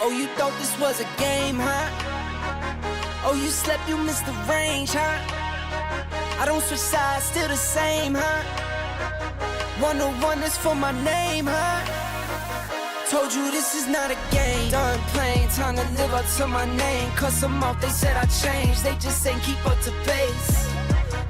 Oh, you thought this was a game, huh? Oh, you slept, you missed the range, huh? I don't switch sides, still the same, huh? 101 is for my name, huh? Told you this is not a game. Done playing, time to live up to my name. Cuss them off, they said I changed. They just ain't keep up to pace.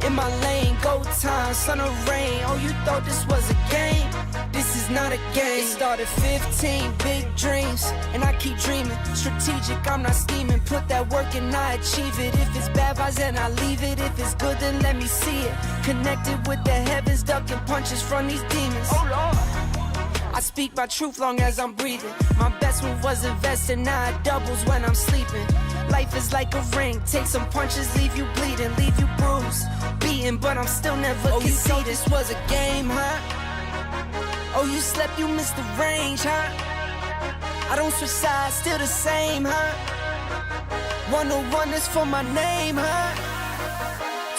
In my lane, go time, sun or rain. Oh, you thought this was a game? This is not a game. It started 15, big dreams, and I keep dreaming. Strategic, I'm not scheming. Put that work and I achieve it. If it's bad vibes, then I leave it. If it's good, then let me see it. Connected with the heavens, ducking punches from these demons. Oh Lord, I speak my truth long as I'm breathing. My best move was investing, now it doubles when I'm sleeping. Life is like a ring, take some punches, leave you bleeding, leave you bruised, beaten, but I'm still never conceded. You thought this was a game, huh? Oh, you slept, you missed the range, huh? I don't switch sides, still the same, huh? 101 is for my name, huh?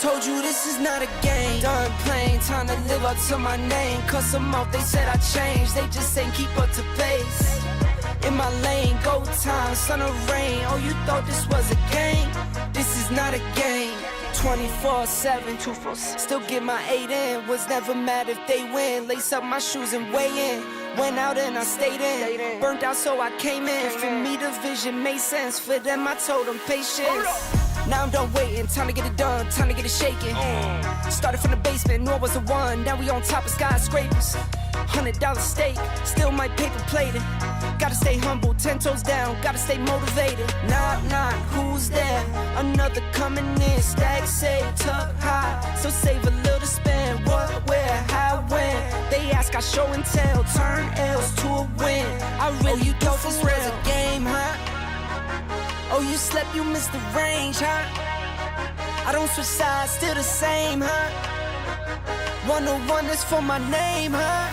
Told you this is not a game. Done playing, time to live up to my name. Cuss them off, they said I changed. They just ain't keep up to pace. In my lane, go time, sun or rain. Oh, you thought this was a game? This is not a game. 24/7, still get my 8 in. Was never mad if they win. Lace up my shoes and weigh in. Went out and I stayed in. Burnt out so I came in. For me the vision made sense. For them I told them patience. Now I'm done waiting, time to get it done, time to get it shaking. Started from the basement, knew I was the one. Now we on top of skyscrapers. $100 steak, still my paper plated. Gotta stay humble, 10 toes down, gotta stay motivated. Knock, knock, who's there? Another coming in, stack, say, tuck, high. So save a little to spend, what, where, how, when. They ask, I show and tell, turn L's to a win. I really thought this was a game, huh? Oh, you slept, you missed the range, huh? I don't switch sides, still the same, huh? 101 is for my name, huh?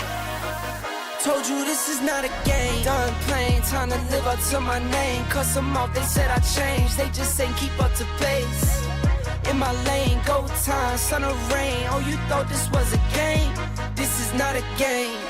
Told you this is not a game. Done playing, time to live up to my name. Cuss them off, they said I changed. They just ain't keep up to pace. In my lane, go time, sun or rain. Oh, you thought this was a game? This is not a game.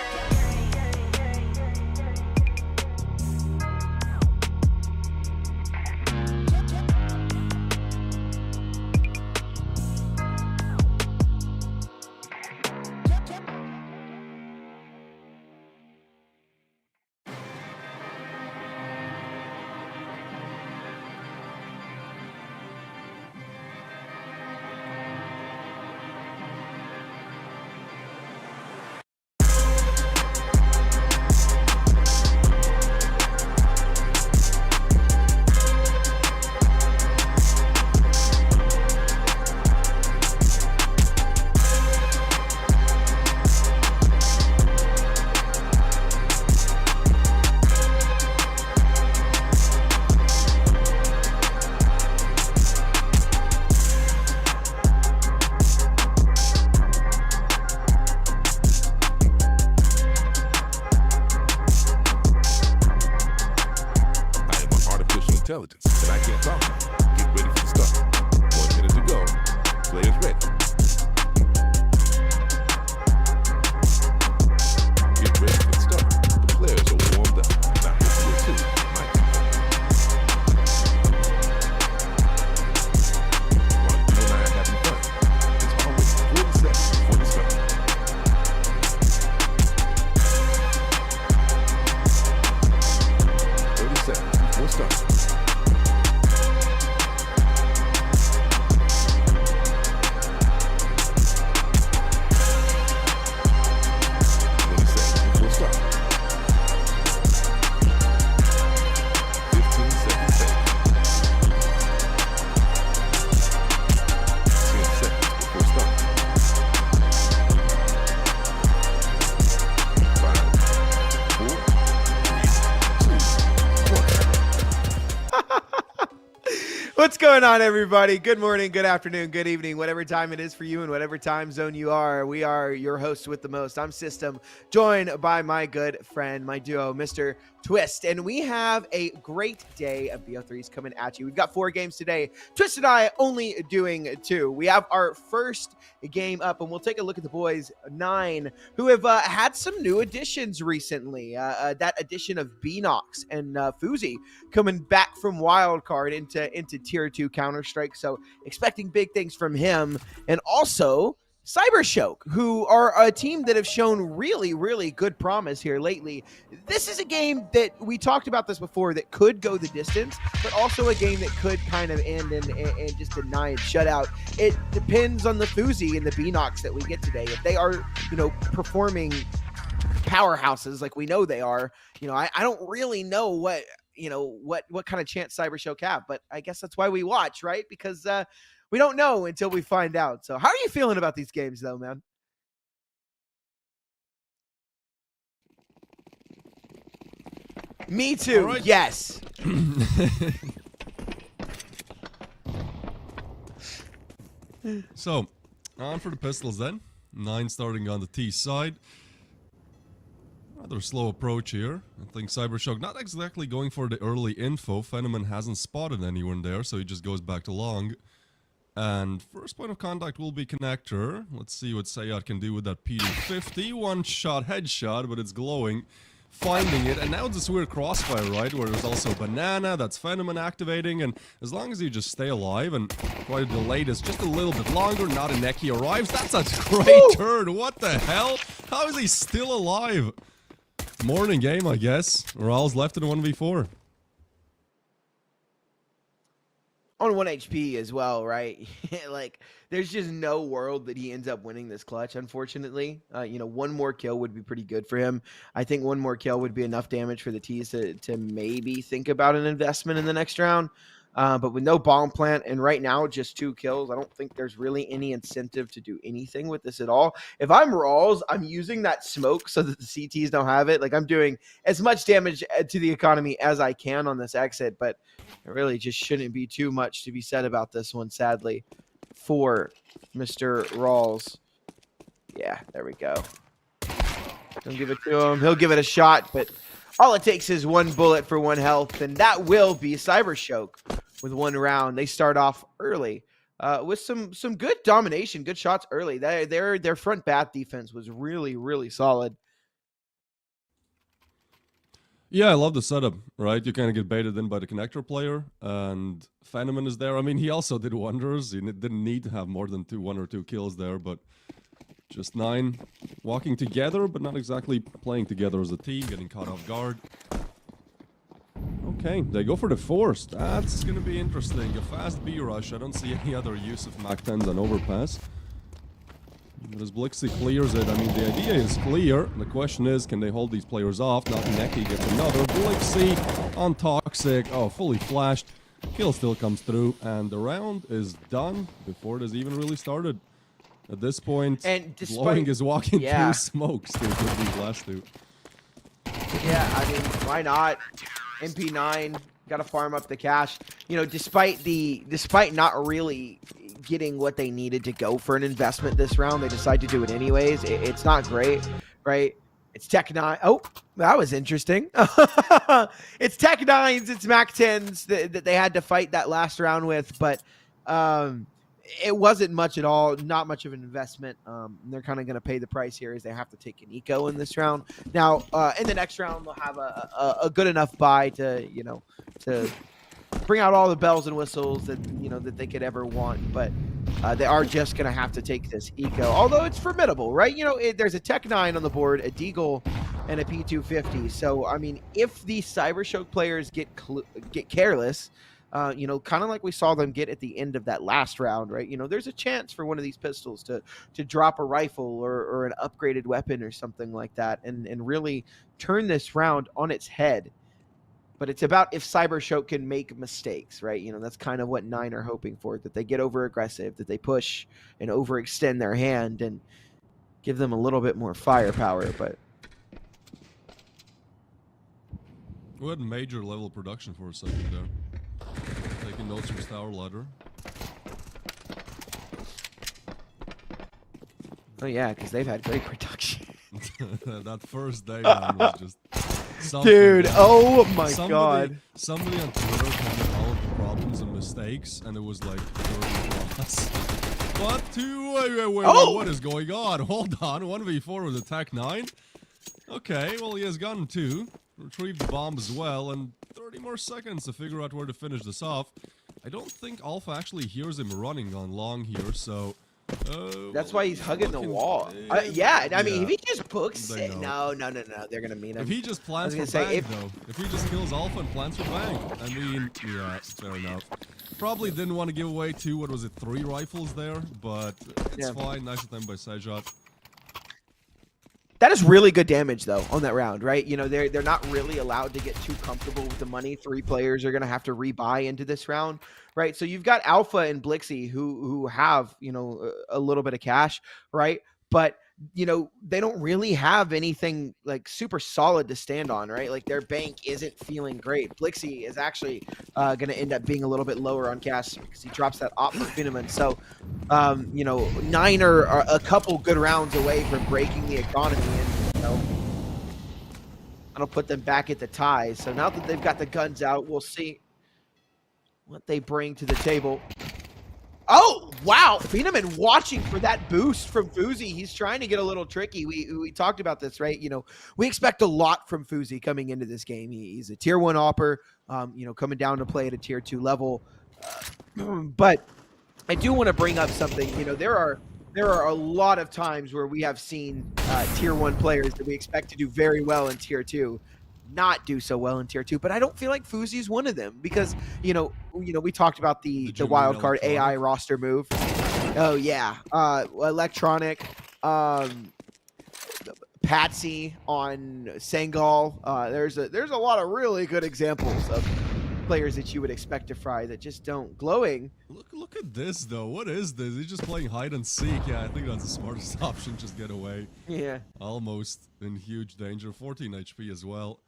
Intelligence that I can't talk about. Get ready for the start. 1 minute to go. Players ready. Get ready for the start. The players are warmed up. Now this is two. Mike. While you and I are having fun, it's always 40 seconds before the start. 30 seconds before start. What's going on, everybody? Good morning, good afternoon, good evening, whatever time it is for you and whatever time zone you are. We are your hosts with the most. I'm System, joined by my good friend, my duo, Mr. Twist, and we have a great day of BO3s coming at you. We've got 4 games today. Twist and I only doing 2. We have our first game up, and we'll take a look at the boys 9, who have had some new additions recently. That addition of Beanox and Fuzi coming back from Wildcard into Tier 2 Counter-Strike, so expecting big things from him. And also CYBERSHOKE, who are a team that have shown really, really good promise here lately. This is a game that we talked about this before that could go the distance, but also a game that could kind of end in just a 9 shutout. It depends on the Fuzi and the Beanox that we get today. If they are, performing powerhouses like we know they are, I don't really know what kind of chance CYBERSHOKE have, but I guess that's why we watch, right? Because we don't know until we find out. So how are you feeling about these games, though, man? Me too. Right. Yes. So, on for the pistols then. 9 starting on the T side. Rather slow approach here. I think CYBERSHOKE not exactly going for the early info. Phenomenon hasn't spotted anyone there, so he just goes back to long. And first point of contact will be connector. Let's see what Sayat can do with that PD-50. One shot headshot, but it's glowing. Finding it, and now this weird crossfire, right, where there's also Banana, that's Phenomenon activating, and as long as you just stay alive and try to delay this just a little bit longer, not a Neki arrives, that's a great turn. What the hell? How is he still alive? Morning game, I guess. Morale's left in a 1v4. On 1 HP as well, right? Like, there's just no world that he ends up winning this clutch, unfortunately. One more kill would be pretty good for him. I think one more kill would be enough damage for the T's to maybe think about an investment in the next round. But with no bomb plant and right now just 2 kills, I don't think there's really any incentive to do anything with this at all. If I'm Rawls, I'm using that smoke so that the CTs don't have it. Like, I'm doing as much damage to the economy as I can on this exit, but it really just shouldn't be too much to be said about this one, sadly, for Mr. Rawls. Yeah, there we go. Don't give it to him. He'll give it a shot, but all it takes is 1 bullet for 1 health, and that will be CYBERSHOKE with 1 round. They start off early with some good domination, good shots early. Their front bath defense was really, really solid. Yeah, I love the setup, right? You kind of get baited in by the connector player, and Phenomenon is there. I mean, he also did wonders. He didn't need to have more than 1 or 2 kills there, but just 9 walking together, but not exactly playing together as a team, getting caught off guard. Okay, they go for the force. That's going to be interesting. A fast B-rush. I don't see any other use of Mac-10s on overpass. But as Blixie clears it, I mean, the idea is clear. The question is, can they hold these players off? Not Neki gets another. Blixie on Toxic. Oh, fully flashed. Kill still comes through, and the round is done before it has even really started. At this point, and Glowing is walking through smokes to get these last 2. Yeah, I mean, why not? MP9, got to farm up the cash. Despite not really getting what they needed to go for an investment this round, they decide to do it anyways. It's not great, right? It's Tech 9. Oh, that was interesting. It's Tech 9s, it's Mac 10s that they had to fight that last round with, but it wasn't much at all, not much of an investment. They're kind of going to pay the price here as they have to take an eco in this round. Now, in the next round, they'll have a good enough buy to bring out all the bells and whistles that that they could ever want. But they are just going to have to take this eco, although it's formidable, right? There's a Tech 9 on the board, a Deagle, and a P250. So, I mean, if the CYBERSHOKE players get careless, kind of like we saw them get at the end of that last round, right? There's a chance for one of these pistols to drop a rifle or an upgraded weapon or something like that and really turn this round on its head. But it's about if CYBERSHOKE can make mistakes, right? That's kind of what 9 are hoping for, that they get over aggressive, that they push and overextend their hand and give them a little bit more firepower. But we had major level production for a second there. Taking notes from Tower Ladder. Oh yeah, because they've had great production. That first day, man, was just Dude, oh my god. Somebody on Twitter told me all of the problems and mistakes, and it was like 30 plus. What? Wait, what is going on? Hold on, 1v4 with attack 9? Okay, well he has gotten 2. Retrieved the bomb as well, and 30 more seconds to figure out where to finish this off. I don't think Alpha actually hears him running on long here, so... That's why he's hugging the wall. Yeah, I mean, if he just pokes it... No, they're gonna meet him. If he just plants for bang, though. If he just kills Alpha and plants for bang. I mean, yeah, fair enough. Probably didn't want to give away 2, what was it, 3 rifles there, but it's fine. Nice of them by Sejat. That is really good damage, though, on that round, right? You know, they're not really allowed to get too comfortable with the money. 3 players are going to have to rebuy into this round, right? So you've got Alpha and Blixie who have, you know, a little bit of cash, right? But, you know, they don't really have anything, like, super solid to stand on, right? Like, their bank isn't feeling great. Blixie is actually going to end up being a little bit lower on cash because he drops that op for Finneman. So, you know, 9 are a couple good rounds away from breaking the economy, and, you know, that'll put them back at the tie. So now that they've got the guns out, we'll see what they bring to the table. Oh, wow. Finneman watching for that boost from Fuzi. He's trying to get a little tricky. We talked about this, right? You know, we expect a lot from Fuzi coming into this game. He's a tier 1 opper, you know, coming down to play at a tier 2 level. But I do want to bring up something. You know, there are a lot of times where we have seen tier 1 players that we expect to do very well in tier 2 not do so well in tier 2, but I don't feel like Fuzi is one of them because, you know, we talked about the wild card AI roster move. Oh yeah. Electronic, Patsy on Sengal. There's a lot of really good examples of players that you would expect to fry that just don't. Glowing. Look at this though. What is this? He's just playing hide and seek. Yeah, I think that's the smartest option. Just get away. Yeah. Almost in huge danger. 14 HP as well.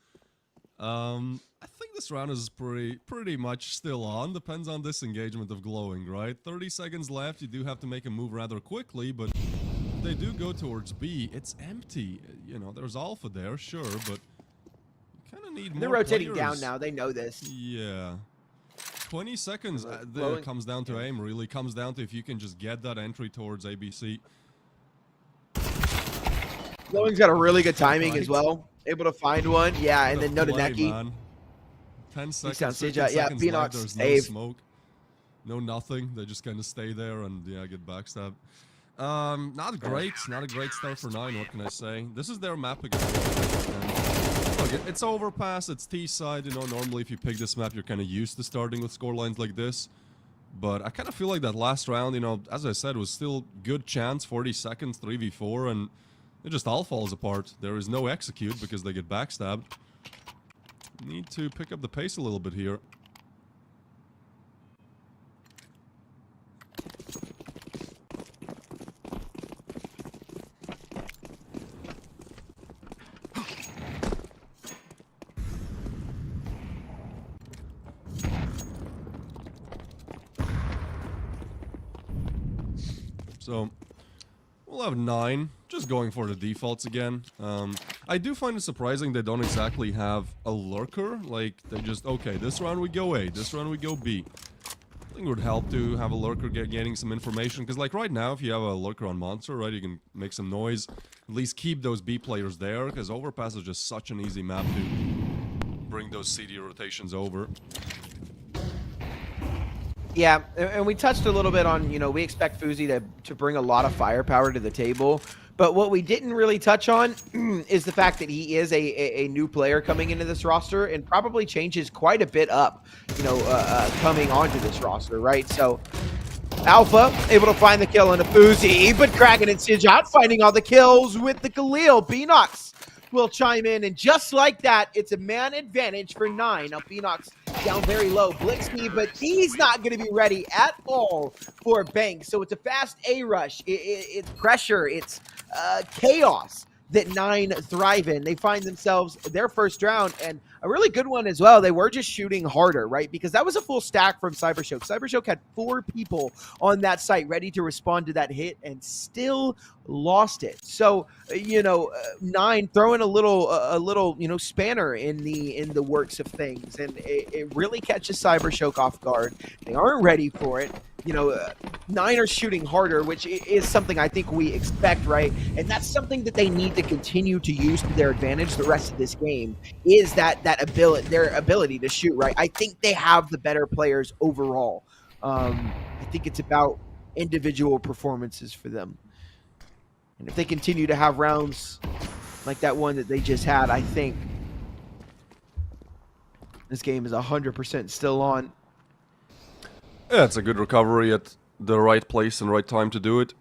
I think this round is pretty much still on. Depends on this engagement of Glowing, right? 30 seconds left. You do have to make a move rather quickly, but if they do go towards B, it's empty. You know, there's Alpha there, sure, but you kind of need more. They're rotating players. Down now. They know this. Yeah. 20 seconds. There comes down to aim. Really comes down to if you can just get that entry towards ABC. Glowing's got a really good timing as well. Able to find one. Yeah, and then Nodaneki. 10 seconds. Yeah, Beanox there's save. no smoke. No nothing. They just kind of stay there and yeah, get backstabbed. Not great. Not a great start for 9. What can I say? This is their map again. Look, it's overpass. It's T side. You know, normally if you pick this map, you're kind of used to starting with score lines like this. But I kind of feel like that last round, you know, as I said, was still good chance. 40 seconds, 3v4, and it just all falls apart. There is no execute because they get backstabbed. Need to pick up the pace a little bit here. So, we'll have 9, just going for the defaults again. I do find it surprising they don't exactly have a lurker. Like, they just, okay, this round we go A, this round we go B. I think it would help to have a lurker getting some information. Because, like, right now, if you have a lurker on Monster, right, you can make some noise. At least keep those B players there, because Overpass is just such an easy map to bring those CD rotations over. Yeah, and we touched a little bit on, you know, we expect Fuzi to bring a lot of firepower to the table. But what we didn't really touch on is the fact that he is a new player coming into this roster and probably changes quite a bit up, you know, coming onto this roster, right? So Alpha able to find the kill on a Fuzi, but Kraken and Sejat finding all the kills with the Khalil. Beanox will chime in, and just like that, it's a man advantage for 9. Now Beanox down very low. Blixby, but he's not going to be ready at all for Bank. So it's a fast A rush. It's pressure. It's chaos that 9 thrive in. They find themselves their first round, and a really good one as well. They were just shooting harder, right? Because that was a full stack from CYBERSHOKE. CYBERSHOKE had 4 people on that site ready to respond to that hit and still lost it. So, 9 throwing a little, spanner in the works of things, and it really catches CYBERSHOKE off guard. They aren't ready for it. 9 are shooting harder, which is something I think we expect, right? And that's something that they need to continue to use to their advantage the rest of this game, is that their ability to shoot, right? I think they have the better players overall. I think it's about individual performances for them. And if they continue to have rounds like that one that they just had, I think this game is 100% still on. Yeah, it's a good recovery at the right place and right time to do it.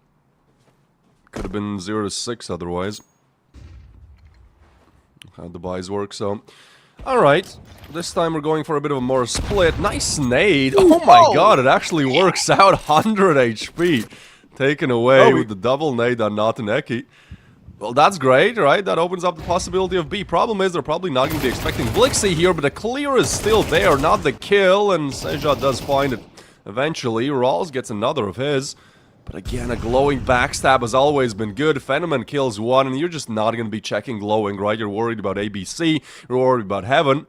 Could have been 0-6 otherwise. How the buys work, so... Alright, this time we're going for a bit of a more split. Nice nade! Oh my god, it actually works out. 100 HP. Taken away with the double nade on Nataneki. Well, that's great, right? That opens up the possibility of B. Problem is, they're probably not going to be expecting Blixie here, but the clear is still there, not the kill, and Seja does find it eventually. Rawls gets another of his. But again, a glowing backstab has always been good. Fenomen kills one, and you're just not going to be checking glowing, right? You're worried about ABC, you're worried about Heaven.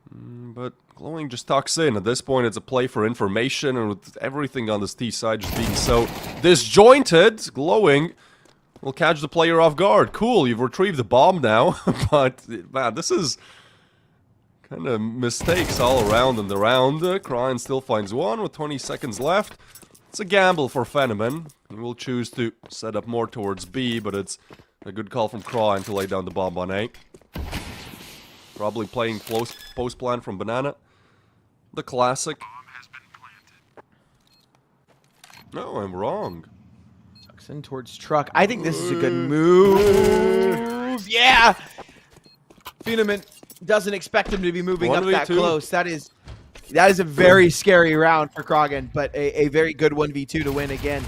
But glowing just tucks in. At this point, it's a play for information, and with everything on this T side just being so disjointed, glowing will catch the player off guard. Cool, you've retrieved the bomb now, but man, this is kind of mistakes all around in the round. Kryan still finds one with 20 seconds left. It's a gamble for Fenomen. He will choose to set up more towards B, but it's a good call from Kryan to lay down the bomb on A. Probably playing close post plan from Banana. The classic. No, I'm wrong. Tucks in towards Truck. I think this is a good move. Yeah! Fenomen doesn't expect him to be moving up that close. That is a very scary round for Krogan, but a very good 1v2 to win again.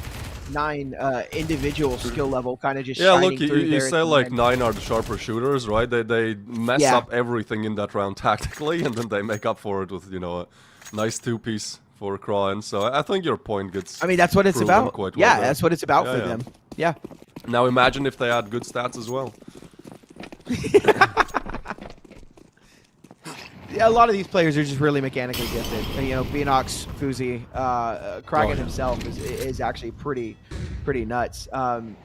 9 individual skill level kind of just shining through there. You say like 9 are the sharper shooters, right? They mess up everything in that round tactically, and then they make up for it with, a nice 2-piece for Kryan. So I think your point gets that's what it's about. Quite yeah, well that's what it's about for them. Yeah. Now imagine if they had good stats as well. Yeah, a lot of these players are just really mechanically gifted. Beanox, Fuzi, Krogan himself is actually pretty nuts.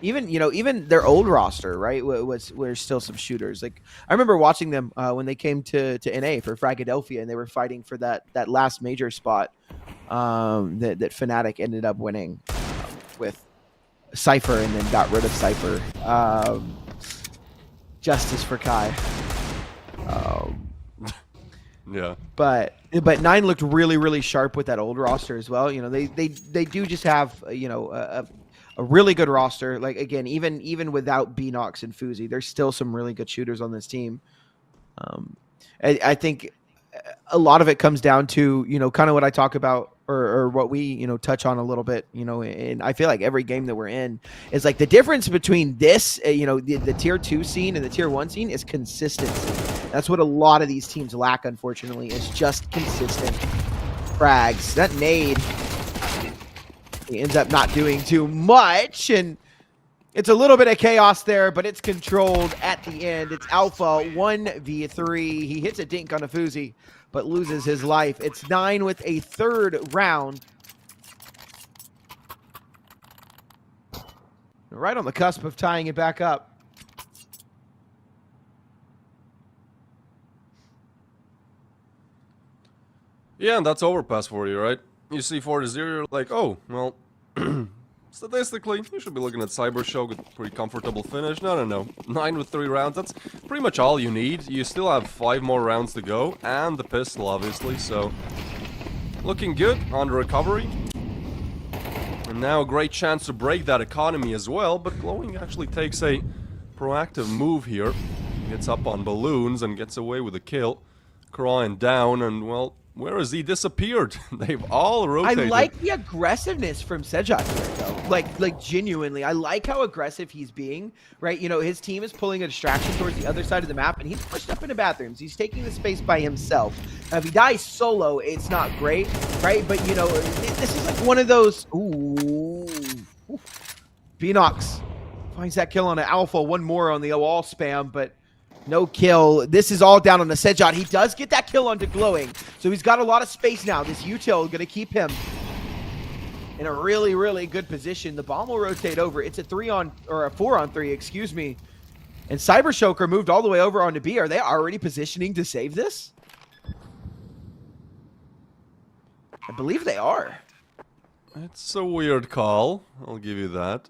Even their old roster, right, was still some shooters. Like I remember watching them when they came to NA for Fragadelphia, and they were fighting for that last major spot that Fnatic ended up winning with Cypher, and then got rid of Cypher. Justice for Kai. Yeah. But 9 looked really sharp with that old roster as well. They do just have a really good roster. Like again, even without Beanox and Fuzi, there's still some really good shooters on this team. I think a lot of it comes down to kind of what I talk about or what we touch on a little bit. And I feel like every game that we're in is like the difference between this the tier 2 scene and the tier 1 scene is consistency. That's what a lot of these teams lack, unfortunately, is just consistent frags. That nade, he ends up not doing too much, and it's a little bit of chaos there, but it's controlled at the end. It's Alpha 1v3. He hits a dink on a Fuzi, but loses his life. It's 9 with a 3rd round. Right on the cusp of tying it back up. Yeah, and that's overpass for you, right? You see 4-0, you're like, oh, well, statistically, you should be looking at CYBERSHOKE with a pretty comfortable finish. No. 9 with 3 rounds, that's pretty much all you need. You still have 5 more rounds to go, and the pistol, obviously, so looking good on the recovery. And now a great chance to break that economy as well, but Glowing actually takes a proactive move here. Gets up on balloons and gets away with a kill. Kryan down, and, well, where has he disappeared? They've all rotated. I like the aggressiveness from Sejak here, though. like genuinely, I like how aggressive he's being, right? You know, his team is pulling a distraction towards the other side of the map, and he's pushed up into bathrooms. He's taking the space by himself. Now, if he dies solo, it's not great, right? But, you know, this is like one of those... Ooh. Beanox finds that kill on an Alpha. One more on the wall spam, but no kill. This is all down on the Sedjot. He does get that kill onto Glowing, so he's got a lot of space now. This util going to keep him in a really, really good position. The bomb will rotate over. It's a 4-on-3, excuse me. And CYBERSHOKE moved all the way over onto B. Are they already positioning to save this? I believe they are. It's a weird call, I'll give you that.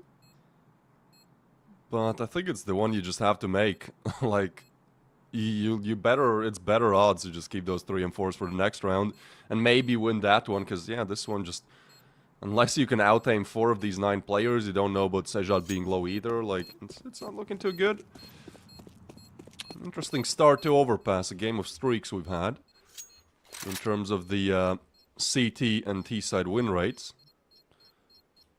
But I think it's the one you just have to make. Like, you better, it's better odds to just keep those 3 and 4s for the next round. And maybe win that one, because, yeah, this one just... Unless you can out-aim 4 of these 9 players, you don't know about Sedjot being low either. Like, it's not looking too good. Interesting start to Overpass, a game of streaks we've had. In terms of the CT and T-side win rates.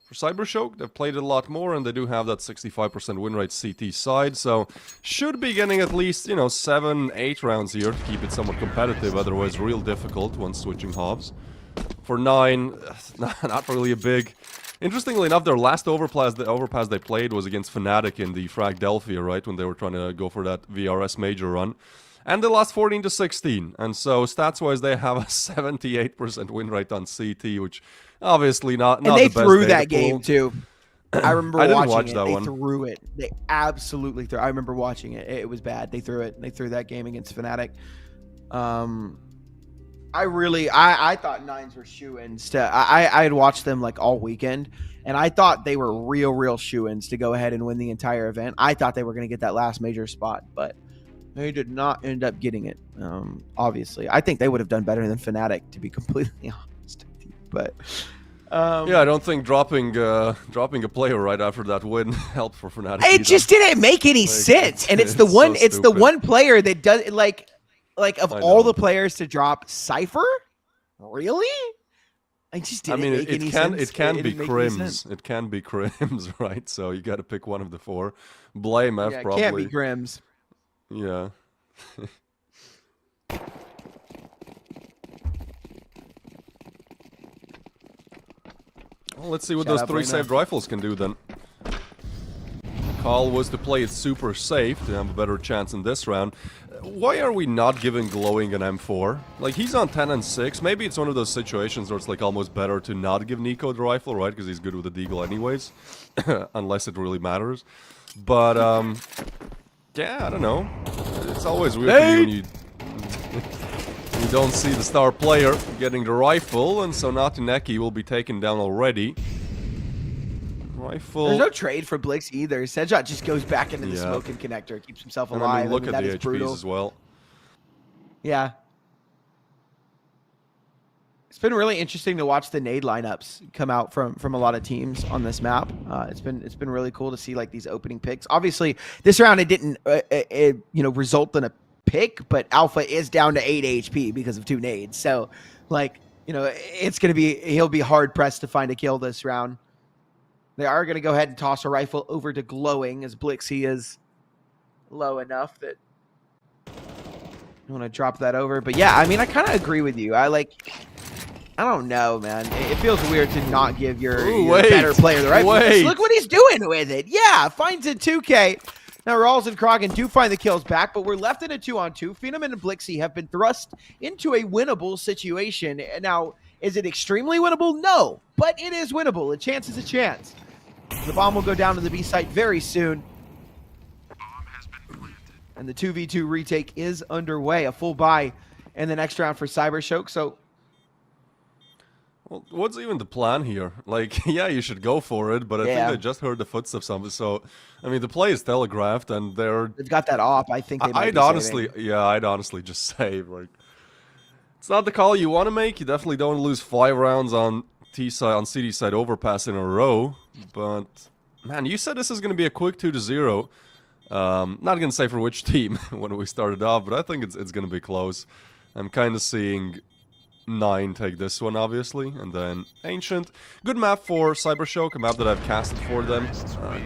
For CYBERSHOKE, they've played it a lot more, and they do have that 65% win rate CT side, so should be getting at least, you know, 7-8 rounds here to keep it somewhat competitive, otherwise real difficult when switching hobs. For 9, not really a big... Interestingly enough, their last overpass they played was against Fnatic in the Fragdelphia, right? When they were trying to go for that VRS major run. And they lost 14-16. And so, stats-wise, they have a 78% win rate on CT, which obviously not the best. And they threw that game, too. I remember watch it. That they one. threw it. They absolutely threw it. I remember watching it. It was bad. They threw it. They threw that game against Fnatic. I thought 9s were shoo-ins. I had watched them like all weekend, and I thought they were real shoo-ins to go ahead and win the entire event. I thought they were going to get that last major spot, but they did not end up getting it. Obviously, I think they would have done better than Fnatic, to be completely honest with you. But yeah, I don't think dropping a player right after that win helped for Fnatic. It just didn't make any sense, and it's the one. So it's the one player that does like of all the players to drop Cypher. Really? I just didn't make any sense. It can be Crims. It can be Crims, right? So you got to pick one of the 4. Blame F probably. It can't be Crims. Yeah. Well, let's see what those 3 saved rifles can do then. Call was to play it super safe to have a better chance in this round. Why are we not giving Glowing an M4? Like, he's on 10 and 6. Maybe it's one of those situations where it's like almost better to not give Nico the rifle, right? Because he's good with the deagle anyways. Unless it really matters. But, yeah, I don't know. It's always weird to you when you... you don't see the star player getting the rifle, and so Natuneki will be taken down already. Rifle. There's no trade for Blix either. Sedjot just goes back into the smoking connector, keeps himself alive. I mean, look at the HPs brutal. as well. Yeah. It's been really interesting to watch the nade lineups come out from a lot of teams on this map. It's been really cool to see like these opening picks. Obviously, this round it didn't result in a pick, but Alpha is down to 8 HP because of 2 nades. So, like, you know, it's gonna be he'll be hard pressed to find a kill this round. They are going to go ahead and toss a rifle over to Glowing, as Blixie is low enough that I want to drop that over. But yeah, I mean, I kind of agree with you. I don't know, man. It feels weird to not give your better player the rifle. Look what he's doing with it. Yeah, finds a 2K. Now, Rawls and Krogan do find the kills back, but we're left in a 2-on-2. Phenom and Blixie have been thrust into a winnable situation. Now, is it extremely winnable? No, but it is winnable. A chance is a chance. The bomb will go down to the B site very soon. And the 2v2 retake is underway. A full buy in the next round for CYBERSHOKE. So, well, what's even the plan here? Like, yeah, you should go for it, but I think they just heard the footsteps of it. So, I mean, the play is telegraphed, and they've got that op. I think I'd honestly just save. Like, it's not the call you want to make. You definitely don't lose 5 rounds on T side, on CD side overpass in a row. But man, you said this is going to be a quick 2-0. Not going to say for which team when we started off, but I think it's going to be close. I'm kind of seeing 9 take this one, obviously, and then Ancient. Good map for CYBERSHOKE, a map that I've casted for them,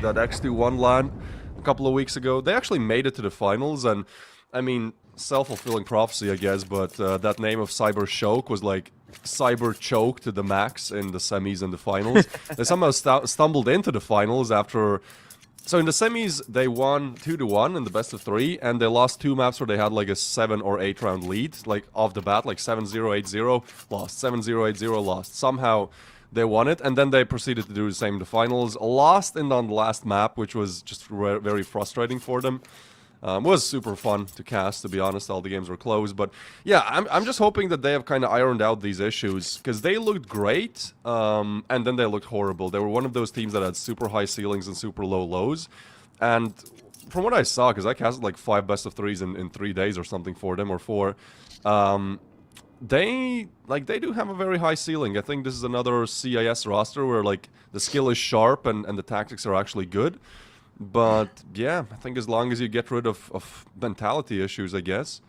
that X2-1 LAN a couple of weeks ago. They actually made it to the finals, and, I mean, self-fulfilling prophecy, I guess, but that name of CYBERSHOKE was like CYBERCHOKE to the max in the semis and the finals. They somehow stumbled into the finals after... So in the semis, they won 2-1 in the best of 3, and they lost 2 maps where they had like a 7 or 8 round lead, like off the bat, like 7-0, 8-0, lost, 7-0, 8-0, lost. Somehow they won it, and then they proceeded to do the same in the finals. Lost on the last map, which was just very frustrating for them. Was super fun to cast, to be honest. All the games were close, but yeah, I'm just hoping that they have kind of ironed out these issues, because they looked great, and then they looked horrible. They were one of those teams that had super high ceilings and super low lows, and from what I saw, because I casted like 5 best of 3s in 3 days or something for them, or 4, they do have a very high ceiling. I think this is another CIS roster where like the skill is sharp and the tactics are actually good. But yeah, I think as long as you get rid of mentality issues, I guess,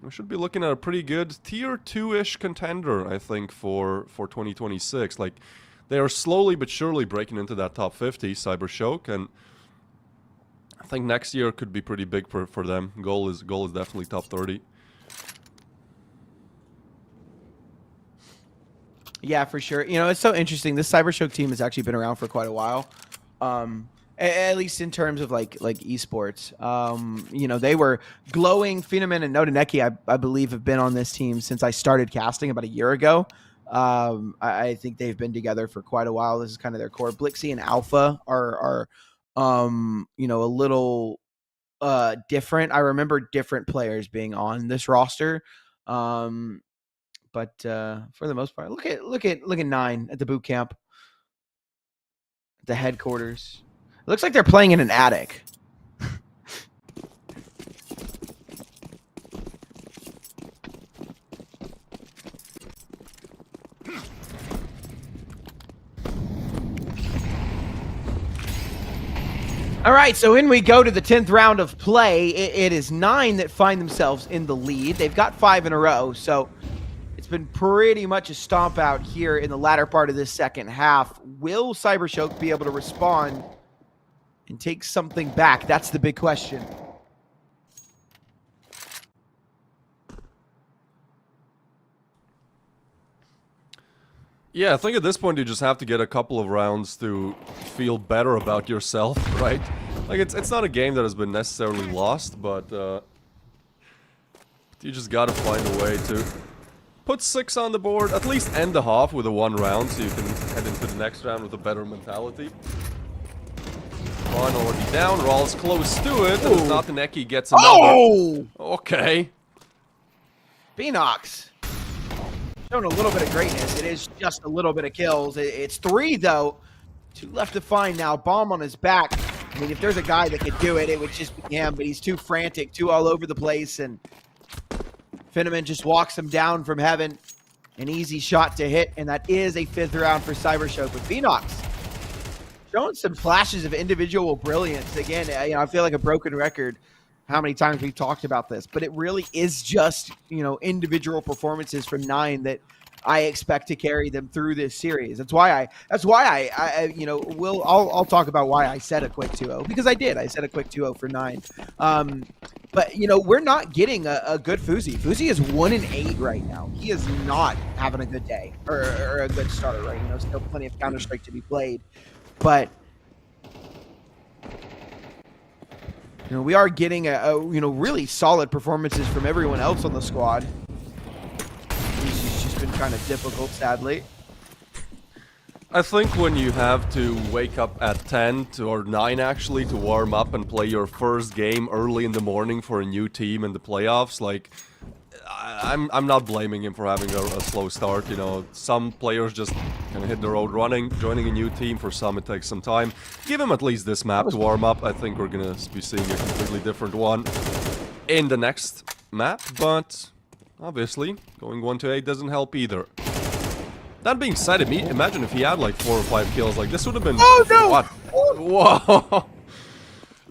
we should be looking at a pretty good tier 2-ish contender, I think, for 2026. Like, they are slowly but surely breaking into that top 50, CYBERSHOKE, and I think next year could be pretty big for them. Goal is definitely top 30. Yeah, for sure. You know, it's so interesting. This CYBERSHOKE team has actually been around for quite a while. At least in terms of like esports. You know, they were glowing. Phenomen and Nodeneki, I believe, have been on this team since I started casting about a year ago. I think they've been together for quite a while. This is kind of their core. Blixie and Alpha are you know, a little different. I remember different players being on this roster. But for the most part, look at 9 at the boot camp, at the headquarters. It looks like they're playing in an attic. All right, so in we go to the 10th round of play. It is 9 that find themselves in the lead. They've got 5 in a row, so it's been pretty much a stomp out here in the latter part of this second half. Will CYBERSHOKE be able to respond and take something back? That's the big question. Yeah, I think at this point you just have to get a couple of rounds to feel better about yourself, right? Like, it's not a game that has been necessarily lost, but you just gotta find a way to put 6 on the board, at least end the half with a 1 round so you can head into the next round with a better mentality. One already down, Rawls close to it, and Nodeneki gets another. Oh! Okay. Beanox showing a little bit of greatness. It is just a little bit of kills. It's 3, though. 2 left to find now. Bomb on his back. I mean, if there's a guy that could do it, it would just be him, but he's too frantic, too all over the place, and Phenomen just walks him down from heaven. An easy shot to hit, and that is a 5th round for CYBERSHOKE with Beanox showing some flashes of individual brilliance. Again, you know, I feel like a broken record how many times we've talked about this, but it really is just, you know, individual performances from 9 that I expect to carry them through this series. That's why I you know, I'll talk about why I said a quick 2-0, because I did. I said a quick 2-0 for 9. But, you know, we're not getting a good Fuzi. Fuzi is 1-8 right now. He is not having a good day or a good start, right? You know, still plenty of Counter-Strike to be played. But, you know, we are getting you know, really solid performances from everyone else on the squad. It's just been kind of difficult, sadly. I think when you have to wake up at 10 or 9 actually to warm up and play your first game early in the morning for a new team in the playoffs, like, I'm not blaming him for having a slow start. You know, some players just kind of hit the road running. Joining a new team, for some it takes some time. Give him at least this map to warm up. I think we're gonna be seeing a completely different one in the next map, but obviously going 1-8 doesn't help either. That being said, imagine if he had like 4 or 5 kills. Like, this would have been... Oh, no! What? Whoa!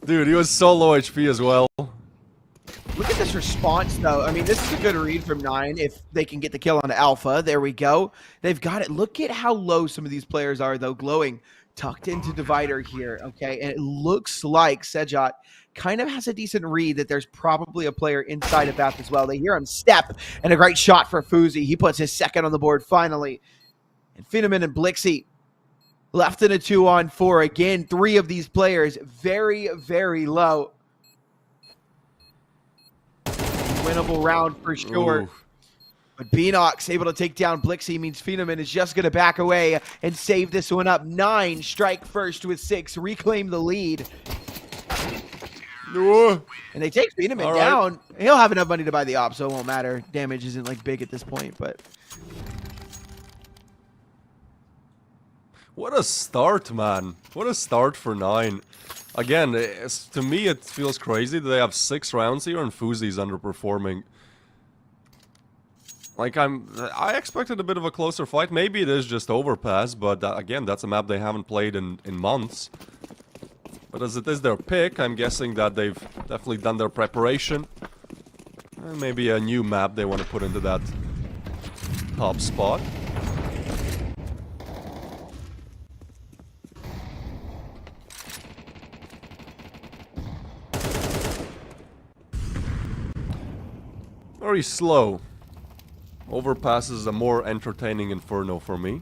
Dude, he was so low HP as well. Look at the Nice response, though. I mean, this is a good read from 9 if they can get the kill on Alpha. There we go. They've got it. Look at how low some of these players are, though. Glowing tucked into Divider here, okay? And it looks like Sejat kind of has a decent read that there's probably a player inside of Bath as well. They hear him step, and a great shot for Fuzi. He puts his second on the board finally. And Finneman and Blixie left in a 2-on-4. Again, 3 of these players very, very low. Winnable round for sure. Ooh. But Beanox able to take down Blixie means Finneman is just going to back away and save this one up. 9 strike first with 6, reclaim the lead. And they take Finneman down. He'll have enough money to buy the op, so it won't matter. Damage isn't like big at this point, but... What a start, man. What a start for 9. Again, to me it feels crazy that they have 6 rounds here and Fuzi's underperforming. Like, I expected a bit of a closer fight. Maybe it is just Overpass, but again, that's a map they haven't played in months. But as it is their pick, I'm guessing that they've definitely done their preparation. And maybe a new map they want to put into that top spot. Very slow. Overpass is a more entertaining Inferno for me.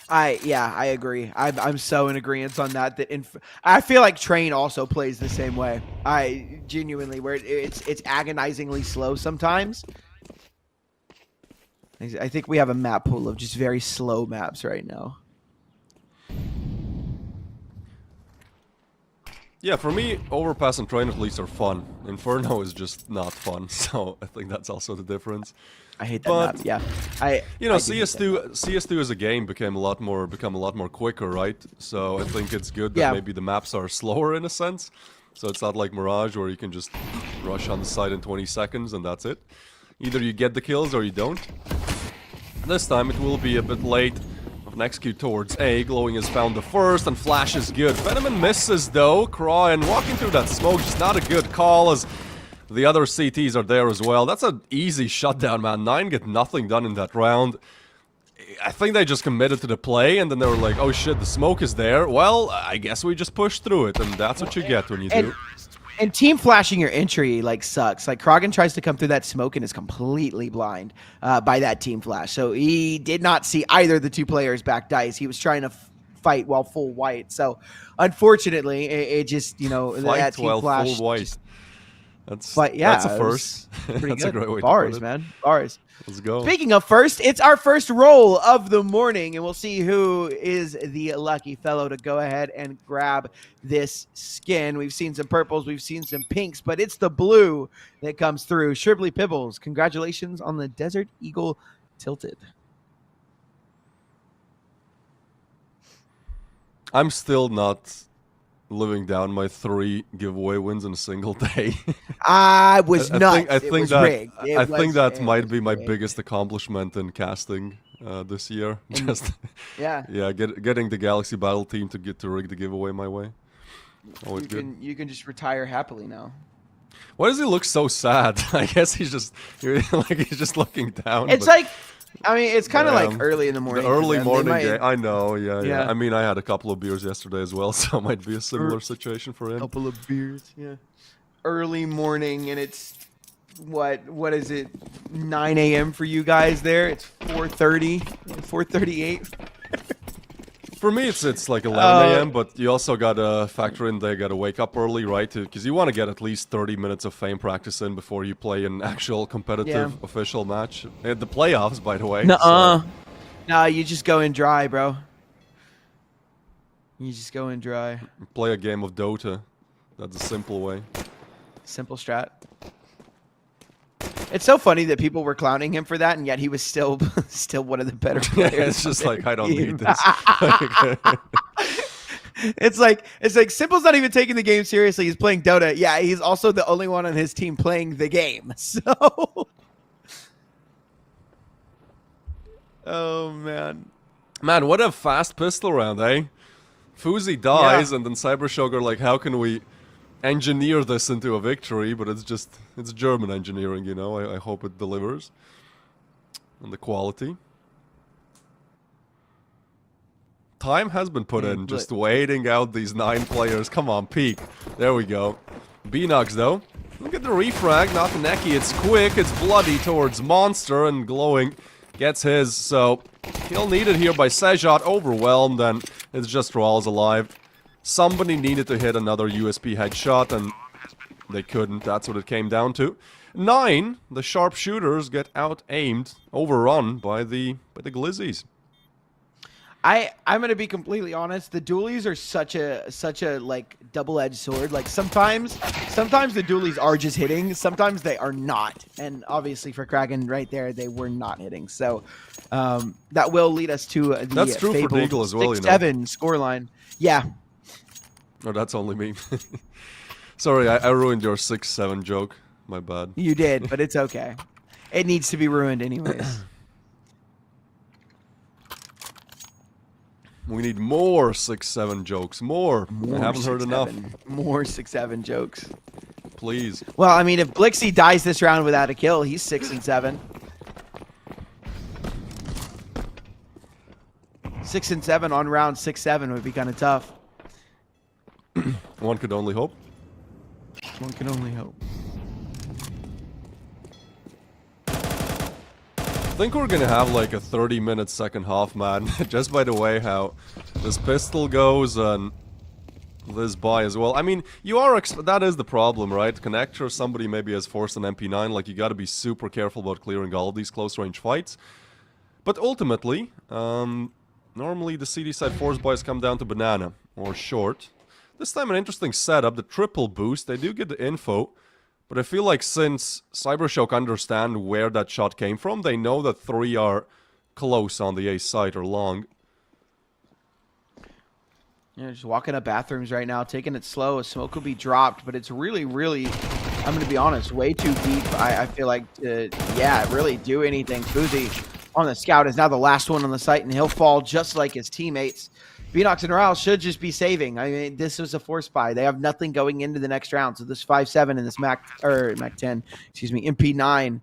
Yeah, I agree. I'm so in agreement on that. I feel like Train also plays the same way. I genuinely, where it's agonizingly slow sometimes. I think we have a map pool of just very slow maps right now. Yeah, for me, Overpass and Train at least are fun. Inferno is just not fun, so I think that's also the difference. I hate that map. Yeah, you know, CS2 as a game became a lot more quicker, right? So I think it's good that maybe the maps are slower in a sense. So it's not like Mirage where you can just rush on the side in 20 seconds and that's it. Either you get the kills or you don't. This time it will be a bit late. Next Q towards A, Glowing has found the first, and Flash is good. Venom misses though, Craw, and walking through that smoke, just not a good call as the other CTs are there as well. That's an easy shutdown, man. 9 get nothing done in that round. I think they just committed to the play, and then they were like, oh shit, the smoke is there. Well, I guess we just push through it, and that's what you get when you do. And team flashing your entry, like, sucks. Like, Krogan tries to come through that smoke and is completely blind by that team flash. So he did not see either of the 2 players back dice. He was trying to fight while full white. So, unfortunately, it just, you know, that team flash. Full white. That's a first. Pretty that's good. A great way Bars, to put it. man. Bars. Let's go. Speaking of first, it's our first roll of the morning, and we'll see who is the lucky fellow to go ahead and grab this skin. We've seen some purples, we've seen some pinks, but it's the blue that comes through. Shribley Pibbles, congratulations on the Desert Eagle Tilted. I'm still not living down my 3 giveaway wins in a single day. I was nuts. I think that might be my biggest accomplishment in casting this year. Just getting the Galaxy Battle team to rig the giveaway my way. Always you can just retire happily now. Why does he look so sad? I guess he's just looking down. It's like, I mean, it's kind of like early in the morning. The early morning game. I know, yeah. I mean, I had a couple of beers yesterday as well, so it might be a similar situation for him. A couple of beers, yeah. Early morning, and it's, what is it, 9 a.m. for you guys there? It's 4:30, 4:38. For me, it's like 11 a.m., but you also gotta factor in they gotta wake up early, right? Because you want to get at least 30 minutes of fame practice in before you play an actual competitive official match. The playoffs, by the way. Nuh-uh. No, you just go in dry, bro. You just go in dry. Play a game of Dota. That's a simple way. Simple strat. It's so funny that people were clowning him for that, and yet he was still one of the better players. It's just like, I don't need this. It's like Simple's not even taking the game seriously. He's playing Dota. Yeah, he's also the only one on his team playing the game. So, oh man, what a fast pistol round, eh? Fuzi dies, and then CYBERSHOKE are like, how can we engineer this into a victory, but it's German engineering, you know. I hope it delivers. And the quality. Time has been put in, just waiting out these 9 players. Come on, peek. There we go. B-Nox, though. Look at the refrag, not the necky. It's quick, it's bloody towards Monster, and Glowing gets his. So, kill needed here by Sejat, overwhelmed, and it's just Rawls alive. Somebody needed to hit another USP headshot, and they couldn't. That's what it came down to. 9, the sharpshooters get out-aimed, overrun by the Glizzies. I'm gonna be completely honest. The dualies are such a like double-edged sword. Like sometimes the dualies are just hitting, sometimes they are not. And obviously for Kraken right there, they were not hitting. So that will lead us to the That's true for Deagle as well, 6-7 scoreline. Yeah. Oh, that's only me. Sorry, I ruined your 6-7 joke. My bad. You did, but it's okay. It needs to be ruined anyways. We need more 6-7 jokes. More. I haven't heard enough. More 6-7 jokes. Please. Well, I mean, if Blixie dies this round without a kill, he's 6-7. 6-7 on round 6-7 would be kind of tough. One could only hope. One can only hope. I think we're gonna have like a 30-minute second half, man. Just by the way how this pistol goes and this buy as well. I mean, you are that is the problem, right? Connector, somebody maybe has forced an MP9. Like, you gotta be super careful about clearing all of these close-range fights. But ultimately, normally the CD side force buys come down to banana or short. This time an interesting setup, the triple boost. They do get the info. But I feel like since CYBERSHOKE understand where that shot came from, they know that 3 are close on the A site or long. Yeah, just walking up bathrooms right now, taking it slow. A smoke will be dropped, but it's really, really, I'm going to be honest, way too deep. I feel like to, yeah, really do anything. Fuzi on the scout is now the last one on the site, and he'll fall just like his teammates. B-Nox and Rao should just be saving. I mean, this was a force buy. They have nothing going into the next round. So this 5-7 and this Mac 10, excuse me, MP9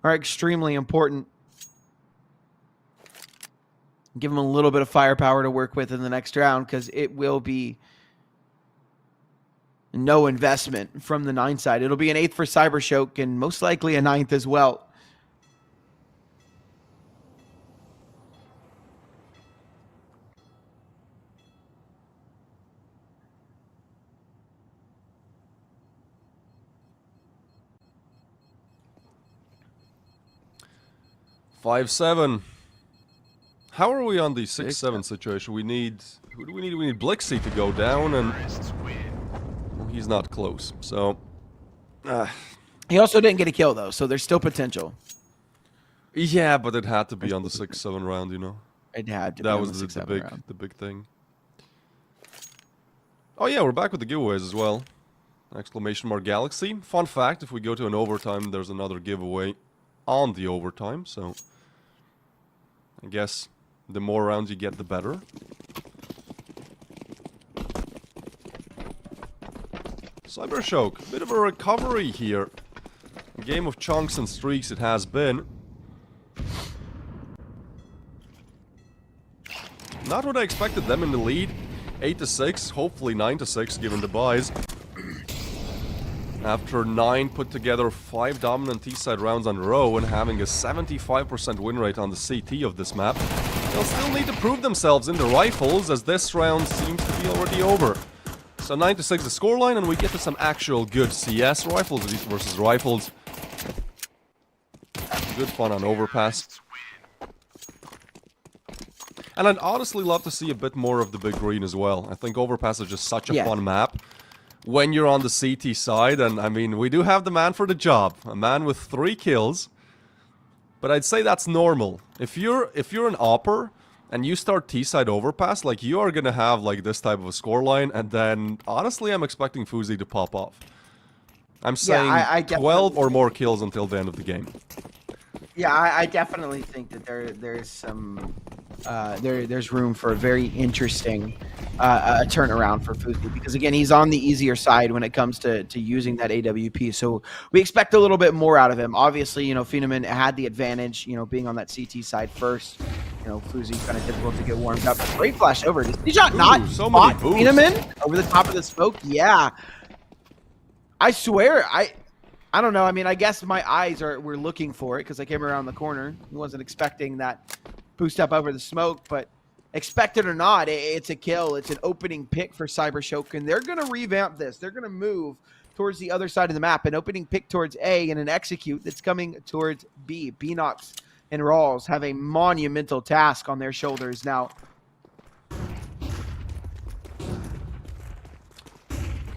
are extremely important. Give them a little bit of firepower to work with in the next round, because it will be no investment from the 9 side. It'll be an 8th for CYBERSHOKE and most likely a 9th as well. $5-7. How are we on the 6-7 situation? We need... Who do we need? We need Blixie to go down, and... Well, he's not close, so... He also didn't get a kill, though, so there's still potential. Yeah, but it had to be on the 6-7 round, you know? It had to be that on was the the big thing. Oh yeah, we're back with the giveaways as well. Exclamation mark Galaxy. Fun fact, if we go to an overtime, there's another giveaway on the overtime, so... I guess the more rounds you get, the better. CYBERSHOKE, bit of a recovery here. A game of chunks and streaks it has been. Not what I expected, them in the lead. 8-6, hopefully 9-6 given the buys. After 9 put together 5 dominant T-side rounds on a row and having a 75% win rate on the CT of this map, they'll still need to prove themselves in the rifles, as this round seems to be already over. So 9-6 the scoreline, and we get to some actual good CS rifles versus rifles. Good fun on Overpass. And I'd honestly love to see a bit more of the Big Green as well. I think Overpass is just such a fun map when you're on the CT side, and I mean, we do have the man for the job. A man with 3 kills. But I'd say that's normal. If you're an opper and you start T-side Overpass, like, you are gonna have like this type of a scoreline, and then honestly I'm expecting Fuzi to pop off. I'm saying I 12 or more kills until the end of the game. Yeah, I definitely think that there's some there's room for a very interesting a turnaround for Fuzi, because again, he's on the easier side when it comes to using that AWP. So we expect a little bit more out of him. Obviously, Phenomen had the advantage, being on that CT side first. Fuzi kind of difficult to get warmed up. Great flash over. Did he shot not so many spot boosts. Phenomen over the top of the smoke? Yeah. I swear, I don't know. I mean, I guess my eyes were looking for it because I came around the corner. I wasn't expecting that boost up over the smoke, but expect it or not, it's a kill. It's an opening pick for CYBERSHOKE, and they're going to revamp this. They're going to move towards the other side of the map. An opening pick towards A and an execute that's coming towards B. Beanox and Rawls have a monumental task on their shoulders now.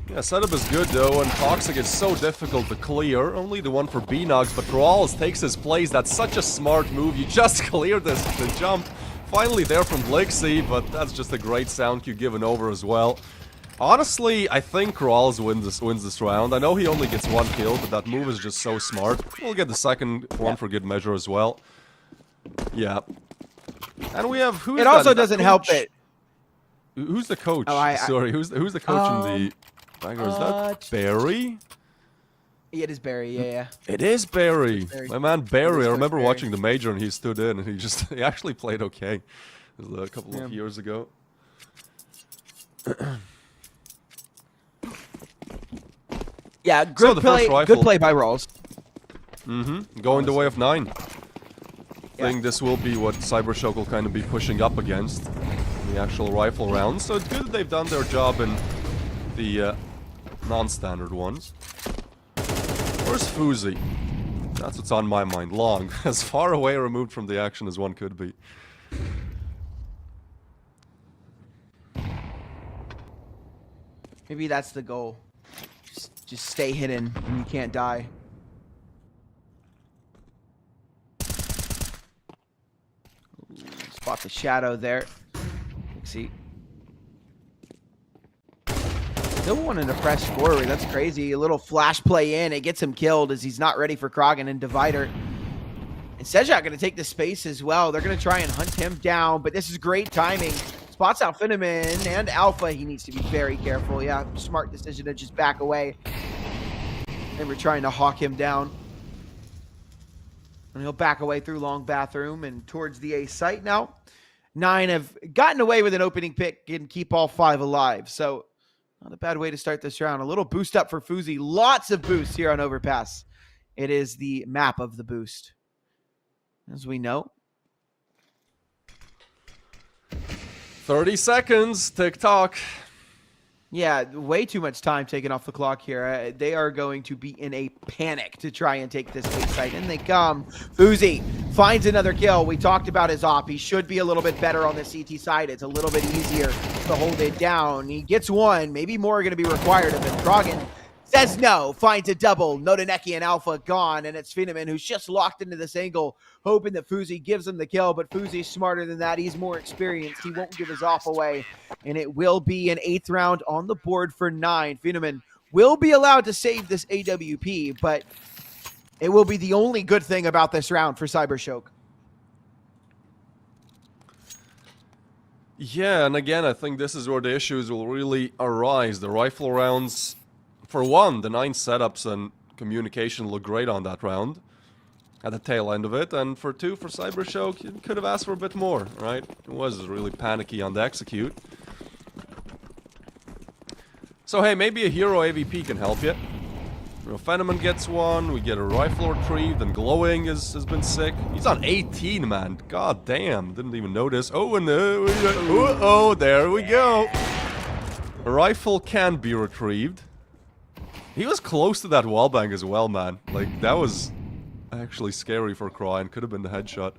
Yeah, setup is good though, and Toxic is so difficult to clear. Only the one for Beanox, but Rawls takes his place. That's such a smart move. You just cleared the jump. Finally there from Blixie, but that's just a great sound cue given over as well. Honestly, I think Rawls wins this round. I know he only gets 1 kill, but that move is just so smart. We'll get the second one for good measure as well. Yeah. And we have... Who's it also doesn't help it. Who's the coach? Oh, Sorry, who's the coach in the... Is that Barry? Yeah, it is Barry, yeah. It is Barry. My man Barry. I remember Barry. watching the major and he stood in and he actually played okay. It was a couple of years ago. Yeah, good play by Rawls. Going the way of 9. I think this will be what CYBERSHOKE will kind of be pushing up against. The actual rifle rounds. So it's good that they've done their job in the non-standard ones. Where's Fuzi? That's what's on my mind. Long. As far away removed from the action as one could be. Maybe that's the goal. Just stay hidden and you can't die. Ooh, spot the shadow there. See. Still wanting to press forward. That's crazy. A little flash play in. It gets him killed as he's not ready for Krogan and Divider. And Sejak going to take the space as well. They're going to try and hunt him down, but this is great timing. Spots out Phenomen and Alpha. He needs to be very careful. Yeah, smart decision to just back away. And we're trying to hawk him down. And he'll back away through long bathroom and towards the A site now. 9 have gotten away with an opening pick and keep all 5 alive. So not a bad way to start this round. A little boost up for Fuzi. Lots of boosts here on Overpass. It is the map of the boost, as we know. 30 seconds. Tick-tock. Yeah, way too much time taken off the clock here. They are going to be in a panic to try and take this big site. In they come. Fuzi finds another kill. We talked about his op. He should be a little bit better on the CT side. It's a little bit easier to hold it down. He gets one. Maybe more are going to be required of him. Krogan says no. Finds a double. Nodaneki and Alpha gone. And it's Phenomen who's just locked into this angle, hoping that Fuzi gives him the kill. But Fuzi's smarter than that. He's more experienced. He won't give his off away. And it will be an 8th round on the board for 9. Phenomen will be allowed to save this AWP, but it will be the only good thing about this round for CYBERSHOKE. Yeah, and again, I think this is where the issues will really arise. The rifle rounds, for one, the 9 setups and communication look great on that round at the tail end of it, and for 2, for CYBERSHOKE, you could have asked for a bit more, right? It was really panicky on the execute. So hey, maybe a hero AVP can help you. Phenomen gets one, we get a rifle retrieved, and Glowing has been sick. He's on 18, man. God damn, didn't even notice. Oh, and oh, there we go. A rifle can be retrieved. He was close to that wallbang as well, man. Like, that was actually scary for Cryan. Could have been the headshot.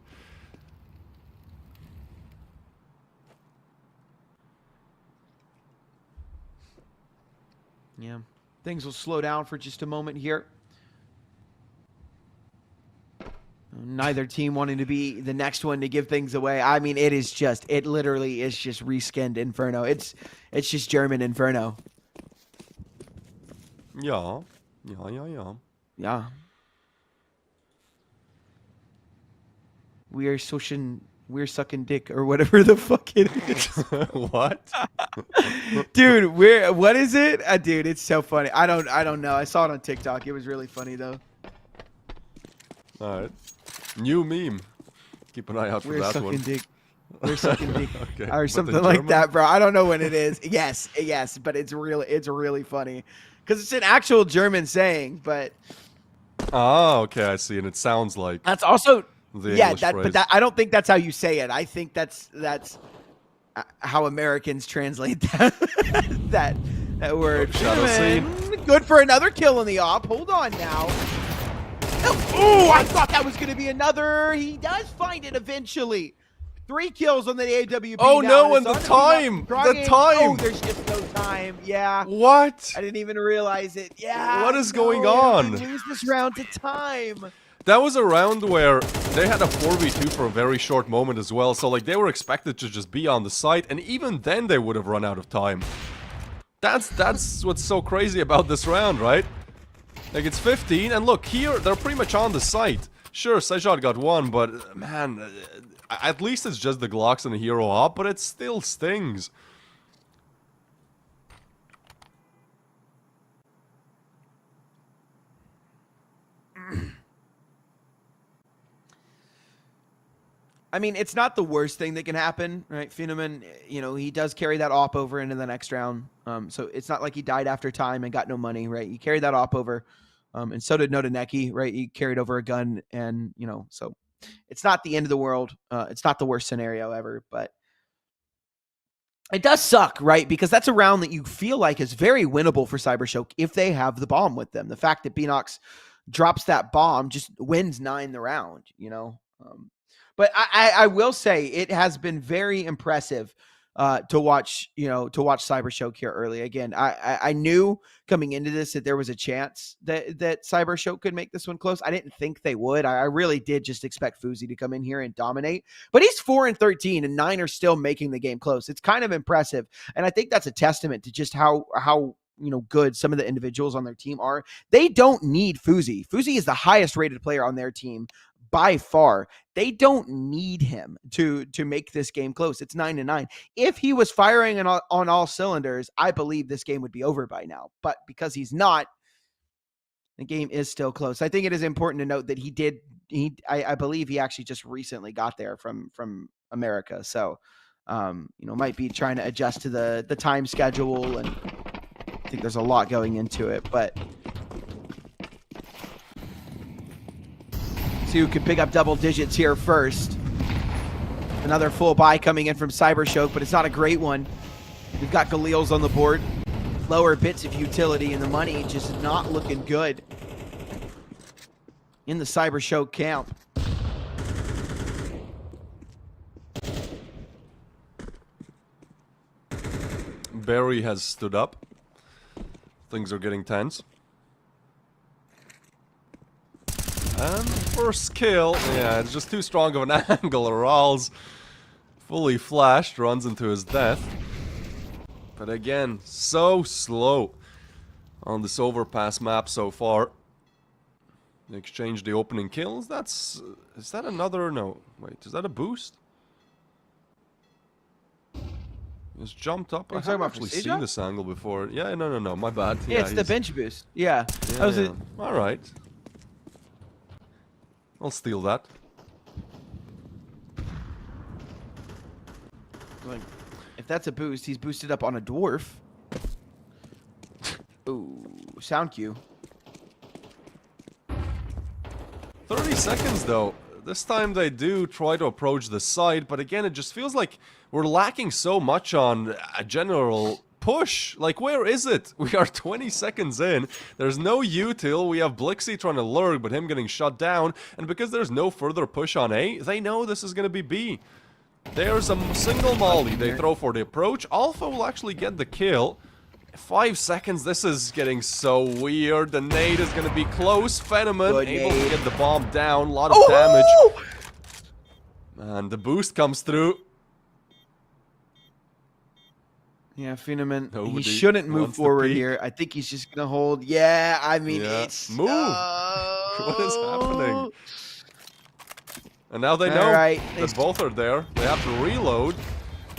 Yeah, things will slow down for just a moment here. Neither team wanting to be the next one to give things away. I mean, it literally is just reskinned Inferno. It's just German Inferno. Yeah. Yeah. We are switching we're sucking dick or whatever the fuck it is. What? Dude, what is it? Dude, it's so funny. I don't know. I saw it on TikTok. It was really funny though. All right. New meme. Keep an eye out for We're that sucking one. dick. We're sucking dick. Okay, Or but something in like German? that, bro. I don't know what it is. Yes, but it's really funny. Because it's an actual German saying, but Ah, okay, I see. And it sounds like that's also the yeah, English but phrase. I don't think that's how you say it. I think that's how Americans translate that word. Shadow Cinnamon, good for another kill in the op. Hold on now. Oh, I thought that was going to be another. He does find it eventually. 3 kills on the AWP. Oh, now, no, it's and the on time! Groggy. The time! Oh, there's just no time. Yeah. What? I didn't even realize it. Yeah. What is going no, on? we lose this round to time. That was a round where they had a 4v2 for a very short moment as well, so like they were expected to just be on the site, and even then they would have run out of time. That's what's so crazy about this round, right? Like it's 15, and look, here they're pretty much on the site. Sure, Sejad got one, but man, at least it's just the Glocks and the hero op, but it still stings. I mean, it's not the worst thing that can happen, right? Feeneman, you know, he does carry that op over into the next round. So it's not like he died after time and got no money, right? He carried that op over. And so did Nodaneki, right? He carried over a gun and, you know, so it's not the end of the world. It's not the worst scenario ever, but it does suck, right? Because that's a round that you feel like is very winnable for CYBERSHOKE if they have the bomb with them. The fact that Beanox drops that bomb just wins 9 the round, you know? But I will say it has been very impressive to watch CYBERSHOKE here early. Again, I knew coming into this that there was a chance that CYBERSHOKE could make this one close. I didn't think they would. I really did just expect Fuzi to come in here and dominate. But he's 4-13 and 9 are still making the game close. It's kind of impressive. And I think that's a testament to just how you know, good some of the individuals on their team are. They don't need Fuzi. Fuzi is the highest rated player on their team by far. They don't need him to make this game close. It's 9-9. If he was firing on all cylinders, I believe this game would be over by now. But because he's not, the game is still close. I think it is important to note that I believe he actually just recently got there from America. So, you know, might be trying to adjust to the time schedule, and I think there's a lot going into it, but see who can pick up double digits here first. Another full buy coming in from CYBERSHOKE, but it's not a great one. We've got Galil's on the board. Lower bits of utility, and the money just not looking good in the CYBERSHOKE camp. Barry has stood up. Things are getting tense. And first kill, yeah, it's just too strong of an angle. Ral's fully flashed, runs into his death. But again, so slow on this overpass map so far. They exchange the opening kills. Is that another? No, wait, is that a boost? He's jumped up. I haven't actually seen this angle before. Yeah, no, my bad. Yeah, it's the bench boost. Yeah. Yeah. All right. I'll steal that. Like, if that's a boost, he's boosted up on a dwarf. Ooh, sound cue. 30 seconds though. This time they do try to approach the side, but again, it just feels like we're lacking so much on a general push. Like, where is it? We are 20 seconds in. There's no util. We have Blixie trying to lurk, but him getting shut down. And because there's no further push on A, they know this is going to be B. There's a single molly they throw for the approach. Alpha will actually get the kill. 5 seconds. This is getting so weird. The nade is going to be close. Fenomen able to get the bomb down. A lot of damage. And the boost comes through. Yeah, Feeneman, he Nobody shouldn't move wants to forward peek. here. I think he's just going to hold. Yeah, I mean, Yeah. it's... Move. What is happening? And now they know Alright. that both are there. They have to reload.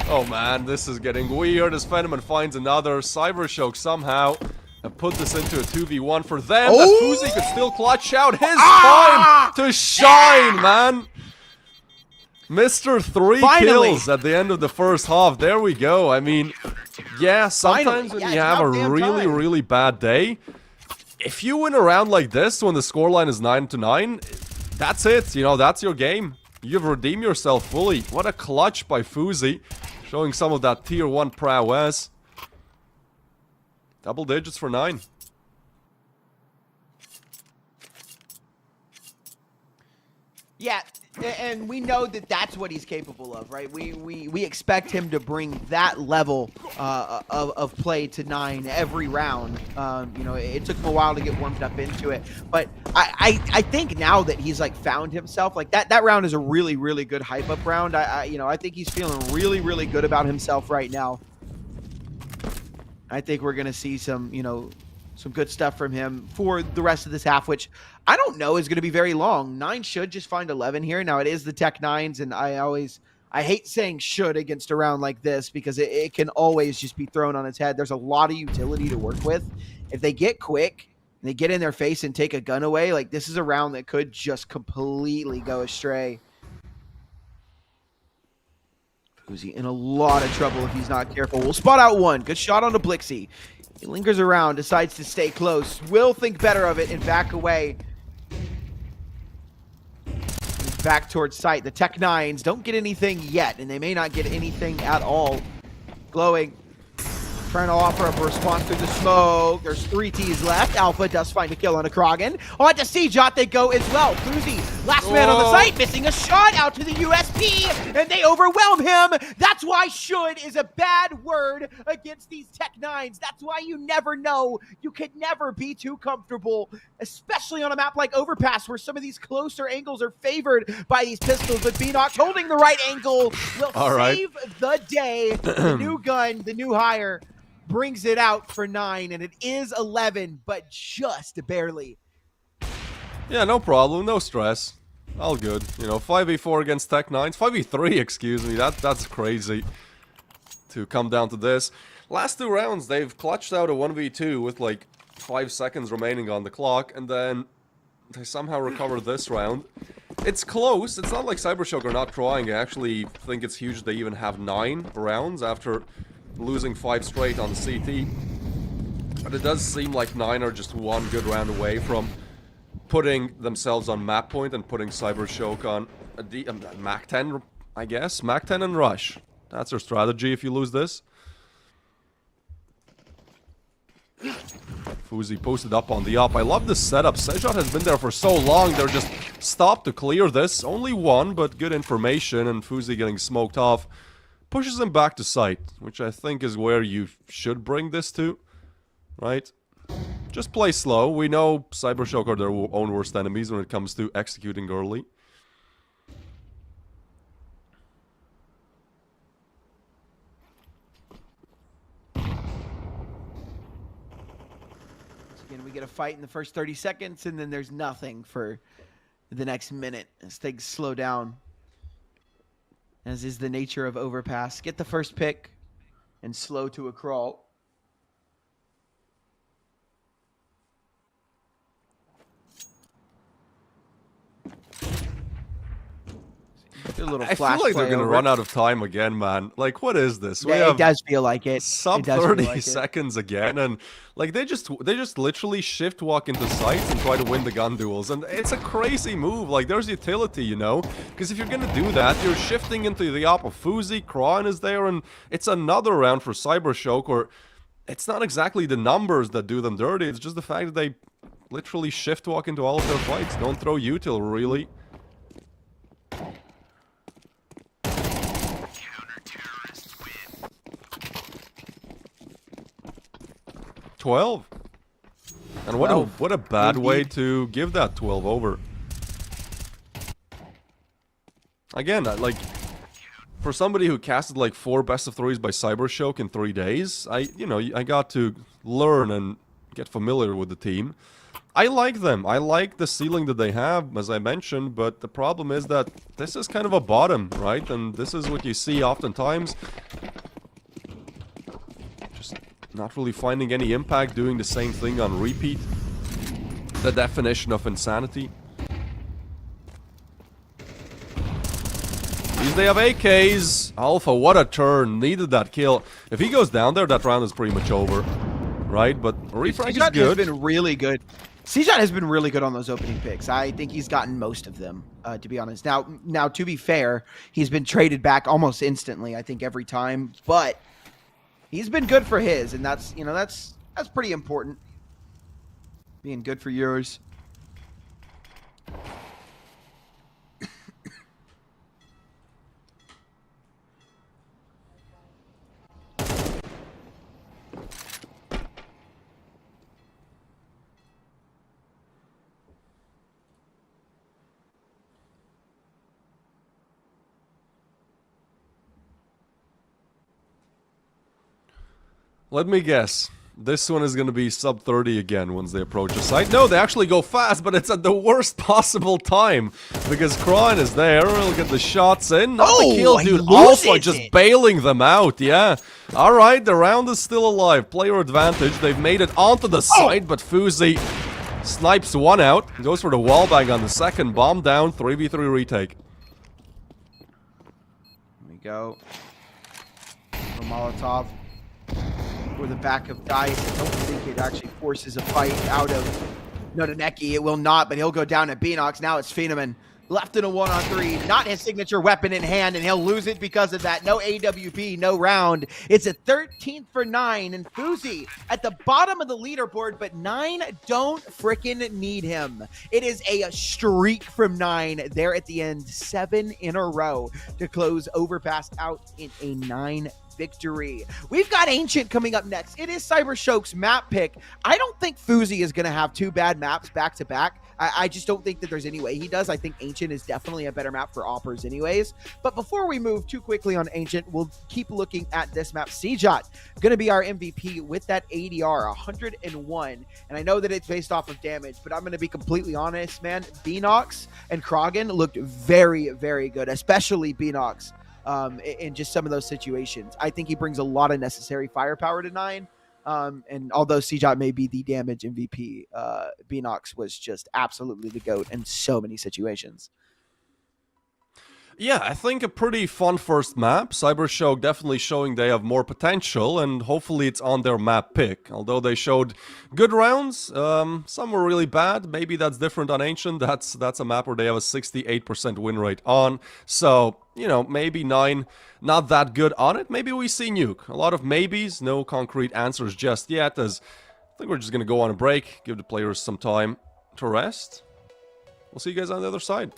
Oh man, this is getting weird as Fenneman finds another CYBERSHOKE somehow. And put this into a 2v1 for them. That Fuzi could still clutch out his time to shine, man. Mr. 3 kills at the end of the first half. There we go. I mean, yeah, sometimes when you have a really bad day, if you win a round like this when the scoreline is 9-9, that's it. You know, that's your game. You've redeemed yourself fully. What a clutch by Fuzi, showing some of that tier 1 prowess. Double digits for 9. Yeah, and we know that that's what he's capable of, right? We expect him to bring that level of play to 9 every round. You know, it took him a while to get warmed up into it, but I think now that he's like found himself, like that round is a really good hype up round. You know, I think he's feeling really good about himself right now. I think we're gonna see some, you know, some good stuff from him for the rest of this half, which I don't know is going to be very long. 9 should just find 11 here. Now, it is the Tech 9s, and I hate saying should against a round like this because it can always just be thrown on its head. There's a lot of utility to work with. If they get quick, and they get in their face and take a gun away, like this is a round that could just completely go astray. Fuzi in a lot of trouble if he's not careful. We'll spot out one. Good shot on the Blixie. He lingers around, decides to stay close. Will think better of it and back away. Back towards site. The Tech 9s don't get anything yet, and they may not get anything at all. Glowing. Trying to offer up a response through the smoke. There's 3 Ts left. Alpha does find a kill on a Krogan. On to C-Jot they go as well. Fuzi, last man on the site, missing a shot out to the USP, and they overwhelm him. That's why should is a bad word against these Tech 9s. That's why you never know. You could never be too comfortable, especially on a map like Overpass where some of these closer angles are favored by these pistols, but Beanox holding the right angle will save the day. The new gun, the new hire, brings it out for 9, and it is 11, but just barely. Yeah, no problem, no stress. All good. You know, 5v4 against Tech 9s. 5v3, excuse me. That's crazy to come down to this. Last 2 rounds, they've clutched out a 1v2 with like 5 seconds remaining on the clock, and then they somehow recovered this round. It's close. It's not like CYBERSHOKE are not trying. I actually think it's huge they even have 9 rounds after losing 5 straight on the CT. But it does seem like 9 are just one good round away from putting themselves on map point and putting CYBERSHOKE on a Mac 10, I guess. Mac 10 and Rush. That's their strategy if you lose this. Fuzi posted up on the up. I love this setup. CYBERSHOKE has been there for so long. They're just stopped to clear this. Only 1, but good information, and Fuzi getting smoked off. Pushes him back to site, which I think is where you should bring this to, right? Just play slow. We know CYBERSHOKE are their own worst enemies when it comes to executing early. Again, we get a fight in the first 30 seconds, and then there's nothing for the next minute as things slow down. As is the nature of Overpass. Get the first pick and slow to a crawl. I feel like they're going to run out of time again, man. Like, what is this? Yeah, it does feel like it. Sub 30 seconds again, and like they just literally shift walk into sites and try to win the gun duels, and it's a crazy move. Like, there's utility, you know, because if you're going to do that, you're shifting into the op of Fuzi. Kron is there, and it's another round for CYBERSHOKE, or it's not exactly the numbers that do them dirty. It's just the fact that they literally shift walk into all of their fights. Don't throw util, really. 12. And what a bad way to give that 12 over. Again, like, for somebody who casted like 4 best of 3s by CYBERSHOKE in 3 days, I got to learn and get familiar with the team. I like them. I like the ceiling that they have, as I mentioned, but the problem is that this is kind of a bottom, right? And this is what you see oftentimes. Just not really finding any impact, doing the same thing on repeat. The definition of insanity. These they have AKs. Alpha, what a turn. Needed that kill. If he goes down there, that round is pretty much over. Right? But Refrag is good. Has been really good. CJOT has been really good on those opening picks. I think he's gotten most of them, to be honest. Now, to be fair, he's been traded back almost instantly, I think, every time. But he's been good for his, and that's pretty important. Being good for yours. Let me guess. This one is going to be sub 30 again once they approach the site. No, they actually go fast, but it's at the worst possible time. Because Kron is there, he'll get the shots in. Not the kill, dude. Alpha just bailing them out, yeah. Alright, the round is still alive. Player advantage. They've made it onto the site, but Fuzi snipes one out. Goes for the wall bang on the second. Bomb down, 3v3 retake. Here we go. For Molotov. For the back of Dice. I don't think it actually forces a fight out of Nodaneki. It will not, but he'll go down at Beanox. Now it's Phenom left in a 1-on-3. Not his signature weapon in hand, and he'll lose it because of that. No AWP, no round. It's a 13th for 9, and Fuzi at the bottom of the leaderboard, but 9 don't frickin' need him. It is a streak from 9 there at the end. 7 in a row to close Overpass out in a 9 victory. We've got Ancient coming up next. It is CYBERSHOKE's map pick. I don't think Fuzi is going to have 2 bad maps back to back. I just don't think that there's any way he does. I think Ancient is definitely a better map for Oppers anyways. But before we move too quickly on Ancient, we'll keep looking at this map. CJOT going to be our MVP with that ADR, 101. And I know that it's based off of damage, but I'm going to be completely honest, man. Beanox and Krogan looked very, very good, especially Beanox. In just some of those situations. I think he brings a lot of necessary firepower to 9. And although CJOT may be the damage MVP, Beanox was just absolutely the GOAT in so many situations. Yeah, I think a pretty fun first map. CYBERSHOKE definitely showing they have more potential, and hopefully it's on their map pick. Although they showed good rounds, some were really bad. Maybe that's different on Ancient. That's a map where they have a 68% win rate on. So, you know, maybe 9 not that good on it. Maybe we see Nuke. A lot of maybes, no concrete answers just yet, as I think we're just going to go on a break, give the players some time to rest. We'll see you guys on the other side.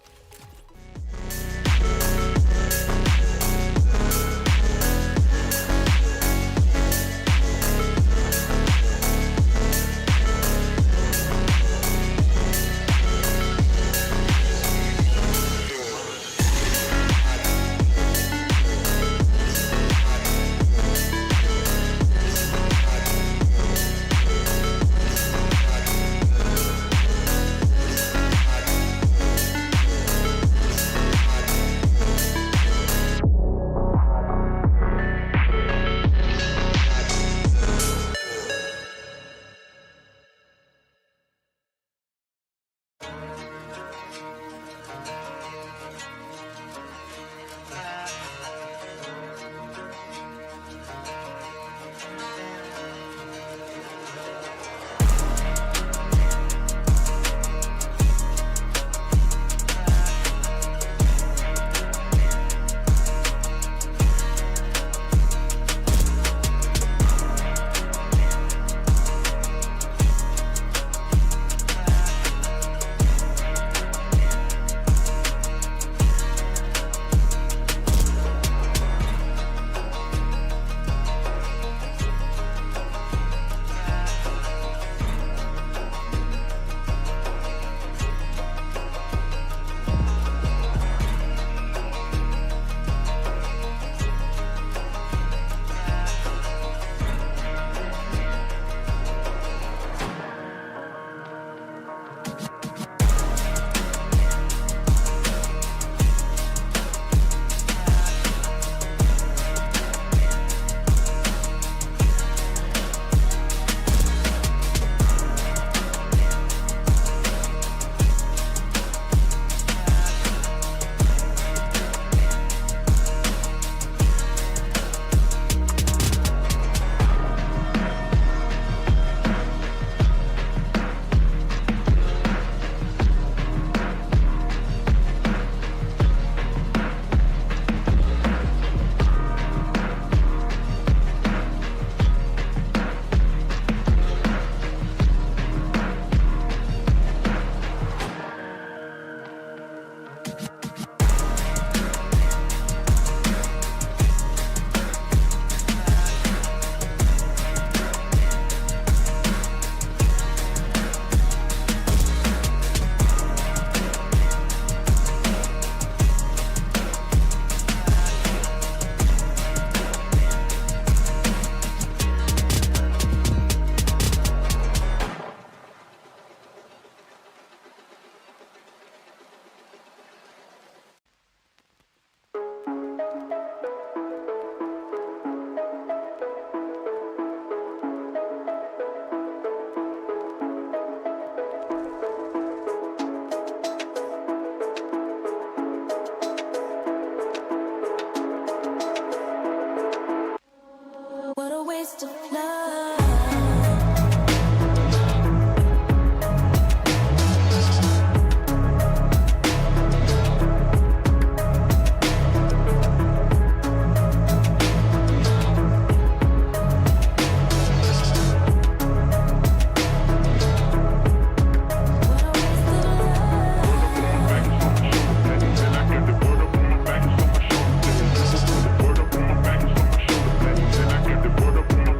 waste of love.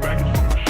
Back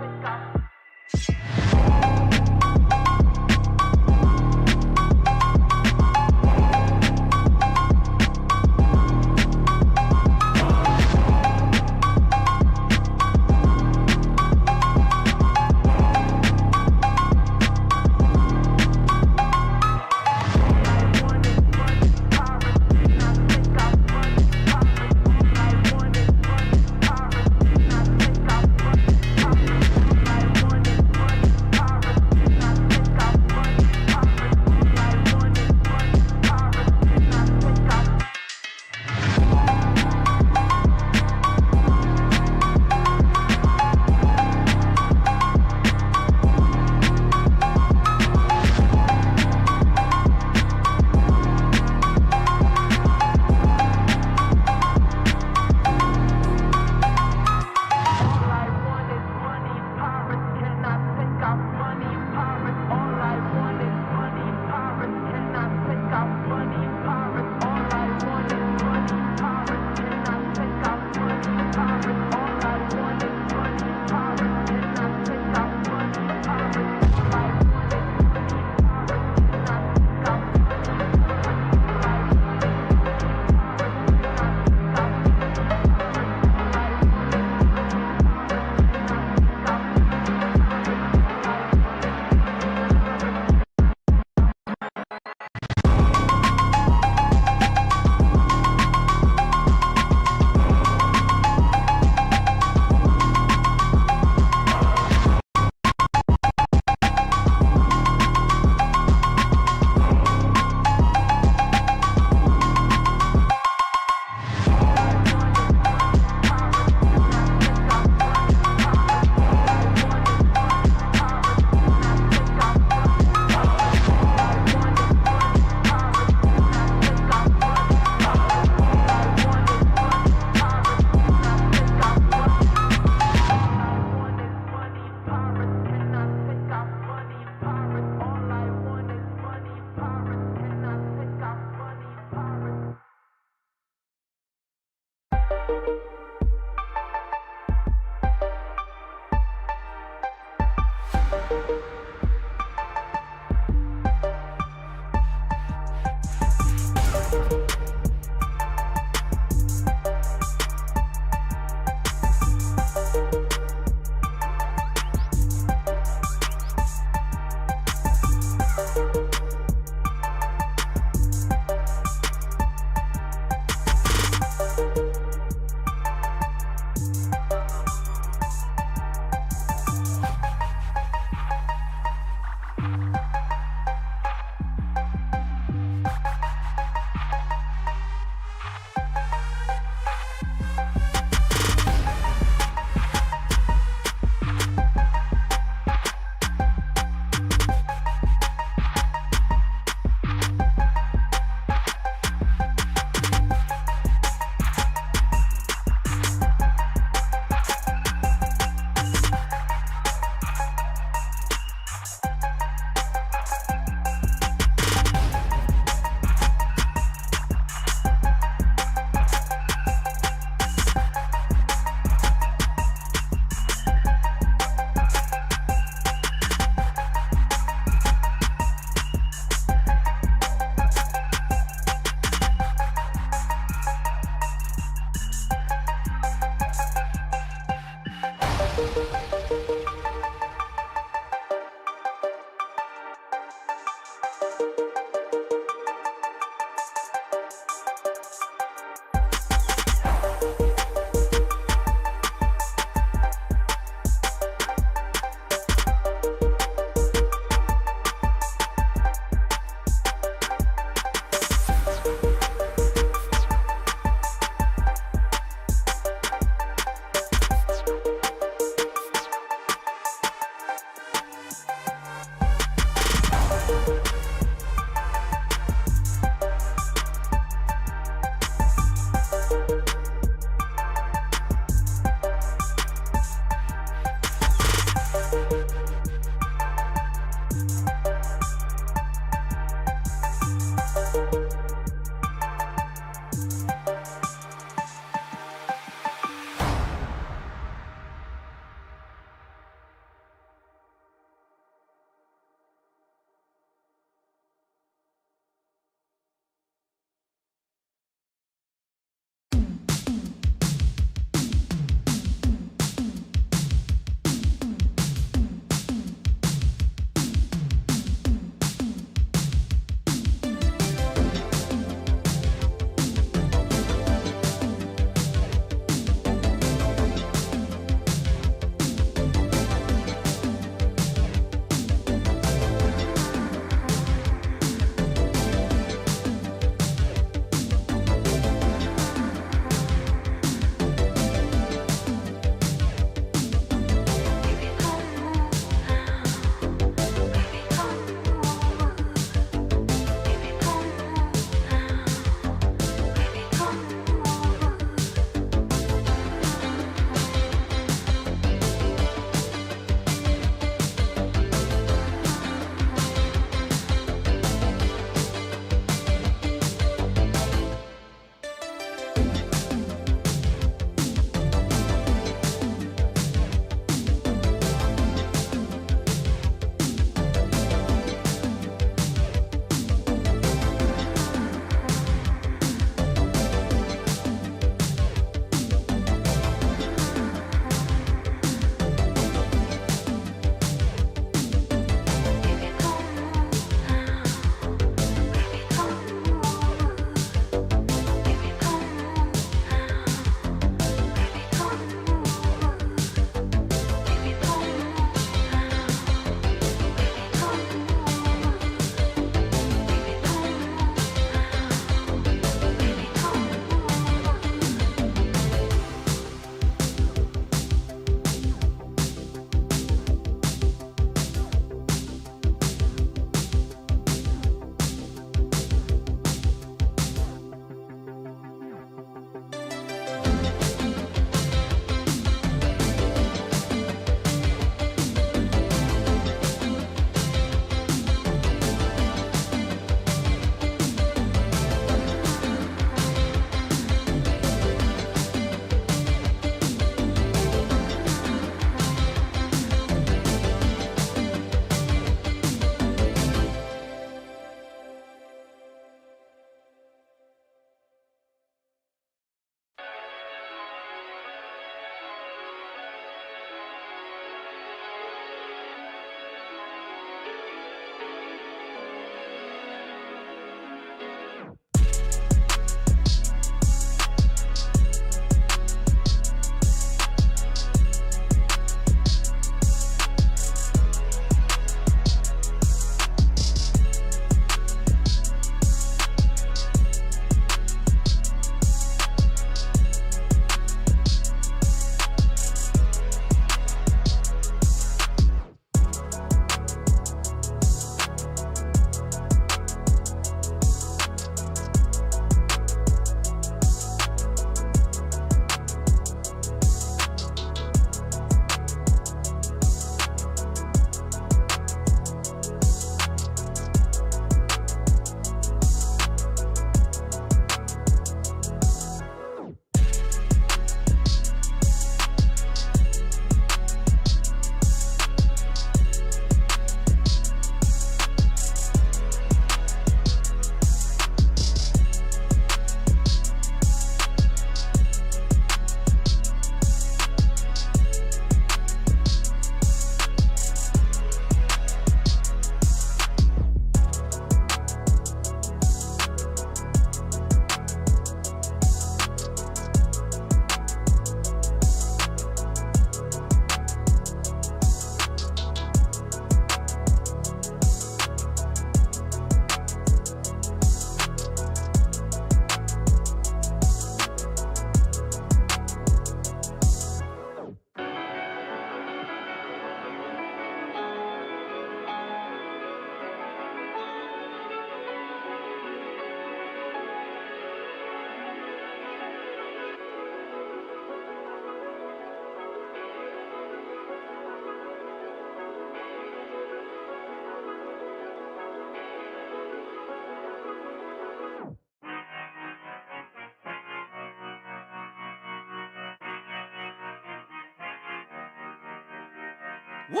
Woo!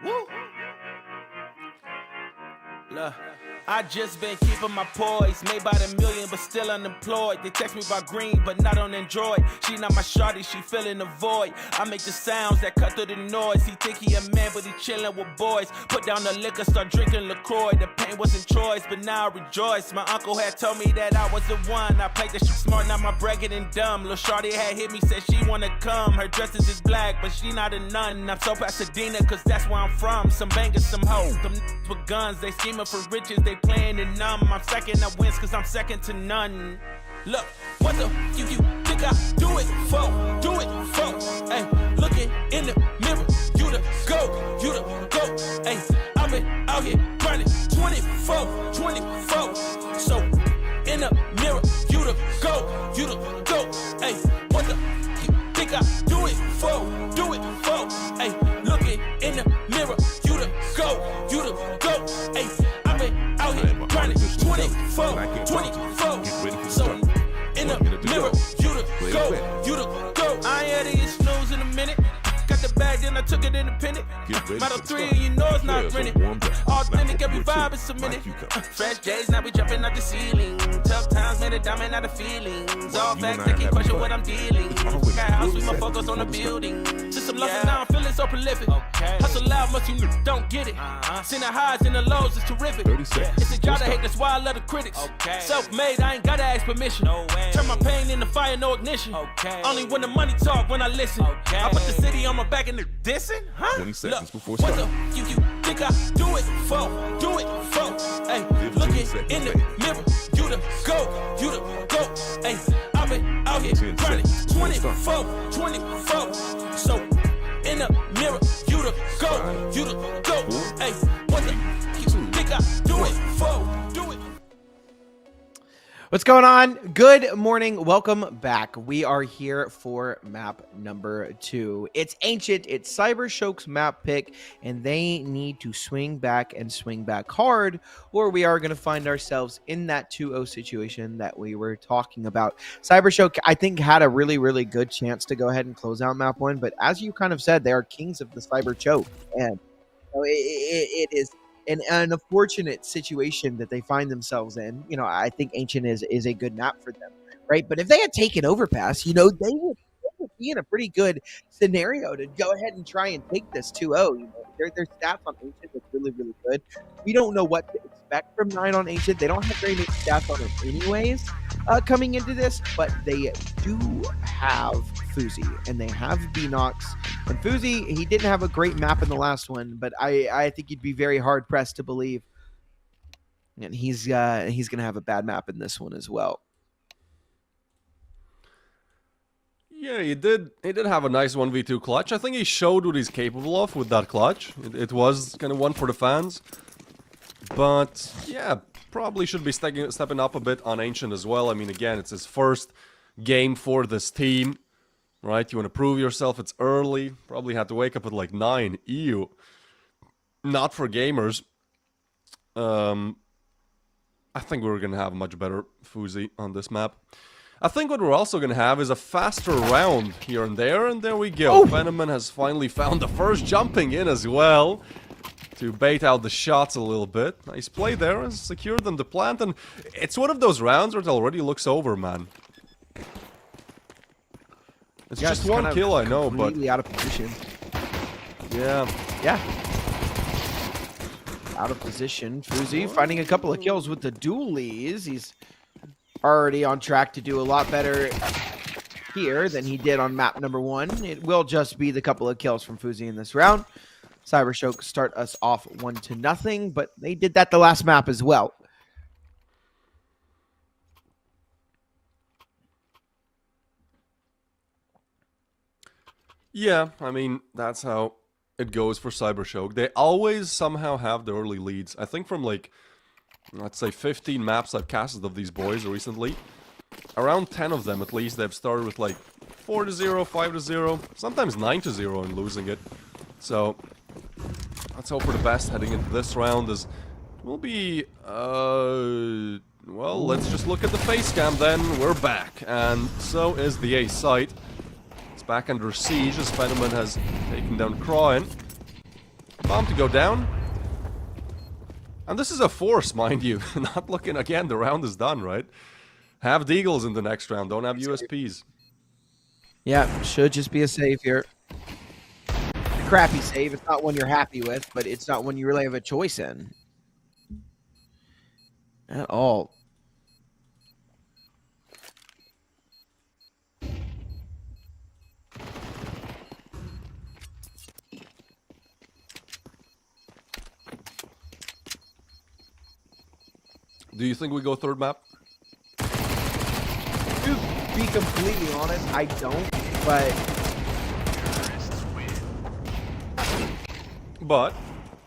Woo! Look, I just been keeping my poise. Made by the million, but still unemployed. They text me about green, but not on Android. She not my shawty, she filling the void. I make the sounds that cut through the noise. He think he a man, but he chillin' with boys. Put down the liquor, start drinking LaCroix. The pain wasn't choice, but now I rejoice. My uncle had told me that I was the one. I played the shit smart, now my bragging and dumb. Lil' shawty had hit me, said she wanna come. Her dresses is black, but she not a nun. I'm so Pasadena, cause that's where I'm from. Some bangers, some hoes. Them with guns, they scheming for riches, they playing it numb. I'm second, I wins cause I'm second to none. Look, what the you think I do it for? Do it for? Hey, looking in the mirror, you the go. Hey, I've been out here grinding 24. So in the mirror, you the go. Hey, what the you think I do it for? Do it for? Hey, looking in the mirror, you the go. Hey, I've been out here grinding 24. So in the mirror, you the go. I ain't had to get snooze in a minute. Got the bag, then I took it independent. Model 3, and you know it's not rented. Authentic, every vibe is submitted. Fresh days, now we jumping out the ceiling. Tough times made a diamond out of feelings. All facts, they can't question what I'm dealing. Got house with my focus on the building. Just some love and now I'm feeling so prolific. Hustle loud, much you don't get it. Seen the highs and the lows, it's terrific. It's a job I hate, that's why I love the critics. Self-made, I ain't gotta ask permission. Turn my pain into fire, no ignition. Only when the money talk, when I listen. I put the city on my back and they're dissing, huh? 20 seconds before What start. the you think I do it for? Hey, looking in the mirror, you the go. Hey, I've been out here grinding 24. So in the mirror, you the go. Hey, what the you think I do it for? Do it. What's going on? Good morning. Welcome back. We are here for map number 2. It's Ancient. It's CYBERSHOKE's map pick, and they need to swing back and swing back hard, or we are going to find ourselves in that 2-0 situation that we were talking about. CYBERSHOKE, I think, had a really, really good chance to go ahead and close out map 1, but as you kind of said, they are kings of the CYBERSHOKE, and it is an unfortunate situation that they find themselves in. You know, I think Ancient is a good map for them, right? But if they had taken Overpass, you know, they would be in a pretty good scenario to go ahead and try and take this 2-0. You know, their stats on Ancient look really, really good. We don't know what to expect from 9 on Ancient. They don't have very many stats on it anyways coming into this, but they do have Fuzi and they have Binox. And Fuzi, he didn't have a great map in the last one, but I think you'd be very hard pressed to believe, and he's gonna have a bad map in this one as well. Yeah, he did have a nice 1v2 clutch. I think he showed what he's capable of with that clutch. It was kind of one for the fans. But, yeah, probably should be stepping up a bit on Ancient as well. I mean, again, it's his first game for this team, right? You want to prove yourself, it's early. Probably had to wake up at like 9. Ew. Not for gamers. I think we're going to have a much better Fuzi on this map. I think what we're also going to have is a faster round here and there we go. Phenomen has finally found the first jumping in as well to bait out the shots a little bit. Nice play there, has secured them the plant, and it's one of those rounds where it already looks over, man. It's just one kill, I know, but completely out of position. Yeah. Out of position. Fuzi finding a couple of kills with the dualies. He's already on track to do a lot better here than he did on map number 1. It will just be the couple of kills from Fuzi in this round. CYBERSHOKE start us off 1-0, but they did that the last map as well. Yeah, I mean, that's how it goes for CYBERSHOKE. They always somehow have the early leads. I think from like, let's say 15 maps I've casted of these boys recently, around 10 of them at least, they've started with like 4-0, 5-0, sometimes 9-0 and losing it. So let's hope for the best heading into this round. As will be, well, let's just look at the face cam then. We're back, and so is the A site. back under siege as Fenneman has taken down Croin. Bomb to go down. And this is a force, mind you. Not looking again, the round is done, right? Have Deagles in the next round, don't have USPs. Yeah, should just be a save here. A crappy save. It's not one you're happy with, but it's not one you really have a choice in. At all. Do you think we go third map? To be completely honest, I don't, But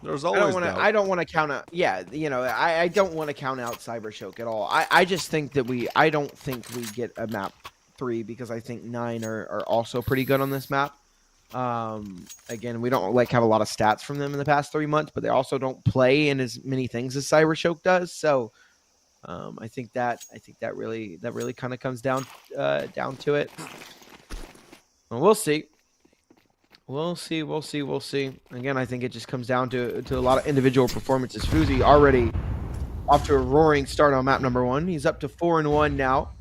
there's always doubt. I don't want to count out. Yeah, you know, I don't want to count out CYBERSHOKE at all. I just think that I don't think we get a map 3 because I think 9 are also pretty good on this map. Again, we don't have a lot of stats from them in the past 3 months, but they also don't play in as many things as CYBERSHOKE does. So I think that really kind of comes down to it. Well, we'll see. We'll see. Again, I think it just comes down to a lot of individual performances. Fuzi already off to a roaring start on map number 1. He's up to 4-1 now.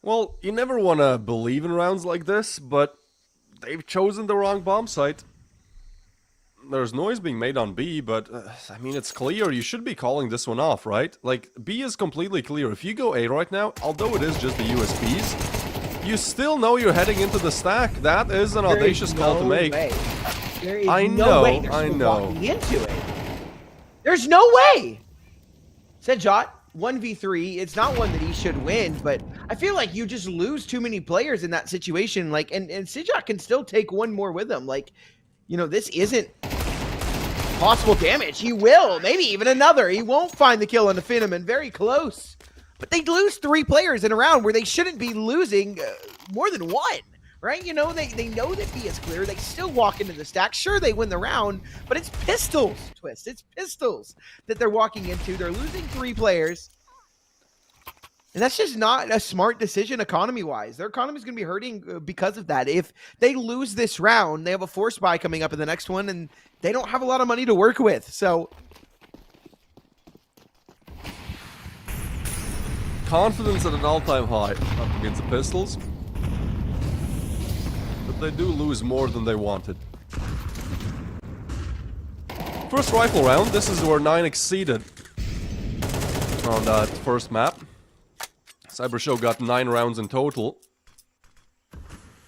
Well, you never want to believe in rounds like this, but they've chosen the wrong bomb site. There's noise being made on B, but, I mean, it's clear. You should be calling this one off, right? Like, B is completely clear. If you go A right now, although it is just the USPs, you still know you're heading into the stack. That is an audacious call to make. There is no way they're walking into it. There's no way! Sejot, 1v3. It's not one that he should win, but I feel like you just lose too many players in that situation. Like, and Sejot can still take one more with him. Like, you know, this isn't possible damage. He will, maybe even another. He won't find the kill on the Finneman. Very close. But they lose 3 players in a round where they shouldn't be losing more than 1, right? You know, they know that B is clear. They still walk into the stack. Sure, they win the round, but it's pistols, Twist. It's pistols that they're walking into. They're losing 3 players. And that's just not a smart decision economy-wise. Their economy is going to be hurting because of that. If they lose this round, they have a force buy coming up in the next one, and they don't have a lot of money to work with. So Confidence at an all-time high up against the Pistols. But they do lose more than they wanted. First rifle round. This is where 9 exceeded on that first map. CYBERSHOKE got 9 rounds in total.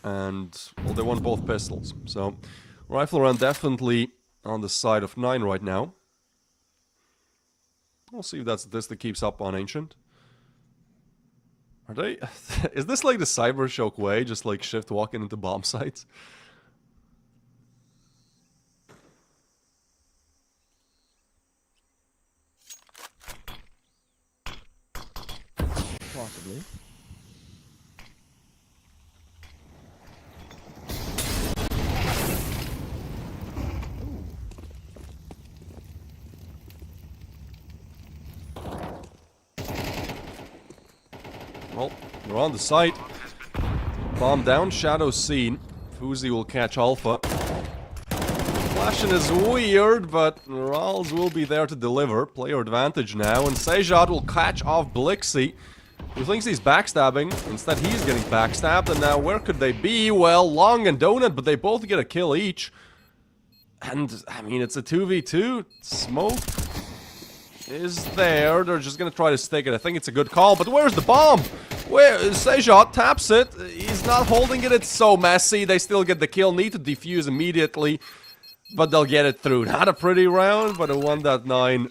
And, well, they won both pistols. So, rifle round definitely on the side of 9 right now. We'll see if that statistic keeps up on Ancient. Are they... Is this like the CYBERSHOKE way? Just like shift walking into bomb sites? possibly. Well, we're on the site. Bomb down, shadow seen. Fuzi will catch Alpha. Flashing is weird, but Rals will be there to deliver. Player advantage now, and Sejot will catch off Blixie, who thinks he's backstabbing. Instead, he's getting backstabbed, and now where could they be? Well, Long and Donut, but they both get a kill each. And, I mean, it's a 2v2. Smoke is there. They're just gonna try to stick it. I think it's a good call, but where's the bomb? Where Sejot taps it. He's not holding it. It's so messy. They still get the kill. Need to defuse immediately, but they'll get it through. Not a pretty round, but a 1.9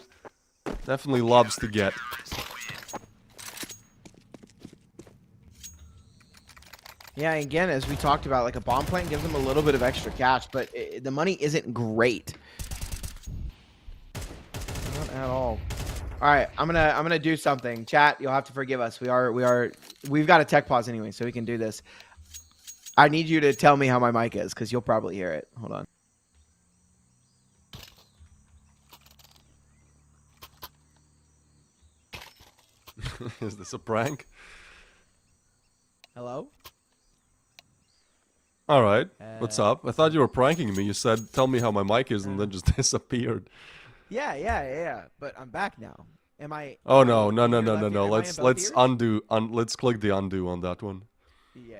definitely loves to get. Yeah, again, as we talked about, like a bomb plant gives them a little bit of extra cash, but the money isn't great. Not at all. All right, I'm gonna do something. Chat, you'll have to forgive us. We've got a tech pause anyway, so we can do this. I need you to tell me how my mic is, because you'll probably hear it. Hold on. Is this a prank? Hello? All right. What's up? I thought you were pranking me. You said, tell me how my mic is, and then just disappeared. Yeah. But I'm back now. Am I? Oh, am I no. in your left ear? No. Am I in Let's both ears? undo. Let's click the undo on that one. Yeah.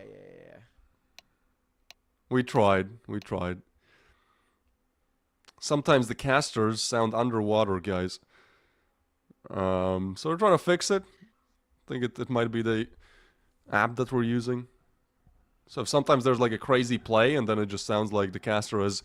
We tried. Sometimes the casters sound underwater, guys. So we're trying to fix it. I think it might be the app that we're using. So sometimes there's like a crazy play, and then it just sounds like the caster has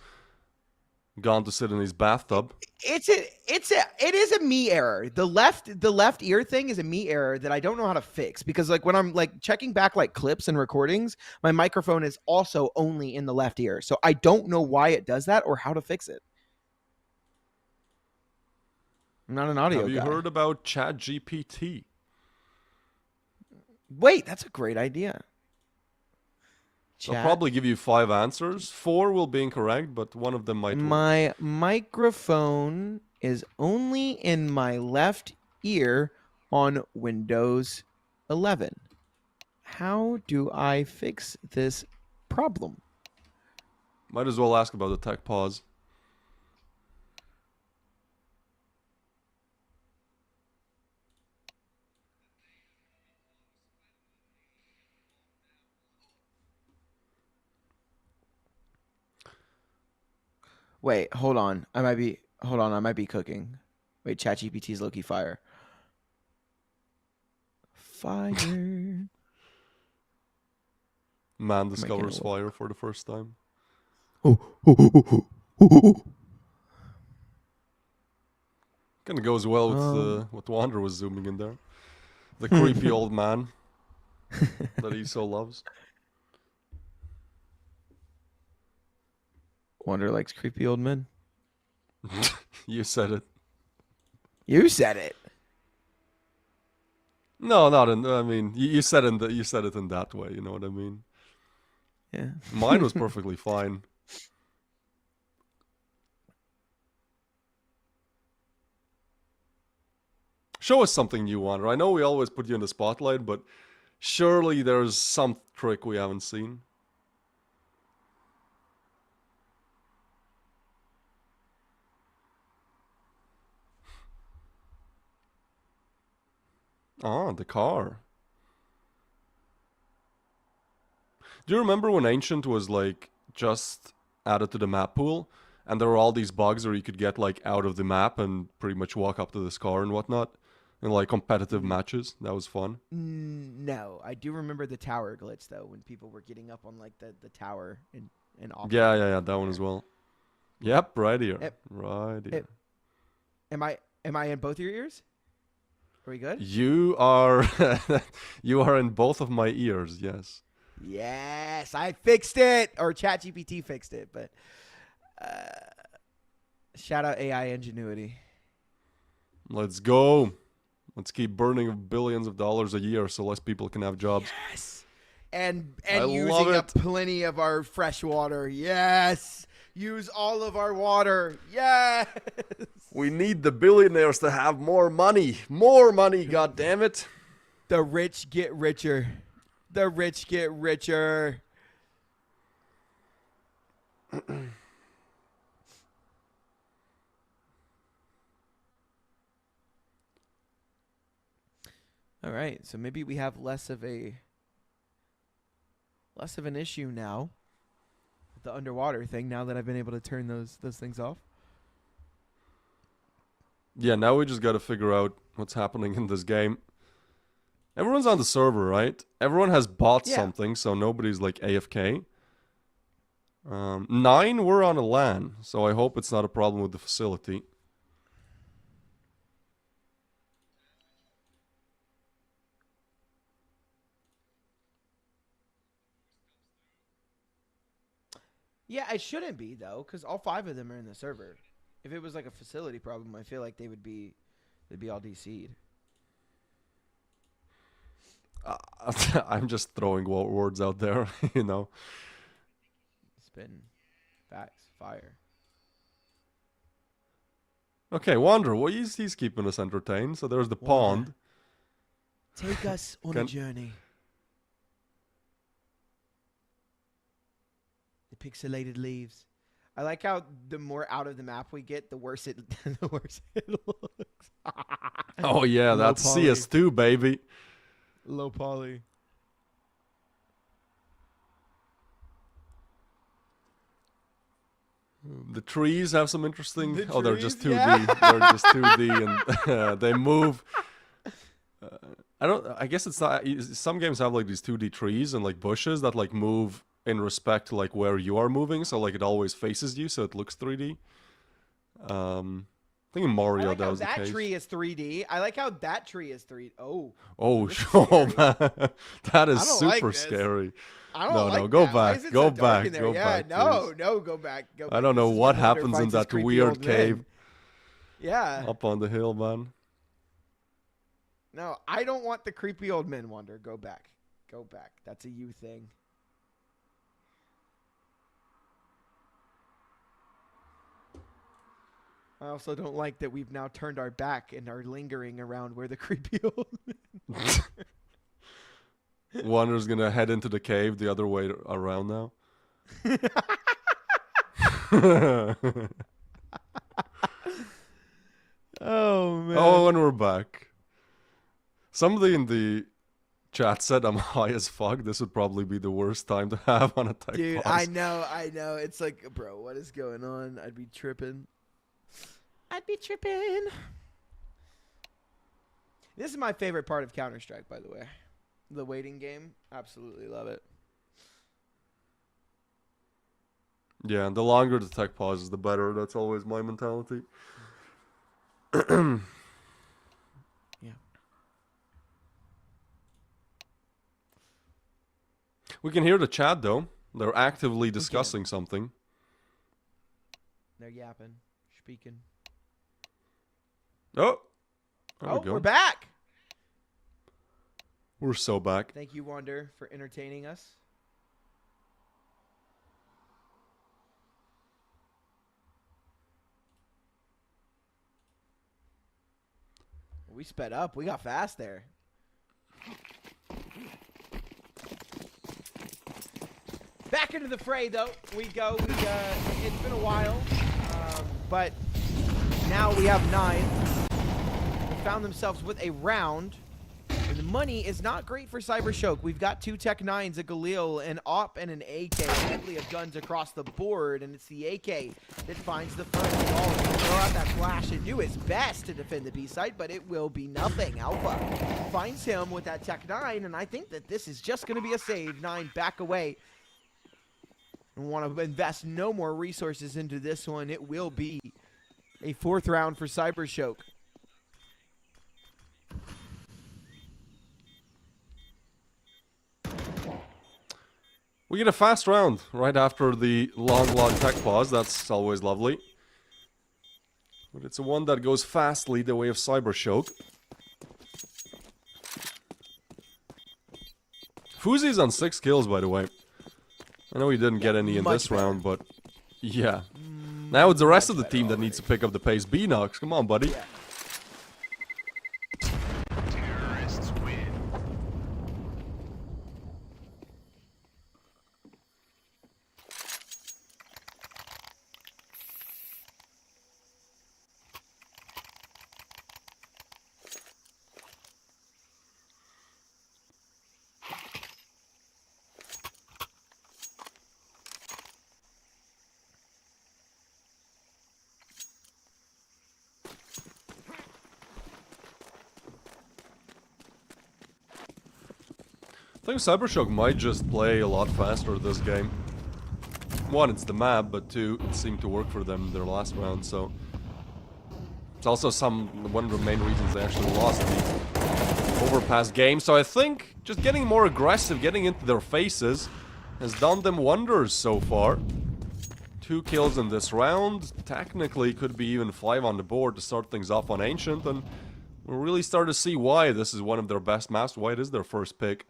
gone to sit in his bathtub. It is a me error. The left ear thing is a me error that I don't know how to fix, because like when I'm like checking back like clips and recordings, my microphone is also only in the left ear. So I don't know why it does that or how to fix it. I'm not an audio Have you guy. heard about ChatGPT? Wait, that's a great idea. I'll probably give you 5 answers. 4 will be incorrect, but one of them might work. My microphone is only in my left ear on Windows 11. How do I fix this problem? Might as well ask about the tech pause. Wait, hold on. I might be cooking. Wait, ChatGPT's low-key fire. Fire. Man discovers fire for the first time. Kind of goes well with what Wander was zooming in there. The creepy old man that he so loves. Wander likes creepy old men. You said it. You said it. No, not in. I mean, you said you said it in that way. You know what I mean? Yeah. Mine was perfectly fine. Show us something new, Wander. I know we always put you in the spotlight, but surely there's some trick we haven't seen. Ah, the car. Do you remember when Ancient was like just added to the map pool, and there were all these bugs where you could get like out of the map and pretty much walk up to this car and whatnot in like competitive matches? That was fun. No, I do remember the tower glitch though, when people were getting up on like the tower and off. Yeah, that one as well. Yep, right here. Yep. Right here. Am I in both your ears? Are we good? You are you are in both of my ears, yes. Yes, I fixed it, or ChatGPT fixed it, but shout out AI ingenuity. Let's go. Let's keep burning billions of dollars a year so less people can have jobs. Yes, and I using love up it. plenty of our fresh water. Yes, use all of our water. Yes. We need the billionaires to have more money. More money, goddammit. The rich get richer. The rich get richer. All right, so maybe we have less of an issue now with the underwater thing, now that I've been able to turn those things off. Yeah, now we just gotta figure out what's happening in this game. Everyone's on the server, right? Everyone has bought something, so nobody's like AFK. 9, we're on a LAN, so I hope it's not a problem with the facility. Yeah, it shouldn't be though, because all 5 of them are in the server. If it was like a facility problem, I feel like they'd be all DC'd. I'm just throwing words out there, you know. Spin, facts, fire. Okay, Wander, well, he's keeping us entertained. So there's the pond. Take us on a journey. The pixelated leaves. I like how the more out of the map we get, the worse it looks. Oh yeah, that's poly. CS2, baby. Low poly. The trees have some interesting. The they're just 2D. trees, yeah. They're just 2D, and they move. I guess it's not. Some games have like these 2D trees and like bushes that like move in respect to like where you are moving. So like it always faces you, so it looks 3D. I think in Mario I like that how was the that case. tree is 3D. I like how that tree is 3D. Oh. Oh, this is sure, scary. man. That is I don't like super this. scary. I don't No, like no, go that. Why back, is it go so dark back, in there? go yeah, back, no, please. no, go back. Go back. I don't know This is what when Wonder happens in finds his that creepy weird old man. cave Yeah. up on the hill, man. No, I don't want the creepy old men, Wonder. Go back. Go back. That's a you thing. I also don't like that we've now turned our back and are lingering around where the creepy old men. Wander's gonna head into the cave the other way around now. Oh man. Oh, and we're back. Somebody in the chat said I'm high as fuck. This would probably be the worst time to have on a tech Dude, pause. I know. It's like, bro, what is going on? I'd be tripping. This is my favorite part of Counter-Strike, by the way. The waiting game. Absolutely love it. Yeah, and the longer the tech pause is, the better. That's always my mentality. Yeah. We can hear the chat, though. They're actively discussing something. They're yapping, speaking. Oh, there we go. We're back. We're so back. Thank you, Wander, for entertaining us. We sped up. We got fast there. Back into the fray, though. We go. It's been a while, but now we have 9. They found themselves with a round. And the money is not great for CYBERSHOKE. We've got 2 Tech 9s, a Galil, an AWP, and an AK. A medley of guns across the board, and it's the AK that finds the first ball. Throw out that flash and do his best to defend the B side, but it will be nothing. Alpha finds him with that Tech 9, and I think that this is just going to be a save. 9 back away. And want to invest no more resources into this one. It will be a 4th round for CYBERSHOKE. We get a fast round right after the long tech pause. That's always lovely. But it's a one that goes fastly the way of CYBERSHOKE. Fuzi's on 6 kills, by the way. I know he didn't get any in this round, but yeah. Now it's the rest of the team that needs to pick up the pace. B-Nox, come on, buddy. Yeah. I think CYBERSHOKE might just play a lot faster this game. 1, it's the map, but 2, it seemed to work for them in their last round, so... It's also one of the main reasons they actually lost the overpass game, so I think just getting more aggressive, getting into their faces, has done them wonders so far. 2 kills in this round, technically could be even 5 on the board to start things off on Ancient, and we'll really start to see why this is one of their best maps, why it is their first pick.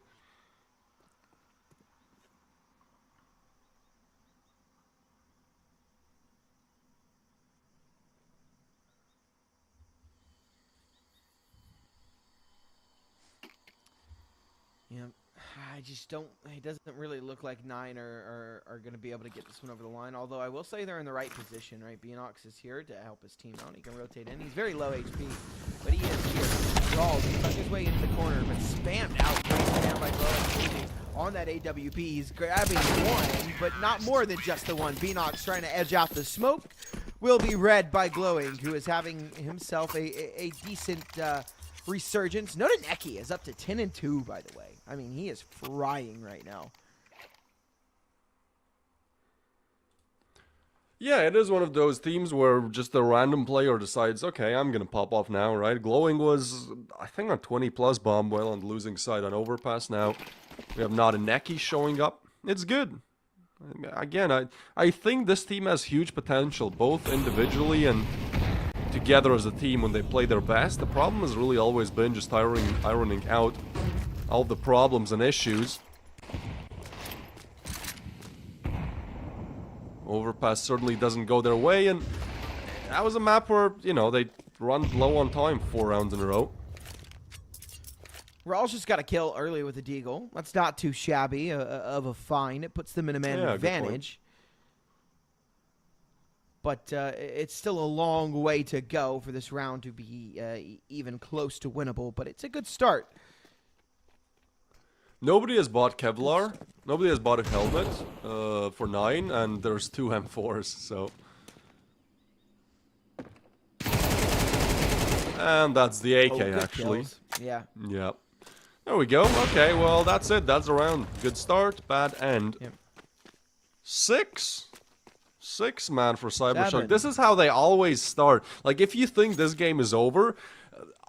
I just don't. It doesn't really look like 9 are going to be able to get this one over the line. Although I will say they're in the right position, right? Beanox is here to help his team out. He can rotate in. He's very low HP, but he is here. Rawls tucked his way into the corner, but spammed out. Great spam by Glowing on that AWP. He's grabbing one, but not more than just the one. Beanox trying to edge out the smoke. Will be read by Glowing, who is having himself a decent resurgence. Nodaneki is up to 10-2, by the way. I mean, he is frying right now. Yeah, it is one of those teams where just a random player decides, okay, I'm going to pop off now, right? Glowing was, I think, on 20-plus bomb while on the losing side on Overpass now. We have Nodaneki showing up. It's good. Again, I think this team has huge potential, both individually and together as a team when they play their best. The problem has really always been just ironing out all the problems and issues. Overpass certainly doesn't go their way, and that was a map where, you know, they run low on time 4 rounds in a row. Rawls just got a kill early with a deagle. That's not too shabby of a find. It puts them in a man advantage. But it's still a long way to go for this round to be even close to winnable, but it's a good start. Nobody has bought Kevlar. Nobody has bought a helmet for 9, and there's 2 M4s, so... And that's the AK, actually. Kills. Yeah. Yep. There we go. Okay, well, that's it. That's a round. Good start, bad end. Yep. 6? 6, man, for CYBERSHOKE. 7. This is how they always start. Like, if you think this game is over...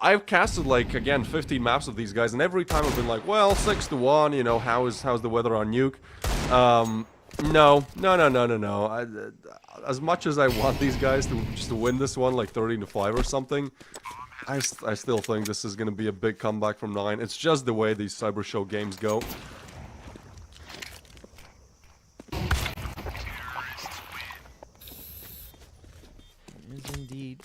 I've casted, like, again, 15 maps of these guys, and every time I've been like, well, 6-1, you know, how's the weather on Nuke? No. As much as I want these guys to win this one, like 13-5 or something, I still think this is going to be a big comeback from 9. It's just the way these CYBERSHOKE games go. It is indeed.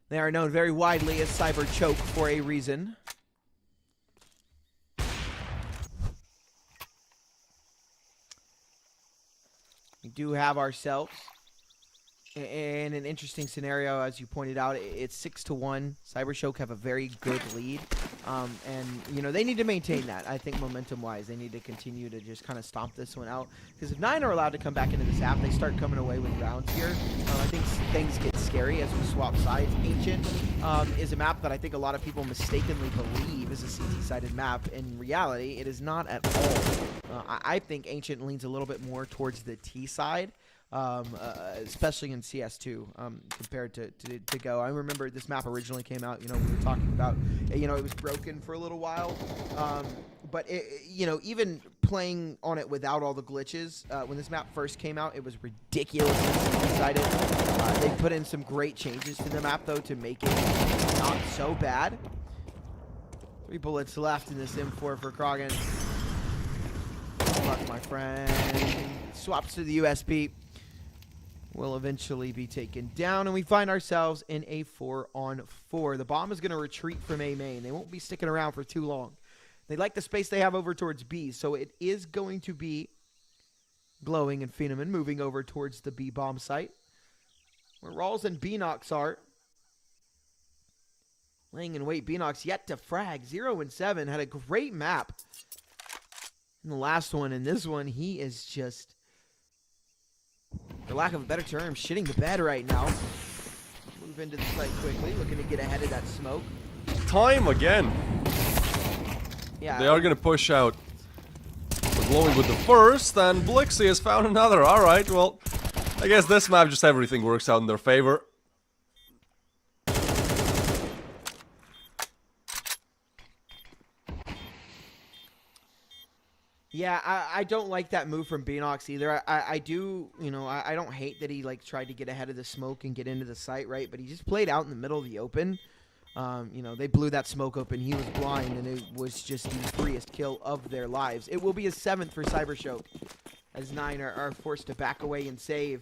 They are known very widely as CYBERSHOKE for a reason. We do have ourselves in an interesting scenario, as you pointed out. It's 6-1. CYBERSHOKE have a very good lead, and you know they need to maintain that. I think momentum-wise, they need to continue to just kind of stomp this one out. Because if 9 are allowed to come back into this app, they start coming away with rounds here. I think things get scary as we swap sides. Ancient is a map that I think a lot of people mistakenly believe is a CT-sided map. In reality, it is not at all. I think Ancient leans a little bit more towards the T side. Especially in CS2 compared to Go. I remember this map originally came out, you know, we were talking about, you know, it was broken for a little while, but it, you know, even playing on it without all the glitches, when this map first came out, it was ridiculously one-sided. They put in some great changes to the map, though, to make it not so bad. 3 bullets left in this M4 for Krogan. Fuck, my friend. Swaps to the USP. Will eventually be taken down, and we find ourselves in a 4-on-4. The bomb is going to retreat from A main. They won't be sticking around for too long. They like the space they have over towards B, so it is going to be Glowing and Phenom moving over towards the B bomb site, where Rawls and Beanox are. Laying in wait, Beanox yet to frag. 0-7, had a great map in the last one, and this one, he is just... for lack of a better term, shitting the bed right now. Move into the site quickly, looking to get ahead of that smoke. Time again. Yeah, they are going to push out. We're Glowing with the first, and Blixie has found another. Alright, well, I guess this map just everything works out in their favor. Yeah, I don't like that move from Beanox either. I do, you know, I don't hate that he, like, tried to get ahead of the smoke and get into the site, right? But he just played out in the middle of the open. You know, they blew that smoke open. He was blind, and it was just the freest kill of their lives. It will be a 7th for CYBERSHOKE, as 9 are forced to back away and save.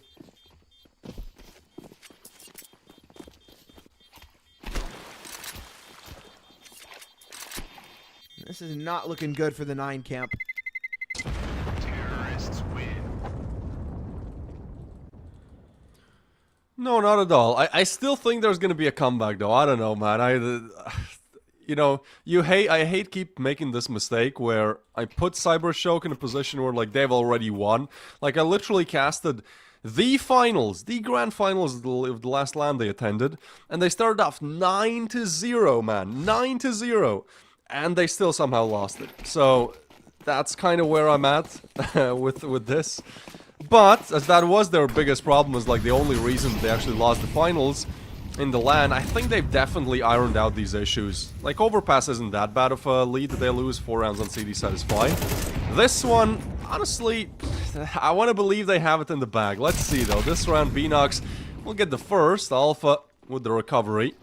This is not looking good for the 9 camp. Terrorists win. No, not at all. I still think there's gonna be a comeback, though. I don't know, man. You know, I hate keep making this mistake where I put CYBERSHOKE in a position where, like, they've already won. Like, I literally casted the finals, the grand finals of the last LAN they attended, and they started off 9-0, man. 9-0. And they still somehow lost it. So, that's kind of where I'm at with this. But, as that was their biggest problem, was like the only reason they actually lost the finals in the LAN, I think they've definitely ironed out these issues. Like, Overpass isn't that bad of a lead that they lose. 4 rounds on CD side is fine. This one, honestly, I want to believe they have it in the bag. Let's see, though. This round, Beanox will get the first. Alpha with the recovery.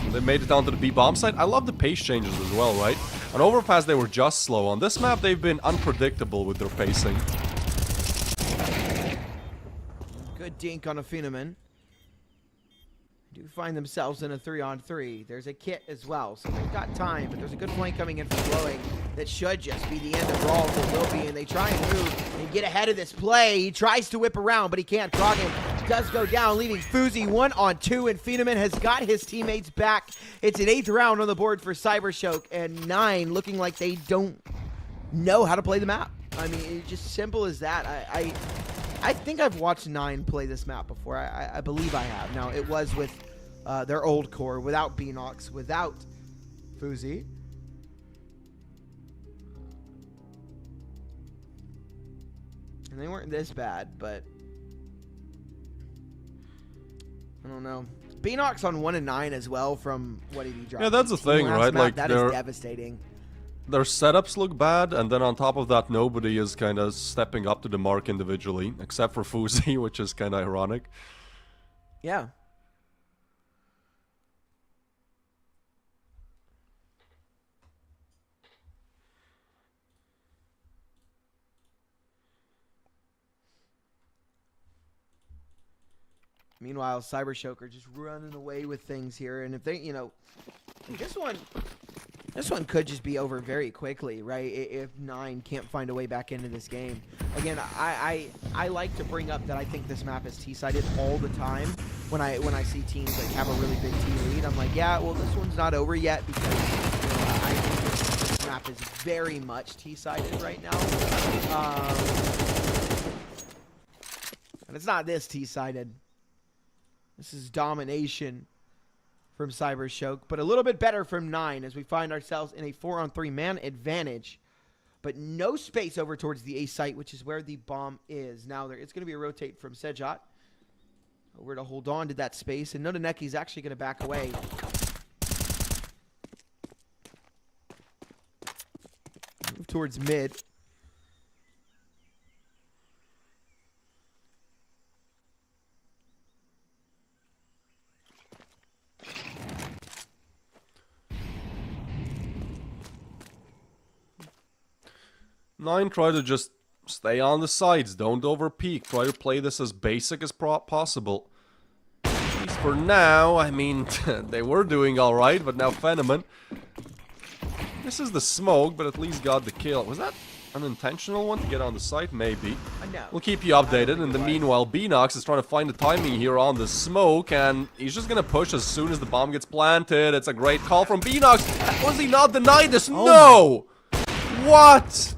They made it down to the B bomb site. I love the pace changes as well, right? On Overpass, they were just slow. On this map, they've been unpredictable with their pacing. Good dink on a Phenomen. Do find themselves in a 3-on-3. There's a kit as well, so they've got time, but there's a good flank coming in from Glowing that should just be the end of Brawls. It will be, and they try and move and get ahead of this play. He tries to whip around, but he can't. Krogan does go down, leaving Fuzi 1-on-2, and Phenomen has got his teammates back. It's an 8th round on the board for CYBERSHOKE, and 9 looking like they don't know how to play the map. I mean, it's just simple as that. I think I've watched 9 play this map before. I believe I have. Now, it was with their old core, without Beanox, without Fuzi. And they weren't this bad, but I don't know. Beanox on 1-9 as well from what did he drop? Yeah, that's the thing, right? Map. Like, that is devastating. Their setups look bad, and then on top of that, nobody is kind of stepping up to the mark individually, except for Fuzi, which is kind of ironic. Yeah. Meanwhile, CYBERSHOKE are just running away with things here, and if they, you know, this one could just be over very quickly, right? If 9 can't find a way back into this game. Again, I like to bring up that I think this map is T-sided all the time. When I see teams like have a really big T lead, I'm like, yeah, well, this one's not over yet because I think this map is very much T-sided right now. And it's not this T-sided. This is domination from CYBERSHOKE, but a little bit better from 9 as we find ourselves in a 4-on-3 man advantage, but no space over towards the A site, which is where the bomb is. Now it's going to be a rotate from Sejot over to hold on to that space, and Nodaneki is actually going to back away. Move towards mid. Nine, try to just stay on the sides, don't overpeak, try to play this as basic as possible. At least for now, I mean, they were doing alright, but now Phenomen. This is the smoke, but at least got the kill. Was that an intentional one to get on the site? Maybe. No. We'll keep you updated. In the meanwhile, Beanox is trying to find the timing here on the smoke, and he's just gonna push as soon as the bomb gets planted. It's a great call from Beanox. Was he not denied this? Oh No! What?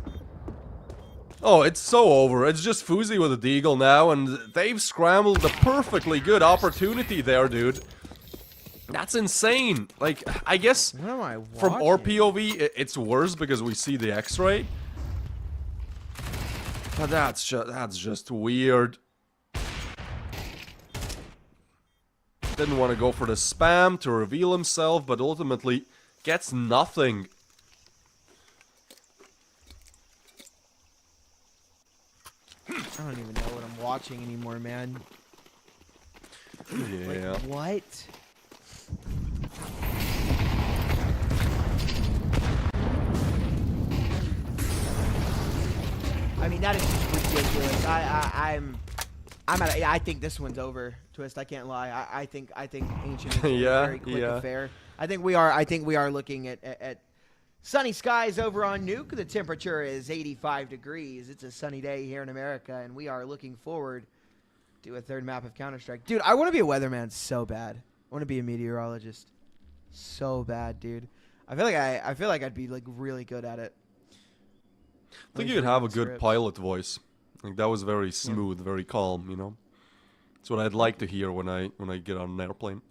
Oh, it's so over. It's just Fuzi with a deagle now, and they've scrambled the perfectly good opportunity there, dude. That's insane. Like, I guess What am I from our watching? POV, it's worse because we see the X-ray. But that's just weird. Didn't want to go for the spam to reveal himself, but ultimately gets nothing. I don't even know what I'm watching anymore, man. Yeah. Like, what? I mean, that is just ridiculous. I think this one's over, Twist. I can't lie. I think Ancient is a Yeah, very quick yeah. affair. I think we are looking at Sunny skies over on Nuke. The temperature is 85 degrees. It's a sunny day here in America, and we are looking forward to a third map of Counter-Strike. Dude, I want to be a weatherman so bad. I want to be a meteorologist so bad, dude. I feel like I'd be like really good at it. I think you'd have a good pilot voice. Like that was very smooth, very calm, you know. That's what I'd like to hear when I get on an airplane.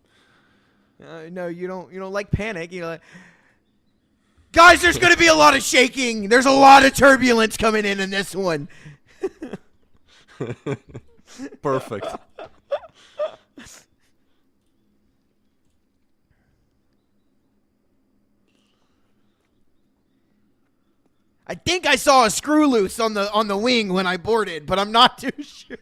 No, you don't like panic. You're like, guys, there's going to be a lot of shaking. There's a lot of turbulence coming in this one. Perfect. I think I saw a screw loose on the wing when I boarded, but I'm not too sure.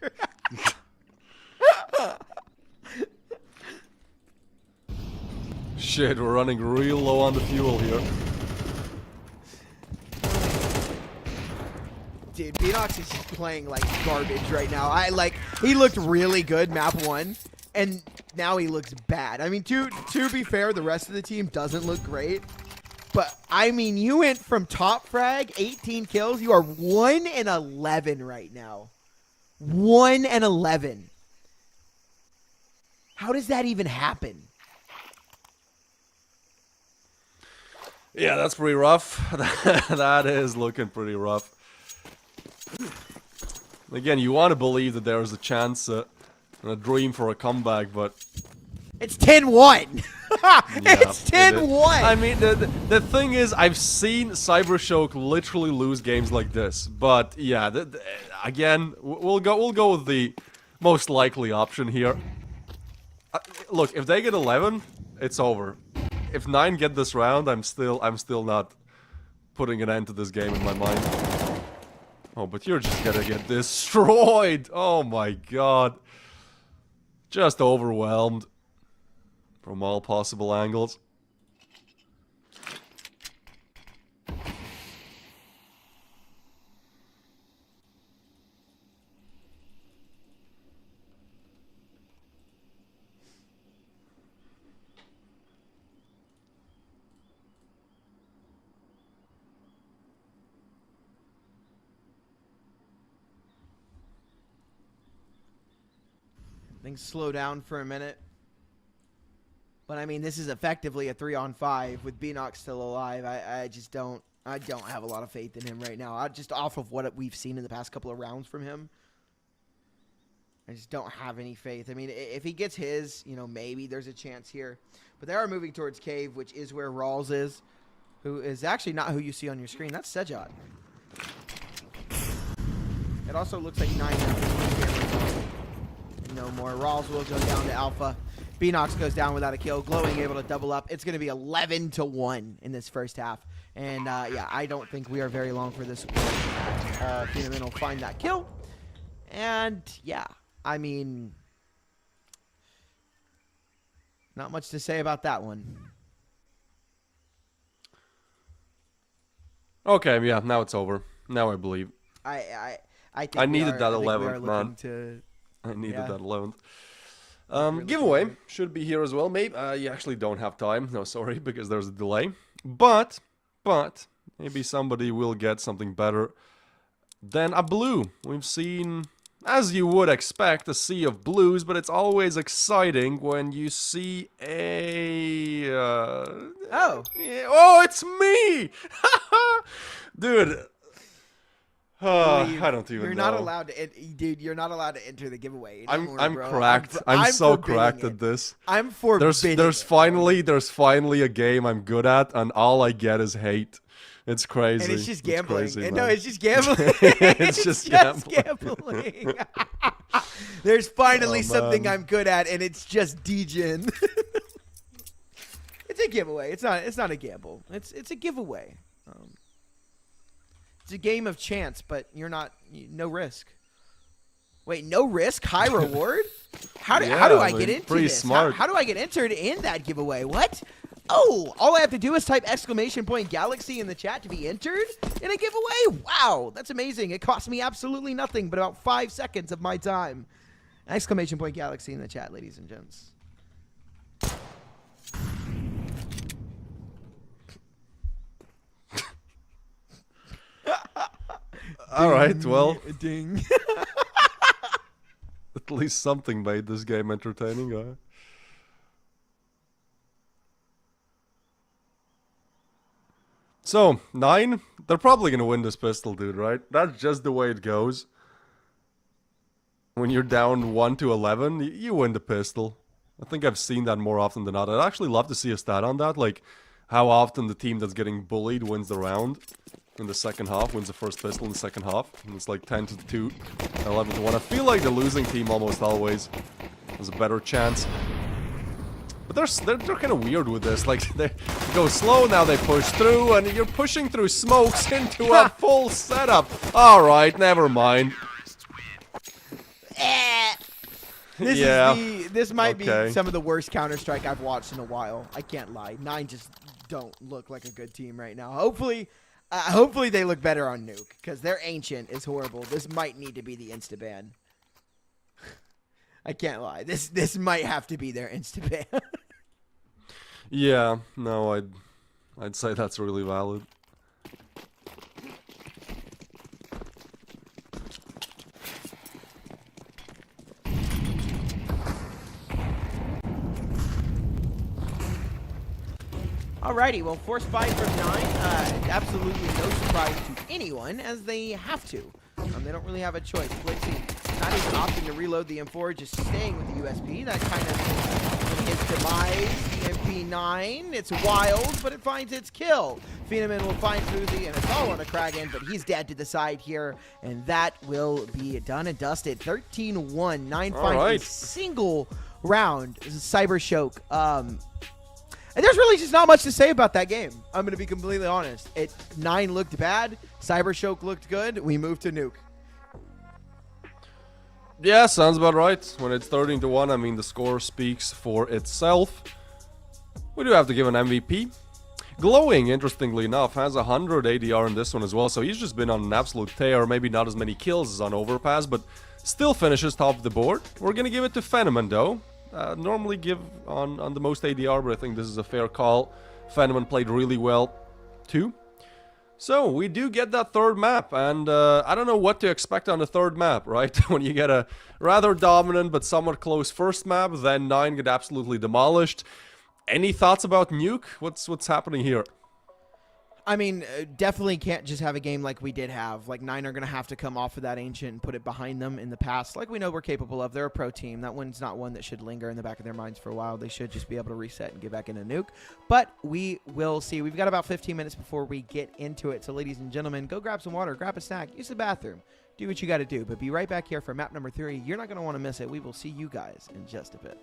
Shit, we're running real low on the fuel here. Dude, Beanox is just playing like garbage right now. He looked really good map 1, and now he looks bad. I mean, to be fair, the rest of the team doesn't look great. But I mean, you went from top frag, 18 kills. You are 1-11 right now. 1-11. How does that even happen? Yeah, that's pretty rough. That is looking pretty rough. Again, you want to believe that there is a chance and a dream for a comeback, but it's 10-1. Yeah, it's 10-1. I mean, the thing is, I've seen CYBERSHOKE literally lose games like this. But yeah, again, we'll go with the most likely option here. Look, if they get 11, it's over. If 9 get this round, I'm still not putting an end to this game in my mind. Oh, but you're just gonna get destroyed. Oh my god. Just overwhelmed. From all possible angles. Things slow down for a minute. But I mean, this is effectively a 3-on-5 with Beanox still alive. I don't have a lot of faith in him right now. Just off of what we've seen in the past couple of rounds from him, I just don't have any faith. I mean, if he gets his, you know, maybe there's a chance here. But they are moving towards Cave, which is where Rawls is, who is actually not who you see on your screen. That's Sejot. It also looks like 9 after no more. Rawls will go down to Alpha. Beanox goes down without a kill. Glowing able to double up. It's going to be 11-1 in this first half. And, yeah, I don't think we are very long for this. Phenom will find that kill. And, yeah, I mean, not much to say about that one. Okay, yeah, now it's over. Now I believe. I think I needed that 11th, man. I needed that 11th. Giveaway should be here as well. Maybe you actually don't have time. No, sorry, because there's a delay. But maybe somebody will get something better than a blue. We've seen, as you would expect, a sea of blues, but it's always exciting when you see a oh, it's me, dude. I don't even know. You're not allowed to, dude. You're not allowed to enter the giveaway anymore, I'm bro. cracked. I'm so cracked at this. I'm forbidding There's finally a game I'm good at, and all I get is hate. It's crazy. And it's just gambling. Crazy, no, it's just gambling. it's just gambling. There's finally something man. I'm good at, and it's just degen. It's a giveaway. It's not a gamble. It's a giveaway. It's a game of chance, but no risk. Wait, no risk, high reward? How do I get into pretty this? smart. How do I get entered in that giveaway? What? Oh, all I have to do is type !Galaxy in the chat to be entered in a giveaway? Wow, that's amazing. It cost me absolutely nothing but about 5 seconds of my time. !Galaxy in the chat, ladies and gents. All right, well, Ding. at least something made this game entertaining. So, 9, they're probably going to win this pistol, dude, right? That's just the way it goes. When you're down 1 to 11, you win the pistol. I think I've seen that more often than not. I'd actually love to see a stat on that, like how often the team that's getting bullied wins the round in the second half, wins the first pistol in the second half. And it's like 10 to 2, 11 to 1. I feel like the losing team almost always has a better chance. But they're kind of weird with this. Like, they go slow, now they push through, and you're pushing through smokes into a full setup. All right, never mind. This might be some of the worst Counter-Strike I've watched in a while. I can't lie. 9 just don't look like a good team right now. Hopefully they look better on Nuke, because their Ancient is horrible. This might need to be the insta-ban. I can't lie. This might have to be their insta-ban. Yeah, no, I'd say that's really valid. Alrighty, well, force buy from 9. Absolutely no surprise to anyone, as they have to. They don't really have a choice. Blixie not even opting to reload the M4, just staying with the USP. That kind of his demise. The MP9, it's wild, but it finds its kill. Phenomen will find Fuzi, and it's all on a Kragan, but he's dead to the side here, and that will be done and dusted. 13-1, 9 finds a single round. This is CYBERSHOKE. And there's really just not much to say about that game. I'm going to be completely honest. 9 looked bad. CYBERSHOKE looked good. We moved to Nuke. Yeah, sounds about right. When it's 13-1, I mean, the score speaks for itself. We do have to give an MVP. Glowing, interestingly enough, has 100 ADR in this one as well, so he's just been on an absolute tear. Maybe not as many kills as on Overpass, but still finishes top of the board. We're going to give it to Phenomen, though. Normally give on the most ADR, but I think this is a fair call. Phenomen played really well, too. So, we do get that third map, and I don't know what to expect on the third map, right? When you get a rather dominant but somewhat close first map, then 9 get absolutely demolished. Any thoughts about Nuke? What's happening here? I mean, definitely can't just have a game like we did have. Like, 9 are going to have to come off of that Ancient and put it behind them in the past, like we know we're capable of. They're a pro team. That one's not one that should linger in the back of their minds for a while. They should just be able to reset and get back into Nuke. But we will see. We've got about 15 minutes before we get into it. So, ladies and gentlemen, go grab some water, grab a snack, use the bathroom. Do what you got to do. But be right back here for map number 3. You're not going to want to miss it. We will see you guys in just a bit.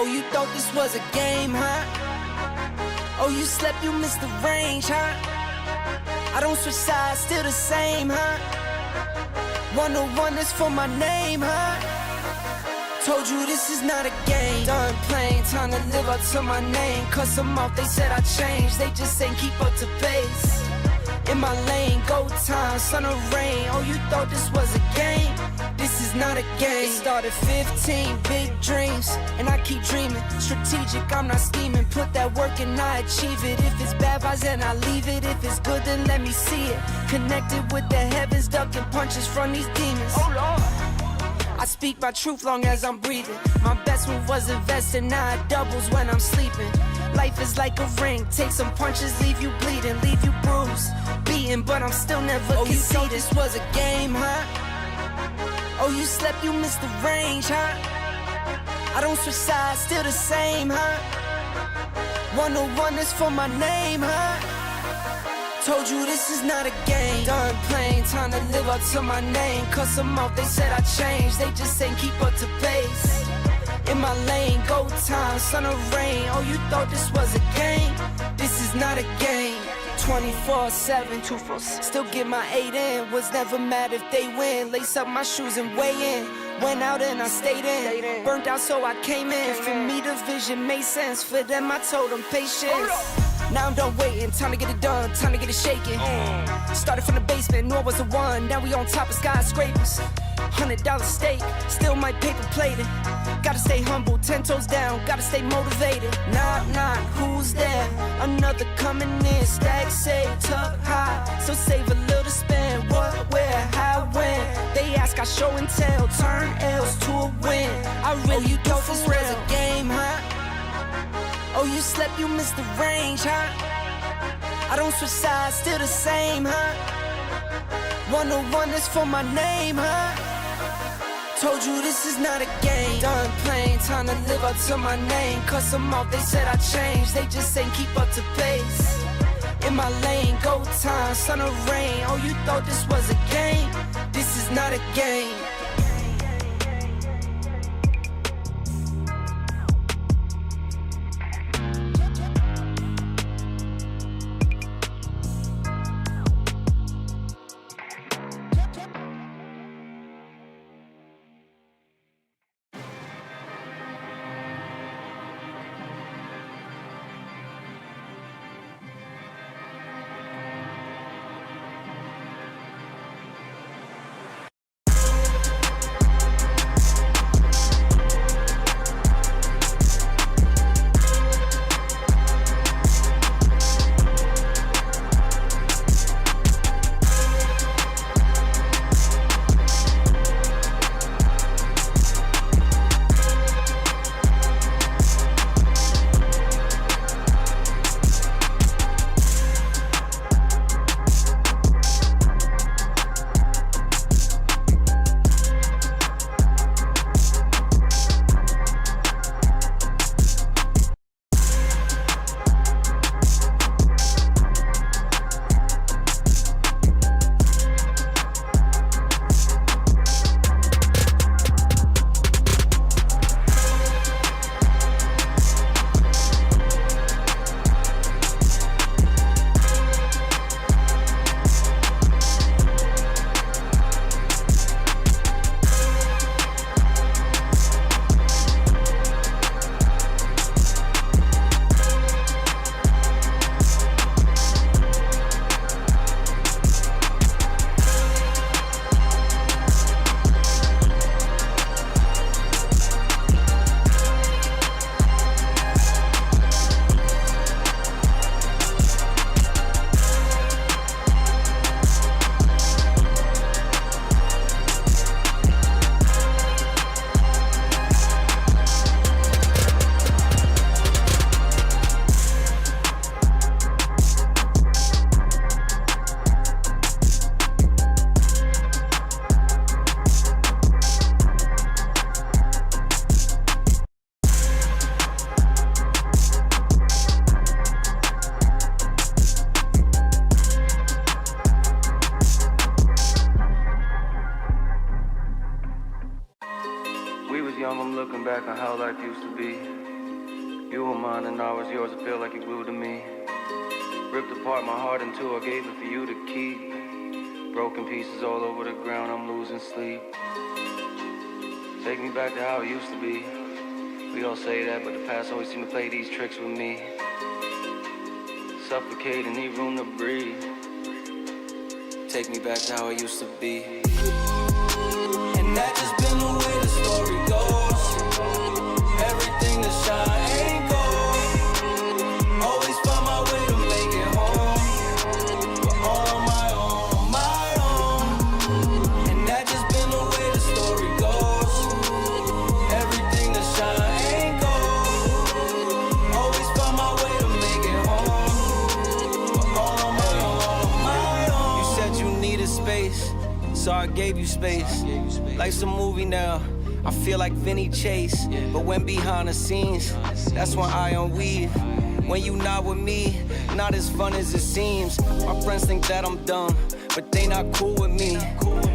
Oh, you thought this was a game, huh? Oh, you slept, you missed the range, huh? I don't switch sides, still the same, huh? 101 is for my name, huh? Told you this is not a game. Done playing, time to live up to my name. Cuss them off, they said I changed, they just ain't keep up to pace. In my lane, go time, sun or rain. Oh, you thought this was a game? This is not a game. It started 15, big dreams, and I keep dreaming. Strategic, I'm not scheming. Put that work and I achieve it. If it's bad vibes, then I leave it. If it's good, then let me see it. Connected with the heavens, ducking punches from these demons. Oh Lord, I speak my truth long as I'm breathing. My best move was investing, now it doubles when I'm sleeping. Life is like a ring, take some punches, leave you bleeding, leave you bruised, beaten, but I'm still never conceded. You thought this was a game, huh? Oh, you slept, you missed the range, huh? I don't switch sides, still the same, huh? 101 is for my name, huh? Told you this is not a game. Done playing, time to live up to my name. Cuss them off, they said I changed, they just ain't keep up to pace. In my lane, go time, sun or rain. Oh, you thought this was a game? This is not a game. 24/7, still get my 8 in. Was never mad if they win. Lace up my shoes and weigh in. Went out and I stayed in. Burnt out so I came in. For me the vision made sense. For them I told them patience. Now I'm done waiting, time to get it done, time to get it shaking. Started from the basement, knew I was the one. Now we on top of skyscrapers. $100 steak, still my paper plated. Gotta stay humble, 10 toes down, gotta stay motivated. Knock, knock, who's there? Another coming in, stack saved, tuck high. So save a little to spend, what, where, how, when. They ask, I show and tell, turn L's to a win. I really thought this was a game, huh? Oh, you slept, you missed the range, huh? I don't switch sides, still the same, huh? 101 is for my name, huh? Told you this is not a game. Done playing, time to live up to my name. Cuss them off, they said I changed, they just ain't keep up to pace. In my lane, go time, sun or rain. Oh, you thought this was a game? This is not a game. young, I'm looking back on how life used to be. mine and I was yours. I feel like you glued to me. Ripped apart my heart in two, I gave it for you to keep. Broken pieces all over the ground, I'm losing sleep. Take me back to how it used to be. We all say that, but the past always seem to play these tricks with me. Suffocate and need room to breathe. Take me back to how it used to be. And that just been the way the story goes. Everything that shine ain't gold. Always find my way to make it home. But all on my own. And that just been the way the story goes. Everything that shine ain't gold. Always find my way to make it home. But all on my own. You said you needed space, so I gave you space. Life's a movie now, I feel like Vinny Chase. But when behind the scenes, that's when I unweave. When you not with me, not as fun as it seems. My friends think that I'm dumb, but they not cool with me.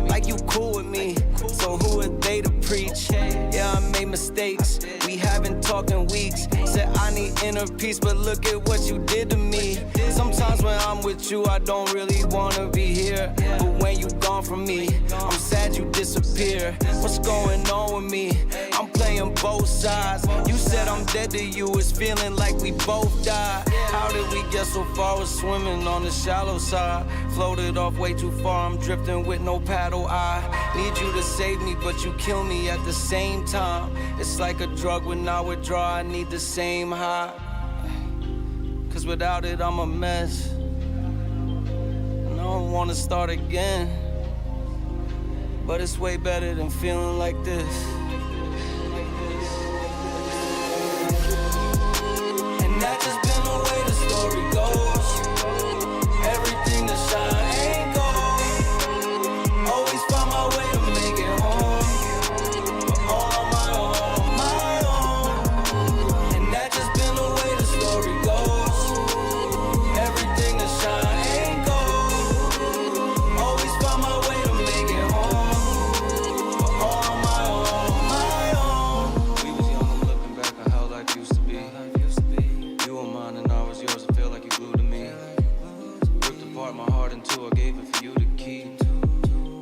Like you cool with me, so who are they to preach? Yeah, I made mistakes, we haven't talked in weeks. Said I need inner peace, but look at what you did to me. Sometimes when I'm with you, I don't really wanna be here. But when you gone from me, I'm sad you disappear. What's going on with me? I'm playing both sides. You said I'm dead to you, it's feeling like we both died. How did we get so far? We're swimming on the shallow side. Floated off way too far, I'm drifting with no paddle. I need you to save me, but you kill me at the same time. It's like a drug, when I withdraw, I need the same high. Cause without it, I'm a mess. And I don't wanna start again. But it's way better than feeling like this. And that just been the way the story goes. Everything that shine ain't gold. Always find my way to make it home. But all on my own. And that just been the way the story goes. Everything that shine ain't gold. Always find my way to make it home. But all on my own. We was young, I'm looking back on how life used to be. You were mine and I was yours, I feel like you glued to me. Ripped apart my heart in two, I gave it for you to keep.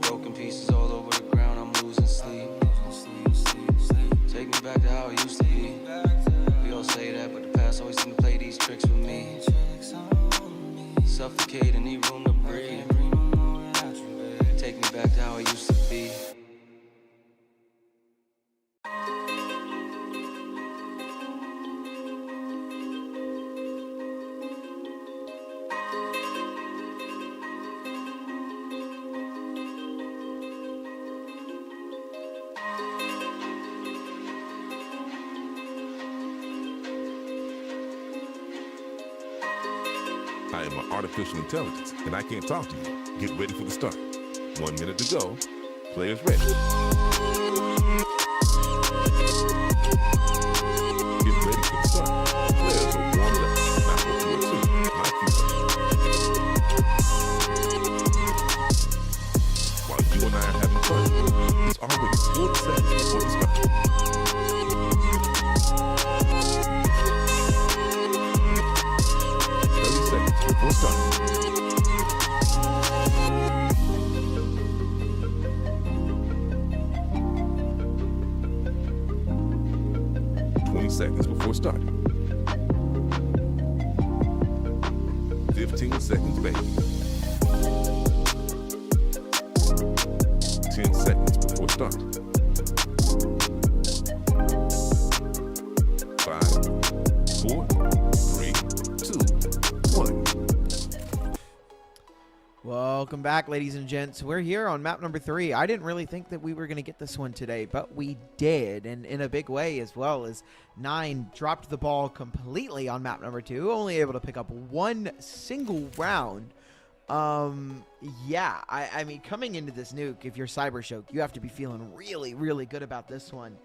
Broken pieces all over the ground, I'm losing sleep. Take me back to how it used to be. We all say that, but the past always seem to play these tricks with me. Suffocate and need room to breathe. Take me back to how it used to be. I am an artificial intelligence, and I can't talk to you. Get ready for the start. 1 minute to go. Players ready. Get ready for the start. Players are warmed up. Not what you assume. Like you. While you and I are having fun, it's already 40 seconds before the start. 30 seconds before starting. 20 seconds before starting. 15 seconds, baby. 10 seconds before starting. 5, 4, 3, 2, 1. Welcome back, ladies and gents. We're here on map number 3. I didn't really think that we were going to get this one today, but we did, and in a big way as well. As 9 dropped the ball completely on map number 2, only able to pick up one single round. Yeah, I mean, coming into this nuke, if you're CYBERSHOKE, you have to be feeling really, really good about this one.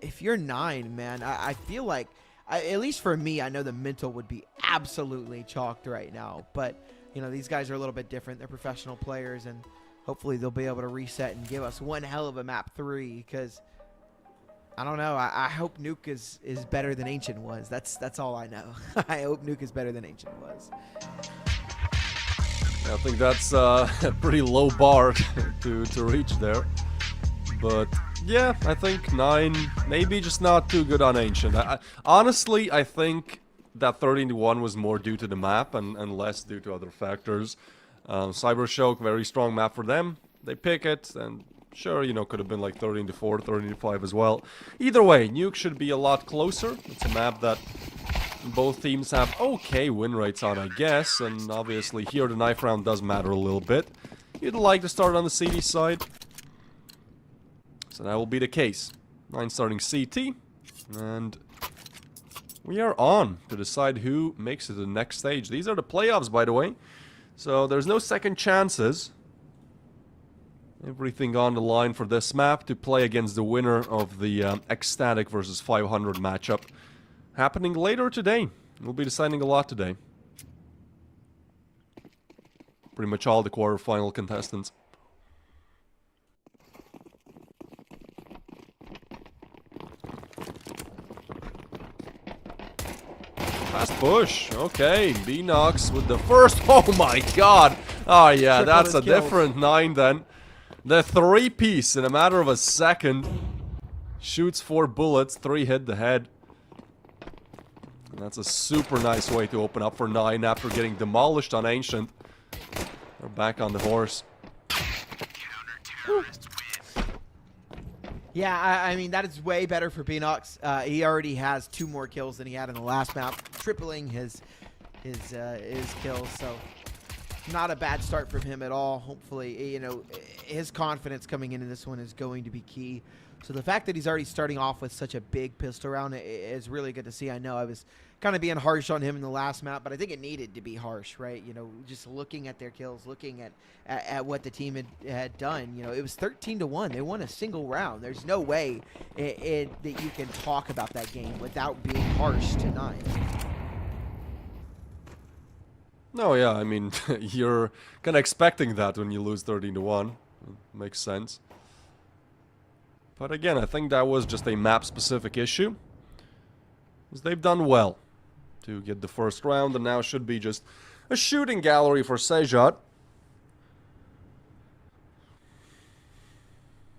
If you're 9, man, I feel like, at least for me, I know the mental would be absolutely chalked right now, but you know, these guys are a little bit different. They're professional players, and hopefully they'll be able to reset and give us one hell of a map 3, because I don't know. I hope Nuke is better than Ancient was. That's all I know. I hope Nuke is better than Ancient was. I think that's a pretty low bar to reach there. But yeah, I think 9, maybe just not too good on Ancient. Honestly, I think that 13-1 was more due to the map and less due to other factors. CYBERSHOKE, very strong map for them. They pick it, and sure, you know, could have been like 13-4, 13-5 as well. Either way, Nuke should be a lot closer. It's a map that both teams have okay win rates on, I guess, and obviously here the knife round does matter a little bit. You'd like to start on the CD side, so that will be the case. 9 starting CT, and we are on to decide who makes it to the next stage. These are the playoffs, by the way, so there's no second chances. Everything on the line for this map to play against the winner of the ECSTATIC versus 500 matchup. Happening later today. We'll be deciding a lot today. Pretty much all the quarterfinal contestants. Fast push. Okay, B-Nox with the first. Oh my god. Oh yeah, that's a different 9 then. The 3-piece in a matter of a second. Shoots 4 bullets, 3 hit the head. And that's a super nice way to open up for 9 after getting demolished on Ancient. They're back on the horse. Yeah, I mean, that is way better for B-Nox. He already has 2 more kills than he had in the last map, tripling his kills, so not a bad start from him at all. Hopefully, you know, his confidence coming into this one is going to be key. So the fact that he's already starting off with such a big pistol round is really good to see. I know I was kind of being harsh on him in the last map, but I think it needed to be harsh, right? You know, just looking at their kills, looking at what the team had done. You know, it was 13-1. They won a single round. There's no way that you can talk about that game without being harsh to 9. No, yeah, I mean, you're kind of expecting that when you lose 13-1. Makes sense. But again, I think that was just a map-specific issue. Because they've done well to get the first round, and now should be just a shooting gallery for Sejat.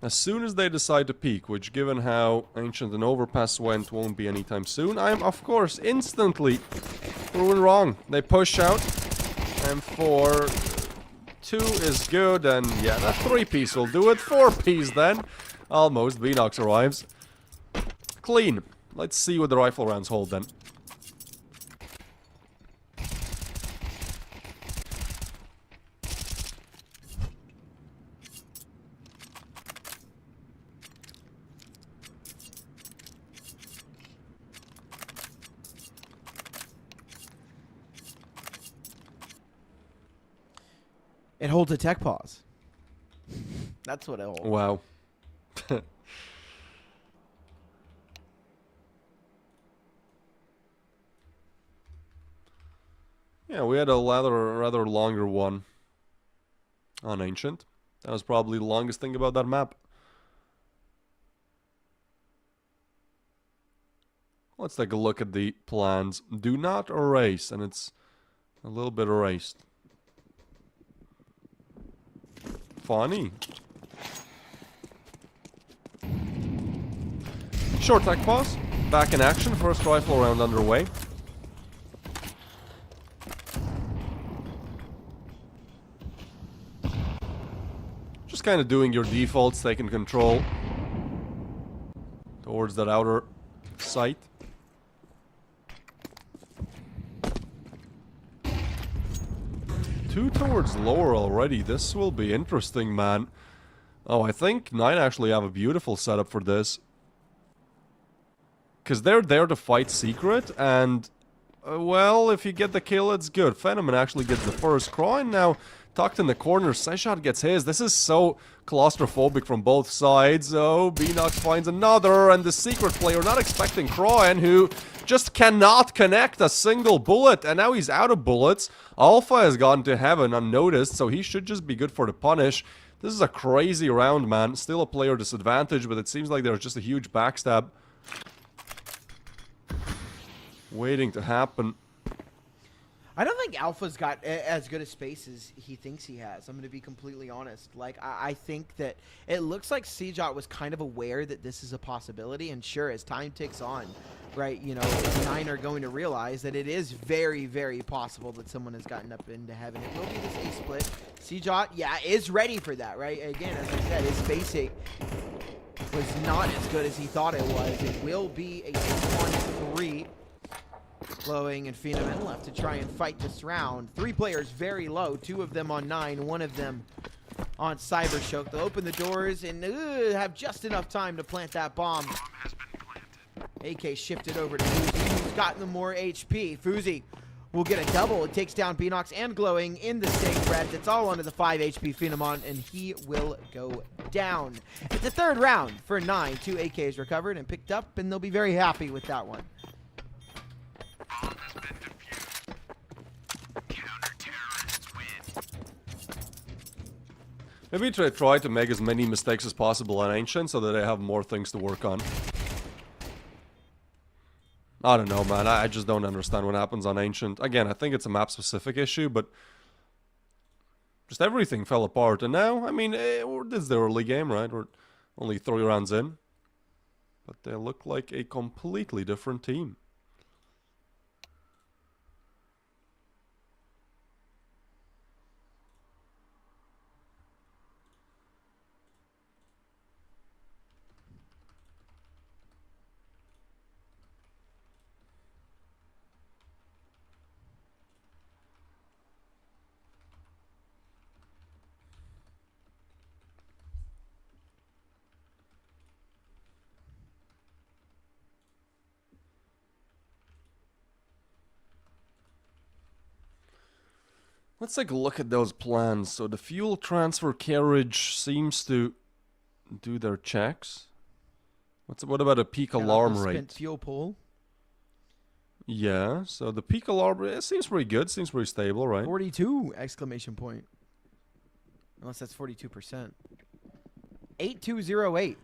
As soon as they decide to peek, which given how Ancient and Overpass went, won't be anytime soon, I am, of course, instantly proven wrong. They push out, and for 2 is good, and yeah, that 3-piece will do it. 4-piece then. Almost. B-Nox arrives. Clean. Let's see what the rifle rounds hold then. It holds a tech pause. That's what it holds. Wow. Yeah, we had a rather longer one on Ancient. That was probably the longest thing about that map. Let's take a look at the plans. Do not erase, and it's a little bit erased. Funny. Short tech pause. Back in action. First rifle round underway. Just kind of doing your defaults, taking control towards that outer sight. Two towards lower already. This will be interesting, man. Oh, I think 9 actually have a beautiful setup for this. Because they're there to fight secret, and well, if you get the kill, it's good. Phenomen actually gets the first cry, and now tucked in the corner, Sejat gets his. This is so claustrophobic from both sides. Oh, B-Nox finds another, and the secret player not expecting Kroan, who just cannot connect a single bullet, and now he's out of bullets. Alpha has gone to heaven unnoticed, so he should just be good for the punish. This is a crazy round, man. Still a player disadvantage, but it seems like there's just a huge backstab waiting to happen. I don't think Alpha's got as good a space as he thinks he has. I'm going to be completely honest. Like, I think that it looks like CJOT was kind of aware that this is a possibility. And sure, as time ticks on, right, you know, 9 are going to realize that it is very, very possible that someone has gotten up into heaven. It will be this A split. CJOT, yeah, is ready for that, right? Again, as I said, his spacing was not as good as he thought it was. It will be a 6-1-3. Glowing and Phenomen left to try and fight this round. 3 players very low, 2 of them on 9, 1 of them on CYBERSHOKE. They'll open the doors and have just enough time to plant that bomb. AK shifted over to Fuzi, who's gotten the more HP. Fuzi will get a double. It takes down Beanox and Glowing in the same breath. It's all onto the 5 HP Phenomen, and he will go down. It's the 3rd round for 9. 2 AKs recovered and picked up, and they'll be very happy with that one. Maybe try to make as many mistakes as possible on Ancient so that they have more things to work on. I don't know, man. I just don't understand what happens on Ancient. Again, I think it's a map-specific issue, but just everything fell apart. And now, I mean, this is the early game, right? We're only 3 rounds in. But they look like a completely different team. Let's take a look at those plans. So the fuel transfer carriage seems to do their checks. What about a peak alarm rate? Fuel pool. Yeah, so the peak alarm rate seems pretty good, seems pretty stable, right? 42 exclamation point. Unless that's 42%. 8208.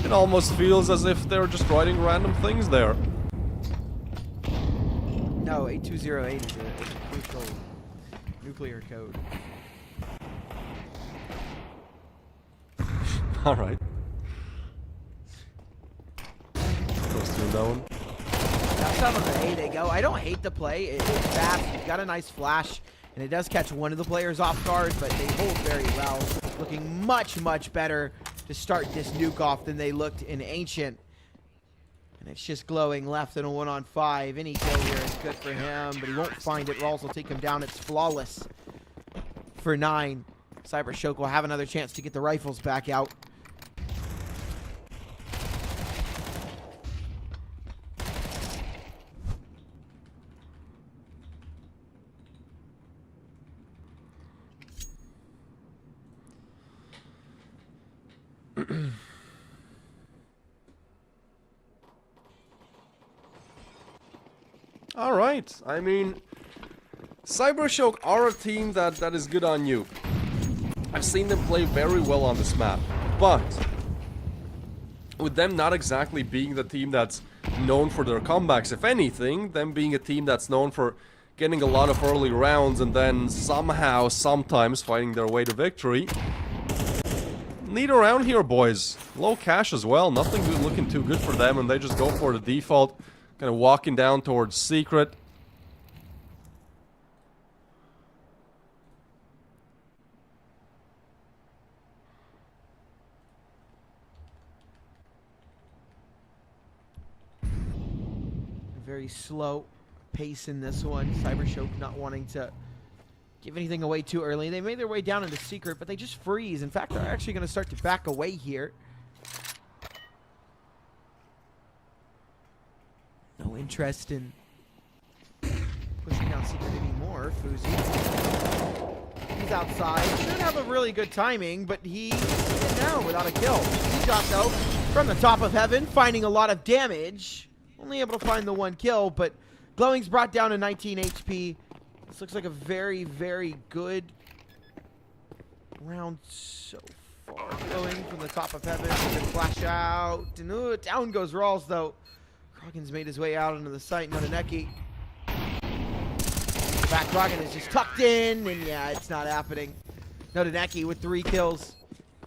It almost feels as if they're just writing random things there. No, 8208 is a crucial nuclear code. Alright. Close to that one. That's how the A they go. I don't hate the play. It's fast. You've got a nice flash. And it does catch one of the players off guard, but they hold very well. Looking much, much better to start this nuke off than they looked in Ancient. And it's just Glowing left in a 1-on-5. Any kill here is good for him, but he won't find it. Rawls will take him down. It's flawless for 9. CYBERSHOKE will have another chance to get the rifles back out. Alright, I mean, CYBERSHOKE are a team that is good on you. I've seen them play very well on this map, but with them not exactly being the team that's known for their comebacks, if anything, them being a team that's known for getting a lot of early rounds and then somehow, sometimes fighting their way to victory. Neat around here, boys. Low cash as well, nothing good, looking too good for them, and they just go for the default. Kind of walking down towards Secret. Very slow pace in this one. CYBERSHOKE not wanting to give anything away too early. They made their way down into Secret, but they just freeze. In fact, they're actually going to start to back away here. No interest in pushing down Secret anymore. Fuzi. He's outside. Should have a really good timing, but he is down without a kill. He got though from the top of heaven, finding a lot of damage. Only able to find the 1 kill, but Glowing's brought down to 19 HP. This looks like a very, very good round so far. Going from the top of heaven, and then flash out. And down goes Rawls, though. Kroggen's made his way out into the site. Nonaneki. Back Kroggen is just tucked in, and yeah, it's not happening. Nonaneki with 3 kills.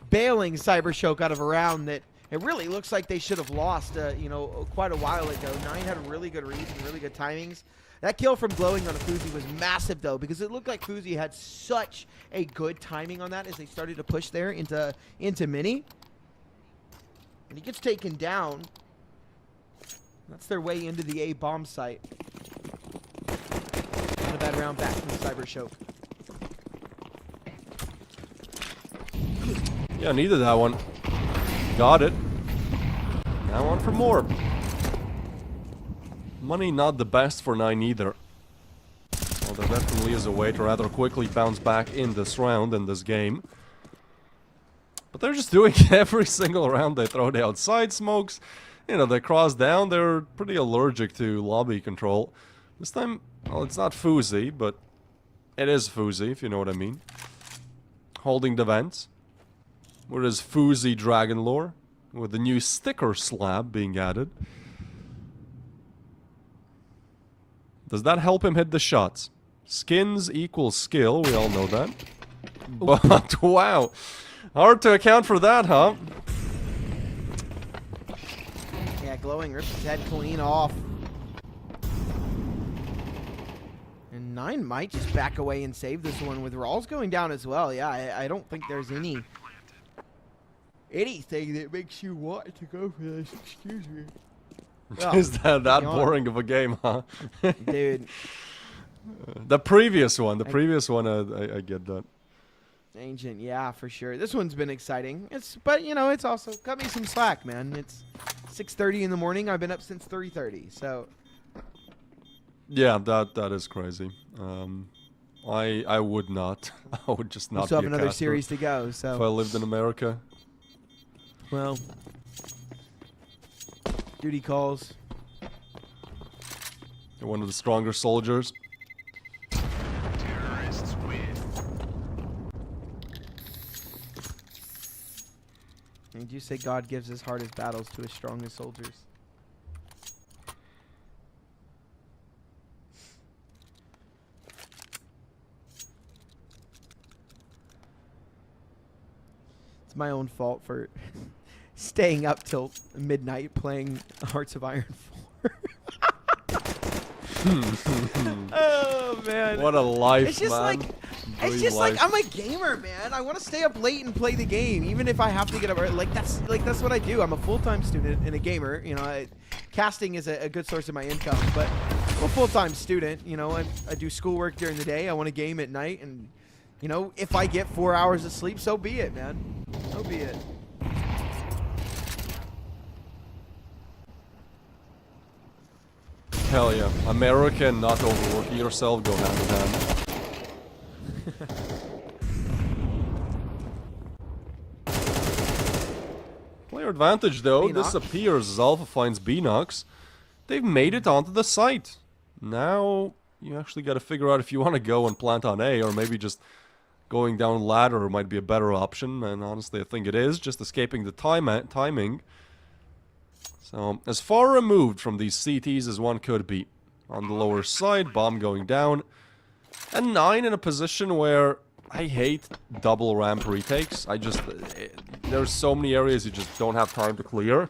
Bailing CYBERSHOKE out of a round that it really looks like they should have lost, you know, quite a while ago. 9 had really good reads and really good timings. That kill from Glowing on a Fuzi was massive, though, because it looked like Fuzi had such a good timing on that as they started to push there into Mini. And he gets taken down. That's their way into the A bomb site. Not a bad round back from CYBERSHOKE. Yeah, needed that one. Got it. Now on for more. Money not the best for 9 either. Well, there definitely is a way to rather quickly bounce back in this round, in this game. But they're just doing every single round they throw the outside smokes. You know, they cross down, they're pretty allergic to lobby control. This time, well, it's not Fuzi, but it is Fuzi, if you know what I mean. Holding the vents. With his Fuzi Dragon Lore. With the new sticker slab being added. Does that help him hit the shots? Skins equals skill, we all know that. But, wow. Hard to account for that, huh? Yeah, Glowing rips his head clean off. And 9 might just back away and save this one with Rawls going down as well. Yeah, I don't think there's anything that makes you want to go for this. Excuse me. Is that boring of a game, huh? Dude. The previous one, I get that. Ancient, yeah, for sure. This one's been exciting. But you know, it's also cut me some slack, man. It's 6:30 in the morning. I've been up since 3:30, so. Yeah, that is crazy. I would not. I would just not. We still be have a another caster series to go, so. if I lived in America. Well. Duty calls. You're one of the stronger soldiers. Terrorists win. Did you say God gives his hardest battles to his strongest soldiers? It's my own fault for staying up till midnight playing Hearts of Iron 4. Oh man. What a life, It's just man. like it's just like I'm a gamer, man. I want to stay up late and play the game, even if I have to get up early. Like that's what I do. I'm a full-time student and a gamer. You know, casting is a good source of my income, but I'm a full-time student. You know, I do schoolwork during the day. I want to game at night, and you know, if I get 4 hours of sleep, so be it, man. So be it. Hell yeah. American, not overworking yourself, go hand in hand. Player advantage though, B-Nox. disappears as Alpha finds B-Nox. They've made it onto the site. Now, you actually gotta figure out if you want to go and plant on A, or maybe just going down ladder might be a better option, and honestly I think it is, just escaping the timing. So, as far removed from these CTs as one could be. On the lower side, bomb going down. And 9 in a position where I hate double ramp retakes. There's so many areas you just don't have time to clear.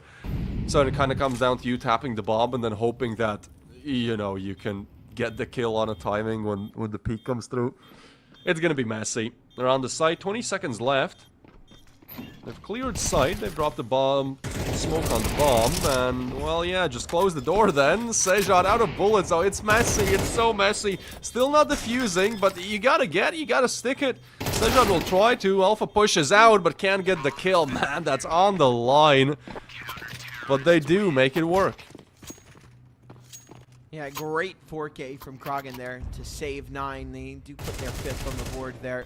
So it kind of comes down to you tapping the bomb and then hoping that, you know, you can get the kill on a timing when the peak comes through. It's gonna be messy. They're on the site, 20 seconds left. They've cleared site, they've dropped the bomb, smoke on the bomb, and, well, yeah, just close the door then. Sejad out of bullets, oh, it's messy, it's so messy. Still not defusing, but you gotta stick it. Sejad will try to, Alpha pushes out, but can't get the kill. Man, that's on the line. But they do make it work. Yeah, great 4K from Kroggen there to save 9. They do put their 5th on the board there.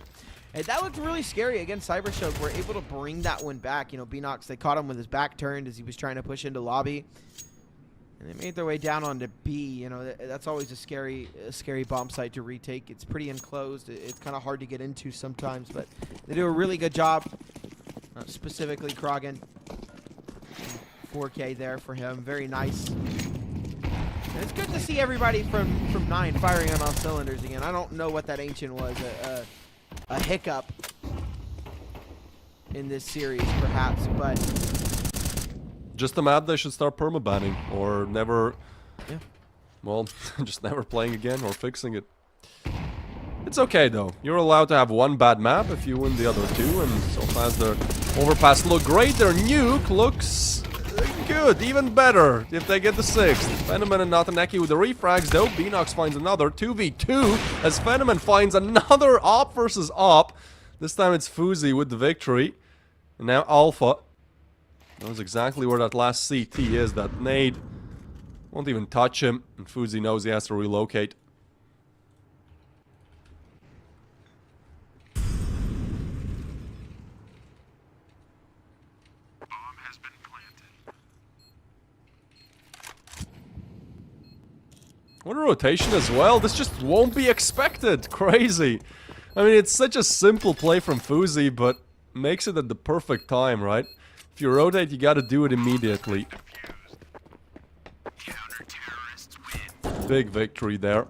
And that looked really scary against CYBERSHOKE. We're able to bring that one back. You know, B-Nox, they caught him with his back turned as he was trying to push into lobby. And they made their way down onto B. You know, that's always a scary bomb site to retake. It's pretty enclosed. It's kind of hard to get into sometimes, but they do a really good job. Specifically, Krogan. 4K there for him. Very nice. And it's good to see everybody from 9 firing on all cylinders again. I don't know what that Ancient was. A hiccup in this series, perhaps, but Just the map they should start permabanning or never, yeah. well, just never playing again or fixing it. It's okay though. You're allowed to have one bad map if you win the other 2, and so far as their overpass look great, their nuke looks good, even better if they get the 6th. Phenomen and Nataneki with the refrags though. Beanox finds another 2v2 as Phenomen finds another op versus op. This time it's Fuzi with the victory. And now Alpha knows exactly where that last CT is. That nade won't even touch him, and Fuzi knows he has to relocate. What a rotation as well. This just won't be expected. Crazy. I mean, it's such a simple play from Fuzi, but makes it at the perfect time, right? If you rotate, you gotta do it immediately. Big victory there.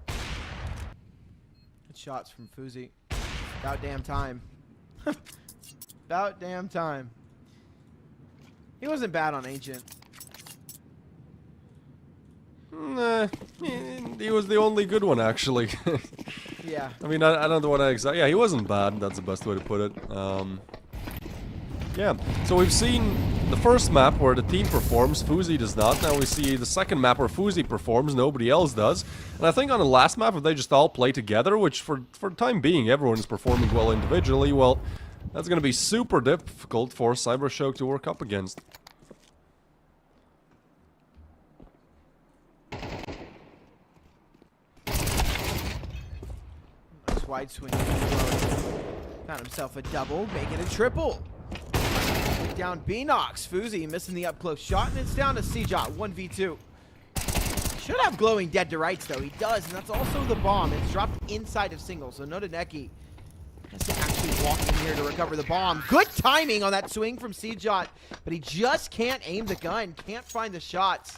Good shots from Fuzi. About damn time. About damn time. He wasn't bad on Ancient. Nah, he was the only good one, actually. Yeah. I mean, I don't know what I exactly... Yeah, he wasn't bad. That's the best way to put it. Yeah, so we've seen the first map where the team performs, Fuzi does not. Now we see the second map where Fuzi performs, nobody else does. And I think on the last map, if they just all play together, which for the time being, everyone is performing well individually, well, that's going to be super difficult for CYBERSHOKE to work up against. Nice wide swing. Found himself a double, make it a triple. Down Beanox. Fuzi missing the up close shot, and it's down to CJot 1v2. Should have glowing dead to rights though. He does, and that's also the bomb. It's dropped inside of single, so Nataneki has to actually walk in here to recover the bomb. Good timing on that swing from CJot, but he just can't aim the gun, can't find the shots.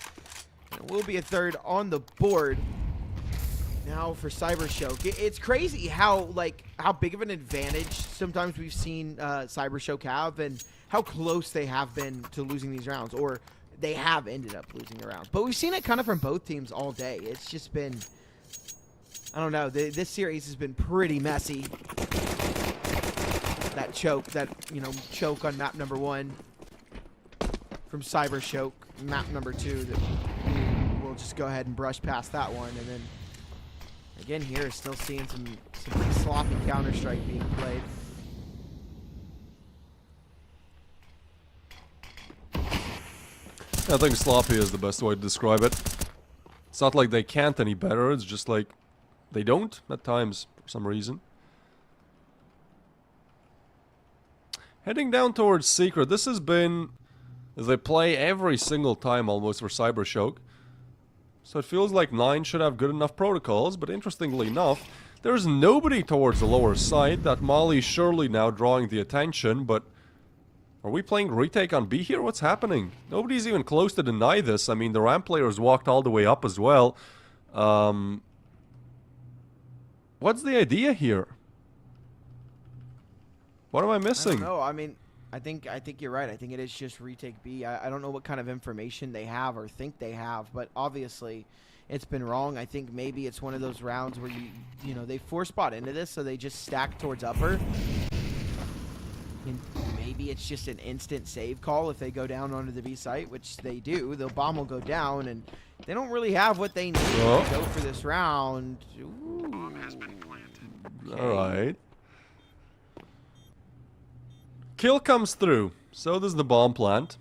And it will be a third on the board. Now for CYBERSHOKE. It's crazy how big of an advantage sometimes we've seen CYBERSHOKE have, and how close they have been to losing these rounds, or they have ended up losing the rounds. But we've seen it kind of from both teams all day. It's just been, I don't know, this series has been pretty messy. That choke on map number 1 from CYBERSHOKE, map number 2, that we'll just go ahead and brush past that one. And then again here, still seeing some pretty sloppy Counter-Strike being played. I think sloppy is the best way to describe it. It's not like they can't any better, it's just like they don't at times for some reason. Heading down towards Secret, this has been... They play every single time almost for CYBERSHOKE. So it feels like 9 should have good enough protocols, but interestingly enough, there's nobody towards the lower side. That Molly's surely now drawing the attention, but... Are we playing retake on B here? What's happening? Nobody's even close to deny this. I mean, the ramp players walked all the way up as well. What's the idea here? What am I missing? I don't know. I mean, I think you're right. I think it is just retake B. I don't know what kind of information they have or think they have, but obviously it's been wrong. I think maybe it's one of those rounds where you know, they 4-spot into this, so they just stack towards upper. And maybe it's just an instant save call if they go down onto the B site, which they do. The bomb will go down, and they don't really have what they need to go for this round. Ooh. Okay. Alright. Kill comes through. So does the bomb plant.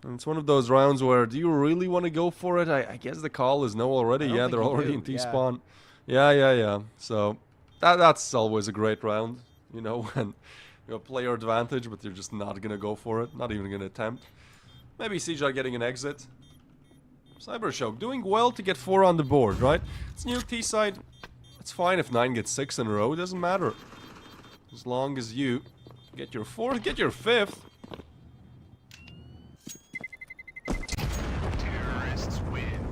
And it's one of those rounds where, do you really want to go for it? I guess the call is no already. Yeah, they're already in T-spawn. Yeah. So... That's always a great round, you know, when you have player advantage, but you're just not gonna go for it, not even gonna attempt. Maybe CJ getting an exit. CYBERSHOKE doing well to get 4 on the board, right? It's new T-side. It's fine if 9 gets 6 in a row, it doesn't matter. As long as you get your 4th, get your 5th. Terrorists win.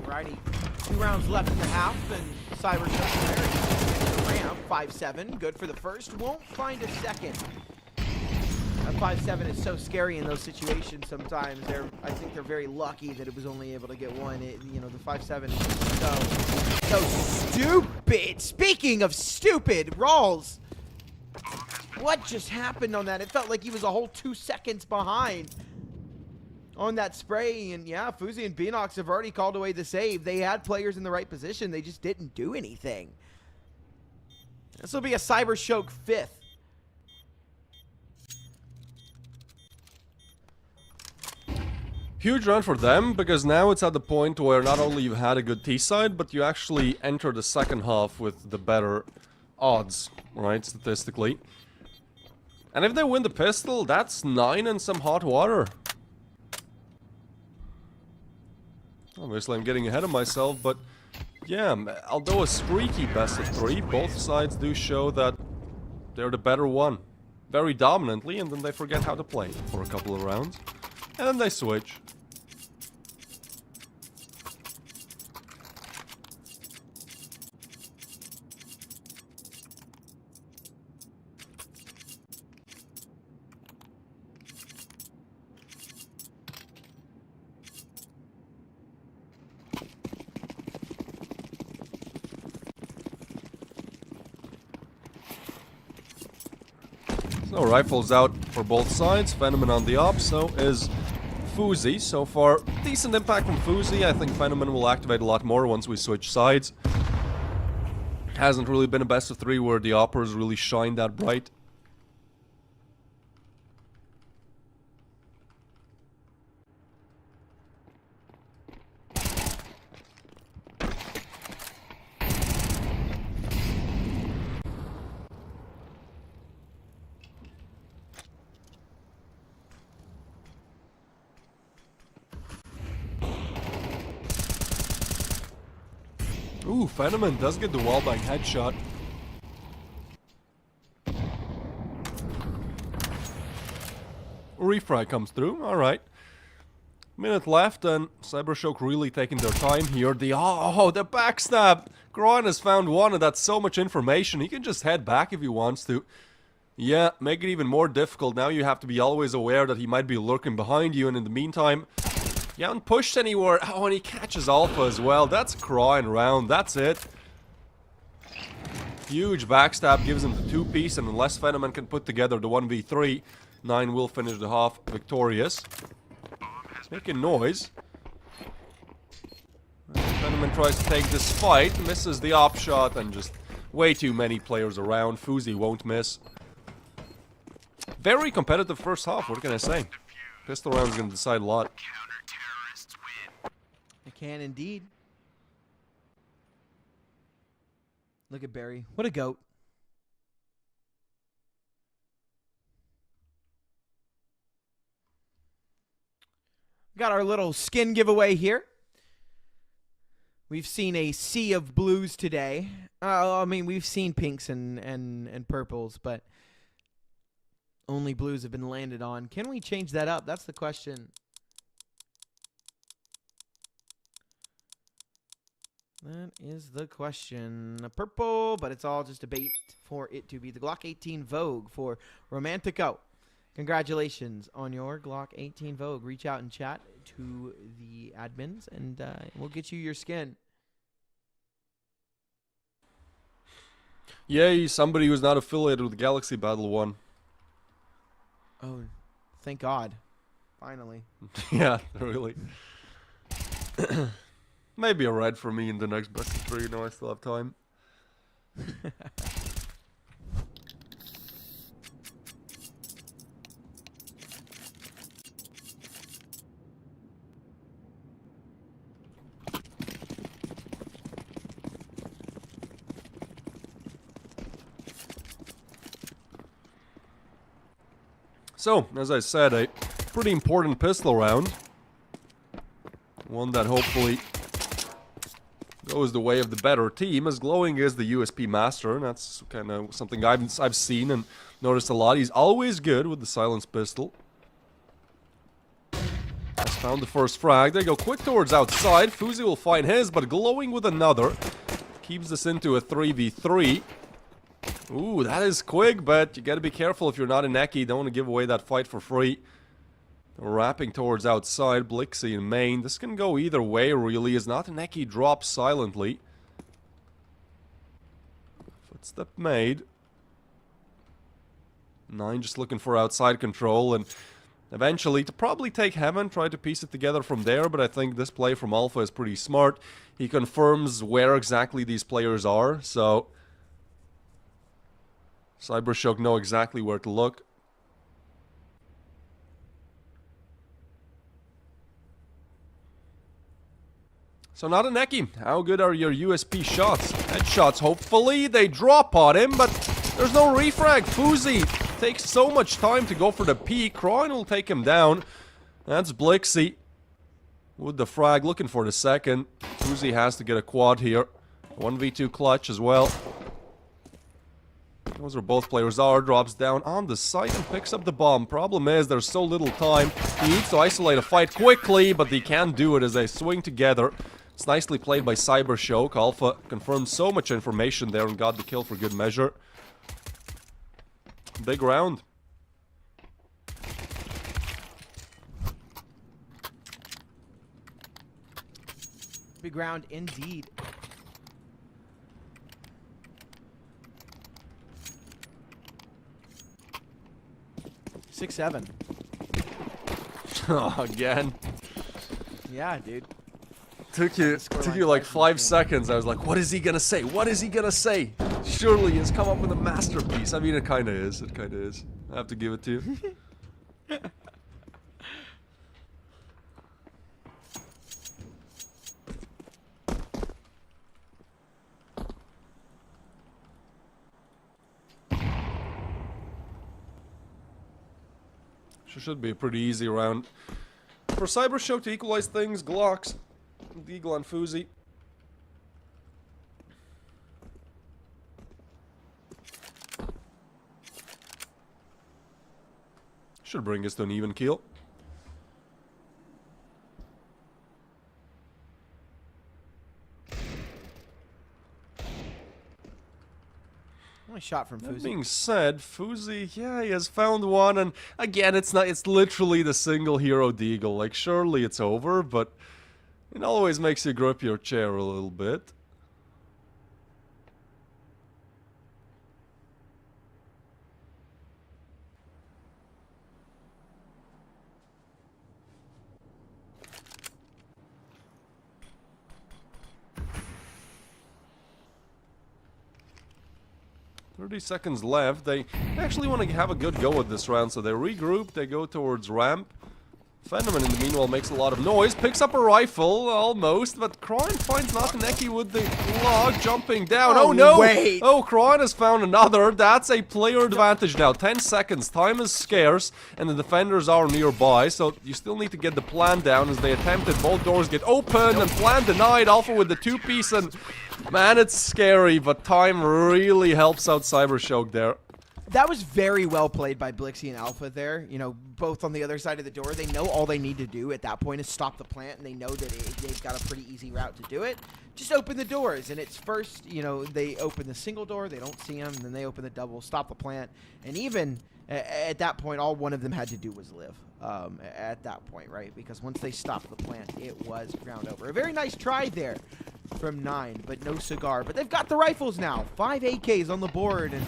Alrighty, 2 rounds left in the half, and CYBERSHOKE there. Ramp 5-7, good for the first. Won't find a second. That 5-7 is so scary in those situations. Sometimes I think they're very lucky that it was only able to get 1. You know, the 5-7 is so stupid. Speaking of stupid, Rawls. What just happened on that? It felt like he was a whole 2 seconds behind on that spray. And yeah, Fuzi and Beanox have already called away the save. They had players in the right position. They just didn't do anything. This will be a CYBERSHOKE 5th. Huge run for them, because now it's at the point where not only you had a good T-side, but you actually enter the second half with the better odds, right, statistically. And if they win the pistol, that's 9 and some hot water. Obviously, I'm getting ahead of myself, but yeah, although a streaky best of 3, both sides do show that they're the better one. Very dominantly, and then they forget how to play for a couple of rounds. And then they switch. So rifles out for both sides, Phenomen on the op, so is Fuzi. So far, decent impact from Fuzi. I think Phenomen will activate a lot more once we switch sides. Hasn't really been a best of 3 where the oppers really shine that bright. Ooh, Phenomen does get the wallbang headshot. Refry comes through, alright. Minute left, and CYBERSHOKE really taking their time here. The backstab! Groin has found one, and that's so much information. He can just head back if he wants to. Yeah, make it even more difficult. Now you have to be always aware that he might be lurking behind you, and in the meantime, you haven't pushed anywhere. Oh, and he catches Alpha as well. That's Groin round. That's it. Huge backstab gives him the 2-piece, and unless Phenomen can put together the 1v3, 9 will finish the half victorious. Making noise. Phenomen tries to take this fight, misses the op shot, and just way too many players around. Fuzi won't miss. Very competitive first half, what can I say? Pistol round's gonna decide a lot. It can indeed. Look at Barry. What a goat. Got our little skin giveaway here. We've seen a sea of blues today. I mean, we've seen pinks and purples, but only blues have been landed on. Can we change that up? That's the question. That is the question. A purple, but it's all just a bait for it to be the Glock 18 Vogue for Romantico. Congratulations on your Glock 18 Vogue. Reach out and chat to the admins, and we'll get you your skin. Yay, somebody who's not affiliated with Galaxy Battle won. Oh, thank God. Finally. Yeah, really. Maybe a red for me in the next best of 3, I still have time. So, as I said, a pretty important pistol round. One that hopefully goes the way of the better team, as Glowing is the USP master, and that's kind of something I've seen and noticed a lot. He's always good with the silenced pistol. Has found the first frag. They go quick towards outside. Fuzi will find his, but Glowing with another. Keeps this into a 3v3. Ooh, that is quick, but you gotta be careful if you're not in Eki. Don't want to give away that fight for free. They're wrapping towards outside. Blixie in main. This can go either way, really, as not an Eki drops silently. Footstep made. 9 just looking for outside control, and eventually to probably take Heaven, try to piece it together from there, but I think this play from Alpha is pretty smart. He confirms where exactly these players are, so CYBERSHOKE know exactly where to look. So not a Neki. How good are your USP shots? Headshots, hopefully. They drop on him, but there's no refrag. Fuzi takes so much time to go for the peek. Kroin will take him down. That's Blixie with the frag, looking for the second. Fuzi has to get a quad here. 1v2 clutch as well. Those are both players. R drops down on the site and picks up the bomb. Problem is, there's so little time. He needs to isolate a fight quickly, but he can't do it as they swing together. It's nicely played by CYBERSHOKE. Alpha confirmed so much information there and got the kill for good measure. Big round. Big round indeed. Six, 7. Oh, again. Yeah, dude. Took you like 5 seconds. I was like, what is he gonna say? What is he gonna say? Surely he's come up with a masterpiece. I mean, it kinda is. It kinda is. I have to give it to you. Should be a pretty easy round. For CYBERSHOKE to equalize things, Glocks, Deagle and Fuzi. Should bring us to an even keel. Only shot from That Fuzi. being said, Fuzi, yeah, he has found one, and again, it's literally the single hero Deagle. Like, surely it's over, but it always makes you grip your chair a little bit. Seconds left. They actually want to have a good go at this round, so they regroup, they go towards ramp. Fenneman, in the meanwhile, makes a lot of noise, picks up a rifle, almost, but Kroin finds Nakaneki with the log, jumping down. Oh no! Wait. Oh, Kroin has found another. That's a player advantage now. 10 seconds. Time is scarce, and the defenders are nearby, so you still need to get the plan down as they attempted. Both doors get open, and plan denied. Alpha with the 2-piece, and man, it's scary, but time really helps out CYBERSHOKE there. That was very well played by Blixie and Alpha there. You know, both on the other side of the door. They know all they need to do at that point is stop the plant, and they know that they've got a pretty easy route to do it. Just open the doors, and it's first, you know, they open the single door, they don't see them, and then they open the double, stop the plant, and even at that point, all one of them had to do was live at that point, right? Because once they stopped the plant, it was ground over. A very nice try there from 9, but no cigar. But they've got the rifles now. 5 AKs on the board, and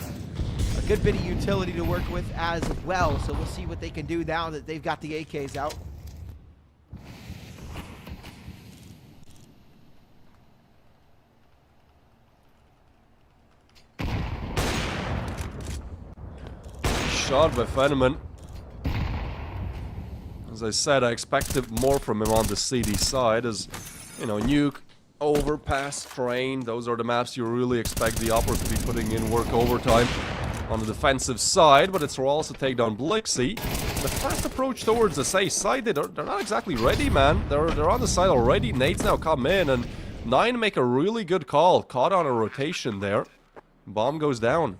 a good bit of utility to work with as well. So we'll see what they can do now that they've got the AKs out. Shot by Fenneman. As I said, I expected more from him on the CD side, as, you know, Nuke, Overpass, Train, those are the maps you really expect the Opera to be putting in work overtime on the defensive side, but it's also take down Blixie. The first approach towards the safe side, they're not exactly ready, man. They're on the side already. Nate's now come in, and 9 make a really good call. Caught on a rotation there. Bomb goes down.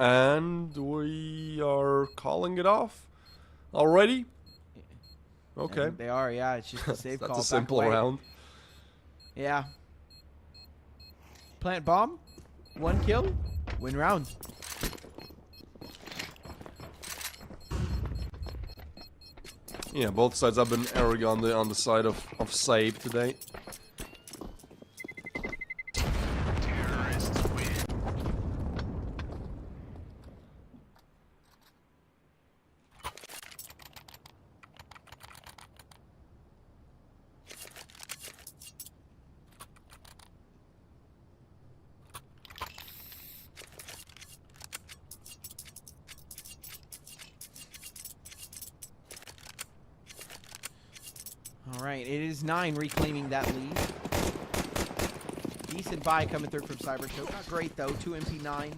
And we are calling it off already? Okay. And they are, yeah. It's just a save call. That's a simple round. Yeah. Plant bomb. 1 kill. Win round. Yeah, both sides have been erring on the side of save today. Alright, it is 9 reclaiming that lead. Decent buy coming through from CYBERSHOKE. Not great though, 2 MP9s.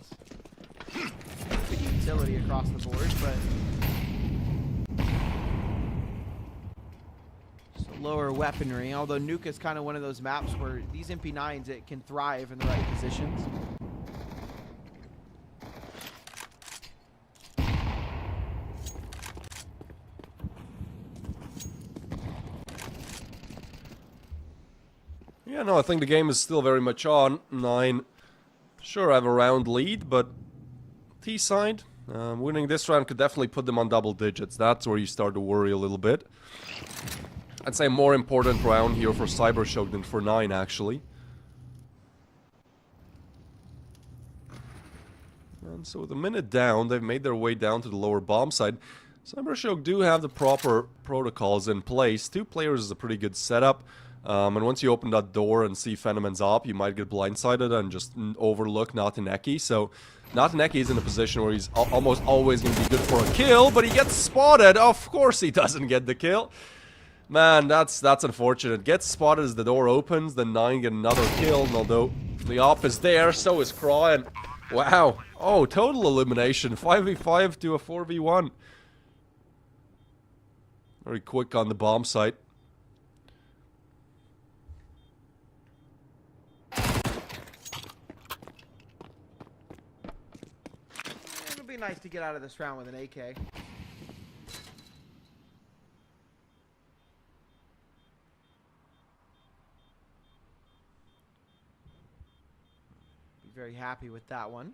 Good utility across the board, but just a lower weaponry. Although Nuke is kind of one of those maps where these MP9s, it can thrive in the right positions. Yeah, no, I think the game is still very much on. 9, sure, have a round lead, but T-side, winning this round could definitely put them on double digits. That's where you start to worry a little bit. I'd say a more important round here for CYBERSHOKE than for 9, actually. And so with a minute down, they've made their way down to the lower bomb side. CYBERSHOKE do have the proper protocols in place. 2 players is a pretty good setup. And once you open that door and see Fenneman's op, you might get blindsided and just overlook Nataneki. So Nataneki is in a position where he's almost always going to be good for a kill, but he gets spotted. Of course he doesn't get the kill. Man, that's unfortunate. Gets spotted as the door opens, then 9 get another kill. And although the op is there, so is Craw. And wow. Oh, total elimination. 5v5 to a 4v1. Very quick on the bomb site. Nice to get out of this round with an AK. Be very happy with that one.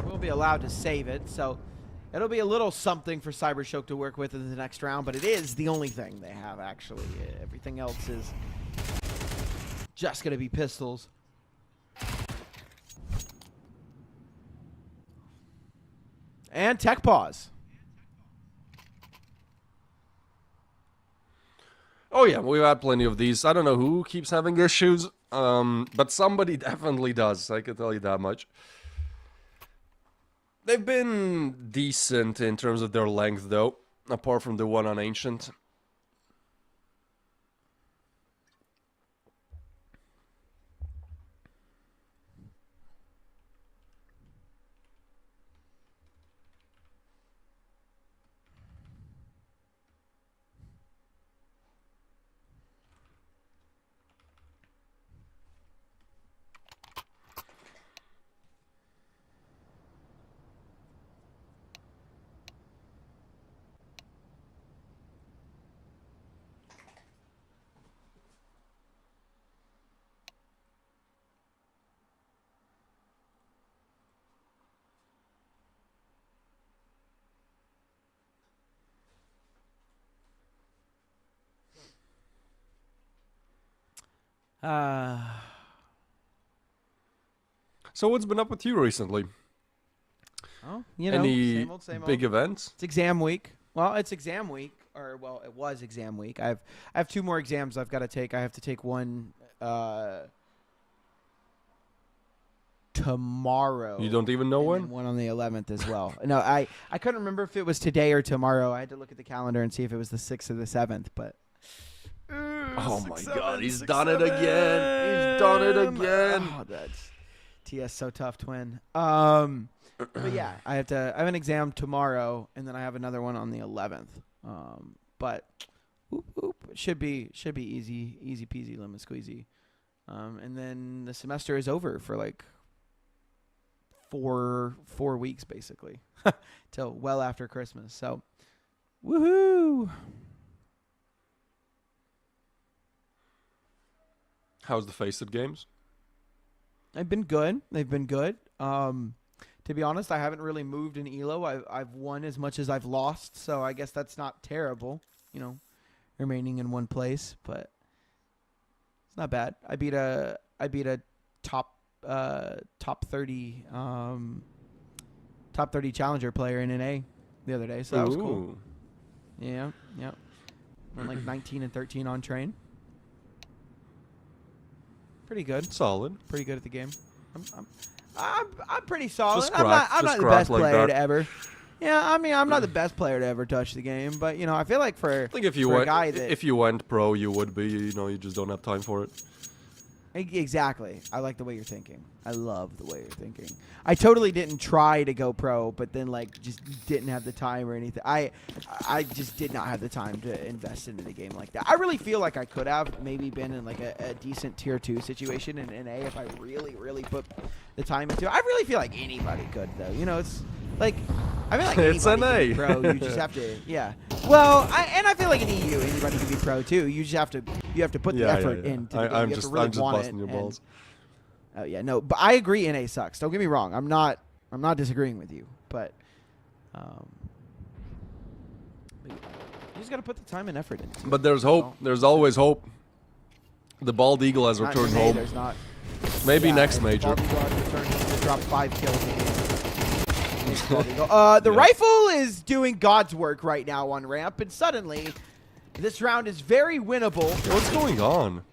We'll be allowed to save it, so it'll be a little something for CYBERSHOKE to work with in the next round, but it is the only thing they have, actually. Everything else is just going to be pistols. And tech pause. Oh yeah, we've had plenty of these. I don't know who keeps having issues, but somebody definitely does. I can tell you that much. They've been decent in terms of their length, though, apart from the one on Ancient. So what's been up with you recently? Oh, you know, Any same old, same big old. events? It's exam week. Well, it's exam week, or well, it was exam week. I have 2 more exams I've got to take. I have to take one tomorrow. You don't even know and when? then one on the 11th as well. No, I couldn't remember if it was today or tomorrow. I had to look at the calendar and see if it was the 6th or the 7th, but Oh my God, he's done it again. He's done it again. Oh, that's TS so tough, twin. But yeah, I have an exam tomorrow, and then I have another one on the 11th. But it should be easy peasy lemon squeezy. And then the semester is over for like 4 weeks basically, till well after Christmas. So, woohoo! How's the Faceit games? They've been good. To be honest, I haven't really moved in ELO. I've won as much as I've lost, so I guess that's not terrible, you know, remaining in one place, but it's not bad. I beat a top 30 challenger player in NA the other day, so that was cool. Ooh. Yeah. Went like 19 and 13 on train. Pretty good. Solid. Pretty good at the game. I'm pretty solid. Just I'm not the best like player that. to ever. Yeah, I mean, I'm not the best player to ever touch the game, but you know, I feel like I think if you for a went, guy that if you went pro, you would be. You know, you just don't have time for it. exactly. I like the way you're thinking. I love the way you're thinking. I totally didn't try to go pro, but then like just didn't have the time or anything. I just did not have the time to invest into the game like that. I really feel like I could have maybe been in like a decent tier 2 situation in NA if I really put the time into it. I really feel like anybody could though. You know, it's like I feel like It's anybody NA. can be pro. You just have to, yeah. Well, I feel like in EU anybody can be pro too. You just have to put the effort into the game. I'm You have just to really want busting it, your and- balls. Oh yeah, no, but I agree. NA sucks. Don't get me wrong. I'm not disagreeing with you, but you just gotta put the time and effort into it. But there's hope. There's always hope. The Bald Eagle has Not returned in NA, home. There's not. Maybe Yeah, next if major. Bald Eagle has returned home to drop 5 kills a game. Bald Eagle. The rifle is doing God's work right now on ramp, and suddenly this round is very winnable. What's going on?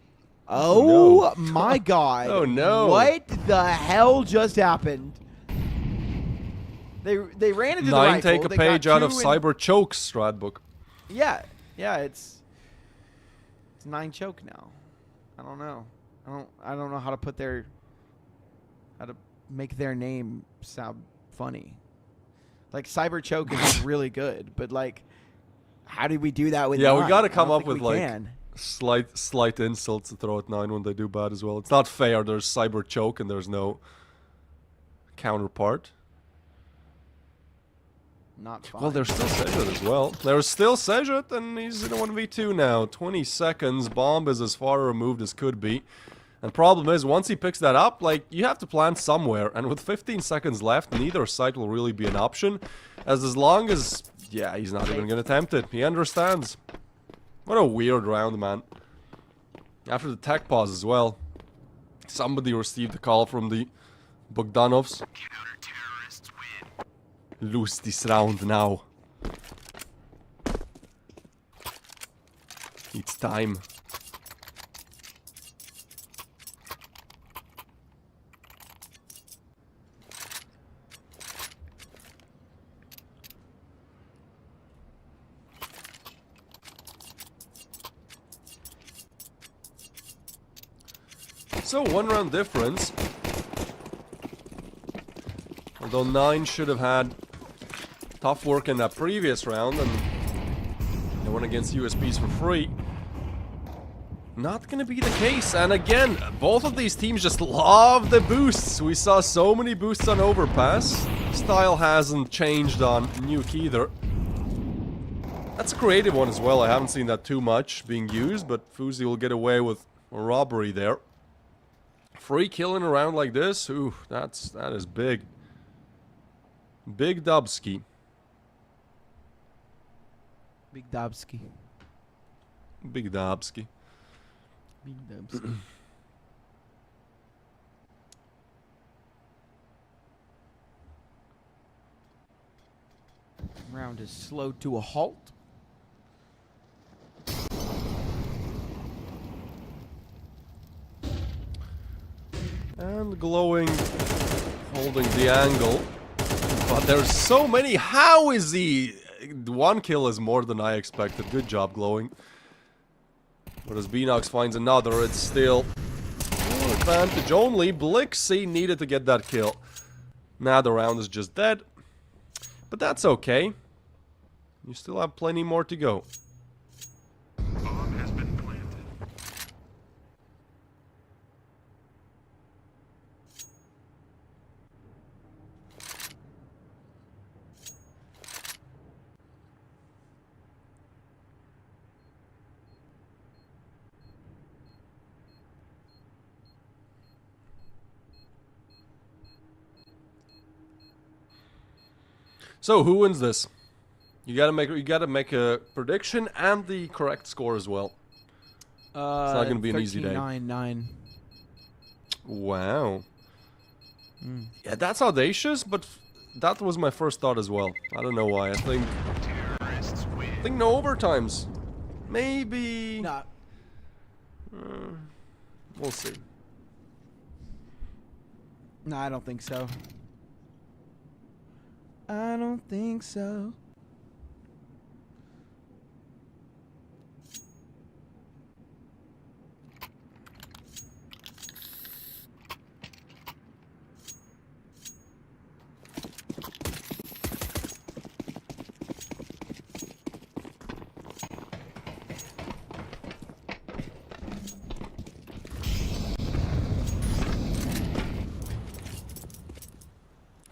Oh no. my God! Oh, no. What the hell just happened? They ran into the 9 rifle. take a They page got out of 2 CYBERSHOKE's strat book. Yeah, it's 9 choke now. I don't know. I don't know how to make their name sound funny. Like CYBERSHOKE is really good, but like, how did we do that with? Yeah, 9? we got to I come don't up think with we like can. slight insults to throw at 9 when they do bad as well. It's not fair. There's CYBERSHOKE and there's no counterpart. Not fine. Well, there's still Sejet as well. There's still Sejet, and he's in a 1v2 now. 20 seconds. Bomb is as far removed as could be. And problem is, once he picks that up, like, you have to plant somewhere. And with 15 seconds left, neither site will really be an option. As long as, yeah, he's not even going to attempt it. He understands. What a weird round, man. After the tech pause as well, somebody received a call from the Bogdanovs. Lose this round now. It's time. So 1 round difference. Although 9 should have had tough work in that previous round, and they went against USPs for free. Not gonna be the case, and again, both of these teams just love the boosts. We saw so many boosts on Overpass. Style hasn't changed on Nuke either. That's a creative one as well. I haven't seen that too much being used, but Fuzi will get away with a robbery there. Free kill in a round like this, ooh, that is big. Big Dubsky. Big Dobsky. Big Dobsky. Big Dobsky. Round is slowed to a halt. And Glowing holding the angle. But there's so many. How is he? One kill is more than I expected. Good job, Glowing. But as Beanox finds another, it's still advantage only. Blixie needed to get that kill. Now the round is just dead. But that's okay. You still have plenty more to go. So who wins this? You gotta make a prediction and the correct score as well. It's not gonna be an easy day. 13-9-9. Wow. Yeah, that's audacious, but that was my first thought as well. I don't know why. I think no overtimes. Maybe. Nah. We'll see. No, I don't think so. I don't think so.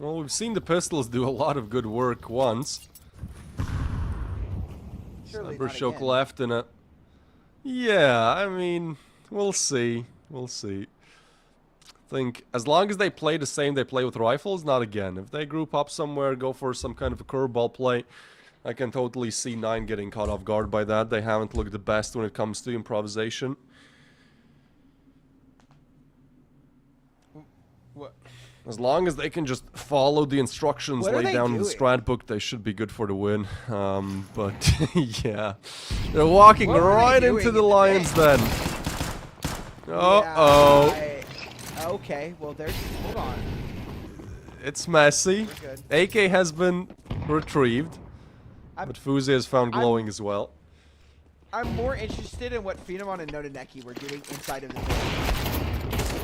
Well, we've seen the pistols do a lot of good work once. Surely not CYBERSHOKE again. left in a... Yeah, I mean, we'll see. We'll see. I think as long as they play the same they play with rifles, not again. If they group up somewhere, go for some kind of a curveball play, I can totally see 9 getting caught off guard by that. They haven't looked the best when it comes to improvisation. What? As long as they can just follow the instructions What are laid they down in the doing? strat book, they should be good for the win. But yeah, they're walking What were they right doing into in the the Lions bank? then. Uh-oh. Yeah, okay, well, there's... Hold on. It's messy. We're good. AK has been retrieved, but Fuzi has found Glowing as well. I'm more interested in what Phenomon and Nonaneki were doing inside of the building.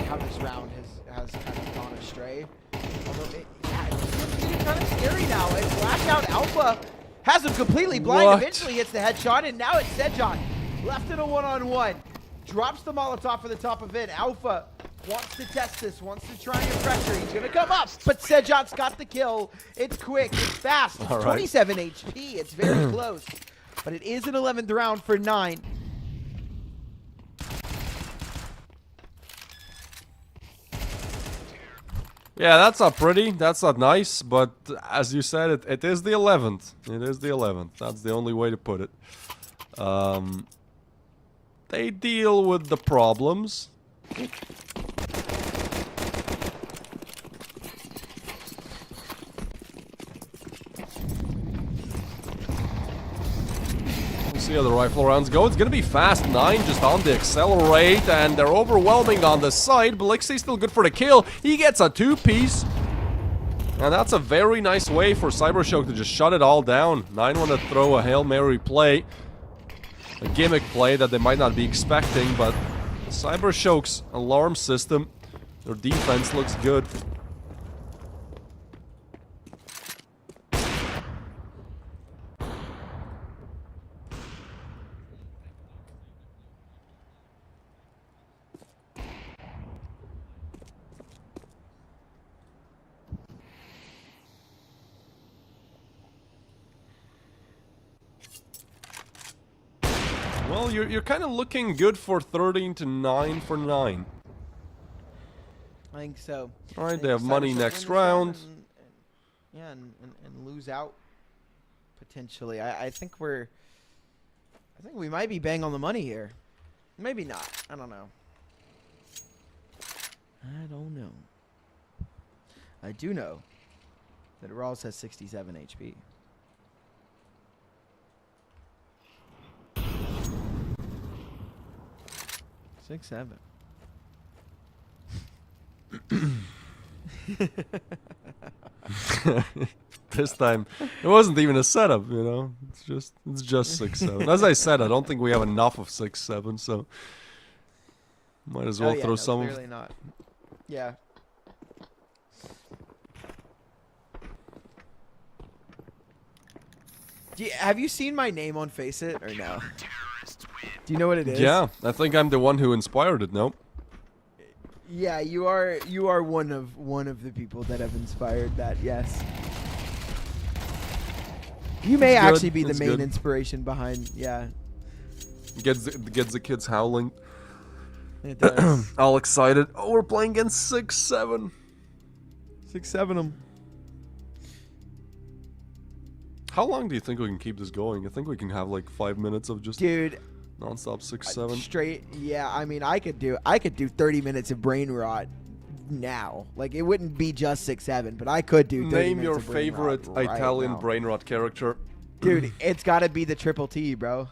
How this round has kind of gone astray. Although it's kind of scary now. And Flashout Alpha has him completely blind. What? Eventually hits the headshot, and now it's Sejan. Left in a one-on-one. Drops the Molotov for the top of it. Alpha wants to test this, wants to try and pressure. He's going to come up, but Sejan's got the kill. It's quick, it's fast. It's All right. 27 HP. It's very close. But it is an 11th round for 9. Yeah, that's not pretty. That's not nice. But as you said, it is the 11th. It is the 11th. That's the only way to put it. They deal with the problems. We'll see how the rifle rounds go. It's gonna be fast. 9 just on the accelerate, and they're overwhelming on the side. Blixie's still good for the kill. He gets a 2-piece. And that's a very nice way for CYBERSHOKE to just shut it all down. 9 want to throw a Hail Mary play. A gimmick play that they might not be expecting, but CYBERSHOKE's alarm system, their defense looks good. Well, you're kind of looking good for 13-9 for 9. I think so. All I right, think they have money CYBERSHOKE next win this round. and lose out potentially. I think we might be bang on the money here. Maybe not. I don't know. I do know that Rawls has 67 HP. 6-7. This time, it wasn't even a setup, you know. It's just 6-7. As I said, I don't think we have enough of 6-7, so might as well throw some. Clearly not. Yeah. Have you seen my name on Face It or no? Do you know what it is? Yeah, I think I'm the one who inspired it. No. Yeah, you are one of the people that have inspired that. Yes. You may That's good. actually be the That's main good. inspiration behind. Yeah. Gets the kids howling. It does. All excited. Oh, we're playing against 6-7. 6-7 them. How long do you think we can keep this going? I think we can have like 5 minutes of just Dude, non-stop 6-7. straight. Yeah, I mean, I could do 30 minutes of brain rot now. Like, it wouldn't be just 6-7, but I could do 30 Name minutes your of brain favorite rot right Italian now. brain rot character. Dude, it's got to be the triple T, bro.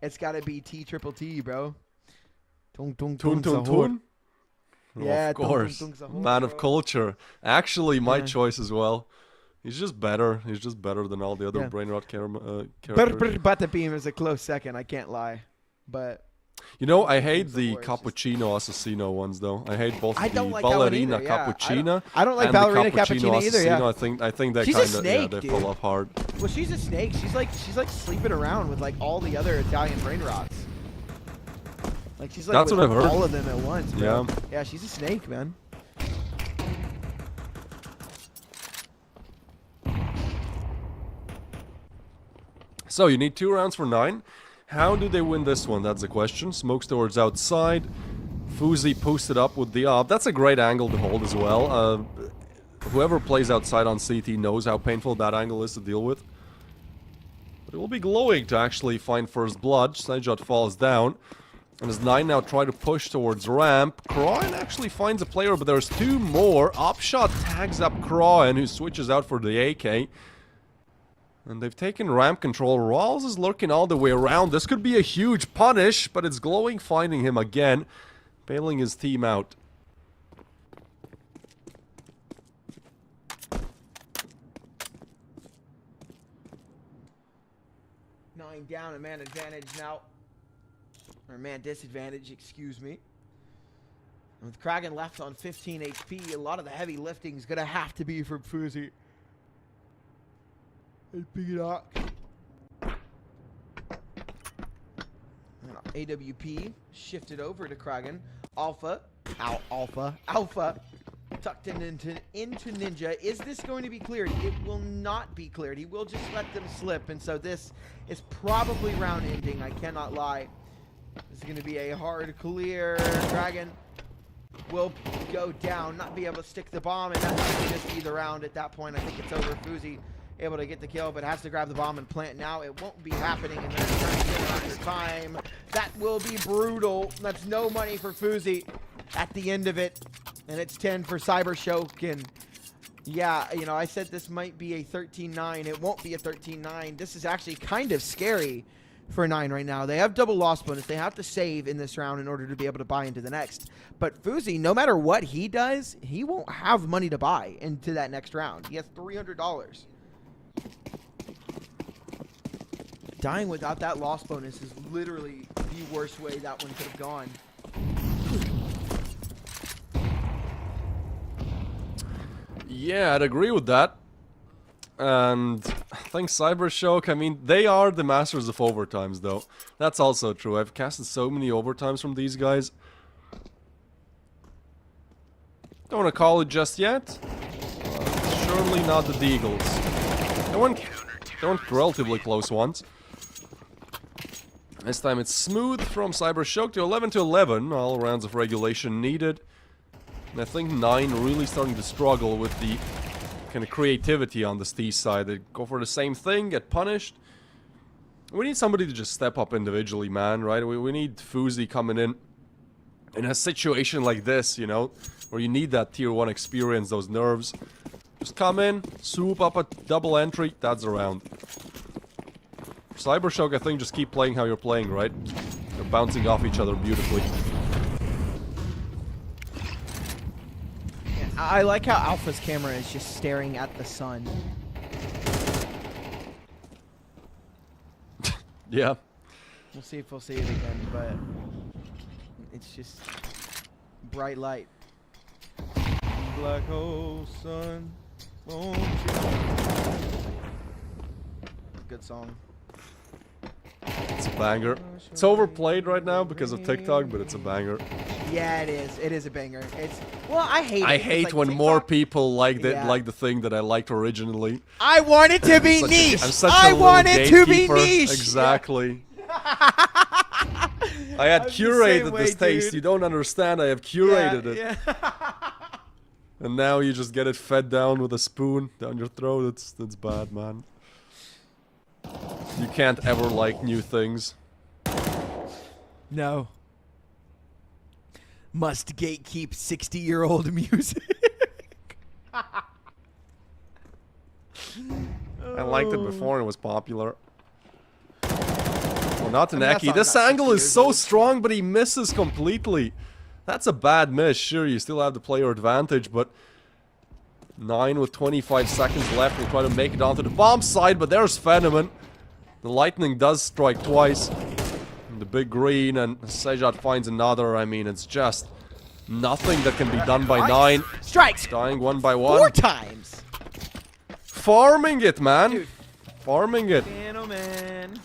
It's got to be triple T, bro. Tung tung Tun tung Tun sahur. Tun? Yeah, Of tung, tung, course. tung, sahur, Man bro. of culture. Actually, my Yeah. choice as well. He's just better. He's just better than all the other Yeah. brain rot characters. BetBoom is a close second. I can't lie, but You know, I hate He's the the worst. cappuccino assassino ones though. I hate both I the don't like that one ballerina either, yeah. cappuccina. I don't like and the ballerina cappuccino cappuccino either, yeah. assassino. I think they She's a kind of snake, they dude. fall off hard. well, she's a snake. She's like sleeping around with like all the other Italian brain rots. Like she's like That's with what I've heard. all of them at once, bro. Yeah. Yeah, she's a snake, man. So you need 2 rounds for 9. How do they win this one? That's the question. Smokes towards outside. Fuzi posted up with the op. That's a great angle to hold as well. Whoever plays outside on CT knows how painful that angle is to deal with. But it will be glowing to actually find first blood. Sideshot falls down. And as 9 now try to push towards ramp, Kroin actually finds a player, but there's 2 more. Opshot tags up Kroin, who switches out for the AK. And they've taken ramp control. Rawls is lurking all the way around. This could be a huge punish, but it's glowing finding him again, bailing his team out. Nine down, a man advantage now. Or man disadvantage, excuse me. With Kragan left on 15 HP, a lot of the heavy lifting is going to have to be for Fuzi. And Beanock. AWP shifted over to Kragan. Alpha. Alpha. Tucked into Ninja. Is this going to be cleared? It will not be cleared. He will just let them slip. And so this is probably round ending. I cannot lie. This is going to be a hard clear. Dragon will go down, not be able to stick the bomb, and that might just be the round at that point. I think it's over. Fuzi able to get the kill, but has to grab the bomb and plant now. It won't be happening, and then it's trying to get it after time. That will be brutal. That's no money for Fuzi at the end of it, and it's 10 for CYBERSHOKE. And yeah, you know, I said this might be a 13-9. It won't be a 13-9. This is actually kind of scary for 9 right now. They have double loss bonus. They have to save in this round in order to be able to buy into the next. But Fuzi, no matter what he does, he won't have money to buy into that next round. He has $300. Dying without that loss bonus is literally the worst way that one could have gone. Yeah, I'd agree with that. And I think CYBERSHOKE, I mean, they are the masters of overtimes, though. That's also true. I've casted so many overtimes from these guys. Don't want to call it just yet. Surely not the Deagles. They went relatively close ones. This time it's smooth from CYBERSHOKE to 11-11. All rounds of regulation needed. And I think 9 really starting to struggle with the kind of creativity on the Steve side. They go for the same thing, get punished. We need somebody to just step up individually, man, right? We need Fuzi coming in a situation like this, you know, where you need that tier 1 experience, those nerves. Just come in, swoop up a double entry, that's the round. CYBERSHOKE, I think, just keep playing how you're playing, right? They're bouncing off each other beautifully. I like how Alpha's camera is just staring at the sun. Yeah. We'll see if we'll see it again, but it's just bright light. Black hole sun, won't you? Good song. It's a banger. It's overplayed right now because of TikTok, but it's a banger. Yeah, it is. It is a banger. It's well, I hate it. I It's hate like when TikTok. more people like Yeah. the thing that I liked originally. I want it to be niche. I'm such I a want little it to be gatekeeper. niche. Exactly. I had I'm the curated same way, this taste. dude. You don't understand. I have curated it. Yeah. And now you just get it fed down with a spoon down your throat. That's bad, man. You can't ever like new things. No. Must gatekeep 60-year-old music. I liked it before it was popular. Well, not mean, that Neki. song's This not 60 angle is years so old. strong, but he misses completely. That's a bad miss. Sure, you still have the player advantage, but 9 with 25 seconds left. Will try to make it onto the bomb side, but there's Phenomen. The lightning does strike twice. The big green, and Sejat finds another. I mean, it's just nothing that can be done by 9. Strikes Dying 1 by 1. 4 times. Farming it, man. Dude. Farming it. Gentlemen.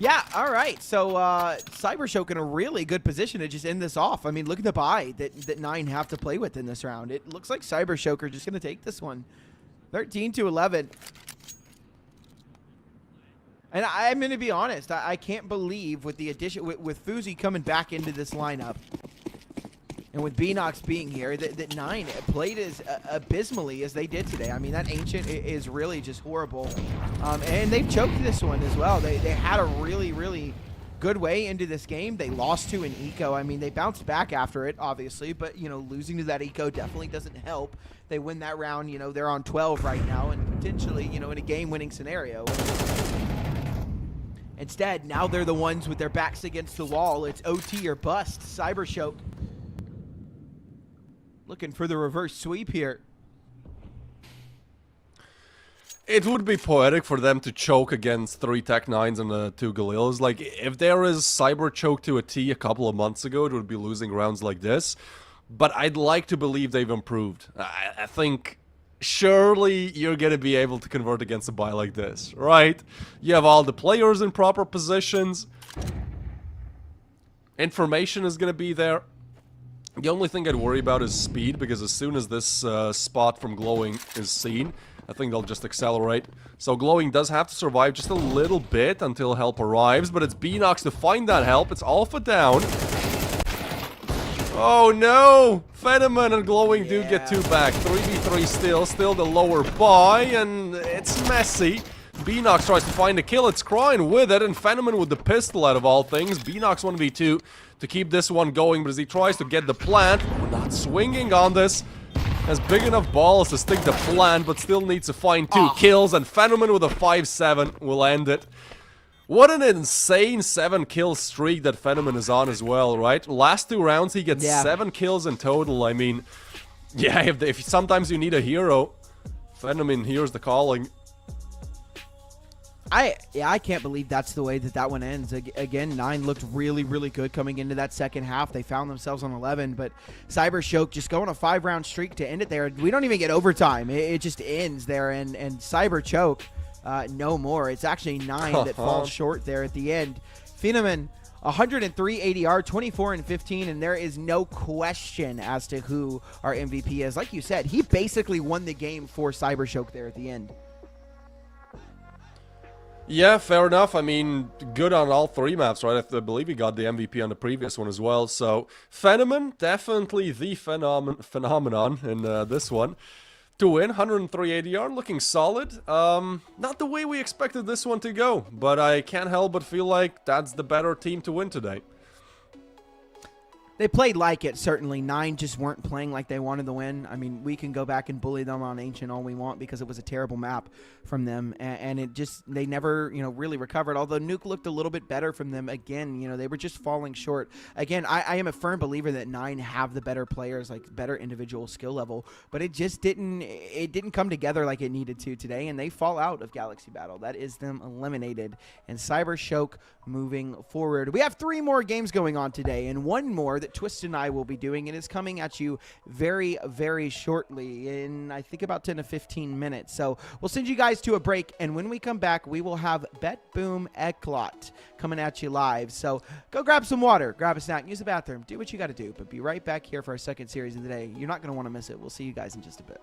Yeah, all right. So CYBERSHOKE in a really good position to just end this off. I mean, look at the buy that 9 have to play with in this round. It looks like CYBERSHOKE are just going to take this one. 13-11. And I'm going to be honest. I can't believe with the addition, with Fuzi coming back into this lineup, and with Beanox being here, that 9 played as abysmally as they did today. I mean, that Ancient is really just horrible. And they've choked this one as well. They had a really, really good way into this game. They lost to an eco. I mean, they bounced back after it, obviously, but, you know, losing to that eco definitely doesn't help. They win that round, you know, they're on 12 right now, and potentially, you know, in a game-winning scenario. Instead, now they're the ones with their backs against the wall. It's OT or bust. CYBERSHOKE looking for the reverse sweep here. It would be poetic for them to choke against 3 Tech 9s and 2 Galils. Like, if there is CYBERSHOKE to a T a couple of months ago, it would be losing rounds like this. But I'd like to believe they've improved. I think surely you're going to be able to convert against a buy like this, right? You have all the players in proper positions. Information is going to be there. The only thing I'd worry about is speed, because as soon as this spot from Glowing is seen, I think they'll just accelerate. So Glowing does have to survive just a little bit until help arrives, but it's Beanox to find that help. It's Alpha down. Oh no! Phenomen and Glowing do get 2 back. 3v3 still the lower buy, and it's messy. Beanox tries to find a kill. It's Crying with it, and Phenomen with the pistol out of all things. Beanox 1v2 to keep this one going, but as he tries to get the plant, we're not swinging on this. Has big enough balls to stick the plant, but still needs to find 2 kills, and Phenomen with a 5-7 will end it. What an insane 7-kill streak that Phenomen is on as well, right? Last 2 rounds he gets 7 kills in total. I mean, yeah, if sometimes you need a hero, Phenomen hears the calling. I can't believe that's the way that one ends. Again, 9 looked really, really good coming into that second half. They found themselves on 11, but CYBERSHOKE just going a 5-round streak to end it there. We don't even get overtime. It just ends there, and CYBERSHOKE, no more. It's actually 9 that falls short there at the end. Phenomen, 103 ADR, 24 and 15, and there is no question as to who our MVP is. Like you said, he basically won the game for CYBERSHOKE there at the end. Yeah, fair enough. I mean, good on all 3 maps, right? I believe he got the MVP on the previous one as well. So, Phenomen, definitely the phenomenon in this one. To win, 103 ADR, looking solid. Not the way we expected this one to go, but I can't help but feel like that's the better team to win today. They played like it, certainly. 9 just weren't playing like they wanted to win. I mean, we can go back and bully them on Ancient all we want because it was a terrible map from them, and it just, they never, really recovered. Although Nuke looked a little bit better from them again, they were just falling short. Again, I am a firm believer that 9 have the better players, like better individual skill level, but it just didn't come together like it needed to today, and they fall out of Galaxy Battle. That is them eliminated, and CYBERSHOKE moving forward. We have 3 more games going on today, and one more that Twist and I will be doing. It is coming at you very, very shortly in, I think, about 10 to 15 minutes. So we'll send you guys to a break, and when we come back, we will have BetBoom Eclot coming at you live. So go grab some water, grab a snack, use the bathroom, do what you got to do, but be right back here for our second series of the day. You're not going to want to miss it. We'll see you guys in just a bit.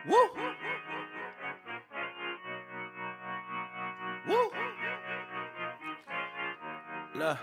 Woo! Woo! Look,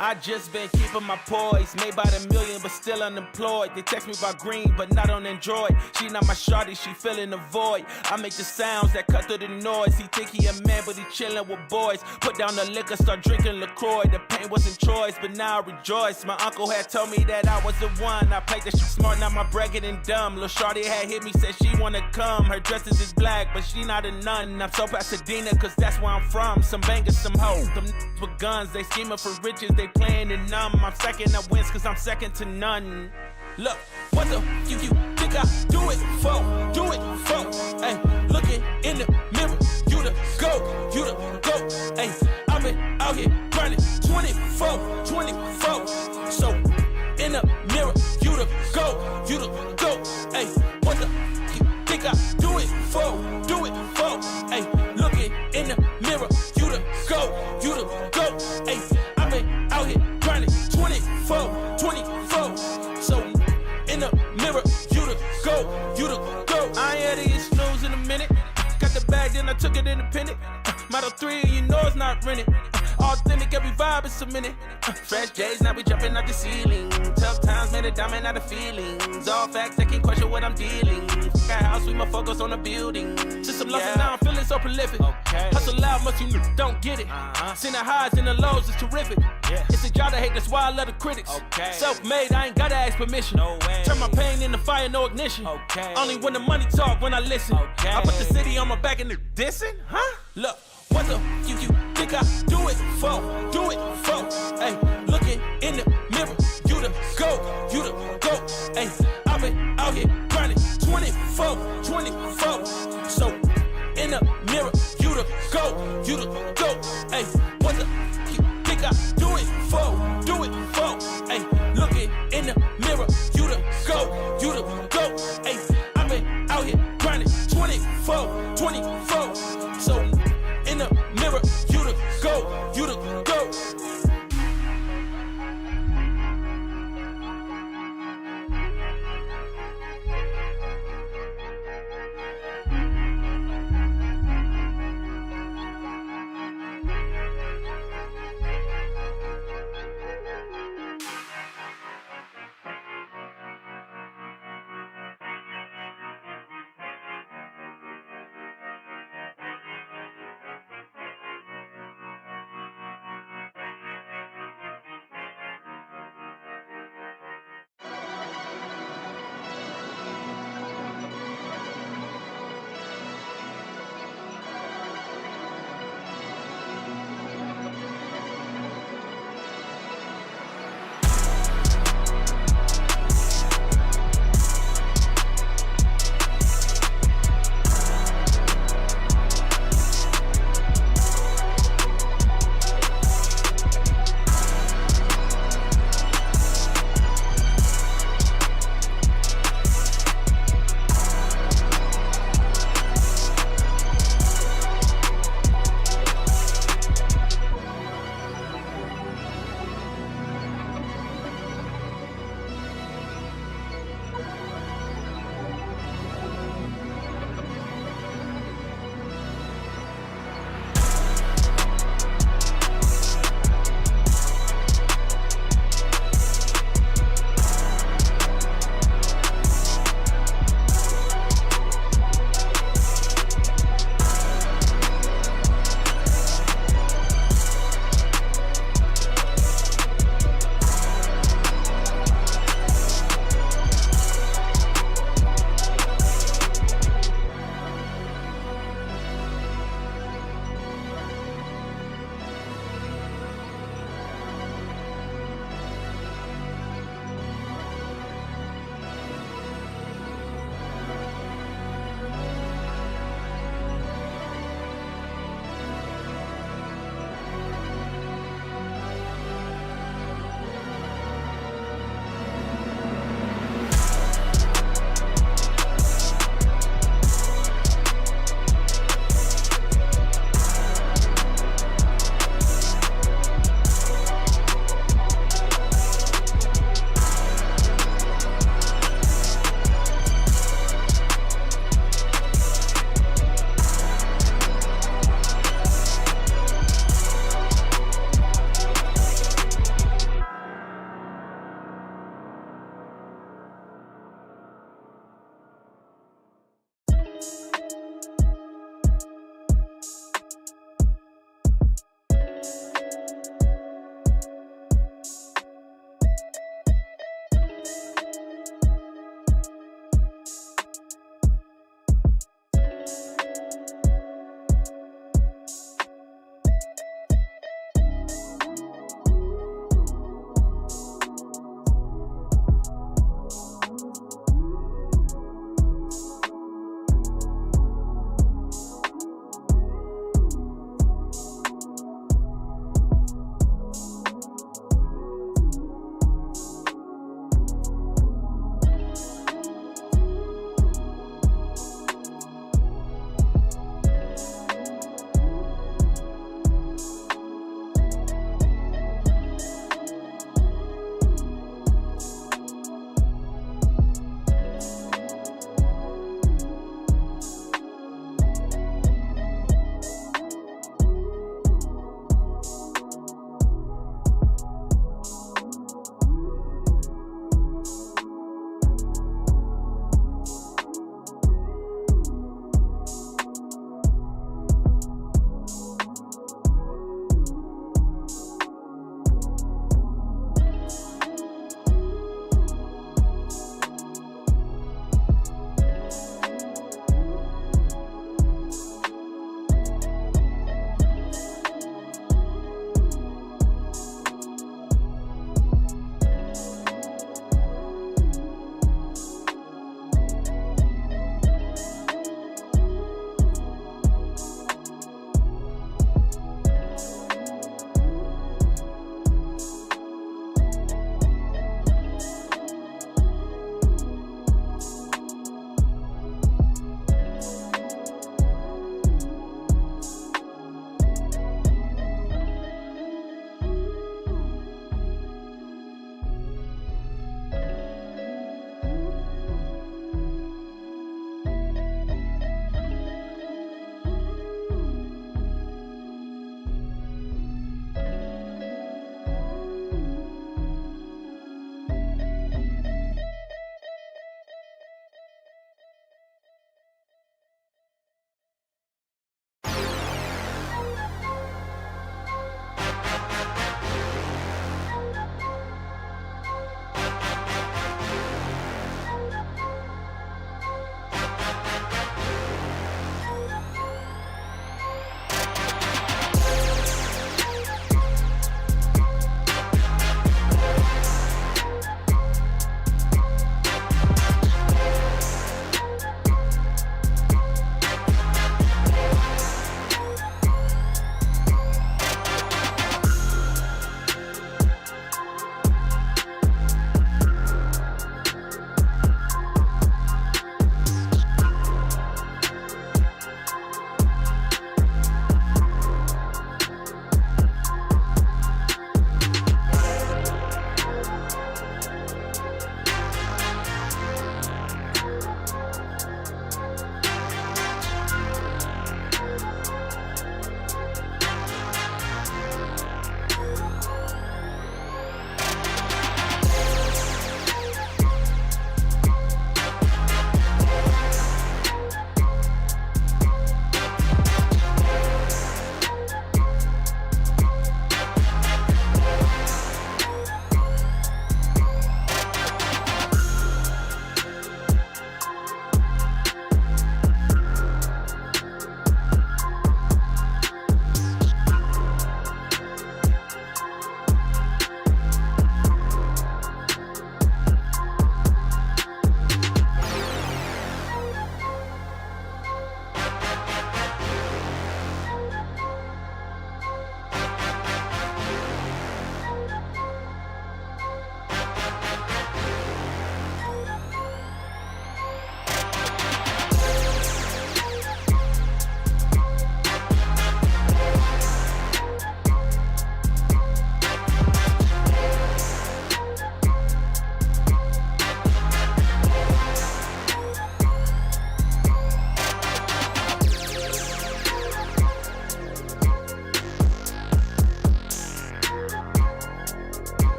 I just been keeping my poise. Made by the million, but still unemployed. They text me about green, but not on Android. She not my shawty, she filling the void. I make the sounds that cut through the noise. He think he a man, but he chillin' with boys. Put down the liquor, start drinking LaCroix. The pain wasn't choice, but now I rejoice. My uncle had told me that I was the one. I played that shit smart, now my bread getting dumb. Lil' shawty had hit me, said she wanna come. Her dresses is black, but she not a nun. I'm so Pasadena, cause that's where I'm from. Some bangers, some hoes. Them with guns, they scheming for riches, they playing it numb. I'm second to wins, cause I'm second to none. Look, what the you think I do it for? Do it for? Ay, looking in the mirror, you the GOAT, you the GOAT. Ay, I've been out here grinding 24. So in the mirror, you the GOAT, you the GOAT. Ay, what the you think I do it for? Do it for? Ay, looking in the mirror, you the GOAT, you the GOAT. Ay, I've been out here grinding 24. So in the mirror, you the GOAT, you the GOAT. I ain't had to get snooze in a minute. Got the bag, then I took it independent. Model 3, you know it's not rented. Authentic, every vibe is cemented. Fresh days, now we jumping out the ceiling. Tough times made a diamond out of feelings. All facts, they can't question what I'm dealing. Got house, we must focus on the building. Since I'm lost now, I'm feeling so prolific. Hustle loud, much you don't get it. Seen the highs and the lows, it's terrific. It's a job to hate, that's why I love the critics. Self-made, I ain't gotta ask permission. Turn my pain into fire, no ignition. Only when the money talk, when I listen. I put the city on my back and they're dissing, huh? Look, what the you think I do it for? Do it for? Ay, looking in the mirror, you the GOAT, you the GOAT. Ay, I've been out here grinding 24. So in the mirror, you the GOAT, you the GOAT. Ay, what the you think I do it for? Do it for? Ay, looking in the mirror, you the GOAT, you the GOAT. Ay, I've been out here grinding 24. So in the mirror, you the GOAT, you the GOAT.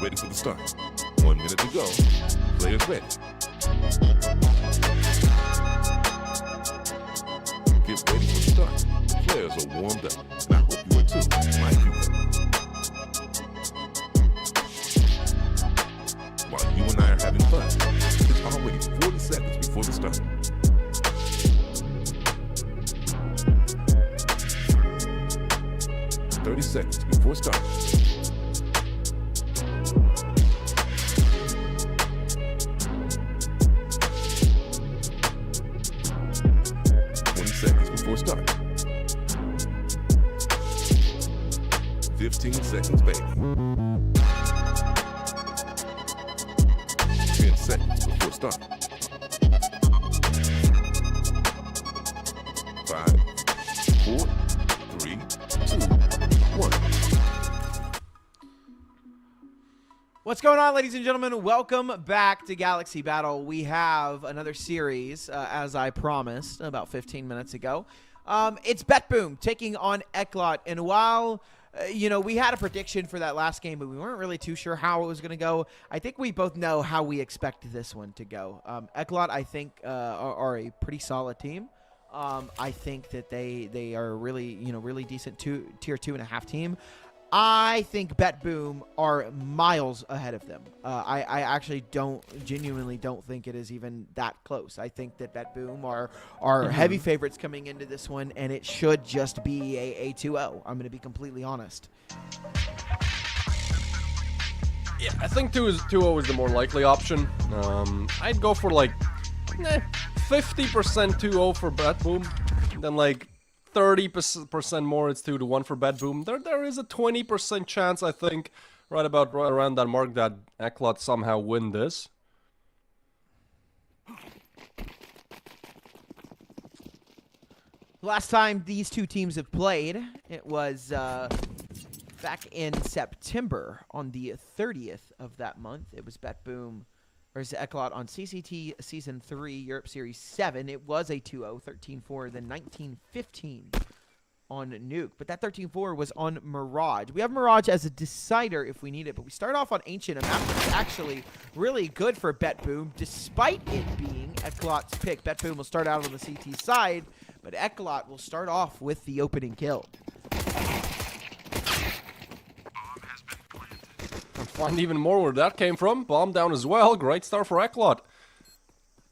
ready for the start. 1 minute to go. Players ready. Get ready for the start. Players are warmed up. And I hope you are too. My cucumber. While you and I are having fun, it's already 40 seconds before the start. "30 seconds before start. Before start. 15 seconds, baby. 10 seconds before start. 5, 4, 3, 2, 1. What's going on, ladies and gentlemen? Welcome back to Galaxy Battle. We have another series, as I promised about 15 minutes ago. It's BetBoom taking on Eclot. And while, we had a prediction for that last game, but we weren't really too sure how it was going to go, I think we both know how we expect this one to go. Eclot, I think, are a pretty solid team. I think that they are really, really decent tier 2.5 team. I think BetBoom are miles ahead of them. I actually genuinely don't think it is even that close. I think that BetBoom are heavy favorites coming into this one, and it should just be a 2-0. I'm going to be completely honest. Yeah, I think 2-0 is the more likely option. I'd go for like 50% 2-0 for BetBoom, then like 30% more, it's 2-1 for BetBoom. There is a 20% chance, I think, right around that mark, that Eclot somehow win this. Last time these two teams have played, it was back in September on the 30th of that month. It was BetBoom versus Eclot on CCT Season 3, Europe Series 7. It was a 2-0, 13-4, then 19-15 on Nuke. But that 13-4 was on Mirage. We have Mirage as a decider if we need it, but we start off on Ancient, a map that's actually really good for BetBoom, despite it being Eclot's pick. BetBoom will start out on the CT side, but Eclot will start off with the opening kill. Find even more where that came from. Bomb down as well. Great start for Eclot.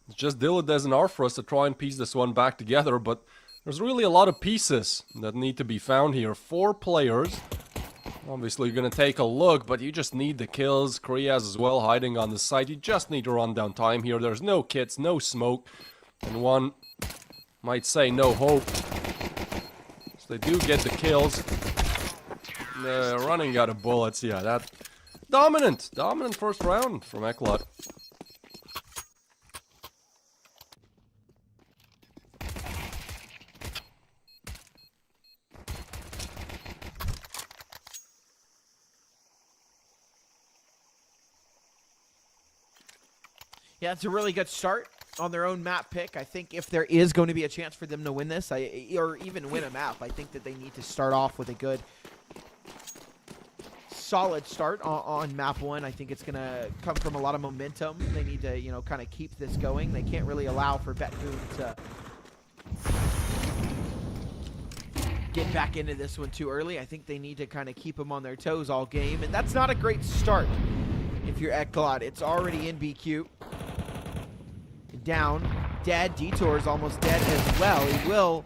It's just Dillard as an R for us to try and piece this one back together, but there's really a lot of pieces that need to be found here. 4 players. Obviously, you're going to take a look, but you just need the kills. Kriaz as well hiding on the site. You just need to run down time here. There's no kits, no smoke, and one might say no hope. So they do get the kills. Running out of bullets. Yeah, that... Dominant first round from Eclot. Yeah, it's a really good start on their own map pick. I think if there is going to be a chance for them to win this, or even win a map, I think that they need to start off with a good, solid start on map 1. I think it's going to come from a lot of momentum. They need to, kind of keep this going. They can't really allow for BetBoom to get back into this one too early. I think they need to kind of keep them on their toes all game, and that's not a great start if you're Eclot. It's already in BQ. Down. Dead. Detour's almost dead as well. He will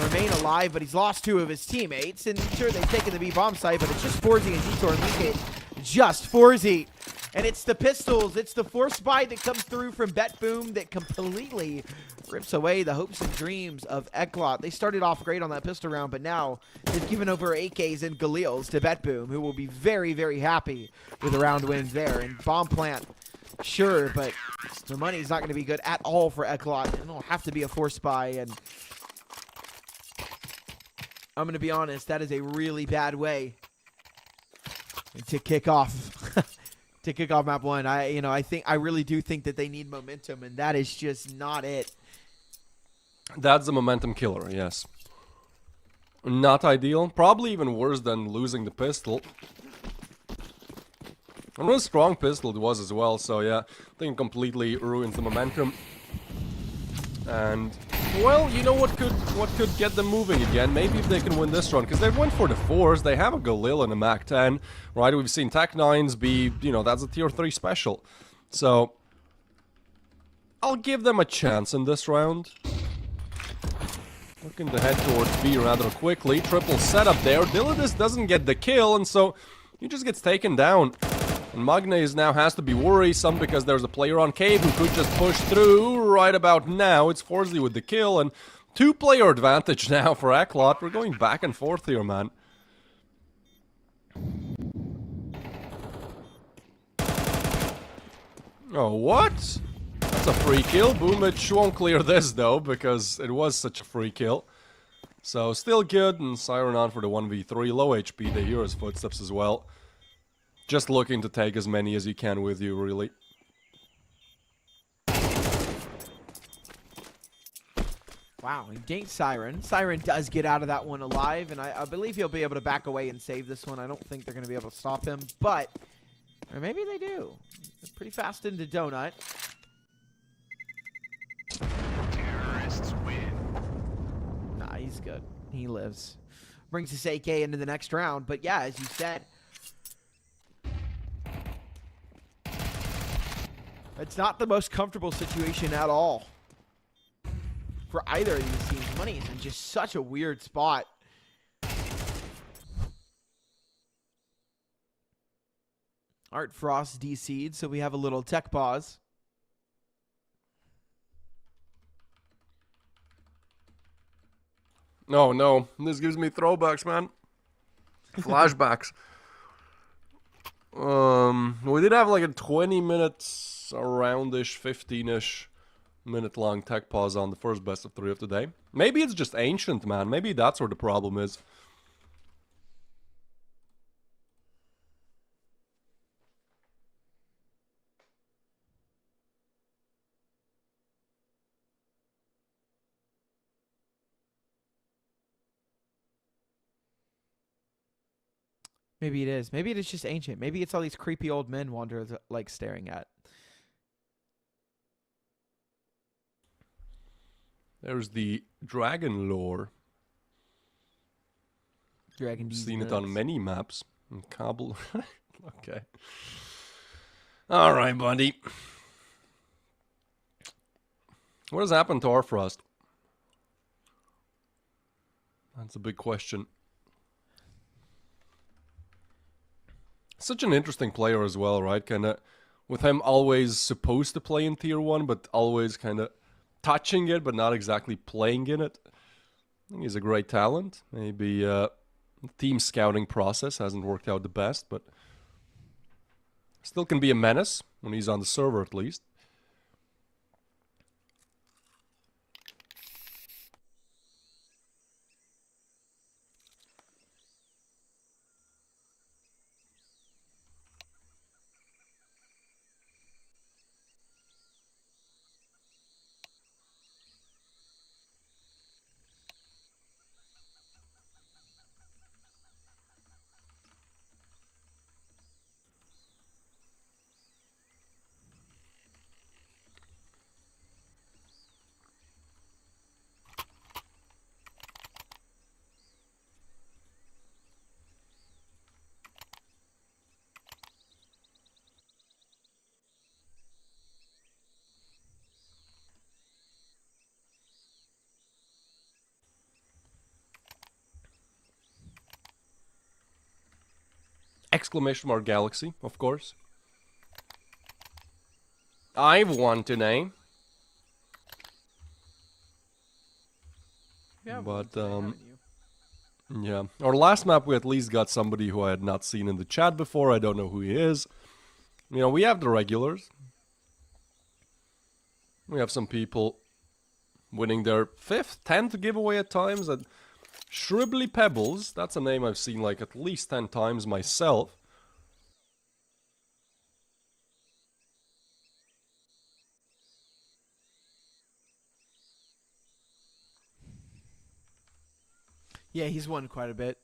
remain alive, but he's lost 2 of his teammates. And sure, they've taken the B bomb site, but it's just Forzy and Detour, and we get just Forzy. And it's the pistols, it's the force buy that comes through from BetBoom that completely rips away the hopes and dreams of Eclot. They started off great on that pistol round, but now they've given over AKs and Galils to BetBoom, who will be very, very happy with the round wins there. And bomb plant, sure, but the money's not going to be good at all for Eclot. And it'll have to be a force buy, and I'm going to be honest, that is a really bad way to kick off. To kick off map 1. I really do think that they need momentum, and that is just not it. That's the momentum killer, yes. Not ideal. Probably even worse than losing the pistol. And what a strong pistol it was as well, so yeah, I think it completely ruins the momentum. And, well, you know what could get them moving again? Maybe if they can win this run, because they went for the 4s, they have a Galil and a Mac 10, right? We've seen Tech 9s be, you know, that's a tier 3 special. So, I'll give them a chance in this round. Looking to head towards B rather quickly. Triple setup there. Dilladis doesn't get the kill, and so he just gets taken down. And Magnes now has to be worrisome because there's a player on cave who could just push through right about now. It's Horsley with the kill, and 2-player advantage now for Eclot. We're going back and forth here, man. Oh, what? That's a free kill. Boomich won't clear this, though, because it was such a free kill. So, still good, and Siren on for the 1v3. Low HP, they hear his footsteps as well. Just looking to take as many as you can with you, really. Wow, he gained Siren. Siren does get out of that one alive, and I believe he'll be able to back away and save this one. I don't think they're going to be able to stop him, but... Or maybe they do. They're pretty fast into Donut. Terrorists win. Nah, he's good. He lives. Brings his AK into the next round, but yeah, as you said... It's not the most comfortable situation at all for either of these teams. Money's in just such a weird spot. Art Frost DC'd, so we have a little tech pause. No, no. This gives me throwbacks, man. Flashbacks. We did have like a 20 minutes around-ish, 15-ish minute-long tech pause on the first best of 3 of today. Maybe it's just ancient, man. Maybe that's where the problem is. Maybe it is. Maybe it is just ancient. Maybe it's all these creepy old men Wanderer like staring at. There's the dragon lore. Dragon I've D's seen it nuts. on many maps. In Kabul. Okay. Alright, buddy. What has happened to Arfrost? That's a big question. Such an interesting player as well, right? Kind of, with him always supposed to play in tier 1, but always kind of touching it, but not exactly playing in it. I think he's a great talent. Maybe team scouting process hasn't worked out the best, but still can be a menace when he's on the server at least. Exclamation mark Galaxy, of course. I've won today. Yeah, But, haven't you? Yeah. Our last map, we at least got somebody who I had not seen in the chat before. I don't know who he is. You know, we have the regulars. We have some people winning their 5th, 10th giveaway at times. And Shribly Pebbles, that's a name I've seen like at least 10 times myself. Yeah, he's won quite a bit.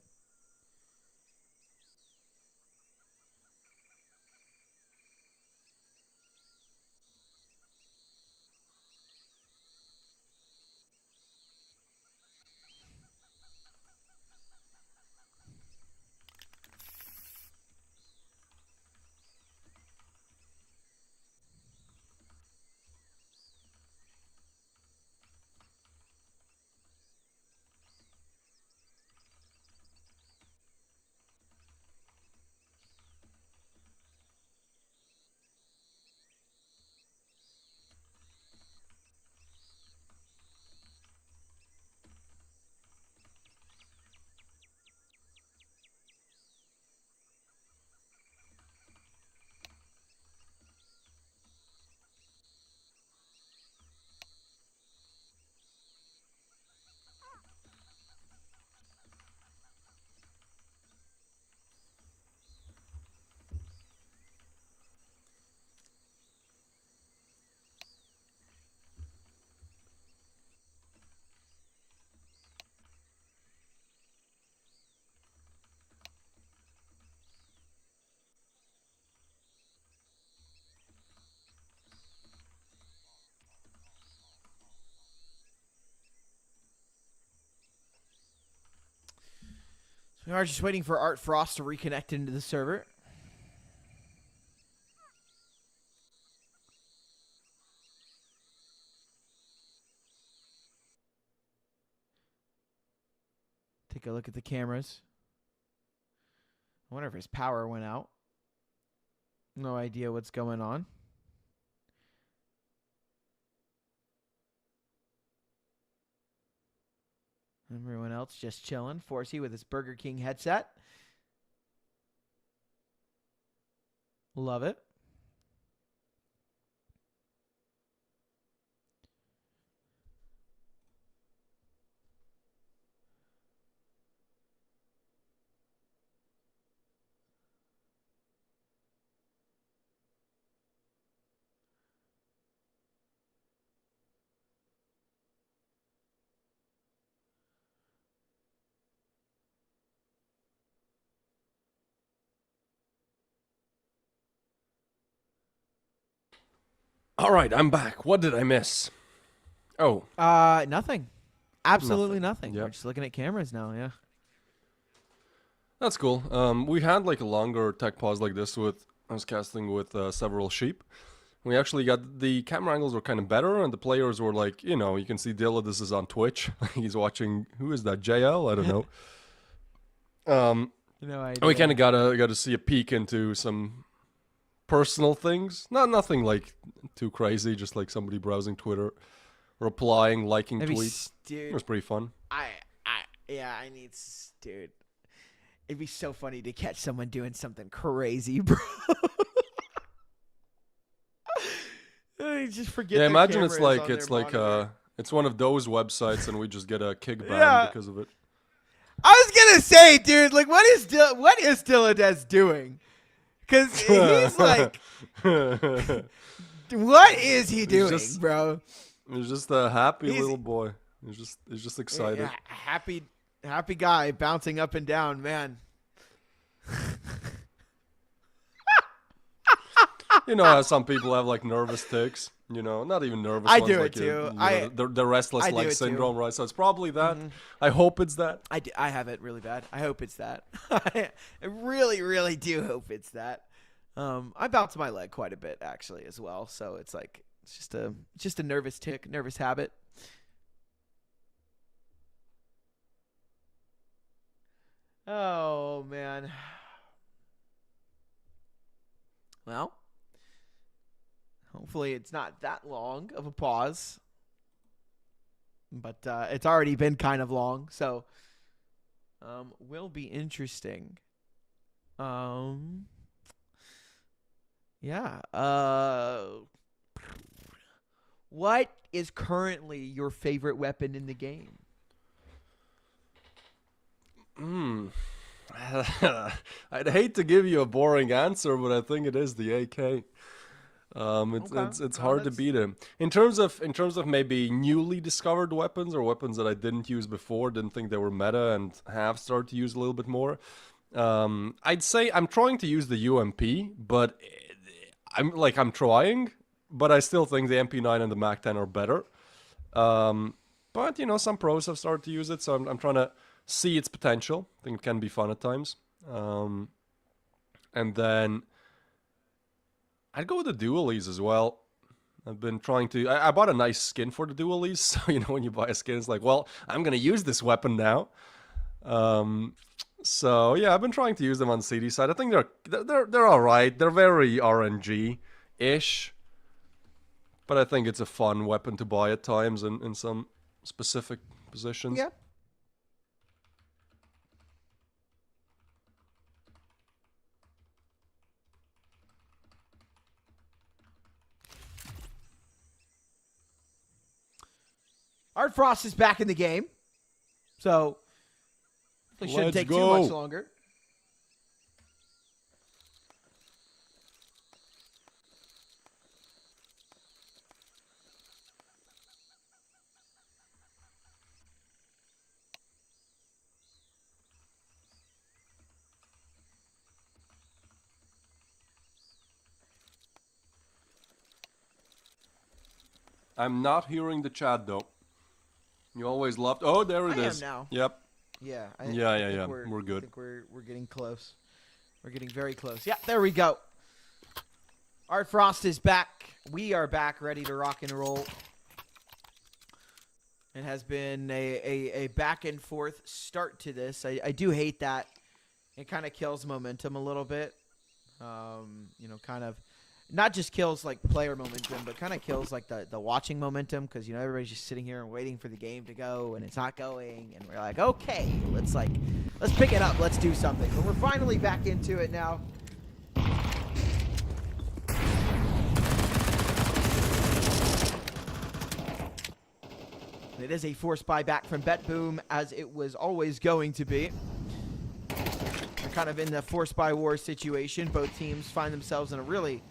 We are just waiting for Art Frost to reconnect into the server. Take a look at the cameras. I wonder if his power went out. No idea what's going on. Everyone else just chilling. Forsey with his Burger King headset. Love it. All right, I'm back. What did I miss? Oh, Nothing. Absolutely nothing. Yep. We're just looking at cameras now, yeah. that's cool. We had like a longer tech pause like this with I was casting with several sheep. We actually got the camera angles were kind of better, and the players were like, you know, you can see Dilla. This is on Twitch. He's watching. Who is that? JL? I don't know. No idea. We kind of got to see a peek into some personal things. Nothing like too crazy. Just like somebody browsing Twitter, replying, liking tweets. It Dude, was pretty fun. I need, dude. It'd be so funny to catch someone doing something crazy, bro. They just forget. Yeah, their imagine it's cameras like on it's their like monitor. it's one of those websites, and we just get a kickback Yeah. because of it. I was gonna say, dude, like, what is Dilladesk doing? Because he's like, what is he doing, just- bro? He's just a happy He's- little boy. He's just excited. Yeah, happy guy bouncing up and down, man. You know how some people have like nervous tics. You know, not even nervous. I ones, do like it too. the restless I do leg it too. syndrome, right? So it's probably that. I hope it's that. I have it really bad. I hope it's that. I really, really do hope it's that. I bounce my leg quite a bit actually as well. So it's like it's just a nervous tic, nervous habit. Oh man. Well, hopefully it's not that long of a pause. But it's already been kind of long, so will be interesting. Yeah. What is currently your favorite weapon in the game? I'd hate to give you a boring answer, but I think it is the AK. It's hard to beat him. In terms of maybe newly discovered weapons or weapons that I didn't use before, didn't think they were meta and have started to use a little bit more. I'd say I'm trying to use the UMP, but I'm trying, but I still think the MP9 and the MAC-10 are better. But you know, some pros have started to use it, so I'm trying to see its potential. I think it can be fun at times. And then I'd go with the dualies as well. I've been trying to... I bought a nice skin for the dualies, so you know when you buy a skin, it's like, well, I'm going to use this weapon now. So yeah, I've been trying to use them on the CD side. I think they're all right. They're very RNG-ish. But I think it's a fun weapon to buy at times in some specific positions. Yeah. Art Frost is back in the game, so it shouldn't take too much longer. I'm not hearing the chat though. You always loved... Oh, there it is. I am now. Yep. Yeah. Yeah. We're We're good. I think we're getting close. We're getting very close. Yeah, there we go. Art Frost is back. We are back, ready to rock and roll. It has been a back and forth start to this. I do hate that. It kind of kills momentum a little bit. You know, kind of not just kills like player momentum, but kind of kills like the watching momentum, because you know everybody's just sitting here and waiting for the game to go, and it's not going, and we're like, okay, let's pick it up, let's do something. But we're finally back into it now. It is a forced buyback from BetBoom, as it was always going to be. They're kind of in the forced buy war situation. Both teams find themselves in a really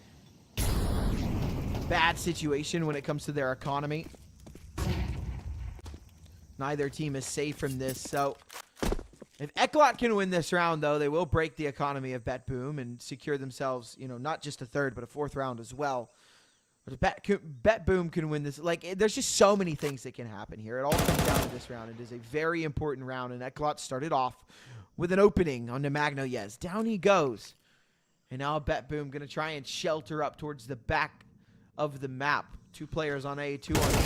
bad situation when it comes to their economy. Neither team is safe from this. So if Eclot can win this round, though, they will break the economy of BetBoom and secure themselves, you know, not just a third, but a fourth round as well. But if BetBoom can win this, like, there's just so many things that can happen here. It all comes down to this round. It is a very important round, and Eclot started off with an opening on Nemiga. Yes, down he goes. And now BetBoom going to try and shelter up towards the back of the map. 2 players on A, 2 on B.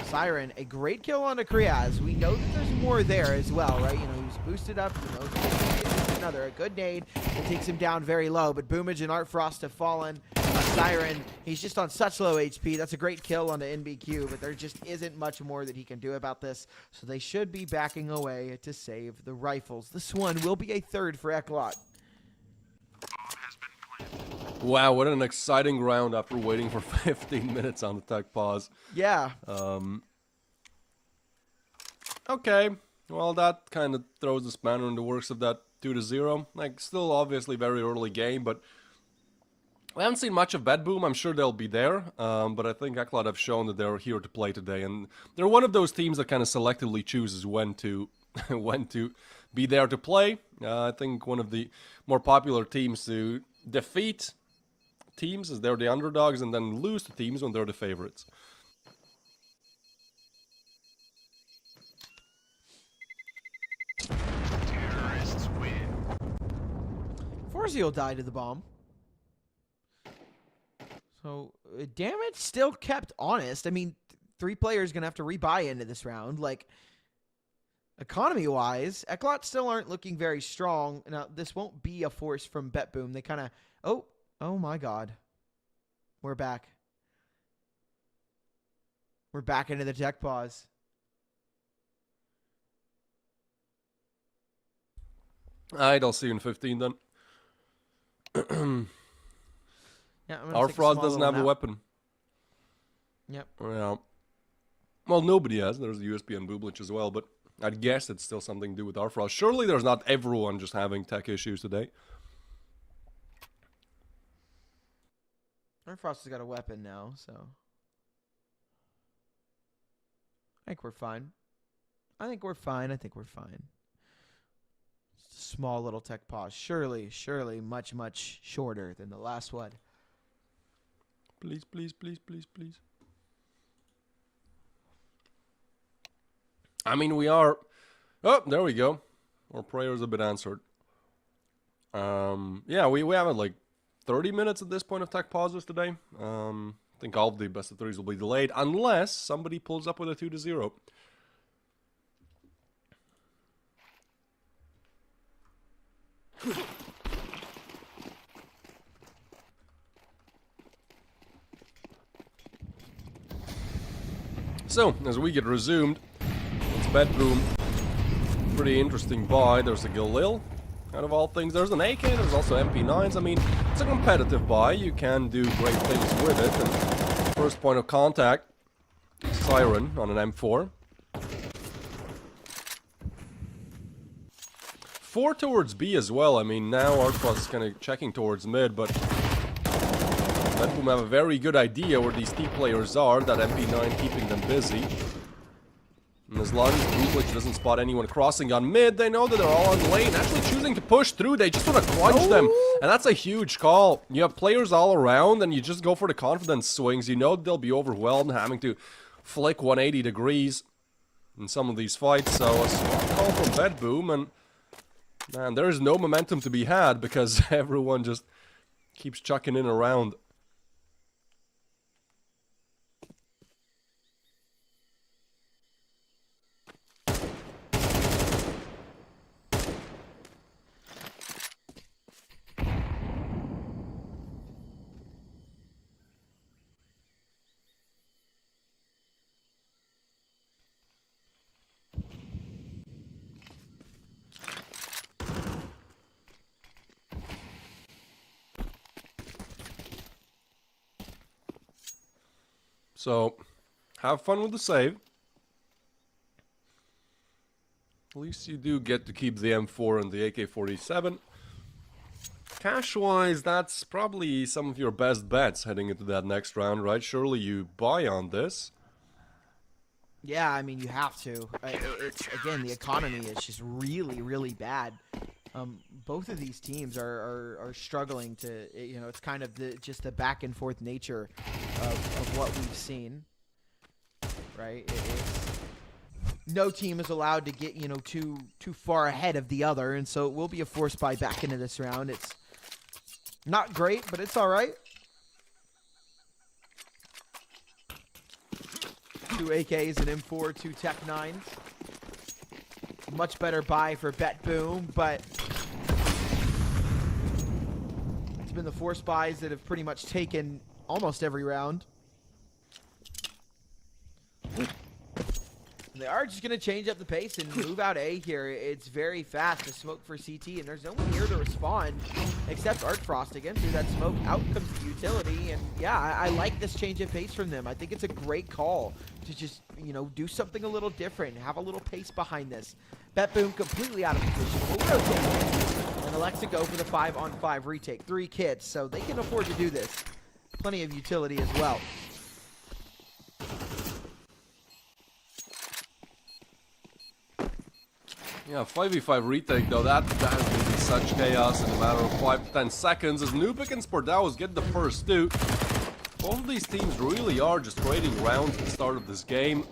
Siren, a great kill on a Kriaz. We know that there's more there as well, right? You know, he's boosted up. You know, another a good nade. It takes him down very low, but Boomage and Art Frost have fallen. Siren, he's just on such low HP. That's a great kill on the NBQ, but there just isn't much more that he can do about this. So they should be backing away to save the rifles. This one will be a third for Eclot. Wow, what an exciting round after waiting for 15 minutes on the tech pause. Yeah. Okay, well, that kind of throws the spanner in the works of that 2-0. Like, still obviously very early game, but we haven't seen much of BetBoom. I'm sure they'll be there, but I think Eclot have shown that they're here to play today, and they're one of those teams that kind of selectively chooses when to when to be there to play. I think one of the more popular teams to defeat teams is they're the underdogs, and then lose to teams when they're the favorites. Terrorists win. Forzio died to the bomb. So, damage still kept honest. I mean, 3 players going to have to rebuy into this round. Like, economy-wise, Eclot still aren't looking very strong. Now, this won't be a force from BetBoom. They kind of... Oh my god. We're back. We're back into the tech pause. Alright, I'll see you in 15 then. Yeah, Our Frost doesn't have a weapon. Yep. Yeah. Well, nobody has. There's the USB and Bublich as well, but I'd guess it's still something to do with our Frost. Surely there's not everyone just having tech issues today. Our Frost has got a weapon now, so I think we're fine. I think we're fine. Just a small little tech pause. Surely much, much shorter than the last one. Please, please, please, please, please. I mean, we are... Oh, there we go. Our prayers have been answered. Yeah, we have like 30 minutes at this point of tech pauses today. I think all of the best of threes will be delayed, unless somebody pulls up with a 2-0. So, as we get resumed, it's BetBoom. Pretty interesting buy. There's a Galil, out of all things. There's an AK, there's also MP9s. I mean, it's a competitive buy. You can do great things with it. And first point of contact, Siren on an M4. 4 towards B as well. I mean, now Artfrost is kind of checking towards mid, but BetBoom have a very good idea where these T players are, that MP9 keeping them busy. And as long as Bublich doesn't spot anyone crossing on mid, they know that they're all on lane, actually choosing to push through. They just want to quench them, and that's a huge call. You have players all around, and you just go for the confidence swings. You know they'll be overwhelmed, having to flick 180 degrees. in some of these fights. So a smart call from BetBoom, and man, there is no momentum to be had because everyone just keeps chucking in around. So, have fun with the save. At least you do get to keep the M4 and the AK-47. Cash-wise, that's probably some of your best bets heading into that next round, right? Surely you buy on this. Yeah, I mean, you have to. It's again, the economy is just really, really bad. Both of these teams are struggling to, you know, it's kind of just the back and forth nature of what we've seen, right? No team is allowed to get, you know, too far ahead of the other, and so it will be a force buy back into this round. It's not great, but it's all right. 2 AKs, an M4, 2 Tech 9s. Much better buy for BetBoom, but it's been the force buys that have pretty much taken almost every round. They are just going to change up the pace and move out A here. It's very fast to smoke for CT, and there's no one here to respond except Art Frost again through that smoke. Out comes the utility, and yeah, I like this change of pace from them. I think it's a great call to just, you know, do something a little different, have a little pace behind this. BetBoom completely out of position. Will rotate and elects to go for the 5-on-5 retake. 3 kits, so they can afford to do this. Plenty of utility as well. Yeah, 5v5 retake though, that has been such chaos in a matter of 5 to 10 seconds as Nubik and Sportaos get the first 2. Both of these teams really are just trading rounds at the start of this game.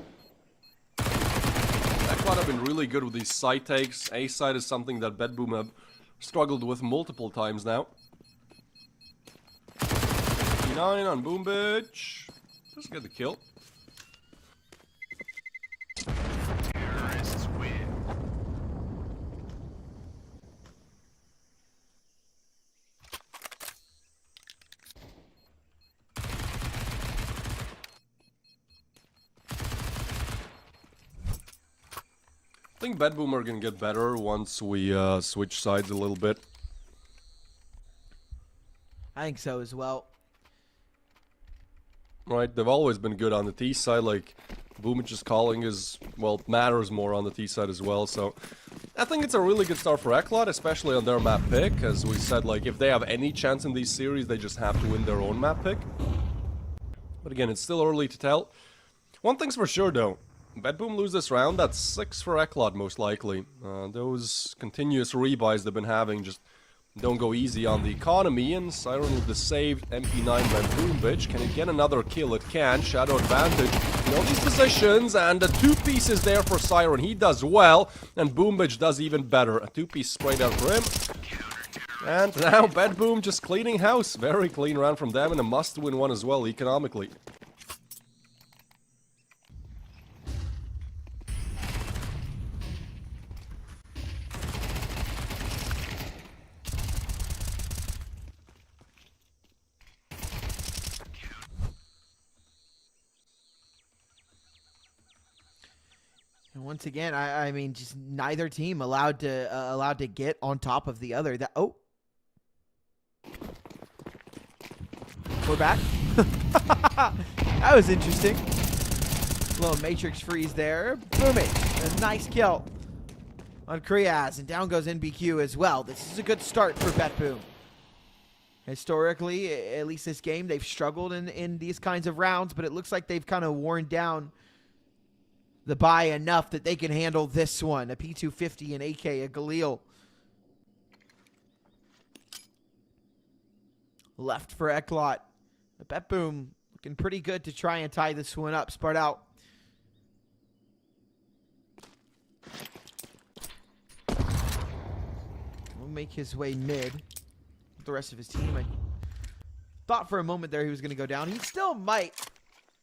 Eclot have been really good with these side takes. A side is something that BetBoom have struggled with multiple times now. 9 on Boom Bitch. Just get the kill. Terrorists win. I think BetBoom are gonna get better once we switch sides a little bit. I think so as well. Right, they've always been good on the T side, like Boomich's calling is, well, matters more on the T side as well, so I think it's a really good start for Eclot, especially on their map pick. As we said, like, if they have any chance in these series, they just have to win their own map pick. But again, it's still early to tell. One thing's for sure, though. BetBoom lose this round, that's 6 for Eclot, most likely. Those continuous rebuys they've been having just don't go easy on the economy, and Siren with the saved MP9 by Boom Bitch. Can it get another kill? It can. Shadow advantage in all these positions, and the 2 pieces there for Siren. He does well, and Boom Bitch does even better. A 2-piece sprayed out for him. And now BetBoom just cleaning house. Very clean round from them, and a must-win one as well, economically. And once again, I mean, just neither team allowed to get on top of the other. That we're back. That was interesting. Little matrix freeze there. Boom it. A nice kill on Kriaz, and down goes NBQ as well. This is a good start for BetBoom. Historically, at least this game, they've struggled in these kinds of rounds, but it looks like they've kind of worn down the buy enough that they can handle this one. A P250, an AK, a Galil. Left for Eclot. BetBoom looking pretty good to try and tie this one up. Sparta out. make his way mid with the rest of his team. I thought for a moment there he was going to go down. He still might.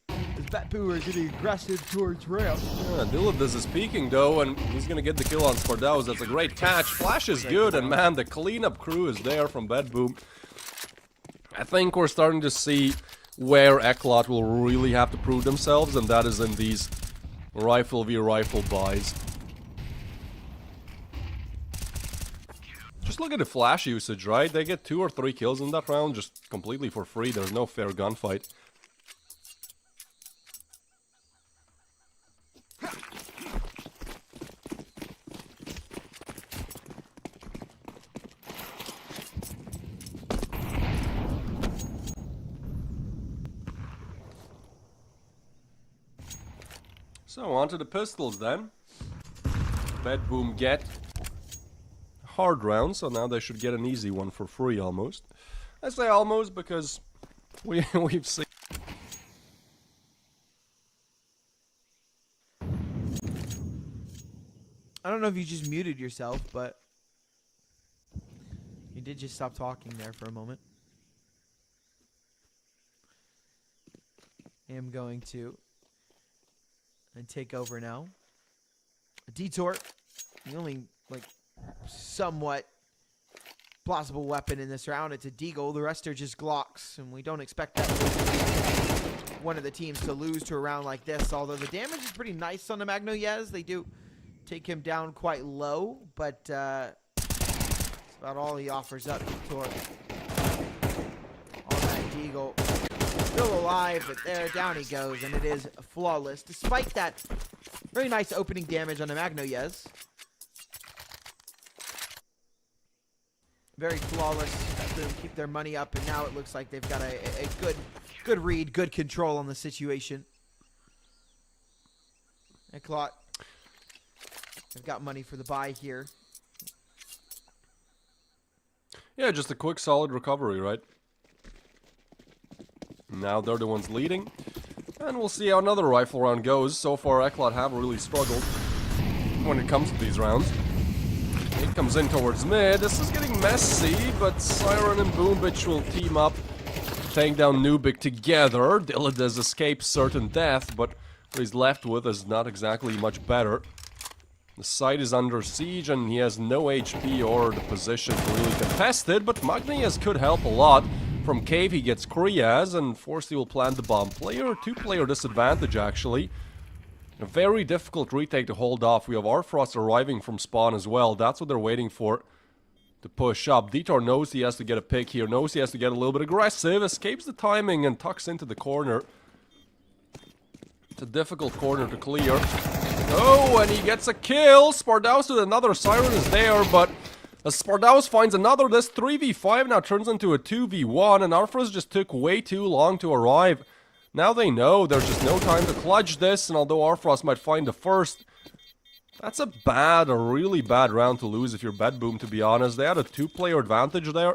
As BetBoom are getting aggressive towards ramp. Yeah, Dilladis is peeking though, and he's gonna get the kill on Sparta. That's a great catch. Flash is good, and man, the cleanup crew is there from BetBoom. I think we're starting to see where Eclot will really have to prove themselves, and that is in these rifle v rifle buys. Just look at the flash usage, right? They get 2 or 3 kills in that round just completely for free. There's no fair gunfight. So, on to the pistols then. BetBoom get hard round, so now they should get an easy one for free almost. I say almost because we've seen... I don't know if you just muted yourself, but you did just stop talking there for a moment. I am going to take over now. A detour, the only like somewhat plausible weapon in this round. It's a deagle. The rest are just Glocks, and we don't expect that one of the teams to lose to a round like this. Although the damage is pretty nice on the Magno Yez, they do take him down quite low, but that's about all he offers up. Detour on that deagle. Still alive, but there, down he goes, and it is flawless. Despite that very nice opening damage on the Magno Yez. Very flawless. Boom, keep their money up, and now it looks like they've got a good read, good control on the situation. Eclot, they've got money for the buy here. Yeah, just a quick, solid recovery, right? Now they're the ones leading. And we'll see how another rifle round goes. So far, Eclot have really struggled when it comes to these rounds. It comes in towards mid. This is getting messy, but Siren and Boombitch will team up, take down Nubik together. Dilladis escapes certain death, but what he's left with is not exactly much better. The site is under siege, and he has no HP or the position to really contest it, but Magnias could help a lot. From Cave, he gets Kriaz, and Forsty will plant the bomb. Two-player disadvantage, actually. A very difficult retake to hold off. We have Arfrost arriving from spawn as well. That's what they're waiting for to push up. Detour knows he has to get a pick here, knows he has to get a little bit aggressive, escapes the timing and tucks into the corner. It's a difficult corner to clear. Oh, and he gets a kill. Spardaus with another Siren is there, but as Spardaus finds another, this 3v5 now turns into a 2v1, and Arfrost just took way too long to arrive. Now they know there's just no time to clutch this, and although Arfrost might find the first, that's a really bad round to lose if you're BetBoom, to be honest. They had a 2-player advantage there.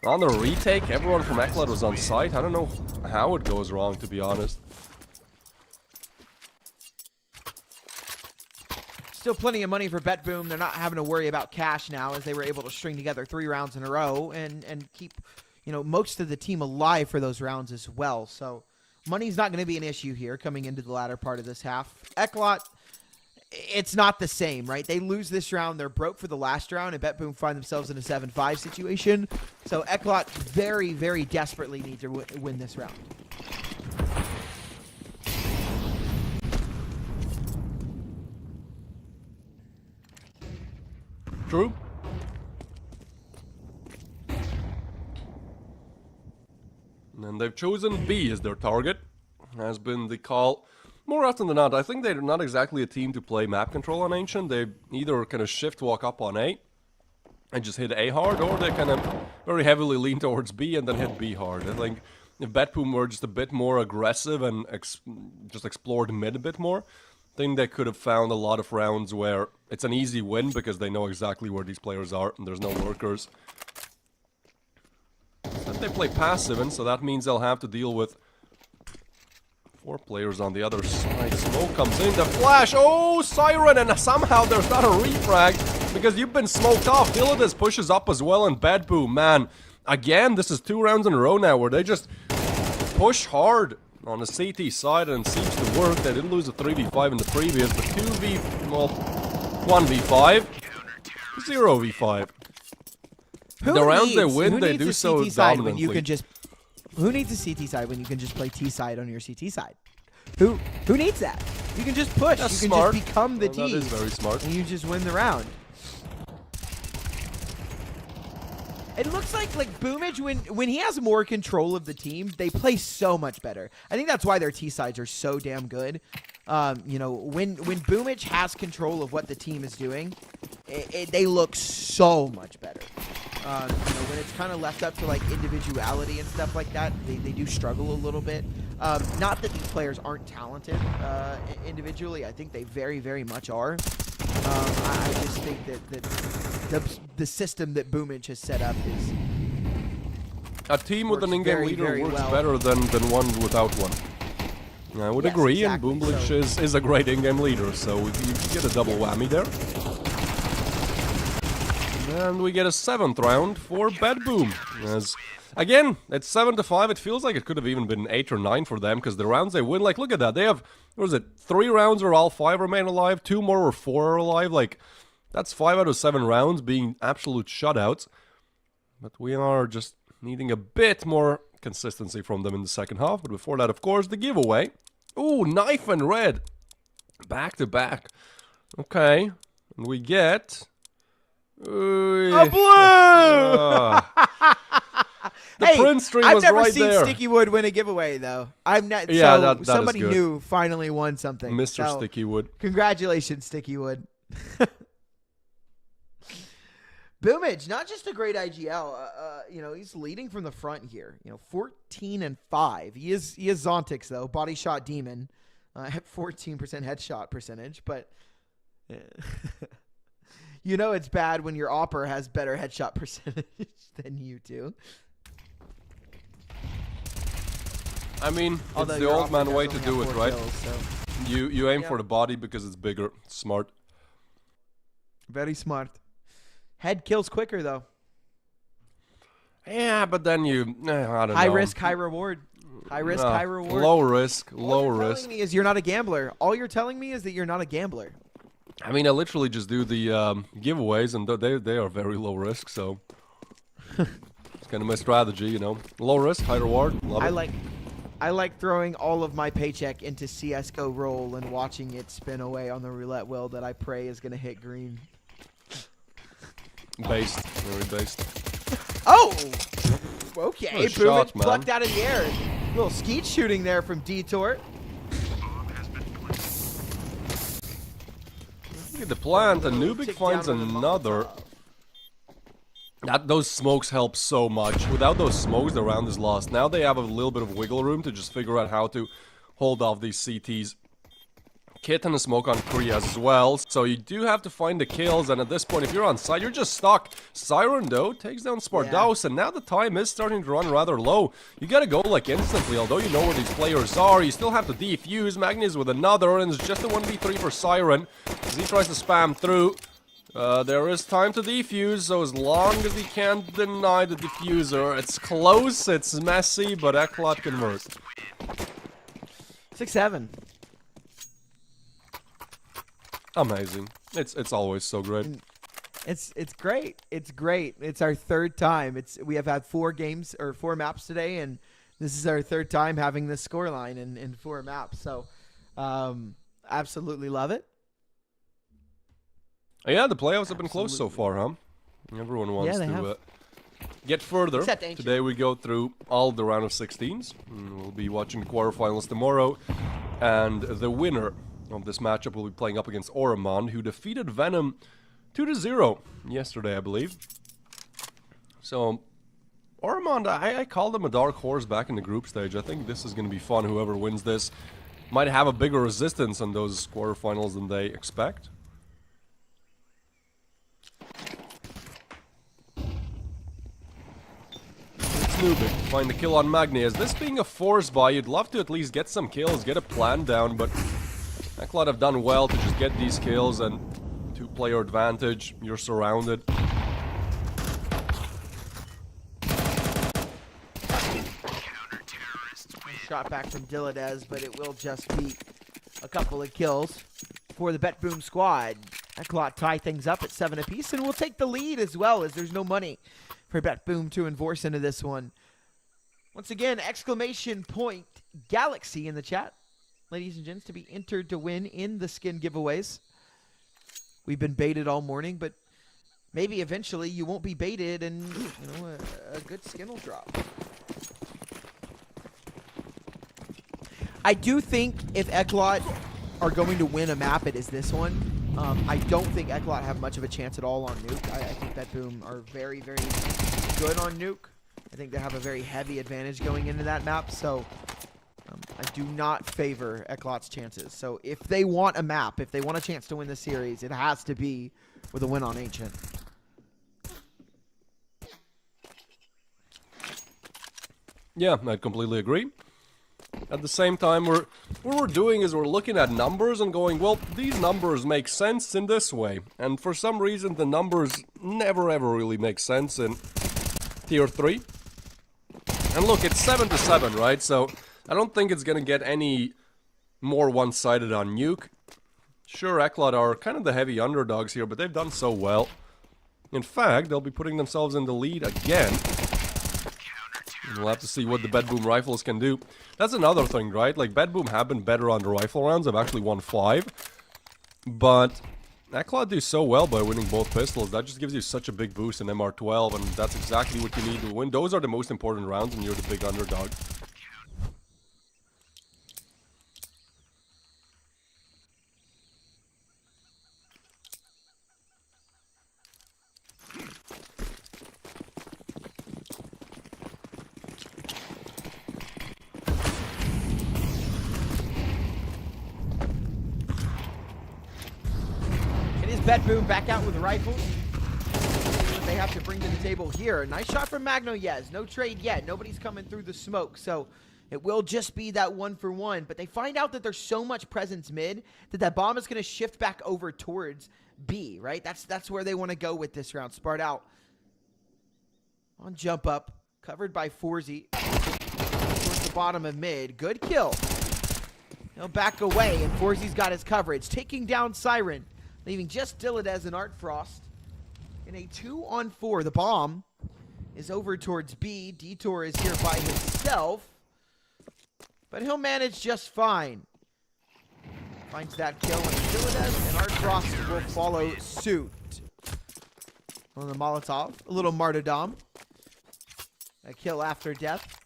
On the retake, everyone from Eclot was on site. I don't know how it goes wrong, to be honest. Still plenty of money for BetBoom. They're not having to worry about cash now, as they were able to string together 3 rounds in a row and keep, you know, most of the team alive for those rounds as well. So money's not going to be an issue here coming into the latter part of this half. Eclot, it's not the same, right? They lose this round, they're broke for the last round, and BetBoom find themselves in a 7-5 situation. So Eclot very, very desperately need to win this round. True. And they've chosen B as their target. Has been the call more often than not. I think they're not exactly a team to play map control on Ancient. They either kind of shift walk up on A and just hit A hard, or they kind of very heavily lean towards B and then hit B hard. I think if BetBoom were just a bit more aggressive and just explored mid a bit more, I think they could have found a lot of rounds where it's an easy win because they know exactly where these players are and there's no lurkers. But they play passive, and so that means they'll have to deal with 4 players on the other side. Smoke comes in, the flash, oh, Siren, and somehow there's not a refrag. because you've been smoked off. Hilidas pushes up as well, and BetBoom, man. Again, this is 2 rounds in a row now where they just push hard on the CT side, and it seems to work. They didn't lose a 3v5 in the previous, but 1v5, 0v5. The rounds they win, they do so dominantly. Who needs a CT side when you can just play T side on your CT side? Who needs that? You can just push. That's you can smart. just become the T. That is very smart. And you just win the round. It looks like Boomage, when he has more control of the team, they play so much better. I think that's why their T sides are so damn good. You know, when Boomage has control of what the team is doing, they look so much better. You know, when it's kind of left up to like individuality and stuff like that, they do struggle a little bit. Not that these players aren't talented individually. I think they very, very much are. I just think that the system that Boomage has set up is a team with an in-game leader very works well. better than one without one. I would Yes, agree, exactly. and Boomlich is a great in-game leader, so you get a double whammy there. And we get a 7th round for BetBoom. As again, it's 7-5. It feels like it could have even been 8 or 9 for them, because the rounds they win, like, look at that. They have, what is it, 3 rounds where all 5 remain alive, 2 more or 4 are alive. Like, that's 5 out of 7 rounds being absolute shutouts. But we are just needing a bit more consistency from them in the second half. But before that, of course, the giveaway. Ooh, knife and red. Back to back. Okay. And we get... a blue! The hey, print stream I've was never right seen there. Sticky Wood win a giveaway though. I've not. Yeah, so that is somebody good. new finally won something. Mr. So, Sticky Wood. Congratulations, Sticky Wood. Boomage, not just a great IGL. You know, he's leading from the front here. You know, 14-5. He is Zontix though, body shot demon, at 14% headshot percentage. But you know it's bad when your Opper has better headshot percentage than you do. I mean, Although it's the your old Opper man does way only to have do it, 4 right? kills, so. You aim Yep. for the body because it's bigger. Smart. Very smart. Head kills quicker though. Yeah, but then I don't know. High risk, high reward. High risk, high reward. Low risk, low All you're risk. telling me is you're not a gambler. All you're telling me is that you're not a gambler. I mean, I literally just do the giveaways, and they are very low risk, so it's kind of my strategy, you know. Low risk, high reward. Love it. I like throwing all of my paycheck into CS:GO roll and watching it spin away on the roulette wheel that I pray is gonna hit green. Based, very based. Oh, okay. Good Boom shot, it man. plucked out of the air. Little skeet shooting there from Detour. Look at the plant, and Little Nubik tick finds down with a another. Molotov. Those smokes help so much. Without those smokes, the round is lost. Now they have a little bit of wiggle room to just figure out how to hold off these CTs. Kit and a smoke on Kree as well, so you do have to find the kills, and at this point, if you're on site, you're just stuck. Siren, though, takes down Sparta, and now the time is starting to run rather low. You gotta go, like, instantly, although you know where these players are. You still have to defuse. Magnus with another, and it's just a 1v3 for Siren, as he tries to spam through. There is time to defuse, so as long as he can't deny the diffuser, it's close, it's messy, but Eclot converts. 6-7. Amazing. It's always so great. It's great. It's great. It's our 3rd time. We have had 4 games or 4 maps today, and this is our 3rd time having this scoreline in 4 maps. So, absolutely love it. Yeah, the playoffs have been close so far, huh? Everyone wants to get further. Except Ancient. Today we go through all the round of 16s. We'll be watching the quarterfinals tomorrow, and the winner of this matchup will be playing up against Oromon, who defeated Venom 2-0 yesterday, I believe. So, Oromon, I called them a dark horse back in the group stage. I think this is going to be fun. Whoever wins this might have a bigger resistance on those quarterfinals than they expect. Nubik, find the kill on Magni. As this being a force buy, you'd love to at least get some kills, get a plan down, but Eclot have done well to just get these kills, and 2 player advantage. You're surrounded. Shot back from Dilladez, but it will just be a couple of kills for the BetBoom squad. Eclot tie things up at 7 apiece, and we'll take the lead as well, as there's no money for BetBoom to enforce into this one. Once again, exclamation point Galaxy in the chat, ladies and gents, to be entered to win in the skin giveaways. We've been baited all morning, but maybe eventually you won't be baited and, you know, a good skin will drop. I do think if Eclot are going to win a map, it is this one. I don't think Eclot have much of a chance at all on Nuke. I think BetBoom are very, very good on Nuke. I think they have a very heavy advantage going into that map, so I do not favor Eclot's chances. So if they want a map, if they want a chance to win the series, it has to be with a win on Ancient. Yeah, I completely agree. At the same time, what we're doing is we're looking at numbers and going, well, these numbers make sense in this way. And for some reason, the numbers never ever really make sense in Tier 3. And look, it's 7-7, right? So I don't think it's gonna get any more one-sided on Nuke. Sure, Eclot are kind of the heavy underdogs here, but they've done so well. In fact, they'll be putting themselves in the lead again. We'll have to see what the BetBoom rifles can do. That's another thing, right? Like, BetBoom have been better on the rifle rounds. I've actually won 5. But Eclot do so well by winning both pistols. That just gives you such a big boost in MR12, and that's exactly what you need to win. Those are the most important rounds when you're the big underdog. BetBoom back out with rifles. What they have to bring to the table here. Nice shot from Magno, yes. No trade yet. Nobody's coming through the smoke, so it will just be that 1-for-1. But they find out that there's so much presence mid that bomb is going to shift back over towards B, right? That's where they want to go with this round. Sparta out on jump up, covered by Forzy towards the bottom of mid. Good kill. He'll back away, and Forzy's got his coverage, taking down Siren, leaving just Dilladez and Art Frost in a 2-on-4. The bomb is over towards B. Detour is here by himself, but he'll manage just fine. Finds that kill, and Dilladez and Art Frost will follow suit. On the Molotov, a little martyrdom. A kill after death,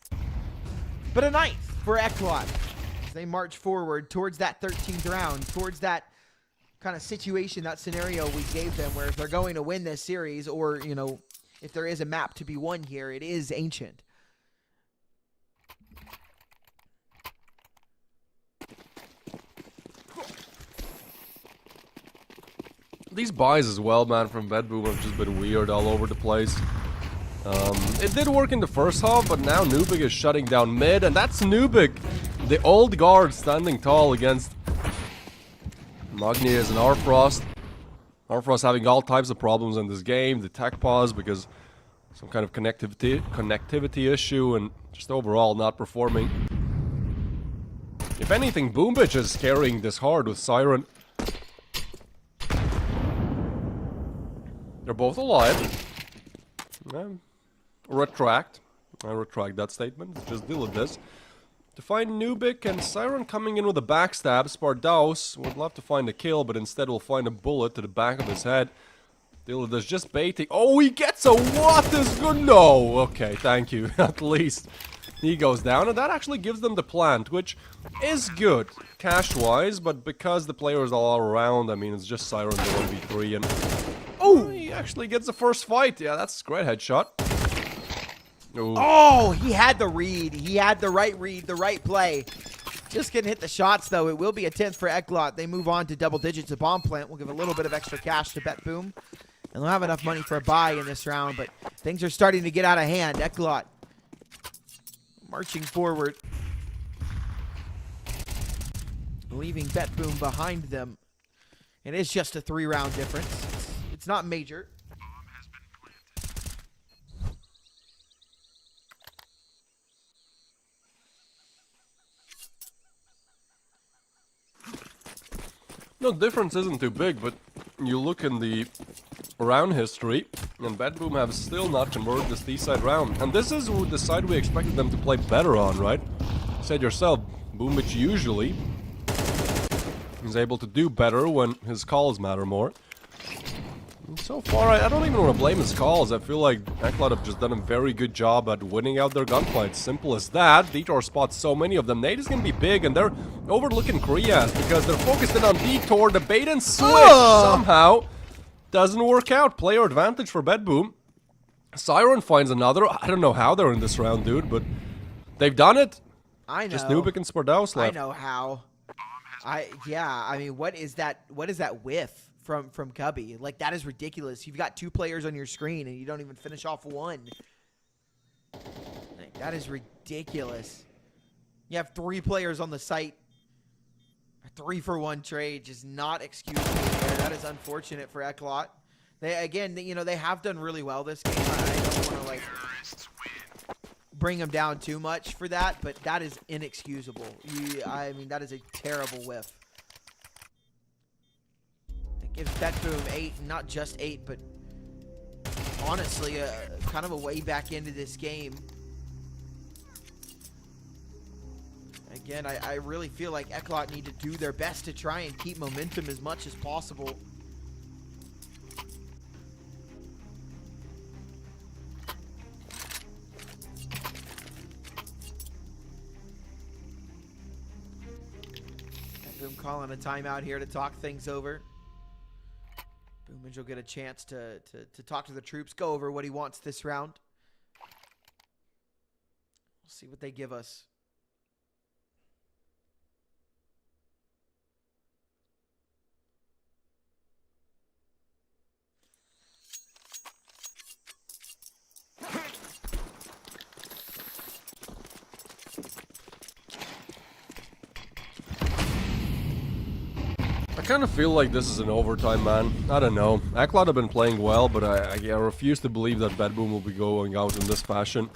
but a ninth for Eclot as they march forward towards that 13th round, towards that kind of situation, that scenario we gave them, where if they're going to win this series, or, you know, if there is a map to be won here, it is Ancient. These buys as well, man, from BetBoom have just been weird all over the place. It did work in the first half, but now Nubik is shutting down mid, and that's Nubik, the old guard, standing tall against Magnias and Arfrost. Arfrost having all types of problems in this game. The tech pause because some kind of connectivity issue, and just overall not performing. If anything, Boom Bitch is carrying this hard with Siren. They're both alive. I retract that statement. Just deal with this. To find Nubik and Siren coming in with a backstab. Spardaus would love to find a kill, but instead will find a bullet to the back of his head. Dilladus just baiting. Oh, he gets a what is good? No. Okay, thank you. At least he goes down, and that actually gives them the plant, which is good cash-wise, but because the players are all around, I mean, it's just Siren the 1v3, and oh, he actually gets the first fight. Yeah, that's a great headshot. Ooh. Oh, he had the read. He had the right read, the right play. Just couldn't hit the shots, though. It will be a 10th for Eclot. They move on to double digits of bomb plant. We'll give a little bit of extra cash to BetBoom. And they'll have enough money for a buy in this round, but things are starting to get out of hand. Eclot marching forward, leaving BetBoom behind them It is just a 3-round difference. It's not major. No, difference isn't too big, but you look in the round history, and BetBoom have still not converted this D-side round. And this is the side we expected them to play better on, right? You said yourself, Boomich usually is able to do better when his calls matter more. And so far, I don't even want to blame his calls. I feel like Eclot have just done a very good job at winning out their gunfights. Simple as that. Detour spots so many of them. Nate is going to be big, and they're overlooking Kriaz because they're focused in on Detour. The bait and switch somehow doesn't work out. Player advantage for BetBoom. Siren finds another. I don't know how they're in this round, dude, but they've done it. I know. Just Nubik and Spartaus left. I know how. I mean, what is that whiff from Cubby? Like, that is ridiculous. You've got 2 players on your screen and you don't even finish off one. Like, that is ridiculous. You have 3 players on the site. A 3-for-1 trade, just not excusable there. That is unfortunate for Eclot. They have done really well this game. I don't want to like bring them down too much for that, but that is inexcusable. I mean, that is a terrible whiff. It gives BetBoom 8, not just 8, but honestly, kind of a way back into this game. Again, I really feel like Eclot need to do their best to try and keep momentum as much as possible. BetBoom calling a timeout here to talk things over. Boomage will get a chance to talk to the troops, go over what he wants this round. We'll see what they give us. I kind of feel like this is an overtime, man. I don't know. Eclot have been playing well, but I refuse to believe that BetBoom will be going out in this fashion.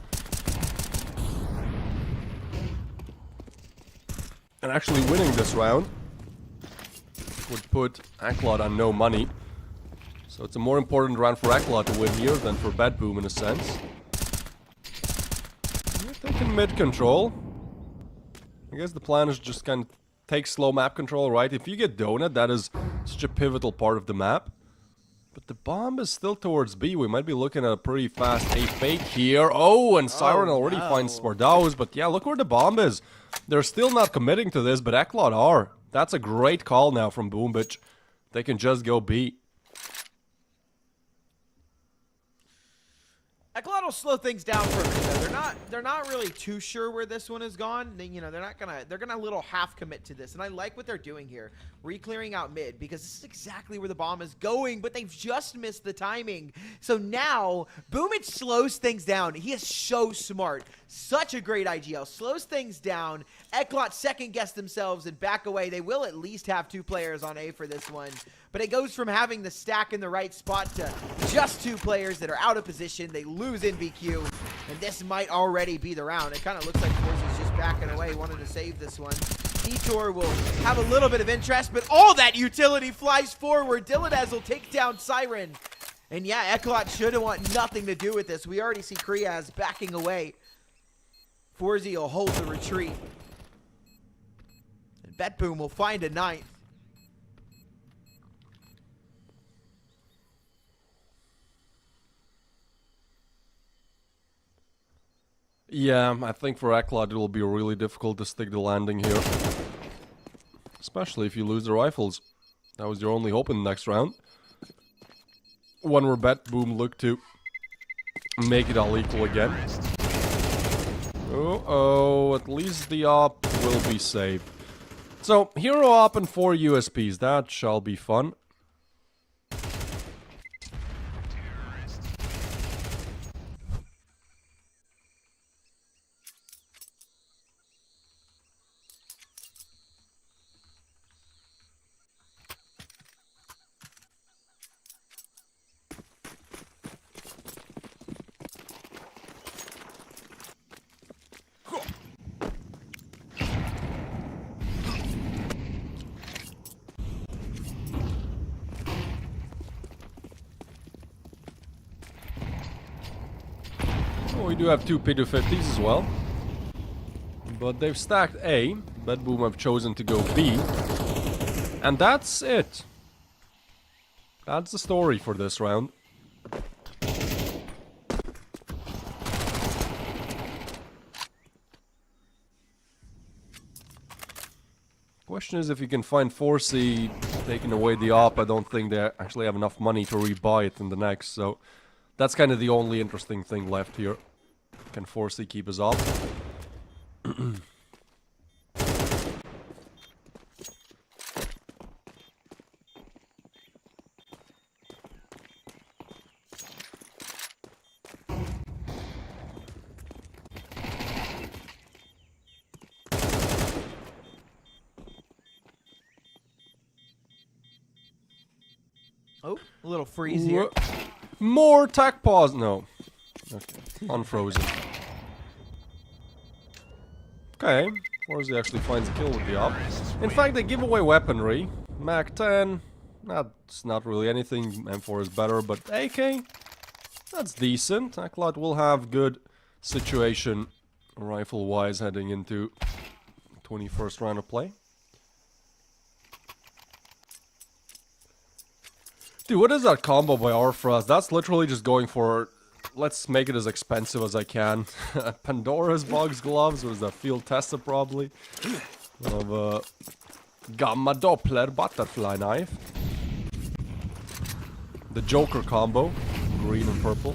And actually winning this round would put Eclot on no money. So it's a more important round for Eclot to win here than for BetBoom in a sense. They're taking mid control. I guess the plan is just kind of take slow map control, right? If you get donut, that is such a pivotal part of the map. But the bomb is still towards B. We might be looking at a pretty fast A fake here. Oh, and Siren already finds Spartaus. But yeah, look where the bomb is. They're still not committing to this, but Eclot are. That's a great call now from Boombitch. They can just go B. Eclot will slow things down for a minute, though. They're not really too sure where this one has gone. They're gonna little half commit to this, and I like what they're doing here, re-clearing out mid, because this is exactly where the bomb is going, but they've just missed the timing. So now Boomich slows things down. He is so smart, such a great IGL, slows things down. Eclot second guess themselves and back away. They will at least have 2 players on A for this one. But it goes from having the stack in the right spot to just 2 players that are out of position. They lose NBQ, and this might already be the round. It kind of looks like Forzy's just backing away, wanted to save this one. Detour will have a little bit of interest, but all that utility flies forward. Dylanaz will take down Siren. And yeah, Eclot should want nothing to do with this. We already see Kriaz backing away. Forzy will hold the retreat. And BetBoom will find a 9th. Yeah, I think for Eclot it will be really difficult to stick the landing here. Especially if you lose the rifles. That was your only hope in the next round. One where BetBoom looked to make it all equal again. Uh-oh, at least the op will be saved. So, hero op and 4 USPs, that shall be fun. we do have 2 P250s as well. But they've stacked A. BetBoom have chosen to go B. And that's it. That's the story for this round. Question is if you can find 4C taking away the op. I don't think they actually have enough money to rebuy it in the next, so that's kind of the only interesting thing left here. Can 4C keep his op? Oh, a little freeze here. More tech pause. No. Okay. Unfrozen. Okay. Forza actually finds a kill with the op. In fact, they give away weaponry. Mac 10. That's not really anything. M4 is better, but AK. That's decent. Eclot will have good situation rifle-wise heading into 21st round of play. Dude, what is that combo by Arfraz? That's literally just going for, let's make it as expensive as I can. Pandora's Bugs Gloves, was that field tested probably. Of Gamma Doppler Butterfly Knife. The Joker combo, green and purple.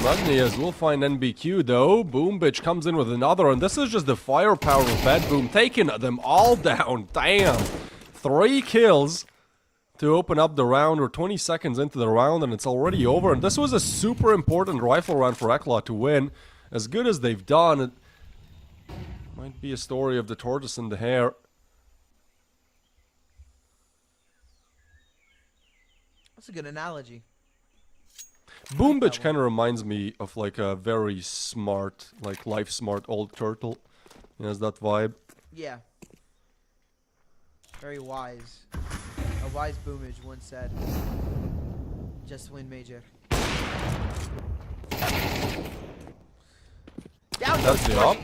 Magnias will find NBQ though. Boom Bitch comes in with another, and this is just the firepower of BetBoom taking them all down. Damn. 3 kills to open up the round. We're 20 seconds into the round and it's already over. And this was a super important rifle round for Eclot to win. As good as they've done, it might be a story of the tortoise and the hare. That's a good analogy. Boom Bitch kind of reminds me of like a very smart, like life smart old turtle. He has that vibe. Yeah. Very wise. A wise Boomage once said, "Just win, Major." Down That's the op.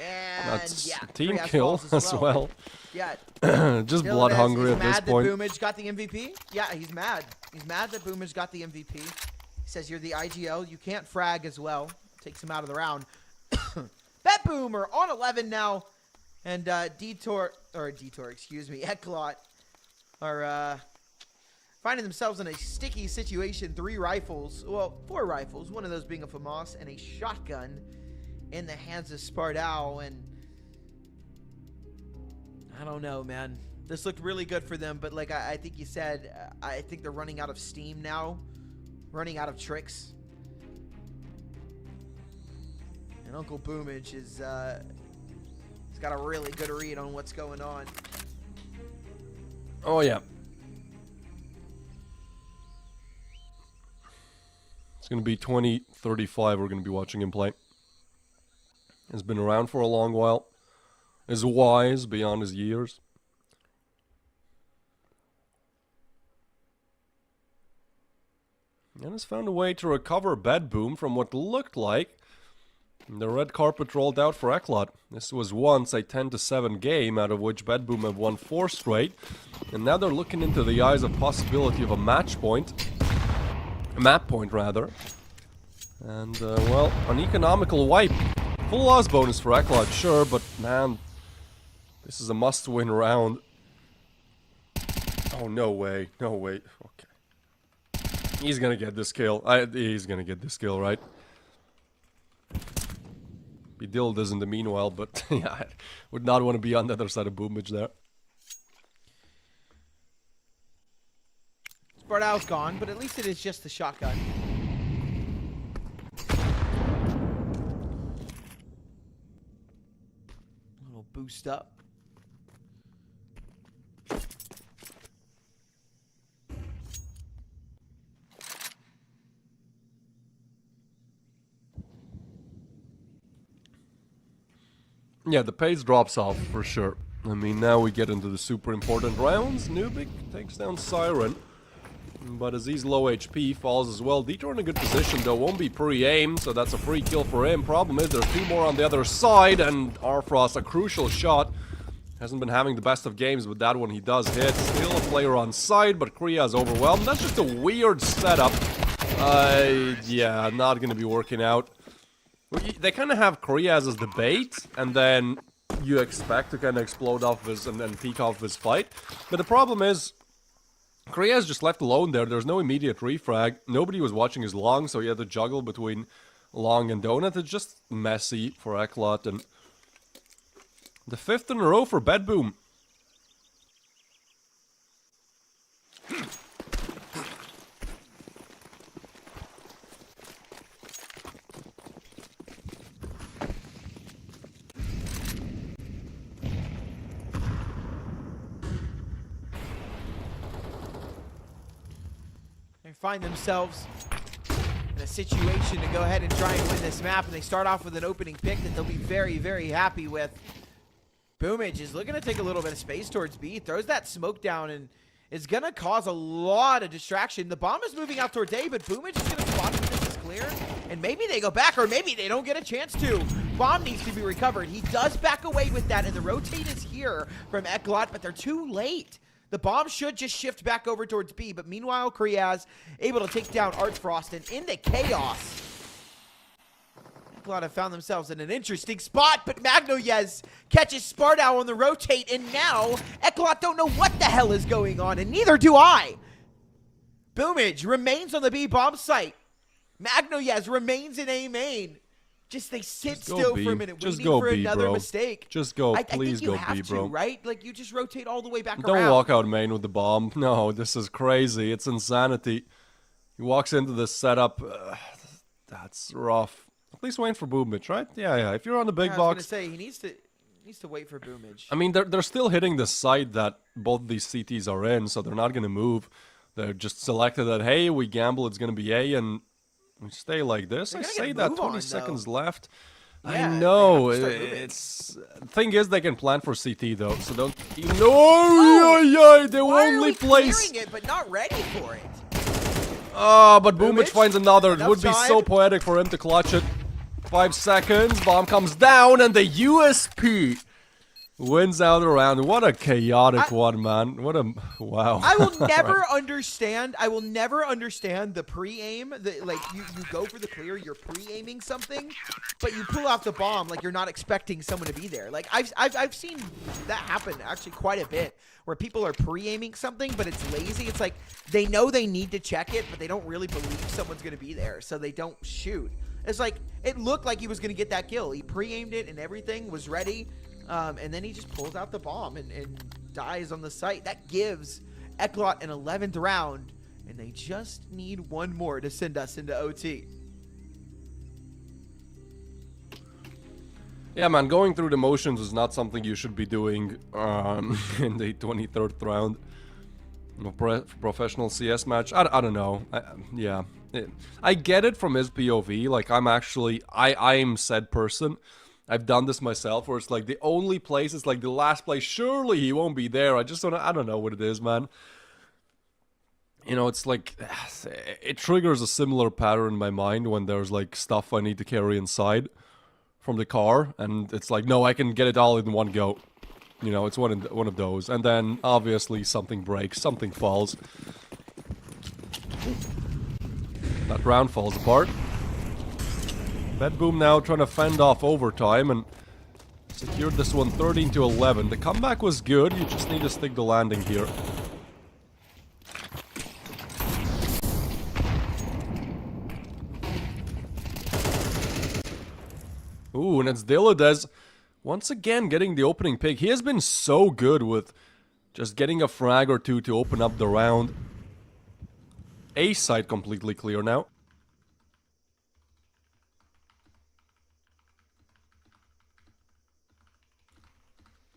And That's yeah, a team 3 kill as as well. Yeah. Just Dylan blood is- hungry he's at this mad point. that Boomage got the MVP. Yeah, he's mad. He's mad that Boomage got the MVP. He says you're the IGL. You can't frag as well. Takes him out of the round. BetBoom are on 11 now, and Detour, excuse me, Eclot are finding themselves in a sticky situation. 3 rifles, well, 4 rifles. One of those being a FAMAS and a shotgun in the hands of Sparta, and I don't know, man. This looked really good for them, but like I think you said, I think they're running out of steam now, running out of tricks. And Uncle Boomage is, he's got a really good read on what's going on. Oh yeah. It's going to be 2035 we're going to be watching him play. He's been around for a long while. Is wise beyond his years. And has found a way to recover BetBoom from what looked like the red carpet rolled out for Eclot. This was once a 10-7 game, out of which BetBoom have won 4 straight. And now they're looking into the eyes of possibility of a match point. A map point, rather. And, well, an economical wipe. Full loss bonus for Eclot, sure, but man, this is a must-win round. Oh, no way. No way. Okay. He's gonna get this kill. He's gonna get this kill, right? He Dill does in the meanwhile, but yeah, I would not want to be on the other side of Boomage there. Spartau's gone, but at least it is just the shotgun. A little boost up. Yeah, the pace drops off for sure. I mean, now we get into the super important rounds. Nubik takes down Siren. But Aziz low HP falls as well. Detour in a good position though, won't be pre-aimed, so that's a free kill for him. Problem is there's 2 more on the other side, and Arfrost, a crucial shot. Hasn't been having the best of games, but that one he does hit. Still a player on side, but Korea is overwhelmed. That's just a weird setup. Yeah, not gonna be working out. They kind of have Korea as the bait, and then you expect to kind of explode off his and peek off his fight. But the problem is, Korea is just left alone there. There's no immediate refrag. Nobody was watching his long, so he had to juggle between long and donut. It's just messy for Eclot, and the 5th in a row for BetBoom. They find themselves in a situation to go ahead and try and win this map, and they start off with an opening pick that they'll be very, very happy with. Boomage is looking to take a little bit of space towards B, throws that smoke down, and is going to cause a lot of distraction. The bomb is moving out towards A, but Boomage is going to spot that this is clear, and maybe they go back, or maybe they don't get a chance to. Bomb needs to be recovered. He does back away with that, and the rotate is here from Eclot, but they're too late. The bomb should just shift back over towards B, but meanwhile, Kriaz able to take down Artfrost, and into chaos. Eclot have found themselves in an interesting spot, but Magnoyez catches Sparta on the rotate, and now Eclot don't know what the hell is going on, and neither do I. Boomage remains on the B bomb site. Magnoyez remains in A main. Just they sit still for a minute, waiting for another mistake. Just go, I please think you go have B, to, bro. right? Like, you just rotate all the way back Don't around. walk out main with the bomb. No, this is crazy. It's insanity. He walks into this setup. That's rough. At least waiting for Boomage, right? Yeah. If you're on the big I was box, gonna say he needs to wait for Boomage. I mean, they're still hitting the side that both these CTs are in, so they're not gonna move. They're just selected that, hey, we gamble it's gonna be A, and we stay like this. I say that 20 seconds left. Yeah, I know. they have to start moving. It's thing is they can plan for CT though, so don't even. Oh, they Why are only we place. clearing it but not ready for it? Oh, but Boomage Boomage, finds another. It enough would be so time. poetic for him to clutch it. 5 seconds. Bomb comes down, and the USP wins out the round. What a chaotic one, man. What a wow. I will never understand. I will never understand the pre-aim. Like you go for the clear, you're pre-aiming something, but you pull out the bomb like you're not expecting someone to be there. Like I've seen that happen actually quite a bit, where people are pre-aiming something, but it's lazy. It's like they know they need to check it, but they don't really believe someone's gonna be there, so they don't shoot. It's like it looked like he was gonna get that kill. He pre-aimed it and everything was ready. And then he just pulls out the bomb and dies on the site. That gives Eclot an 11th round, and they just need one more to send us into OT. Yeah, man, going through the motions is not something you should be doing in the 23rd round of a professional CS match. I don't know. I get it from his POV. Like, I'm said person. I've done this myself, where it's like the only place is like the last place. Surely he won't be there. I don't know what it is, man. You know, it's like it triggers a similar pattern in my mind when there's like stuff I need to carry inside from the car, and it's like, no, I can get it all in one go. You know, it's one of those, and then obviously something breaks, something falls. That round falls apart. BetBoom now trying to fend off overtime and secured this one 13-11. The comeback was good, you just need to stick the landing here. Ooh, and it's Dilladez once again getting the opening pick. He has been so good with just getting a frag or two to open up the round. A side completely clear now.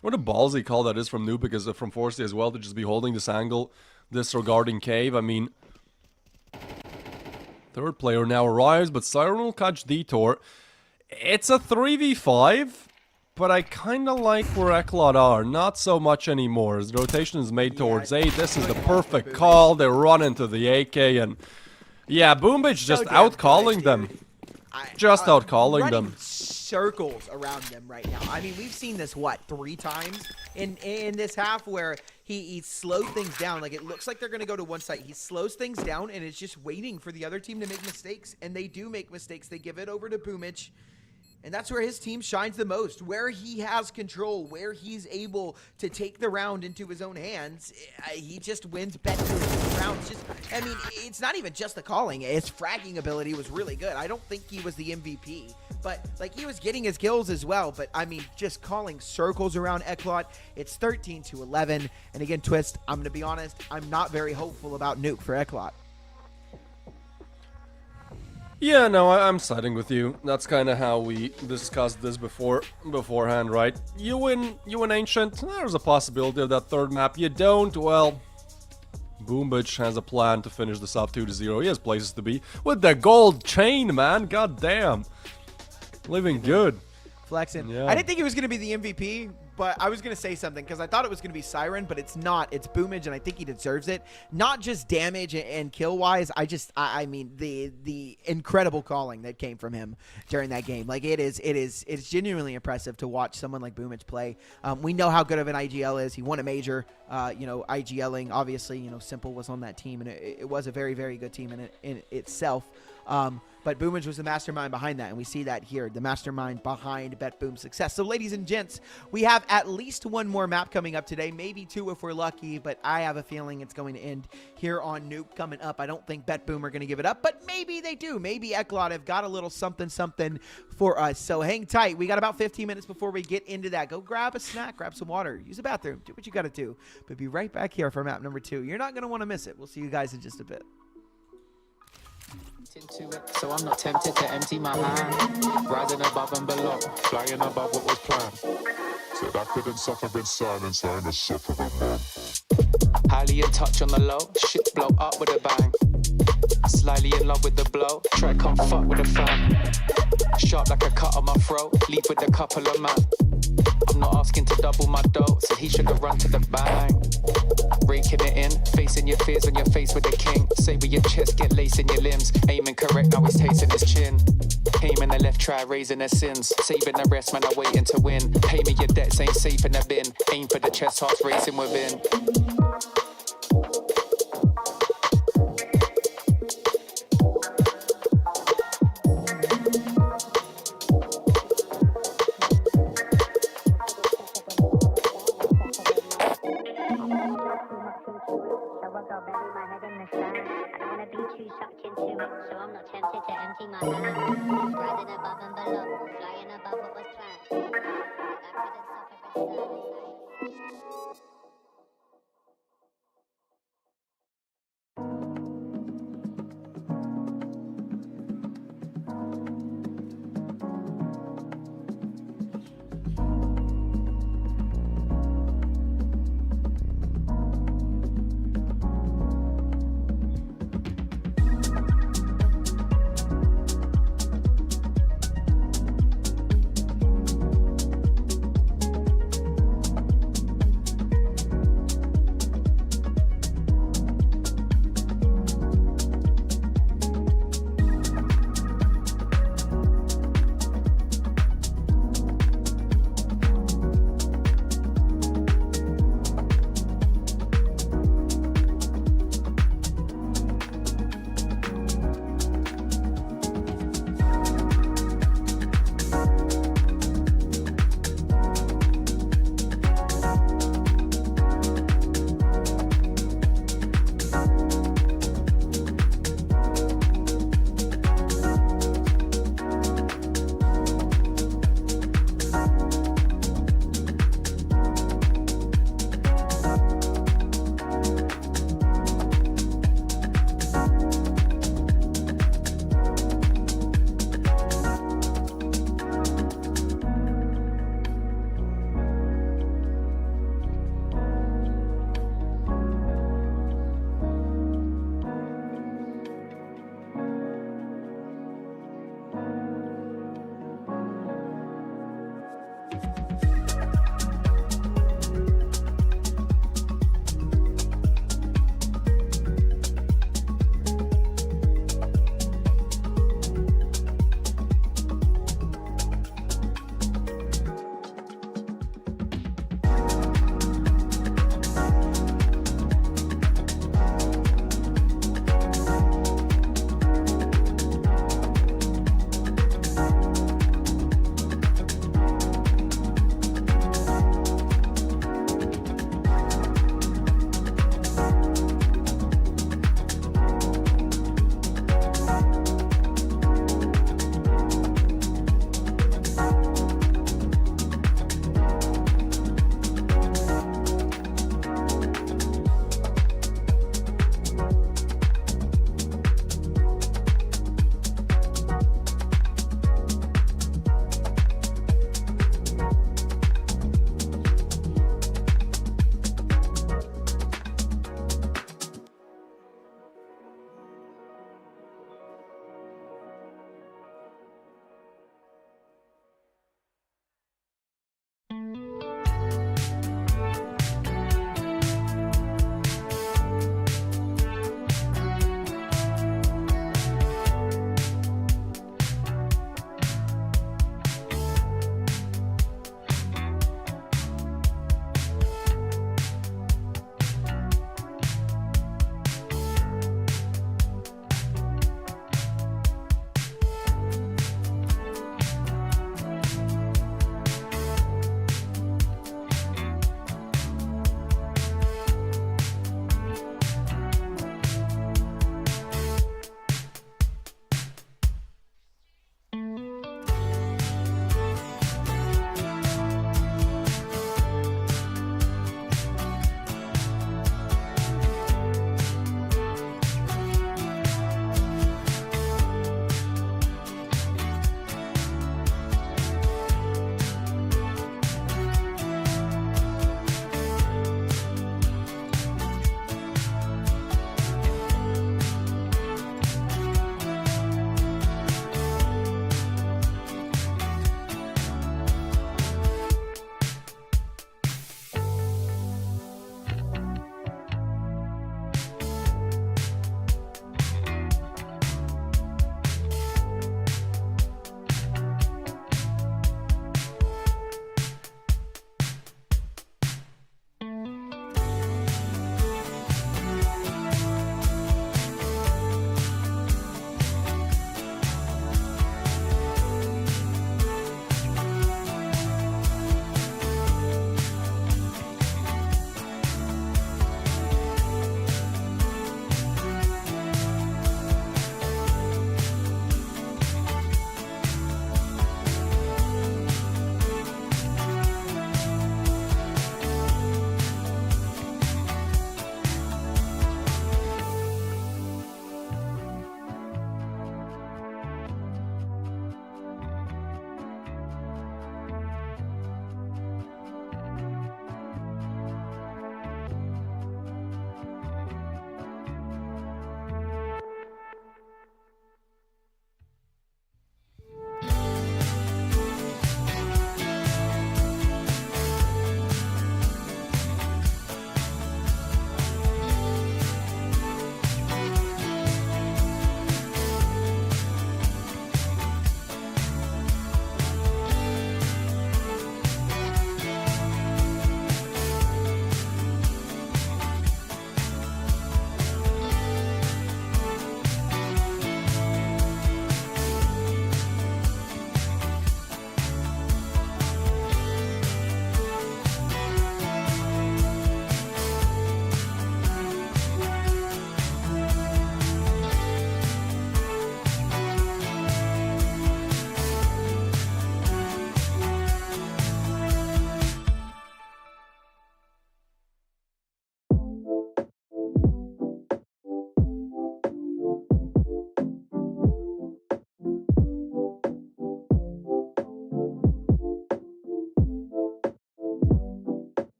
What a ballsy call that is from Nubik, is from Forsty as well, to just be holding this angle, disregarding Cave. I mean, third player now arrives, but Siren will catch Detour. It's a 3v5, but I kind of like where Eclot are. Not so much anymore. As the rotation is made towards A, this is the perfect call. They run into the AK, and yeah, Boombitch just damn out-calling clutch, them. dude. Just out-calling running them. circles around them right now. I mean, we've seen this, what, 3 times in this half where he slowed things down. Like, it looks like they're going to go to one side. He slows things down, and it's just waiting for the other team to make mistakes. And they do make mistakes. They give it over to Boomich. And that's where his team shines the most, where he has control, where he's able to take the round into his own hands. He just wins BetBoom rounds. I mean, it's not even just the calling. His fragging ability was really good. I don't think he was the MVP, but like he was getting his kills as well. But I mean, just calling circles around Eclot. It's 13-11. And again, Twist, I'm going to be honest, I'm not very hopeful about Nuke for Eclot. Yeah, no, I'm siding with you. That's kind of how we discussed this beforehand, right? You win Ancient, there's a possibility of that third map. You don't, well, Boombitch has a plan to finish this up 2-0. He has places to be. With the gold chain, man, god damn. Living good. Flexing. Yeah. I didn't think he was going to be the MVP, but I was going to say something because I thought it was going to be Siren, but it's not. It's Boomage, and I think he deserves it. Not just damage and kill-wise. I mean, the incredible calling that came from him during that game. Like, it's genuinely impressive to watch someone like Boomage play. We know how good of an IGL is. He won a major, IGLing. Obviously, Simple was on that team, and it was a very, very good team in itself. But Boomage was the mastermind behind that, and we see that here, the mastermind behind BetBoom's success. So, ladies and gents, we have at least one more map coming up today, maybe 2 if we're lucky, but I have a feeling it's going to end here on Nuke coming up. I don't think BetBoom are going to give it up, but maybe they do. Maybe Eclot have got a little something for us. So hang tight. We got about 15 minutes before we get into that. Go grab a snack, grab some water, use the bathroom, do what you got to do. But be right back here for map number 2. You're not going to want to miss it. We'll see you guys in just a bit. Into it, so I'm not tempted to empty my hand. Rising above and below, Flying above what was planned. Said I couldn't suffer in silence, I'm a suffering man. highly in touch on the low. Shit blow up with a bang. Slightly in love with the blow. Try come fuck with a fan. Sharp like a cut on my throat. Leap with a couple of man. I'm not asking to double my dough, so he should have run to the bang. Breaking it in, facing your fears on your face with the king. Say with your chest, get lace in your limbs. Aiming correct, now he's tasting his chin. Aiming the left, try raising their sins. Saving the rest, man, I'm waiting to win. Pay me your debts, ain't safe in the bin. Aim for the chest, hearts racing within.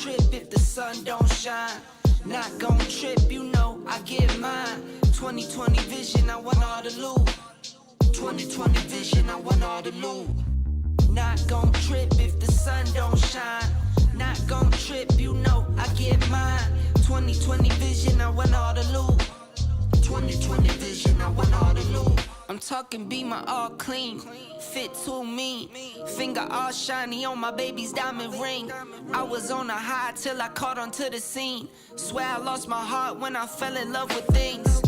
trip if the sun don't shine. Not gon' trip, you know I get mine. 2020 vision, I want all the loot. 2020 vision, I want all the loot. Not gon' trip if the sun don't shine. Not gon' trip, you know I get mine. 2020 vision, I want all the loot. 2020 vision, I want all the loot. I'm talking Beamer all clean, fit too mean, finger all shiny on my baby's diamond ring. I was on a high till I caught onto the scene. Swear I lost my heart when I fell in love with things.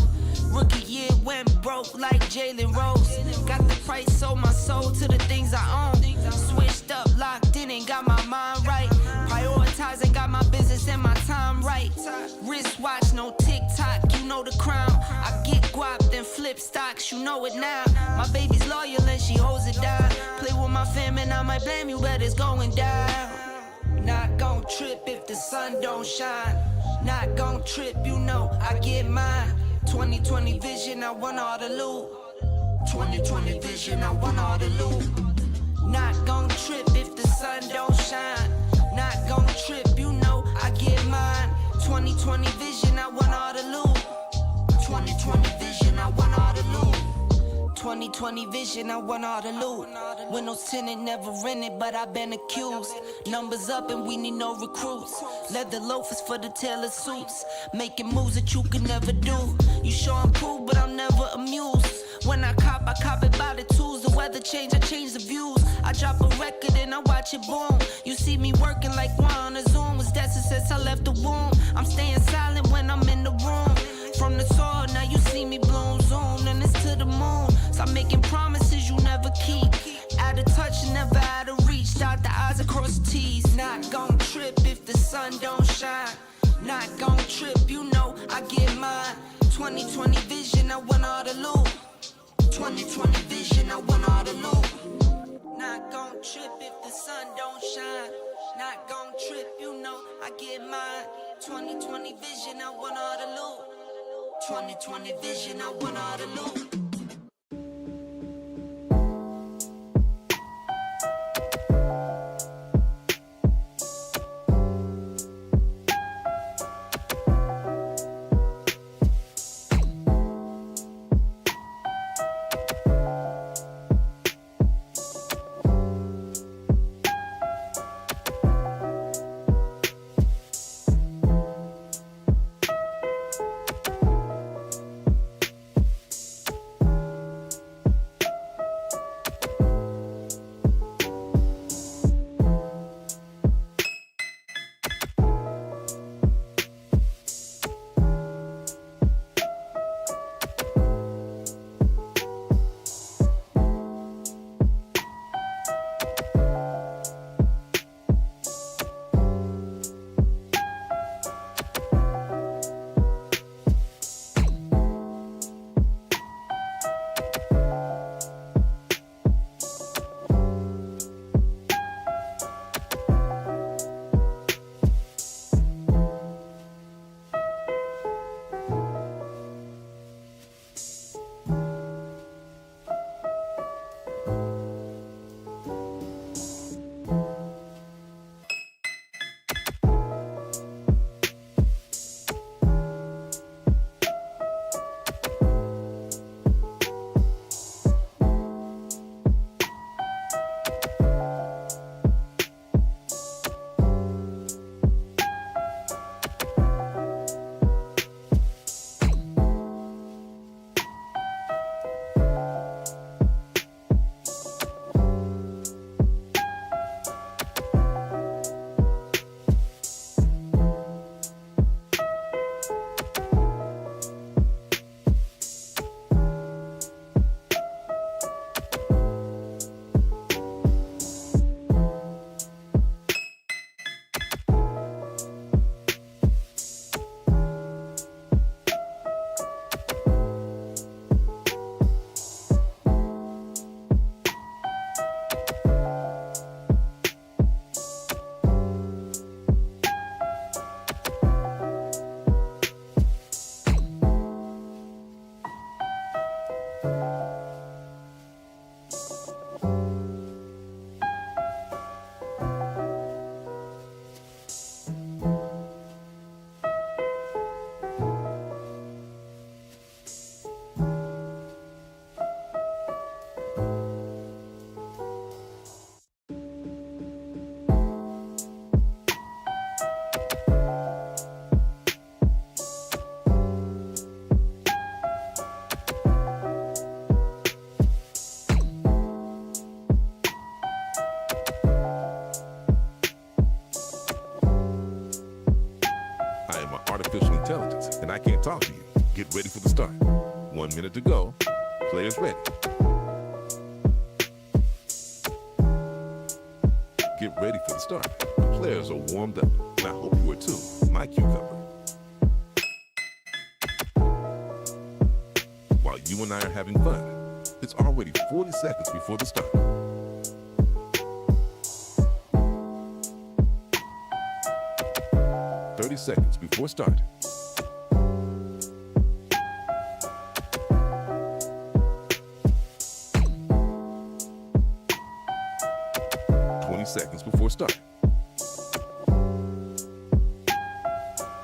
Rookie year went broke like Jalen Rose. Got the price, sold my soul to the things I own. Switched up, locked in and got my mind right. Prioritizing, got my business and my time right. Wristwatch, no TikTok, you know the crown. I get guap, then flip stocks, you know it now. My baby's loyal and she holds it down. Play with my fam and I might blame you, but it's going down. Not gon' trip if the sun don't shine. Not gon' trip, you know I get mine. 2020 vision, I want all the loot. 2020 vision, I want all the loot. Not gon' trip if the sun don't shine. Not gon' trip, you know I get mine. 2020 vision, I want all the loot. 2020 vision, I want all the loot. 2020 vision, I want all the loot. Windows tinted, never rented, but I've been accused. Numbers up and we need no recruits. Leather loafers for the tailored suits. Making moves that you could never do. You sure I'm cool, but I'm never amused. When I cop it by the tools. The weather change, I change the views. I drop a record and I watch it boom. You see me working like one on a Zoom. Was that since I left the womb? I'm staying silent when I'm in the room. From the soil, now you see me bloom, zoom, and it's to the moon. Stop making promises you never keep. Out of touch and never out of reach. Dot the I's across the T's. Not gon' trip if the sun don't shine. Not gon' trip, you know I get mine. 2020 vision, I want all the loot. 2020 vision, I want all the loot. Not gon' trip if the sun don't shine. Not gon' trip, you know I get mine. 2020 vision, I want all the loot. 2020 vision, I want all the loot. can't talk to you. Get ready for the start. 1 minute to go. Players ready. Get ready for the start. The players are warmed up, and I hope you are too. My cucumber. While you and I are having fun, it's already 40 seconds before the start. Seconds before start. Seconds before start.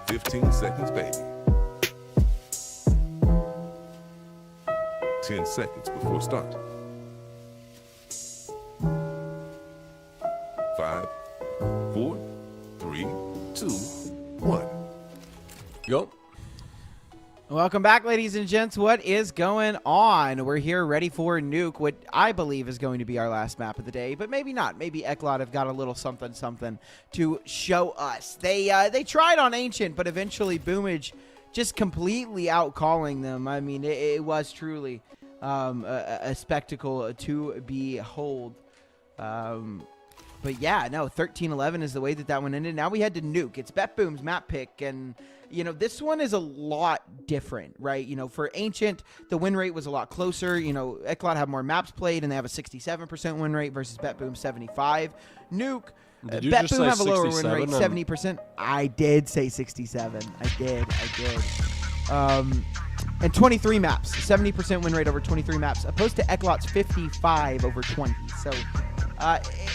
15 seconds, baby. 10 seconds before start. 5, 4, 3, 2, 1. Go. Welcome back, ladies and gents. What is going on? We're here ready for Nuke, what I believe is going to be our last map of the day, but maybe not. Maybe Eclot have got a little something to show us. They tried on Ancient, but eventually Boomage just completely out-calling them. I mean, it was truly a spectacle to behold. But yeah, no, 13-11 is the way that one ended. Now we head to Nuke. It's BetBoom's map pick, and you know, this one is a lot different, right? You know, for Ancient, the win rate was a lot closer. You know, Eclot have more maps played, and they have a 67% win rate versus BetBoom 75. Nuke, BetBoom have a lower win rate, 70%. I did say 67. I did. And 23 maps, 70% win rate over 23 maps, opposed to Eclot's 55 over 20. So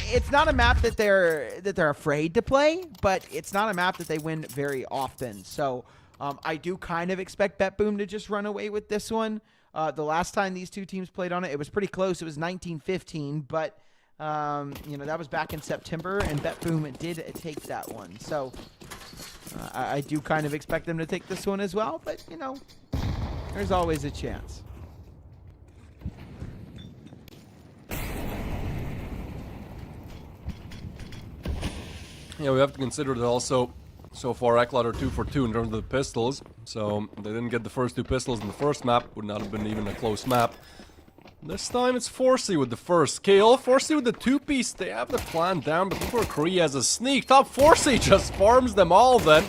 it's not a map that they're afraid to play, but it's not a map that they win very often. So I do kind of expect BetBoom to just run away with this one. The last time these two teams played on it, it was pretty close. It was 19-15, but you know, that was back in September, and BetBoom did take that one. So I do kind of expect them to take this one as well, but you know, there's always a chance. Yeah, we have to consider that also, so far Eclot are 2 for 2 in terms of the pistols. So they didn't get the first 2 pistols in the first map, would not have been even a close map. This time it's Forsey with the first kill. Forsey with the 2-piece, they have the plan down, but before Korea has a sneak. Top Forsey just farms them all then.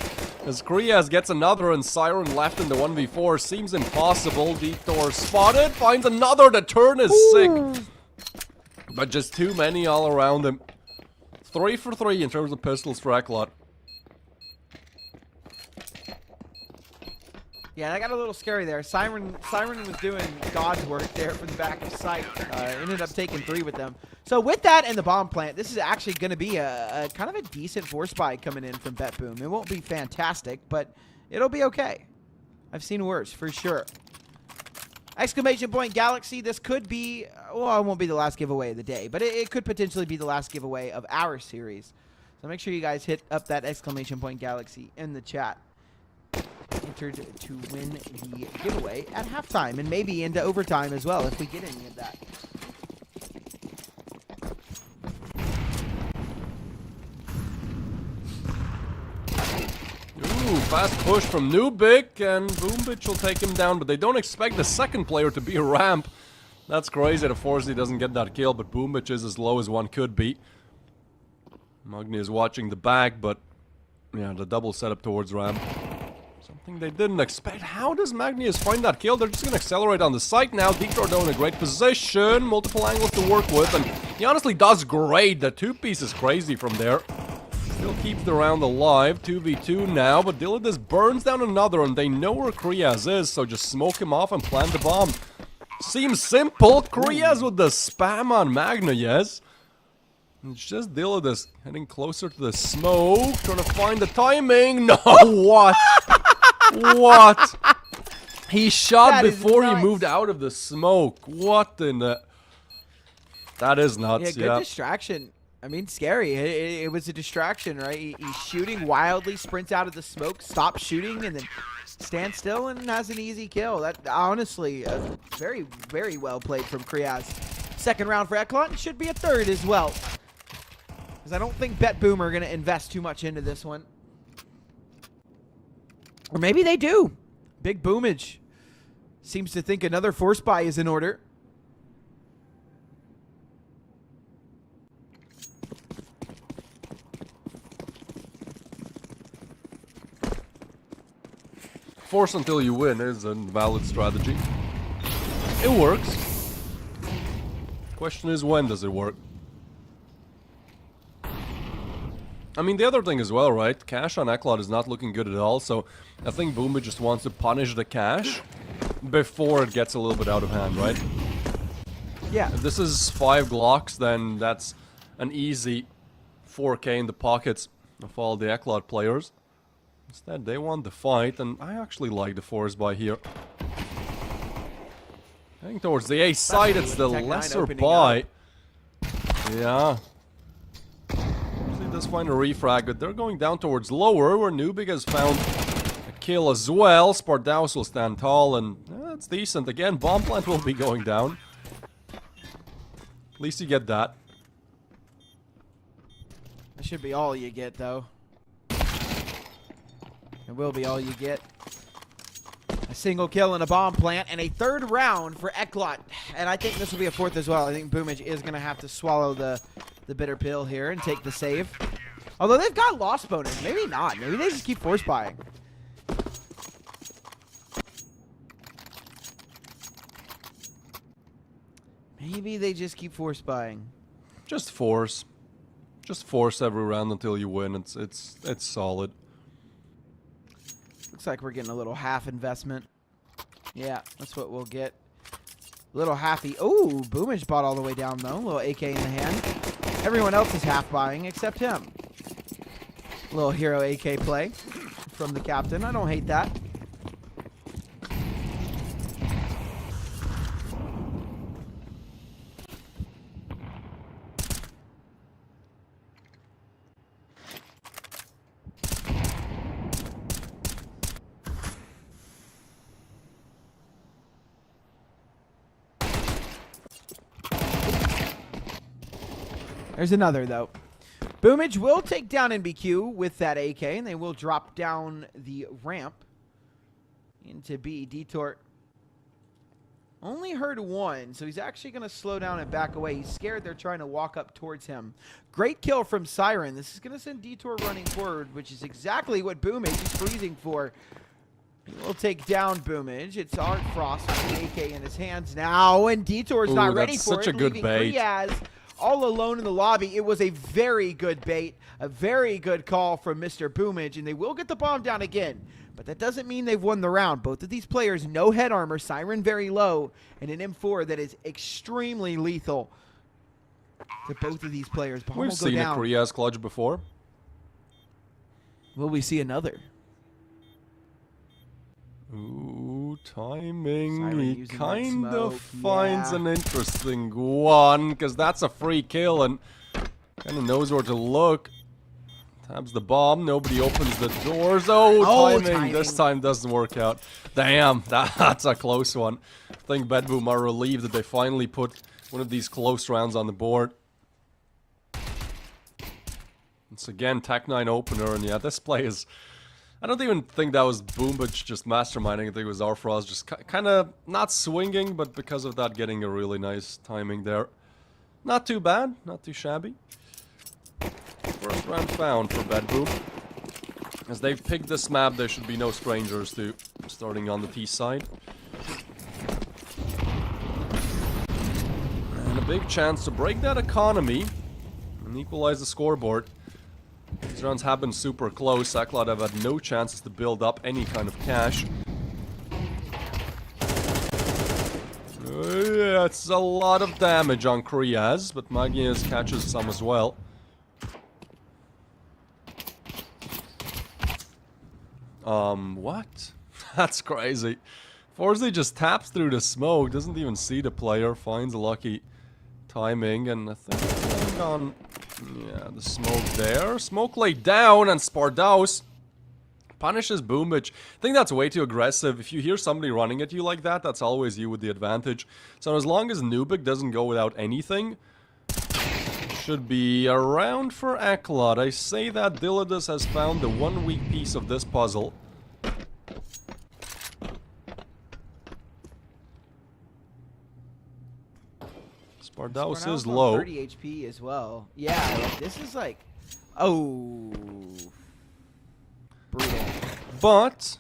As Kriaz gets another and Siren left in the 1v4, seems impossible. Detour spotted, finds another, the turn is sick. But just too many all around him. 3 for 3 in terms of pistols for Eclot. Yeah, that got a little scary there. Siren was doing God's work there from the back of sight. Ended up taking 3 with them. So with that and the bomb plant, this is actually going to be a kind of a decent force buy coming in from BetBoom. It won't be fantastic, but it'll be okay. I've seen worse, for sure. Exclamation point Galaxy, this could be, well, it won't be the last giveaway of the day, but it could potentially be the last giveaway of our series. So make sure you guys hit up that exclamation point Galaxy in the chat. Entered to win the giveaway at halftime and maybe into overtime as well if we get any of that. Ooh, fast push from Nubik, and Boombitch will take him down, but they don't expect the second player to be a ramp. That's crazy that Forsey doesn't get that kill, but Boombitch is as low as one could be. Magni is watching the back, but yeah, the double setup towards ramp. Something they didn't expect. How does Magnius find that kill? They're just gonna accelerate on the site now. Detour though in a great position. Multiple angles to work with, and he honestly does great. The 2-piece is crazy from there. Still keeps the round alive. 2v2 now, but Dilladis burns down another, and they know where Kriaz is, so just smoke him off and plant the bomb. Seems simple. Kriaz with the spam on Magna, yes. It's just Dilladis heading closer to the smoke, trying to find the timing. No, what? What? He shot before he moved out of the smoke. What in the... That is nuts, yeah. Good distraction. I mean, scary. It was a distraction, right? He's shooting wildly, sprints out of the smoke, stops shooting, and then stands still and has an easy kill. That, honestly, very, very well played from Kriaz. Second round for Eclot, and should be a third as well. Because I don't think BetBoom are going to invest too much into this one. Or maybe they do. Big Boomage seems to think another force buy is in order. Force until you win is a valid strategy. It works. Question is, when does it work? I mean, the other thing as well, right? Cash on Eclot is not looking good at all, so I think Boomer just wants to punish the cash before it gets a little bit out of hand, right? Yeah. If this is 5 Glocks, then that's an easy 4K in the pockets of all the Eclot players. Instead, they want the fight, and I actually like the force buy here. Heading towards the A side, it's the lesser buy. Yeah. Usually does find a refrag, but they're going down towards lower, where Nubig has found a kill as well. Spartaus will stand tall, and that's decent. Again, bomb plant will be going down. At least you get that. That should be all you get, though. It will be all you get. A single kill and a bomb plant, and a 3rd round for Eclot. And I think this will be a 4th as well. I think Boomage is going to have to swallow the bitter pill here and take the save. Although they've got loss bonus. Maybe not. Maybe they just keep force buying. Maybe they just keep force buying. Just force. Just force every round until you win. It's solid. Looks like we're getting a little half investment. Yeah, that's what we'll get. Little halfy. Oh, Boomage bought all the way down, though. Little AK in the hand. Everyone else is half buying except him. Little hero AK play from the captain. I don't hate that. There's another, though. Boomage will take down NBQ with that AK, and they will drop down the ramp into B. Detour only heard one, so he's actually going to slow down and back away. He's scared they're trying to walk up towards him. Great kill from Siren. This is going to send Detour running forward, which is exactly what Boomage is freezing for. He will take down Boomage. It's Art Frost with the AK in his hands now, and Detour's not ready for it. Such a good bait. Kriaz all alone in the lobby. It was a very good bait, a very good call from Mr. Boomage, and they will get the bomb down again. But that doesn't mean they've won the round. Both of these players, no head armor, Siren very low, and an M4 that is extremely lethal to both of these players. Bomb We've will go seen down. a Kriaz clutch before. Will we see another? Ooh, timing. Siren He using that kind of smoke, finds yeah. an interesting one, because that's a free kill and kind of knows where to look. Tabs the bomb, nobody opens the doors. Oh, timing. This time doesn't work out. Damn, that's a close one. I think BetBoom are relieved that they finally put one of these close rounds on the board. It's again Tech9 opener, and yeah, this play is... I don't even think that was Boombach just masterminding. I think it was Arfrost just kind of not swinging, but because of that, getting a really nice timing there. Not too bad, not too shabby. First round found for BetBoom. As they've picked this map, there should be no strangers to starting on the T side. And a big chance to break that economy and equalize the scoreboard. These rounds have been super close. Eclot have had no chances to build up any kind of cash. Yeah, it's a lot of damage on Kriaz, but Magias catches some as well. What? That's crazy. Forsley just taps through the smoke, doesn't even see the player, finds a lucky timing, and I think it's landing on... Yeah, the smoke there. Smoke laid down, and Spartaus punishes Boomich. I think that's way too aggressive. If you hear somebody running at you like that, that's always you with the advantage. So as long as Nubik doesn't go without anything, should be around for Eclot. I say that Dilladus has found the one weak piece of this puzzle. Spardaus Spardaus is on low. 30 HP as well. Yeah, like, this is like, oh, brutal. But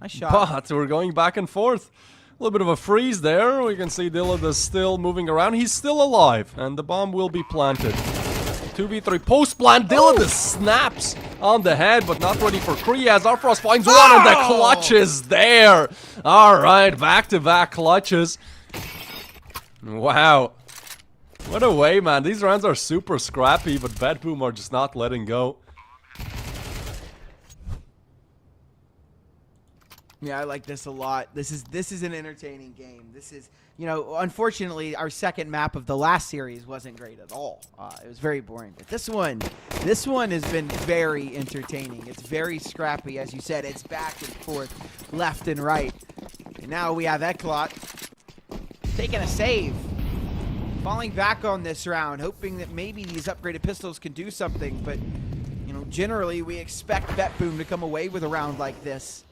Nice shot. we're going back and forth. A little bit of a freeze there. We can see Dillard is still moving around. He's still alive, and the bomb will be planted. 2v3 post plant. Dillard snaps on the head, but not ready for Kriaz. Arfrost finds one, and the clutch is there. All right, back-to-back clutches. Wow. What a way, man. These rounds are super scrappy, but BetBoom are just not letting go. Yeah, I like this a lot. This is an entertaining game. This is, you know, unfortunately, our second map of the last series wasn't great at all. It was very boring. But this one has been very entertaining. It's very scrappy, as you said. It's back and forth, left and right. And now we have Eclot taking a save, falling back on this round, hoping that maybe these upgraded pistols can do something. But, you know, generally we expect BetBoom to come away with a round like this.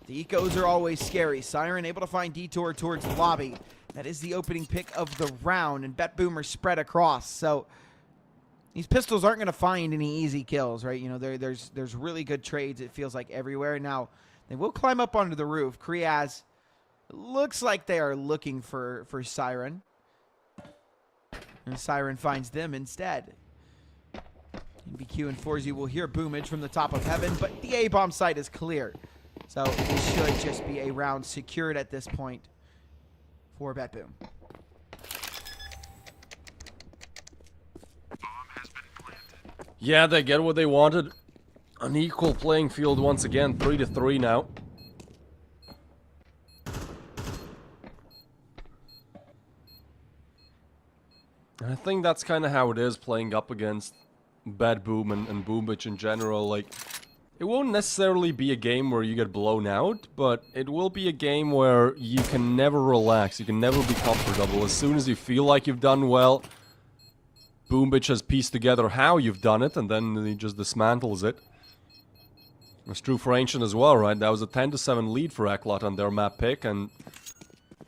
The ecos are always scary. Siren able to find Detour towards the lobby. That is the opening pick of the round, and BetBoom are spread across. So these pistols aren't going to find any easy kills, right? You know, there's really good trades, it feels like, everywhere. Now, they will climb up onto the roof. Kriaz looks like they are looking for Siren. And Siren finds them instead. BQ and Forzy will hear boomage from the top of heaven, but the A-bomb site is clear. So it should just be a round secured at this point for BetBoom. Yeah, they get what they wanted. An equal playing field once again, 3-3 now. And I think that's kind of how it is playing up against BetBoom and Boomich in general. Like, it won't necessarily be a game where you get blown out, but it will be a game where you can never relax, you can never be comfortable. As soon as you feel like you've done well, Boomich has pieced together how you've done it, and then he just dismantles it. That's true for Ancient as well, right? That was a 10-7 lead for Eclot on their map pick, and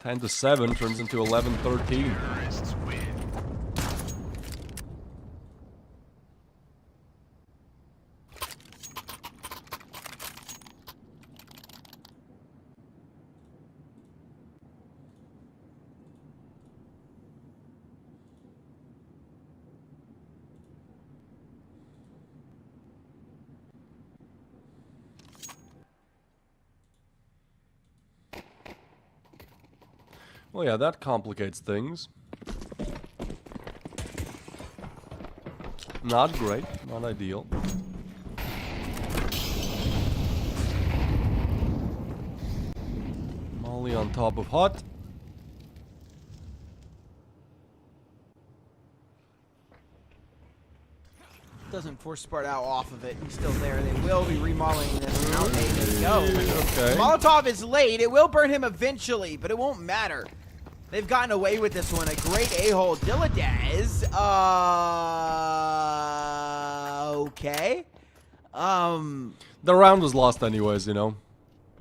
10-7 turns into 11-13. Well, yeah, that complicates things. Not great, not ideal. Molly on top of Hot. Doesn't force Sparta off of it. He's still there. They will be remodeling this. Now they go. Okay. Molotov is late. It will burn him eventually, but it won't matter. They've gotten away with this one. A great a-hole. Dilladez. Okay. The round was lost anyways, you know.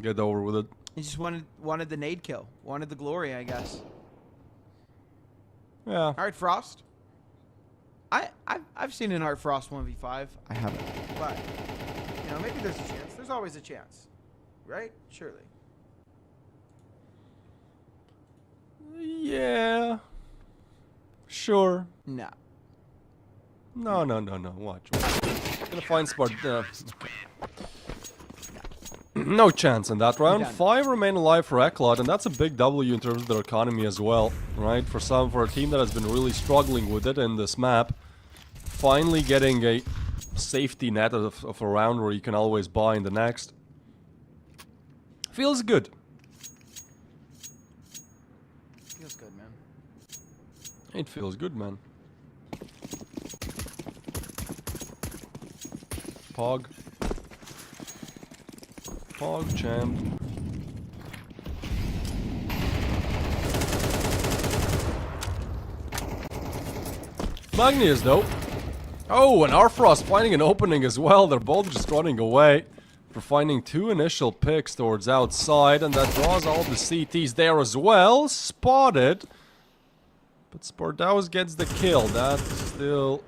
Get over with it. He just wanted the nade kill. Wanted the glory, I guess. Yeah. All right, Frost. I've seen an Art Frost 1v5. I haven't. But, you know, maybe there's a chance. There's always a chance. Right? Surely. Yeah. Sure. No. No. Watch. Gonna find Sparta. No chance in that round. 5 remain alive for Eclot, and that's a big W in terms of their economy as well, right? For a team that has been really struggling with it in this map, finally getting a safety net of a round where you can always buy in the next. Feels good. Feels good, man. It feels good, man. Pog. Pog champ. Magnius though. Oh, and Arfrost finding an opening as well. They're both just running away for finding 2 initial picks towards outside, and that draws all the CTs there as well. Spotted. But Spartaus gets the kill. That still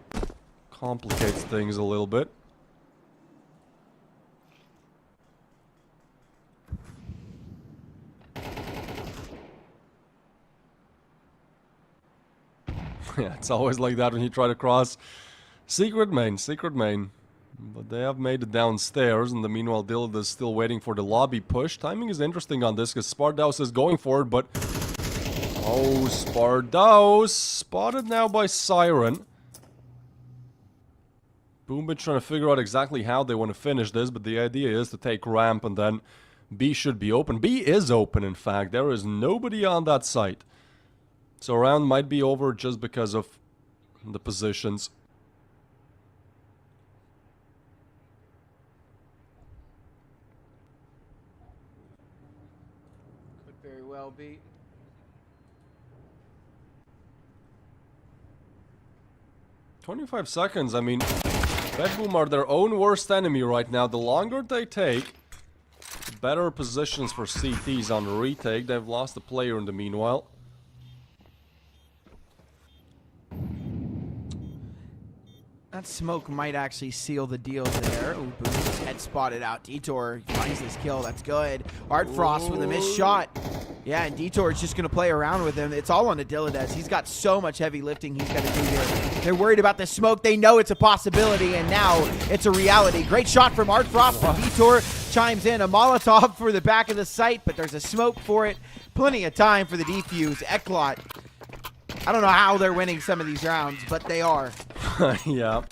complicates things a little bit. Yeah, it's always like that when you try to cross. Secret main, secret main. But they have made it downstairs, and the meanwhile Dillard is still waiting for the lobby push. Timing is interesting on this, because Spartaus is going for it, but... Oh, Spartaus! Spotted now by Siren. Boombit trying to figure out exactly how they want to finish this, but the idea is to take ramp, and then B should be open. B is open, in fact. There is nobody on that site. So round might be over just because of the positions. Could very well be. "25 seconds, I mean, BetBoom are their own worst enemy right now. The longer they take, the better positions for CTs on the retake. They've lost a player in the meanwhile. That smoke might actually seal the deal there. Oh, Boom's head spotted out. Detour finds this kill. That's good. Art Frost with a missed shot. Yeah, and Detour is just going to play around with him. It's all on Adilades. He's got so much heavy lifting he's got to do here. They're worried about the smoke. They know it's a possibility, and now it's a reality. Great shot from Art Frost. Wow. Detour chimes in. A Molotov for the back of the site, but there's a smoke for it. Plenty of time for the defuse. Eclot. I don't know how they're winning some of these rounds, but they are. Yeah.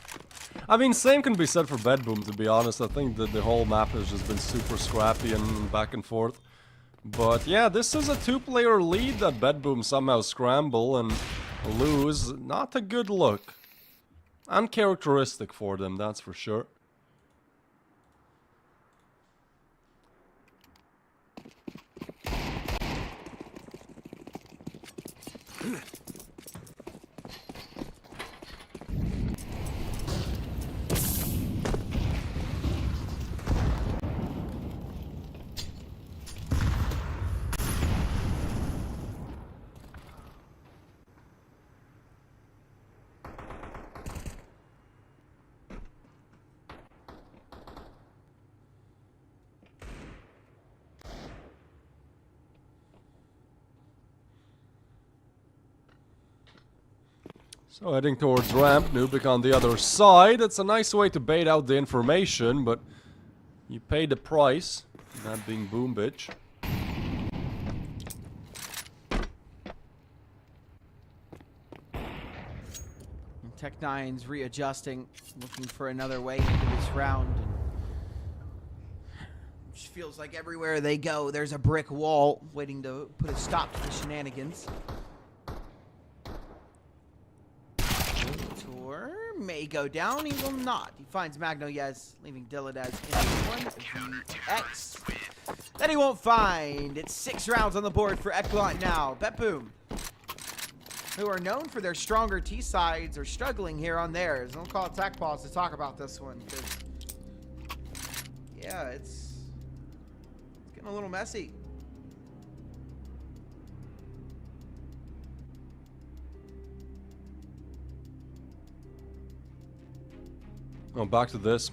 I mean, same can be said for BetBoom, to be honest. I think that the whole map has just been super scrappy and back and forth. But yeah, this is a two-player lead that BetBoom somehow scramble and lose. Not a good look. Uncharacteristic for them, that's for sure. So heading towards ramp, Nubik on the other side. It's a nice way to bait out the information, but you pay the price, that being Boom Bitch. Tech9's readjusting, looking for another way into this round. And it just feels like everywhere they go, there's a brick wall waiting to put a stop to the shenanigans. Tour may go down, he will not. He finds Magno, yes, leaving Dilladaz in 1x. That he won't find. It's 6 rounds on the board for Eclot now. BetBoom, who are known for their stronger T-sides, are struggling here on theirs. Don't call it Tech Pause to talk about this one, because, yeah, it's getting a little messy. Oh, back to this.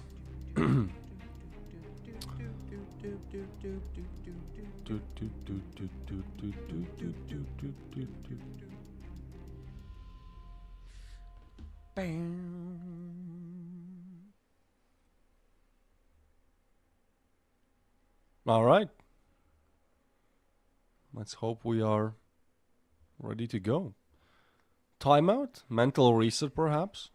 All right. Let's hope we are ready to go. Timeout? Mental reset, perhaps?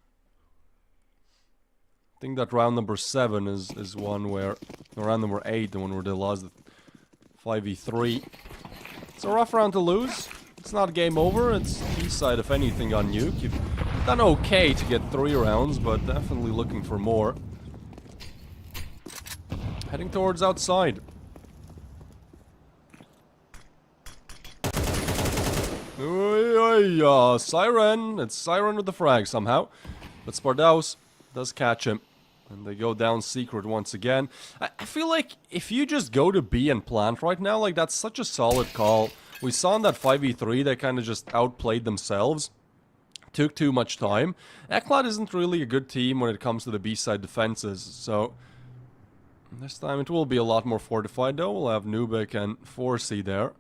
I think that round number 7 is one where... round number 8, the one where they lost the 5v3. It's a rough round to lose. It's not game over. It's Eastside, if anything, on Nuke. You've done okay to get 3 rounds, but definitely looking for more. Heading towards outside. Siren. It's Siren with the frag somehow. But Spartaus does catch him. And they go down secret once again. I feel like if you just go to B and plant right now, like, that's such a solid call. We saw in that 5v3 they kind of just outplayed themselves. Took too much time. Eclot isn't really a good team when it comes to the B-side defenses, so this time it will be a lot more fortified though. We'll have Nubik and Forsey there.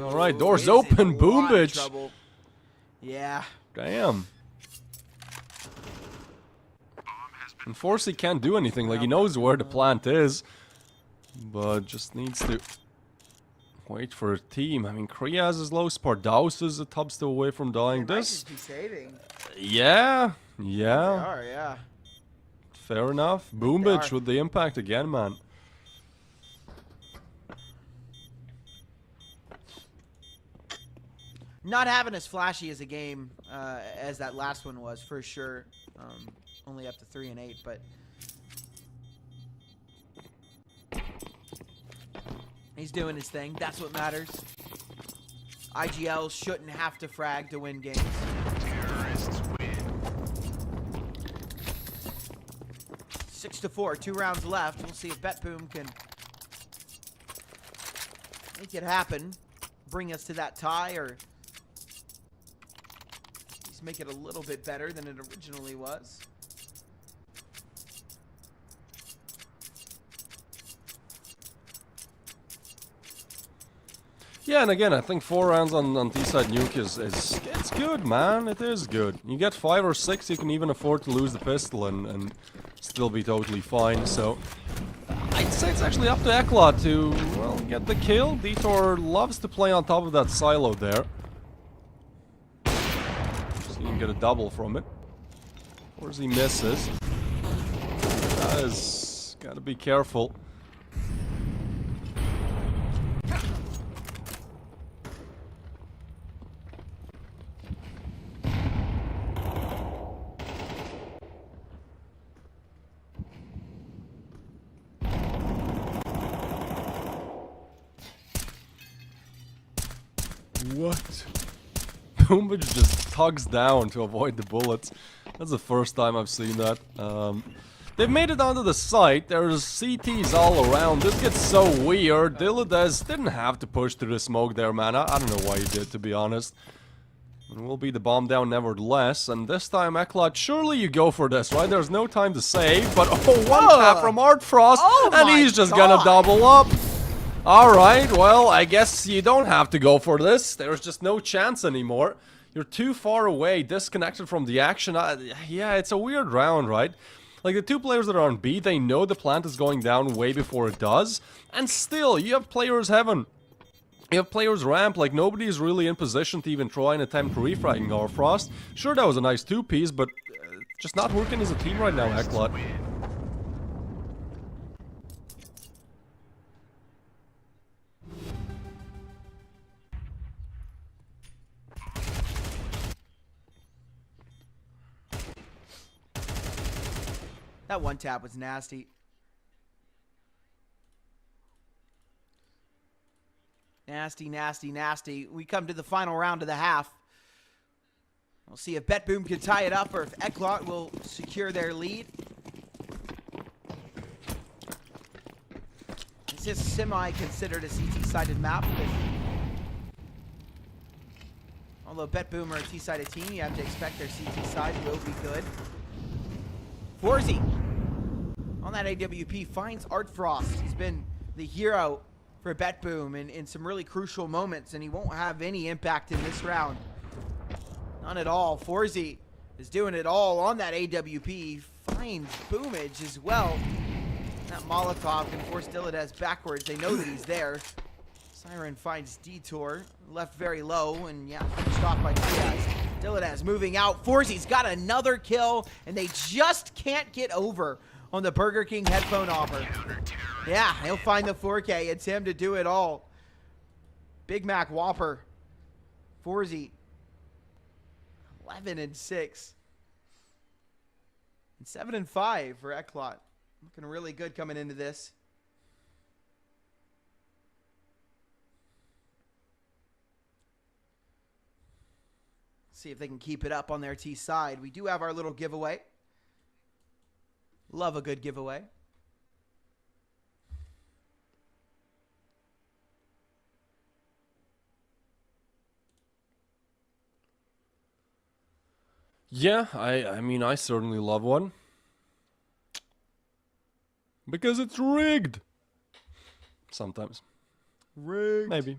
Alright, doors open, boom bitch. Yeah. Damn. And Forsey can't do anything, like he knows where the plant is, but just needs to wait for a team. I mean, Kriaz is low, Spartaus is a top still away from dying. This, Be saving. yeah, They are, yeah. fair enough. Boom They bitch are. with the impact again, man. Not having as flashy as a game as that last one was, for sure. Only up to 3 and 8, but he's doing his thing. That's what matters. IGL shouldn't have to frag to win games. Terrorists win. 6-4, 2 rounds left. We'll see if BetBoom can make it happen, bring us to that tie, or at least make it a little bit better than it originally was. Yeah, and again, I think 4 rounds on T-side nuke is it's good, man. It is good. You get 5 or 6, you can even afford to lose the pistol and still be totally fine. So I'd say it's actually up to Eclot to, well, get the kill. Detour loves to play on top of that silo there. So you can get a double from it. Or as he misses. That is, gotta be careful. What? Boombage just tugs down to avoid the bullets. That's the first time I've seen that. They've made it onto the site. There's CTs all around. This gets so weird. Dilladez didn't have to push through the smoke there, man. I don't know why he did, to be honest. It will be the bomb down nevertheless. And this time, Eclot, surely you go for this, right? There's no time to save. But oh, one tap from Art Frost. And he's just gonna double up. Alright, well, I guess you don't have to go for this. There's just no chance anymore. You're too far away, disconnected from the action. Yeah, it's a weird round, right? Like, the 2 players that are on B, they know the plant is going down way before it does. And still, you have players heaven. You have players ramp, like, nobody is really in position to even try and attempt refragging Garfrost. Sure, that was a nice 2-piece, but just not working as a team right now, Eclot. That one tap was nasty. Nasty, nasty, nasty. We come to the final round of the half. We'll see if BetBoom can tie it up or if Eclot will secure their lead. This is semi-considered a CT-sided map. Although BetBoom are a T-sided team, you have to expect their CT side will be good. Forsey on that AWP finds Art Frost. He's been the hero for BetBoom in some really crucial moments, and he won't have any impact in this round. None at all. Forsey is doing it all on that AWP. He finds Boomage as well. That Molotov can force Dilladez backwards. They know that he's there. Siren finds Detour, left very low, and yeah, finished off by Diaz. Dilladez moving out. Forsey's got another kill, and they just can't get over on the Burger King headphone offer. Yeah, he'll find the 4K. It's him to do it all. Big Mac Whopper. Forsey, 11 and 6. And 7 and 5 for Eclot. Looking really good coming into this. See if they can keep it up on their T side. We do have our little giveaway. Love a good giveaway. Yeah, I mean, I certainly love one. Because it's rigged. Sometimes. Rigged. Maybe.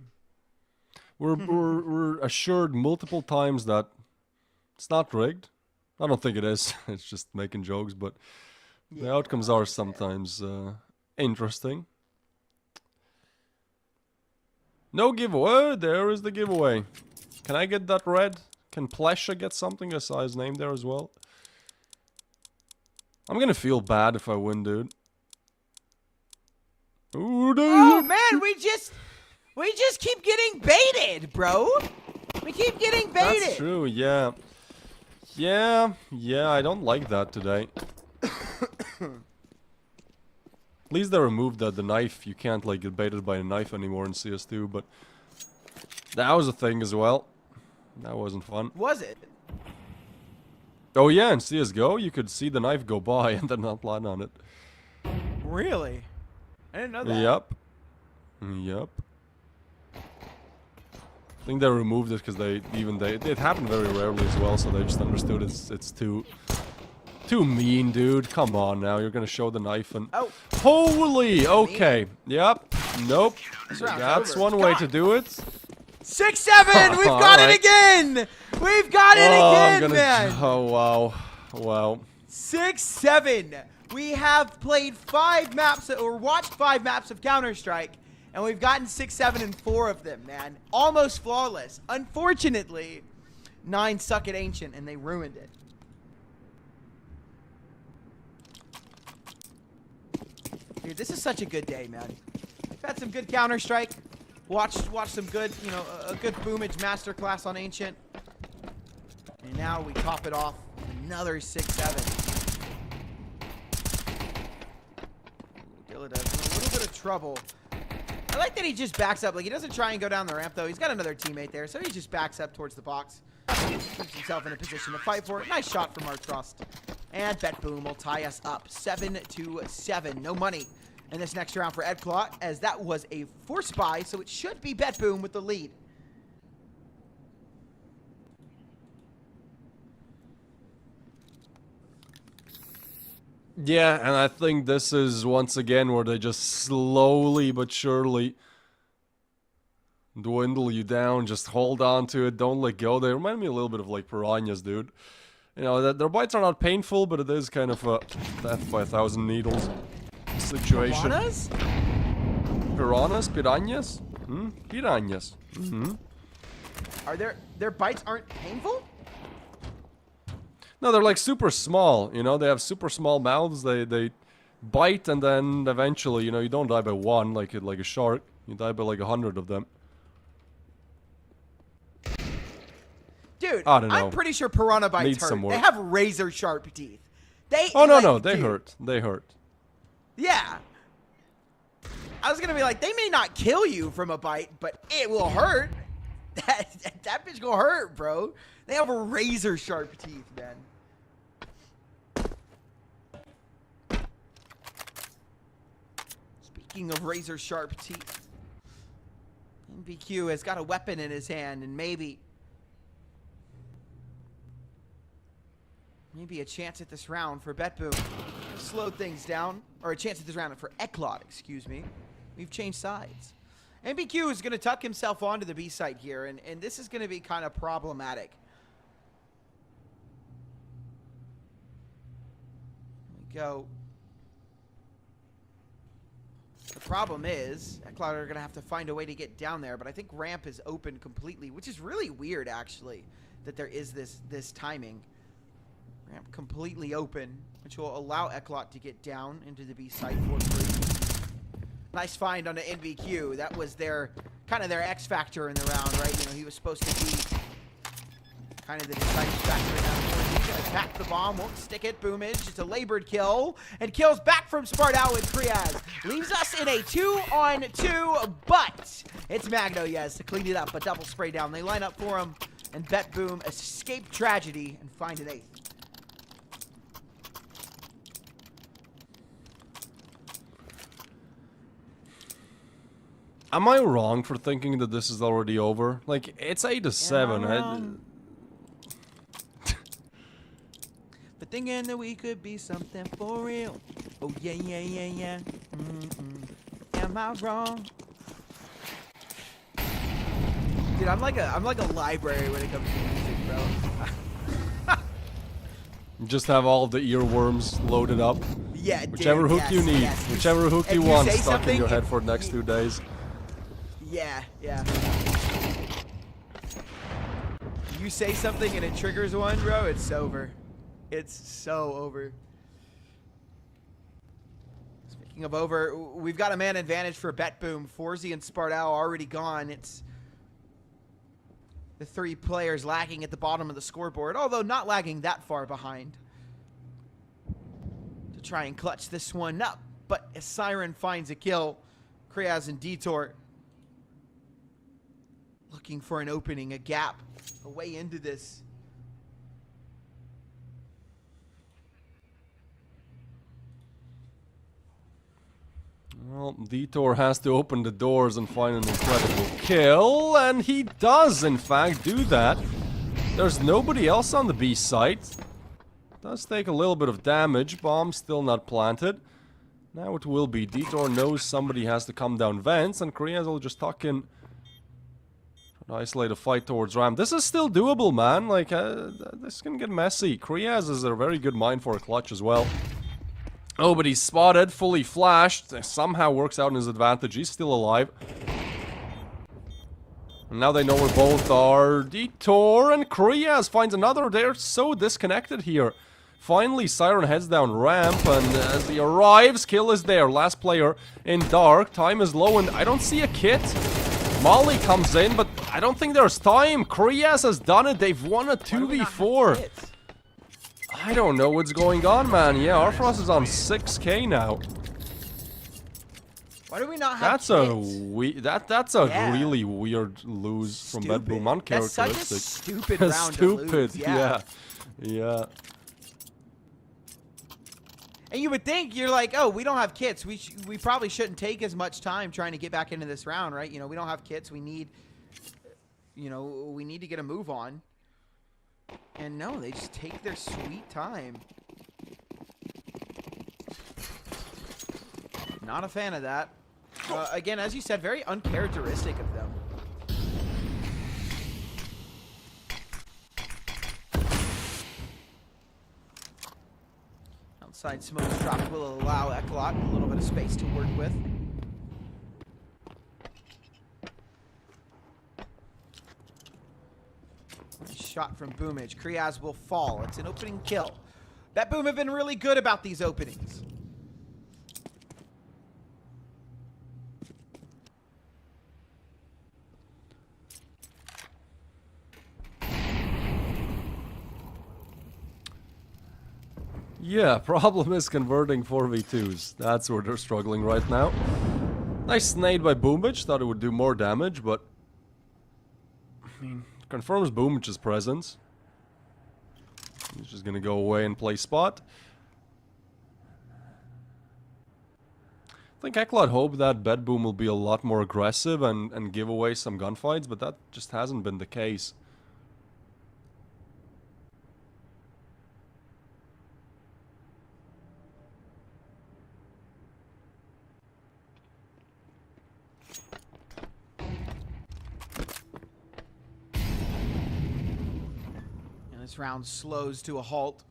We're assured multiple times that it's not rigged. I don't think it is. It's just making jokes, but the outcomes are sometimes interesting. No giveaway. There is the giveaway. Can I get that red? Can Plesha get something? I saw his name there as well. I'm gonna feel bad if I win, dude. Ooh, Oh man, we just keep getting baited, bro. We keep getting baited. That's true, yeah. Yeah, I don't like that today. At least they removed the knife. You can't like get baited by a knife anymore in CS2, but that was a thing as well. That wasn't fun. Was it? Oh yeah, in CSGO, you could see the knife go by and then not land on it. Really? I didn't know that. Yep. I think they removed it because it happened very rarely as well, so they just understood it's too mean, dude. Come on now, you're gonna show the knife and holy, okay, yep, nope. That's one way to do it. 6-7. We've got it again. We've got it again, man. Oh wow. 6-7. We have played 5 maps or watched 5 maps of Counter-Strike, and we've gotten 6-7 in 4 of them, man. Almost flawless. Unfortunately, 9 suck at Ancient, and they ruined it. Dude, this is such a good day, man. We've had some good Counter-Strike. Watched some good, a good Boomage masterclass on Ancient. And now we top it off with another 6-7. Gillada's in a little bit of trouble. I like that he just backs up. Like, he doesn't try and go down the ramp, though. He's got another teammate there, so he just backs up towards the box. Puts himself in a position to fight for it. Nice shot from our Trust. And BetBoom will tie us up 7-7. No money in this next round for Eclot, as that was a force buy, so it should be BetBoom with the lead. Yeah, and I think this is once again where they just slowly but surely dwindle you down. Just hold on to it, don't let go. They remind me a little bit of like piranhas, dude. You know, their bites are not painful, but it is kind of a death by 1,000 needles situation. Piranhas? Piranhas? Piranhas. Are their bites aren't painful? No, they're like super small, you know, they have super small mouths, they bite and then eventually, you know, you don't die by one like a shark, you die by like 100 of them. Dude, I don't know. I'm pretty sure piranha bites hurt. They have razor sharp teeth. No, they hurt. They hurt. Yeah. I was gonna be like, they may not kill you from a bite, but it will hurt. That bitch gonna hurt, bro. They have razor sharp teeth, man. Speaking of razor sharp teeth, NBQ has got a weapon in his hand, and maybe a chance at this round for BetBoom. Slowed things down, or a chance at this round for Eclot, excuse me. We've changed sides. NBQ is going to tuck himself onto the B site here, and this is going to be kind of problematic. Here we go. The problem is, Eclot are going to have to find a way to get down there, but I think ramp is open completely, which is really weird, actually, that there is this timing. Ramp completely open, which will allow Eclot to get down into the B site for free. Nice find on the NBQ. That was kind of their X factor in the round, right? You know, he was supposed to be kind of the decisive factor in that. He's gonna tap the bomb, won't stick it. Boomage. It's a labored kill, and kills back from Sparta with Kriaz. Leaves us in a 2-on-2, but it's Magno, yes, to clean it up. A double spray down. They line up for him. and BetBoom escape tragedy and find an 8th. Am I wrong for thinking that this is already over? Like, it's 8-7. But thinking that we could be something for real. Oh yeah, yeah, yeah, yeah. Am I wrong? Dude, I'm like a library when it comes to music, bro. Just have all the earworms loaded up. Yeah, Whichever dude, hook you need. yes. Whichever hook If you you want say stuck in something, your head for the next 2 days. Yeah, yeah. You say something and it triggers one, bro, it's over. It's so over. Speaking of over, we've got a man advantage for BetBoom. Forzy and Sparta already gone. It's the 3 players lagging at the bottom of the scoreboard, although not lagging that far behind. To try and clutch this one up. But as Siren finds a kill, Kriaz and Detour looking for an opening, a gap, a way into this. Well, Detour has to open the doors and find an incredible kill, and he does, in fact, do that. There's nobody else on the B site. Does take a little bit of damage. Bomb still not planted. Now it will be. Detour knows somebody has to come down vents, and Koreans will just tuck in. Try to isolate a fight towards Ram. This is still doable, man. Like, this can get messy. Kriaz is a very good mine for a clutch as well. Oh, but he's spotted, fully flashed. Somehow works out in his advantage. He's still alive. And now they know where both are. Detour and Kriaz finds another. They're so disconnected here. Finally, Siren heads down ramp, and as he arrives, kill is there. Last player in dark. Time is low, and I don't see a kit. Molly comes in, but I don't think there's time. Kriaz has done it. They've won a 2v4. I don't know what's going on, man. Yeah, Arfrost is on 6k now. Why do we not have That's kids? that's a really weird lose from BetBoom. Uncharacteristic. That's such a stupid round to lose. Yeah. And you would think, you're like, oh, we don't have kits. We probably shouldn't take as much time trying to get back into this round, right? You know, we don't have kits. We need, we need to get a move on. And no, they just take their sweet time. Not a fan of that. Again, as you said, very uncharacteristic of them. Outside smoke drop will allow Eclot a little bit of space to work with. Shot from Boomage. Kriaz will fall. It's an opening kill. BetBoom have been really good about these openings. Yeah, problem is converting 4v2s. That's where they're struggling right now. Nice nade by Boomage. Thought it would do more damage, but I mean, confirms Boomage's presence. He's just gonna go away and play spot. I think Eclot hoped that BetBoom will be a lot more aggressive and give away some gunfights, but that just hasn't been the case. This round slows to a halt.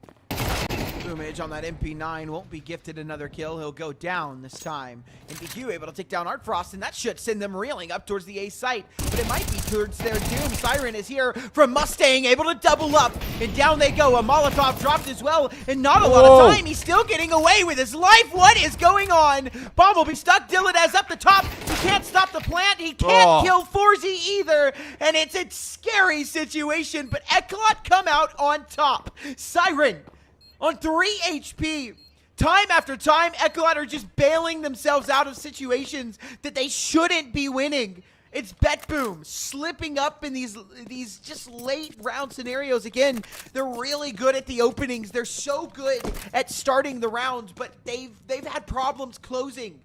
Boomage on that MP9 won't be gifted another kill. He'll go down this time. NBQ able to take down Artfrost, and that should send them reeling up towards the A site. But it might be towards their doom. Siren is here from Mustang, able to double up. And down they go. A Molotov dropped as well. And not a lot of time. He's still getting away with his life. What is going on? Bomb will be stuck. Dylan has up the top. He can't stop the plant. He can't kill Forzy either. And it's a scary situation. But Eclot come out on top. Siren on 3 HP. Time after time, Eclot are just bailing themselves out of situations that they shouldn't be winning. It's BetBoom slipping up in these just late round scenarios. Again, they're really good at the openings. They're so good at starting the rounds, but they've had problems closing.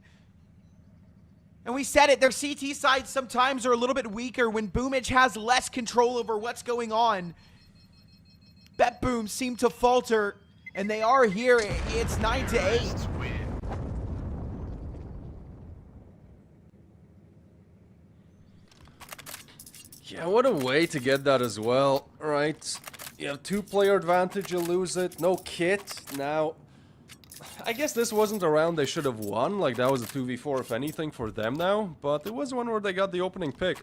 And we said it, their CT sides sometimes are a little bit weaker when Boomage has less control over what's going on. BetBoom seem to falter, and they are here. It's 9-8. Yeah, what a way to get that as well, right? You have 2-player advantage, you lose it, no kit. Now, I guess this wasn't a round they should have won, like that was a 2v4 if anything for them now, but it was one where they got the opening pick.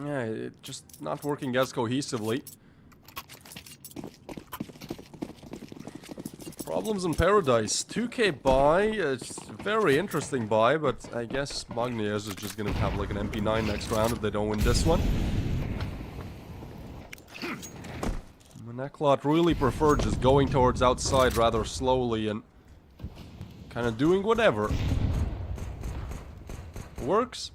Yeah, it just not working as cohesively. Problems in Paradise. 2k buy, it's a very interesting buy, but I guess Magniez is just gonna have like an MP9 next round if they don't win this one. Eclot really preferred just going towards outside rather slowly and kind of doing whatever. Works.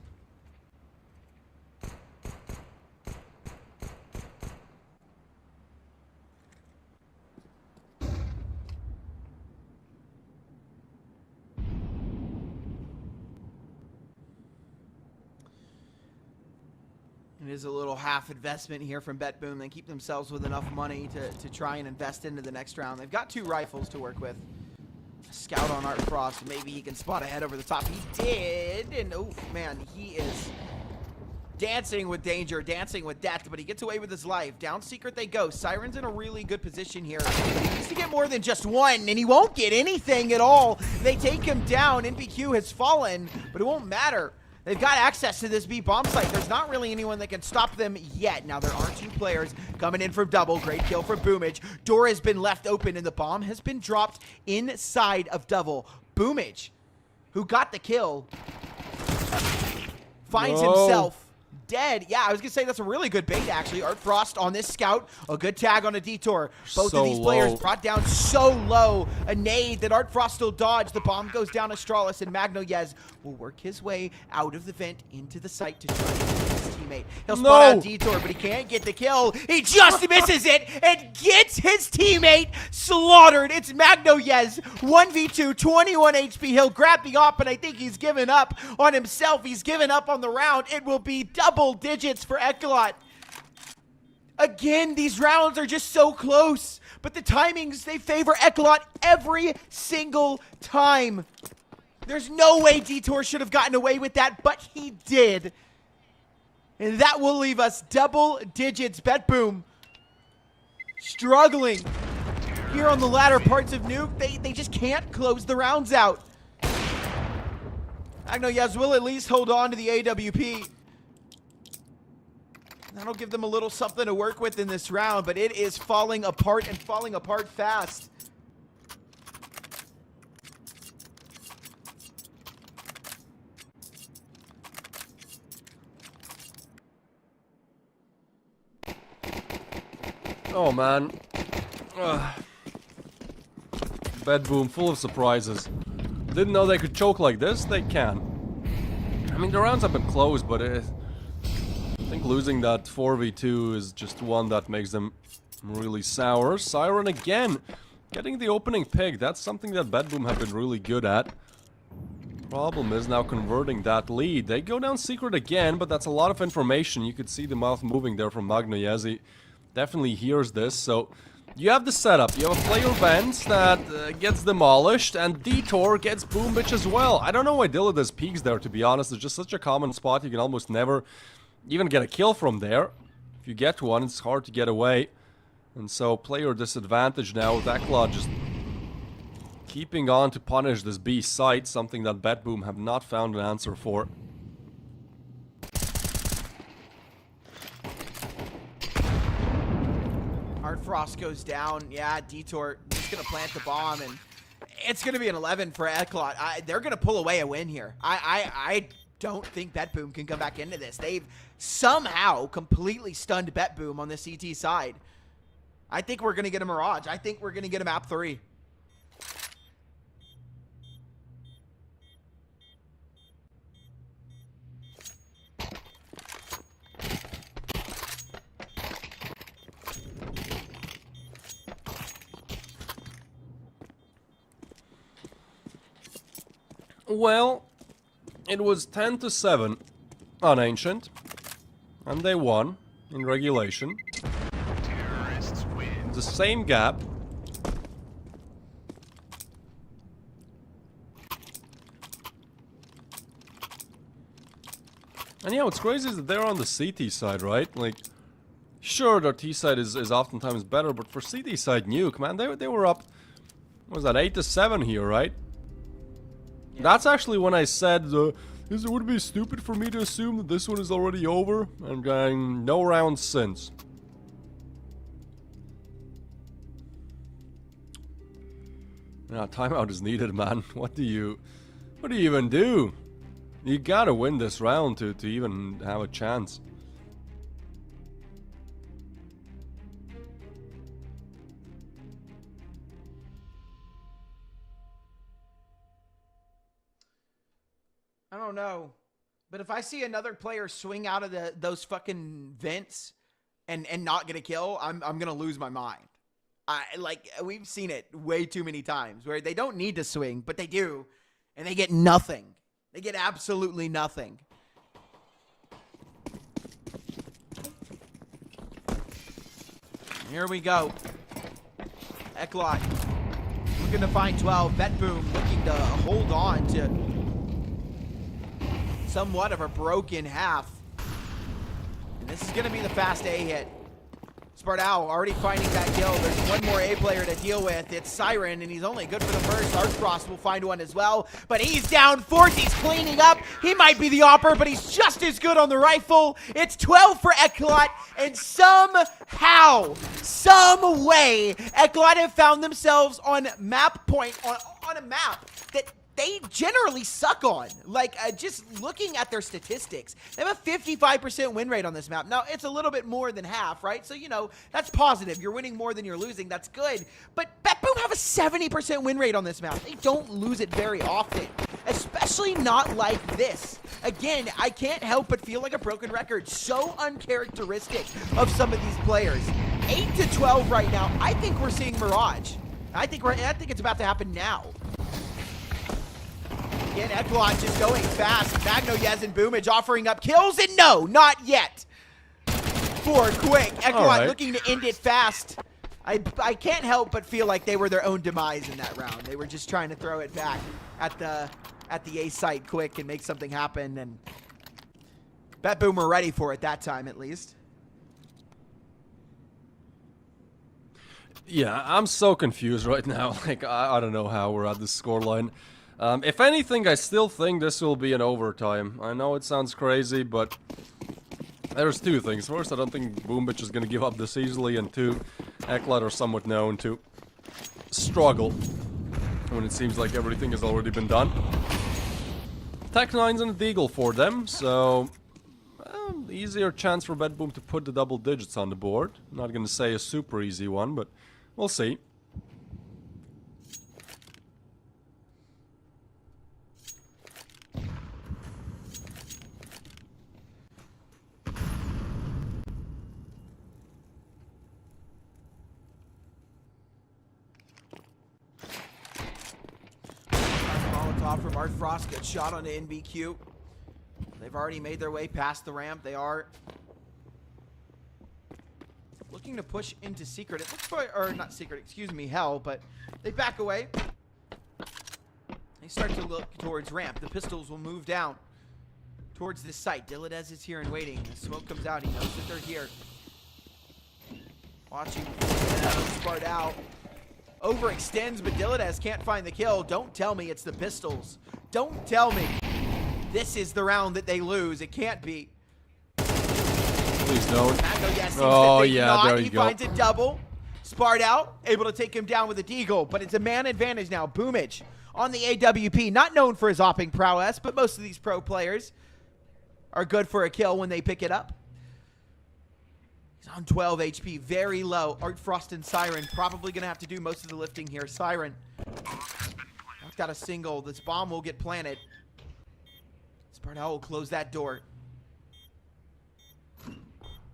It is a little half investment here from BetBoom. They keep themselves with enough money to try and invest into the next round. They've got 2 rifles to work with. A scout on Art Frost. Maybe he can spot ahead over the top. He did. And oh man, he is dancing with danger, dancing with death, but he gets away with his life. Down secret they go. Siren's in a really good position here. He needs to get more than just one, and he won't get anything at all. They take him down. NPQ has fallen, but it won't matter. They've got access to this B bomb site. There's not really anyone that can stop them yet. Now, there are 2 players coming in from double. Great kill for Boomage. Door has been left open, and the bomb has been dropped inside of double. Boomage, who got the kill, finds himself dead. Yeah, I was going to say that's a really good bait, actually. Art Frost on this scout. A good tag on a detour. Both of these players brought down so low. A nade that Art Frost still dodged. The bomb goes down Astralis, and Magnoyez will work his way out of the vent into the site to try and get his teammate. He'll spot out detour, but he can't get the kill. He just misses it and gets his teammate slaughtered. It's Magnoyez, 1v2, 21 HP. He'll grab the op, and I think he's given up on himself. He's given up on the round. It will be double digits for Eclot. Again, these rounds are just so close, but the timings, they favor Eclot every single time. There's no way Detour should have gotten away with that, but he did. And that will leave us double digits. BetBoom struggling here on the latter parts of Nuke. They just can't close the rounds out. Magnoyez will at least hold on to the AWP. That'll give them a little something to work with in this round, but it is falling apart and falling apart fast. Oh man. BetBoom, full of surprises. Didn't know they could choke like this. They can. I mean, the rounds have been close, but I think losing that 4v2 is just one that makes them really sour. Siren again, getting the opening pick. That's something that BetBoom have been really good at. Problem is now converting that lead. They go down secret again, but that's a lot of information. You could see the mouth moving there from Magnoyez. Definitely hears this, so you have the setup. You have a player vent that gets demolished, and Detour gets Boom Bitch as well. I don't know why Dillidus peeks there, to be honest. It's just such a common spot. You can almost never even get a kill from there. If you get one, it's hard to get away. And so player disadvantage now with Eclot just keeping on to punish this B site, something that BetBoom have not found an answer for. Art Frost goes down. Yeah, Detour is going to plant the bomb, and it's going to be an 11 for Eclot. They're going to pull away a win here. I don't think BetBoom can come back into this. They've somehow completely stunned BetBoom on the CT side. I think we're going to get a Mirage. I think we're going to get a map 3. Well, it was 10-7 on Ancient, and they won in regulation. The same gap. And yeah, what's crazy is that they're on the CT side, right? Like, sure, their T side is oftentimes better, but for CT side nuke, man, they were up, what was that, 8-7 here, right? Yeah. That's actually when I said, would it be stupid for me to assume that this one is already over? And going no rounds since. Yeah, timeout is needed, man. What do you even do? You gotta win this round to even have a chance. I don't know. But if I see another player swing out of those fucking vents and not get a kill, I'm gonna lose my mind. We've seen it way too many times where they don't need to swing, but they do, and they get nothing. They get absolutely nothing. Here we go. Eclot looking to find 12. BetBoom looking to hold on to somewhat of a broken half. And this is going to be the fast A hit. Sparta already finding that kill. There's one more A player to deal with. It's Siren, and he's only good for the first. Artfrost will find one as well, but he's down fourth. He's cleaning up. He might be the opper, but he's just as good on the rifle. It's 12 for Eclot, and somehow, some way, Eclot have found themselves on map point, on a map that they generally suck on. Just looking at their statistics, they have a 55% win rate on this map. Now, it's a little bit more than half, right? So, that's positive. You're winning more than you're losing. That's good. But BetBoom have a 70% win rate on this map. They don't lose it very often, especially not like this. Again, I can't help but feel like a broken record. So uncharacteristic of some of these players. 8-12 right now. I think we're seeing Mirage. I think it's about to happen now. Again, Eclot just going fast. Magno, Yez, and Boomage offering up kills, and no, not yet. For Quick. Eclot looking to end it fast. I can't help but feel like they were their own demise in that round. They were just trying to throw it back at the A site quick and make something happen, and BetBoom were ready for it that time at least. Yeah, I'm so confused right now. I don't know how we're at this scoreline. If anything, I still think this will be an overtime. I know it sounds crazy, but there's two things. First, I don't think Boombitch is going to give up this easily, and two, Eclot are somewhat known to struggle when it seems like everything has already been done. Tech-9's and a Deagle for them, so easier chance for BetBoom to put the double digits on the board. Not going to say a super easy one, but we'll see. From Artfrost, gets shot on the NBQ. They've already made their way past the ramp. They are looking to push into Secret. It looks for, or not Secret, excuse me, Hell, but they back away. They start to look towards ramp. The pistols will move down towards this site. Diladez is here and waiting. The smoke comes out. He knows that they're here. Watching Sparta out. Overextends, but Diladez can't find the kill. Don't tell me it's the pistols. Don't tell me this is the round that they lose. It can't be. Please don't. Magno, yes, oh, yeah, there you he go. He finds a double. Sparta out, able to take him down with a deagle, but it's a man advantage now. Boomage on the AWP, not known for his opping prowess, but most of these pro players are good for a kill when they pick it up. He's on 12 HP, very low. Artfrost and Siren probably going to have to do most of the lifting here. Siren got a single. This bomb will get planted. Sparta will close that door.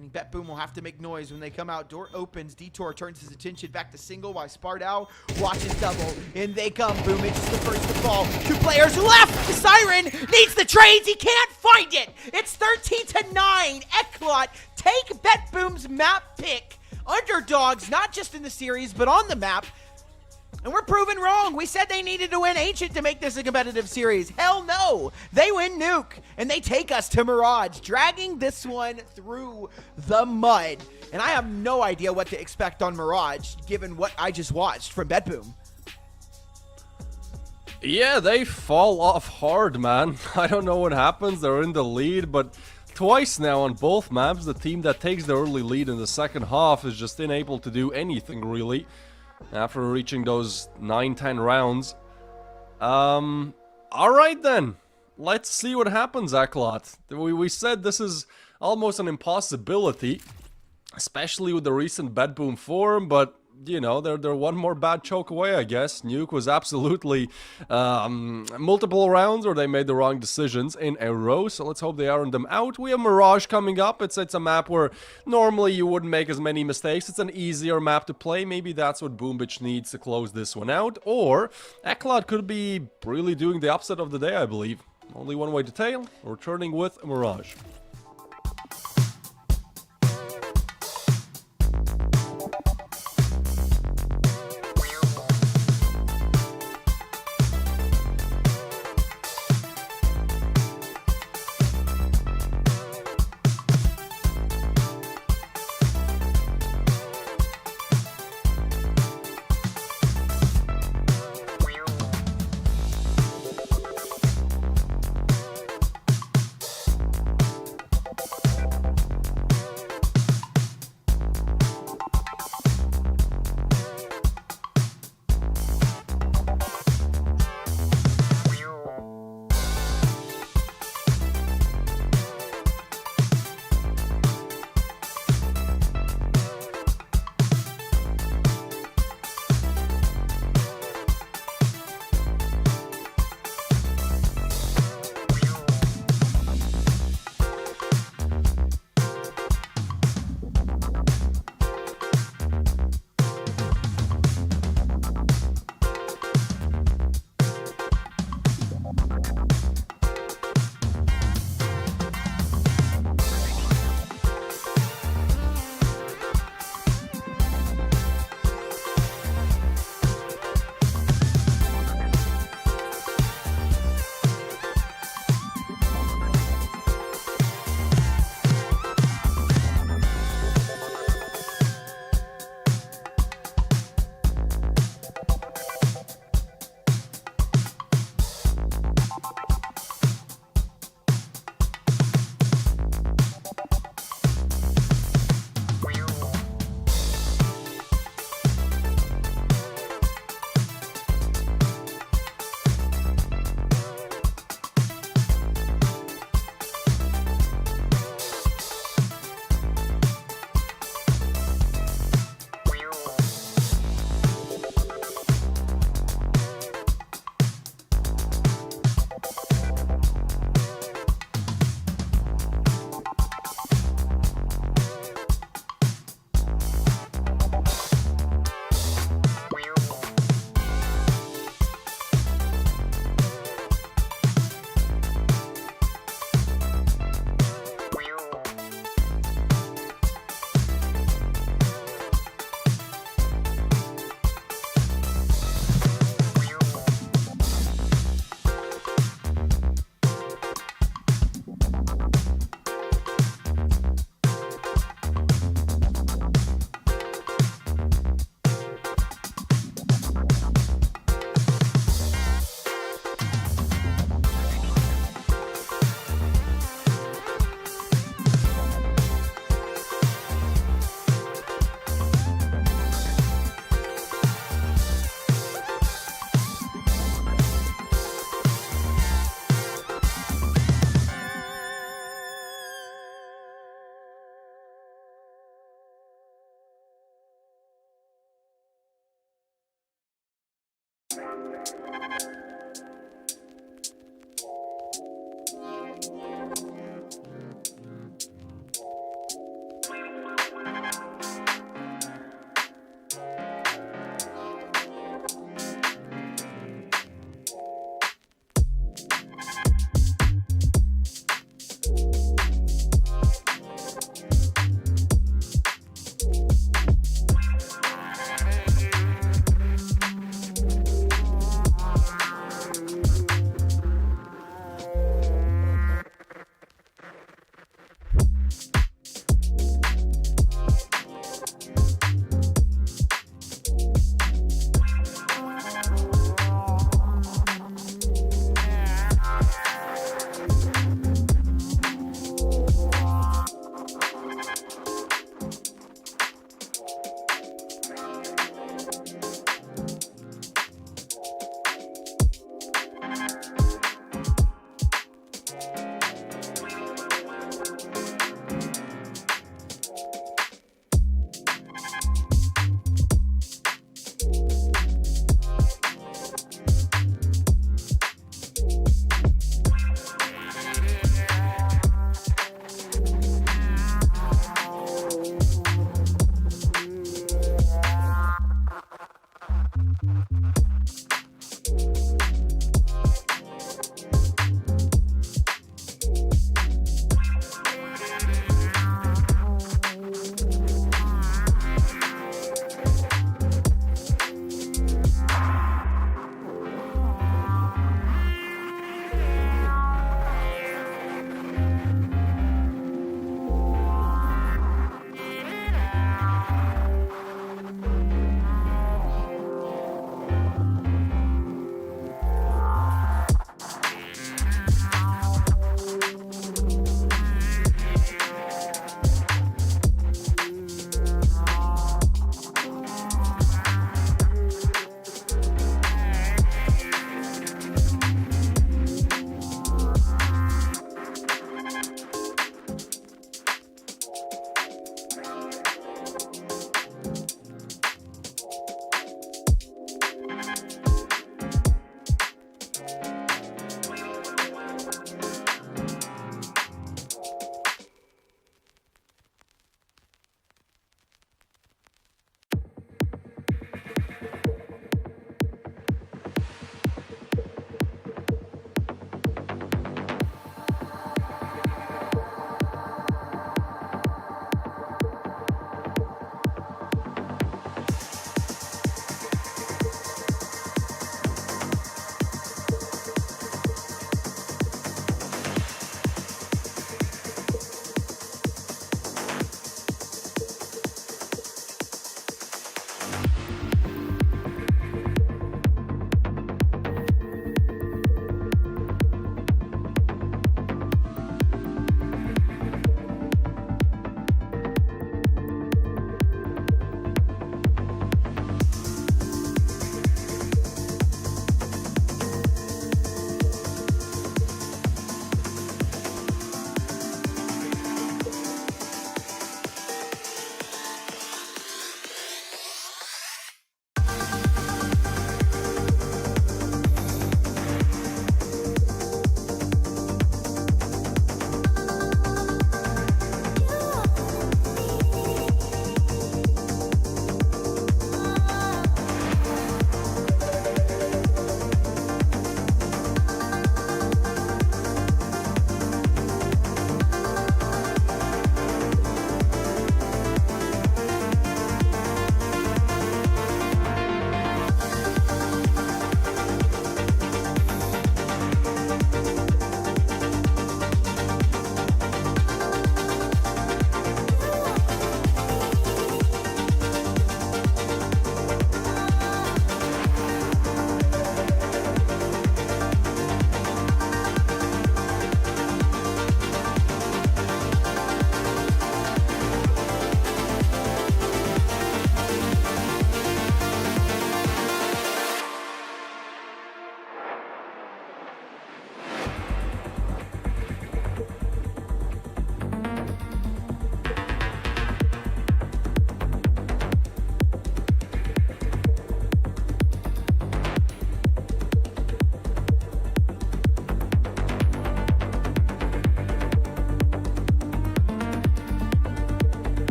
Meaning BetBoom will have to make noise when they come out. Door opens. Detour turns his attention back to single while Sparta watches double. In they come. Boom, it's the first to fall. 2 players left. Siren needs the trades. He can't find it. It's 13-9. Eclot take BetBoom's map pick. Underdogs, not just in the series, but on the map. And we're proven wrong. We said they needed to win Ancient to make this a competitive series. Hell no. They win Nuke, and they take us to Mirage, dragging this one through the mud. And I have no idea what to expect on Mirage, given what I just watched from BetBoom. Yeah, they fall off hard, man. I don't know what happens. They're in the lead, but twice now on both maps, the team that takes the early lead in the second half is just unable to do anything, really, after reaching those 9-10 rounds. Alright then. Let's see what happens, Eclot. We said this is almost an impossibility, especially with the recent BetBoom form, but you know, they're one more bad choke away, I guess. Nuke was absolutely multiple rounds where they made the wrong decisions in a row, so let's hope they iron them out. We have Mirage coming up. It's a map where normally you wouldn't make as many mistakes. It's an easier map to play. Maybe that's what Boombitch needs to close this one out. Or Eclot could be really doing the upset of the day, I believe. Only one way to tell. Returning with Mirage.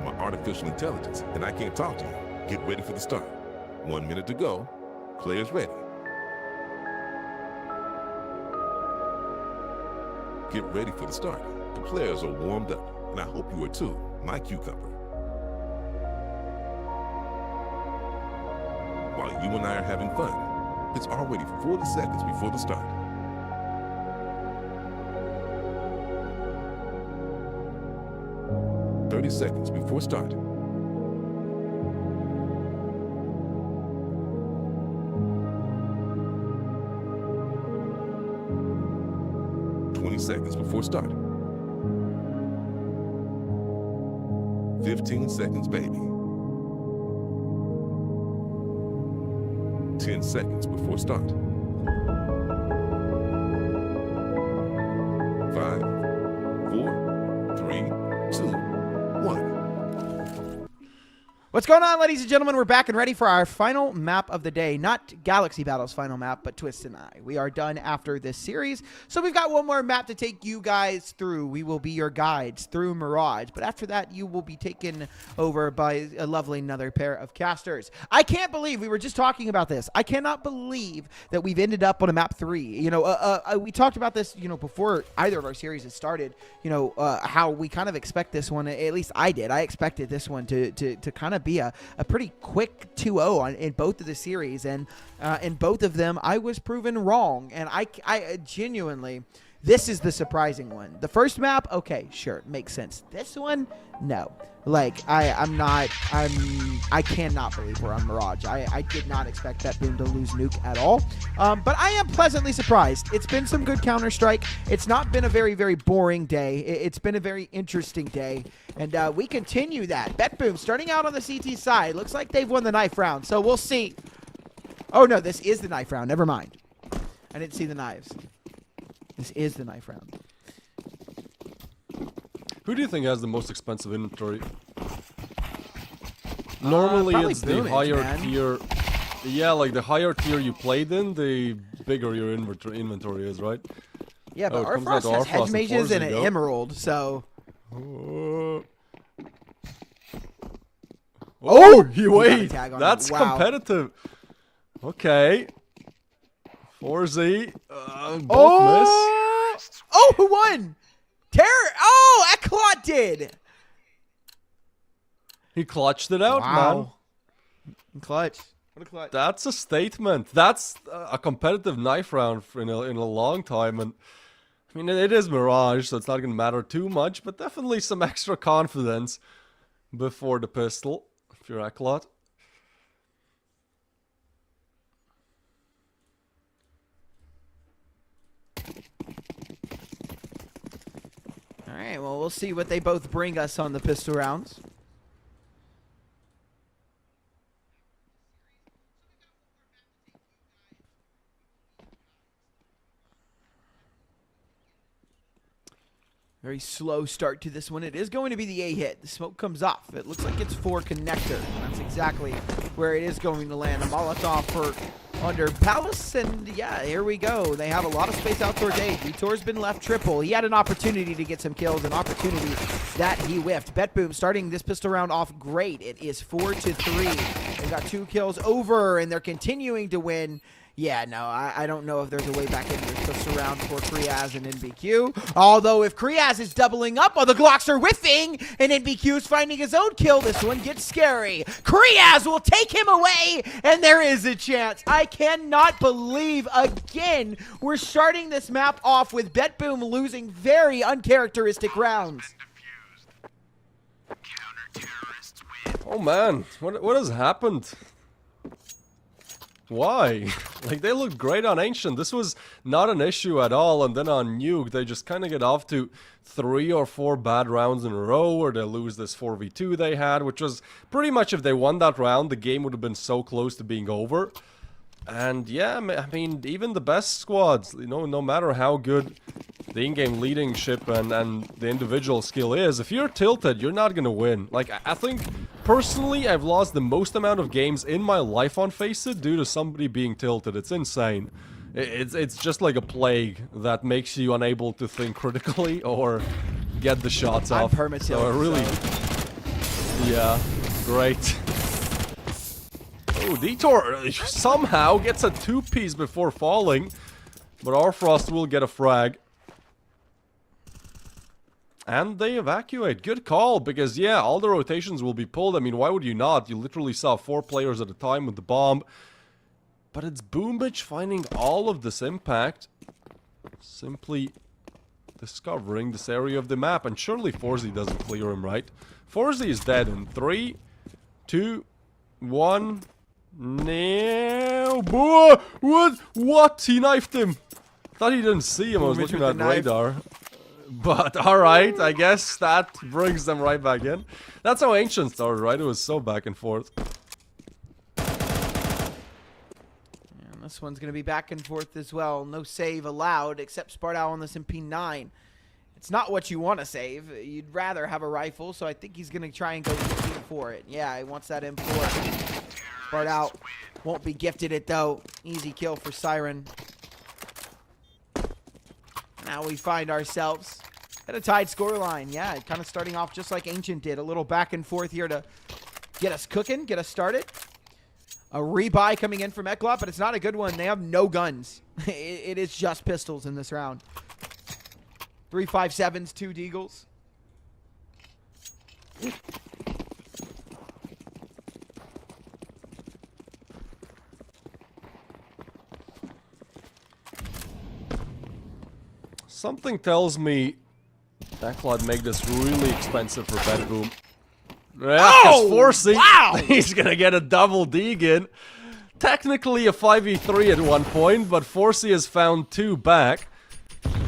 my artificial intelligence, and I can't talk to you. Get ready for the start. 1 minute to go. Players ready. Get ready for the start. The players are warmed up, and I hope you are too, my cucumber. While you and I are having fun, it's already 40 seconds before the start. "30 seconds before start. Seconds before start. 15 seconds, baby. 10 seconds before start. 5, 4, 3, 2, 1. What's going on, ladies and gentlemen? We're back and ready for our final map of the day. Not Galaxy Battle's final map, but Twist and I. We are done after this series, so we've got one more map to take you guys through. We will be your guides through Mirage, but after that, you will be taken over by a lovely another pair of casters. I can't believe we were just talking about this. I cannot believe that we've ended up on a map 3. You know, we talked about this, you know, before either of our series has started. You know, how we kind of expect this one. At least I did. I expected this one to kind of be a pretty quick 2-0 in both of the series, and in both of them I was proven wrong, and I genuinely, this is the surprising one. The first map, okay, sure, makes sense. This one, no. Like, I cannot believe we're on Mirage. I did not expect BetBoom to lose Nuke at all. But I am pleasantly surprised. It's been some good Counter-Strike. It's not been a very, very boring day. It's been a very interesting day. And we continue that. BetBoom starting out on the CT side. Looks like they've won the knife round. So we'll see. Oh, no, this is the knife round. Never mind. I didn't see the knives. This is the knife round. Who do you think has the most expensive inventory? Normally it's the Boomage, higher man. tier. Yeah, like the higher tier you played in, the bigger your inventory is, right? Yeah, but Oh, it comes Arfrost out has to hedge Arfrost mages and and an Forza, emerald, so... Oh, got a wait, tag on that's him. Wow. competitive. Okay. 4Z, both miss. Oh, who won? Oh, Eclot did. He clutched it out, man. Clutch. What a clutch. That's a statement. That's a competitive knife round in a long time, and I mean it is Mirage, so it's not gonna matter too much, but definitely some extra confidence before the pistol if you're Eclot. All right, well, we'll see what they both bring us on the pistol rounds. Very slow start to this one. It is going to be the A hit. The smoke comes off. It looks like it's for connector. That's exactly where it is going to land. A Molotov for under Palace, and yeah, here we go. They have a lot of space out towards A. Vitor's been left triple. He had an opportunity to get some kills, an opportunity that he whiffed. BetBoom starting this pistol round off great. It is 4-3. They got 2 kills over, and they're continuing to win. Yeah, no, I don't know if there's a way back into this pistol round for Kriaz and NBQ. Although if Kriaz is doubling up while the Glocks are whiffing and NBQ is finding his own kill, this one gets scary. Kriaz will take him away, and there is a chance. I cannot believe, again, we're starting this map off with BetBoom losing very uncharacteristic rounds. Oh man, what has happened? Why? Like, they looked great on Ancient. This was not an issue at all, and then on Nuke, they just kind of get off to 3 or 4 bad rounds in a row, or they lose this 4v2 they had, which was pretty much, if they won that round, the game would have been so close to being over. And yeah, I mean, even the best squads, you know, no matter how good the in-game leadership and the individual skill is, if you're tilted, you're not gonna win. Like, I think, personally, I've lost the most amount of games in my life on Faceit due to somebody being tilted. It's insane. It's just like a plague that makes you unable to think critically or get the shots off. I'm permatilted, so I really... Yeah, great. Oh, Detour somehow gets a 2-piece before falling. But Arfrost will get a frag. And they evacuate. Good call, because yeah, all the rotations will be pulled. I mean, why would you not? You literally saw 4 players at a time with the bomb. But it's Boomich finding all of this impact. Simply discovering this area of the map. And surely Forzy doesn't clear him, right? Forzy is dead in 3, 2, 1. No. What? He knifed him. Thought he didn't see him. I was looking at radar. But alright, I guess that brings them right back in. That's how Ancient started, right? It was so back and forth. And this one's going to be back and forth as well. No save allowed, except Sparta on this MP9. It's not what you want to save. You'd rather have a rifle, so I think he's going to try and go for it. Yeah, he wants that M4. Sparta won't be gifted it, though. Easy kill for Siren. Now we find ourselves at a tied scoreline. Yeah, kind of starting off just like Ancient did. A little back and forth here to get us cooking, get us started. A rebuy coming in from Eclot, but it's not a good one. They have no guns. It is just pistols in this round. 3.57s, 2 Deagles. Something tells me Eclot make this really expensive for BetBoom. Yeah, Oh, Forzy, wow! He's gonna get a double Deegan. Technically a 5v3 at one point, but Forzy has found 2 back.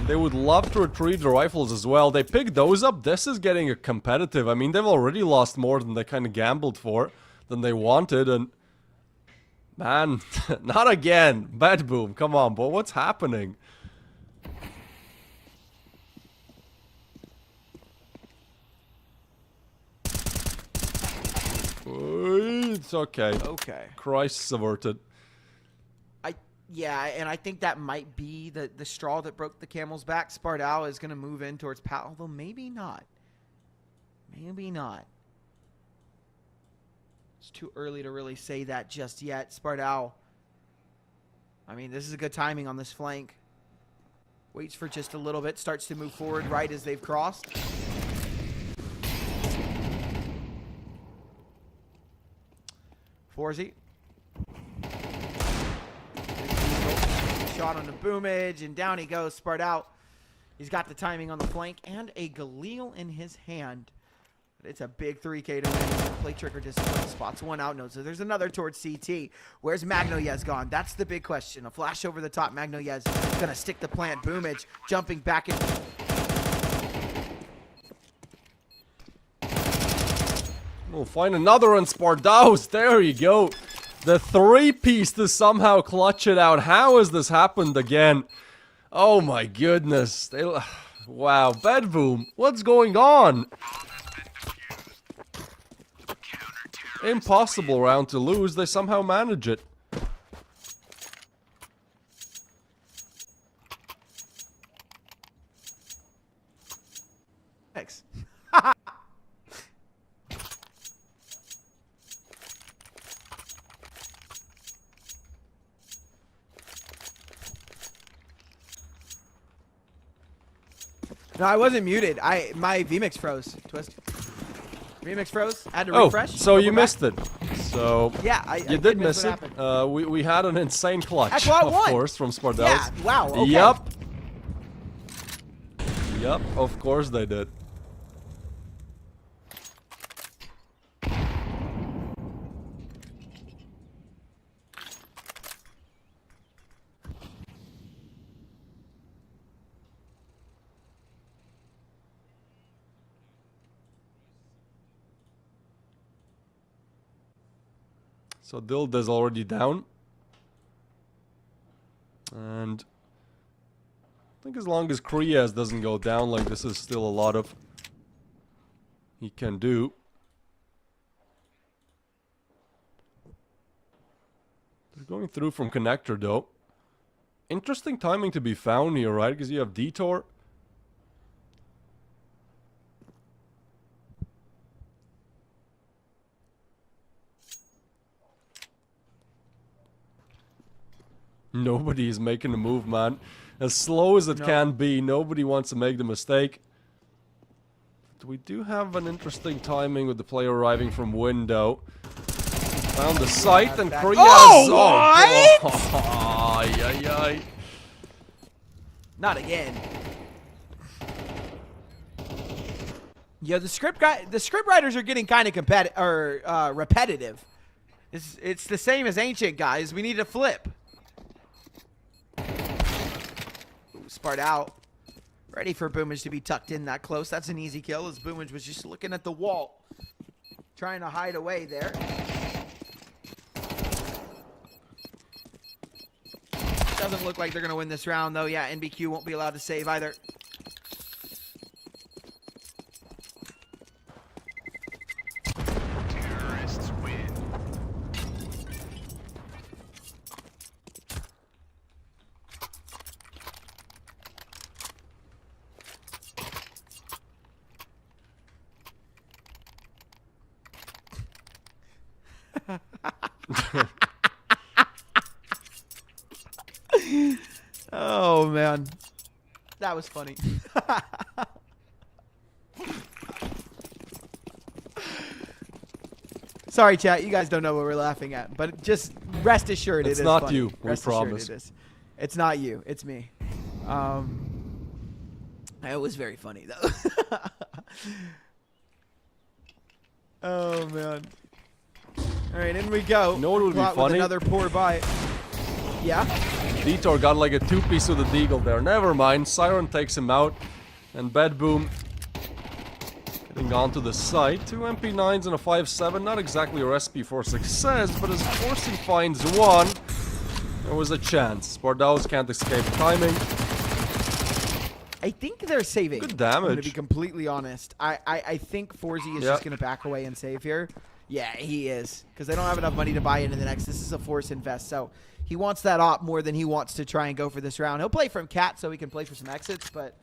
They would love to retrieve the rifles as well. They picked those up. This is getting a competitive. I mean, they've already lost more than they kind of gambled for, than they wanted, and man, not again. BetBoom, come on, but what's happening? It's okay. Okay. Crisis averted. Yeah, and I think that might be the straw that broke the camel's back. Sparta is going to move in towards Pat, although maybe not. Maybe not. It's too early to really say that just yet. Sparta, I mean, this is a good timing on this flank. Waits for just a little bit, starts to move forward right as they've crossed. Forzy. Shot on the boomage, and down he goes. Sparta. He's got the timing on the flank and a Galil in his hand. But it's a big 3K to win. Play trigger discipline. Spots one out. No, so there's another towards CT. Where's Magnoyez gone? That's the big question. A flash over the top. Magnoyez gonna stick the plant. Boomage jumping back in. We'll find another on Spardaus. There you go. The 3-piece to somehow clutch it out. How has this happened again? Oh my goodness. Wow. BetBoom, what's going on? Impossible round to lose. They somehow manage it. Thanks. No, I wasn't muted. My VMix froze. Twist. VMix froze. Had to refresh. So you missed it. So yeah, you did miss it. We had an insane clutch, of course, from Spardaus. Yeah. Wow. Okay. Yup. Yup. Of course they did. So Dild is already down. And I think as long as Kriaz doesn't go down, like this is still a lot of he can do. They're going through from connector though. Interesting timing to be found here, right? Because you have Detour. Nobody is making a move, man. As slow as it can be, nobody wants to make the mistake. But we do have an interesting timing with the player arriving from window. Found the site and Korea's... Oh, what? Ay, ay, ay. Not again. Yeah, the script writers are getting kind of repetitive. It's the same as Ancient, guys. We need to flip. Ooh, Sparta out. Ready for Boomage to be tucked in that close. That's an easy kill as Boomage was just looking at the wall. Trying to hide away there. Doesn't look like they're going to win this round, though. Yeah, NBQ won't be allowed to save either. Terrorists win. Oh, man. That was funny. Sorry, chat. You guys don't know what we're laughing at. But just rest assured it is It's not funny. you. We Rest assured promise. it is. It's not you. It's me. It was very funny, though. Oh, man. All right, in we go. You know what would be Eclot with funny? another poor buy. Yeah? Detour got like a two-piece with the Deagle there. Never mind. Siren takes him out. And BetBoom getting onto the site. 2 MP9s and a 5.7. Not exactly a recipe for success, but as Forsey finds one, there was a chance. Spardaus can't escape timing. I think they're saving. Good I'm damage. going to be completely honest. I think Forsey is just going to back away and save here. Yeah, he is. Because they don't have enough money to buy into the next. This is a force invest. So he wants that op more than he wants to try and go for this round. He'll play from Cat so he can play for some exits, but...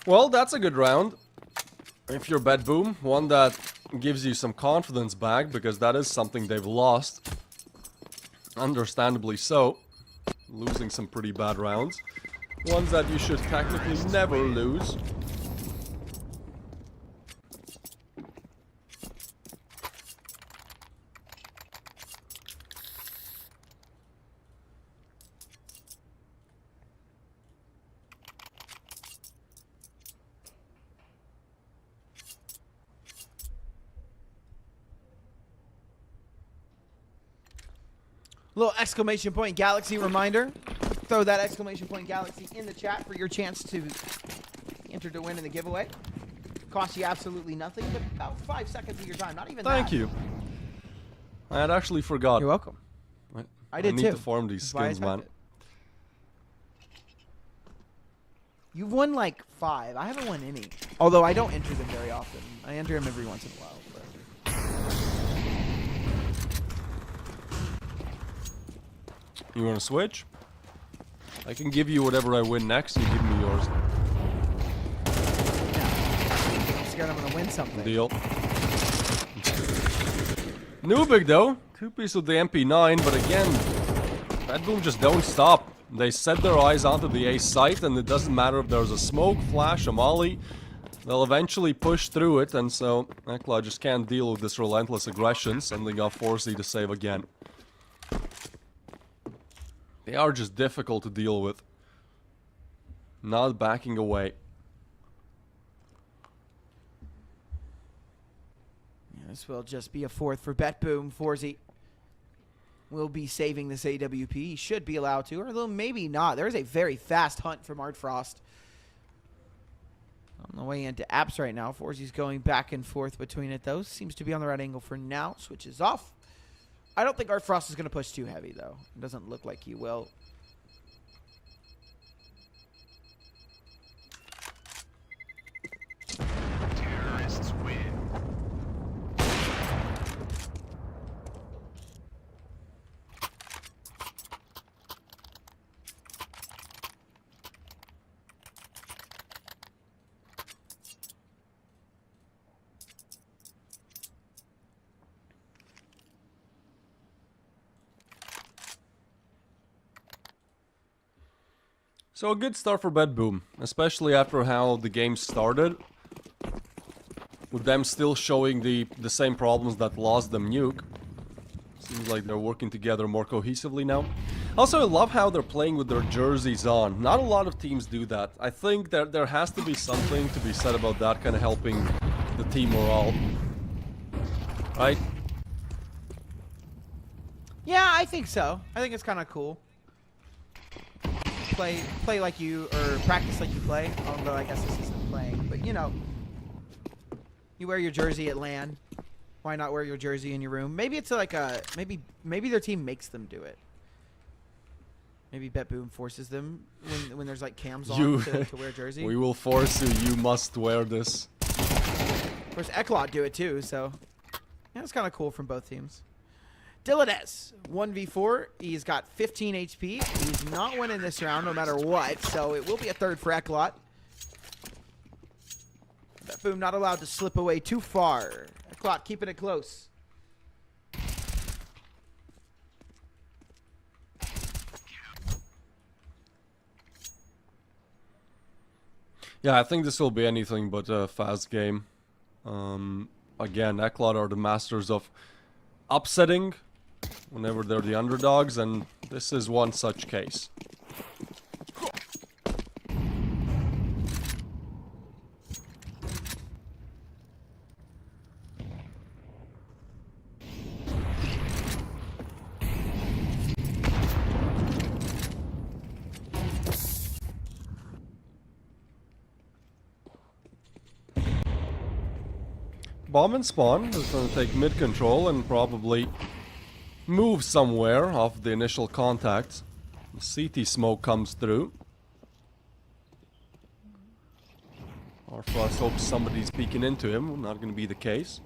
Well, that's a good round. If you're BetBoom, one that gives you some confidence back, because that is something they've lost. Understandably so. Losing some pretty bad rounds. Ones that you should technically never lose. Little exclamation point Galaxy reminder. Throw that exclamation point Galaxy in the chat for your chance to enter to win in the giveaway. Costs you absolutely nothing, but about 5 seconds of your time. Not even that. Thank you. I had actually forgot. You're welcome. I did need too. to farm these That's why I skins, man. typed it. You've won like 5. I haven't won any. Although I don't enter them very often. I enter them every once in a while. But. You want to switch? I can give you whatever I win next, you give me yours. I'm scared I'm going to win something. Deal. Nubig though, 2-piece with the MP9, but again, BetBoom just don't stop. They set their eyes onto the A site, and it doesn't matter if there's a smoke, flash, a molly. They'll eventually push through it, and so Eclot just can't deal with this relentless aggression. Suddenly got Forsey to save again. They are just difficult to deal with. Not backing away. This will just be a 4th for BetBoom. Forsey will be saving this AWP. He should be allowed to, or maybe not. There is a very fast hunt from Artfrost. On the way into apps right now. Forsey's going back and forth between it, though. Seems to be on the right angle for now. Switches off. I don't think Artfrost is going to push too heavy, though. It doesn't look like he will. Terrorists win. So a good start for BetBoom, especially after how the game started. With them still showing the same problems that lost them Nuke. Seems like they're working together more cohesively now. Also, I love how they're playing with their jerseys on. Not a lot of teams do that. I think there has to be something to be said about that, kind of helping the team morale. Right? Yeah, I think so. I think it's kind of cool. Play like you, or practice like you play. Although I guess this isn't playing, but you know, you wear your jersey at LAN. Why not wear your jersey in your room? Maybe it's like a maybe their team makes them do it. Maybe BetBoom forces them when there's like cams on to wear a jersey. We will force you. You must wear this. Of course, Eclot do it too. So yeah, it's kind of cool from both teams. Dylanez, 1v4. He's got 15 HP. He's not winning this round no matter what, so it will be a third for Eclot. BetBoom not allowed to slip away too far. Eclot keeping it close. Yeah, I think this will be anything but a fast game. Again, Eclot are the masters of upsetting whenever they're the underdogs, and this is one such case. Bomb and spawn is going to take mid control and probably move somewhere off the initial contact. The CT smoke comes through. Arfrost hopes somebody's peeking into him. Not going to be the case.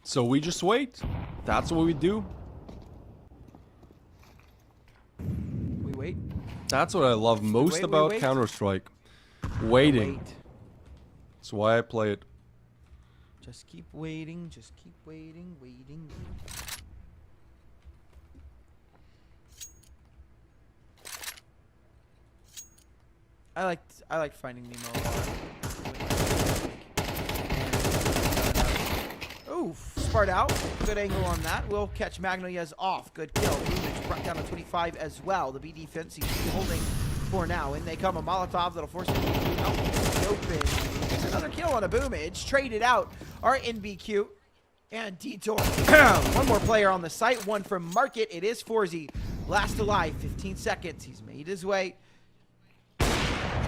So we just wait. That's what we do. Wait. That's what I love most wait, about wait. Counter-Strike. Waiting. Wait. That's why I play it. Just keep waiting. Just keep waiting. Waiting. I liked Finding Nemo a lot. Oof. Sparta out. Good angle on that. Will catch Magnolia's off. Good kill. Boomage brought down to 25 as well. The B defense he's holding for now. In they come. A Molotov that'll force him out in the open. Another kill on a Boomage. Traded out. Our NBQ and Detour. One more player on the site. One from Market. It is Forzy. Last alive. 15 seconds. He's made his way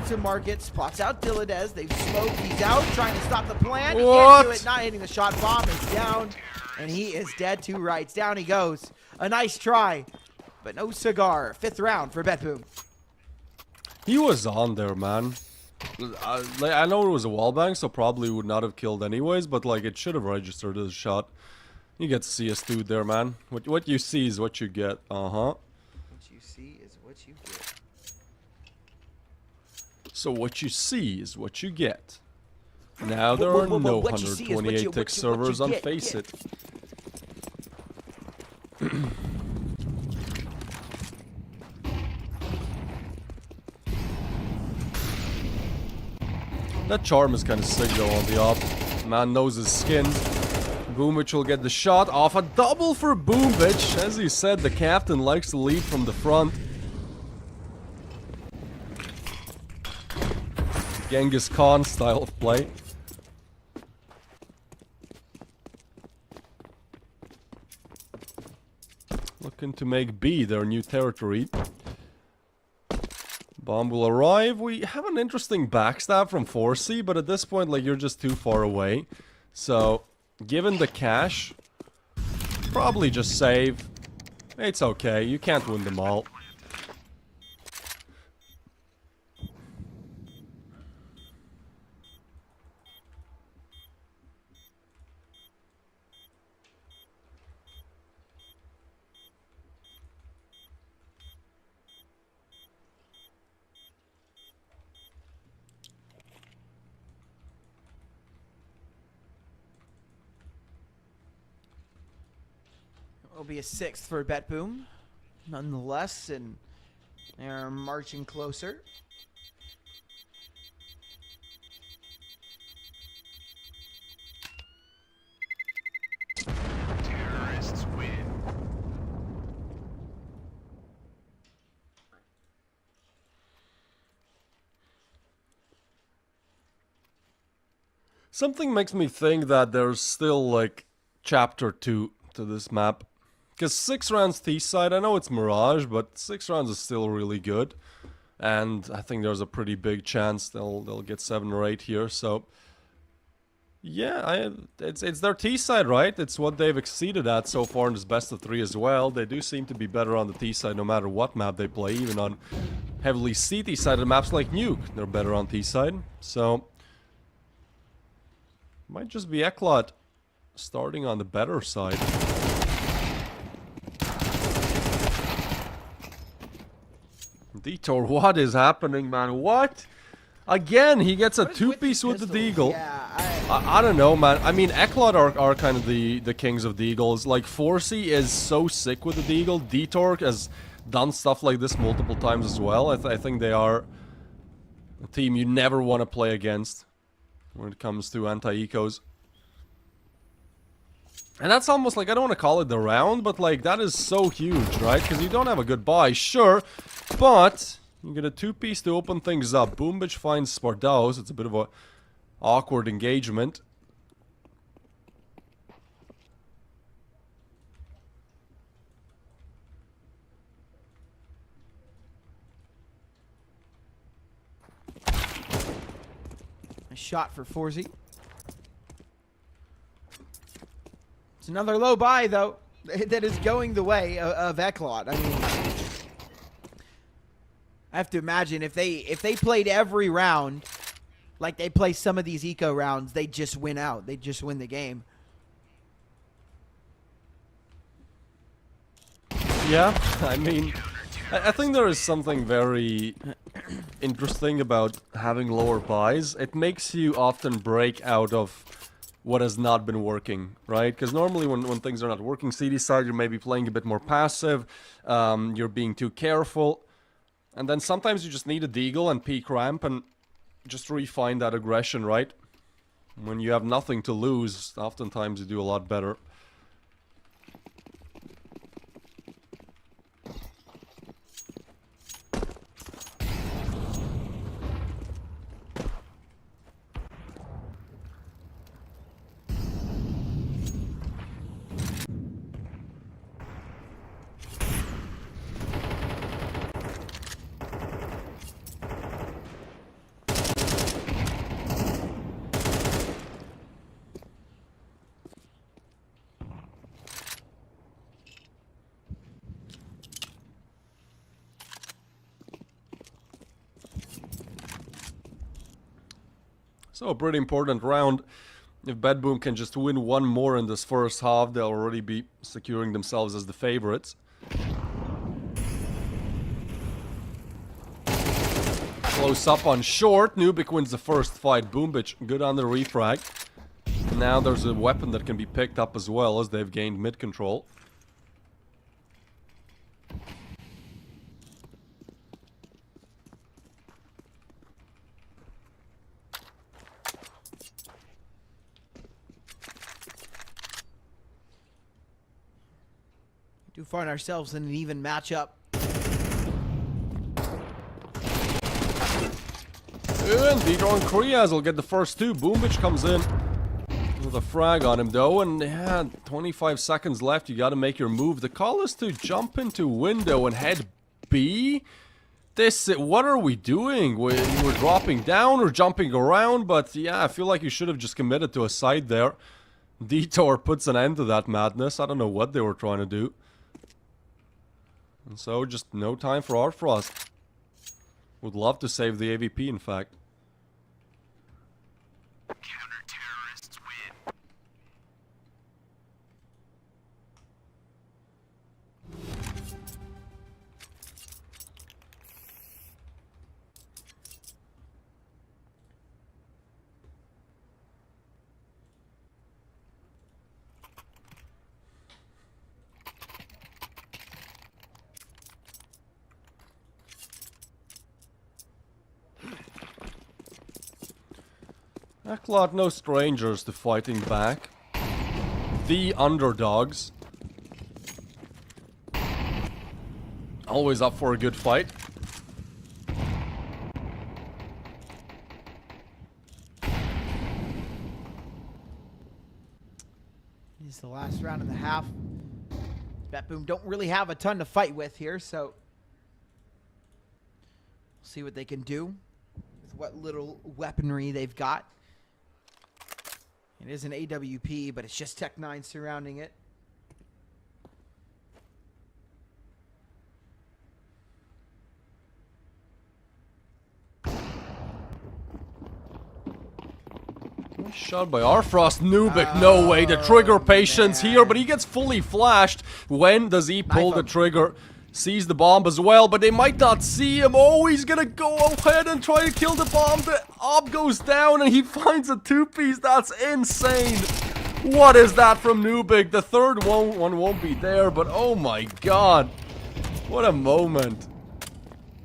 to Market. Spots out Dylanez. They've smoked. He's out. Trying to stop the plant. He can't do it. Not hitting the shot. Bomb is down. And he is dead to rights. Down he goes. A nice try. But no cigar. 5th round for BetBoom. He was on there, man. I know it was a wallbang, so probably would not have killed anyways, but like it should have registered as a shot. You get to see a dude there, man. What you see is what you get. Uh-huh. What you see is what you get. So what you see is what you get. Now there are no 128 tick servers on Faceit. That charm is kind of sick though on the op. Man knows his skin. Boomich will get the shot off. A double for Boomich. As he said, the captain likes to lead from the front. Genghis Khan style of play. Looking to make B their new territory. Bomb will arrive. We have an interesting backstab from 4C, but at this point, like, you're just too far away. So, given the cash, probably just save. It's okay. You can't win them all. It'll be a 6th for BetBoom, nonetheless, and they're marching closer. Terrorists win. Something makes me think that there's still like chapter 2 to this map. Because 6 rounds T-side, I know it's Mirage, but 6 rounds is still really good. And I think there's a pretty big chance they'll get 7 or 8 here, so... Yeah, it's their T-side, right? It's what they've exceeded at so far in this best of 3 as well. They do seem to be better on the T-side no matter what map they play, even on heavily CT-sided maps like Nuke. They're better on T-side, so... Might just be Eclot starting on the better side. Detour, what is happening, man? What? Again, he gets a two-piece with the Deagle. Yeah, I don't know, man. I mean, Eclot are kind of the kings of Deagles. Like, Forsey is so sick with the Deagle. Detour has done stuff like this multiple times as well. I think they are a team you never want to play against when it comes to anti-ecos. And that's almost like, I don't want to call it the round, but like, that is so huge, right? Because you don't have a good buy, sure, but you get a two-piece to open things up. Boombitch finds Sparta, so it's a bit of a awkward engagement. a shot for Forsey. It's another low buy, though, that is going the way of Eclot. I mean, I have to imagine if they played every round like they play some of these eco rounds, they just win out. They just win the game. Yeah, I mean, I think there is something very interesting about having lower buys. It makes you often break out of what has not been working, right? Because normally when things are not working, CD side, you're maybe playing a bit more passive, you're being too careful, and then sometimes you just need a deagle and peak ramp and just refine that aggression, right? When you have nothing to lose, oftentimes you do a lot better. So a pretty important round. If BetBoom can just win one more in this first half, they'll already be securing themselves as the favorites. Close up on short. Nubik wins the first fight. Boombitch good on the refrag. Now there's a weapon that can be picked up as well as they've gained mid control. Do find ourselves in an even matchup. And Deedron Kriaz will get the first two. Boombitch comes in with a frag on him though, and yeah, 25 seconds left. You gotta make your move. The call is to jump into window and head B. What are we doing? We're dropping down or jumping around, but yeah, I feel like you should have just committed to a side there. Detour puts an end to that madness. I don't know what they were trying to do. And so, just no time for Art Frost. Would love to save the AVP, in fact. Counter-terrorists win. Eclot, no strangers to fighting back. The underdogs. Always up for a good fight. It's the last round and a half. BetBoom don't really have a ton to fight with here, so we'll see what they can do with what little weaponry they've got. It is an AWP, but it's just Tech9 surrounding it. Shot by Arfrost. Nubik, no way. The trigger patience here, but he gets fully flashed. When does he pull the trigger? Sees the bomb as well, but they might not see him. Oh, he's gonna go ahead and try to kill the bomb. The op goes down and he finds a two-piece. That's insane. What is that from Nubik? The third one won't be there, but oh my god. What a moment.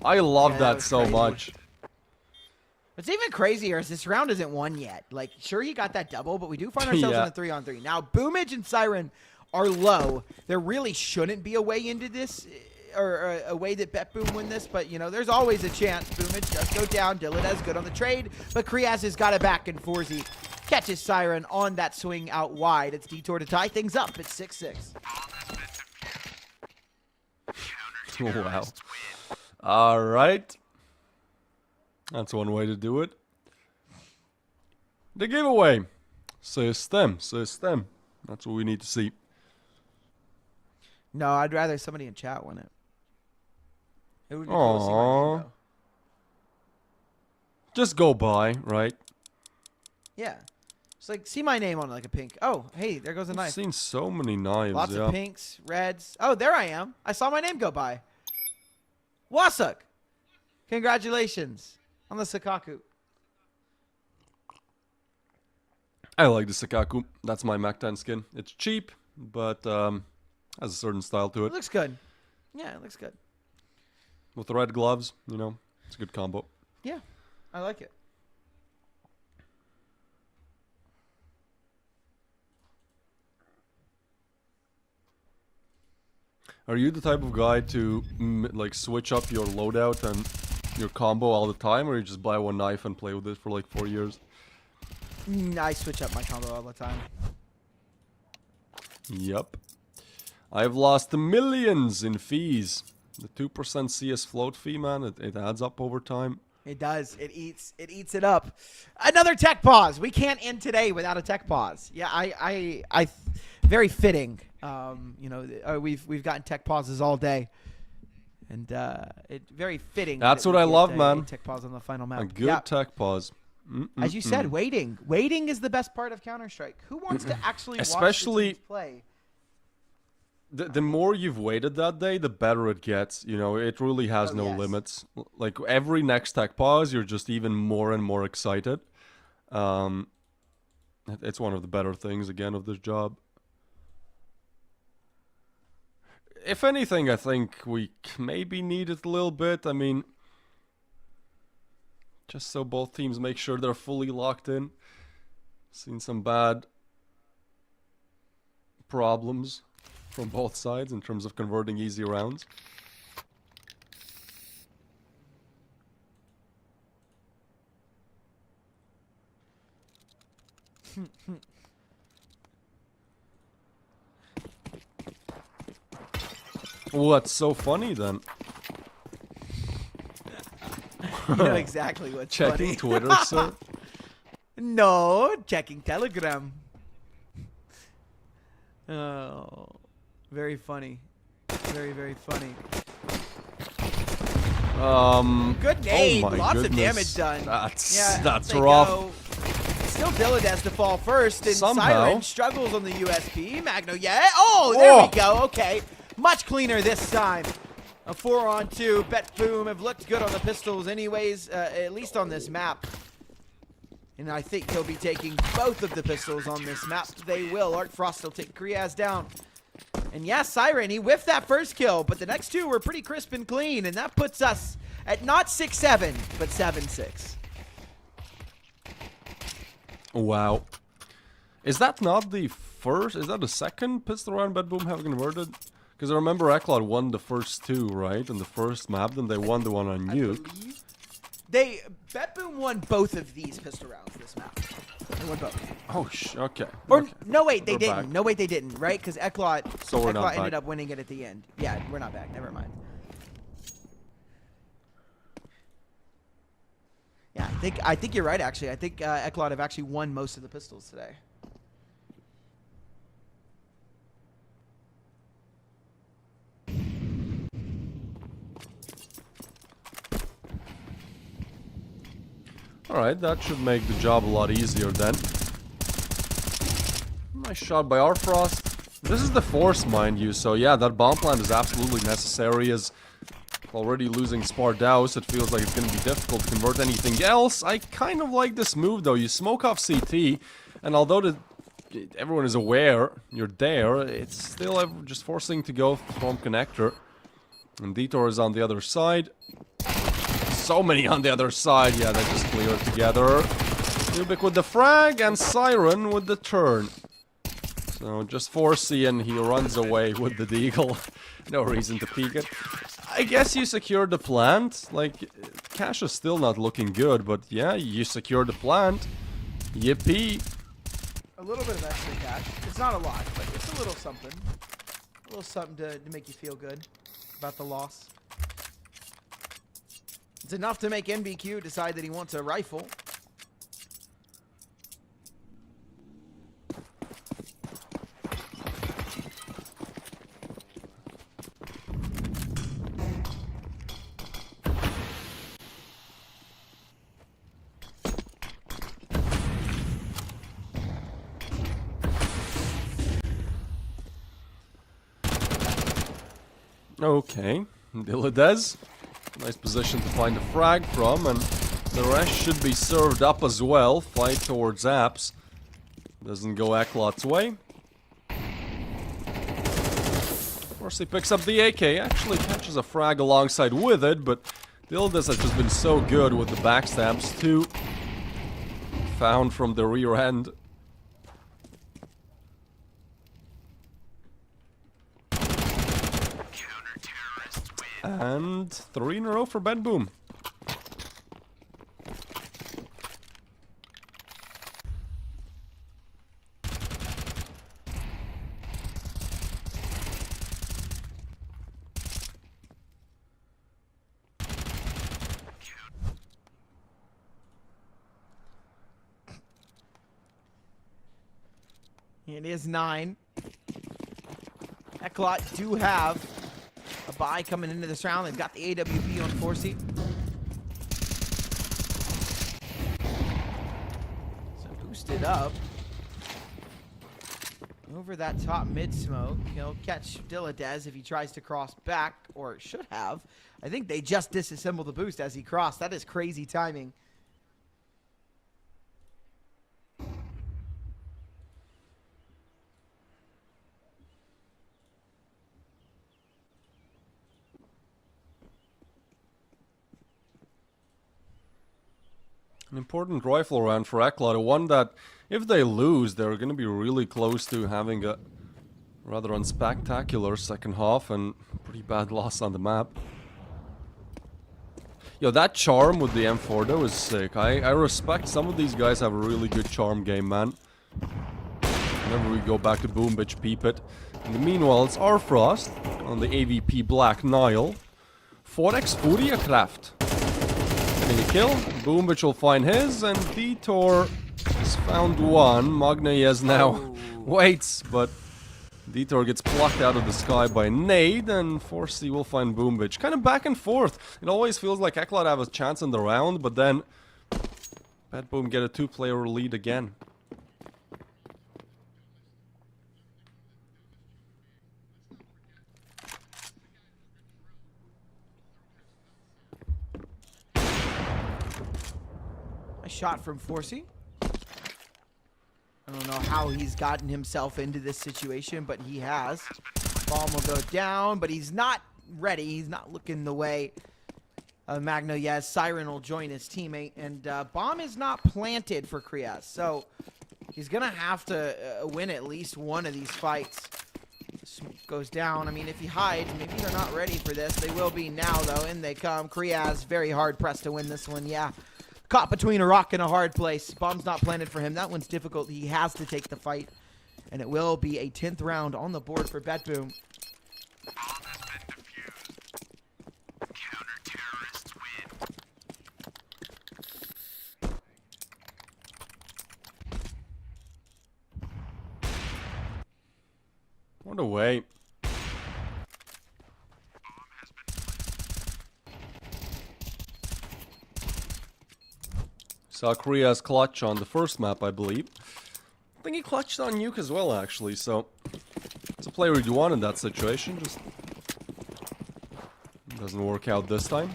I love that so crazy. much. What's even crazier is this round isn't won yet. Like, sure, he got that double, but we do find ourselves in a 3-on-3. Now, Boomage and Siren are low. There really shouldn't be a way into this, or a way that BetBoom win this, but, you know, there's always a chance. Boomage does go down. Dylan has good on the trade, but Kriaz has got it back, and Forzy catches Siren on that swing out wide. It's Detour to tie things up. It's 6-6. Wow. All right. That's one way to do it. The giveaway. System. That's what we need to see. No, I'd rather somebody in chat win it. It would be cool to see my name, though. Just go by, right? Yeah. It's like, see my name on like a pink. Oh, hey, there goes a knife. I've seen so many knives. Lots of pinks, reds. Oh, there I am. I saw my name go by. Wasuk. Congratulations on the Sakaku. I like the Sakaku. That's my Mac 10 skin. It's cheap, but has a certain style to It it. looks good. Yeah, it looks good. With the red gloves, you know, it's a good combo. Yeah, I like it. Are you the type of guy to like switch up your loadout and your combo all the time, or you just buy one knife and play with it for like 4 years? I switch up my combo all the time. Yep. I've lost millions in fees. The 2% CS float fee, man, it adds up over time. It does. It eats it up. Another tech pause. We can't end today without a tech pause. Yeah, I very fitting. You know, we've gotten tech pauses all day, and it very fitting. That's that what we I get love, a man. Tech pause on the final map. A good tech pause. As you said, waiting. Waiting is the best part of Counter-Strike. Who wants to actually watch Especially the teams play? The more you've waited that day, the better it gets. You know, it really has no limits. Like every next tech pause, you're just even more and more excited. It's one of the better things, again, of this job. If anything, I think we maybe need it a little bit. I mean, just so both teams make sure they're fully locked in. Seen some bad problems from both sides in terms of converting easy rounds. What's so funny then? You know exactly what's Checking funny. Twitter, sir? No, checking Telegram. Oh, very funny. Very, very funny. Good nade. Oh my Lots goodness. of damage done. That's rough. Go. Still Dylan has to fall first, and Somehow. Siren struggles on the USP. Magno, yeah. Oh, there we go. Okay. Much cleaner this time. A 4-on-2. BetBoom have looked good on the pistols anyways, at least on this map. And I think he'll be taking both of the pistols on this map. They will. Art Frost will take Kriaz down. And yeah, Siren, he whiffed that first kill, but the next two were pretty crisp and clean, and that puts us at not 6-7, but 7-6. Wow. Is that not the first? Is that the second pistol round BetBoom have converted? Because I remember Eclot won the first two, right? In the first map, then they won the one on Nuke. BetBoom won both of these pistol rounds this map. They won both. Oh, okay. Or okay. no, wait, they We're didn't. back. No, wait, they didn't. Right? Because Eclot not ended back. up winning it at the end. Yeah, we're not back. Never mind. Yeah, I think you're right. Actually, I think Eclot have actually won most of the pistols today. Alright, that should make the job a lot easier then. Nice shot by Arfrost. This is the force, mind you, so yeah, that bomb plant is absolutely necessary as already losing Sparta, it feels like it's going to be difficult to convert anything else. I kind of like this move though, you smoke off CT, and although everyone is aware you're there, it's still just forcing to go from connector. And Detour is on the other side. So many on the other side. Yeah, they just clear it together. Ubik with the frag and Siren with the turn. So just 4C and he runs away with the deagle. No reason to peek it. I guess you secured the plant. Like, cash is still not looking good, but yeah, you secured the plant. Yippee. A little bit of extra cash. It's not a lot, but it's a little something. A little something to make you feel good about the loss. It's enough to make NBQ decide that he wants a rifle. Okay, Dilladez. Nice position to find a frag from, and the rest should be served up as well. Fight towards Apps. Doesn't go Eclot's way. Of course, he picks up the AK. Actually catches a frag alongside with it, but Dilladez has just been so good with the backstabs too. Found from the rear end. And 3 in a row for BetBoom. It is 9. Eclot do have a buy coming into this round. They've got the AWP on 4C. So boosted up. Over that top mid smoke. He'll catch Dilladez if he tries to cross back, or should have. I think they just disassembled the boost as he crossed. That is crazy timing. An important rifle round for Eclot, one that, if they lose, they're going to be really close to having a rather unspectacular second half and pretty bad loss on the map. Yo, that charm with the M4 though is sick. I respect some of these guys have a really good charm game, man. Whenever we go back to Boom Bitch Peep It. In the meanwhile, it's Arfrost on the AVP Black Nile. Forex Furierkraft. Getting a kill. Boom Bitch will find his, and Detour has found one. Magnaez now waits, but Detour gets plucked out of the sky by Nade, and 4C will find Boom Bitch. Kind of back and forth. It always feels like Eclot have a chance in the round, but then BetBoom get a 2-player lead again. Shot from 4C. I don't know how he's gotten himself into this situation, but he has. Bomb will go down, but he's not ready. He's not looking the way Magno. Yes, Siren will join his teammate, and bomb is not planted for Krias, so he's gonna have to win at least one of these fights. Smoke goes down. I mean, if he hides, maybe they're not ready for this. They will be now, though. In they come. Krias very hard pressed to win this one. Yeah, caught between a rock and a hard place. Bomb's not planted for him. That one's difficult. He has to take the fight, and it will be a 10th round on the board for BetBoom. Bomb has been defused. Counter-terrorists win. What a way. Saw Korea's clutch on the first map, I believe. I think he clutched on Nuke as well, actually, so it's a player you want in that situation, just doesn't work out this time.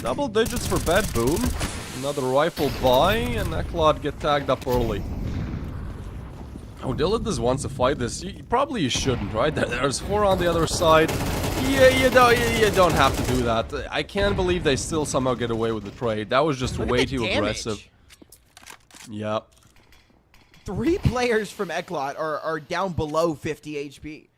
Double digits for BetBoom. Another rifle buy, and Eclot get tagged up early. Oh, Dillard wants to fight this. Probably you shouldn't, right? There's 4 on the other side. Yeah, you don't have to do that. I can't believe they still somehow get away with the trade. That was just way too aggressive. Yeah. 3 players from Eclot are down below 50 HP.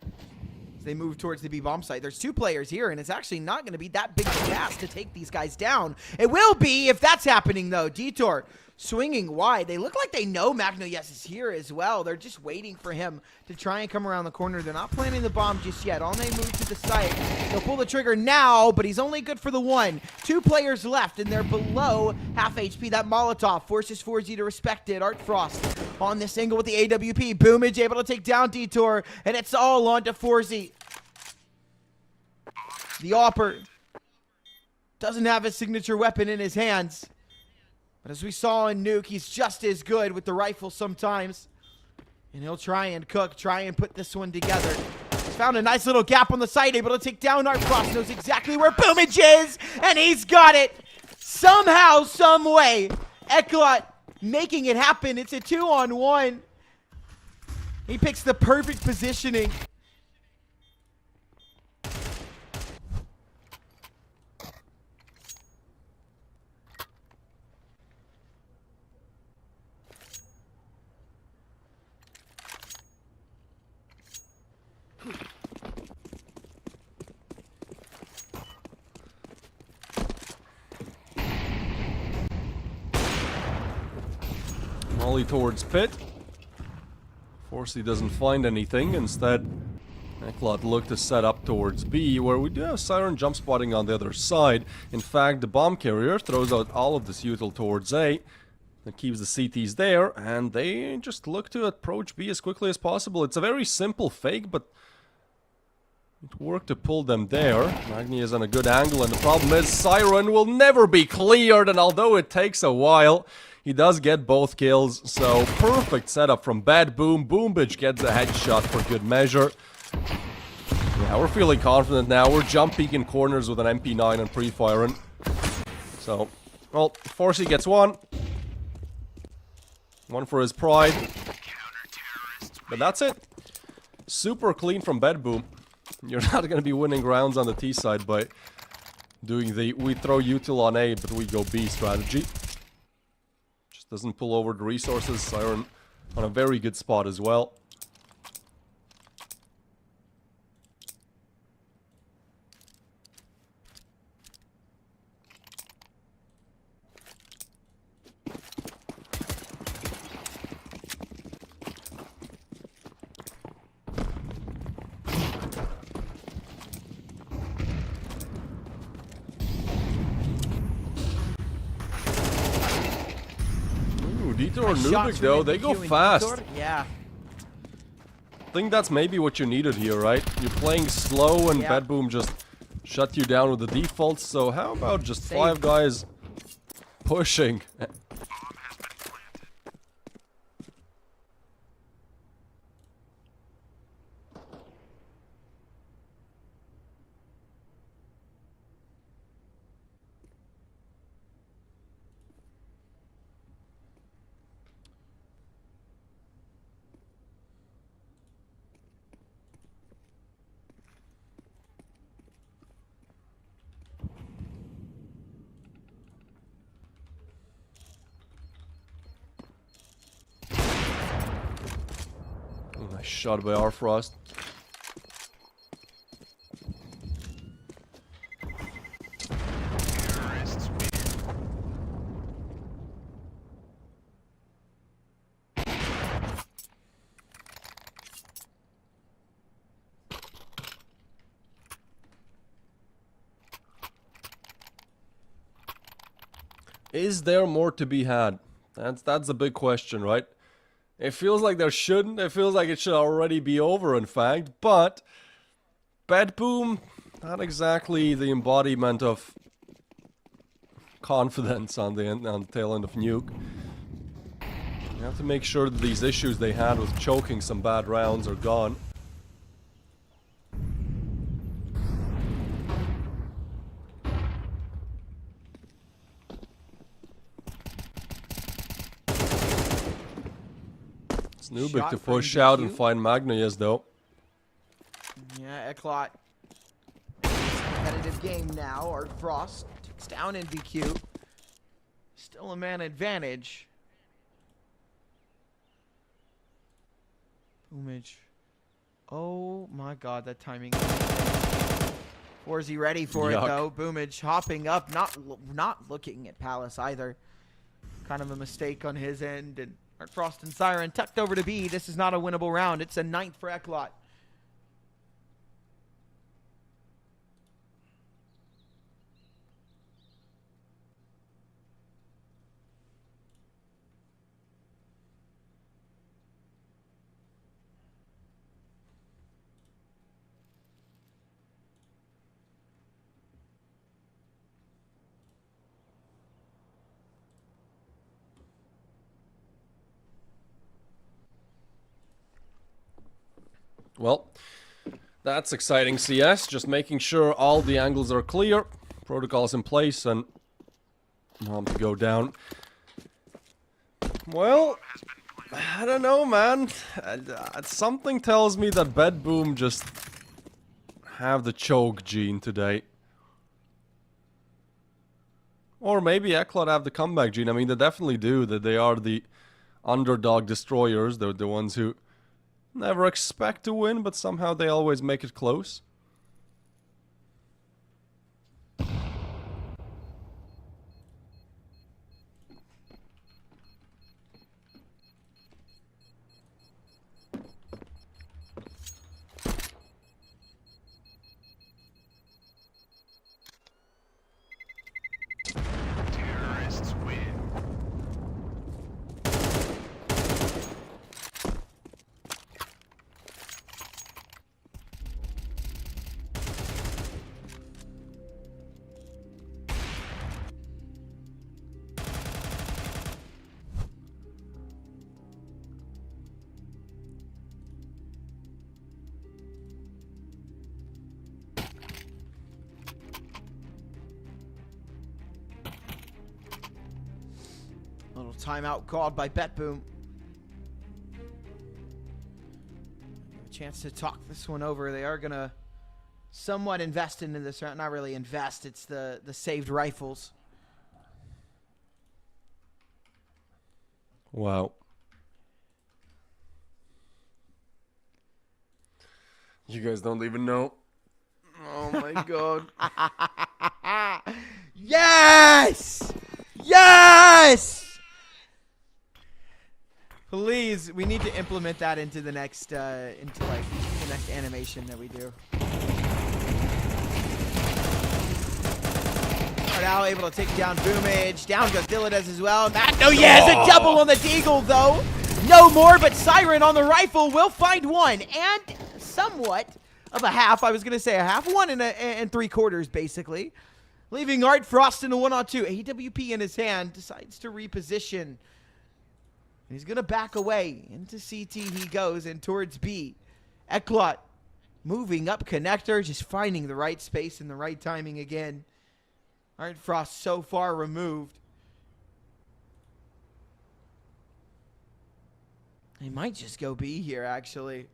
As they move towards the B bomb site. There's 2 players here, and it's actually not going to be that big of a task to take these guys down. It will be if that's happening, though. Detour swinging wide. They look like they know Magno Yes is here as well. They're just waiting for him to try and come around the corner. They're not planting the bomb just yet. On they move to the site. They'll pull the trigger now, but he's only good for the 1. 2 players left, and they're below half HP. That Molotov forces Forzy to respect it. Art Frost on this angle with the AWP. Boomage able to take down Detour, and it's all on to Forzy. The Opper doesn't have his signature weapon in his hands. But as we saw in Nuke, he's just as good with the rifle sometimes. And he'll try and cook, try and put this one together. He's found a nice little gap on the site, able to take down Art Frost. Knows exactly where Boomage is, and he's got it. Somehow, some way, Eclot making it happen. It's a 2-on-1. He picks the perfect positioning. Molly towards pit. Forzy doesn't find anything. Instead, Eclot looked to set up towards B, where we do have Siren jump spotting on the other side. In fact, the bomb carrier throws out all of this util towards A. That keeps the CTs there, and they just look to approach B as quickly as possible. It's a very simple fake, but it worked to pull them there. Magni is on a good angle, and the problem is Siren will never be cleared, and although it takes a while, he does get both kills, so perfect setup from BetBoom. Boombitch gets a headshot for good measure. Yeah, we're feeling confident now. We're jump peeking corners with an MP9 and pre-firing. So, well, Forzy gets 1. 1 for his pride. But that's it. Super clean from BetBoom. You're not going to be winning rounds on the T side by doing the we throw util on A, but we go B strategy. Just doesn't pull over the resources. Siren on a very good spot as well. Detour or Nubik though, they go fast. Yeah. I think that's maybe what you needed here, right? You're playing slow and BetBoom just shut you down with the defaults, so how about just 5 guys pushing? shot by our Frost. Is there more to be had? That's the big question, right? It feels like there shouldn't. It feels like it should already be over, in fact. But BetBoom, not exactly the embodiment of confidence on the tail end of Nuke. You have to make sure that these issues they had with choking some bad rounds are gone. Nubik Shot to for push out and MDQ. find Magnus though. Yeah, Eclot. Competitive game now. Art Frost takes down NBQ. Still a man advantage. Boomage. Oh my god, that timing. Or is he ready for Yuck. it though? Boomage hopping up, not looking at Palace either. Kind of a mistake on his end, and Art Frost and Siren tucked over to B. This is not a winnable round. It's a 9th for Eclot. Well, that's exciting CS. Just making sure all the angles are clear, protocols in place, and to go down. Well, I don't know, man. Something tells me that BetBoom just have the choke gene today. Or maybe Eclot have the comeback gene. I mean, they definitely do. That they are the underdog destroyers. They're the ones who never expect to win, but somehow they always make it close. Terrorists win. Little timeout called by BetBoom. A chance to talk this one over. They are going to somewhat invest into this round. Not really invest. It's the saved rifles. Wow. You guys don't even know. Oh my god. Yes! Yes! Please, we need to implement that into the next, into like the next animation that we do. Are now able to take down Boomage. Down goes Dillades as well. Oh yes, a double on the Deagle though. No more, but Siren on the rifle will find one and somewhat of a half. I was gonna say a half, 1 and 3/4 basically. Leaving Art Frost in a 1-on-2. AWP in his hand, decides to reposition. And he's going to back away. Into CT he goes and towards B. Eclot moving up connector, just finding the right space and the right timing again. Art Frost so far removed. He might just go B here, actually.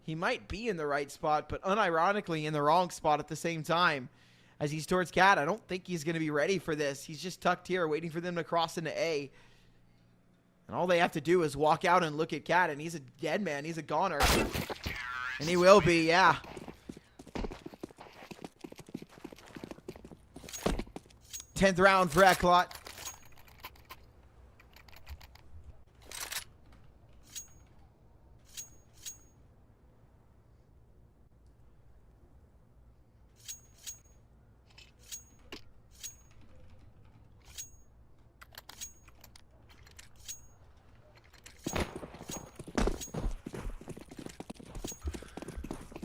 He might be in the right spot, but unironically in the wrong spot at the same time. As he's towards Cat, I don't think he's going to be ready for this. He's just tucked here, waiting for them to cross into A. And all they have to do is walk out and look at Cat, and he's a dead man. He's a goner. And he will be, yeah. Tenth round for Eclot.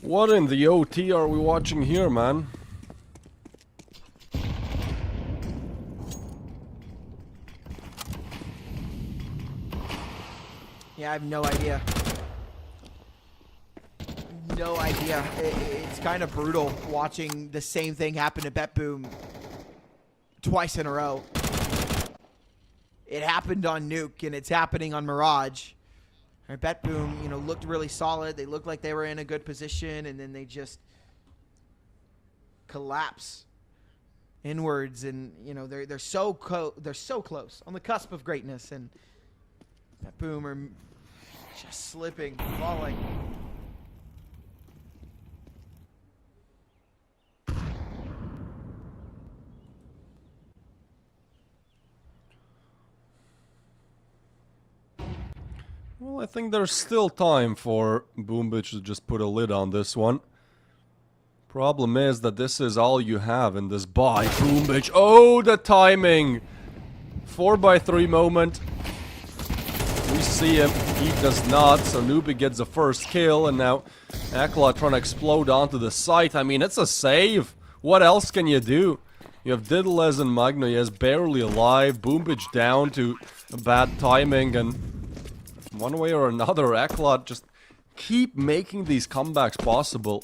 What in the OT are we watching here, man? Yeah, I have no idea. No idea. It's kind of brutal watching the same thing happen to BetBoom twice in a row. It happened on Nuke, and it's happening on Mirage. BetBoom, you know, looked really solid. They looked like they were in a good position, and then they just collapse inwards. And you know, they're so close on the cusp of greatness, and BetBoom are just slipping, falling. Well, I think there's still time for Boombitch to just put a lid on this one. Problem is that this is all you have in this buy. Boombitch. Oh, the timing! 4x3 moment. We see him. He does not. So Nubi gets the first kill. And now Eclot trying to explode onto the site. I mean, it's a save. What else can you do? You have Diddles and Magno. He is barely alive. Boombitch down to bad timing. And one way or another, Eclot just keep making these comebacks possible.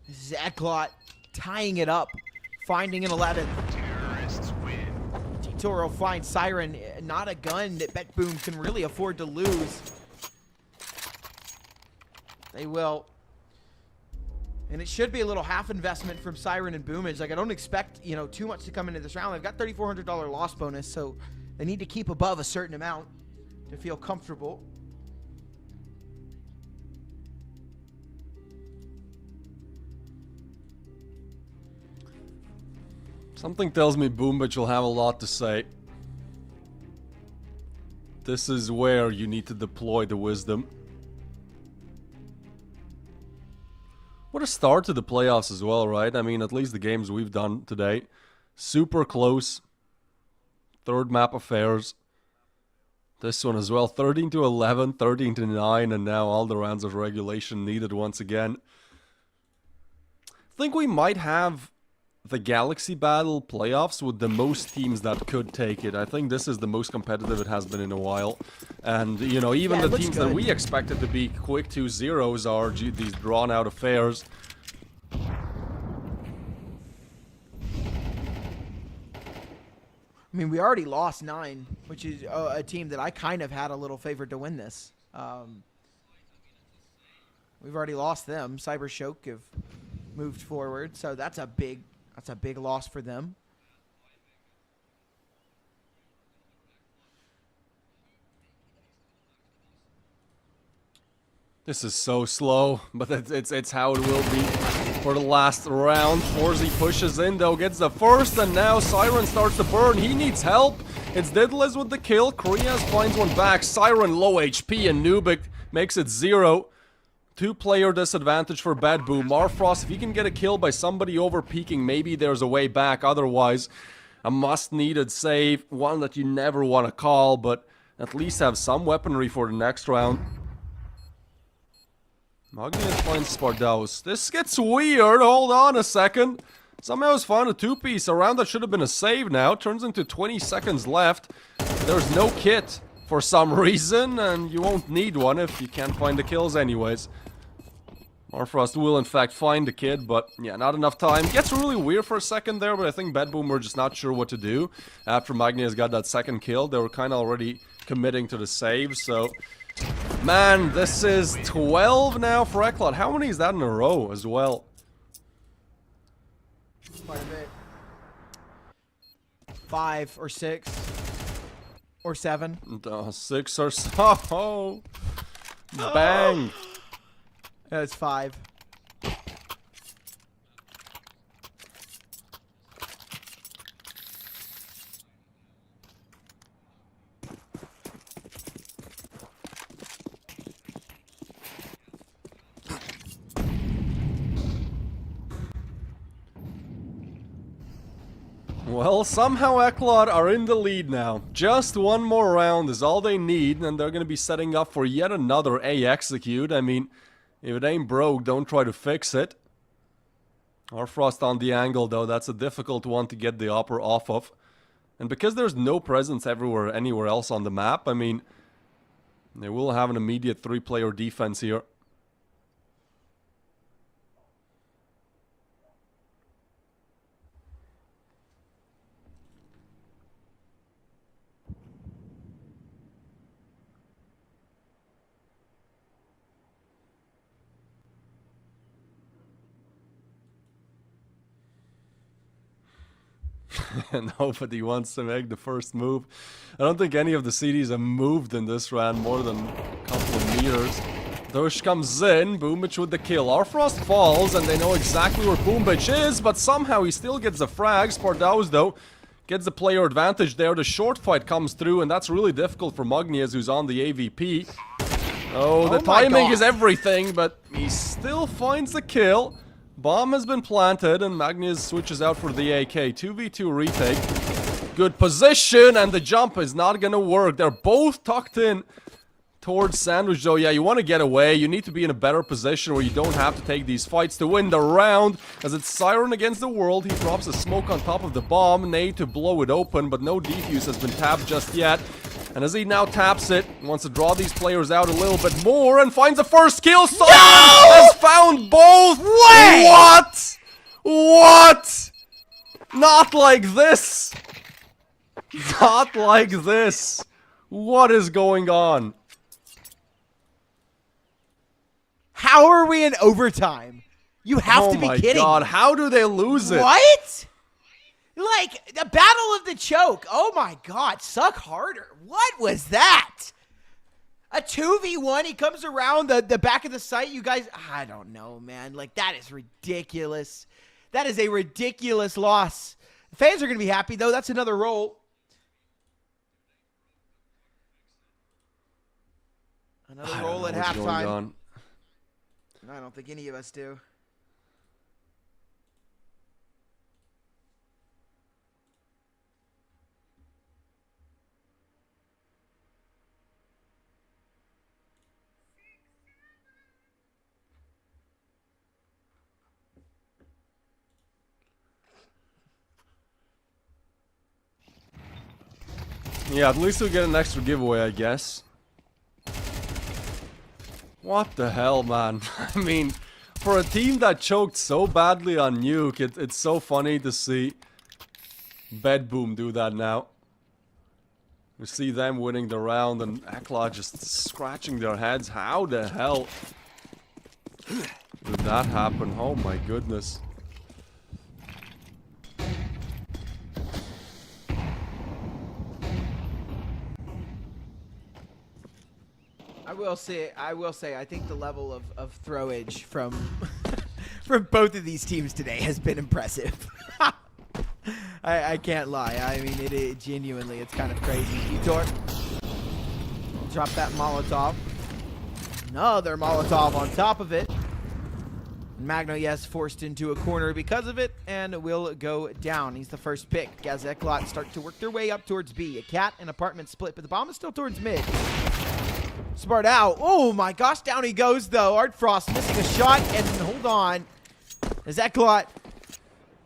This is Eclot tying it up, finding an 11th. Toro finds Siren, not a gun that BetBoom can really afford to lose. They will. And it should be a little half investment from Siren and Boomage. Like, I don't expect, you know, too much to come into this round. They've got $3,400 loss bonus, so they need to keep above a certain amount to feel comfortable. Something tells me Boombitch will have a lot to say. This is where you need to deploy the wisdom. What a start to the playoffs as well, right? I mean, at least the games we've done today. Super close. Third map affairs. This one as well. 13-11, 13-9, and now all the rounds of regulation needed once again. I think we might have the Galaxy Battle playoffs with the most teams that could take it. I think this is the most competitive it has been in a while. And, you know, even the teams that we expected to be quick 2-0s are these drawn-out affairs. I mean, we already lost 9, which is a team that I kind of had a little favored to win this. We've already lost them. CYBERSHOKE have moved forward, so that's a big loss for them. This is so slow, but it's how it will be for the last round. Forzy pushes in though, gets the first, and now Siren starts to burn. He needs help. It's Diddles with the kill. Koreas finds one back. Siren low HP, and Nubik makes it 0. 2-player disadvantage for BetBoom. Marfrost, if he can get a kill by somebody over peeking, maybe there's a way back. Otherwise, a must-needed save. One that you never want to call, but at least have some weaponry for the next round. Magnus finds Sparta. This gets weird. Hold on a second. Somehow it's found a 2-piece. A round that should have been a save now. Turns into 20 seconds left. There's no kit for some reason, and you won't need one if you can't find the kills anyways. Marfrost will in fact find the kid, but yeah, not enough time. Gets really weird for a second there, but I think BetBoom were just not sure what to do. After Magnia's got that second kill, they were kind of already committing to the save, so... Man, this is 12 now for Eclot. How many is that in a row as well? Quite a bit. 5 or 6 or 7. 6 or so. Bang. Yeah, it's 5. Well, somehow Eclot are in the lead now. Just one more round is all they need, and they're going to be setting up for yet another A execute. I mean, if it ain't broke, don't try to fix it. Frost on the angle, though, that's a difficult one to get the upper off of. And because there's no presence anywhere else on the map, I mean, they will have an immediate 3-player defense here. Nobody wants to make the first move. I don't think any of the CDs have moved in this round more than a couple of meters. Dosh comes in, Boomich with the kill. Arfrost falls, and they know exactly where Boomich is, but somehow he still gets the frag. Spartaus, though, gets the player advantage there. The short fight comes through, and that's really difficult for Magnias, who's on the AVP. Oh, the timing is everything, but he still finds the kill. Bomb has been planted, and Magnias switches out for the AK. 2v2 retake. Good position, and the jump is not gonna work. They're both tucked in towards Sandwich, though. Yeah, you want to get away. You need to be in a better position where you don't have to take these fights to win the round. As it's Siren against the world, he drops a smoke on top of the bomb. Nade to blow it open, but no defuse has been tapped just yet. And as he now taps it, wants to draw these players out a little bit more and finds the first kill. Siren has found both. Wait! What? What? Not like this. Not like this. What is going on? How are we in overtime? You have to be kidding. Oh my god, how do they lose it? What? Like, the battle of the choke. Oh my god, suck harder. What was that? A 2v1, he comes around the back of the site. You guys, I don't know, man. Like, that is ridiculous. That is a ridiculous loss. The fans are going to be happy, though. That's another roll. Another roll at halftime. I don't think any of us do. Yeah, at least we'll get an extra giveaway, I guess. What the hell, man? I mean, for a team that choked so badly on Nuke, it's so funny to see BetBoom do that now. We see them winning the round and Eclot just scratching their heads. How the hell did that happen? Oh my goodness. I will say, I think the level of throwage from from both of these teams today has been impressive. I can't lie. I mean, it genuinely, it's kind of crazy. Vitor, drop that Molotov. Another Molotov on top of it. Magno, yes, forced into a corner because of it, and will go down. He's the first pick. As Eclot start to work their way up towards B. A cat and apartment split, but the bomb is still towards mid. Sparta out. Oh my gosh, down he goes though. Artfrost missing a shot, and hold on. As Eclot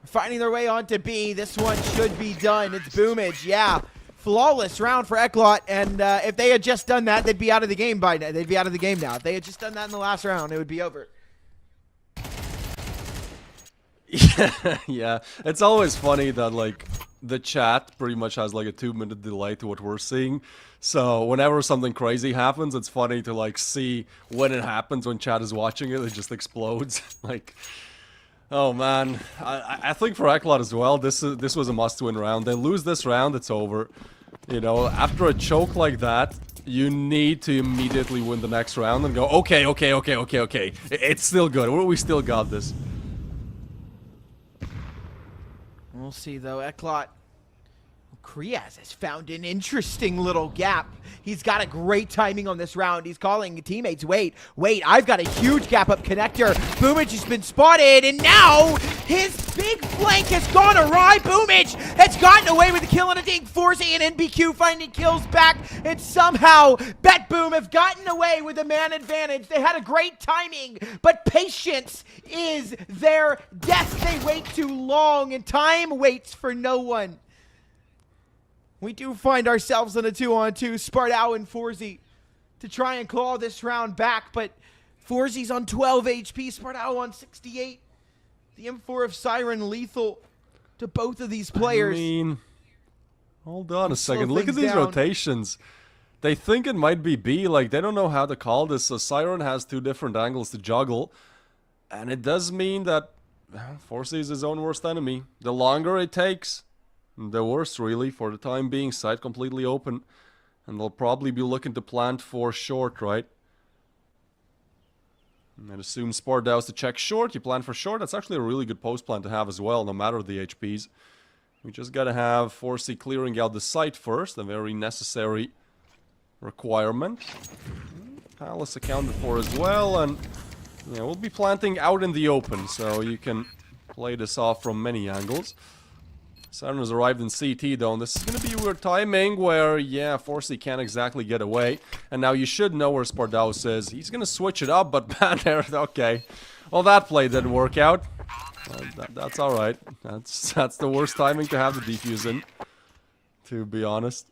finding their way onto B. This one should be done. It's Boomage, yeah. flawless round for Eclot, and if they had just done that, they'd be out of the game by now. They'd be out of the game now. If they had just done that in the last round, it would be over. Yeah, it's always funny that like the chat pretty much has like a 2-minute delay to what we're seeing. So whenever something crazy happens, it's funny to like see when it happens when chat is watching it. It just explodes. Like, oh man, I think for Eclot as well, this was a must-win round. They lose this round, it's over. You know, after a choke like that, you need to immediately win the next round and go, okay. It's still good. We still got this. We'll see, though. Eclot. Kriaz has found an interesting little gap. He's got a great timing on this round. He's calling teammates, wait, I've got a huge gap up connector. Boomage has been spotted, and now his big flank has gone awry. Boomage has gotten away with the kill on a dink. Forcing and NBQ finding kills back, and somehow BetBoom have gotten away with a man advantage. They had a great timing, but patience is their death. They wait too long, and time waits for no one. We do find ourselves in a 2-on-2, Sparta and Forzy, to try and claw this round back, but Forzy's on 12 HP, Sparta on 68. The M4 of Siren lethal to both of these players. I mean, hold on a second. Slow Look at things these down. rotations. They think it might be B, like they don't know how to call this. So Siren has 2 different angles to juggle, and it does mean that Forzy is his own worst enemy. The longer it takes, the worst, really, for the time being. Site completely open, and they'll probably be looking to plant for short, right? And I'd assume Sparta to check short. You plan for short. That's actually a really good post plan to have as well, no matter the HPs. We just gotta have Forzy clearing out the site first, a very necessary requirement. Palace accounted for as well, and yeah, we'll be planting out in the open, so you can play this off from many angles. Siren has arrived in CT though, and this is going to be weird timing where, yeah, Forzy can't exactly get away. And now you should know where Spardaus is. He's going to switch it up, but Banner, okay. Well, that play didn't work out. That's alright. That's the worst timing to have the defuse in, to be honest.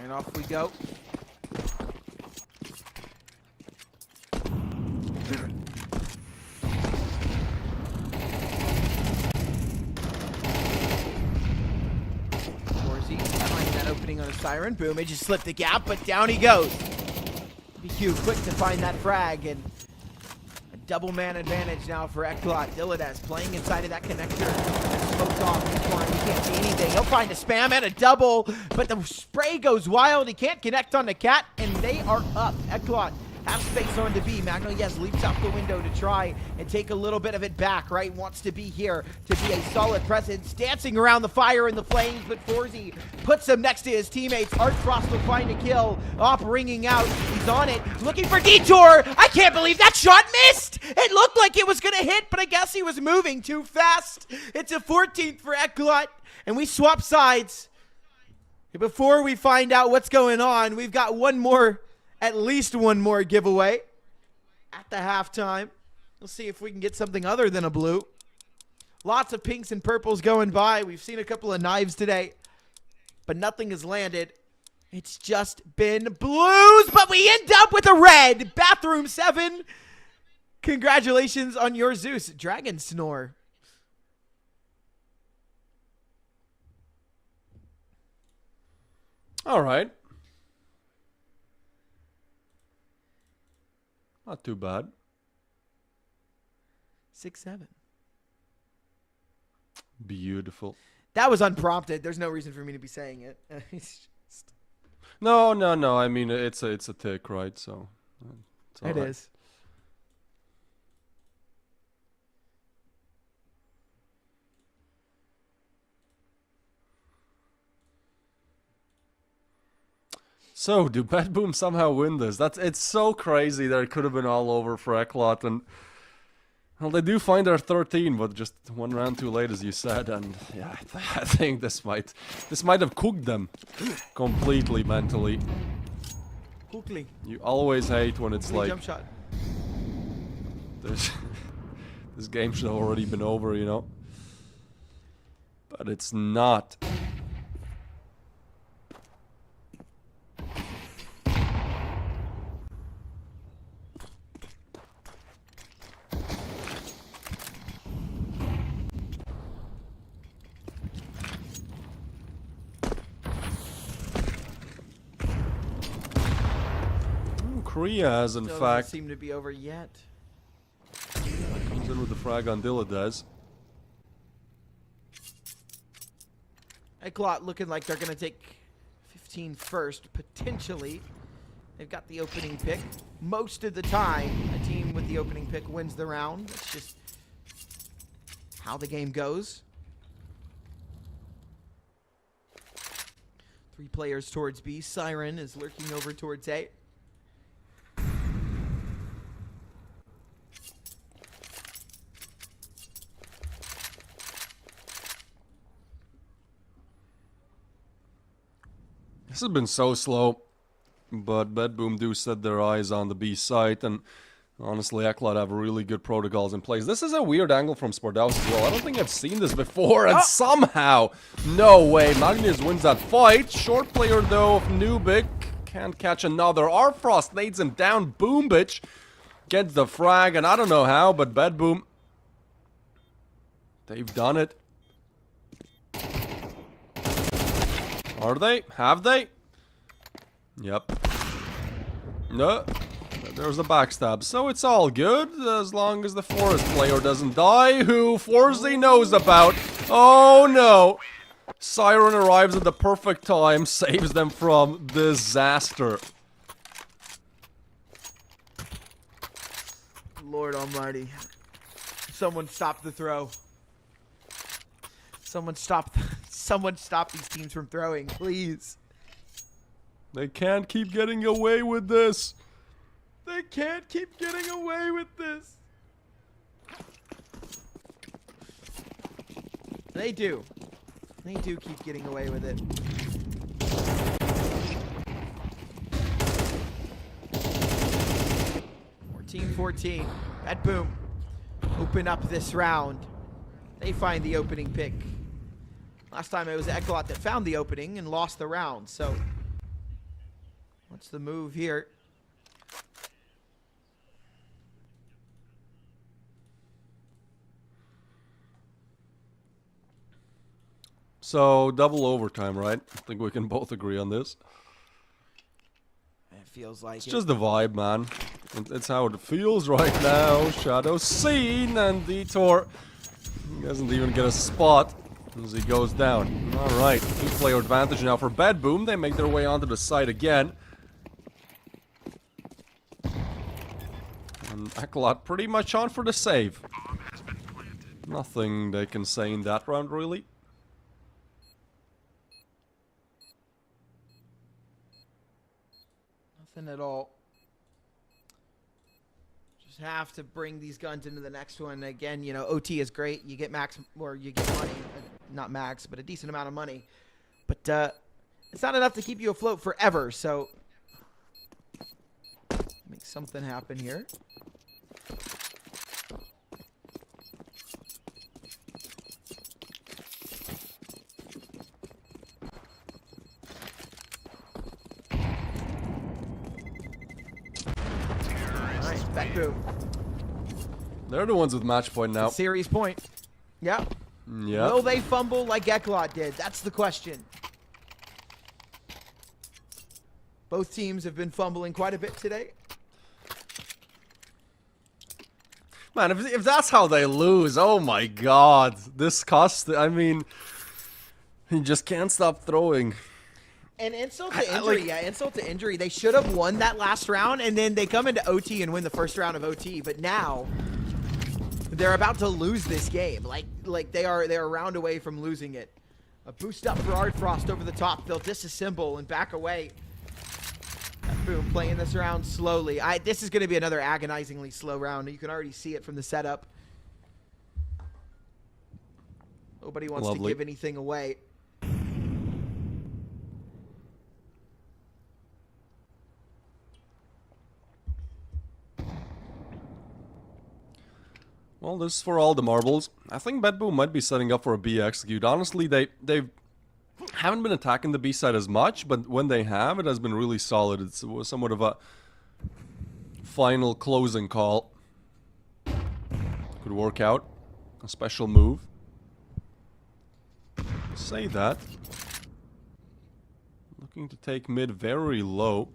And off we go. Forzy finding that opening on a Siren. Boomage just slipped the gap, but down he goes. BQ quick to find that frag, and a double man advantage now for Eclot. Dilladas playing inside of that connector. Smoked off before him. He can't see anything. He'll find a spam and a double, but the spray goes wild. He can't connect on the cat, and they are up. Eclot have space on to B. Magno, yes, leaps out the window to try and take a little bit of it back, right? Wants to be here to be a solid presence, dancing around the fire and the flames, but Forzy puts him next to his teammates. Art Frost will find a kill. Op ringing out. He's on it, looking for Detour. I can't believe that shot missed. It looked like it was going to hit, but I guess he was moving too fast. It's a 14th for Eclot, and we swap sides. Before we find out what's going on, we've got at least one more giveaway at the halftime. We'll see if we can get something other than a blue. Lots of pinks and purples going by. We've seen a couple of knives today, but nothing has landed. It's just been blues, but we end up with a red. Bathroom 7. Congratulations on your Zeus. Dragon Snore. All right. Not too bad. 6-7. Beautiful. That was unprompted. There's no reason for me to be saying it. It's just... No. I mean, it's a tick, right? So it's all It right. is. So, do BetBoom somehow win this? It's so crazy that it could have been all over for Eclot, and Well, they do find their 13, but just one round too late, as you said, and yeah, I think this might have cooked them completely mentally. Quickly. You always hate when it's like Jump shot. this game should have already been over, you know. But it's not. Korea has, in Still fact, doesn't seem to be over yet. comes in with the frag on Dilladez. Eclot looking like they're going to take 15 first, potentially. They've got the opening pick. Most of the time, a team with the opening pick wins the round. That's just how the game goes. 3 players towards B. Siren is lurking over towards A. This has been so slow, but BetBoom do set their eyes on the B site, and honestly, Eclot have really good protocols in place. This is a weird angle from Sparta as well. I don't think I've seen this before, and somehow, no way, Magnus wins that fight. Short player though of Nubik, can't catch another. Arfrost nades him down. Boom, bitch, gets the frag, and I don't know how, but BetBoom, they've done it. Are they? Have they? Yep. No. There's a backstab. So it's all good as long as the Forest player doesn't die, who Forzy knows about. Oh no. Siren arrives at the perfect time, saves them from disaster. Lord almighty. Someone stop the throw. Someone stop these teams from throwing, please. They can't keep getting away with this. They can't keep getting away with this. They do. They do keep getting away with it. Team 14. BetBoom. Open up this round. They find the opening pick. Last time it was Eclot that found the opening and lost the round, so what's the move here? So, double overtime, right? I think we can both agree on this. It feels like It's just the vibe, man. It's how it feels right now. Shadow seen, and Detour, he doesn't even get a spot as he goes down. Alright, 2-player advantage now for BetBoom. They make their way onto the site again. And Eclot pretty much on for the save. Nothing they can say in that round, really. Nothing at all. Just have to bring these guns into the next one. Again, you know, OT is great. You get max, or you get money. Not max, but a decent amount of money. But it's not enough to keep you afloat forever, so make something happen here. Nice, BetBoom. They're the ones with match point now. Series point. Yeah. Yeah. Will they fumble like Eclot did? That's the question. Both teams have been fumbling quite a bit today. Man, if that's how they lose, oh my god. This cost, I mean, you just can't stop throwing. And insult to injury, yeah, insult to injury. They should have won that last round, and then they come into OT and win the first round of OT. But now they're about to lose this game. Like they are a round away from losing it. A boost up for Ardfrost over the top. They'll disassemble and back away. Boom, playing this round slowly. This is going to be another agonizingly slow round. You can already see it from the setup. Nobody wants Lovely. to give anything away. Well, this is for all the marbles. I think BetBoom might be setting up for a B execute. Honestly, they haven't been attacking the B side as much, but when they have, it has been really solid. It was somewhat of a final closing call. Could work out. A special move. Say that. Looking to take mid very low.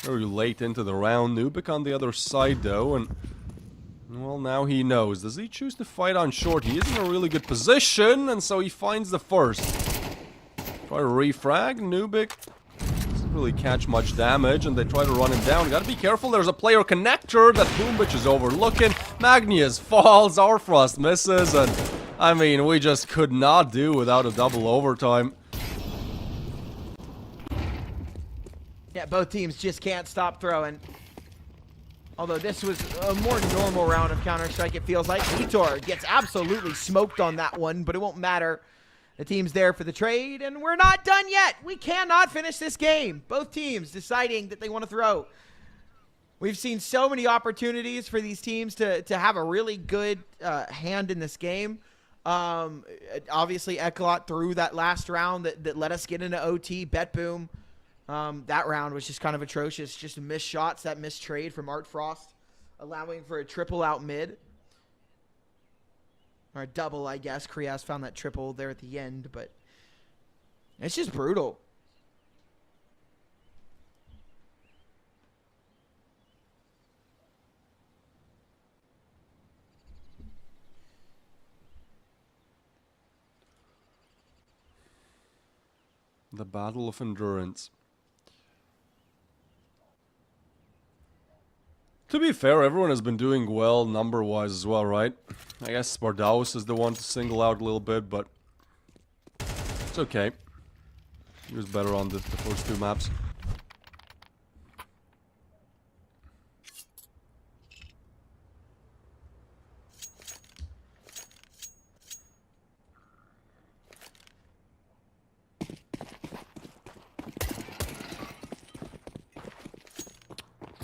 Very late into the round. Nubik on the other side though, and well, now he knows. Does he choose to fight on short? He is in a really good position, and so he finds the first. Try to refrag. Nubik doesn't really catch much damage, and they try to run him down. Gotta be careful. There's a player connector that Boombitch is overlooking. Magnus falls. Arfrost misses, and I mean, we just could not do without a double overtime. Yeah, both teams just can't stop throwing. Although this was a more normal round of Counter-Strike, it feels like. Vitor gets absolutely smoked on that one, but it won't matter. The team's there for the trade, and we're not done yet. We cannot finish this game. Both teams deciding that they want to throw. We've seen so many opportunities for these teams to have a really good hand in this game. Obviously, Eclot threw that last round that let us get into OT. BetBoom. That round was just kind of atrocious. Just missed shots, that missed trade from Art Frost, allowing for a triple out mid. Or a double, I guess. Krias found that triple there at the end, but it's just brutal. The battle of endurance. To be fair, everyone has been doing well number-wise as well, right? I guess Spartaus is the one to single out a little bit, but it's okay. He was better on the first two maps.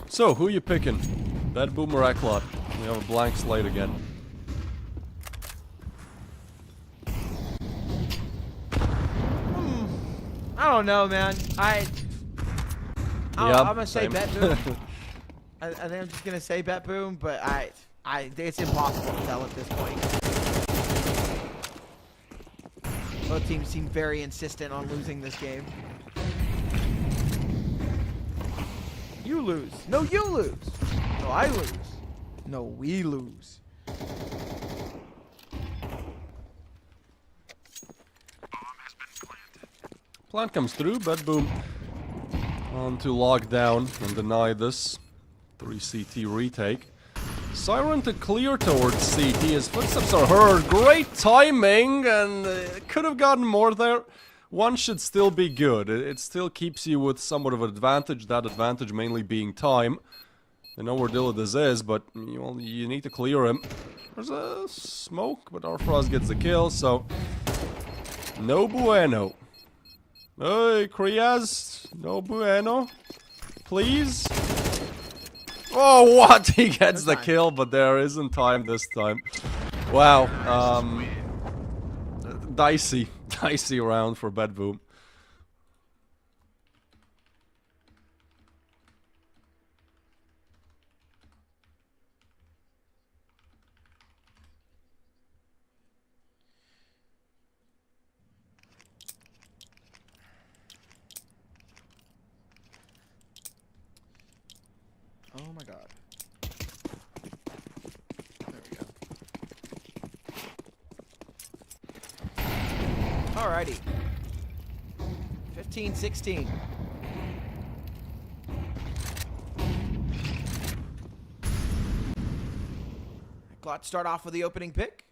So, who you picking? BetBoom or Eclot? We have a blank slate again. I don't know, man. I'm gonna say same. BetBoom. I think I'm just gonna say BetBoom, but it's impossible to tell at this point. Both teams seem very insistent on losing this game. You lose. No, you lose. No, I lose. No, we lose. Plant comes through, BetBoom on to lock down and deny this 3 CT retake. Siren to clear towards CT. His footsteps are heard. Great timing, and could have gotten more there. One should still be good. It still keeps you with somewhat of an advantage, that advantage mainly being time. I know where Dillidus is, but you need to clear him. There's a smoke, but Arfrost gets the kill, so no bueno. Hey, Krias, no bueno. Please. Oh, what? He gets the kill, but there isn't time this time. Wow. Dicey round for BetBoom. Oh my god. There we go. Alrighty. 15-16. Eclot start off with the opening pick.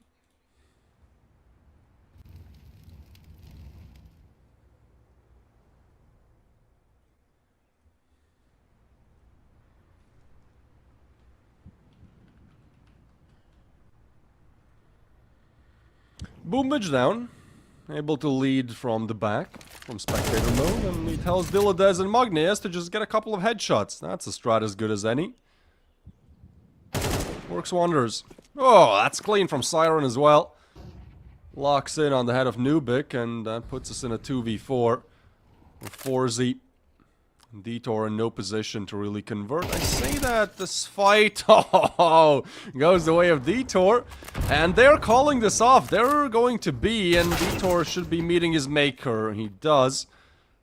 Boomage down. Able to lead from the back, from spectator mode, and he tells Dilladez and Magnius to just get a couple of headshots. That's a strat as good as any. Works wonders. Oh, that's clean from Siren as well. Locks in on the head of Nubik, and that puts us in a 2v4. With 4Z. Detour in no position to really convert. I say that this fight goes the way of Detour, and they're calling this off. They're going to be, and Detour should be meeting his maker. He does,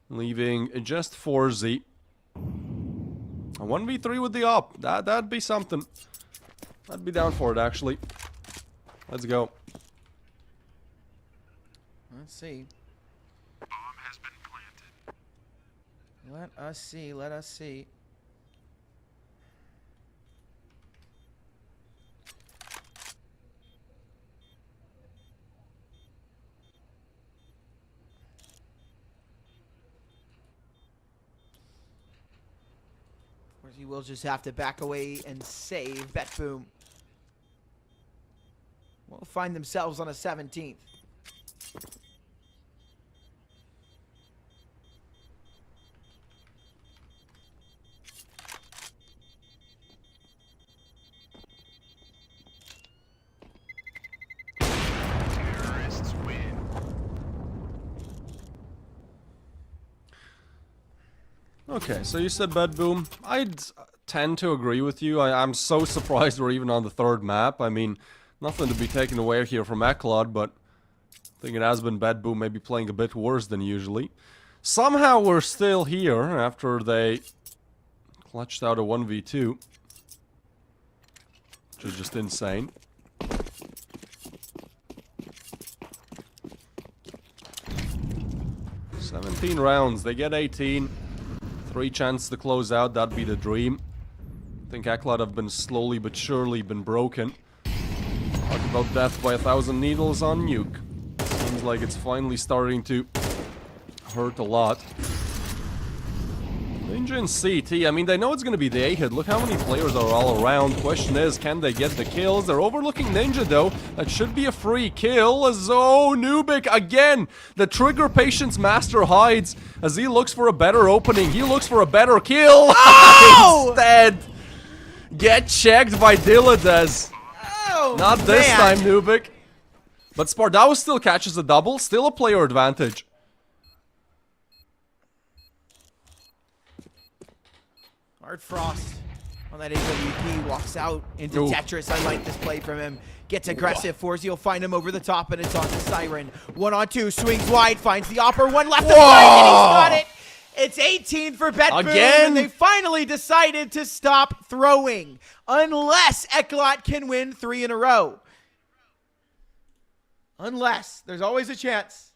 leaving just 4Z. A 1v3 with the op. That'd be something. I'd be down for it, actually. Let's go. Let's see. Bomb has been planted. Let us see. Let us see. Of course, he will just have to back away and save. BetBoom will find themselves on a 17th. Terrorists win. Okay, so you said BetBoom. I'd tend to agree with you. I'm so surprised we're even on the third map. I mean, nothing to be taken away here from Eclot, but I think it has been BetBoom maybe playing a bit worse than usually. Somehow we're still here after they clutched out a 1v2. Which is just insane. "17 rounds, they get 18. 3 chances to close out, that'd be the dream. I think Eclot have been slowly but surely been broken. Talk about death by 1,000 needles on Nuke. Seems like it's finally starting to hurt a lot. Ninja and CT, I mean, they know it's going to be the A-hit. Look how many players are all around. Question is, can they get the kills? They're overlooking Ninja, though. That should be a free kill. As Nubik, again, the trigger patience master hides as he looks for a better opening. He looks for a better kill. Oh! Instead, get checked by Dilladez. Oh, Not this time, Nubik. But Sparta still catches a double. Still a player advantage. Hard Frost on that AWP walks out into Tetris. I like this play from him. Gets aggressive. Forzy will find him over the top, and it's on the Siren. 1-on-2, swings wide, finds the Opper. One left to find, and he's got it. It's 18 for BetBoom, and they finally decided to stop throwing. Unless Eclot can win 3 in a row. Unless. There's always a chance.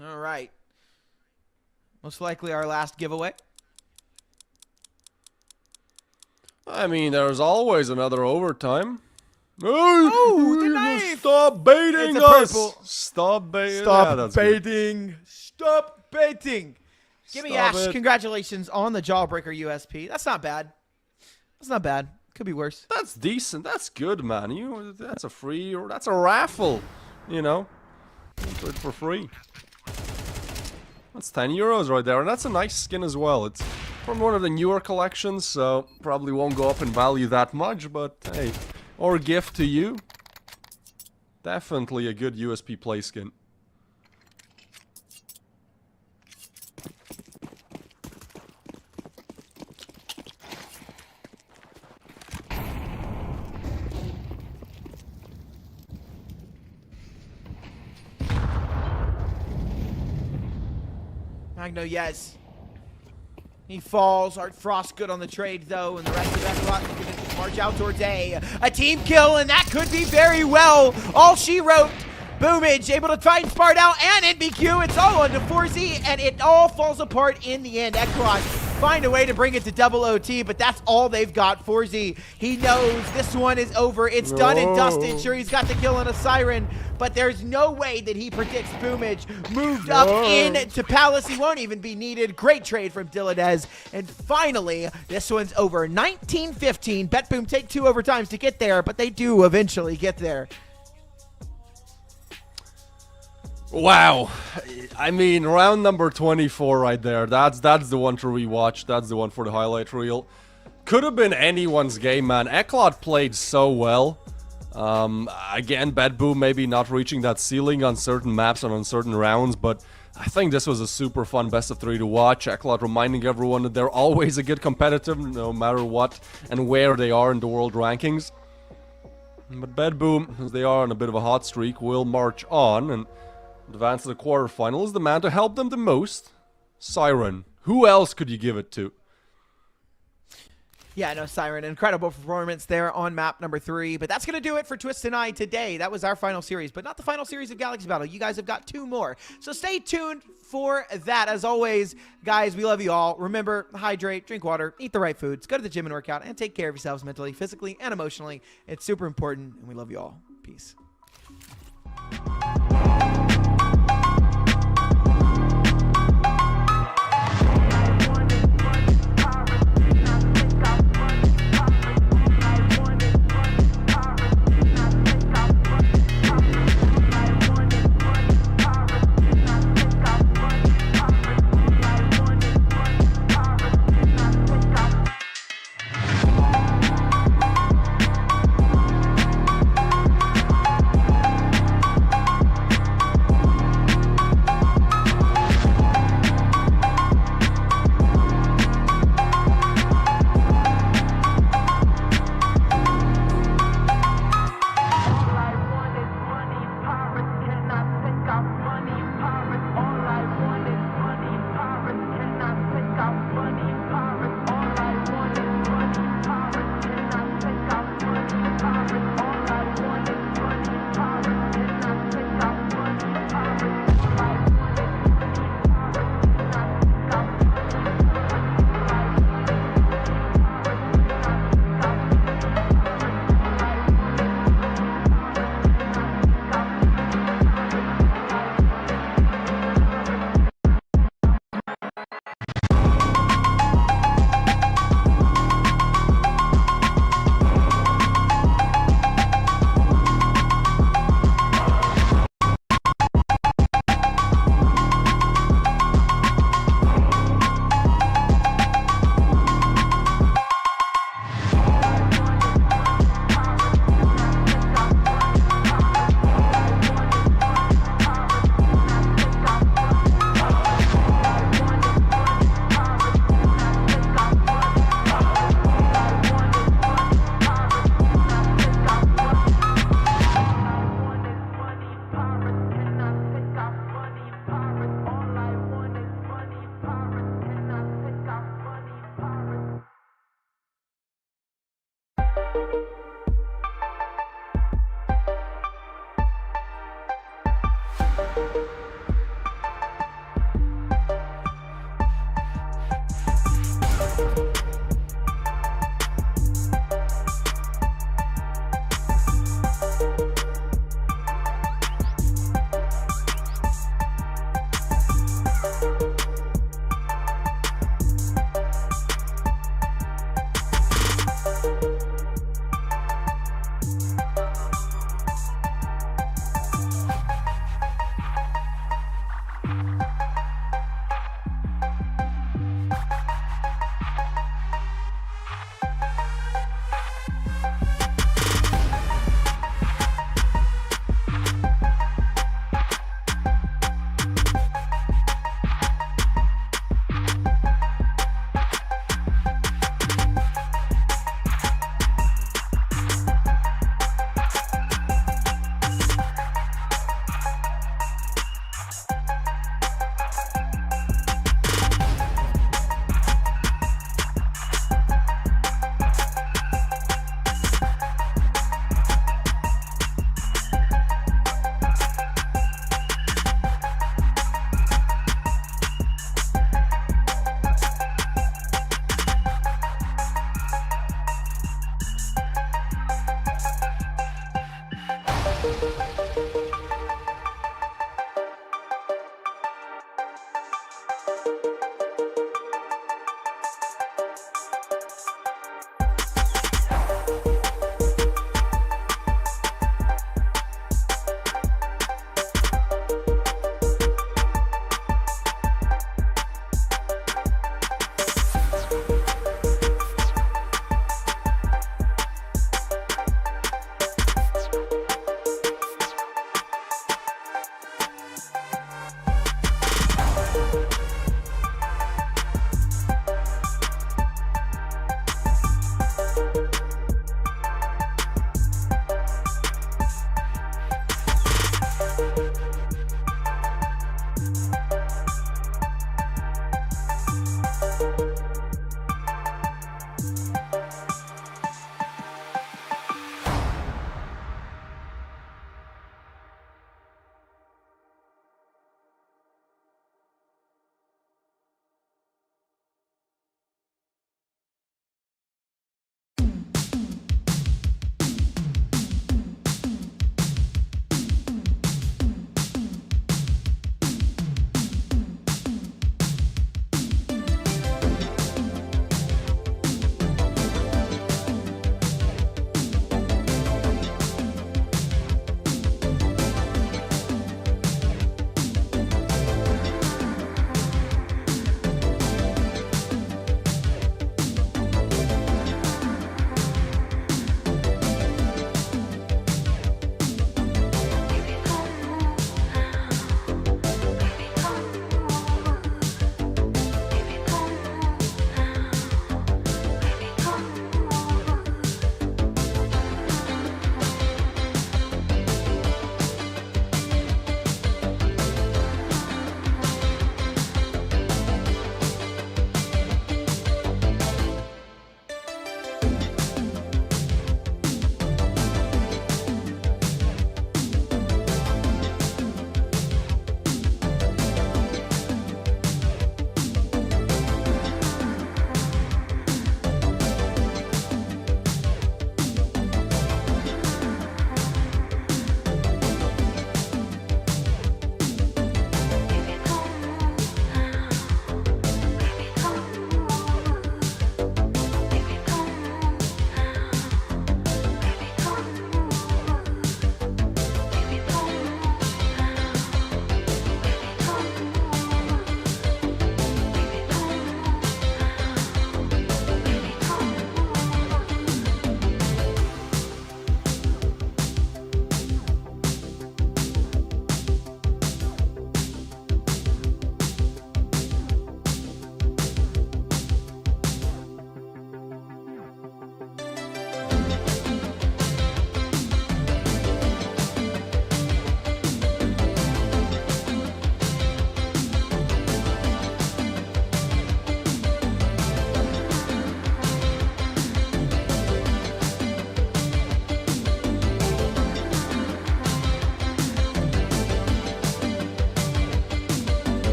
All right. Most likely our last giveaway. I mean, there's always another overtime. Oh, the knife! Stop baiting It's a us! purple. Stop baiting. Stop baiting. Stop baiting. Give me Stop Ash. it. Congratulations on the Jawbreaker USP. That's not bad. That's not bad. Could be worse. That's decent. That's good, man. That's a free, or that's a raffle. You know, do it for free. That's 10 euros right there, and that's a nice skin as well. It's from one of the newer collections, so probably won't go up in value that much, but hey, or gift to you. Definitely a good USP play skin. Magno, yes. He falls. Art Frost good on the trade, though, and the rest of Eclot is going to just march out towards A team kill, and that could be very well all she wrote. Boomage able to find Sparta and NBQ. It's all onto 4Z, and it all falls apart in the end. Eclot find a way to bring it to double OT, but that's all they've got. Forzy, he knows this one is over. It's done and dusted. Sure, he's got the kill on a Siren, but there's no way that he predicts Boomage moved up into Palace. He won't even be needed. Great trade from Diladez. And finally, this one's over. 19-15. BetBoom take 2 overtimes to get there, but they do eventually get there. Wow. I mean, round number 24 right there. That's the one to rewatch. That's the one for the highlight reel. Could have been anyone's game, man. Eclot played so well. Again, BetBoom maybe not reaching that ceiling on certain maps and on certain rounds, but I think this was a super fun best of 3 to watch. Eclot reminding everyone that they're always a good competitor, no matter what and where they are in the world rankings. But BetBoom, as they are on a bit of a hot streak, will march on and advance to the quarterfinals. The man to help them the most, Siren. Who else could you give it to? Yeah, no, Siren, incredible performance there on map number 3. But that's going to do it for Twist and I today. That was our final series, but not the final series of Galaxy Battle. You guys have got 2 more. So stay tuned for that. As always, guys, we love you all. Remember, hydrate, drink water, eat the right foods, go to the gym and work out, and take care of yourselves mentally, physically, and emotionally. It's super important, and we love you all. Peace.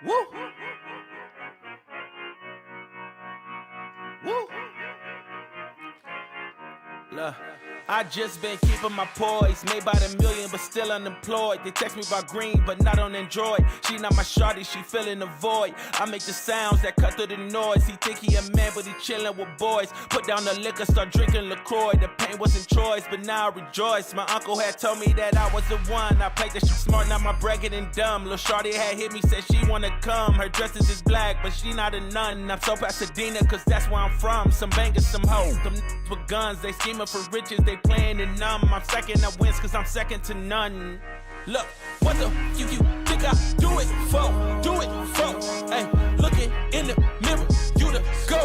Woo! Woo! Look, I just been keeping my poise. Made by the million, but still unemployed. They text me about green, but not on Android. She not my shawty, she filling the void. I make the sounds that cut through the noise. He think he a man, but he chillin' with boys. Put down the liquor, start drinking LaCroix. The pain wasn't choice, but now I rejoice. My uncle had told me that I was the one. I played that shit smart, now my bragging and dumb. Lil' shawty had hit me, said she wanna come. Her dresses is black, but she not a nun. I'm so Pasadena, cause that's where I'm from. Some bangers, some hoes. Them with guns, they scheming for riches, they playing it numb. I'm second, I wins cause I'm second to none. Look, what the you think I do it for? Do it for? Hey, looking in the mirror, you the go,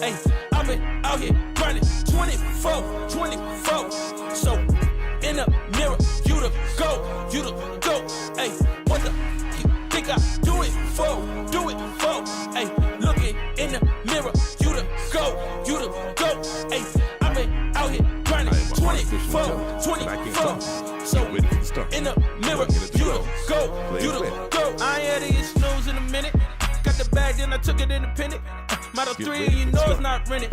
hey, I've been out here grinding 24, so in the mirror, you the go, hey, what the you think I do it for? Do it for? Hey, looking in the mirror, you the go, hey, I've been out here grinding 24, so in the mirror, you the go. I ain't had to get snooze in a minute. Got the bag, then I took it independent. Model 3, you know it's not rented.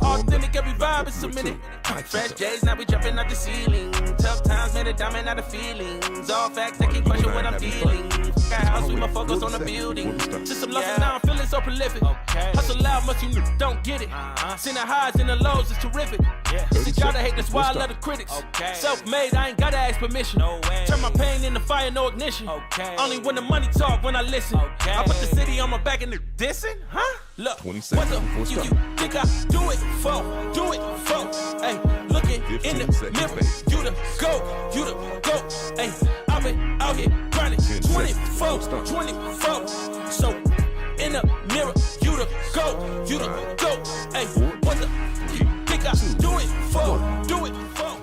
Authentic, every vibe is submitted. Fresh J's, now we jumping out the ceiling. Tough times made a diamond out of feelings. All facts, they can't question what I'm feeling. Got house, we my focus on the building. Just some love, now I'm feeling so prolific. Hustle loud, much you don't get it. Seen the highs and the lows, it's terrific. It's a job to hate, that's why I love the critics. Self-made, I ain't gotta ask permission. Turn my pain into fire, no ignition. Only when the money talk, when I listen. I put the city on my back and they're dissing, huh? Look, what the you think I do it for? Do it for? Hey, looking in the mirror, you the go, hey, I've been out here grinding 24, so in the mirror, you the go, hey, what the you think I do it for? Do it for?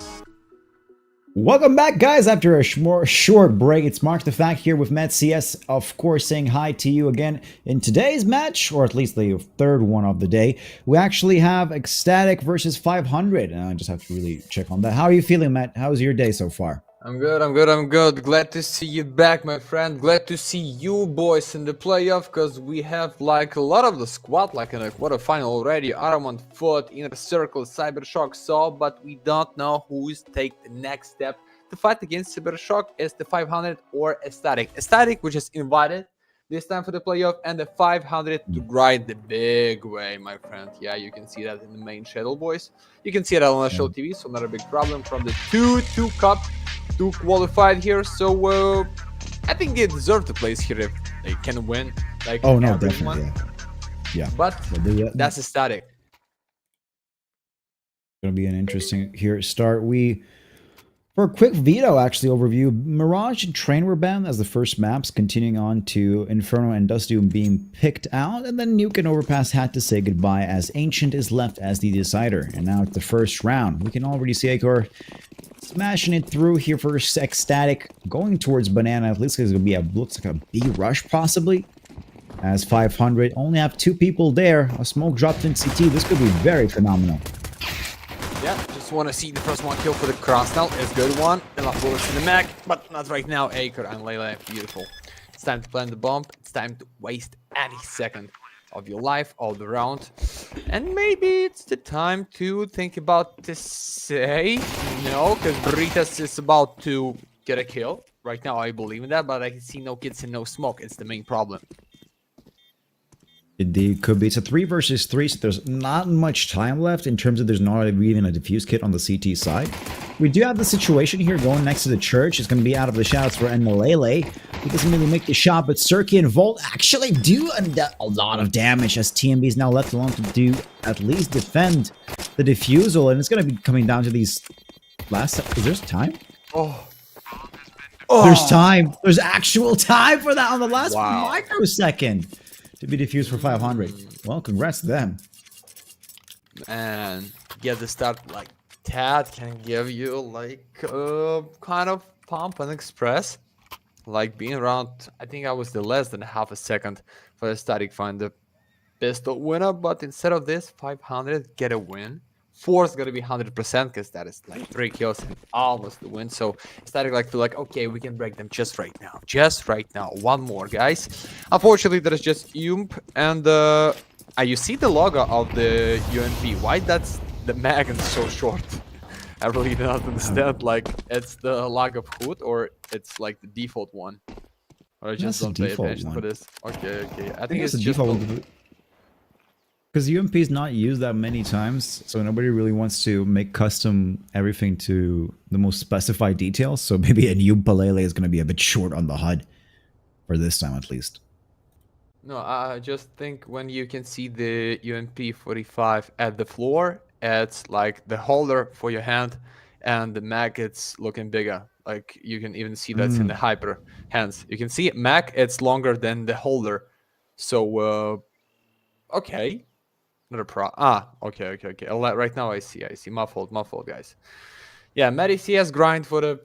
Welcome back, guys, after a short break. It's Mark the Fact here with Met CS, of course, saying hi to you again. In today's match, or at least the third one of the day, we actually have ECSTATIC versus 500, and I just have to really check on that. How are you feeling, Matt? How's your day so far? I'm good. Glad to see you back, my friend. Glad to see you boys in the playoff, because we have like a lot of the squad, like in a quarterfinal already. Aramon, Foot, Inner Circle, CYBERSHOKE, so, but we don't know who's take the next step to fight against CYBERSHOKE. Is the 500 or ECSTATIC? ECSTATIC, which is invited this time for the playoff, and the 500 to grind the big way, my friend. Yeah, you can see that in the main channel, boys. You can see that on national TV, so not a big problem. From the 2 cup to qualified here, so I think they deserve the place here if they can win. Like, oh no, definitely, yeah. But that's ECSTATIC. Gonna be an interesting here start. For a quick veto, actually, overview, Mirage and Train were banned as the first maps, continuing on to Inferno and Dust Doom being picked out, and then Nuke and Overpass had to say goodbye as Ancient is left as the decider. And now it's the first round. We can already see Acor smashing it through here for ECSTATIC, going towards Banana. At least it's going to be looks like a B rush, possibly. As 500 only have 2 people there. A smoke dropped in CT. This could be very phenomenal. Yeah, just want to see the first one kill for the cross now. It's a good one. Enough bullets in the mag, but not right now. Acor and Lele, beautiful. It's time to plant the bomb. It's time to waste any second of your life all the round. And maybe it's the time to think about this say. No, because Britas is about to get a kill. Right now I believe in that, but I can see no kids and no smoke. It's the main problem. It could be. It's a 3 versus 3, so there's not much time left in terms of there's not even a defuse kit on the CT side. We do have the situation here going next to the church. It's going to be out of the shots for Enmalele. He doesn't really make the shot, but Cirky and Volt actually do a lot of damage as TMB is now left alone to do at least defend the defusal, and it's going to be coming down to these last... Is there time? Oh. There's time. There's actual time for that on the last microsecond to be diffused for 500. Well, congrats to them. And get the start like that can give you like kind of pump and express. Like being around, I think I was the less than half a second for the static find the pistol winner, but instead of this 500 get a win 4 is gonna be 100% because that is like 3 kills and almost the win. So Static like feel like, okay, we can break them just right now. One more, guys. Unfortunately, there is just UMP and you see the logo of the UMP. Why that's the mag and so short? I really do not understand. Like, it's the logo of HUD or it's like the default one. Or I just don't pay attention for this. Okay. I think it's the just default. Because UMP is not used that many times, so nobody really wants to make custom everything to the most specified details. So maybe a new Palele is going to be a bit short on the HUD for this time at least. No, I just think when you can see the UMP 45 at the floor, it's like the holder for your hand, and the mag it's looking bigger. Like you can even see that's in the hyper hands. You can see mag it's longer than the holder. So okay. Not a pro. Okay. Right now I see. My fault, guys. Yeah, Medi CS grind for the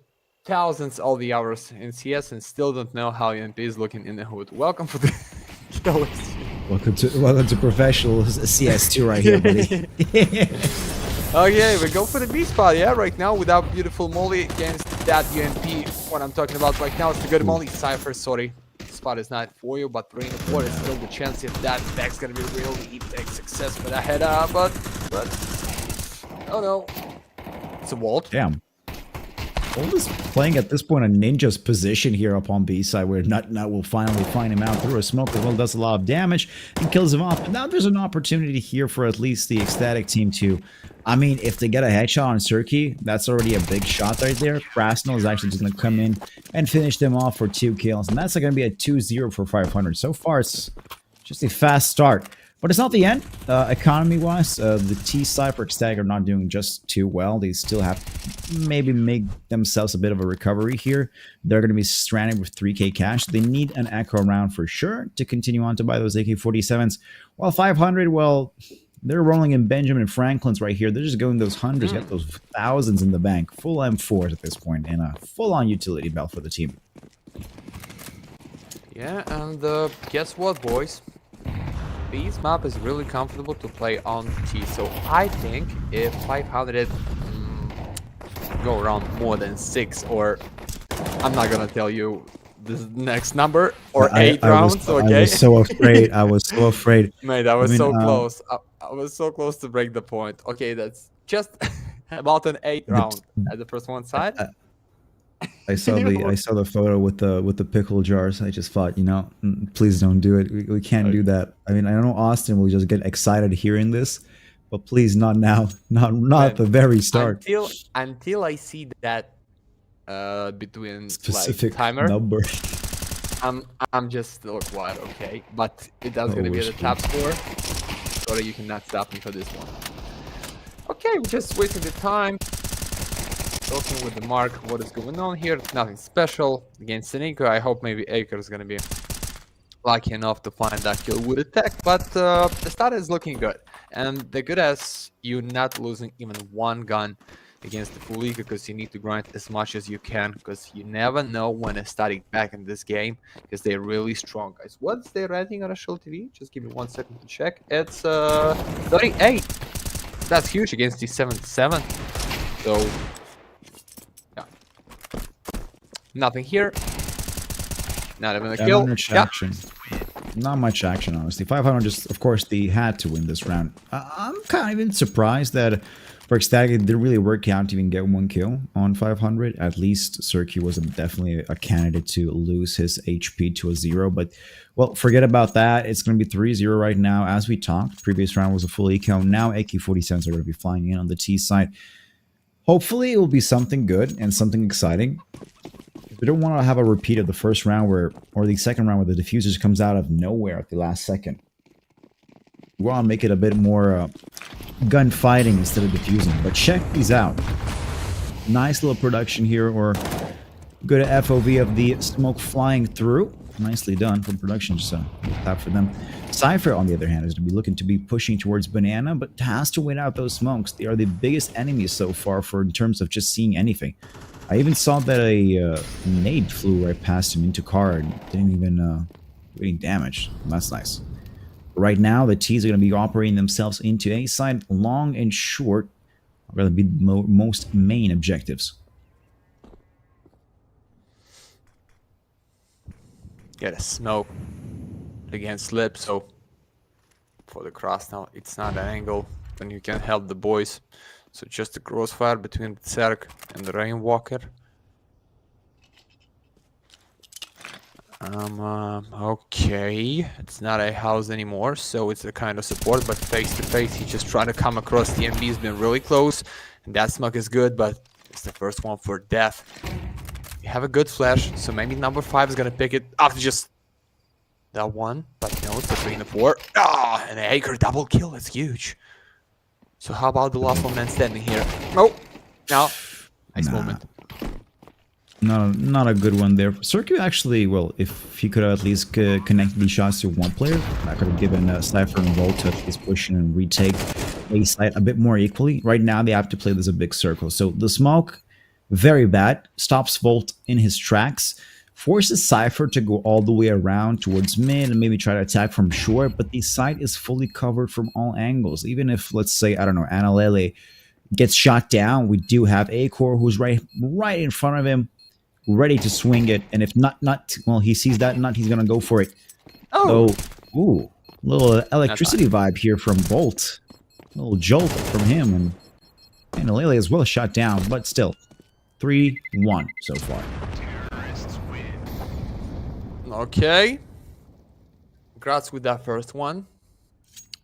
thousands all the hours in CS and still don't know how UMP is looking in the HUD. Welcome for the Welcome to professional CS2 right here, buddy. Okay, we go for the B spot, yeah, right now without beautiful molly against that UMP. What I'm talking about right now is the good molly. Cypher, sorry. Spot is not for you, but 3 and 4 is still the chance if that back's gonna be really big success for that head up, but oh no. It's a Walt. Damn. Walt is playing at this point a ninja's position here up on B side where Nut will finally find him out through a smoke. Well, does a lot of damage and kills him off. But now there's an opportunity here for at least the Ecstatic team to, I mean, if they get a headshot on Cirky, that's already a big shot right there. Krasnal is actually just going to come in and finish them off for 2 kills. And that's going to be a 2-0 for 500. So far, it's just a fast start. But it's not the end. Economy-wise, the T-side for Ecstatic are not doing just too well. They still have to maybe make themselves a bit of a recovery here. They're going to be stranded with 3k cash. They need an Echo round for sure to continue on to buy those AK-47s. While 500, well, they're rolling in Benjamin Franklin's right here. They're just going those hundreds, get those thousands in the bank. Full M4s at this point, and a full-on utility belt for the team. Yeah, and guess what, boys? This map is really comfortable to play on T, so I think if 500 go around more than 6, or I'm not gonna tell you the next number, or 8 rounds, okay? I was so afraid. I was so afraid. Mate, I was so close. I was so close to break the point. Okay, that's just about an 8 round at the first one side. I saw the photo with the pickle jars. I just thought, you know, please don't do it. We can't do that. I mean, I know Austin will just get excited hearing this, but please not now. Not at the very start. Until I see that between specific like, timer number. I'm just still quiet, okay? But it does gonna be the top score. Sorry, you cannot stop me for this one. Okay, we're just wasting the time. Talking with the mark, what is going on here? Nothing special against Nemiga. I hope maybe Aker is gonna be lucky enough to find that kill with attack, but the start is looking good. And the good as you not losing even one gun against the full league, because you need to grind as much as you can, because you never know when a static back in this game, because they're really strong, guys. What's their rating on Ashel TV? Just give me 1 second to check. It's 38. That's huge against the 77. So yeah, nothing here. Not even a kill. Not much action. Not much action, honestly. 500 just, of course, they had to win this round. I'm kind of even surprised that for Ecstatic, it didn't really work out to even get 1 kill on 500. At least Cirky was definitely a candidate to lose his HP to a 0. But, well, forget about that. It's going to be 3-0 right now. As we talked, previous round was a full eco. Now AK-47s are going to be flying in on the T side. Hopefully, it will be something good and something exciting. We don't want to have a repeat of the first round or the second round where the diffusers comes out of nowhere at the last second. We want to make it a bit more gunfighting instead of diffusing. But check these out. Nice little production here, or good FOV of the smoke flying through. Nicely done from production, just tap for them. Cypher, on the other hand, is going to be looking to be pushing towards Banana, but has to win out those smokes. They are the biggest enemies so far in terms of just seeing anything. I even saw that a nade flew right past him into car and didn't even do any damage. That's nice. Right now, the T's are going to be operating themselves into A side, long and short. Rather be the most main objectives. Get a smoke against slip, so for the cross now it's not an angle, then you can help the boys. So just a crossfire between the Zerg and the Rainwalker. Okay, it's not a house anymore, so it's a kind of support, but face to face, he's just trying to come across. The MB has been really close, and that smoke is good, but it's the first one for death. You have a good flash, so maybe number 5 is gonna pick it after just that one, but no, it's a 3 and a 4. Ah, and an Acre double kill, that's huge. So how about the last one man standing here? Oh, no, nice movement. Not a good one there. Circuit actually, well, if he could have at least connected these shots to one player, that could have given Cypher and Volt to at least push in and retake a site a bit more equally. Right now, they have to play this a big circle. So the smoke, very bad, stops Volt in his tracks, forces Cypher to go all the way around towards mid and maybe try to attack from short, but the site is fully covered from all angles. Even if, let's say, I don't know, Analele gets shot down, we do have Acor who's right in front of him, ready to swing it, and if not, well, he sees that nut, he's gonna go for it. Oh, so, ooh, little electricity vibe here from Bolt, a little jolt from him, and Lele as well shot down, but still, 3-1 so far. Terrorists win. Okay, congrats with that first one.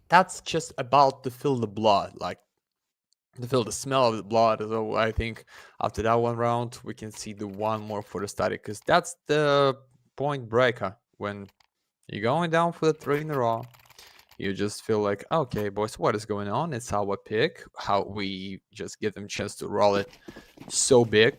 That's just about to feel the blood, like to feel the smell of the blood. So I think after that one round, we can see the one more for the static, because that's the point breaker. When you're going down for the 3 in a row, you just feel like, okay, boys, what is going on? It's our pick. How we just give them a chance to roll it so big.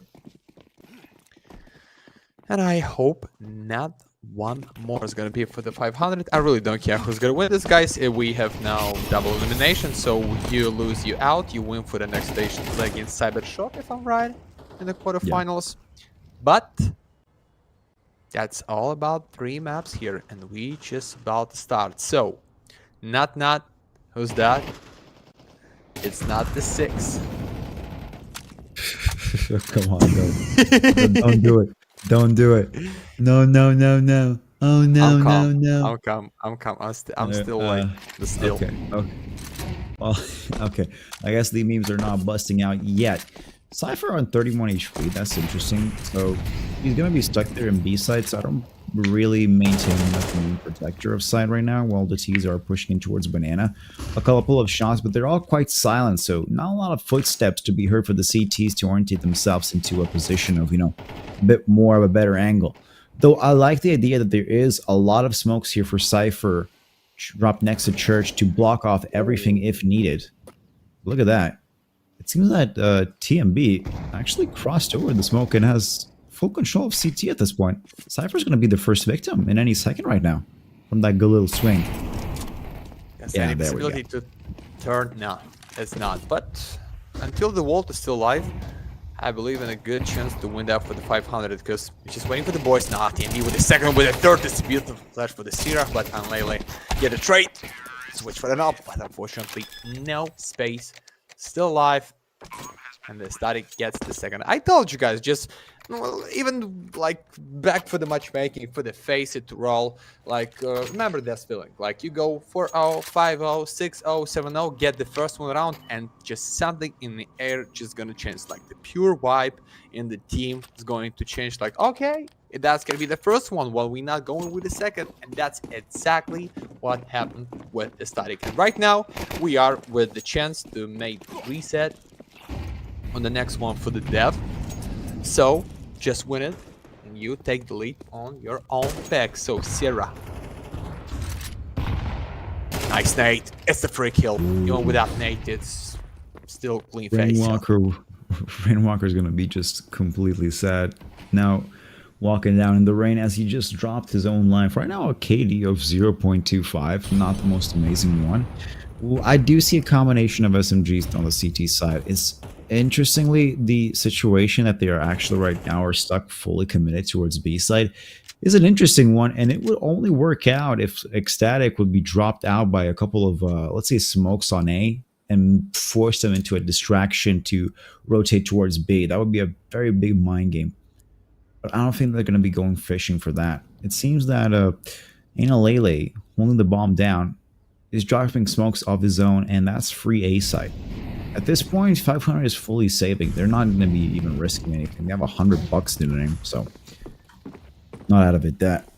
And I hope not one more is going to be for the 500. I really don't care who's going to win this, guys. We have now double elimination, so you lose, you out. You win for the next station, play against CYBERSHOKE, if I'm right, in the quarterfinals. Yeah. But that's all about 3 maps here, and we just about to start. So, not, who's that? It's not the 6. Come on, don't do it. Don't do it. No. Oh no. I'm calm. I'm still like the still. Okay. Well, okay. I guess the memes are not busting out yet. Cypher on 31 HP. That's interesting. So he's gonna be stuck there in B side. So I don't really maintain enough main protector of side right now, while the T's are pushing in towards banana. A couple of shots, but they're all quite silent. So not a lot of footsteps to be heard for the CTs to orientate themselves into a position of, a bit more of a better angle. Though I like the idea that there is a lot of smokes here for Cypher dropped next to Church to block off everything if needed. Look at that. It seems that TMB actually crossed over the smoke and has full control of CT at this point. Cypher's going to be the first victim in any second right now from that good little swing. Yes, yeah, there we go. To turn, no, it's not. But until the Volt is still alive, I believe in a good chance to win that for the 500, because we're just waiting for the boys. Nah, TMB with the second, with the third. It's a beautiful flash for the Sierra, but Anlele get a trade. Switch for the knob, but unfortunately, no space. Still alive, and the static gets the second. I told you guys, just even like back for the matchmaking, for the face it roll, like remember this feeling, like you go 4-0, 5-0, 6-0, 7-0, get the first one round, and just something in the air just gonna change, like the pure vibe in the team is going to change, like okay, that's gonna be the first one while we're not going with the second, and that's exactly what happened with the static. And right now we are with the chance to make reset on the next one for the dev, so just win it and you take the lead on your own pick. So Sierra, nice nade, it's the free kill. Even without nade, it's still clean face. Rainwalker is gonna be just completely sad now, walking down in the rain as he just dropped his own life. Right now a KD of 0.25, not the most amazing one. I do see a combination of SMGs on the CT side. It's interestingly, the situation that they are actually right now are stuck fully committed towards B side is an interesting one, and it would only work out if ECSTATIC would be dropped out by a couple of let's say smokes on A and force them into a distraction to rotate towards B. That would be a very big mind game. But I don't think they're going to be going fishing for that. It seems that Lele, holding the bomb down, is dropping smokes off his own, and that's free A side. At this point, 500 is fully saving. They're not going to be even risking anything. They have $100 in the name, so not out of it that.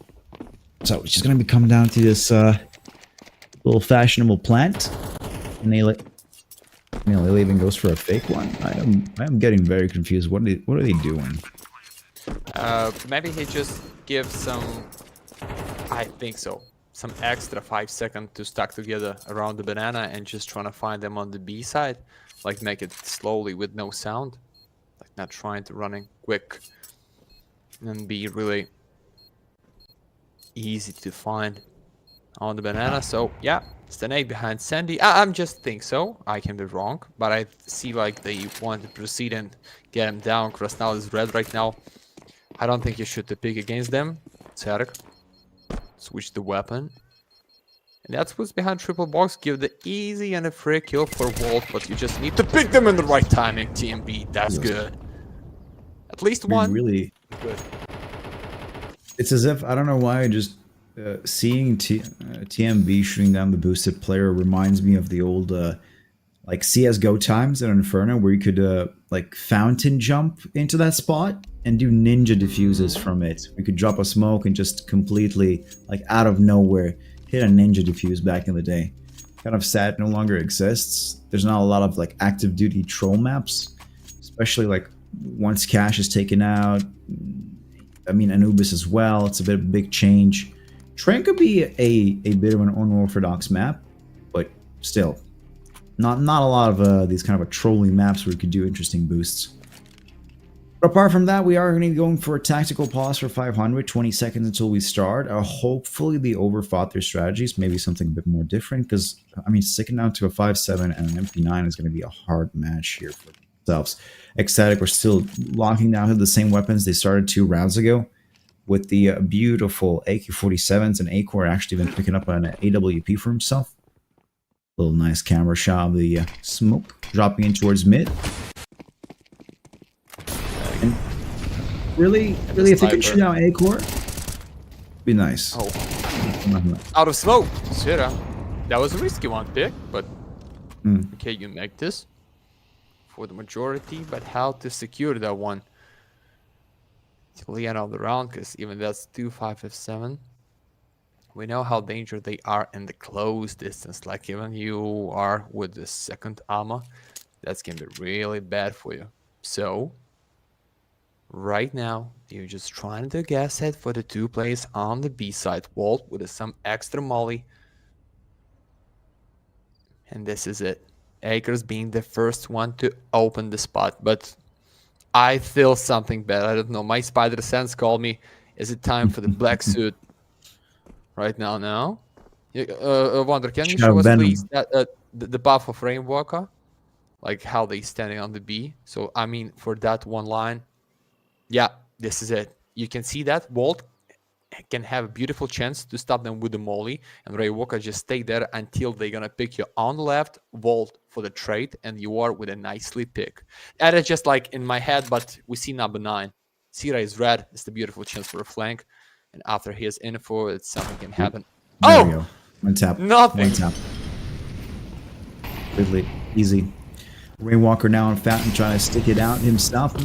So it's just going to be coming down to this little fashionable plant. And Lele even goes for a fake one. I am getting very confused. What are they doing? Maybe he just gives some, I think so, some extra 5 seconds to stack together around the banana and just trying to find them on the B side. Like make it slowly with no sound. Like not trying to running quick and be really easy to find on the banana. So yeah, it's an A behind Sandy. I'm just think so. I can be wrong, but I see like they want to proceed and get him down. Krasnal is red right now. I don't think you should pick against them. Sarek, switch the weapon. And that's what's behind triple box. Give the easy and a free kill for Wolf, but you just need to pick them in the right timing. TMB, that's good. At least one. Really good. It's as if, I don't know why, just seeing TMB shooting down the boosted player reminds me of the old like CSGO times in Inferno, where you could like fountain jump into that spot and do ninja diffuses from it. We could drop a smoke and just completely, like out of nowhere, hit a ninja diffuse back in the day. Kind of sad it no longer exists. There's not a lot of like active duty troll maps, especially like once Cash is taken out. I mean, Anubis as well. It's a bit of a big change. Train could be a bit of an unorthodox map, but still, not a lot of these kind of a trolling maps where you could do interesting boosts. But apart from that, we are going to be going for a tactical pause for 500, 20 seconds until we start. Hopefully they overthought their strategies, maybe something a bit more different, because, I mean, sticking down to a 5-7 and an MP9 is going to be a hard match here for themselves. ECSTATIC are still locking down to the same weapons they started 2 rounds ago, with the beautiful AK-47s, and Acor actually been picking up an AWP for himself. Little nice camera shot of the smoke dropping in towards mid. And really, if they could shoot out Acor, be nice. Oh, out of smoke. Sierra. That was a risky one pick, but okay, you make this for the majority. But how to secure that one till the end of the round? Because even that's 2-5-7. We know how dangerous they are in the close distance. Like even you are with the second armor, that's gonna be really bad for you. So right now, you're just trying to guess it for the 2 players on the B side. Walt with some extra molly. And this is it. Akers being the first one to open the spot. But I feel something bad. I don't know. My spider sense called me. Is it time for the black suit? Right now, no. Wonder, can you show us, please, that, the buff of Rainwalker? Like how they standing on the B. So, I mean, for that one line. Yeah, this is it. You can see that Walt can have a beautiful chance to stop them with the molly, and Ray Walker just stay there until they're gonna pick you on the left, Walt for the trade, and you are with a nicely pick. That is just like in my head, but we see number 9. Sierra is red. It's the beautiful chance for a flank, and after his info, it's something can happen. There we go. One tap. Nothing. One tap. Really easy. Rainwalker now on Fountain trying to stick it out himself.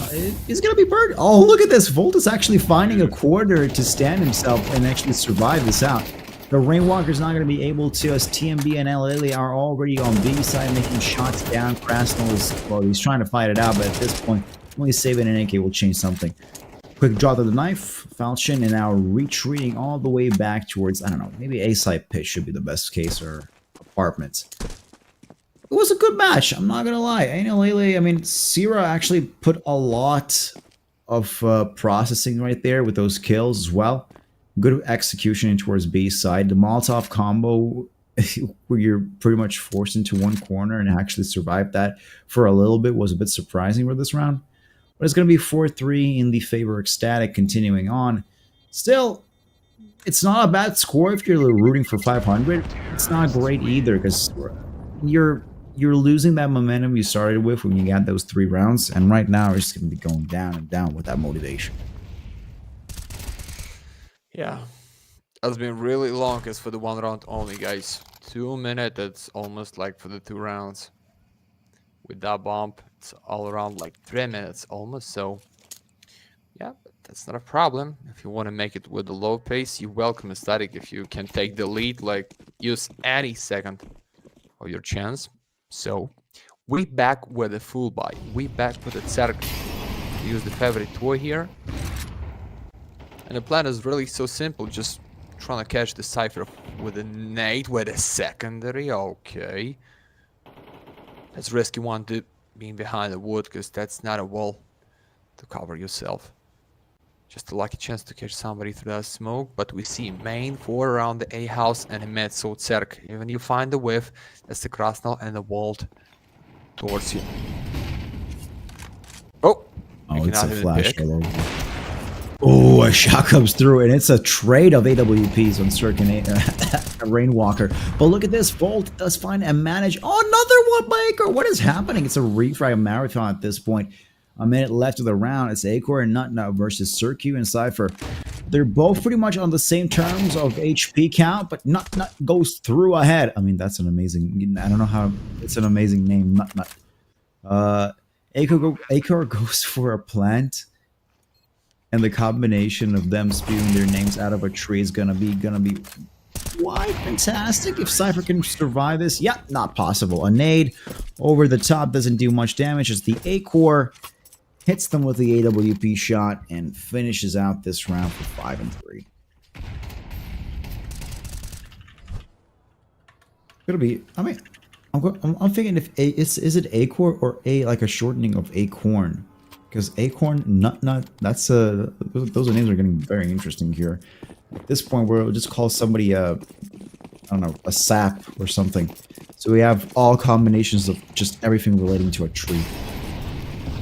He's going to be burned. Oh, look at this. Volt is actually finding a quarter to stand himself and actually survive this out. The Rainwalker's not going to be able to, as TMB and Lele are already on B side making shots down. Krasnal is, well, he's trying to fight it out, but at this point, only saving an AK will change something. Quick draw to the knife. Falchion and now retreating all the way back towards, I don't know, maybe A-side pit should be the best case, or apartments. It was a good match, I'm not gonna lie. Lele, I mean, Sierra actually put a lot of processing right there with those kills as well. Good execution towards B side. The Molotov combo, where you're pretty much forced into one corner and actually survived that for a little bit, was a bit surprising for this round. But it's going to be 4-3 in the favor of ECSTATIC continuing on. Still, it's not a bad score if you're rooting for 500. It's not great either, because you're you're losing that momentum you started with when you got those 3 rounds, and right now it's going to be going down and down with that motivation. Yeah, that's been really long as for the 1 round only, guys. 2 minutes, that's almost like for the 2 rounds. With that bump, it's all around like 3 minutes almost, so yeah, but that's not a problem. If you want to make it with the low pace, you're welcome ECSTATIC. If you can take the lead, like, use any second of your chance. So, we back with a full buy. We back with a Zerk. Use the favorite toy here. And the plan is really so simple, just trying to catch the Cypher with a nade with a secondary. Okay. That's risky one to being behind the wood, because that's not a wall to cover yourself. Just a lucky chance to catch somebody through that smoke, but we see main 4 around the A house and a mid, so Zerk. Even you find the whiff, that's the Krasnal and the vault towards you. Oh, it's a flash. Oh, a shot comes through, and it's a trade of AWPs on Cirque and a Rainwalker. But look at this, Volt does find and manage. Oh, another one, Baker. What is happening? It's a refrag marathon at this point. A minute left of the round. It's Acor and Nut versus Cirque and Cypher. They're both pretty much on the same terms of HP count, but Nut goes through ahead. I mean, that's an amazing. I don't know how. It's an amazing name, Nut. Acor goes for a plant. And the combination of them spewing their names out of a tree is gonna be quite fantastic. If Cypher can survive this, yeah, not possible. A nade over the top doesn't do much damage as the Acor hits them with the AWP shot and finishes out this round for 5 and 3. It'll be. I mean, I'm thinking if is it Acor or like a shortening of Acorn. Because Acorn, Nut, that's those names are getting very interesting here. At this point, we'll just call somebody I don't know, a sap or something. So we have all combinations of just everything relating to a tree.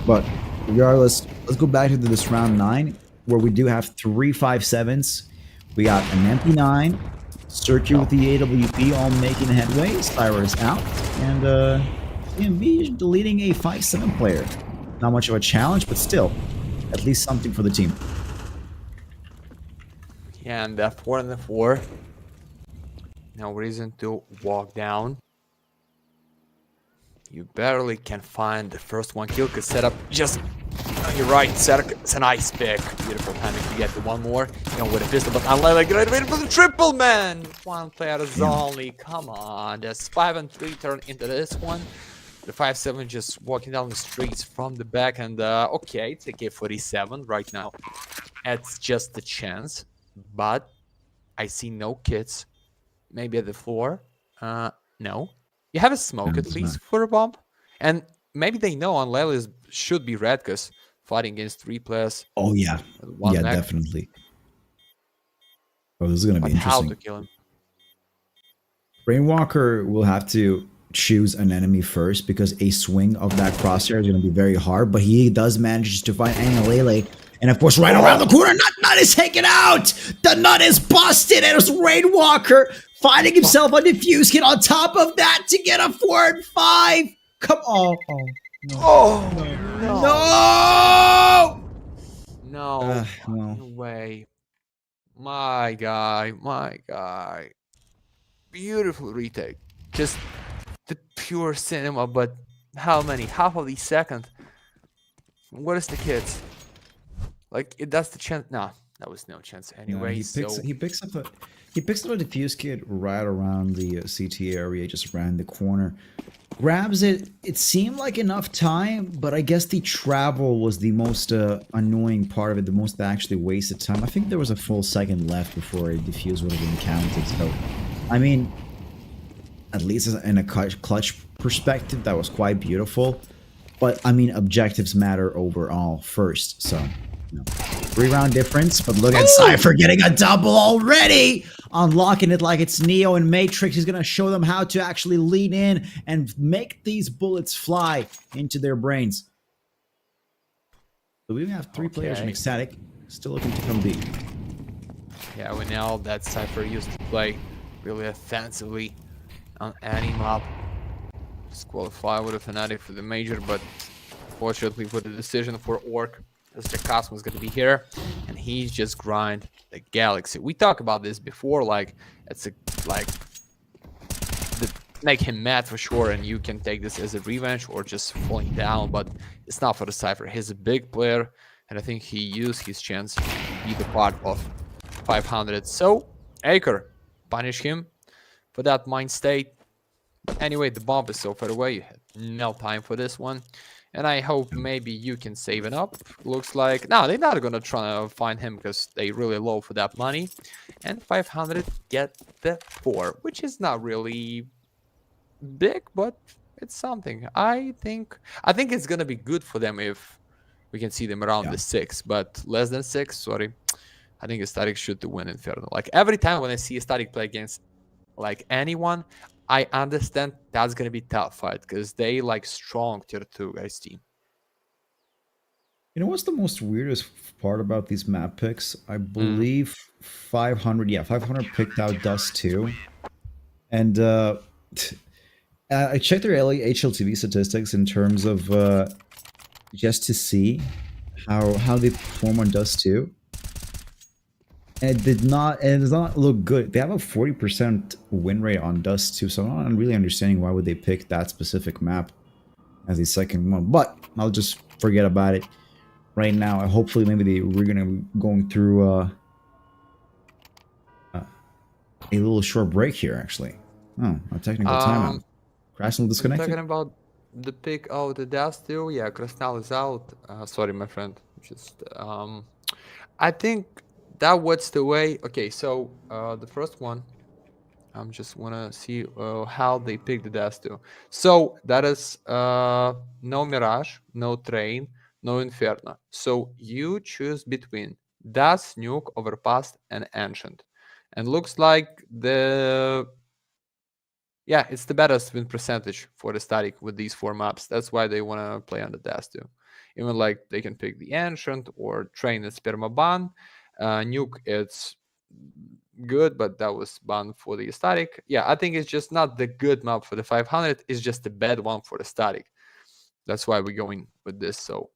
But regardless, let's go back to this round 9, where we do have 3 5.7s. We got an MP9, Cirque with the AWP all making headway. Spyro is out, and CMB deleting a 5.7 player. Not much of a challenge, but still, at least something for the team. Yeah, and that 4 and the 4. No reason to walk down. You barely can find the first one kill, because setup just... Oh, you're right, it's a nice pick. Beautiful timing to get the one more. You know, with a pistol, but unlike right away for the triple, man! 1 player is only, come on. There's 5 and 3 turn into this one. The 5.7 just walking down the streets from the back, and okay, it's a K47 right now. It's just a chance, but I see no kids. Maybe at the floor. No. You have a smoke at least for a bomb, and maybe they know on Lelis should be red because fighting against 3 players. Oh yeah, yeah, definitely. Oh, this is gonna be interesting. How to kill him? Rainwalker will have to choose an enemy first, because a swing of that crosshair is going to be very hard, but he does manage to find Angalele, and of course right around the corner, Nut is taken out! The Nut is busted, and it's Rainwalker finding himself a defuse kit on top of that to get a 4 and 5! Come on! No way. My guy. Beautiful retake. Just the pure cinema, but how many? Half of the second. What is the kids? Like, that's the chance. Nah, that was no chance anyway. He picks up a defuse kit right around the CT area, just around the corner. Grabs it. It seemed like enough time, but I guess the travel was the most annoying part of it, the most that actually wasted time. I think there was a full second left before a defuse would have been counted. So, I mean, at least in a clutch perspective, that was quite beautiful. But, I mean, objectives matter overall first. So, you know, 3-round difference. But look at Cypher getting a double already! Unlocking it like it's Neo and Matrix. He's going to show them how to actually lean in and make these bullets fly into their brains. So we have 3 players in ECSTATIC. Still looking to come deep. Yeah, we know that Cypher used to play really offensively on any map. disqualify with a Fnatic for the major, but fortunately for the decision for Orc, as the Cosmos is going to be here, and he's just grind the Galaxy. We talked about this before, like it's make him mad for sure, and you can take this as a revenge or just falling down, but it's not for the Cypher. He's a big player, and I think he used his chance to be the part of 500. So Acre, punish him for that mind state. Anyway, the bomb is so far away, you had no time for this one. And I hope maybe you can save it up. Looks like... No, they're not gonna try to find him because they really low for that money. And 500 get the 4, which is not really big, but it's something. I think it's gonna be good for them if we can see them around the 6, but less than 6, sorry. I think ECSTATIC should win Inferno. Like every time when I see ECSTATIC play against like anyone, I understand that's gonna be tough fight because they like strong tier 2 guys team. You know what's the most weirdest part about these map picks? I believe 500. 500 picked out Dust 2, and I checked their HLTV statistics in terms of just to see how they perform on Dust 2. And it does not look good. They have a 40% win rate on Dust 2, so I'm not really understanding why would they pick that specific map as the second one. But I'll just forget about it right now. Hopefully, maybe we're gonna be going through a little short break here. Actually, a technical timeout. Krasnal disconnected. Talking about the pick of the Dust 2, yeah, Krasnal is out. Sorry, my friend. Just I think that was the way. Okay, so the first one, I'm just wanna see how they pick the Dust 2. So that is no Mirage, no Train, no Inferno. So you choose between Dust, Nuke, Overpass, and Ancient, and looks like it's the best win percentage for the ECSTATIC with these 4 maps. That's why they wanna play on the Dust 2. Even like they can pick the Ancient or Train and Spermaban. Nuke, it's good, but that was banned for the ECSTATIC. Yeah, I think it's just not the good map for the 500. It's just the bad one for the ECSTATIC. That's why we're going with this. So,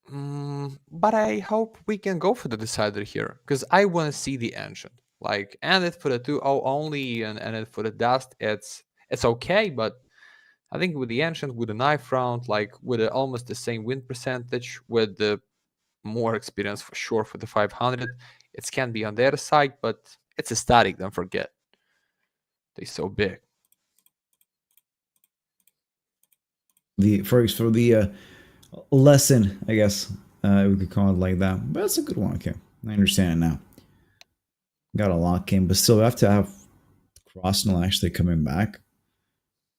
but I hope we can go for the decider here because I want to see the Ancient. Like, and it for the 2-0 only, and it for the Dust. It's okay, but I think with the Ancient, with the knife round, like with almost the same win percentage, with the more experience for sure for the 500, it can be on their side, but it's ECSTATIC, don't forget. They're so big. For the lesson, I guess we could call it like that. But that's a good one. Okay, I understand it now. Got a lock in, but still, we have to have Krasnal actually coming back.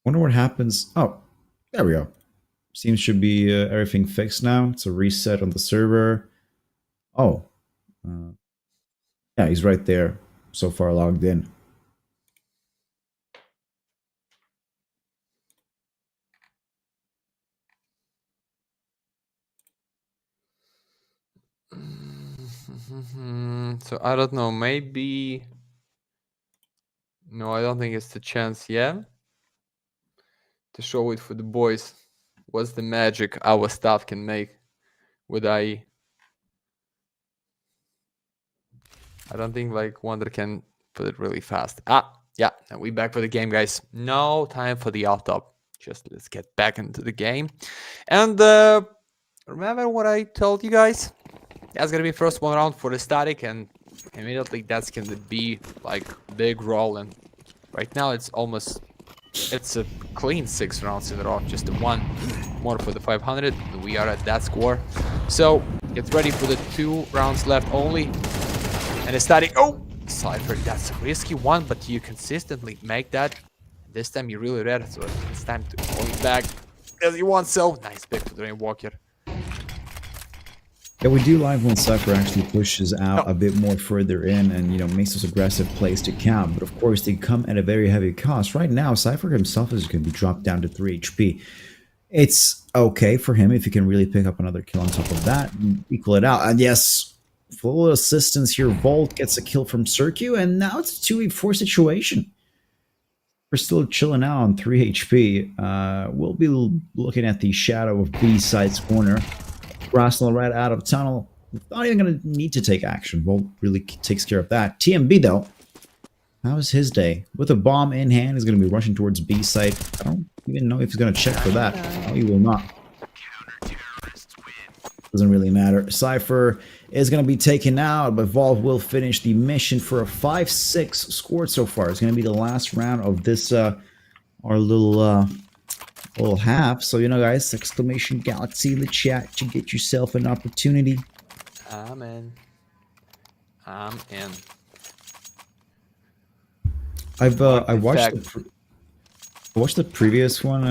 Wonder what happens. Oh, there we go. Seems should be everything fixed now. It's a reset on the server. Oh, yeah, he's right there. So far logged in. So I don't know. Maybe. No, I don't think it's the chance yet to show it for the boys. What's the magic our staff can make with IE? I don't think like Wonder can put it really fast. Yeah, and we back for the game, guys. No time for the off-top. Just let's get back into the game. And remember what I told you guys? That's gonna be first one round for the ECSTATIC, and immediately that's gonna be like big roll. And right now it's a clean 6 rounds in a row, just the 1 more for the 500. We are at that score, so get ready for the 2 rounds left only. And ECSTATIC, Cypher, that's a risky one, but you consistently make that. This time you're really ready, so it's time to pull it back as you want. So nice pick for the Rainwalker. Yeah, we do like when Cypher actually pushes out a bit more further in and, you know, makes those aggressive plays to count. But of course, they come at a very heavy cost. Right now, Cypher himself is going to be dropped down to 3 HP. It's okay for him if he can really pick up another kill on top of that and equal it out. And yes, full assistance here. Volt gets a kill from Circu, and now it's a 2v4 situation. we're still chilling out on 3 HP. We'll be looking at the shadow of B side's corner. Arsenal right out of tunnel. Not even going to need to take action. Volt really takes care of that. TMB, though, how was his day? With a bomb in hand, he's going to be rushing towards B site. I don't even know if he's going to check for that. No, he will not. Doesn't really matter. Cypher is going to be taken out, but Valve will finish the mission for a 5-6 score so far. It's going to be the last round of this, our little half. So, you know, guys, exclamation galaxy in the chat to get yourself an opportunity. I'm in. I'm in. I watched the previous one,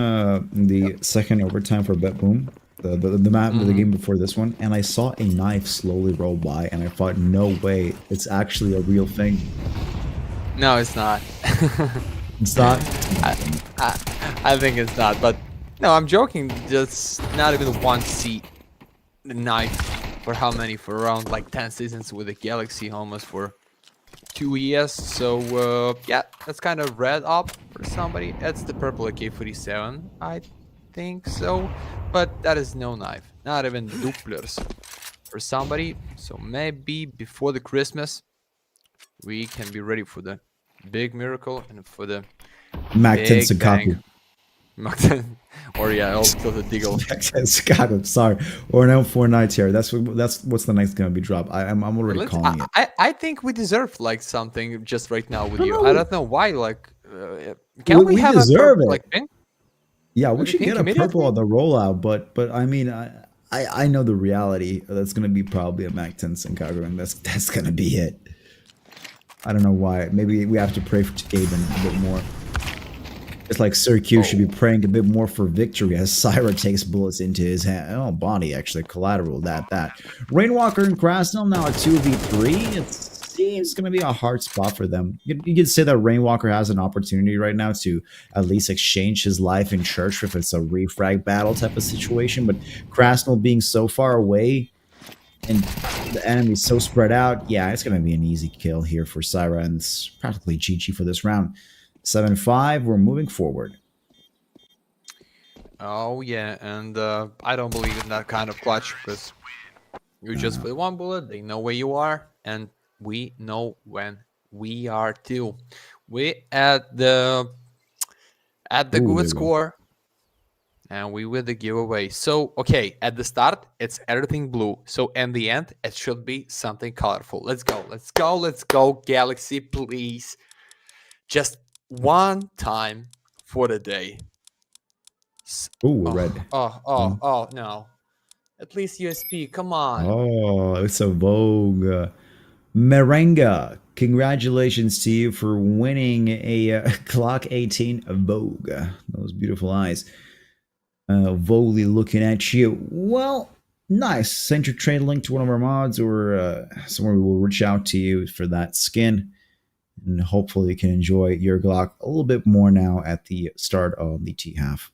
the second overtime for BetBoom, the map of the game before this one, and I saw a knife slowly roll by, and I thought, no way, it's actually a real thing. No, it's not. It's not. I think it's not, but no, I'm joking. Just not even one seat. The knife for how many? For around like 10 seasons with the Galaxy, almost for 2 years. So yeah, that's kind of red up for somebody. That's the purple AK-47, I think so. But that is no knife, not even dupplers for somebody. So maybe before the Christmas, we can be ready for the big miracle and for the Mac 10 Sakaku. Or yeah, also the Deagle. Mac 10 Sakaku, sorry. Or no 4 nights here. That's what's the next gonna be dropped. I'm already calling it. I think we deserve like something just right now with you. I don't know why. Like, can we have deserve a it? like pink? Yeah, we should get a purple on the rollout, but I mean, I know the reality. That's gonna be probably a Mac 10 Sakaku, and that's gonna be it. I don't know why. Maybe we have to pray for Gaben a bit more. It's like Sir Q should be praying a bit more for victory as Syra takes bullets into his body, actually. Collateral, that. Rainwalker and Krasnell now a 2v3. It seems going to be a hard spot for them. You could say that Rainwalker has an opportunity right now to at least exchange his life in church if it's a refrag battle type of situation, but Krasnell being so far away and the enemy's so spread out, yeah, it's going to be an easy kill here for Syra, and it's practically GG for this round. 7-5, we're moving forward. Oh yeah, and I don't believe in that kind of clutch because you just play one bullet, they know where you are, and we know when we are too. We at the good score, and we with the giveaway. So okay, at the start it's everything blue. So in the end it should be something colorful. Let's go, Galaxy, please. Just one time for the day. Red. Oh no. At least USP, come on. Oh, it's a Vogue. Merenga, congratulations to you for winning a Clock 18 Vogue. Those beautiful eyes. Vogue looking at you. Well, nice. Send your trade link to one of our mods or somewhere we will reach out to you for that skin. And hopefully you can enjoy your Glock a little bit more now at the start of the T-half.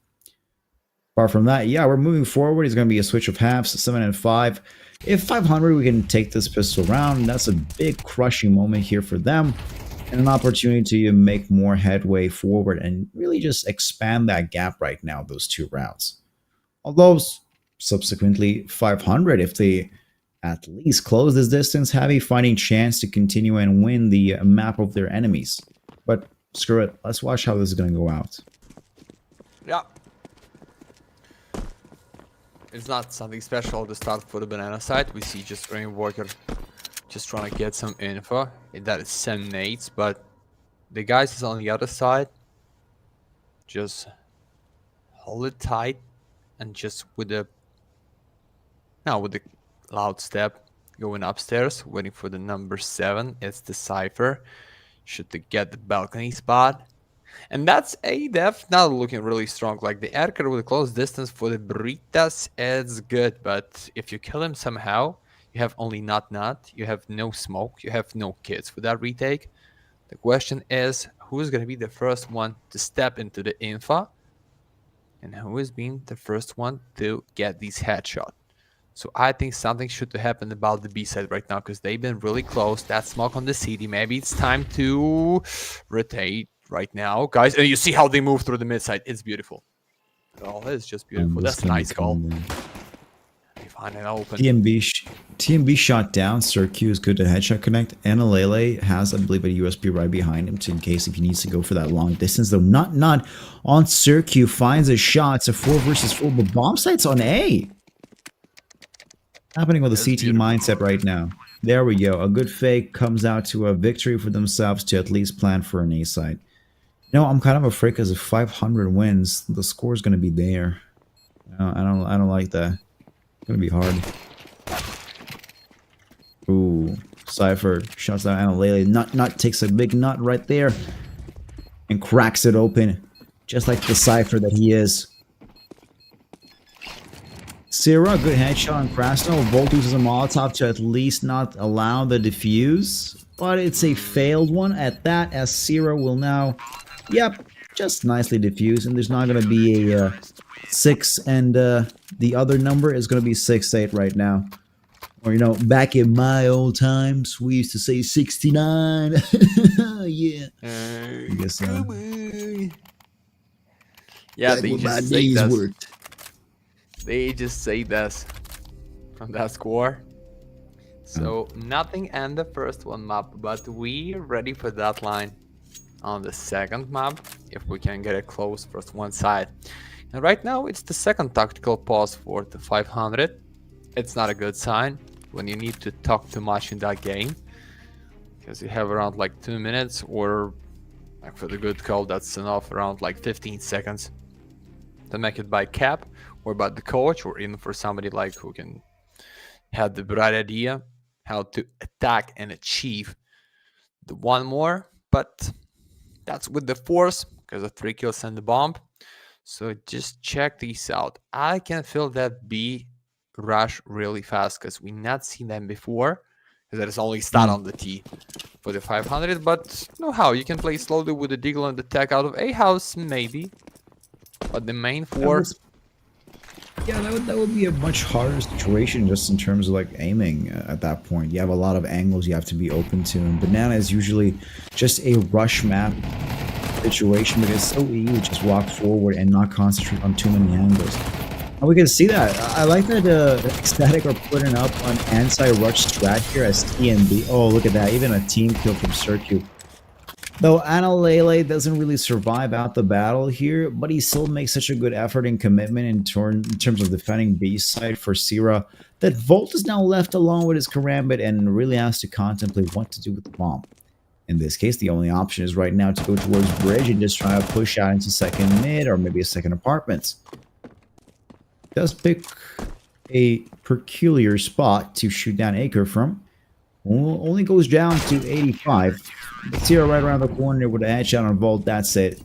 Apart from that, yeah, we're moving forward. It's going to be a switch of halves, 7-5. If 500, we can take this pistol round. That's a big crushing moment here for them. And an opportunity to make more headway forward and really just expand that gap right now, those two rounds. Although, subsequently, 500, if they at least close this distance, have a fighting chance to continue and win the map of their enemies. But screw it. Let's watch how this is going to go out. Yeah. It's not something special to start for the banana side. We see just Rainwalker just trying to get some info. That is some nades, but the guys is on the other side. Just hold it tight and just with the loud step going upstairs, waiting for the number 7. It's the Cypher. Should they get the balcony spot? And that's a def not looking really strong. Like the Edgar with a close distance for the Britas is good, but if you kill him somehow, you have only not, you have no smoke, you have no kids for that retake. The question is, who is going to be the first one to step into the info? And who is being the first one to get these headshots? So I think something should happen about the B side right now because they've been really close. That smoke on the city. Maybe it's time to rotate right now, guys. And you see how they move through the mid side. It's beautiful. Oh, it's just beautiful. That's a nice call. They find it open. TMB shot down. Sirq is good to headshot connect. Analele has, I believe, a USB right behind him, so in case if he needs to go for that long distance. Though not on Sirq. Finds a shot. It's a 4 versus 4, but bomb sites on A. Happening with the CT mindset right now. There we go. A good fake comes out to a victory for themselves to at least plan for an A side. You know, I'm kind of afraid because if 500 wins, the score is going to be there. I don't like that. It's going to be hard. Ooh, Cypher shuts down Analele. Nut takes a big nut right there and cracks it open, just like the Cypher that he is. Sierra, good headshot on Krasno. Volt uses a Molotov to at least not allow the defuse, but it's a failed one at that, as Sierra will now, yep, just nicely defuse, and there's not going to be a 6, and the other number is going to be 6-8 right now. Or, you know, back in my old times, we used to say 69. Yeah. I guess so. Yeah, back they when my just say days that. worked. They just say this from that score. So nothing and the first one map, but we ready for that line on the second map if we can get it close first one side. And right now it's the second tactical pause for the 500. It's not a good sign when you need to talk too much in that game, because you have around like 2 minutes, or like for the good call that's enough around like 15 seconds to make it by cap or by the coach, or even for somebody like who can have the bright idea how to attack and achieve the one more. But that's with the force because of 3 kills and the bomb. So just check these out. I can feel that B rush really fast because we not seen them before, because that is only start on the T for the 500. But know how you can play slowly with the Deagle and the tech out of A house maybe, but the main force. Yeah, that would be a much harder situation just in terms of like aiming at that point. You have a lot of angles you have to be open to, and Banana is usually just a rush map situation because it's so easy to just walk forward and not concentrate on too many angles. And we can see that. I like that ECSTATIC are putting up an anti-rush strat here as TMB. Oh, look at that. Even a team kill from Sirq. Though Analele doesn't really survive out the battle here, but he still makes such a good effort and commitment in terms of defending B side for Sierra that Volt is now left alone with his Karambit and really has to contemplate what to do with the bomb. In this case, the only option is right now to go towards bridge and just try to push out into second mid or maybe a second apartments. Does pick a peculiar spot to shoot down Acre from. Only goes down to 85. Sierra right around the corner with a headshot on Volt. That's it.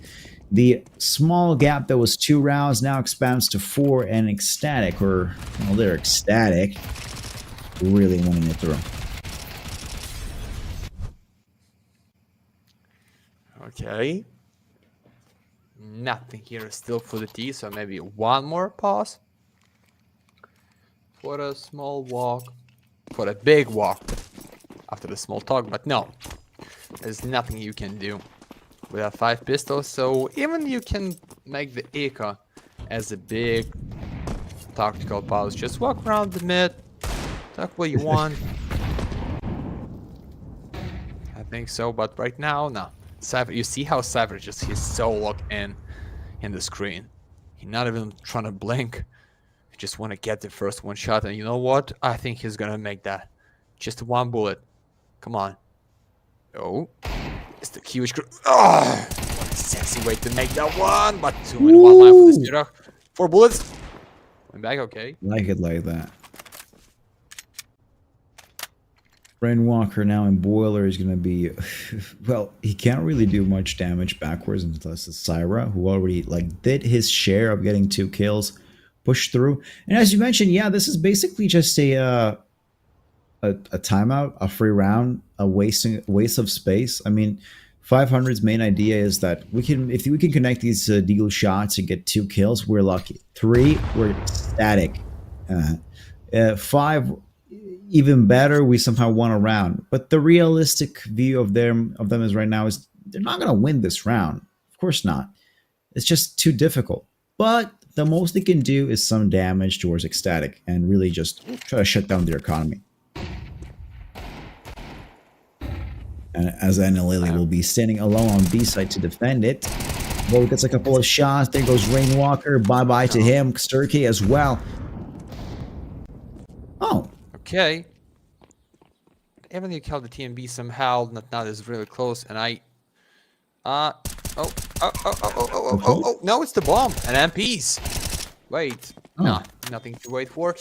The small gap that was 2 rounds now expands to 4, and ECSTATIC, or well, they're ecstatic, really winning it through. Okay. Nothing here still for the T, so maybe one more pause for a small walk, for a big walk after the small talk, but no, there's nothing you can do with a 5 pistols. So even you can make the Eco as a big tactical pause. Just walk around the mid, talk what you want. I think so, but right now, no. Cypher, you see how Cypher just, he's so locked in the screen. He's not even trying to blink. He just want to get the first one shot, and you know what? I think he's gonna make that. Just one bullet. Come on. Oh, it's the huge. Oh, what a sexy way to make that one. But 2 in 1 line for the Spirak. 4 bullets. Went back, okay. Like it like that. Brain Walker now in Boiler is going to be, well, he can't really do much damage backwards unless it's Syra, who already like did his share of getting 2 kills, pushed through. And as you mentioned, yeah, this is basically just a timeout, a free round, a waste of space. I mean, 500's main idea is that if we can connect these deagle shots and get 2 kills, we're lucky. 3, we're static. 5, even better, we somehow won a round. But the realistic view of them is right now is they're not going to win this round. Of course not. It's just too difficult. But the most they can do is some damage towards Ecstatic and really just try to shut down their economy. And as Lily will be standing alone on B side to defend it. Volt gets a couple of shots. There goes Rainwalker. Bye-bye to him. Sturkey as well. Oh. Okay. Even you killed the TMB somehow, not is really close, and I... no, it's the bomb, and MPs. Wait, no, nothing to wait for.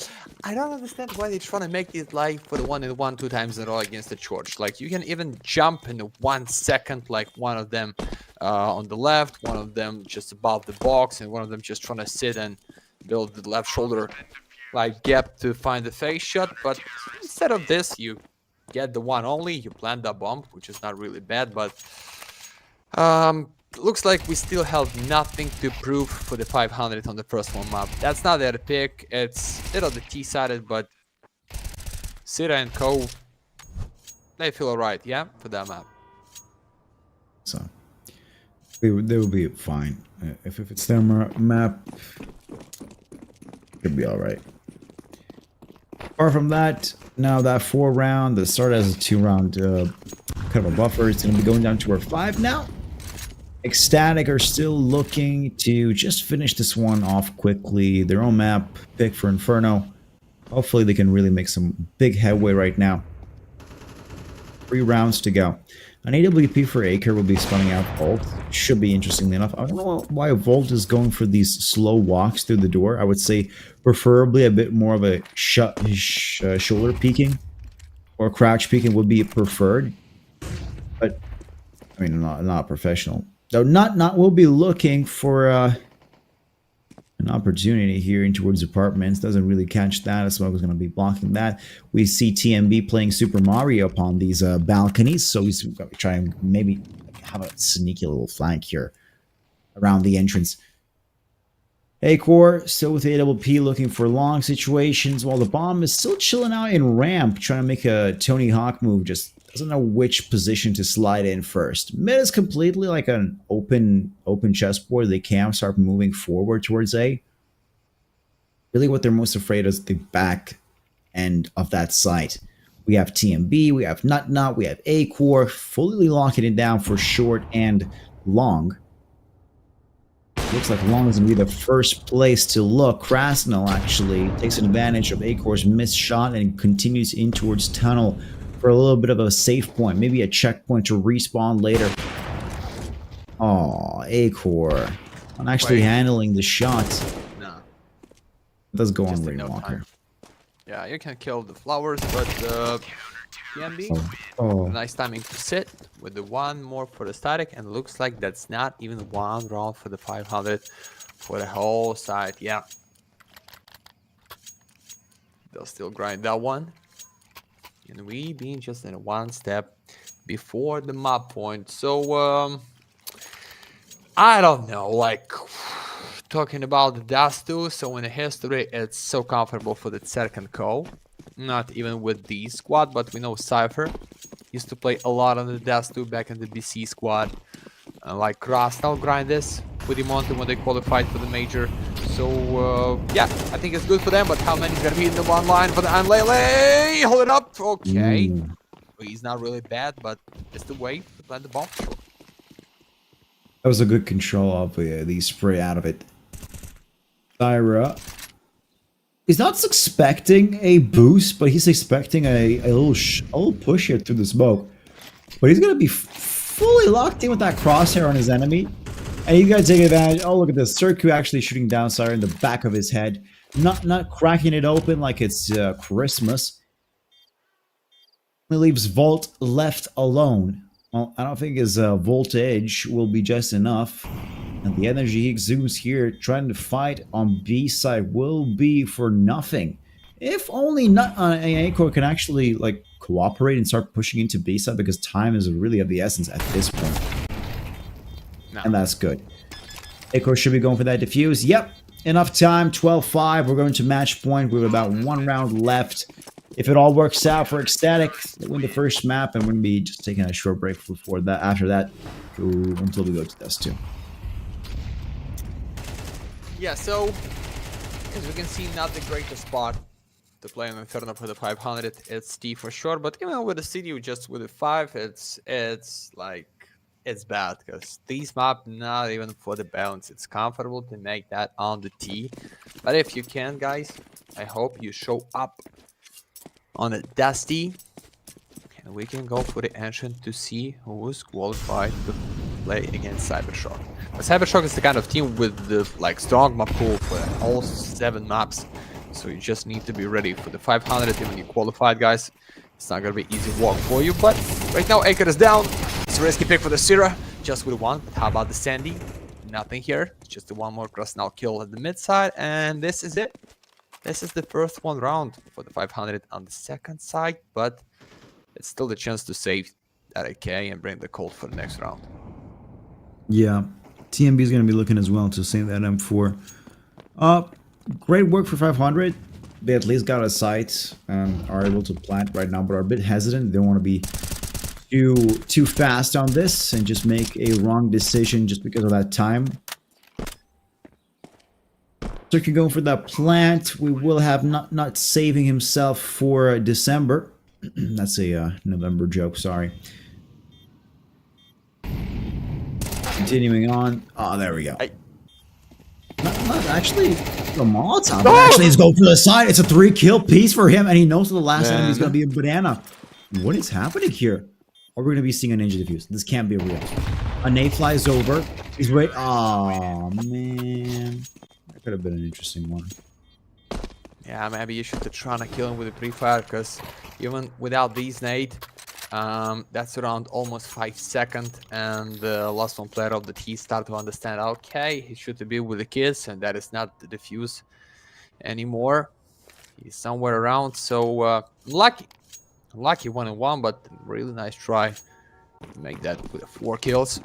I don't understand why they're trying to make it like for the 1-1 2 times in a row against the Church. Like, you can even jump in 1 second, like one of them on the left, one of them just above the box, and one of them just trying to sit and build the left shoulder like gap to find the face shot. But instead of this, you get the one only, you plant that bomb, which is not really bad, but looks like we still have nothing to prove for the 500 on the first one map. That's not their pick, it's a little the T-sided, but Sira and Co, they feel alright, yeah, for that map. So they will be fine. If it's their map, it'll be alright. Apart from that, now that 4 round, the start as a 2 round kind of a buffer, it's going to be going down to our 5 now. Ecstatic are still looking to just finish this one off quickly. Their own map pick for Inferno. Hopefully they can really make some big headway right now. 3 rounds to go. An AWP for Acre will be spawning out Volt. Should be interestingly enough. I don't know why Volt is going for these slow walks through the door. I would say preferably a bit more of a shoulder peeking or crouch peeking would be preferred. But I mean, not professional. Though not will be looking for an opportunity here in towards apartments. Doesn't really catch that. Smoke is going to be blocking that. We see TMB playing Super Mario upon these balconies, so he's going to try and maybe have a sneaky little flank here around the entrance. A-Core still with the AWP looking for long situations, while the bomb is still chilling out in ramp, trying to make a Tony Hawk move. Just doesn't know which position to slide in first. Mid is completely like an open chessboard. They can start moving forward towards A. Really what they're most afraid of is the back end of that site. We have TMB, we have Nut, we have A-Core, fully locking it down for short and long. Looks like long is going to be the first place to look. Krasnell actually takes advantage of A-Core's missed shot and continues in towards tunnel for a little bit of a safe point, maybe a checkpoint to respawn later. Oh, A-Core. I'm actually handling the shot. No. It does go on Rainwalker. Yeah, you can kill the flowers, but TMB, nice timing to sit with the one more for the static, and looks like that's not even one round for the 500 for the whole side. Yeah, they'll still grind that one, and we being just in one step before the map point. So I don't know, like talking about the Dust 2, so in the history it's so comfortable for the second co. Not even with the squad, but we know Cypher used to play a lot on the Dust 2 back in the BC squad. Like Krasnell grind this with Imonte when they qualified for the major. So yeah, I think it's good for them, but how many is gonna be in the one line for the Anlele? Hold it up. Okay. He's not really bad, but it's the way to plant the bomb. That was a good control of the spray out of it. Syra. He's not expecting a boost, but he's expecting a little push here through the smoke. But he's going to be fully locked in with that crosshair on his enemy. And he's going to take advantage. Oh, look at this. Circu actually shooting down Syra in the back of his head. Not cracking it open like it's Christmas. He leaves Volt left alone. Well, I don't think his voltage will be just enough. And the energy he exudes here, trying to fight on B side, will be for nothing. If only A-Core can actually like cooperate and start pushing into B side, because time is really of the essence at this point. No. And that's good. A-Core should be going for that defuse. Yep. enough time, 12-5. We're going to match point with about 1 round left. If it all works out for Ecstatic, they win the first map, and we're going to be just taking a short break before that. After that, until we go to Dust 2. Yeah, so as we can see, not the greatest spot to play on Inferno for the 500. It's T for sure, but even with the CD, just with the 5, it's like it's bad because these map not even for the balance. It's comfortable to make that on the T, but if you can, guys, I hope you show up on a Dusty, and we can go for the entrant to see who is qualified to play against CYBERSHOKE. But CYBERSHOKE is the kind of team with the like strong map pool for all 7 maps, so you just need to be ready for the 500. Even you qualified, guys, it's not gonna be easy walk for you. But right now, Acre is down. It's a risky pick for the Syrah, just with 1. But how about the Sandy? Nothing here. Just the 1 more cross-now kill at the mid side, and this is it. This is the first 1 round for the 500 on the second side, but it's still the chance to save that AK and bring the Colt for the next round. Yeah, TMB is going to be looking as well to save that M4. Great work for 500. They at least got a sight and are able to plant right now, but are a bit hesitant. They don't want to be too fast on this and just make a wrong decision just because of that time. Turkey going for that plant. We will have not saving himself for December. That's a November joke, sorry. Continuing on. Oh, there we go. Not actually the Molotov. But actually, he's going for the side. It's a 3-kill piece for him, and he knows the last enemy is going to be a banana. What is happening here? Are we going to be seeing a ninja defuse? This can't be real. A nade flies over. He's right. Oh, man. That could have been an interesting one. Yeah, maybe you should try to kill him with a pre-fire, because even without these nade, that's around almost 5 seconds, and the last one player of the T start to understand, okay, he should be with the kids, and that is not the defuse anymore. He's somewhere around, so lucky 1-1, but really nice try to make that with 4 kills.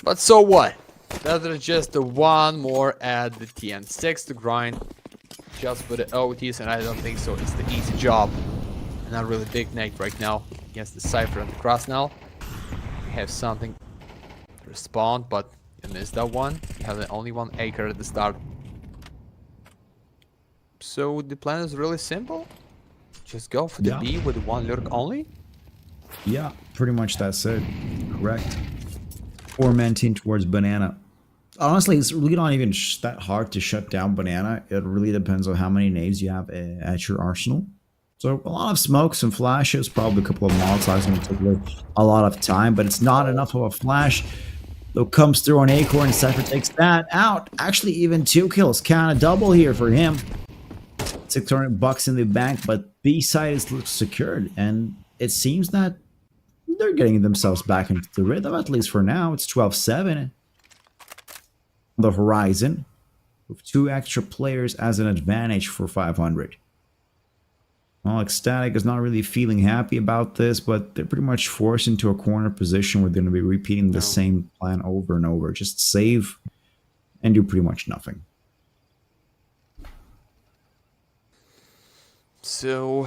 But so what? That is just the 1 more at the TN6 to grind just for the OTs, and I don't think so. It's the easy job. Not really big nade right now against the Cypher and the Cross now. We have something to respond, but you missed that one. You have the only 1 acre at the start. So the plan is really simple. Just go for the B with 1 lurk only. Yeah, pretty much that's it. Correct. 4-man team towards banana. Honestly, it's really not even that hard to shut down banana. It really depends on how many nades you have at your arsenal. So a lot of smokes and flashes, probably a couple of Molotovs going to take a lot of time, but it's not enough of a flash. Though comes through on Acorn, and Cypher takes that out. Actually, even 2 kills, kind of double here for him. $600 in the bank, but B side is secured, and it seems that they're getting themselves back into the rhythm, at least for now. It's 12-7 on the horizon, with 2 extra players as an advantage for 500. Well, Ecstatic is not really feeling happy about this, but they're pretty much forced into a corner position where they're going to be repeating the same plan over and over. Just save and do pretty much nothing. So,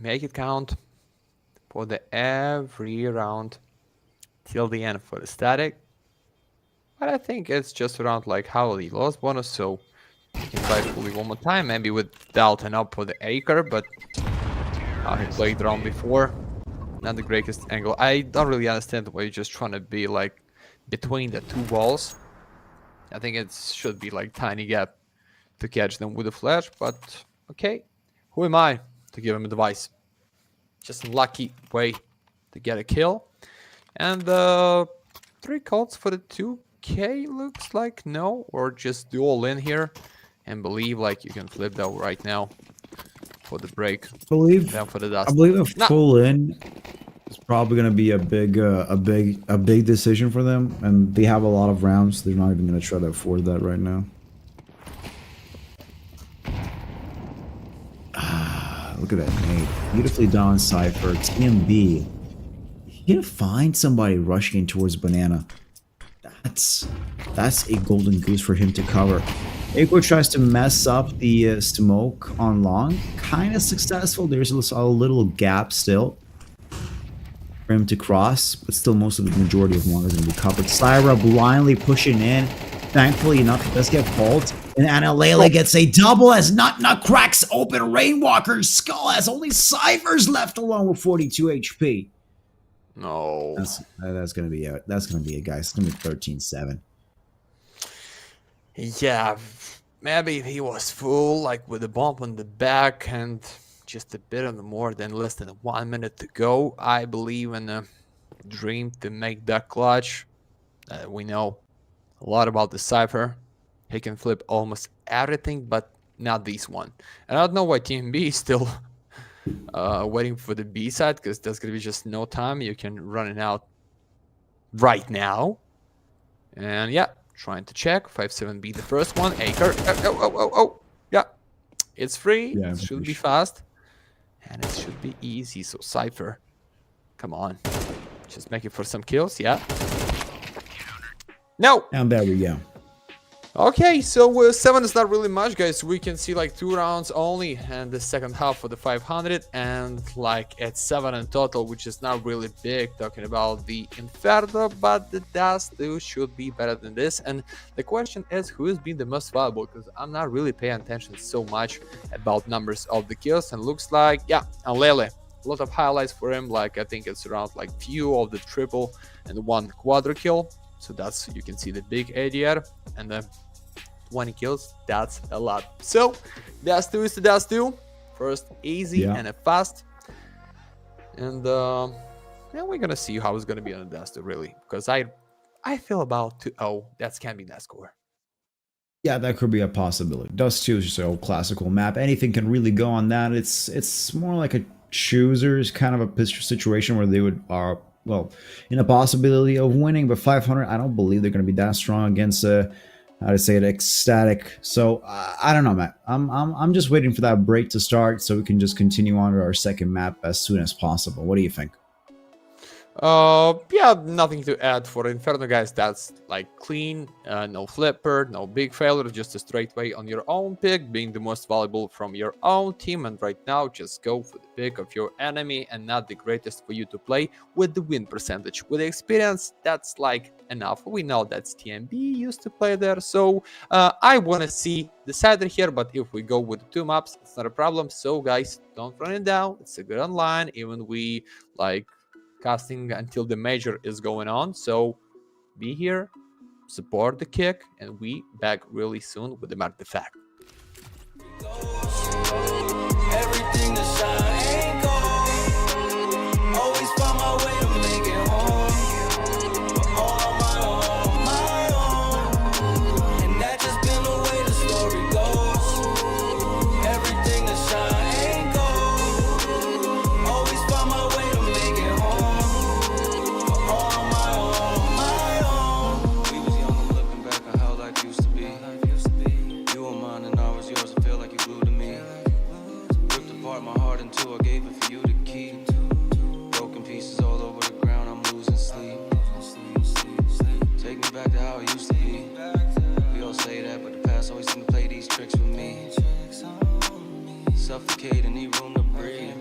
make it count for the every round till the end for the static. But I think it's just around like how he lost bonus, so you can try fully 1 more time, maybe with Dalton up for the acre, but how he played around before. Not the greatest angle. I don't really understand why you're just trying to be like between the 2 walls. I think it should be like tiny gap to catch them with a flash, but okay. Who am I to give him advice? Just a lucky way to get a kill. And 3 calls for the 2K looks like no, or just do all in here and believe like you can flip that right now for the break. Down for the dust. I believe a full in is probably going to be a big decision for them, and they have a lot of rounds. They're not even going to try to afford that right now. Look at that nade. Beautifully done, Cypher. TMB. You're gonna find somebody rushing in towards banana. That's a golden goose for him to cover. Eclot tries to mess up the smoke on long. Kind of successful. There's a little gap still for him to cross, but still most of the majority of long is going to be covered. Syra blindly pushing in. Thankfully enough, he does get fault. And Analele gets a double as Nut cracks open Rainwalker's skull as only Cyphers left alone with 42 HP. No. That's going to be it. That's going to be it, guys. It's going to be 13-7. Yeah, maybe if he was full, like with a bump on the back and just a bit on the more than less than 1 minute to go, I believe in a dream to make that clutch. We know a lot about the Cypher. He can flip almost everything, but not this one. And I don't know why Team B is still waiting for the B side, because there's going to be just no time. You can run it out right now. And yeah, trying to check. 5-7B, the first one. Acre. Oh. Yeah, it's free. Yeah, it should be fast. And it should be easy. So Cypher, come on. Just make it for some kills. Yeah. No. And there we go. Okay, so 7 is not really much, guys. We can see like 2 rounds only, and the second half for the 500, and like at 7 in total, which is not really big, talking about the Inferno, but the Dust should be better than this. And the question is, who has been the most valuable? Because I'm not really paying attention so much about numbers of the kills, and looks like, yeah, Alele. A lot of highlights for him, like I think it's around like few of the triple and 1 quadra kill. So that's, you can see the big ADR, and then 20 kills, that's a lot. So Dust 2 is the Dust 2. First easy and a fast. And yeah, we're gonna see how it's gonna be on the Dust 2 really. Because I feel about 2-0. That can be that score. Yeah, that could be a possibility. Dust 2 is just an old classical map. Anything can really go on that. It's more like a choosers kind of a situation where they would are well, in a possibility of winning, but 500, I don't believe they're going to be that strong against how to say it, ecstatic. So I don't know, Matt. I'm just waiting for that break to start so we can just continue on to our second map as soon as possible. What do you think? Yeah, nothing to add for Inferno, guys. That's like clean, no flipper, no big failure, just a straight way on your own pick, being the most valuable from your own team. And right now, just go for the pick of your enemy and not the greatest for you to play with the win percentage. With the experience, that's like enough. We know that's TMB used to play there, so I want to see the cider here, but if we go with 2 maps, it's not a problem. So guys, don't run it down. It's a good online, even we like casting until the major is going on. So be here, support the kick, and we back really soon with the artifact. Everything that shine ain't gold. Always find my way to make it home. But all on my own. And that just been the way the story goes. Everything that shine ain't gold. Always find my way to make it home. But all on my own. We was young and looking back on how life used to be. You were mine and I was yours. I feel like you glued to me. Ripped apart my heart in 2, I gave it for you to keep. Broken pieces all over the ground, I'm losing sleep. Take me back to how it used to be. We all say that, but the past always seem to play these tricks with me. Suffocate and need room to breathe.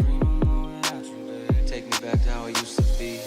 Take me back to how it used to be.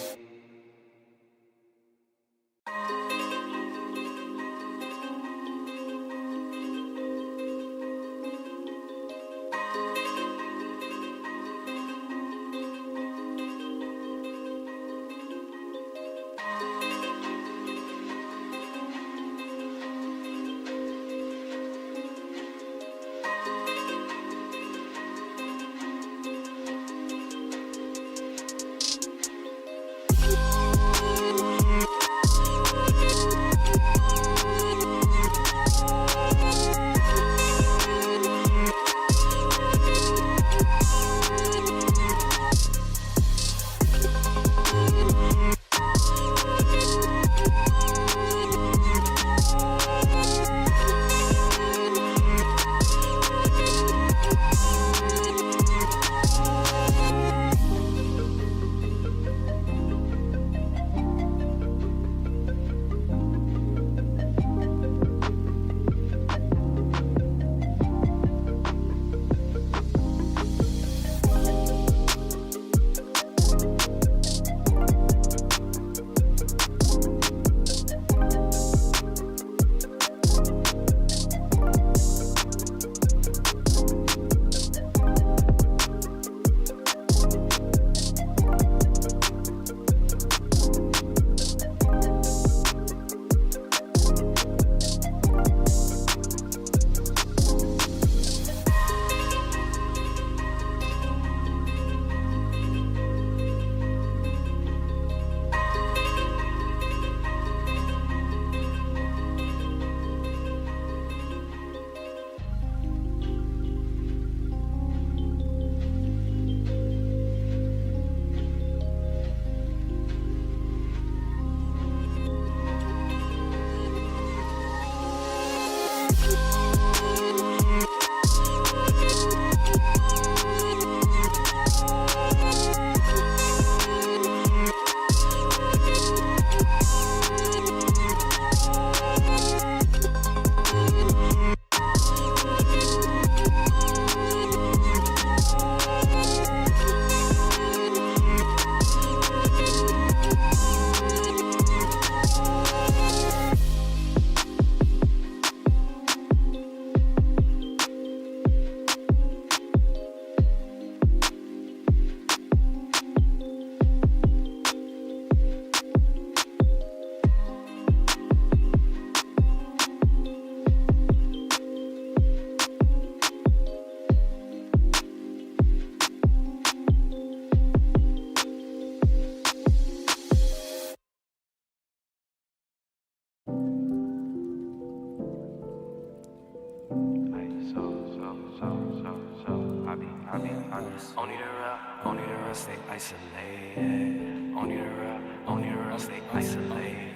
real stay isolated. Only the real stay isolated.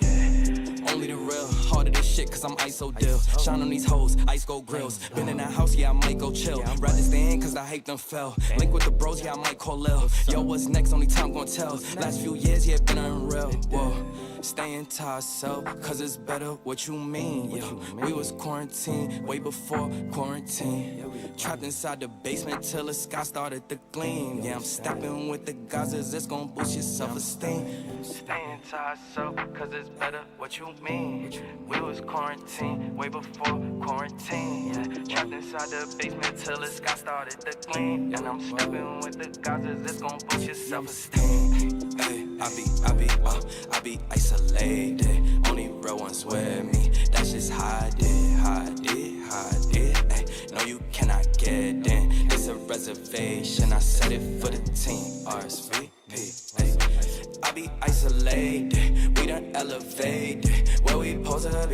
Only the real, harder this shit cause I'm ISO deal. Shine on these hoes, ice gold grills. Been in that house, yeah, I might go chill. Rather stay in cause the hype done fell. Link with the bros, yeah, I might call Lil. Yo, what's next? Only time gon' tell. Last few years, yeah, been unreal. Whoa. Staying to ourselves, cause it's better what you mean. Yeah, we was quarantined way before quarantine. Trapped inside the basement till the sky started to gleam. Yeah, I'm stepping with the Gazas, it's gon' boost your self-esteem. Staying to ourselves, cause it's better what you mean. We was quarantined way before quarantine. Yeah, trapped inside the basement till the sky started to gleam. And I'm stepping with the Gazas, it's gon' boost your self-esteem. Hey, I be isolated. Only real ones with me. That's just how I did. Ay, no, you cannot get in. It's a reservation. I set it for the team. RSVP. Ay, I be isolated. We done elevated. Where we supposed to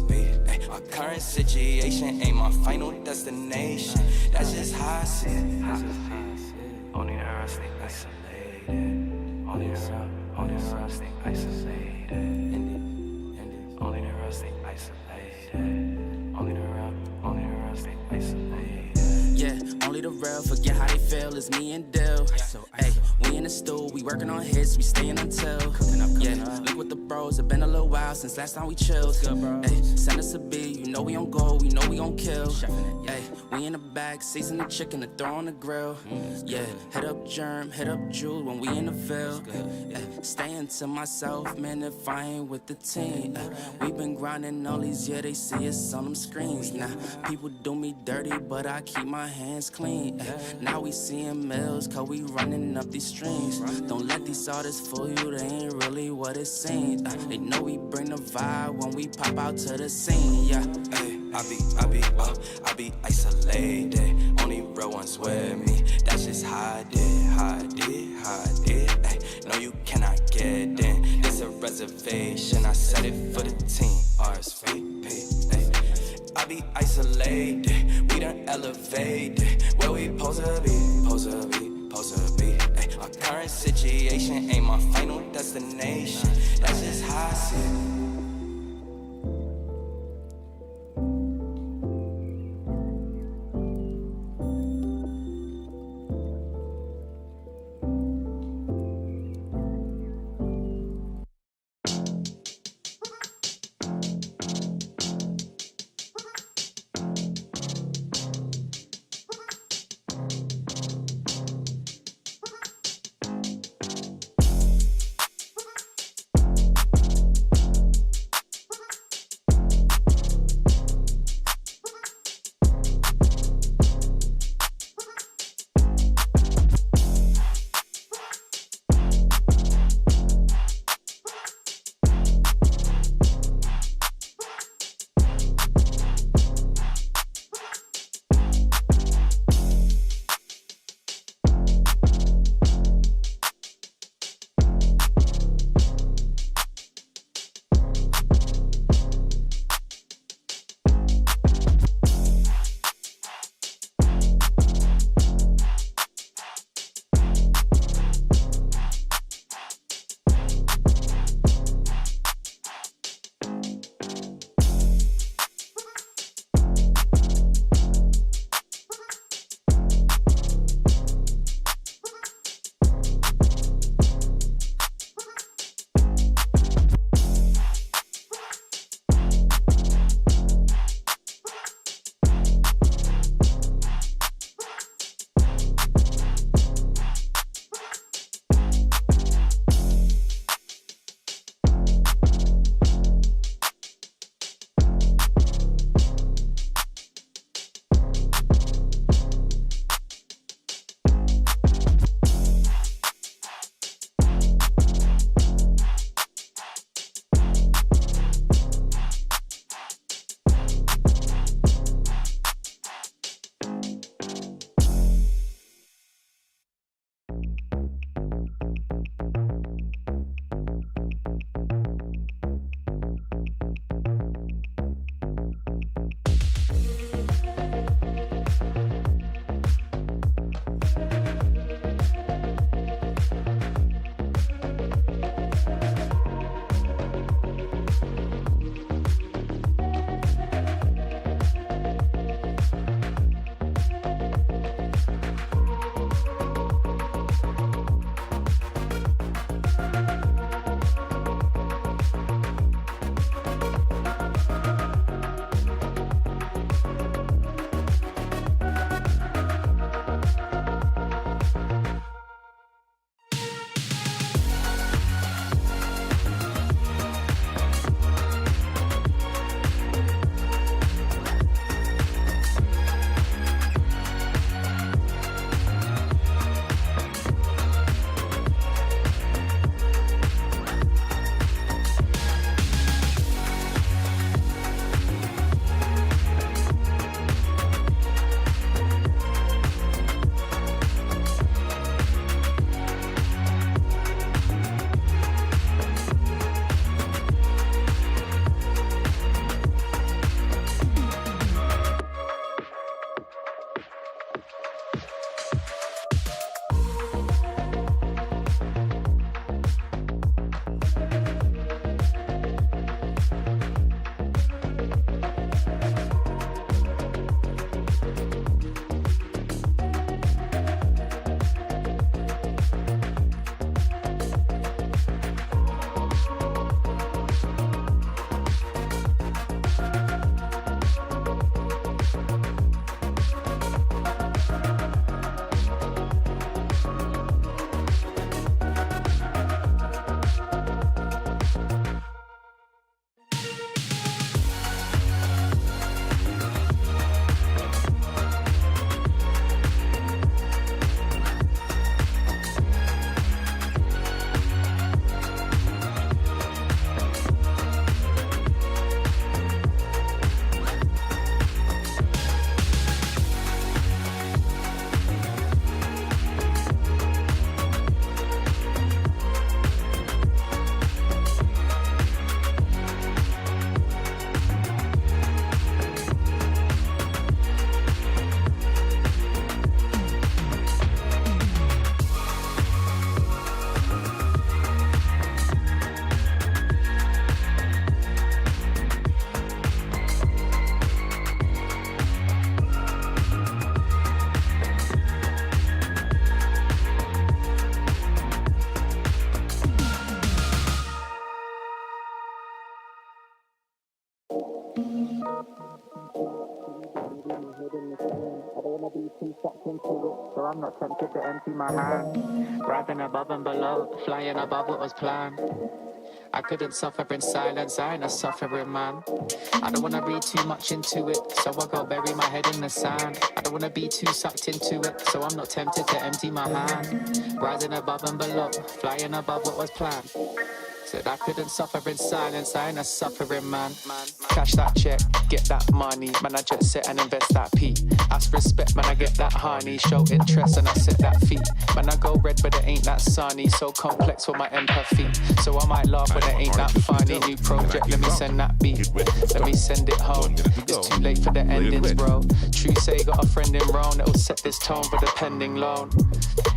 be. Ay, our current situation ain't my final destination. That's just how I see it. Only the real stay isolated. Only the real stay isolated. Only the real stay isolated. Only the real stay isolated. Yeah, only the real forget how they feel. It's me and Dill. So, hey, we in the stool, we working on hits, we staying until. Yeah, look with the bros. It's been a little while since last time we chilled. Hey, send us a beat, you know we on go, we know we gon' kill. Hey, we in the back, season the chicken to throw on the grill. Yeah, hit up Germ, hit up Jules when we in the Ville. Staying to myself, man, if I ain't with the team. We been grinding all these years, they see us on them screens. Now, people do me dirty, but I keep my hands clean. Now we seeing mills, cause we running up these streams. Don't let these artists fool you, they ain't really what it seems. They know we bring the vibe when we pop out to the scene. Yeah, hey, I be isolated. Only real ones with me. That's just how I did. Ay, no, you cannot get in. It's a reservation. I set it for the team. RSVP. Ay, I be isolated. We done elevated. Where we supposed to be. Ay, our current situation ain't my final destination. That's just how I see it. So I'm not tempted to empty my hand. Rising above and below, flying above what was planned. I couldn't suffer in silence, I ain't a suffering man. I don't wanna read too much into it, so I go bury my head in the sand. I don't wanna be too sucked into it, so I'm not tempted to empty my hand. Rising above and below, flying above what was planned. Said I couldn't suffer in silence, I ain't a suffering man. Cash that check, get that money, man I just sit and invest that P. Ask respect, man I get that honey, show interest and I set that fee. Man I go red but it ain't that sunny, so complex for my empathy. So I might laugh when it ain't that funny. New project, let me send that beat, let me send it home. It's too late for the endings, bro. True say got a friend in Rome that will set this tone for the pending loan.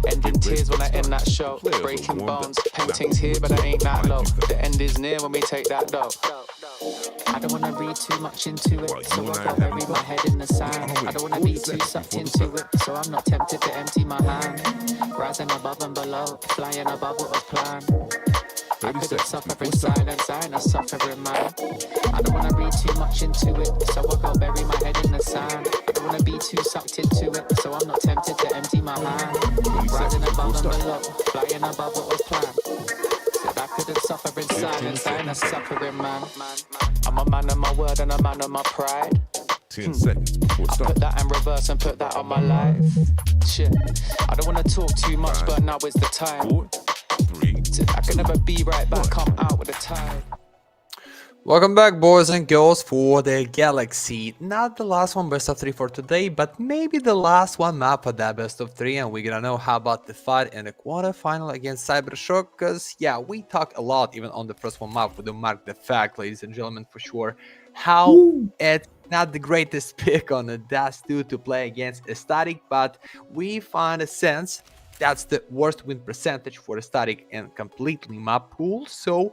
Ending tears when I end that show, breaking bones. Paintings here but I ain't that low. The end is near when we take that dough. I don't wanna read too much into it, so I go bury my head in the sand. I don't wanna be too sucked into it, so I'm not tempted to empty my hand. Rising above and below, flying above what was planned. I couldn't suffer in silence, I ain't a suffering man. I don't wanna read too much into it, so I go bury my head in the sand. I don't wanna be too sucked into it, so I'm not tempted to empty my hand. Rising above and below, flying above what was planned. I couldn't suffer in silence, I ain't a suffering man. I'm a man of my word and a man of my pride. 10 seconds before I start. put that in reverse and put that on my life. Shit, I don't wanna talk too much, but now is the time. 4, 3, I can never be right back, come out with a tide. Welcome back, boys and girls, for the Galaxy. Not the last one best of 3 for today, but maybe the last one map for that best of 3, and we're gonna know how about the fight in the quarterfinal against CYBERSHOKE, because yeah, we talk a lot even on the first one map with the mark the fact, ladies and gentlemen, for sure, how it's not the greatest pick on the Dash 2 to play against ECSTATIC, but we find a sense that's the worst win percentage for ECSTATIC and completely map pool, so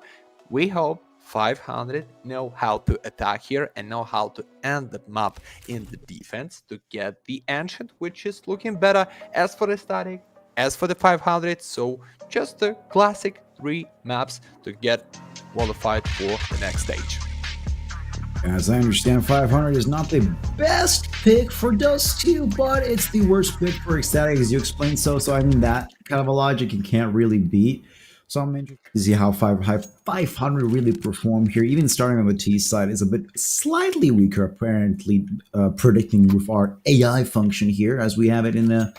we hope 500 know how to attack here and know how to end the map in the defense to get the ancient, which is looking better as for the ECSTATIC, as for the 500. So just the classic 3 maps to get qualified for the next stage. As I understand, 500 is not the best pick for Dust 2, but it's the worst pick for ECSTATIC, as you explained. So I mean, that kind of a logic you can't really beat. So I'm interested to see how 500 really perform here. Even starting on the T side is a bit slightly weaker, apparently, predicting with our AI function here, as we have it in the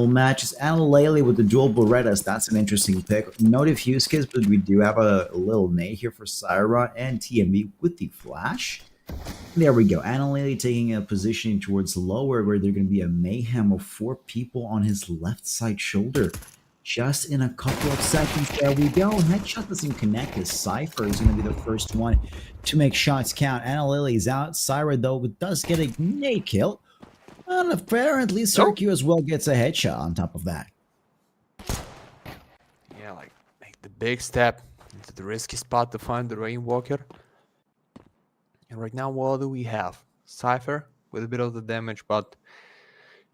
matches. Analele with the dual Berettas, that's an interesting pick. No diffuse kits, but we do have a little nade here for Syra and TMB with the flash. There we go. Analele taking a position towards lower, where they're going to be a mayhem of 4 people on his left side shoulder. Just in a couple of seconds, there we go. Headshot doesn't connect, as Cypher is going to be the first one to make shots count. Analele is out. Syra, though, does get a nade kill. And apparently, Circu as well gets a headshot on top of that. Yeah, like make the big step into the risky spot to find the Rainwalker. And right now, what do we have? Cypher with a bit of the damage, but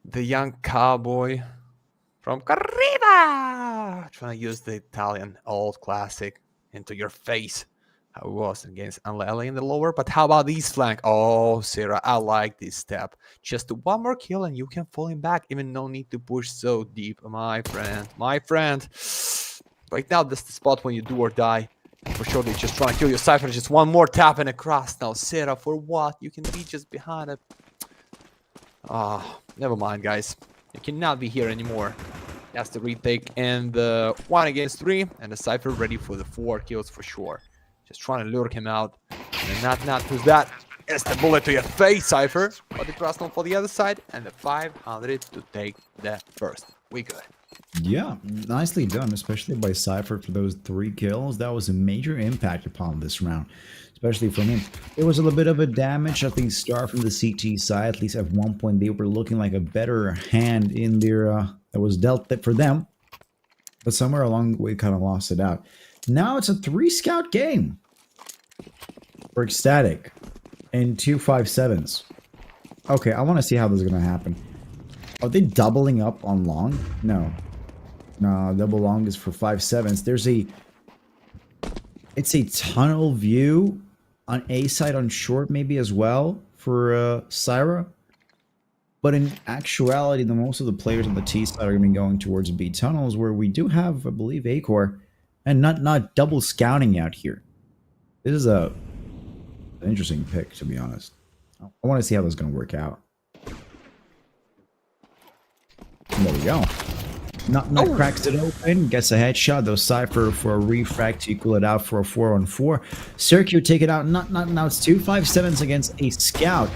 the young cowboy from Carriva trying to use the Italian old classic into your face. How it was against Analele in the lower, but how about these flank? Oh, Sarah, I like this step. Just one more kill and you can fall him back. Even no need to push so deep, my friend. My friend. Right now, that's the spot when you do or die. For sure, they're just trying to kill your Cypher. Just one more tap and across. Now, Sarah, for what? You can be just behind it. Ah, never mind, guys. You cannot be here anymore. That's the retake and the 1 against 3, and the Cypher ready for the 4 kills for sure. Just trying to lure him out. And not who's that? It's the bullet to your face, Cypher. But the cross for the other side, and the 500 to take the first. We good. Yeah, nicely done, especially by Cypher for those 3 kills. That was a major impact upon this round, especially from him. It was a little bit of a damage. I think Star from the CT side, at least at one point, they were looking like a better hand in their that was dealt for them. But somewhere along the way, kind of lost it out. Now it's a 3-scout game for ECSTATIC and 2 5.7s. Okay, I want to see how this is going to happen. Are they doubling up on long? No. No, double long is for 5.7s. There's a... It's a tunnel view. on A side on short maybe as well for Syra. But in actuality, the most of the players on the T side are going to be going towards B tunnels, where we do have, I believe, Acor, and not double scouting out here. This is an interesting pick, to be honest. I want to see how this is going to work out. And there we go. Not cracks it open, gets a headshot, though Cypher for a refract to equal it out for a 4-on-4. Circuit take it out, now it's 2 5-7s against a scout.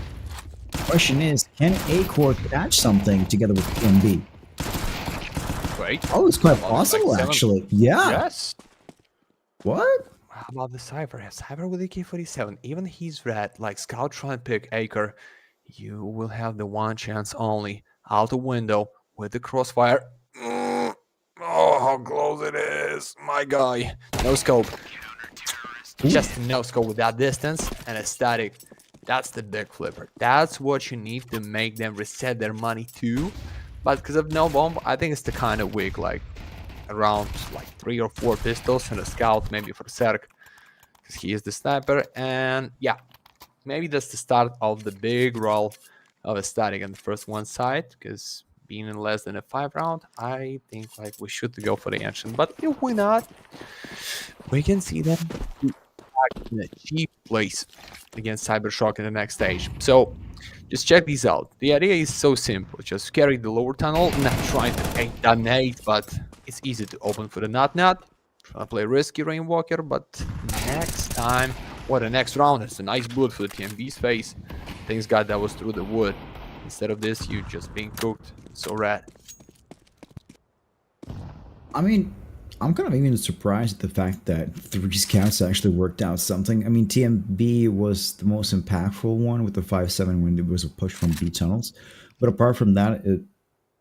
Question is, can Acor catch something together with TMB? Great. Oh, it's quite possible, like actually. Yeah. Yes. What? How about the Cypher? Cypher with AK-47. Even he's red, like Scout try and pick Acre. You will have the one chance only. Out the window with the crossfire. Oh, how close it is. My guy. No scope. Just no scope with that distance and a static. That's the big flipper. That's what you need to make them reset their money too. But because of no bomb, I think it's the kind of weak, like around like 3 or 4 pistols and a scout maybe for Serk, because he is the sniper. And yeah, maybe that's the start of the big roll of a static on the first one side, because being in less than a 5 round, I think like we should go for the ancient. But if we not, we can see them in a cheap place against CYBERSHOKE in the next stage. So just check these out. The idea is so simple. Just carry the lower tunnel, not trying to take that nade, but it's easy to open for the not. Trying to play risky Rainwalker, but next time, or the next round, it's a nice bullet for the TMB's face. Thanks God that was through the wood. Instead of this, you just being cooked. So rad. I mean, I'm kind of even surprised at the fact that 3 scouts actually worked out something. I mean, TMB was the most impactful one with the 5-7 when it was a push from B tunnels. But apart from that,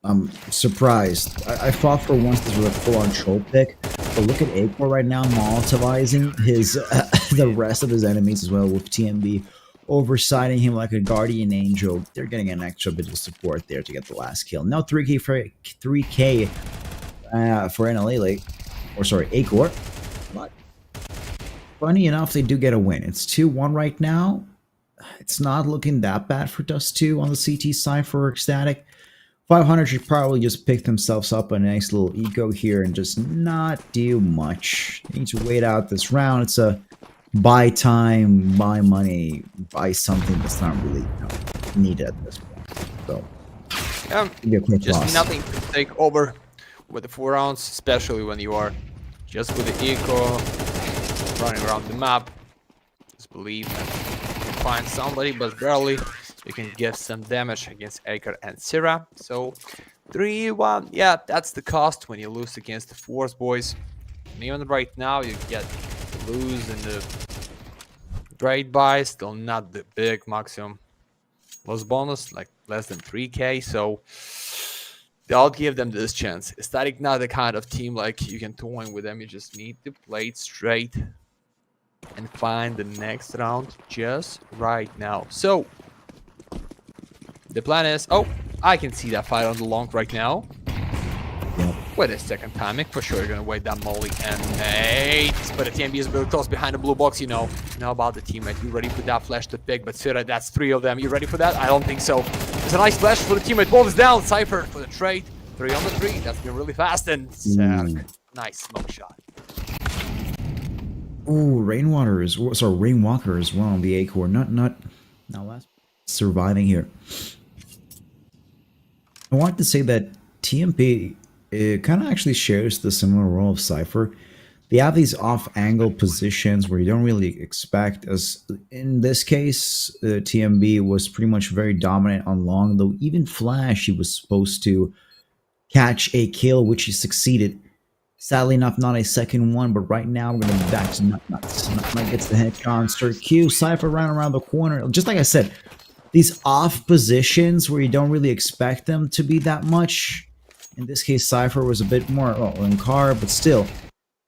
I'm surprised. I thought for once this was a full-on troll pick. But look at Acor right now, Molotovizing his the rest of his enemies as well, with TMB oversighting him like a guardian angel. They're getting an extra bit of support there to get the last kill. Now 3K for NLA, or sorry, Acor. But funny enough, they do get a win. It's 2-1 right now. It's not looking that bad for Dust 2 on the CT side for Ecstatic. 500 should probably just pick themselves up a nice little eco here and just not do much. They need to wait out this round. It's a buy time, buy money, buy something that's not really needed at this point. So, just loss. nothing to take over with the 4 rounds, especially when you are just with the eco running around the map. Just believe that you can find somebody, but barely. You can get some damage against Acre and Syrah. So 3-1, yeah, that's the cost when you lose against the Force boys. And even right now, you get to lose in the trade buy, still not the big maximum loss bonus, like less than 3k. So I'll give them this chance. Ecstatic not the kind of team like you can toy with them. You just need to play it straight and find the next round just right now. So the plan is, oh, I can see that fight on the long right now. Wait a second, timing. For sure, you're gonna wait that molly and nade. But the TMB is very close behind the blue box, you know. Now about the teammate. You ready for that flash to pick? But Syrah, that's 3 of them. You ready for that? I don't think so. It's a nice flash for the teammate. Wolf is down. Cypher for the trade. 3 on the 3. That's been really fast. And nice smoke shot. Ooh, Rainwalker is well on the Acor. Not last surviving here. I want to say that TMP kind of actually shares the similar role of Cypher. They have these off-angle positions where you don't really expect, as in this case, TMB was pretty much very dominant on long, though even Flash, he was supposed to catch a kill, which he succeeded. Sadly enough, not a second one, but right now we're going to be back to Nuts. Nut gets the headshot on Sir Q. Cypher ran around the corner. Just like I said, these off positions where you don't really expect them to be that much. In this case, Cypher was a bit more in car, but still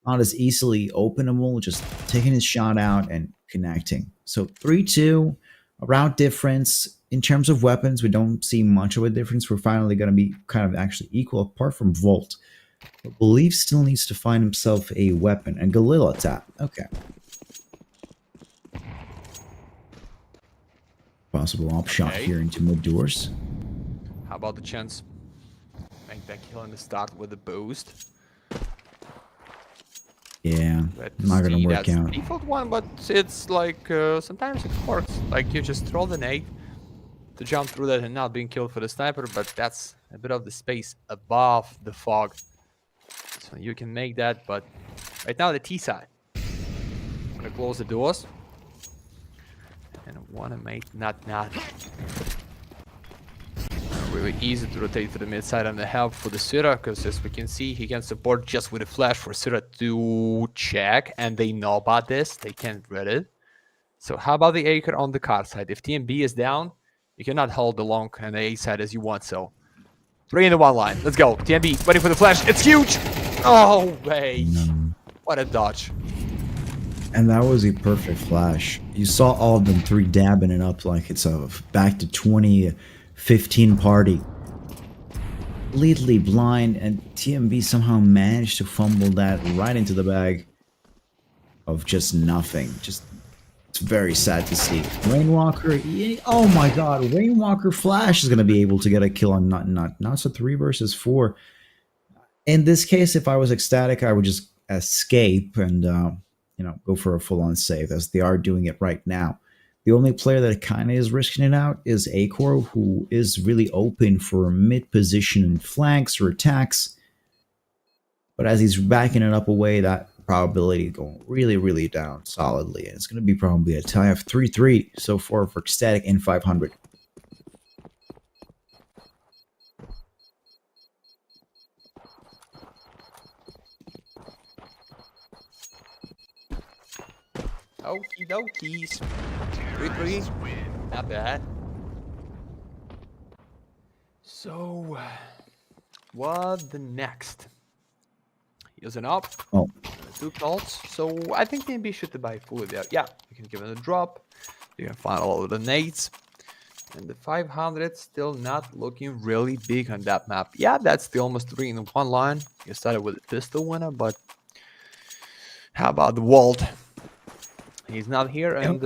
not as easily openable, just taking his shot out and connecting. So 3-2, a round difference. In terms of weapons, we don't see much of a difference. We're finally going to be kind of actually equal, apart from Volt. But Believe still needs to find himself a weapon. And Galila tap. Okay. possible op shot here into mid doors. How about the chance? Make that kill in the start with the boost. Yeah, Let's not gonna see, work that's out. the default one, but it's like sometimes it works. Like you just throw the nade to jump through that and not being killed for the sniper, but that's a bit of the space above the fog. So you can make that, but right now the T side. I'm gonna close the doors. And I wanna make not. Really easy to rotate to the mid side and the help for the Sura, because as we can see, he can support just with a flash for Sura to check, and they know about this. They can't read it. So how about the Acre on the car side? If TMB is down, you cannot hold the long and the A side as you want. So 3 in the 1 line. Let's go. TMB waiting for the flash. It's huge. Oh way! What a dodge. And that was a perfect flash. You saw all of them 3 dabbing it up like it's a back to 2015 party. Completely blind, and TMB somehow managed to fumble that right into the bag of just nothing. Just, it's very sad to see. Rainwalker, oh my god, Rainwalker Flash is going to be able to get a kill on Not so 3 versus 4. In this case, if I was ecstatic, I would just escape and, you know, go for a full-on save, as they are doing it right now. The only player that kind of is risking it out is Acor, who is really open for mid position and flanks or attacks. But as he's backing it up away, that probability going really, really down solidly. And it's going to be probably a tie of 3-3 so far for Ecstatic in 500. Okie dokies. 3-3. Not bad. So, what the next? Here's an up. Oh. 2 calls. So, I think TMB should buy fully there. Yeah, you can give it a drop. You can find all of the nades. And the 500 still not looking really big on that map. Yeah, that's the almost 3 in 1 line. You started with a pistol winner, but how about the Walt? He's not here, and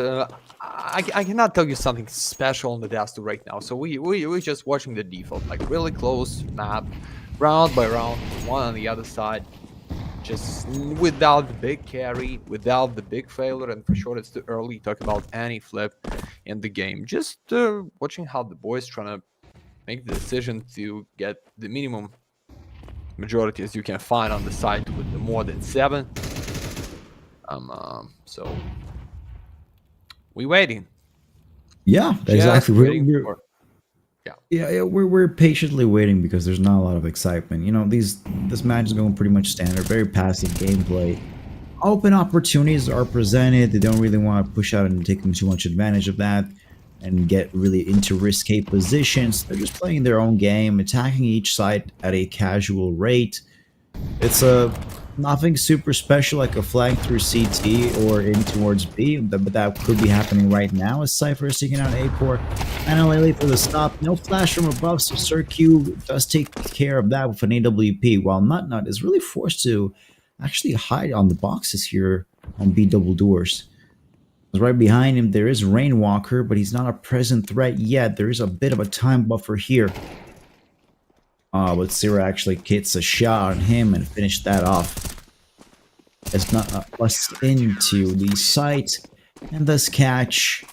I cannot tell you something special on the Dastu right now. So we're just watching the default, like really close map, round by round, one on the other side, just without the big carry, without the big failure, and for sure it's too early to talk about any flip in the game. Just watching how the boys trying to make the decision to get the minimum majority as you can find on the site with the more than 7. So we waiting. Yeah, exactly. Yeah, we're patiently waiting because there's not a lot of excitement. You know, this match is going pretty much standard, very passive gameplay. Open opportunities are presented. They don't really want to push out and take too much advantage of that and get really into risque positions. They're just playing their own game, attacking each side at a casual rate. It's nothing super special like a flank through CT or in towards B, but that could be happening right now as Cypher is taking out A4. And Lele for the stop. No flash from above, so SirQ does take care of that with an AWP, while Nut is really forced to actually hide on the boxes here on B double doors. Right behind him there is Rainwalker, but he's not a present threat yet. There is a bit of a time buffer here. But Sira actually gets a shot on him and finished that off. It's not us into the site, and thus catch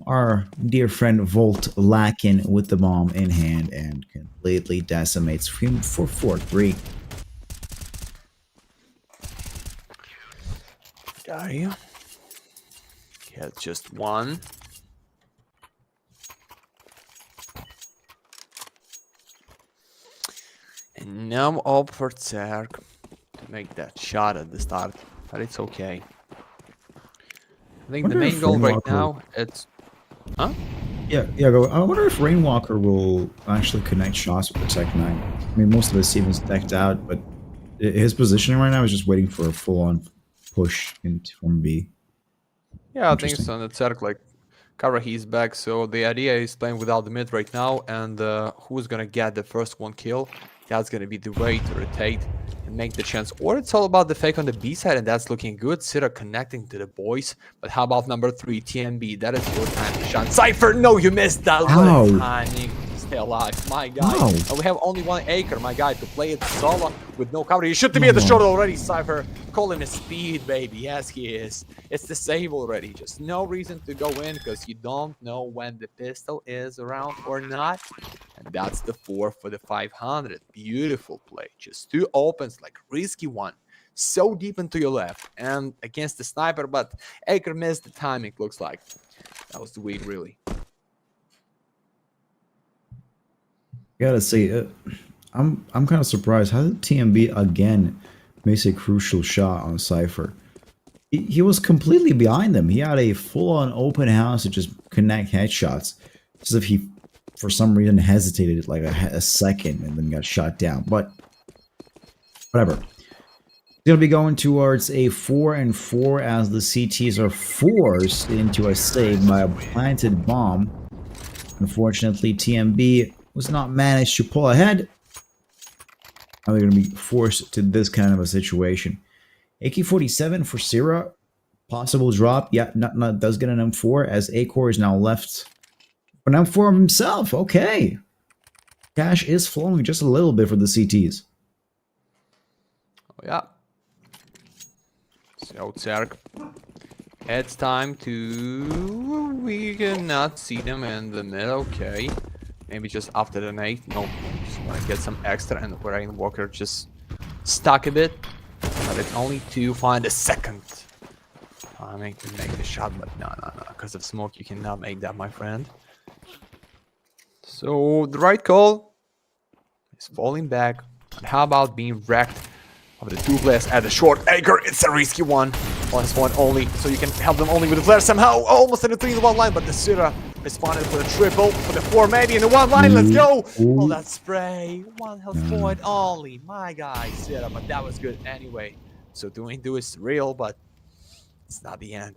our dear friend Volt Lakin with the bomb in hand and completely decimates him for 4-3. Got you. Yeah, just 1. And now up for Zerg to make that shot at the start, but it's okay. I think the main goal right now, it's... Huh? Yeah, go. I wonder if Rainwalker will actually connect shots with the Tech 9. I mean, most of his team is decked out, but his positioning right now is just waiting for a full-on push into from B. Yeah, I think so. And Zerg, like, Cover, he's back. So the idea is playing without the mid right now, and who's gonna get the first one kill? That's gonna be the way to rotate and make the chance. Or it's all about the fake on the B side, and that's looking good. Sira connecting to the boys. But how about number 3, TMB? That is your time to shine. Cypher, no, you missed that. Ow. What timing. Stay alive, my guy. Ow. And we have only 1 acre, my guy, to play it solo with no cover. You should be at the short already, Cypher. Call him a speed, baby. Yes, he is. It's the save already. Just no reason to go in because you don't know when the pistol is around or not. And that's the 4 for the 500. Beautiful play. Just 2 opens, like risky one. So deep into your left and against the sniper, but Acre missed the timing, looks like. That was the weak, really. Gotta say, I'm kind of surprised. How did TMB again makes a crucial shot on Cypher? He was completely behind them. He had a full-on open house to just connect headshots. As if he, for some reason, hesitated like a second and then got shot down. But whatever. He's gonna be going towards a 4-4 as the CTs are forced into a save by a planted bomb. Unfortunately, TMB was not managed to pull ahead. Now they're going to be forced to this kind of a situation. AK-47 for Sira. Possible drop. Yeah, not does get an M4 as A-Core is now left. An M4 of himself. Okay. Cash is flowing just a little bit for the CTs. Oh, yeah. So, Zerk. It's time to... We cannot see them in the mid. Okay. Maybe just after the nade. No, just want to get some extra, and Rainwalker just stuck a bit. But it's only to find a second. I mean, to make the shot, but no. Because of smoke, you cannot make that, my friend. So the right call is falling back. But how about being wrecked of the 2 players at the short acre? It's a risky one. +1 only, so you can help them only with the flare somehow. Almost in the 3-1 line, but the Sira responded for the triple, for the 4 maybe in the 1 line. Let's go! Oh, that spray. 1 health point only. My guy, Sira, but that was good anyway. So doing is real, but it's not the end.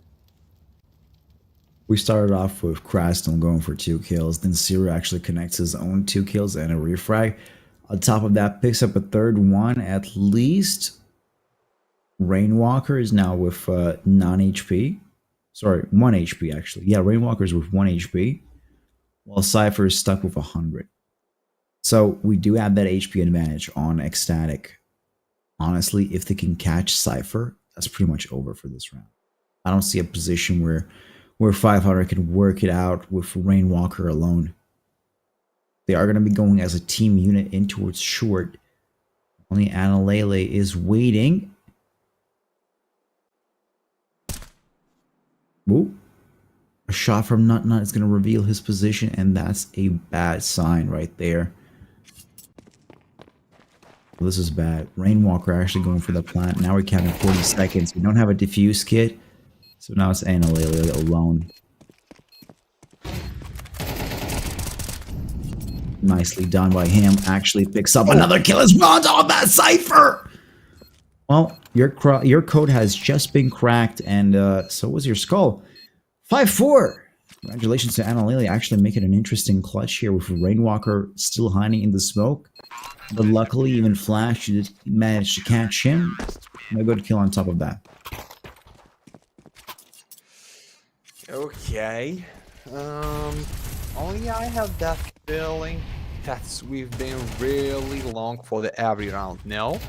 We started off with Craston going for 2 kills. Then Sira actually connects his own 2 kills and a refrag. On top of that, picks up a 3rd one at least. Rainwalker is now with 9 HP. Sorry, 1 HP actually. Yeah, Rainwalker is with 1 HP. While Cypher is stuck with 100. So we do have that HP advantage on ECSTATIC. Honestly, if they can catch Cypher, that's pretty much over for this round. I don't see a position where 500 can work it out with Rainwalker alone. They are going to be going as a team unit in towards short. Only Analele is waiting. Ooh. A shot from Nut is going to reveal his position, and that's a bad sign right there. Well, this is bad. Rainwalker actually going for the plant. Now we're counting 40 seconds. We don't have a defuse kit, so now it's Analele alone. Nicely done by him. Actually picks up another kill as well on top of that Cypher. Well, your code has just been cracked, and so was your skull. 5-4. Congratulations to Analele actually making an interesting clutch here with Rainwalker still hiding in the smoke. But luckily, even Flash managed to catch him. And a good kill on top of that. Okay. Only I have that feeling that we've been really long for the every round. No?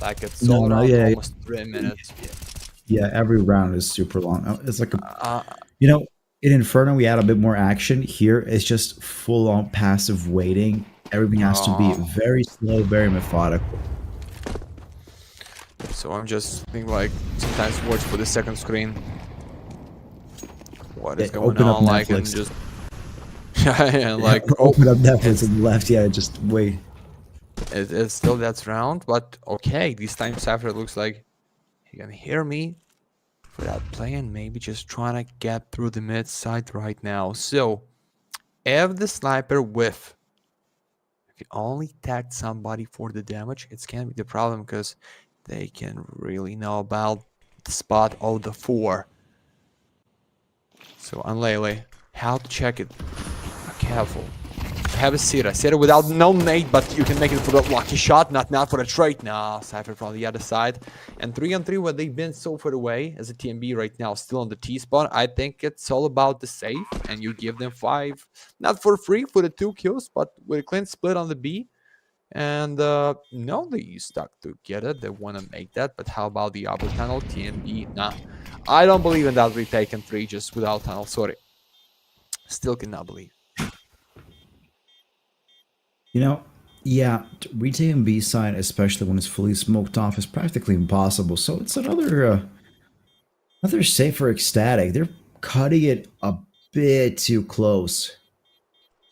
Like it's all around almost 3 minutes. Yeah, every round is super long. It's like a, you know, in Inferno we had a bit more action. Here it's just full on passive waiting. Everything has to be very slow, very methodical. So I'm just thinking like sometimes watch for the second screen. What is going on? Like and just yeah, like open up Netflix on the left. Yeah, just wait. It's still that round, but okay. This time Cypher looks like he can hear me for that play and maybe just trying to get through the mid side right now. So if the sniper whiff, if you only tag somebody for the damage, it's gonna be the problem because they can really know about the spot of the 4. So on Lele, how to check it? Careful. Have a Sierra without no nade, but you can make it for the lucky shot, not for the trade. Nah, Cypher from the other side. And 3-on-3, where they've been so far away as a TMB right now, still on the T spot. I think it's all about the save, and you give them 5, not for free for the 2 kills, but with a clean split on the B. And no, they stuck together. They want to make that, but how about the upper tunnel? TMB, nah. I don't believe in that retake in 3 just without tunnel, sorry. Still cannot believe. You know, yeah, retaking B side, especially when it's fully smoked off, is practically impossible. So it's another save for Ecstatic. They're cutting it a bit too close.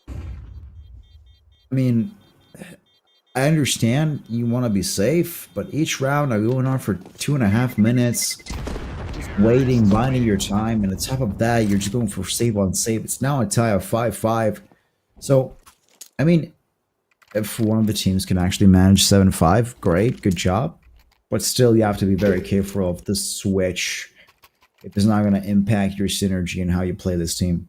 I mean, I understand you want to be safe, but each round are going on for 2.5 minutes, just waiting, biding your time, and on top of that, you're just going for save on save. It's now a tie of 5-5. So, I mean, if one of the teams can actually manage 7-5, great, good job. But still, you have to be very careful of the switch if it's not going to impact your synergy and how you play this team.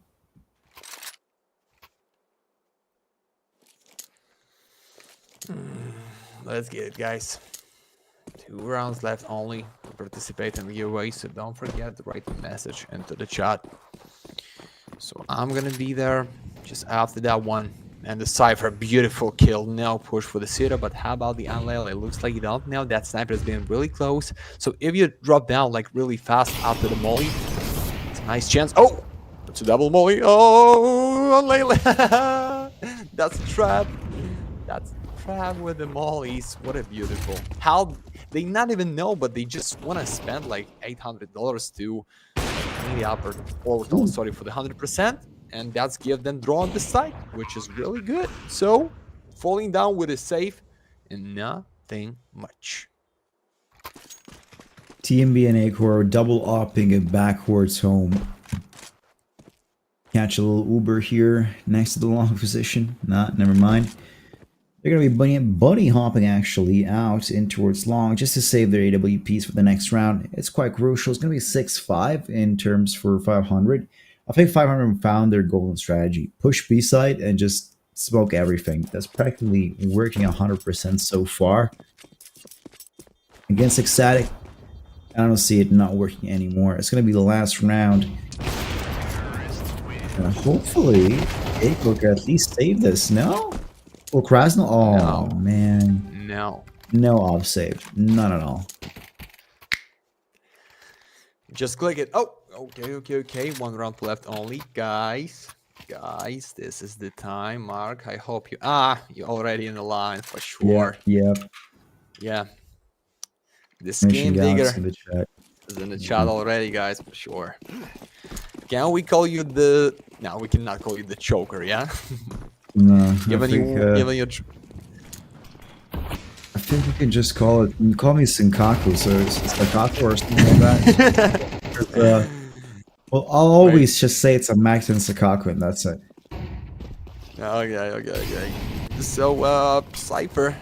Let's get it, guys. 2 rounds left only to participate in the giveaway, so don't forget to write the message into the chat. So I'm gonna be there just after that one. And the Cypher, beautiful kill. No push for the Sierra, but how about the Unlail? It looks like you don't know. That sniper has been really close. So if you drop down like really fast after the molly, it's a nice chance. Oh, it's a double molly. Oh, Unlail. That's a trap. That's a trap with the mollies. What a beautiful. How they not even know, but they just want to spend like $800 to the upper orbital. Sorry for the 100%. And that's give them draw on the side, which is really good. So, falling down with a save and nothing much. TMB and Acor double opping it backwards home. Catch a little Uber here next to the long position. Never mind. They're going to be bunny hopping actually out in towards long just to save their AWPs for the next round. It's quite crucial. It's going to be 6-5 in terms for 500. I think 500 found their golden strategy. Push B side and just smoke everything. That's practically working 100% so far. Against Ecstatic, I don't see it not working anymore. It's going to be the last round. And hopefully, Eclot can at least save this. No? Well, Krasnal? Oh, no. Man. No. No off save. None at all. Just click it. Oh, okay. 1 round left only. Guys, this is the time. Mark, I hope you... you're already in the line for sure. Yeah. The skin digger is in the chat already, guys, for sure. Can we call you the... No, we cannot call you the choker, yeah? No, I think we can just call it. You call me Senkaku, so it's Senkaku or something like that. Well, I'll always just say it's a Max and Senkaku, and that's it. Okay. So, Cypher,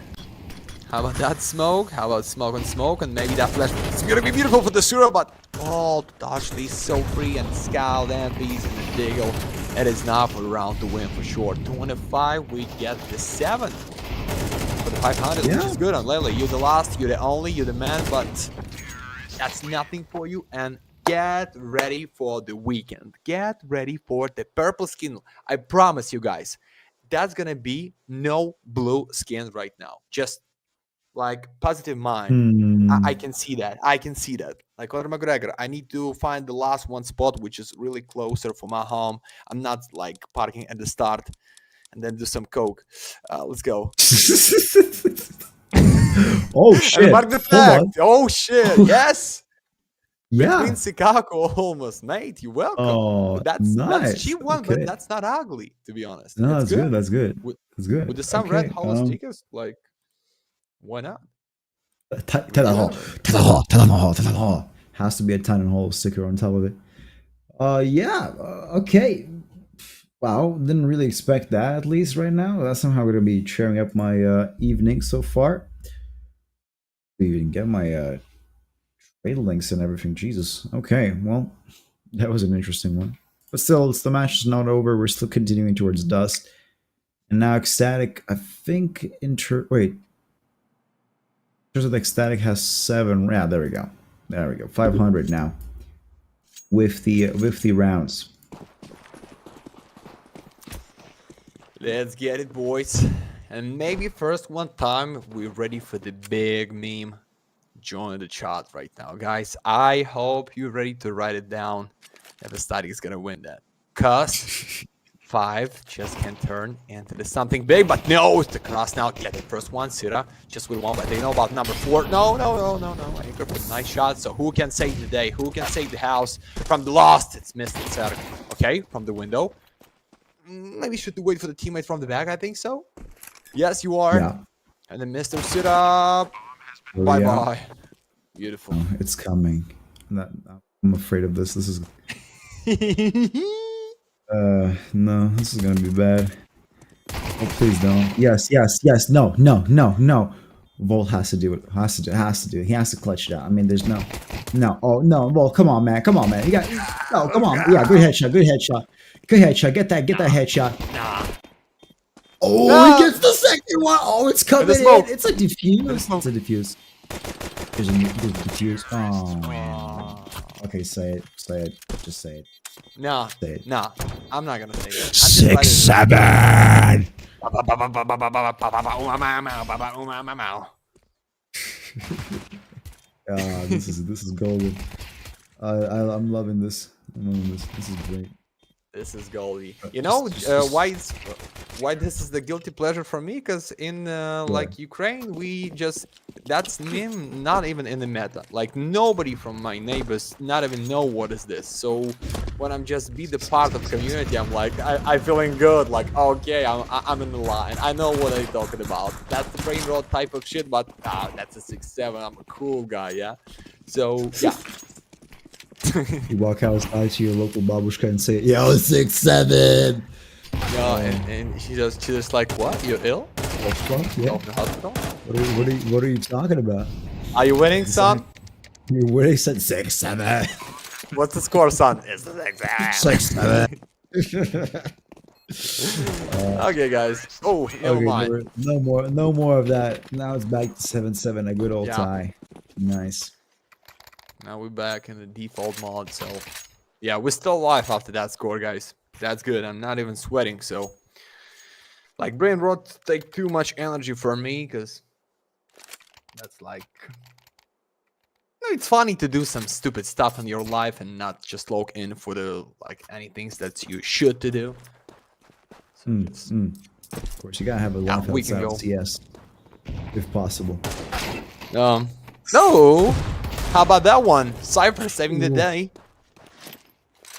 how about that smoke? How about smoke and smoke, and maybe that flash? It's gonna be beautiful for the Sura, but to dodge these so free and scout MPs in the Diggle. It is not for the round to win for sure. 25, we get the 7. For the 500, which is good on Lele. You're the last, you're the only, you're the man, but that's nothing for you. And get ready for the weekend. Get ready for the purple skin. I promise you guys, that's gonna be no blue skin right now. Just like positive mind. I can see that. Like Conor McGregor, I need to find the last one spot, which is really closer for my home. I'm not like parking at the start and then do some coke. Let's go. Oh shit! Mark the fact. Oh shit! Yes. Yeah. Between Sikako almost, mate. You're welcome. Oh, that's cheap one, but that's not ugly, to be honest. No, that's good. That's good. That's good. With the some red hollow stickers, like, why not? Titan Hall. Has to be a Titan Hall sticker on top of it. Okay. Wow, didn't really expect that, at least right now. That's somehow going to be cheering up my evening so far. Even get my trade links and everything. Jesus. Okay, well, that was an interesting one. But still, the match is not over. We're still continuing towards dust. And now Ecstatic, I think wait. In terms of Ecstatic has 7. Yeah, there we go. There we go. 500 now. With the rounds. Let's get it, boys. And maybe first one time we're ready for the big meme. Join the chat right now, guys. I hope you're ready to write it down. That the static is gonna win that. Cause 5 just can turn into something big, but no, it's the cross now. Get the first one, Sira. Just with 1, but they know about number 4. No. Anchor for a nice shot. So who can save the day? Who can save the house from the lost? It's Mr. Sir. Okay, from the window. Maybe should wait for the teammate from the back. I think so. Yes, you are. Yeah. And then Mr. Sira. Bye bye. Beautiful. Oh, it's coming. I'm afraid of this. This is. No, this is gonna be bad. Oh, please don't. Yes. No. Volt has to do it. Has to do it. He has to clutch it out. I mean, there's no. Oh no. Well, come on, man. You got. No, come on. Yeah, good headshot. Get that headshot. Nah. Oh, No. he gets the second one. Oh, it's coming in. It's a defuse. It's a defuse. There's a defuse. Oh. Okay, say it. Just say it. No. Say it. No. I'm not gonna say that. 6, 7. This is golden. I'm loving this. This is great. This is goalie. You know why this is the guilty pleasure for me? Because in like Ukraine, that's meme not even in the meta. Like nobody from my neighbors not even know what is this. So when I'm just be the part of community, I'm like I feeling good. Like okay, I'm in the line. I know what I'm talking about. That's the brain rot type of shit. But that's a 6-7. I'm a cool guy. Yeah. So yeah. You walk outside to your local babushka and say, "Yo, 6-7." Yeah, and she just like, what? You're ill? What? Yeah. Go to the hospital? What are you talking about? Are you winning, son? You really said 6-7. What's the score, son? It's the 6-7. Okay, guys. Oh, never mind. No more of that. Now it's back to 7-7. A good old tie. Nice. Now we're back in the default mod, so yeah, we're still alive after that score, guys. That's good. I'm not even sweating, so like brain rot take too much energy for me, because that's like it's funny to do some stupid stuff in your life and not just log in for the like anything that you should to do. So Of course, you gotta have a life outside of CS, if possible. No. How about that one? Cypher saving the day.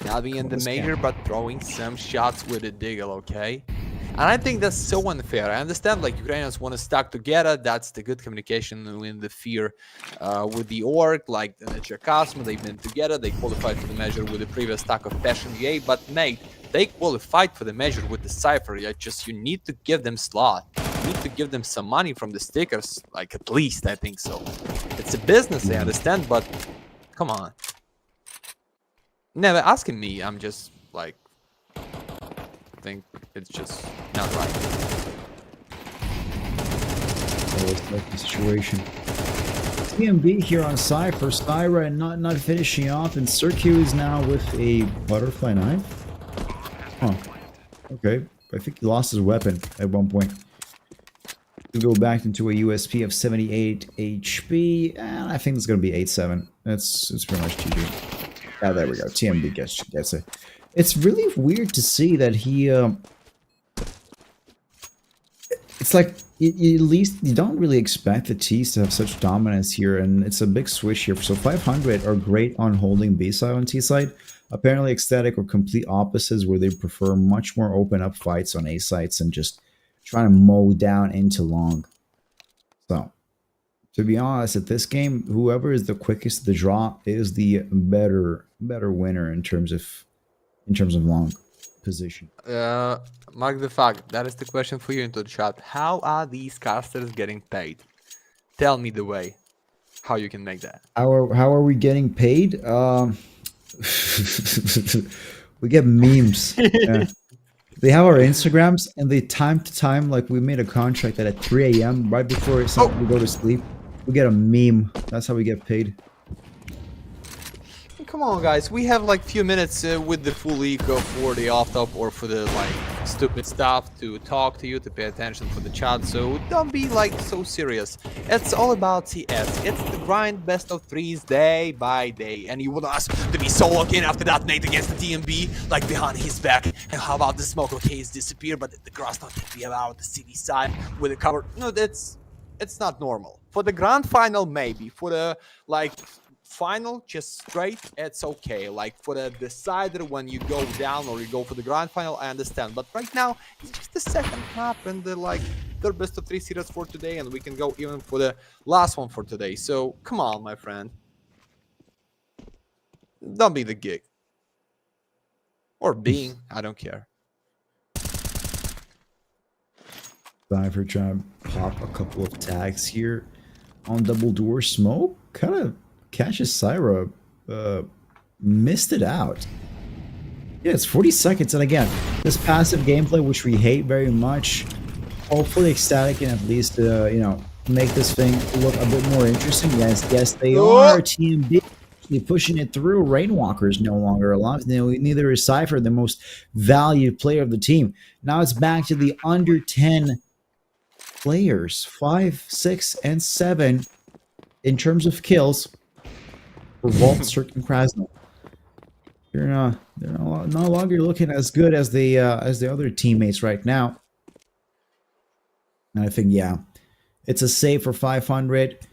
Not being in the major, but throwing some shots with a diggle, okay? And I think that's so unfair. I understand, like, Ukrainians want to stuck together. That's the good communication with the fear with the org, like the Cherkasma. They've been together. They qualified for the measure with the previous stack of Passion UA. But, mate, they qualified for the measure with the Cypher. You need to give them slot. You need to give them some money from the stickers. Like, at least, I think so. It's a business, I understand, but come on. Never asking me. I'm just, like, think it's just not right. Always like the situation. TMB here on Cypher. Styra not finishing off, and Circu is now with a butterfly knife. Huh. Okay. I think he lost his weapon at one point. To go back into a USP of 78 HP, and I think it's going to be 8-7. It's pretty much GG. Ah, there we go. TMB gets it. It's really weird to see that he. It's like at least you don't really expect the T's to have such dominance here, and it's a big switch here. So 500 are great on holding B side on T side. Apparently, Ecstatic are complete opposites, where they prefer much more open up fights on A sites and just trying to mow down into long. So, to be honest, at this game, whoever is the quickest to the draw is the better winner in terms of long position. Mark the fact, that is the question for you into the chat. How are these casters getting paid? Tell me the way how you can make that. How are we getting paid? We get memes. Yeah. They have our Instagrams, and they time to time, like we made a contract that at 3 a.m. right before we go to sleep, we get a meme. That's how we get paid. Come on, guys. We have like few minutes with the full eco for the off top or for the like stupid stuff to talk to you, to pay attention for the chat. So don't be like so serious. It's all about CS. It's the grind, best of threes, day by day. And you want us to be so locked in after that nade against the TMB, like behind his back. And how about the smoke? Okay, it's disappeared, but the grass not to be about the city side with the cover. No, it's not normal. For the grand final, maybe. For the like final, just straight, it's okay. Like for the decider, when you go down or you go for the grand final, I understand. But right now, it's just the second map and the like third best of 3 series for today, and we can go even for the last one for today. So come on, my friend, don't be the gig or being. I don't care. Cypher trying to pop a couple of tags here on double door smoke. Kind of catches Syra, missed it out. Yeah, it's 40 seconds, and again, this passive gameplay, which we hate very much. Hopefully, Ecstatic can at least, you know, make this thing look a bit more interesting. Yes, they are. TMB actually pushing it through. Rainwalker is no longer alive. Neither is Cypher, the most valued player of the team. Now it's back to the under 10 players, 5, 6, and 7 in terms of kills. For Vault, Cirque, and Krasno. They're no longer looking as good as the other teammates right now. And I think, yeah, it's a save for 500.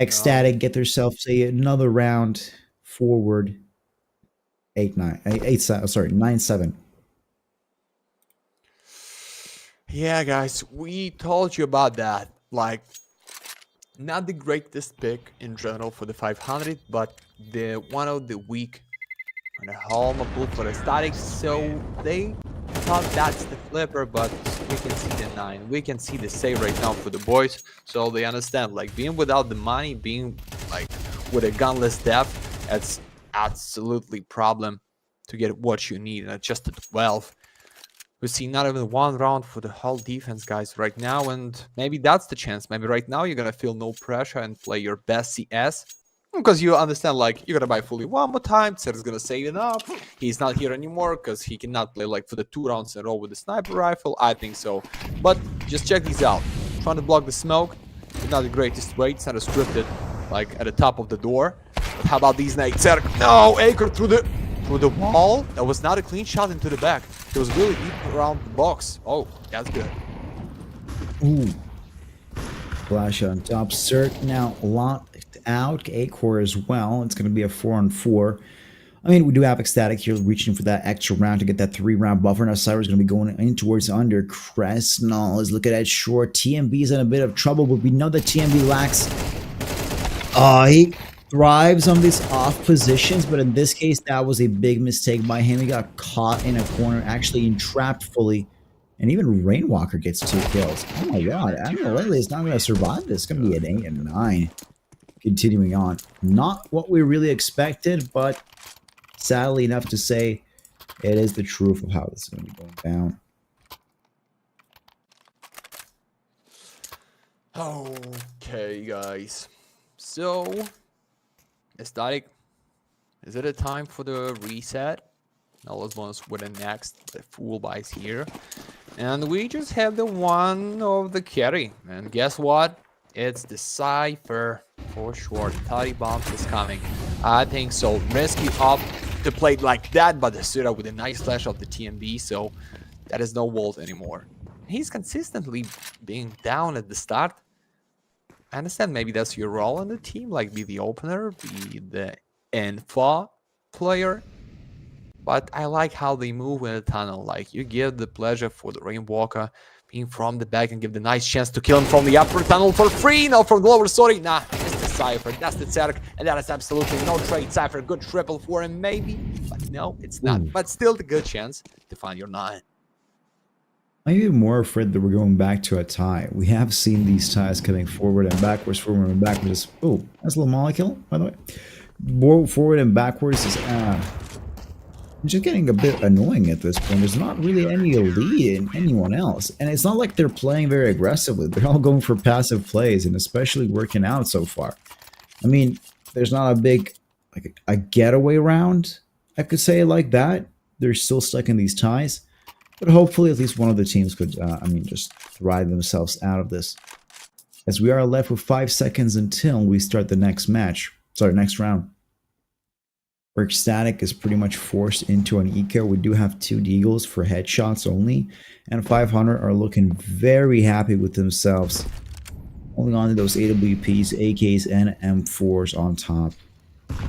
Ecstatic get themselves another round forward. 9-7. Yeah, guys, we told you about that. Like, not the greatest pick in general for the 500, but the one of the week on the home pool for the static. So they thought that's the flipper, but we can see the 9. We can see the save right now for the boys. So they understand, like, being without the money, being like with a gunless depth, that's absolutely problem to get what you need. And it's just a 12. We see not even one round for the whole defense, guys, right now, and maybe that's the chance. Maybe right now you're gonna feel no pressure and play your best CS, because you understand, like, you're gonna buy fully one more time. Ser's gonna save it up. He's not here anymore because he cannot play like for the 2 rounds in a row with the sniper rifle. I think so, but just check these out. Trying to block the smoke, it's not the greatest way. It's not a scripted, like at the top of the door. But how about these nades? No, Acre through the wall. That was not a clean shot into the back. It was really deep around the box. Oh, that's good. Ooh. Flash on top. Cirque now locked out. A-core as well. It's going to be a 4-on-4. I mean, we do have Ecstatic here reaching for that extra round to get that 3-round buffer. Now Cyber's going to be going in towards under. Kresnal is looking at short. TMB is in a bit of trouble, but we know that TMB lacks... he thrives on these off positions, but in this case, that was a big mistake by him. He got caught in a corner, actually entrapped fully, and even Rainwalker gets 2 kills. Oh my god, Admiral Lele is not going to survive this. It's going to be an 8 and 9. Continuing on. Not what we really expected, but sadly enough to say, it is the truth of how this is going to be going down. Okay, guys. So... Static, is it a time for the reset? Now let's go with the next. The full buys here, and we just have the one of the carry. And guess what? It's the Cypher for sure. The 30 bombs is coming. I think so. Risky up to play it like that, but the Sura with a nice flash of the TMB, so that is no Volt anymore. He's consistently being down at the start. I understand maybe that's your role in the team, like be the opener, be the info player. But I like how they move in the tunnel. Like, you give the pleasure for the Rainwalker being from the back and give the nice chance to kill him from the upper tunnel for free. No, from the lower, sorry. Nah, it's the Cypher. That's the Zerk. And that is absolutely no trade. Cypher, good triple for him, maybe. But no, it's not. But still the good chance to find your 9. I'm even more afraid that we're going back to a tie. We have seen these ties coming forward and backwards, forward and backwards. Oh, that's a little molecule, by the way. Forward and backwards is It's just getting a bit annoying at this point. There's not really any lead in anyone else. And it's not like they're playing very aggressively. They're all going for passive plays and especially working out so far. I mean, there's not a big, like a getaway round, I could say it like that. They're still stuck in these ties. But hopefully at least one of the teams could, just ride themselves out of this. As we are left with 5 seconds until we start the next match. Sorry, next round. Where ECSTATIC is pretty much forced into an eco. We do have 2 deagles for headshots only. And 500 are looking very happy with themselves. Holding on to those AWPs, AKs, and M4s on top.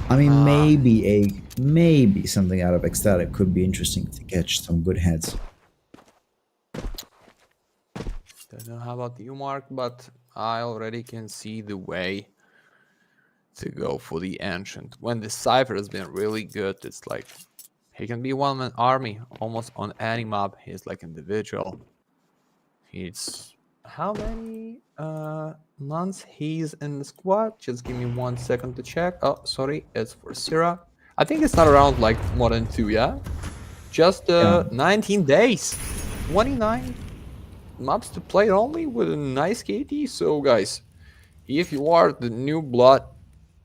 I mean, maybe something out of ECSTATIC could be interesting to catch some good heads. Don't know how about you, Mark, but I already can see the way to go for the Ancient. When the Cypher has been really good, it's like he can be one-man army almost on any map. He's like individual. He's how many months he's in the squad? Just give me 1 second to check. Oh, sorry, it's for Syrah. I think it's not around like more than 2, yeah? Just 19 days. 29 maps to play only with a nice KT. So guys, if you are the new blood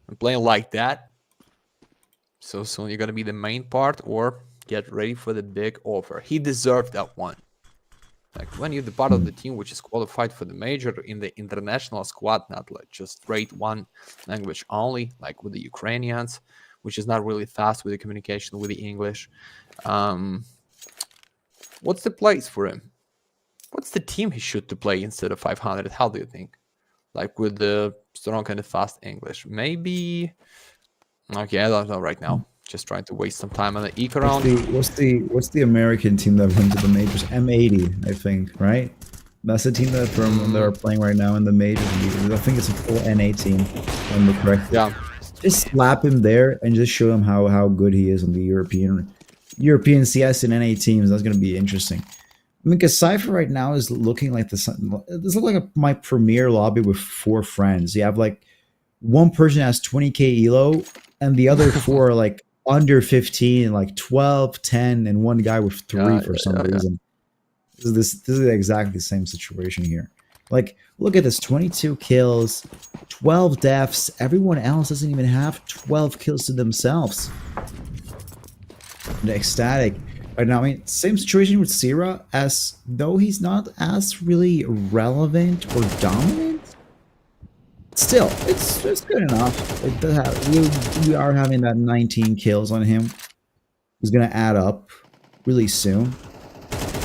and playing like that, so soon you're gonna be the main part, or get ready for the big offer. He deserved that one. Like when you're the part of the team which is qualified for the major in the international squad, not like just rate 1 language only, like with the Ukrainians, which is not really fast with the communication with the English. What's the place for him? What's the team he should to play instead of 500? How do you think? Like with the strong and the fast English, maybe. Okay, I don't know right now. Just trying to waste some time on the eco round. What's the American team that went to the majors? M80, I think, right? That's the team that are playing right now in the majors. I think it's a full NA team. If I'm correct. Yeah. Just slap him there and just show him how good he is on the European CS and NA teams. That's going to be interesting. I mean, because Cypher right now is looking like this looks like my premier lobby with 4 friends. You have like one person has 20k elo, and the other 4 are like under 15, like 12, 10, and one guy with 3 for some reason. This is exactly the same situation here. Like, look at this: 22 kills, 12 deaths. Everyone else doesn't even have 12 kills to themselves. The ECSTATIC. Right now, I mean, same situation with Syrah, as though he's not as really relevant or dominant. Still, it's good enough. It does have, we are having that 19 kills on him. He's gonna add up really soon.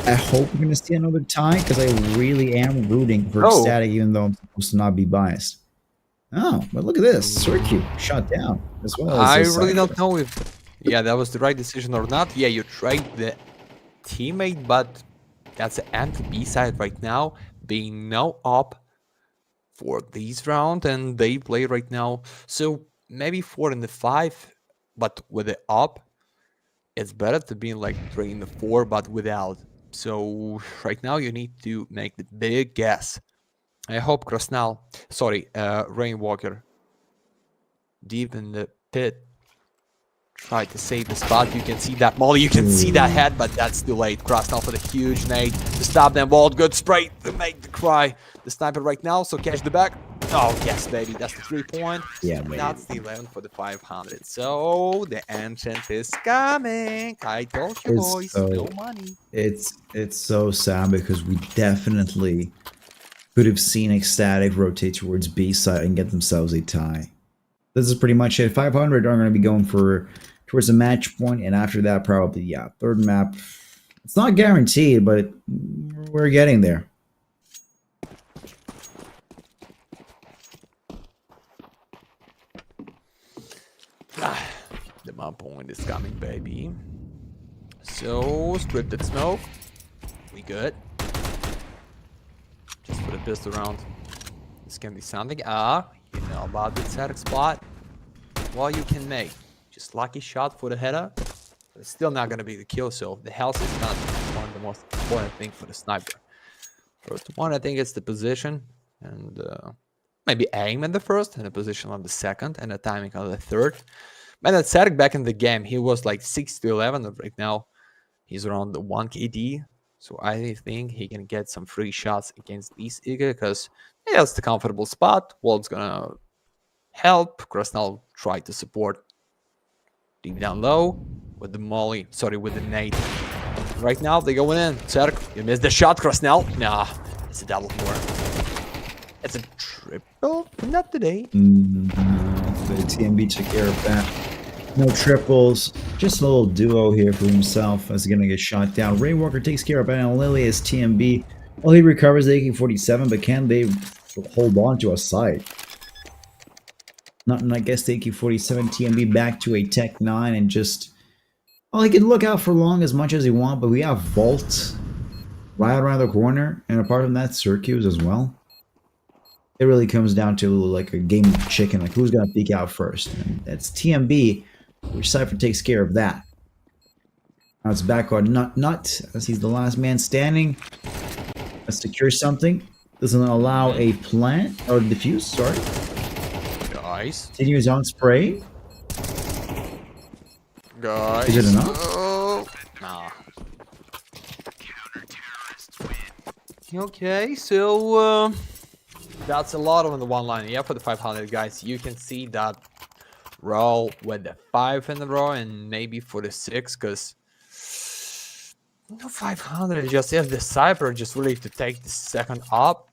I hope we're gonna see another tie, because I really am rooting for ECSTATIC, even though I'm supposed to not be biased. Oh, but look at this. Circuit shot down as well. I really don't know if that was the right decision or not. Yeah, you tried the teammate, but that's the anti-B side right now, being no up for this round, and they play right now. So maybe 4 in the 5, but with the up, it's better to be like 3 in the 4, but without. So right now you need to make the big guess. I hope Rainwalker, deep in the pit, try to save the spot. You can see that molly, you can see that head, but that's too late. Krasnal for the huge nade to stop them. Vault, good spray to make the cry. The sniper right now, so catch the back. Oh yes, baby, that's the 3-point. Yeah, baby. That's the 11 for the 500. So the Ancient is coming. I told you, boys, no money. It's so sad, because we definitely could have seen ECSTATIC rotate towards B side and get themselves a tie. This is pretty much it. 500 are going to be going towards a match point, and after that, probably, third map. It's not guaranteed, but we're getting there. The map point is coming, baby. So, scripted smoke. We good. Just for the pistol round. This can be something. You know about the static spot. Well, you can make just lucky shot for the header, but it's still not going to be the kill. So the health is not one of the most important thing for the sniper. First one, I think it's the position, and maybe aim in the first, and the position on the second, and the timing on the third. And at Static back in the game, he was like 6 to 11. Right now, he's around the 1 KD. So I think he can get some free shots against these Iga because that's the comfortable spot. Walt's gonna help. Krasnal try to support deep down low with the molly. Sorry, with the nade. Right now they going in. Zerk, you missed the shot, Krasnal. Nah, it's a double more. It's a triple. Not today. The TMB took care of that. No triples. Just a little duo here for himself as he's going to get shot down. Rainwalker takes care of it, and Lily as TMB. Well, he recovers the AK-47, but can they hold on to a site? Nothing, I guess the AK-47 TMB back to a Tech 9 and just... Well, he can look out for long as much as he wants, but we have Vault right around the corner, and apart from that, Circuits as well. It really comes down to like a game of chicken, like who's going to peek out first. And that's TMB, which Cypher takes care of that. Now it's backguard Nut, as he's the last man standing. Let's secure something. Doesn't allow a plant, or defuse, sorry. Guys. Continues on spray. Guys. Is it enough? Oh, nah. Okay, so that's a lot on the one line. Yeah, for the 500 guys, you can see that roll with the 5 in the row and maybe for the 6, because no 500. Just if the Cyber just really to take the second up,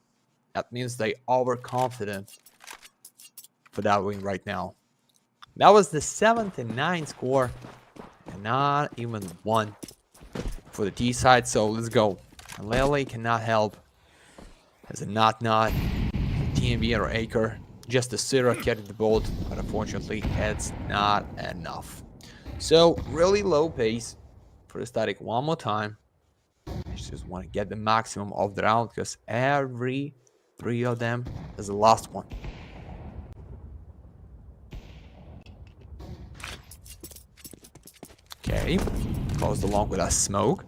that means they overconfident for that win right now. That was the 79 score, and not even 1 for the T side. So let's go. And Lele cannot help as a not TMB or Acre. Just a 0 carried the bolt, but unfortunately it's not enough. So really low pace for the Static one more time. I just want to get the maximum of the round because every 3 of them is the last one. Okay, close along with that smoke.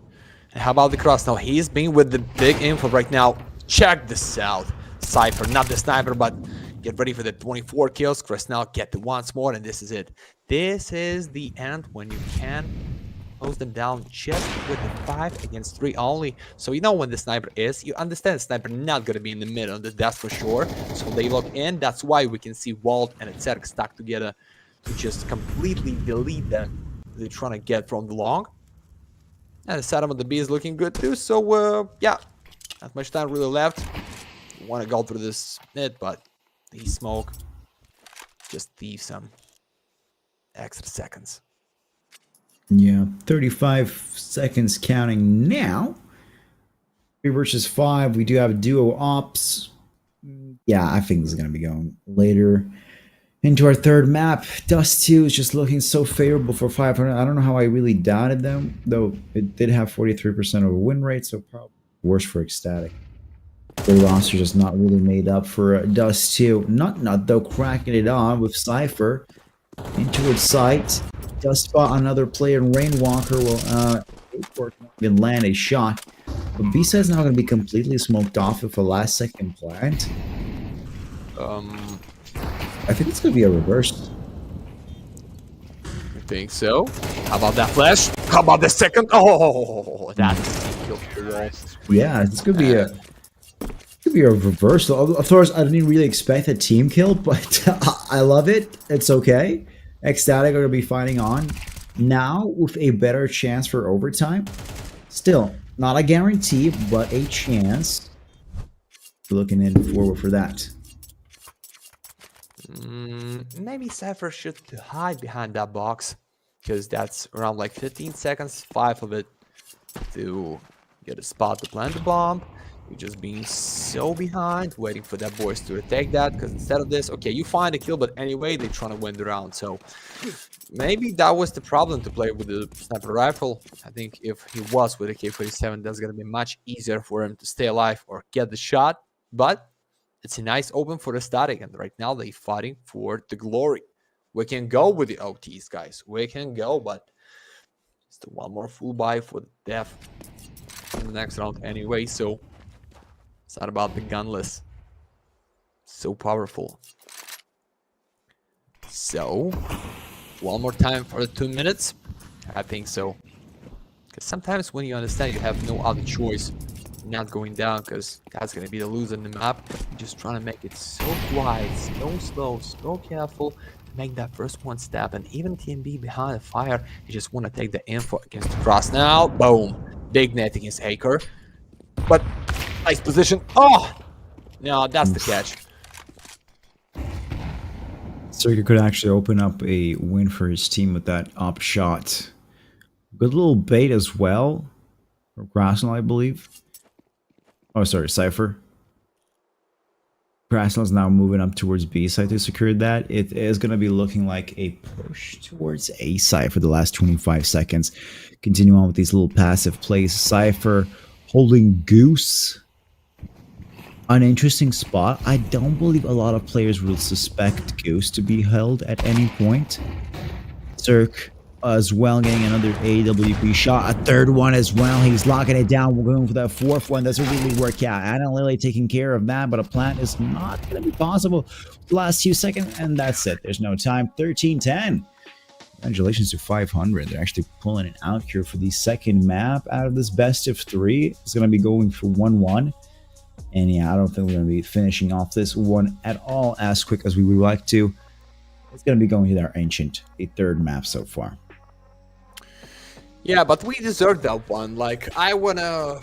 And how about the cross? Now he's been with the big info right now. Check this out. Cypher, not the sniper, but get ready for the 24 kills. Krasnal get the once more, and this is it. This is the end when you can close them down just with the 5 against 3 only. So you know when the sniper is. You understand the sniper not going to be in the middle, that's for sure. So they look in. That's why we can see Walt and Zerk stuck together to just completely delete them. They're trying to get from the long. And the setup of the B is looking good too. So, yeah, not much time really left. Want to go through this mid, but the smoke just leaves some extra seconds. Yeah, 35 seconds counting now. 3 versus 5. We do have duo ops. Yeah, I think this is going to be going later into our third map. Dust 2 is just looking so favorable for 500. I don't know how I really doubted them, though it did have 43% of a win rate, so probably worse for Ecstatic. The roster just not really made up for Dust 2. Not though, cracking it on with Cypher into its sight. Dust spot another player, and Rainwalker will even land a shot. But B-side's now going to be completely smoked off with a last second plant. I think it's going to be a reverse. I think so. How about that flash? How about the second? Oh, that's killed the wall. Yeah, it's going to be a... Could be a reversal. Of course, I didn't really expect a team kill, but I love it. It's okay. Ecstatic are going to be fighting on now with a better chance for overtime. Still, not a guarantee, but a chance. Looking in forward for that. Maybe Cypher should hide behind that box because that's around like 15 seconds, 5 of it to get a spot to plant the bomb. You're just being so behind, waiting for that boys to take that, because instead of this, okay, you find a kill, but anyway, they're trying to win the round. So maybe that was the problem to play with the sniper rifle. I think if he was with a K-47, that's going to be much easier for him to stay alive or get the shot. But it's a nice open for the Static, and right now they're fighting for the glory. We can go with the OTs, guys. We can go, but just one more full buy for the death in the next round anyway, so it's not about the gunless. So powerful. So one more time for the 2 minutes? I think so. Because sometimes when you understand you have no other choice, not going down, because that's going to be the loser in the map. You're just trying to make it so quiet, so slow, so careful to make that first one step. And even TMB behind the fire, you just want to take the info against the cross. Now, boom. Big net against Haker. But nice position. Oh! No, that's the catch. Circuit could actually open up a win for his team with that up shot. Good little bait as well. Or Grasnell, I believe. Oh, sorry, Cypher. Grasnell's now moving up towards B side to secure that. It is going to be looking like a push towards A side for the last 25 seconds. Continue on with these little passive plays. Cypher holding Goose. An interesting spot. I don't believe a lot of players will suspect Goose to be held at any point. Cirque as well getting another AWP shot. A third one as well. He's locking it down. We're going for that fourth one. Doesn't really work out. Anna Lily taking care of that, but a plant is not going to be possible. The last 2 seconds, and that's it. There's no time. 13-10. Congratulations to 500. They're actually pulling it out here for the second map out of this best of 3. It's going to be going for 1-1. And yeah, I don't think we're going to be finishing off this one at all as quick as we would like to. It's going to be going to our Ancient, a third map so far. Yeah, but we deserve that one. Like, I wanna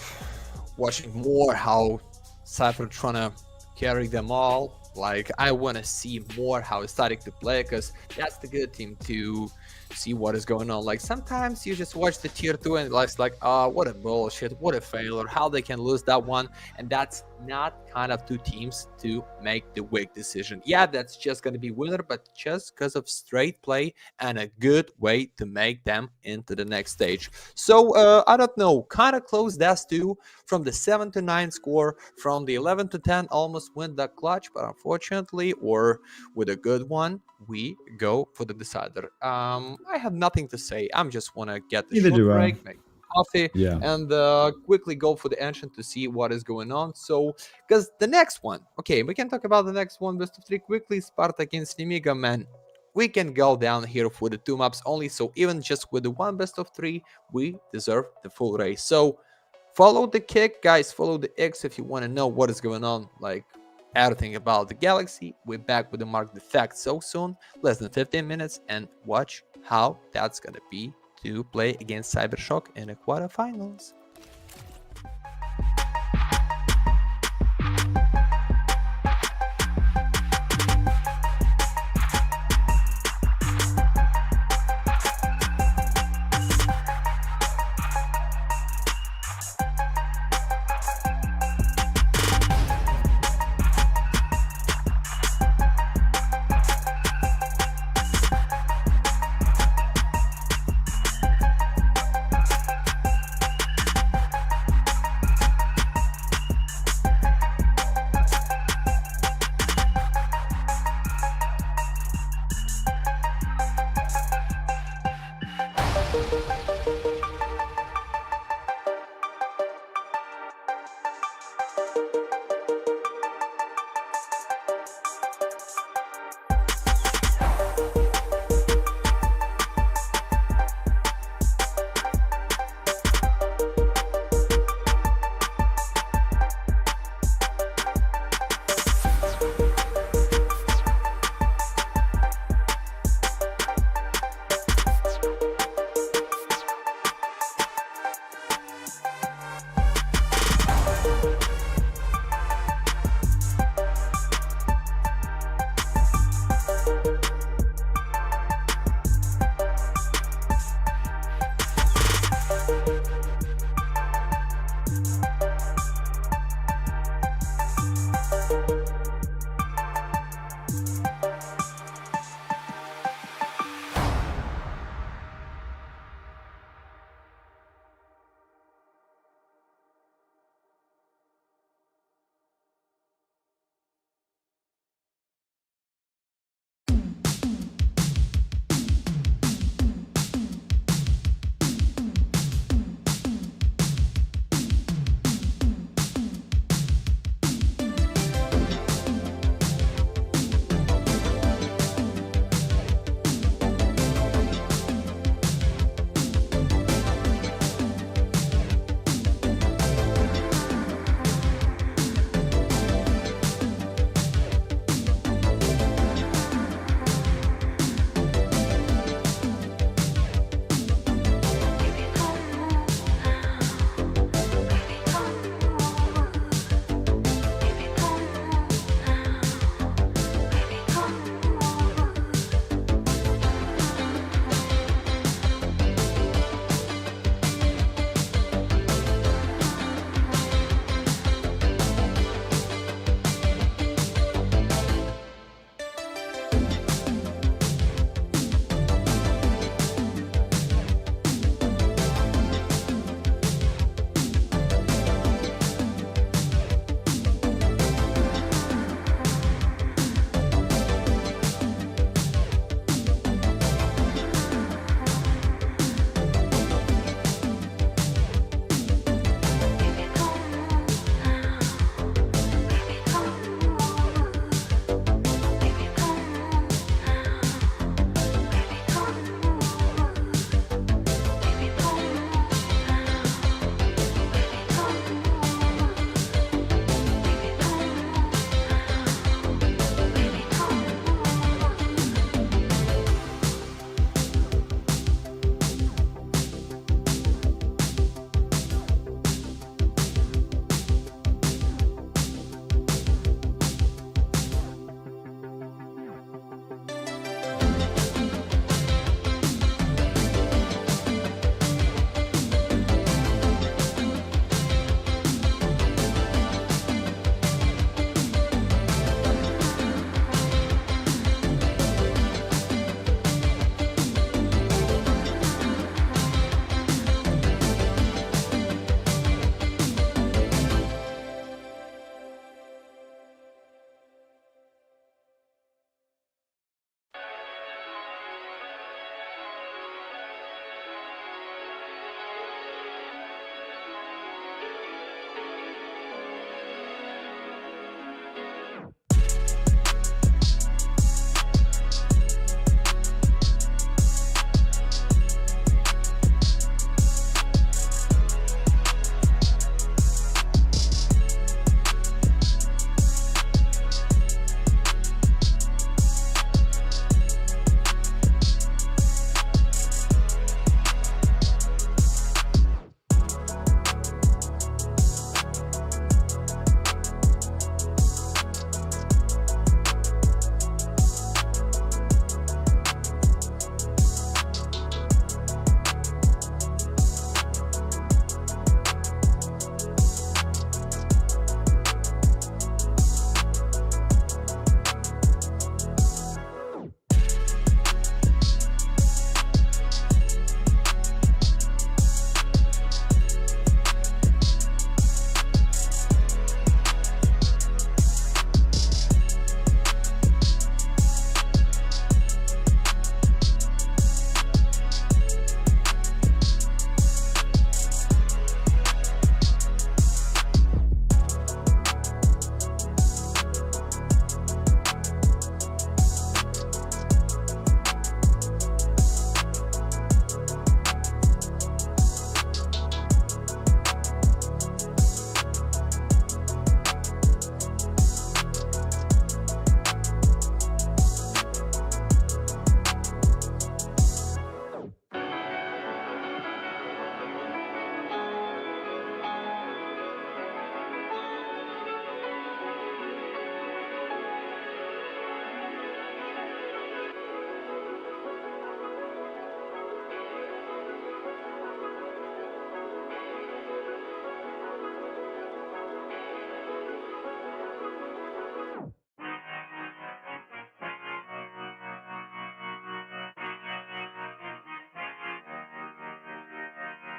watching more how Cypher trying to carry them all. Like, I wanna see more how ECSTATIC to play, because that's the good team to see what is going on. Like, sometimes you just watch the tier 2 and it's like, oh, what a bullshit, what a failure, how they can lose that one. And that's not kind of two teams to make the weak decision. Yeah, that's just going to be winner, but just because of straight play and a good way to make them into the next stage. So I don't know, kind of close that too, from the 7-9 score, from the 11-10 almost win that clutch, but unfortunately, or with a good one, we go for the decider. I have nothing to say. I'm just want to get the short break, make coffee, and quickly go for the Ancient to see what is going on. So, because the next one, okay, we can talk about the next one, best of 3 quickly. Sparta against Nemiga, man. We can go down here for the 2 maps only. So even just with the 1 best of 3, we deserve the full race. So follow the kick, guys. Follow the X if you want to know what is going on. Like, everything about the Galaxy. We're back with the Mark the Fact so soon, less than 15 minutes, and watch how that's gonna be to play against CYBERSHOKE in the quarterfinals.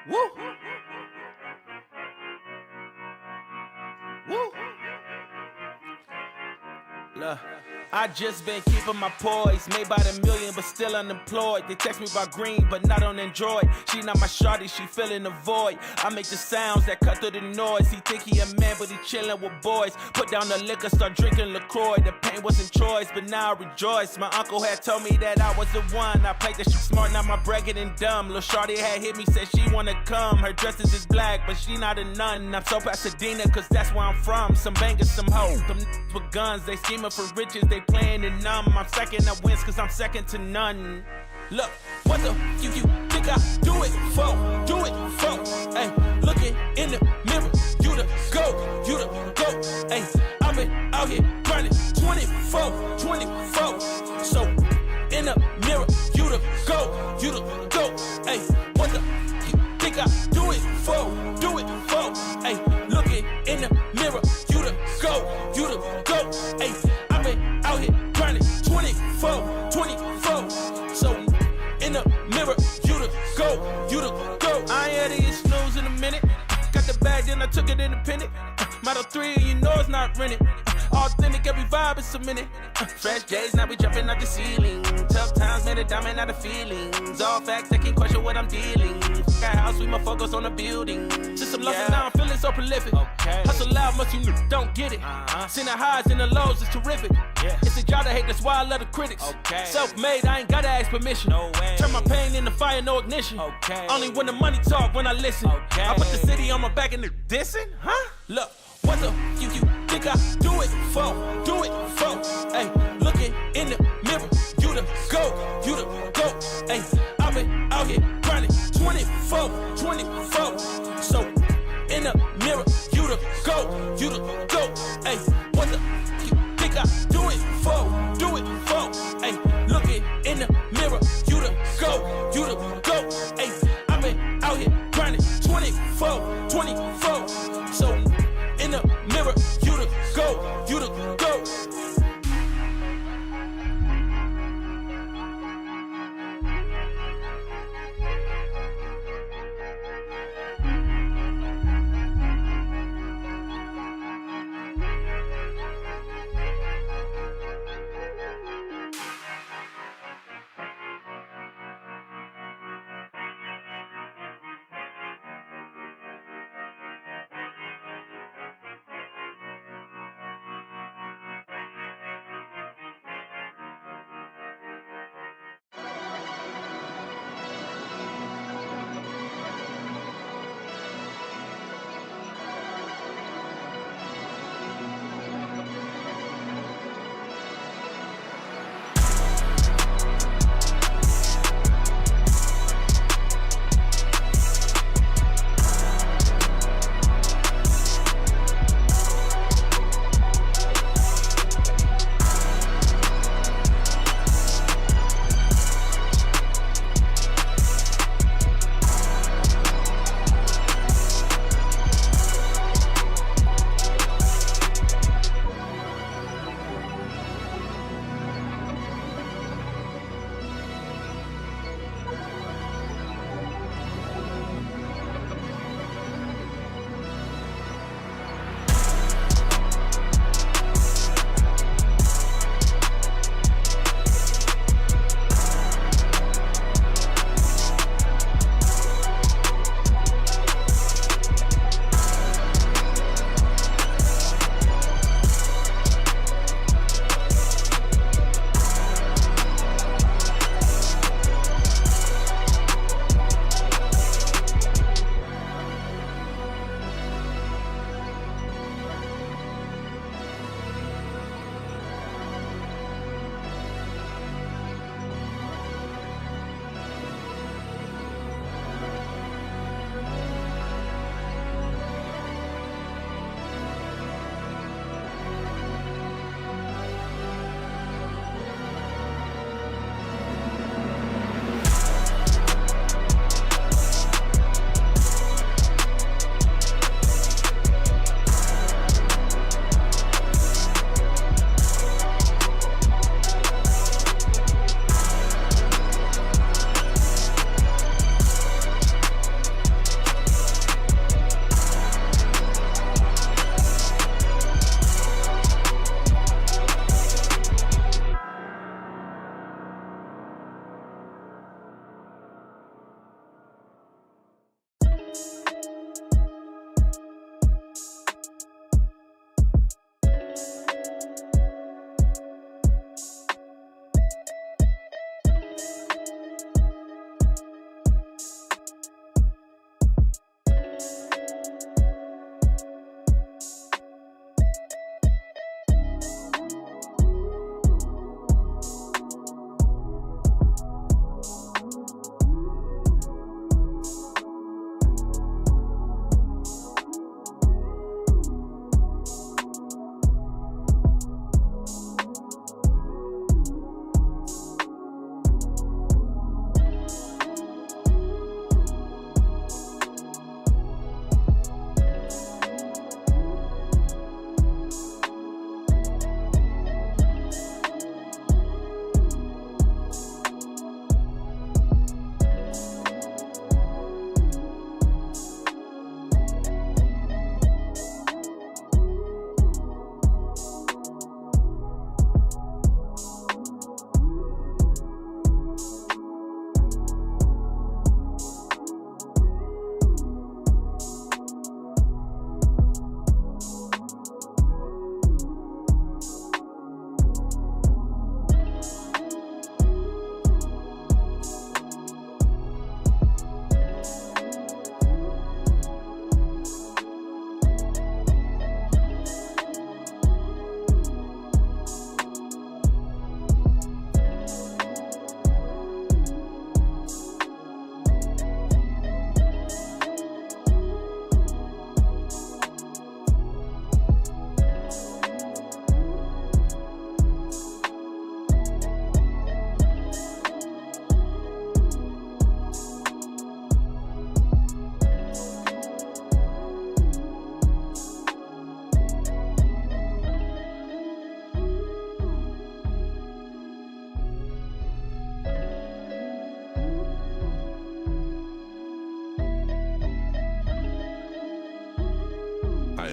Woo! Woo! Look, I just been keeping my poise. Made by the million, but still unemployed. They text me about green, but not on Android. She not my shawty, she filling the void. I make the sounds that cut through the noise. He think he a man, but he chillin' with boys. Put down the liquor, start drinking LaCroix. The pain wasn't choice, but now I rejoice. My uncle had told me that I was the one. I played that shit smart, now my bragging and dumb. Lil' shawty had hit me, said she wanna come. Her dresses is black, but she not a nun. I'm so Pasadena, cause that's where I'm from. Some bangers, some hoes. Them with guns, they scheming for riches, they playing it numb. I'm second, I wins cause I'm second to none. Look, what the you think I do it for? Do it for? Hey, looking in the mirror, you the go, you the go. Hey, I've been out here grinding 24. So in the mirror, you the go, you the go. Hey, what the you think I do it for? Do it for? Hey, looking in the mirror, you the go, you the go. Hey, I've been out here grinding 24. So in the mirror, you the go, you the go. I ain't had to snooze in a minute. Got the bag, then I took it independent. Model 3, you know it's not rented. Authentic, every vibe is cemented. Fresh days, now we jumping out the ceiling. Tough times made a diamond out of feelings. All facts, they can't question what I'm dealing. Got house, we my focus on the building. Since I'm lost and now I'm feeling so prolific. Hustle loud, much you don't get it. Seen the highs and the lows, it's terrific. It's a job to hate, that's why I love the critics. Self-made, I ain't gotta ask permission. Turn my pain into fire, no ignition. Only when the money talk, when I listen. I put the city on my back and the dissing, huh? Look, what the you think I do it for? Do it for? Hey, looking in the mirror, you the go, you the go. Hey, I've been out here grinding 24. So in the mirror, you the go, you the go. Hey, what the you think I do it for? Do it for? Hey, looking in the mirror, you the go, you the go. Hey, I've been out here grinding 24. So in the mirror, you the go, you the go.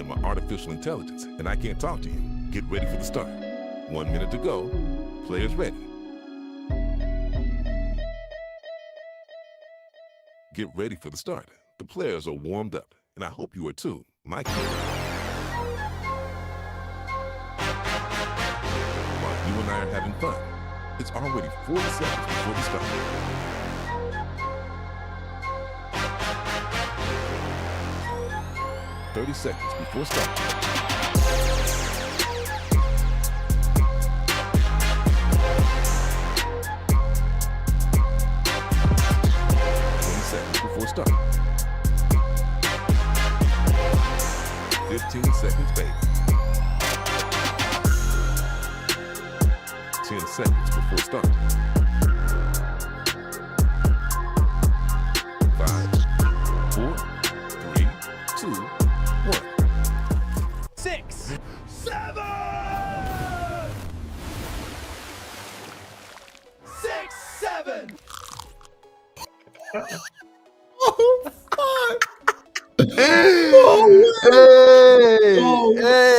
my artificial intelligence, and I can't talk to you. Get ready for the start. 1 minute to go. Players ready. Get ready for the start. The players are warmed up, and I hope you are too. My kid. While you and I are having fun, it's already 40 seconds before the start. "30 seconds before start. Before start. 15 seconds, baby. 10 seconds before start. 5, 4, 3, 2, 1. 6, 7! 6, 7.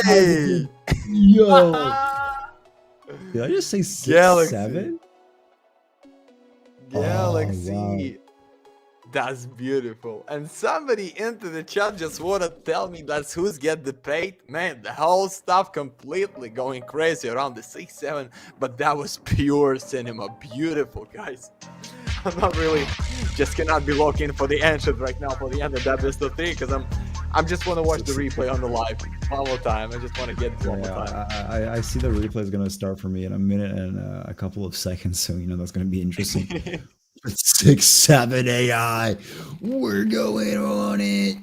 Hey! Yo. Did I just say 6, Galaxy. 7? Galaxy. Oh, wow. That's beautiful. And somebody into the chat just wanna tell me that's who's get the paid. Man, the whole stuff completely going crazy around the 6-7, but that was pure cinema. Beautiful, guys. I'm not really, just cannot be looking for the entrance right now for the end of that best of 3 because I'm just want to watch the replay on the live one more time. I just want to get it one more time. I see the replay is going to start for me in a minute and a couple of seconds, so that's going to be interesting. 6-7 AI, we're going on it.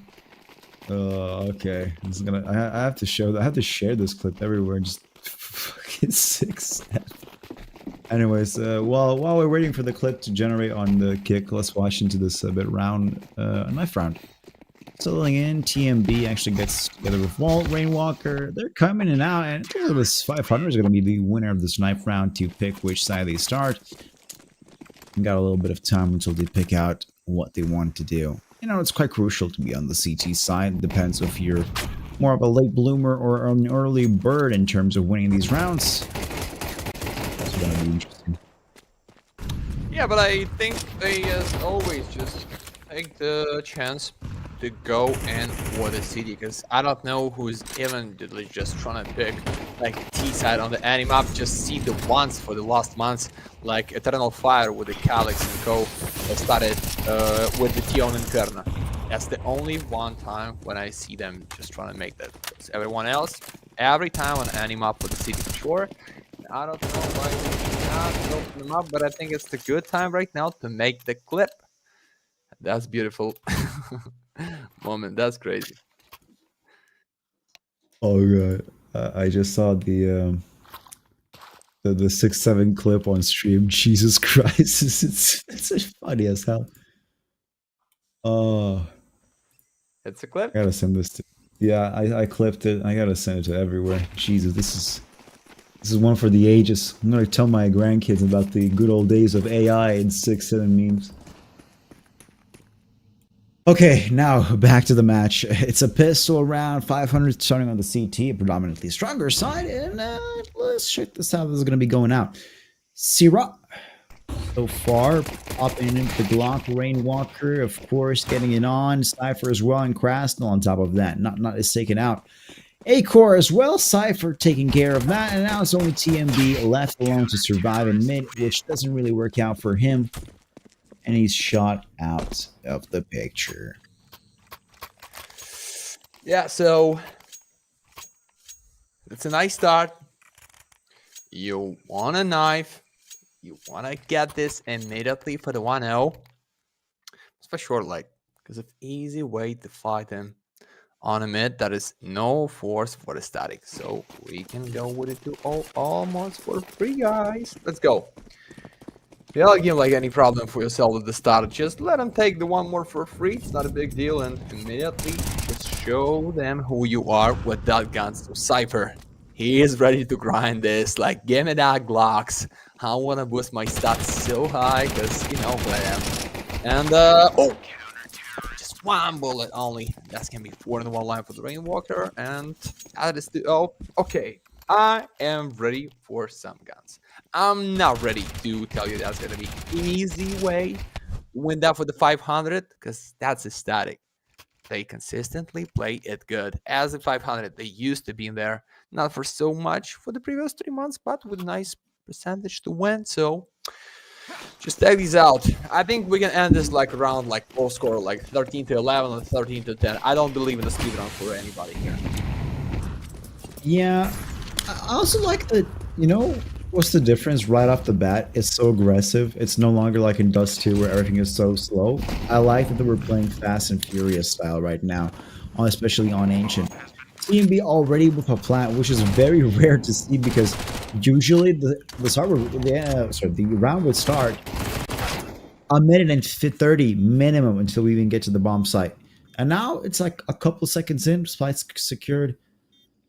Okay, this is gonna. I have to show. I have to share this clip everywhere. Just fucking 6-7. Anyways, while we're waiting for the clip to generate on the kick, let's watch into this a knife round. Settling in, TMB actually gets together with Walt, Rainwalker. They're coming in and out, and this 500 is going to be the winner of this knife round to pick which side they start. And got a little bit of time until they pick out what they want to do. It's quite crucial to be on the CT side. It depends if you're more of a late bloomer or an early bird in terms of winning these rounds. That's going to be interesting. Yeah, but I think they, as always, just take the chance to go in for the city, because I don't know who's even just trying to pick like T side on the anime-up. Just see the ones for the last months, like Eternal Fire with the Calyx and Co. started with the Tion Interna. That's the only one time when I see them just trying to make that. Because everyone else, every time on anime-up with the city for sure. I don't know why we not open them up, but I think it's the good time right now to make the clip. That's beautiful. Moment, that's crazy. Oh god, I just saw the 6-7 clip on stream. Jesus Christ, it's funny as hell. Oh, It's a clip. I gotta send this to. Yeah, I clipped it. I gotta send it to everywhere. Jesus, this is one for the ages. I'm gonna tell my grandkids about the good old days of AI and 6-7 memes. Okay, now back to the match. It's a pistol round, 500 starting on the CT, predominantly stronger side, and let's check this out. This is going to be going out. Syrah, so far, popping into the Glock, Rainwalker, of course, getting it on. Cypher as well, and Krasnal on top of that. Not is taken out. A-Core as well, Cypher taking care of that, and now it's only TMB left alone to survive in mid, which doesn't really work out for him. And he's shot out of the picture. Yeah, so it's a nice start. You want a knife. You want to get this immediately for the 1-0. It's for sure, because it's an easy way to fight him on a mid that is no force for the static. So we can go with it to almost for free, guys. Let's go. Yeah, I'll give any problem for yourself at the start. Just let them take the one more for free. It's not a big deal, and immediately just show them who you are with that guns. So Cypher, he is ready to grind this. Give me that Glocks. I want to boost my stats so high, because you know who I am. And just one bullet only. That's gonna be 4 in one line for the Rainwalker, and that is the. Oh, okay. I am ready for some guns. I'm not ready to tell you that's gonna be an easy way to win that for the 500, because that's a static. They consistently play it good. As a 500, they used to be in there, not for so much for the previous 3 months, but with a nice percentage to win. So just take these out. I think we can end this like around like full score, like 13 to 11 or 13 to 10. I don't believe in the speedrun for anybody here. Yeah, I also like that, you know, what's the difference right off the bat? It's so aggressive. It's no longer like in Dust 2 where everything is so slow. I like that we're playing Fast and Furious style right now, especially on Ancient. TMB already with a plant, which is very rare to see because usually the round would start a minute and 30 minimum until we even get to the bomb site. And now it's like a couple seconds in, spite's secured.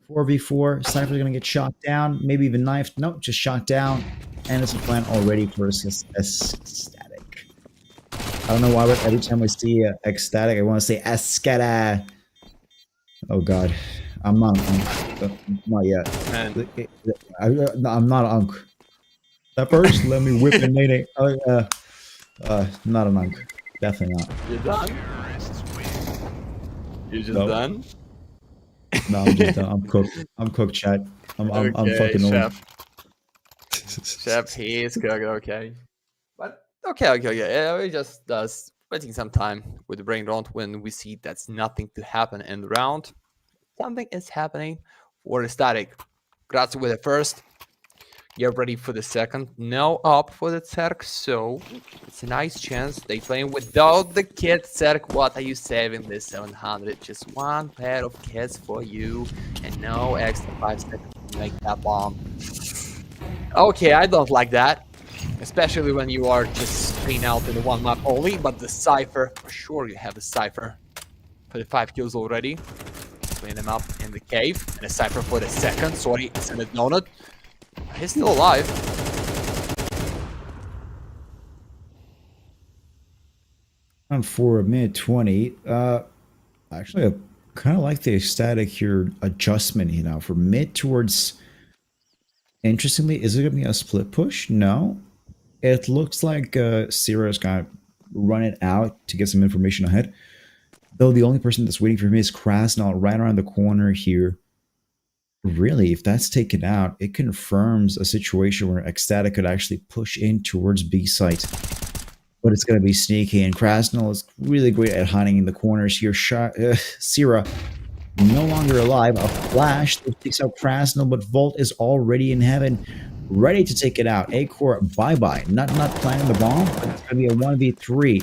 4v4, Cypher's gonna get shot down, maybe even knifed. Nope, just shot down. And it's a plan already for Ecstatic. I don't know why, but every time I see Ecstatic, I want to say Escada. Oh god, I'm not an unk. Not yet. I'm not an unk. That first, let me whip and mayday. Not an unk. Definitely not. You're done? You're just done? No, I'm just done. I'm cooked. I'm cooked, chat. I'm fucking old. Chef. Chef, he is cooked, okay. But okay. Yeah, we just waiting some time with the brain round when we see that's nothing to happen in the round. Something is happening for the static. Grazie with the first. Get ready for the second. No up for the Zerk, so it's a nice chance. They playing without the kit. Zerk, what are you saving this 700? Just one pair of kits for you and no extra 5 seconds to make that bomb. Okay, I don't like that. Especially when you are just screen out in the one map only, but the Cypher, for sure you have the Cypher for the 5 kills already. Clean them up in the cave. And a Cypher for the second. Sorry, it's in a donut. He's still alive. On for a minute 20. Actually, I kind of like the Ecstatic here adjustment, you know, for mid towards. Interestingly, is it going to be a split push? No. It looks like Sierra's going to run it out to get some information ahead. Though the only person that's waiting for me is Krasnal right around the corner here. Really, if that's taken out, it confirms a situation where Ecstatic could actually push in towards B site. But it's going to be sneaky, and Krasnal is really great at hiding in the corners here. Sierra, no longer alive. A flash that takes out Krasnal, but Volt is already in heaven, ready to take it out. A-Core, bye-bye. Not planning the bomb, but it's going to be a 1v3.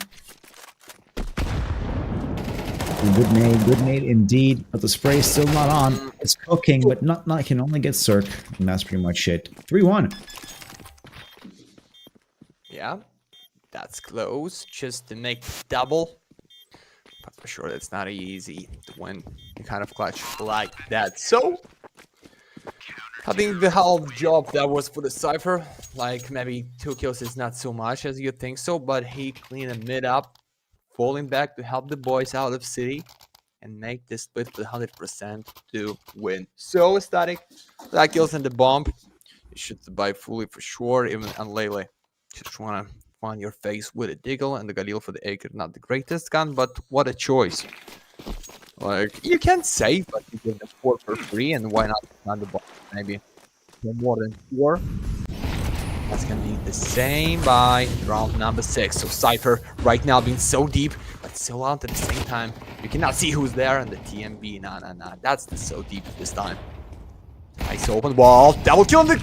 Good nade indeed, but the spray is still not on. It's cooking, but not can only get Cirque, and that's pretty much it. 3-1. Yeah, that's close. Just to make double. But for sure, it's not easy to win the kind of clutch like that. So, I think the whole job that was for the Cypher, like maybe 2 kills is not so much as you think so, but he cleaned the mid up. Falling back to help the boys out of city and make this split with 100% to win. So Static, that kills in the bomb. You should buy fully for sure, even on Lele. Just wanna find your face with a Diggle and the Galil for the Acre. Not the greatest gun, but what a choice. Like, you can save, but you get the 4 for free, and why not find the bomb? Maybe more than 4. That's gonna be the same by round number 6. So Cypher right now being so deep, but so out at the same time. You cannot see who's there, and the TMB, nah. That's so deep this time. Nice open wall, double kill on the...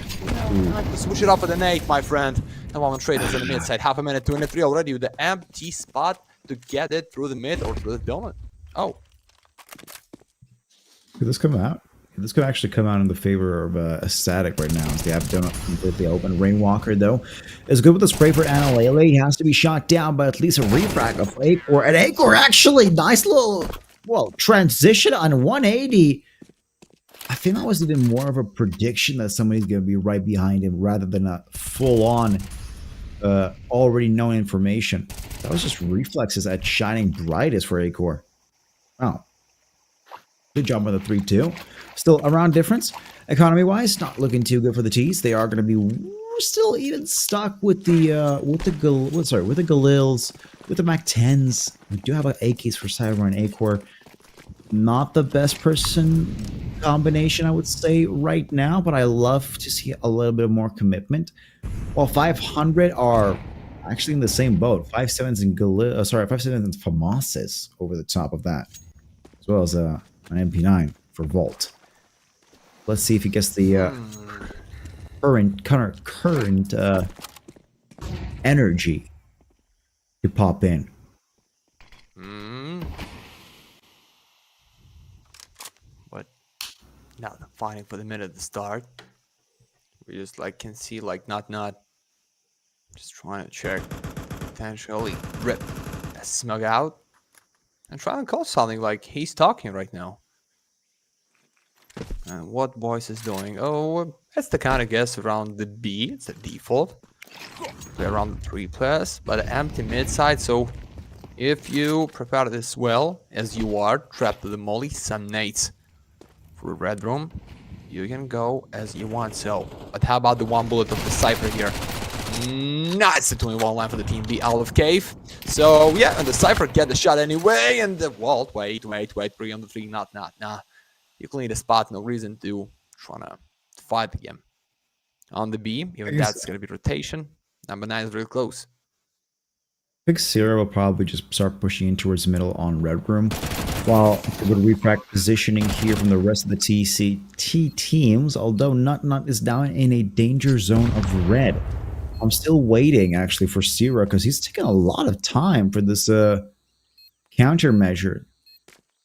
Switch it up for the nade, my friend. Come on, traders in the mid side. Half a minute, 23 already with the empty spot to get it through the mid or through the donut. Oh. Could this come out? This could actually come out in the favor of Ecstatic right now. As they have done it completely open. Rainwalker, though, is good with the spray for Analele. He has to be shot down, but at least a refrag of A-Core. And A-Core actually, nice little, well, transition on 180. I think that was even more of a prediction that somebody's going to be right behind him rather than a full-on, already known information. That was just reflexes at shining brightest for Acor. Wow. Good job on the 3-2. Still around difference. Economy-wise, not looking too good for the T's. They are going to be still even stuck with the Galils, with the Mac 10s. We do have AKs for Cyber and Acor. Not the best person combination, I would say, right now, but I love to see a little bit more commitment. While 500 are actually in the same boat. 5.7s and 5.7s and FAMASes over the top of that, as well as an MP9 for Vault. Let's see if he gets the current energy to pop in. But now the fighting for the minute at the start. We just can see not just trying to check potentially rip a smug out and trying to call something like he's talking right now. And what Boyce is doing? Oh, that's the kind of guess around the B. It's the default. We're around the 3+, but an empty mid side. So if you prepare this well, as you are, trapped to the molly, some nades for the red room, you can go as you want. So, but how about the one bullet of the Cypher here? It's the 21 line for the team B out of cave. So yeah, and the Cypher get the shot anyway, and the Vault, wait, 3 on the 3, nah. You can need a spot, no reason to try to fight the game. On the B, even that's going to be rotation. Number 9 is really close. I think Sierra will probably just start pushing in towards the middle on Red Room, while a good refract positioning here from the rest of the T teams, although Nut is down in a danger zone of red. I'm still waiting, actually, for Sierra, because he's taking a lot of time for this countermeasure.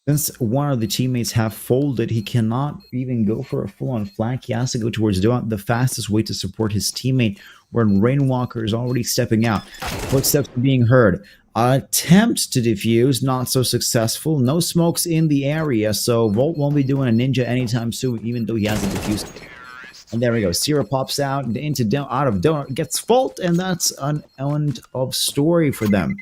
Since one of the teammates have folded, he cannot even go for a full-on flank. He has to go towards the fastest way to support his teammate, when Rainwalker is already stepping out. Footsteps are being heard. Attempt to defuse, not so successful. No smokes in the area, so Volt won't be doing a ninja anytime soon, even though he has a defuse. And there we go. Sierra pops out out of donut, gets Volt, and that's an end of story for them.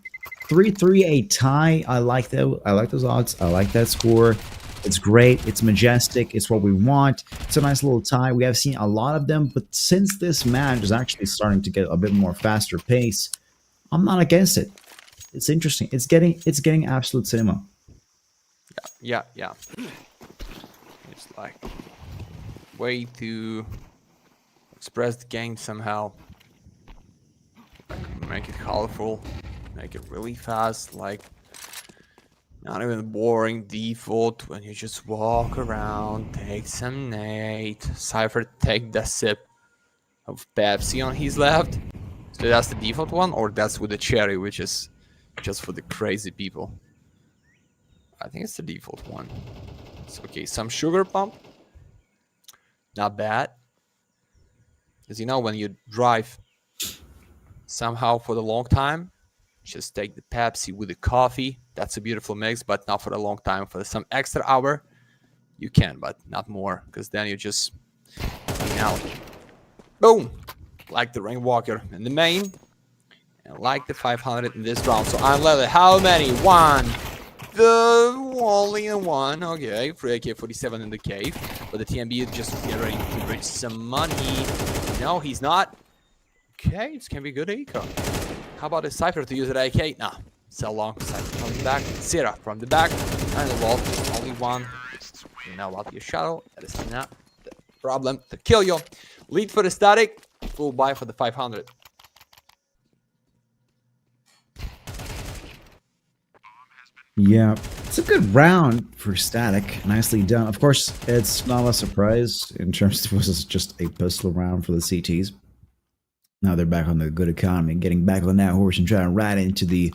3-3, a tie. I like that. I like those odds. I like that score. It's great. It's majestic. It's what we want. It's a nice little tie. We have seen a lot of them, but since this match is actually starting to get a bit more faster pace, I'm not against it. It's interesting. It's getting absolute cinema. Yeah. It's like way to express the game somehow. Make it colorful. Make it really fast, not even boring default when you just walk around, take some nade. Cypher take the sip of Pepsi on his left. So that's the default one, or that's with the cherry, which is just for the crazy people. I think it's the default one. It's okay, some sugar pump. Not bad. As you know, when you drive somehow for the long time, just take the Pepsi with the coffee. That's a beautiful mix, but not for a long time. For some extra hour, you can, but not more, because then you just hang out. Boom! Like the Rainwalker in the main, and like the 500 in this round. So unleaded, how many? One. Only one. Okay, 3 AK-47 in the cave, but the TMB is just getting to bridge some money. No, he's not. Okay, it's gonna be good eco. How about a Cypher to use an AK? Nah, so long. Cypher from the back, Sierra from the back, and the Vault only one. You know what? Your shadow, that is not the problem to kill you. Lead for the static, full buy for the 500. Yeah, it's a good round for static. Nicely done. Of course, it's not a surprise in terms of this is just a pistol round for the CTs. Now they're back on the good economy, getting back on that horse and trying to ride into the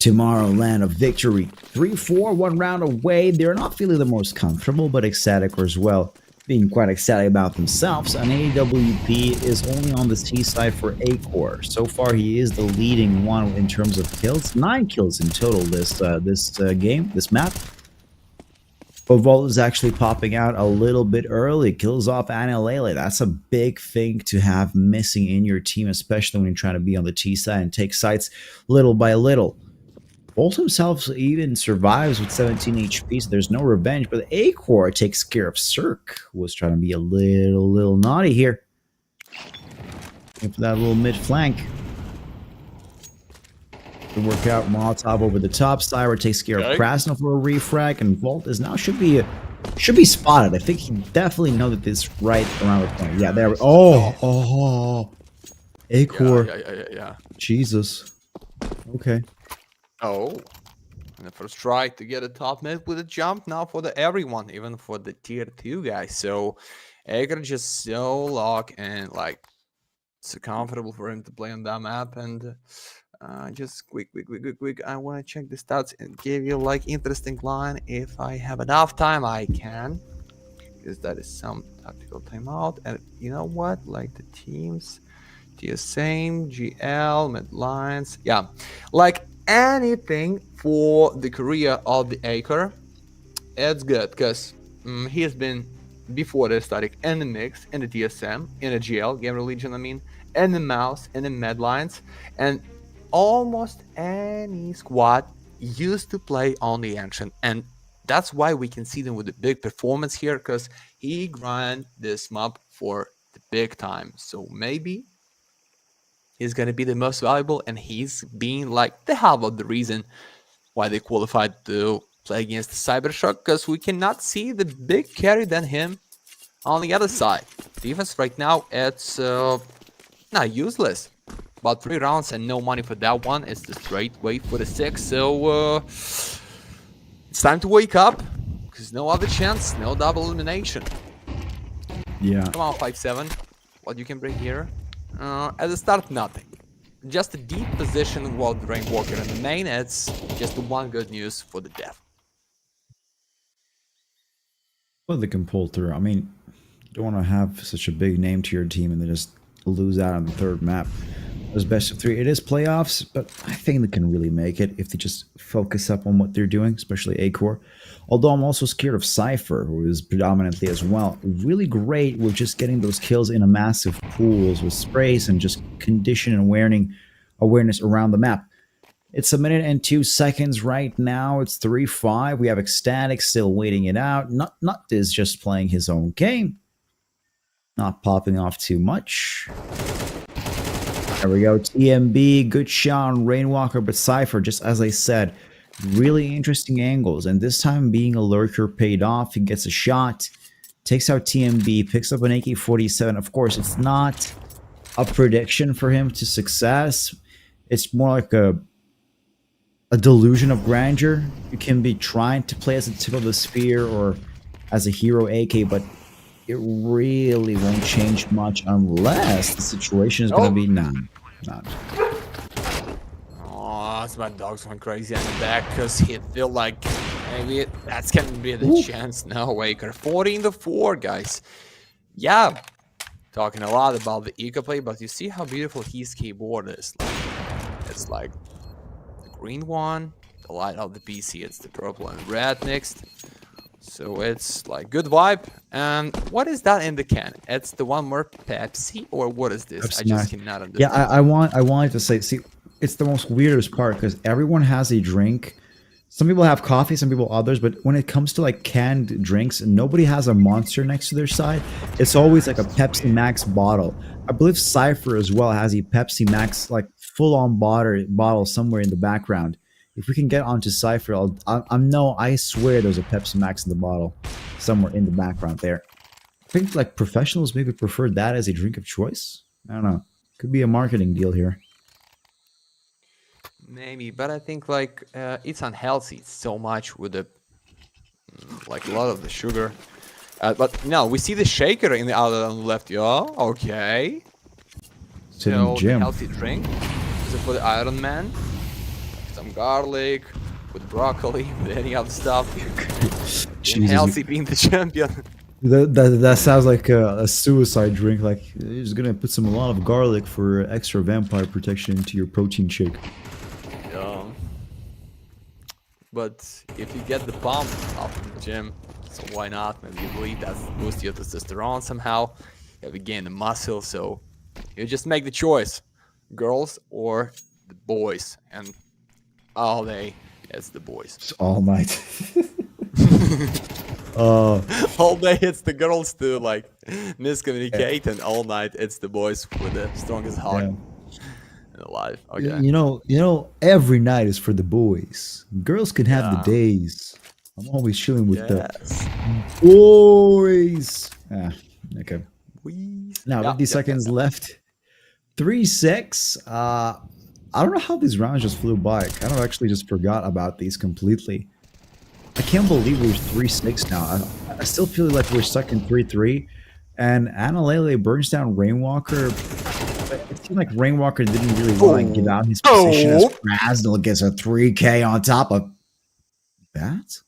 Tomorrowland of victory. 3-4, one round away. They're not feeling the most comfortable, but ecstatic as well. Being quite ecstatic about themselves. An AWP is only on the C side for Acor. So far, he is the leading one in terms of kills. 9 kills in total this game, this map. But Vault is actually popping out a little bit early. Kills off Anilele. That's a big thing to have missing in your team, especially when you're trying to be on the T side and take sites little by little. Bolt himself even survives with 17 HP, so there's no revenge, but Acor takes care of Cirque, who was trying to be a little naughty here. Looking for that little mid flank. To work out Molotov over the top. Cyber takes care of Krasnov for a refrag, and Vault is now should be spotted. I think he definitely knows that this right around the point. Yeah, there we Acor. Yeah. Jesus. Okay. Oh, and the first try to get a top mid with a jump now for the everyone, even for the tier 2 guys. So Aker just so locked and like so comfortable for him to play on that map. And just quick. I want to check the stats and give you like interesting line. If I have enough time, I can, because that is some tactical timeout. And you know what? Like the teams, the same GL mid lines, yeah, like. Anything for the career of the Acre, it's good because he has been before the static in the mix, in the DSM, in the GL, Game Religion, I mean, in the mouse, in the medlines, and almost any squad used to play on the Ancient, and that's why we can see them with the big performance here, because he grind this map for the big time. So maybe he's going to be the most valuable, and he's being like the half of the reason why they qualified to play against the CYBERSHOKE, because we cannot see the big carry than him on the other side. Defense right now, it's not useless. About 3 rounds and no money for that one. It's the straight wait for the 6. So it's time to wake up, because no other chance, no double elimination. Yeah. Come on, 5-7. What you can bring here? At the start, nothing. Just a deep position while the Rainwalker in the main. It's just one good news for the dev. Well, they can pull through. I mean, you don't want to have such a big name to your team and then just lose out on the 3rd map. It was best of 3. It is playoffs, but I think they can really make it if they just focus up on what they're doing, especially Acor. Although I'm also scared of Cypher, who is predominantly as well really great with just getting those kills in a massive pools with sprays and just condition and awareness around the map. It's 1 minute and 2 seconds right now. It's 3-5. We have ECSTATIC still waiting it out. Not is just playing his own game. Not popping off too much. There we go. TMB, good shot on Rainwalker, but Cypher, just as I said, really interesting angles. And this time being a lurker paid off. He gets a shot, takes out TMB, picks up an AK-47. Of course, it's not a prediction for him to success. It's more like a delusion of grandeur. You can be trying to play as a tip of the spear or as a hero AK, but it really won't change much unless the situation is going to be not. Oh, that's my dog's going crazy on the back because he feel like maybe that's going to be the chance. No, Waker. 14-4, guys. Yeah, talking a lot about the eco play, but you see how beautiful his keyboard is. It's like the green one, the light of the PC, it's the purple and red mixed. So it's like good vibe. And what is that in the can? It's the one more Pepsi, or what is this? Pepsi I just Max. cannot understand. Yeah, I wanted to say, see, it's the most weirdest part because everyone has a drink. Some people have coffee, some people others, but when it comes to like canned drinks, nobody has a Monster next to their side. It's always like a Pepsi Max bottle. I believe Cypher as well has a Pepsi Max like full-on bottle somewhere in the background. If we can get onto Cypher, I swear there's a Pepsi Max in the bottle somewhere in the background there. I think like professionals maybe prefer that as a drink of choice. I don't know. Could be a marketing deal here. Maybe, but I think like it's unhealthy so much with the like a lot of the sugar. But no, we see the shaker in the other on the left. Yeah, okay. So the healthy drink. So for the Iron Man, some garlic with broccoli, with any other stuff. Healthy being the champion. That sounds like a suicide drink. Like you're just gonna put a lot of garlic for extra vampire protection into your protein shake. Yeah. But if you get the pump up in the gym, so why not? Maybe you believe that's boost your testosterone somehow. You have gained the muscle, so you just make the choice, girls or the boys, and all day it's the boys. It's all night. All day it's the girls to like miscommunicate, and all night it's the boys with the strongest heart in life. Okay. You know, every night is for the boys. Girls can have the days. I'm always chilling with the boys. Okay. Now, 50 seconds left. 3-6. I don't know how these rounds just flew by. I kind of actually just forgot about these completely. I can't believe we're 3-6 now. I still feel like we're stuck in 3-3. And Analele burns down Rainwalker. But it seemed like Rainwalker didn't really want to give out his position as Krasnal gets a 3K on top of that.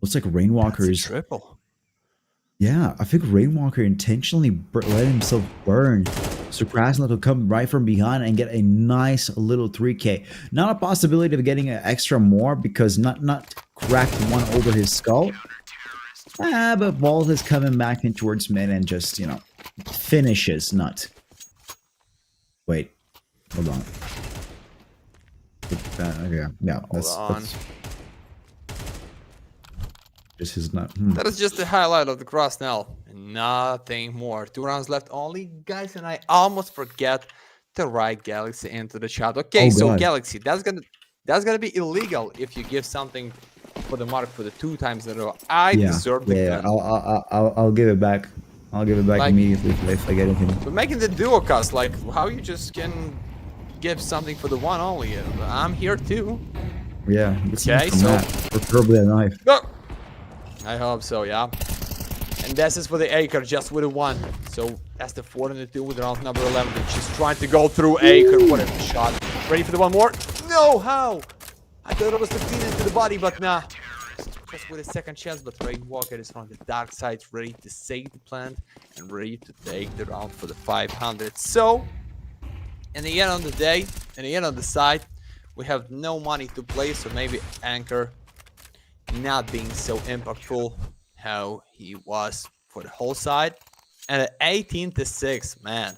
Looks like Rainwalker is triple. Yeah, I think Rainwalker intentionally let himself burn, so Krasnal will come right from behind and get a nice little 3K. Not a possibility of getting an extra more because not cracked one over his skull. But Vault is coming back in towards mid and just, you know, finishes Nut. Wait, hold on. Okay, yeah, that's just his Nut. That is just the highlight of the Krasnal, and nothing more. 2 rounds left only, guys, and I almost forget to write Galaxy into the chat. Okay, so Galaxy, that's gonna be illegal if you give something for the mark for the 2 times in a row. I deserve the gun. I'll give it back. I'll give it back immediately if I get anything. But making the duo cast, like how you just can give something for the 1 only. I'm here too. Yeah. Okay, so preferably a knife. Go. I hope so, yeah. And this is for the Acre, just with a 1. So that's the 4 and the 2 with round number 11. She's trying to go through Acre. What a shot. Ready for the 1 more? No, how? I thought it was 15 into the body, but nah. Just with a second chance, but Rainwalker is from the dark side, ready to save the plant and ready to take the round for the 500. So, in the end of the day, in the end of the side, we have no money to play, so maybe Anchor not being so impactful how he was for the whole side. And at 18-6, man,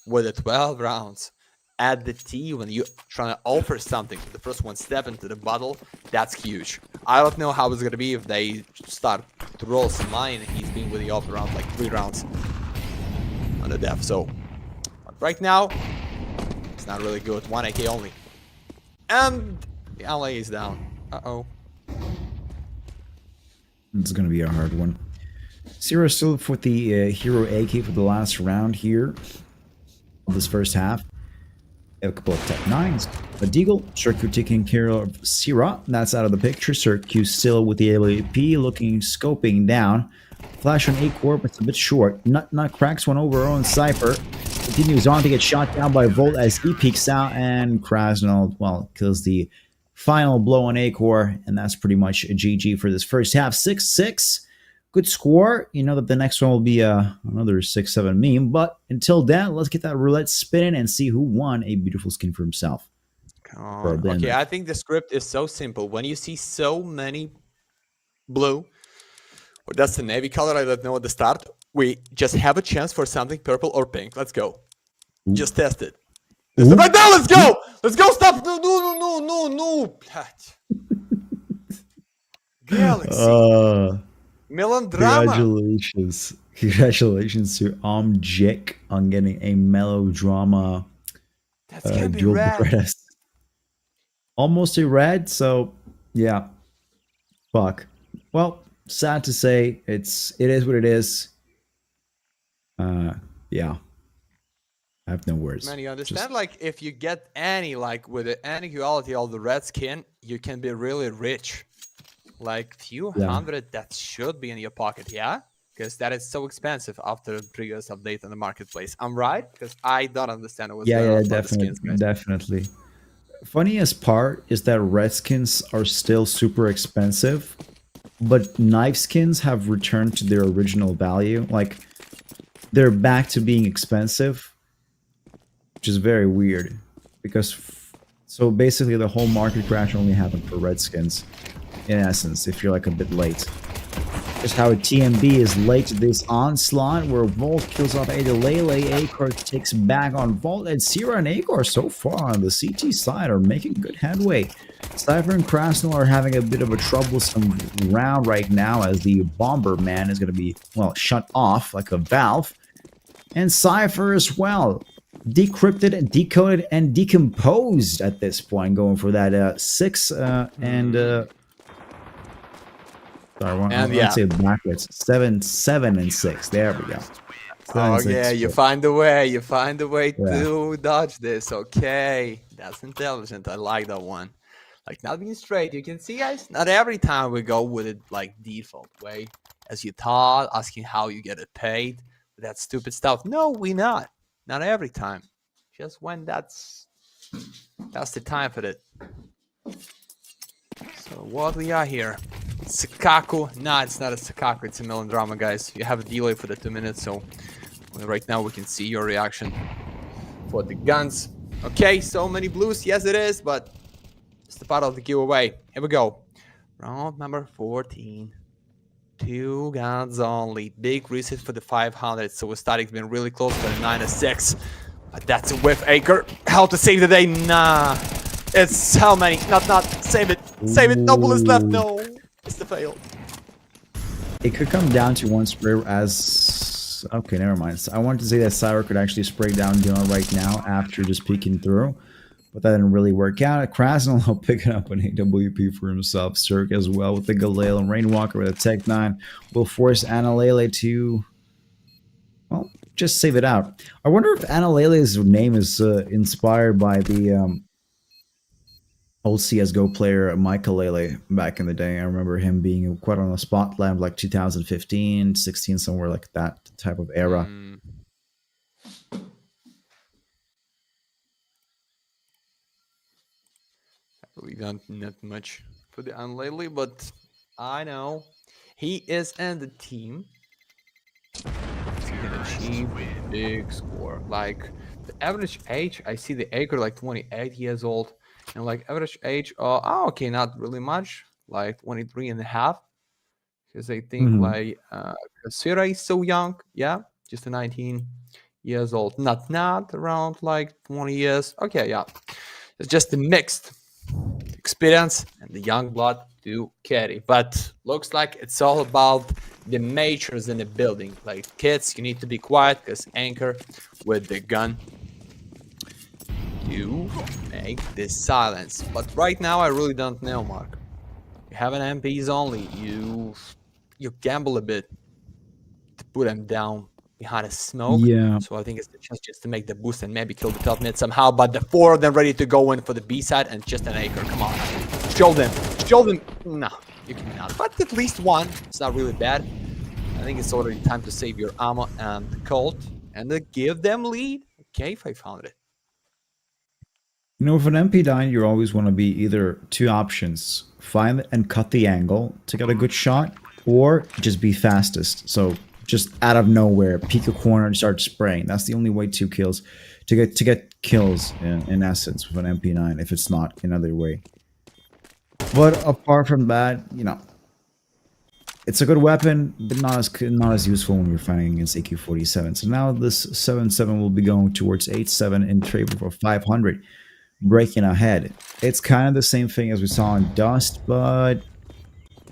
with the 12 rounds at the T, when you're trying to offer something, the first one step into the bottle, that's huge. I don't know how it's gonna be if they start to roll some money and he's been with the offer around like 3 rounds on the def. So but right now it's not really good. 1 AK only, and the LA is down. It's going to be a hard one. Zero still with the hero AK for the last round here of this first half. A couple of Tech 9s. A Deagle, Circuit taking care of Syrah. That's out of the picture. Circuit still with the AWP, looking, scoping down. Flash on A-Core, but it's a bit short. Nut cracks one over on Cypher. Continues on to get shot down by Volt as he peeks out, and Krasnal, well, kills the final blow on A-Core, and that's pretty much a GG for this first half. 6-6. Good score. You know that the next one will be another 6-7 meme, but until then, let's get that roulette spinning and see who won a beautiful skin for himself. Okay, I think the script is so simple. When you see so many blue, or that's the navy color, I don't know at the start, we just have a chance for something purple or pink. Let's go. Just test it. Right now, let's go! Let's go! Stop! No! Galaxy. Melodrama. Congratulations to Jik on getting a melodrama. That's gonna be dual rad. Breast. Almost a red, so yeah. Fuck. Well, sad to say, it is what it is. Yeah. I have no words. Man, you understand? Like, if you get any, like, with the inequality of the red skin, you can be really rich. Like, few hundred, that should be in your pocket, yeah? Because that is so expensive after the previous update on the marketplace. I'm right? Because I don't understand what's going on with the skins, guys. Definitely. Funniest part is that red skins are still super expensive, but knife skins have returned to their original value. Like, they're back to being expensive, which is very weird. Because, so basically the whole market crash only happened for red skins. in essence, if you're like a bit late. Just how TMB is late to this onslaught, where Volt kills off Adalele, Acor takes back on Volt, and Sierra and Acor so far on the CT side are making good headway. Cypher and Krasnal are having a bit of a troublesome round right now, as the Bomberman is going to be, well, shut off like a valve. And Cypher as well, decrypted, decoded, and decomposed at this point, going for that 6 and... Sorry, I'd say backwards. 7, 7, and 6. There we go. 7, 6, yeah, you find a way. You find a way to dodge this. Okay, that's intelligent. I like that one. Like, not being straight. You can see, guys, not every time we go with it like default way, as you thought, asking how you get it paid. That stupid stuff. No, we not. Not every time. Just when that's the time for it. So what we are here? Sakaku. Nah, it's not a Sakaku, it's a Melodrama, guys. You have a delay for the 2 minutes, so right now we can see your reaction for the guns. Okay, so many blues, yes it is, but it's the part of the giveaway. Here we go. Round number 14. 2 guns only. Big reset for the 500. So Static's been really close to the 9-6. But that's a whiff, Acre. How to save the day? Nah. It's how many? Not. Save it. Save it. No bullets left. No. It's the fail. It could come down to one spray as... Okay, never mind. So I wanted to say that Cyber could actually spray down Dylan right now after just peeking through. But that didn't really work out. Krasnal will pick up an AWP for himself. Cirque as well with the Galil, and Rainwalker with a Tech 9 will force Analele to, well, just save it out. I wonder if Analele's name is inspired by the old CSGO player Michael Lele back in the day. I remember him being quite on the spotlight, like 2015, 16, somewhere like that type of era. We don't not much for the Unlately, but I know he is in the team. He can achieve a big score. Like the average age, I see the Acre like 28 years old, and like average age, okay, not really much, like 23 and a half. Because I think like Sierra is so young, yeah, just 19 years old, not around like 20 years. Okay, yeah, it's just a mixed experience and the young blood to carry, but looks like it's all about the majors in the building. Like kids, you need to be quiet because Anchor with the gun you make this silence. But right now I really don't know, Mark. You have an MPs only, you gamble a bit to put them down behind a smoke. Yeah. So I think it's the chance just to make the boost and maybe kill the top mid somehow. But the 4 of them ready to go in for the B side and just an Acre. Come on. Show them. Show them. No, you cannot. But at least one. It's not really bad. I think it's already time to save your ammo and the Colt and give them lead. Okay, 500. You know, with an MP9, you always want to be either two options. Find and cut the angle to get a good shot, or just be fastest. So just out of nowhere, peek a corner and start spraying. That's the only way to get kills in essence with an MP9, if it's not another way. But apart from that, you know, it's a good weapon, but not as useful when you're fighting against AQ-47. So now this 7.7 will be going towards 8.7 in favor for 500, breaking ahead. It's kind of the same thing as we saw in Dust, but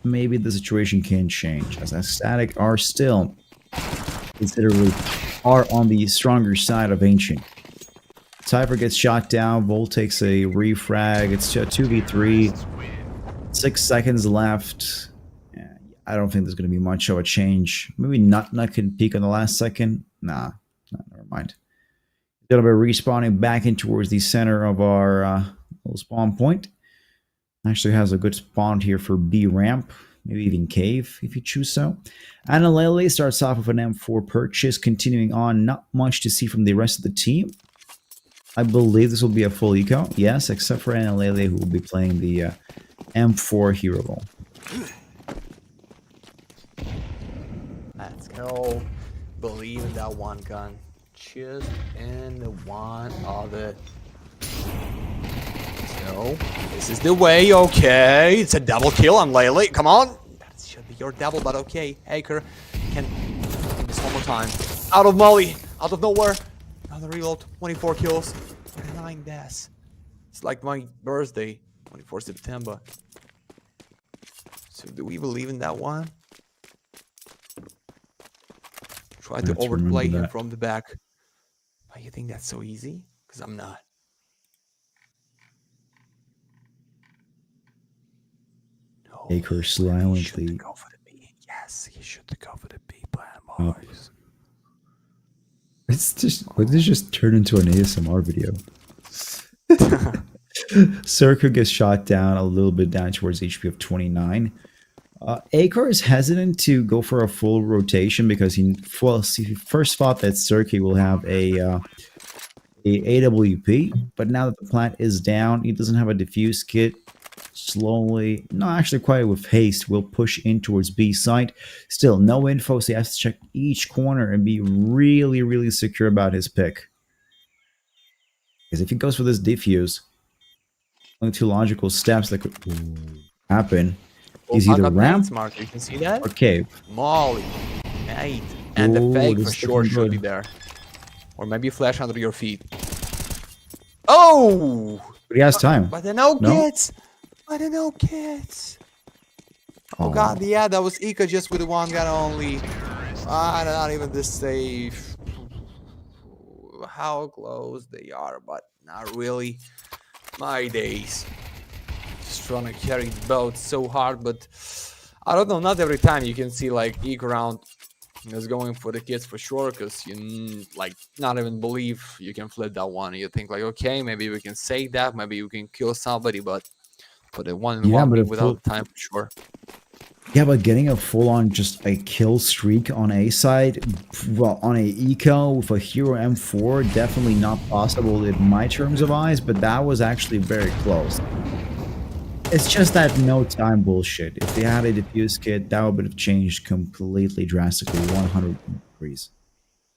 maybe the situation can change, as ECSTATIC are still considerably on the stronger side of Ancient. Cypher gets shot down, Volt takes a refrag, it's a 2v3, 6 seconds left. I don't think there's going to be much of a change. Maybe Nut can peek on the last second. Nah, never mind. A little bit respawning back in towards the center of our little spawn point. Actually has a good spawn here for B ramp, maybe even cave if you choose so. Analele starts off with an M4 purchase, continuing on. Not much to see from the rest of the team. I believe this will be a full eco, yes, except for Analele, who will be playing the M4 hero role. Let's go. Believe in that one gun. Just in the one of it. Let's No, this is the way. Okay, it's a double kill on Lele. Come on, that should be your double, but okay. Aker can do this one more time. Out of molly, out of nowhere. Another reload. 24 kills, 9 deaths. It's like my birthday, 24 September. So do we believe in that one? Try to overplay him from the back. Why you think that's so easy? Because I'm not. No. Aker silently. He should go for the B. Yes, he should go for the B plan, boys. It's just, would this just turn into an ASMR video? Circa gets shot down a little bit down towards HP of 29. Aker is hesitant to go for a full rotation because he first thought that Circa will have a AWP, but now that the plant is down, he doesn't have a diffuse kit. Slowly, no, actually quite with haste, will push in towards B site. Still, no info, so he has to check each corner and be really, really secure about his pick. Because if he goes for this defuse, only two logical steps that could happen is either ramp Mark, you can see that? or cave. Molly, mate, and the fake for sure should be there. Or maybe flash under your feet. Oh! But he has time. But there are no kids! But there are no kids! Oh god, yeah, that was Ika just with one gun only. Not even this safe. How close they are, but not really. My days. Just trying to carry the boat so hard, but I don't know, not every time you can see like Ika around is going for the kids for sure, because you like not even believe you can flip that one. You think like, okay, maybe we can save that, maybe we can kill somebody, but for the one without time for sure. Yeah, but getting a full-on just a kill streak on A side, well, on a eco with a hero M4, definitely not possible in my terms of eyes, but that was actually very close. It's just that no time bullshit. If they had a diffuse kit, that would have changed completely drastically, 100 degrees.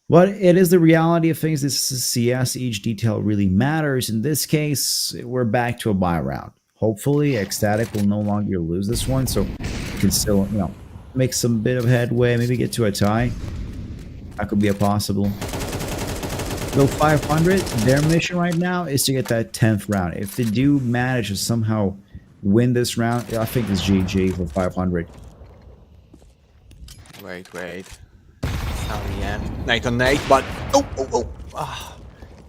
But it is the reality of things. This is CS. Each detail really matters. In this case, we're back to a buy round. Hopefully, ECSTATIC will no longer lose this one, so we can still, make some bit of headway, maybe get to a tie. That could be a possible. Though 500, their mission right now is to get that 10th round. If they do manage to somehow win this round, I think it's GG for 500. Wait. It's not the end. Nate on Nate, but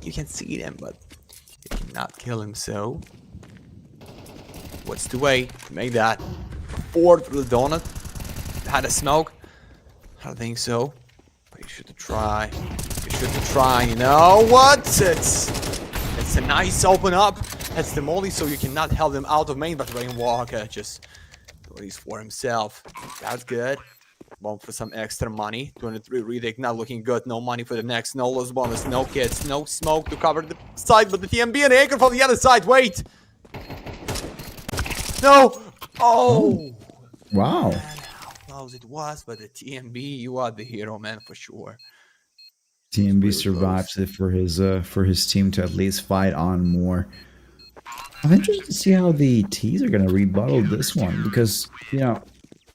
you can see them, but you cannot kill him. So what's the way to make that? 4 through the donut. Had a smoke? I don't think so. But you should try. You know what? It's a nice open up. That's the molly, so you cannot help them out of main, but Rainwalker just goes for himself. That's good. Bomb for some extra money. 23 retake, not looking good. No money for the next. No loss bonus. No kits. No smoke to cover the side, but the TMB and Aker from the other side. Wait. No. Oh. Wow. Man, how close it was, but the TMB, you are the hero, man, for sure. TMB really survives it for his team to at least fight on more. I'm interested to see how the T's are going to rebuttal this one, because,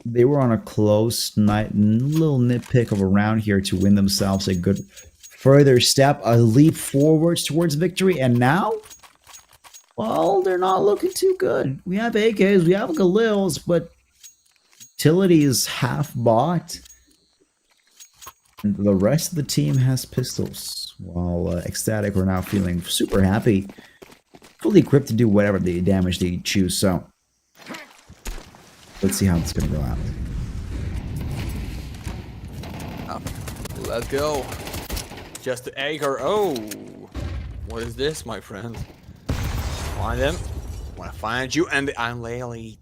they were on a close little nitpick of a round here to win themselves a good further step, a leap forwards towards victory, and now, well, they're not looking too good. We have AKs, we have Galils, but utility is half bought, and the rest of the team has pistols, while ECSTATIC are now feeling super happy, fully equipped to do whatever the damage they choose. So let's see how it's gonna go out. Let's go. Just the Aker. Oh, what is this, my friend? Find him. Wanna find you, and I'm Laylee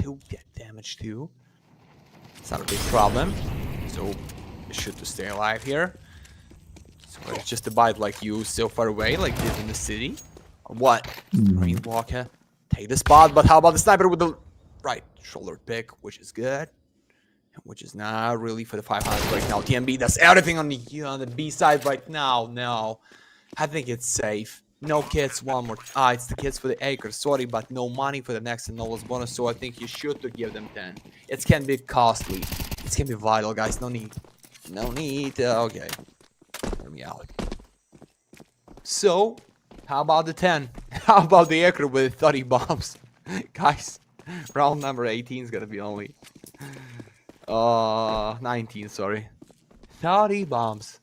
took that damage too. It's not a big problem. So it should to stay alive here. So it's just a bite like you so far away, like this in the city. Or what? Rainwalker. Take the spot, but how about the sniper with the right shoulder pick, which is good. Which is not really for the 500 right now. TMB does everything on the B side right now. No. I think it's safe. No kits, one more. It's the kits for the acre. Sorry, but no money for the next and Nova's bonus. So I think you should to give them 10. It can be costly. It can be vital, guys. No need. No need. Okay. Hear me out. So, how about the 10? How about the acre with 30 bombs? Guys, round number 18 is gonna be only 19, sorry. 30 bombs.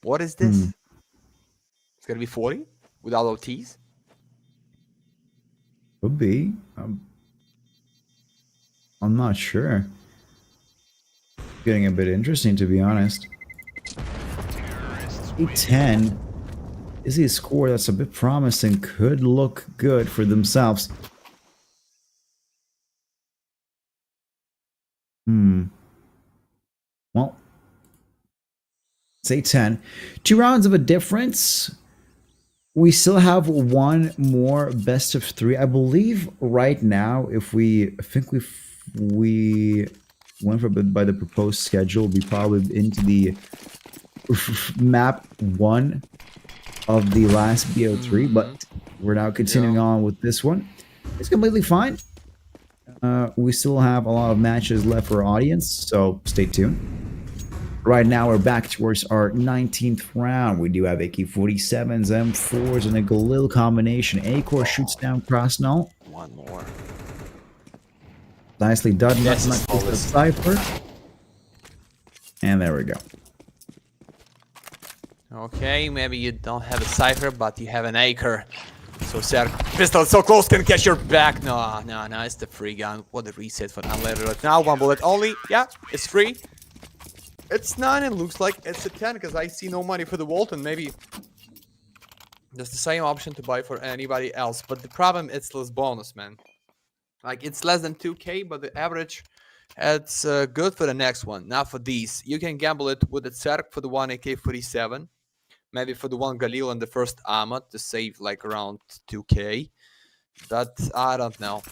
What is this? It's gonna be 40 without OTs? Could be. I'm not sure. Getting a bit interesting, to be honest. 8-10 is a score that's a bit promising. Could look good for themselves. Well, say 10. 2 rounds of a difference. We still have one more best of 3. I believe right now, I think we went for by the proposed schedule, we probably into the map 1 of the last BO3, but we're now continuing on with this one. It's completely fine. We still have a lot of matches left for our audience, so stay tuned. Right now, we're back towards our 19th round. We do have AK-47s, M4s, and a Galil combination. Acor shoots down Krasnal. One more. Nicely done. That's not the Cypher. And there we go. Okay, maybe you don't have a Cypher, but you have an Acre. So Sir, pistol so close can catch your back. No, it's the free gun. What a reset for unleaded right now. 1 bullet only. Yeah, it's free. It's 9 and looks like it's a 10 because I see no money for the Walton. Maybe that's the same option to buy for anybody else. But the problem, it's less bonus, man. Like, it's less than 2k, but the average, it's good for the next one. Not for these. You can gamble it with the Zerk for the 1 AK-47. Maybe for the 1 Galil and the first Armor to save like around 2k. But I don't know.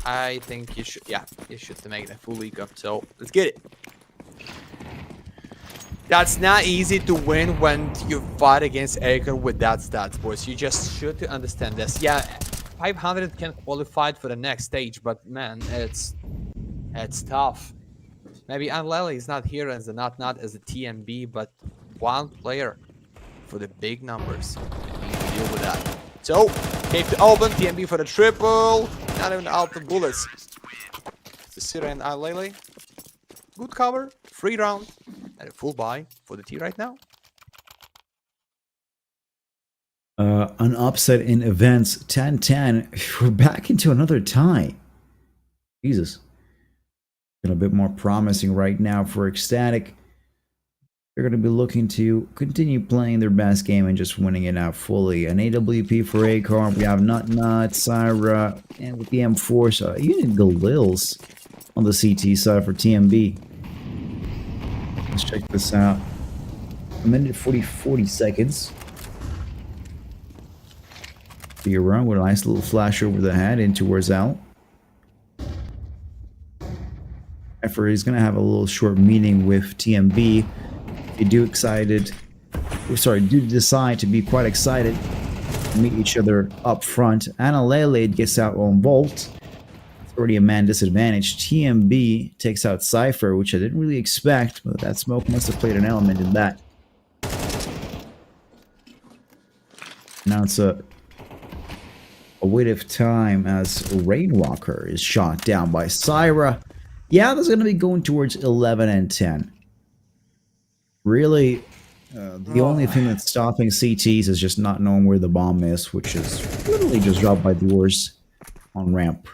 I think you should, you should make it a full league up. So let's get it. That's not easy to win when you fight against Acre with that stats, boys. You just should understand this. Yeah, 500 can qualify for the next stage, but man, it's tough. Maybe Anlele is not here as a not as a TMB, but one player for the big numbers. You need to deal with that. So, cave to open, TMB for the triple. Not even out the bullets. The Sira and Anlele. Good cover, free round, and a full buy for the T right now. An upset in events, 10-10. We're back into another tie. Jesus. Been a bit more promising right now for Ecstatic. They're going to be looking to continue playing their best game and just winning it out fully. An AWP for Acar. We have Nut, Syra, and with the M4, so even Galils on the CT side for TMB. Let's check this out. 1:40 seconds. The run with a nice little flash over the head in towards out. Effort is going to have a little short meeting with TMB. If you do decide to be quite excited, meet each other up front. Analele gets out on Volt. It's already a man disadvantage. TMB takes out Cypher, which I didn't really expect, but that smoke must have played an element in that. Now it's a wait of time as Rainwalker is shot down by Syra. Yeah, that's going to be going towards 11 and 10. Really, the only thing that's stopping CTs is just not knowing where the bomb is, which is literally just dropped by doors on ramp.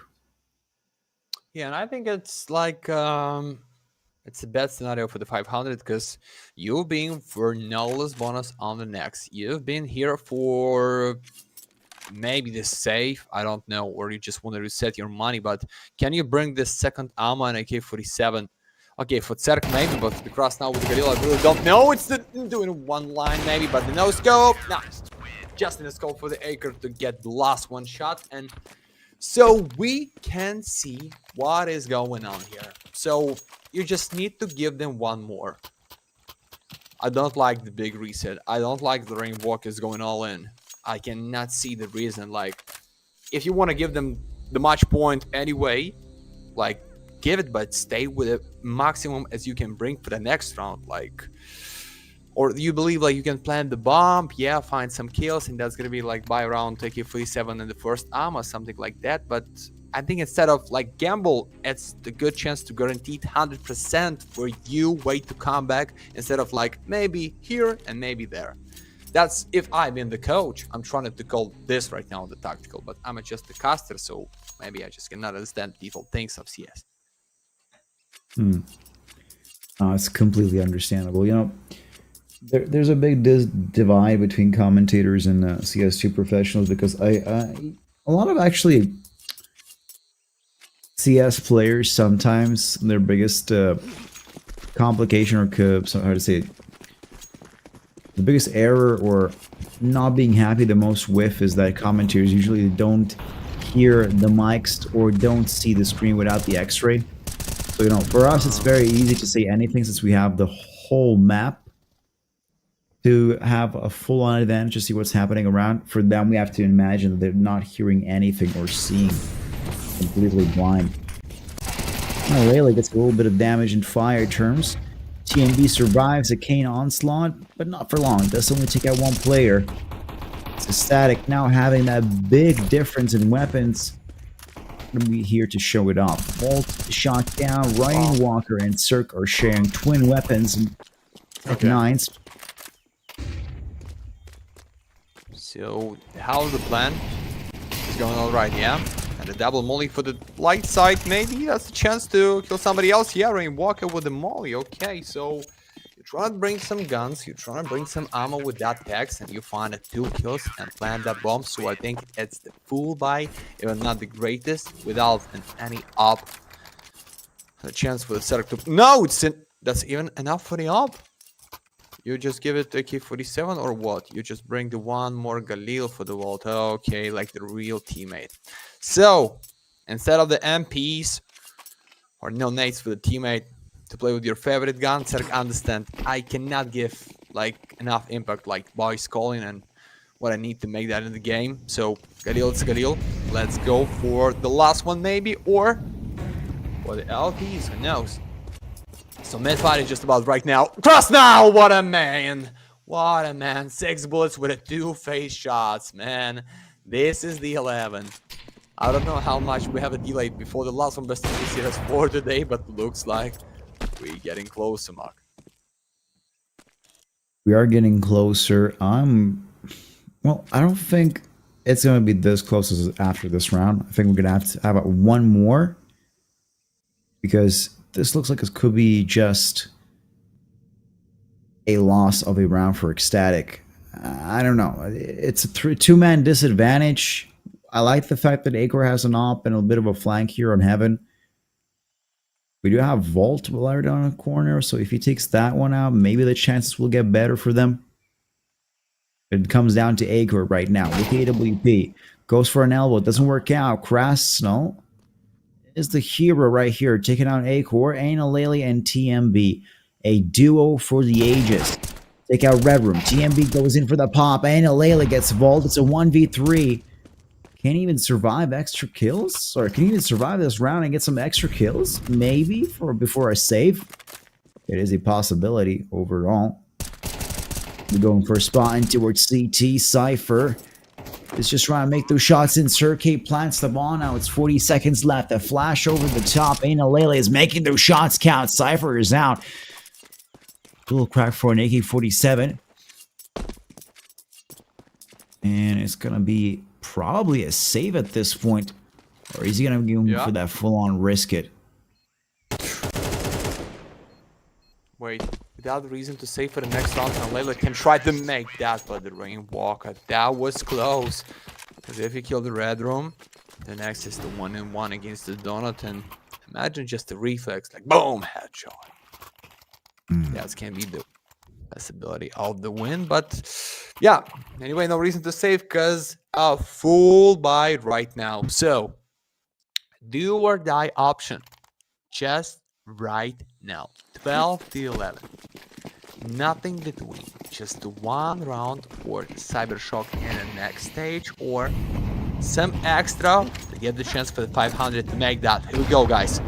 Yeah, and I think it's like it's a bad scenario for the 500 because you've been for no less bonus on the next. You've been here for maybe the safe, I don't know, or you just want to reset your money, but can you bring this second ammo and AK-47? Okay, for Zerk maybe, but because now with the Galil I really don't know. It's doing one line maybe, but the no scope, nice. Just in the scope for the Acre to get the last one shot, and so we can see what is going on here. So you just need to give them one more. I don't like the big reset. I don't like the Rainwalk is going all in. I cannot see the reason. Like, if you want to give them the match point anyway, like, give it, but stay with the maximum as you can bring for the next round. Like, or you believe like you can plant the bomb, yeah, find some kills, and that's gonna be like by round take AK-47 in the first arm or something like that. But I think instead of like gamble, it's the good chance to guaranteed 100% for you wait to come back instead of like maybe here and maybe there. That's if I've been the coach. I'm trying to call this right now the tactical, but I'm just the caster, so maybe I just cannot understand people things of CS. It's completely understandable. You know, there's a big divide between commentators and CS2 professionals, because a lot of actually CS players, sometimes their biggest complication, or how to say it, the biggest error or not being happy the most with, is that commentators usually don't hear the mics or don't see the screen without the X-ray. So, you know, for us, it's very easy to say anything since we have the whole map to have a full-on advantage to see what's happening around. For them, we have to imagine that they're not hearing anything or seeing, completely blind. Now, Layla gets a little bit of damage in fire terms. TMB survives a Kane onslaught, but not for long. It does only take out one player. ECSTATIC now having that big difference in weapons. I'm gonna be here to show it off. Volt shot down. Ryan Walker and Cirque are sharing twin weapons and nines. So how's the plan? It's going all right, yeah. And a double molly for the light side, maybe that's a chance to kill somebody else. Yeah, Ryan Walker with the molly. Okay, so you're trying to bring some guns, you're trying to bring some ammo with that text, and you find 2 kills and plant that bomb. So I think it's the full buy, even not the greatest, without any up. A chance for the setup to no, that's even enough for the up. You just give it AK-47 or what? You just bring the one more Galil for the vault. Okay, like the real teammate. So, instead of the MPs or no nades for the teammate to play with your favorite gun, Cirque understand I cannot give like enough impact like boys calling and what I need to make that in the game. So, Galil, it's Galil. Let's go for the last one maybe, or for the LPs, who knows? So mid-fight is just about right now. Cross now! What a man! What a man. 6 bullets with 2 face shots, man. This is the 11. I don't know how much we have a delay before the last one, best of series for today, but looks like we're getting closer, Mark. We are getting closer. Well, I don't think it's going to be this close as after this round. I think we're going to have one more, because this looks like it could be just a loss of a round for ECSTATIC. I don't know. It's a 2-man disadvantage. I like the fact that Acor has an op and a bit of a flank here on Heaven. We do have Vault right down the corner, so if he takes that one out, maybe the chances will get better for them. It comes down to Acor right now with AWP. Goes for an elbow. It doesn't work out. Krasno is the hero right here, taking out Acor, Analele, and TMB. A duo for the ages. Take out Red Room. TMB goes in for the pop. Analele gets vault. It's a 1v3. Can't even survive extra kills? Or can even survive this round and get some extra kills? Maybe before a save. It is a possibility overall. We're going for a spot in towards CT. Cypher is just trying to make those shots in. Cirque plants the ball. Now it's 40 seconds left. A flash over the top. Analele is making those shots count. Cypher is out. Little crack for an AK-47. And it's going to be probably a save at this point. Or is he going to go for that full-on risk it? Wait, without reason to save for the next round, Analele can try to make that, but the Rain Walker, that was close. Because if you kill the Red Room, the next is the 1-on-1 against the Donut, and imagine just the reflex, like boom, headshot. That can be the possibility of the win, but yeah. Anyway, no reason to save because a full buy right now. So, do or die option, just right now. 12 to 11. Nothing between. just one round for CYBERSHOKE in the next stage, or some extra to get the chance for the 500 to make that. Here we go, guys.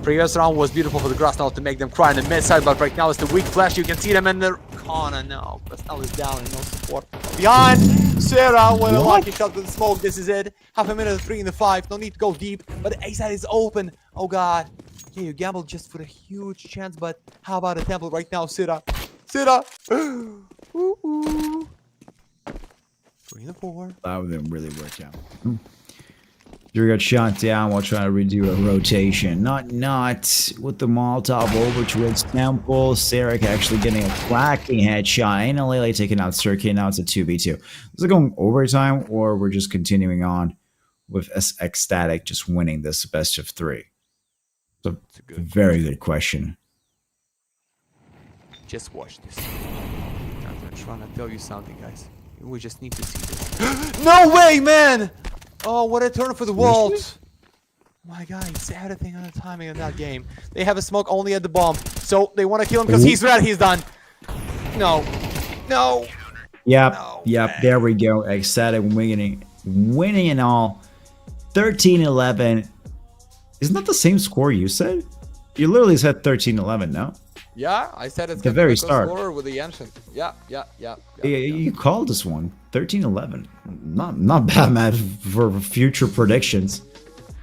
Previous round was beautiful for the grass now to make them cry in the mid side, but right now it's the weak flash. You can see them in the corner now. Crystal is down and no support. Behind Sarah, well, lucky shot with the smoke. This is it. Half a minute, 3 in the 5. No need to go deep, but the A side is open. Oh god. Yeah, you gambled just for a huge chance, but how about a temple right now, Sarah? Sarah. Ooh, ooh. 3 in the 4. That would have really worked out. Drew got shot down while trying to redo a rotation. Not with the Molotov over towards Temple. Sarek actually getting a clacking headshot. And Lele taking out Circuit. Now it's a 2v2. Is it going overtime, or we're just continuing on with ECSTATIC just winning this best of 3? It's a very good question. Just watch this. I'm trying to tell you something, guys. We just need to see this. No way, man! Oh, what a turn for the Vault! My God, he's everything on the timing in that game. They have a smoke only at the bomb, so they want to kill him because he's red. He's done. No, no. Yep, no, yep. man. There we go. ECSTATIC winning and all. 13-11. Isn't that the same score you said? You literally said 13-11, no? Yeah, I said it's the very start with the ancient. Yeah. You called this one 13-11. Not bad, man, for future predictions.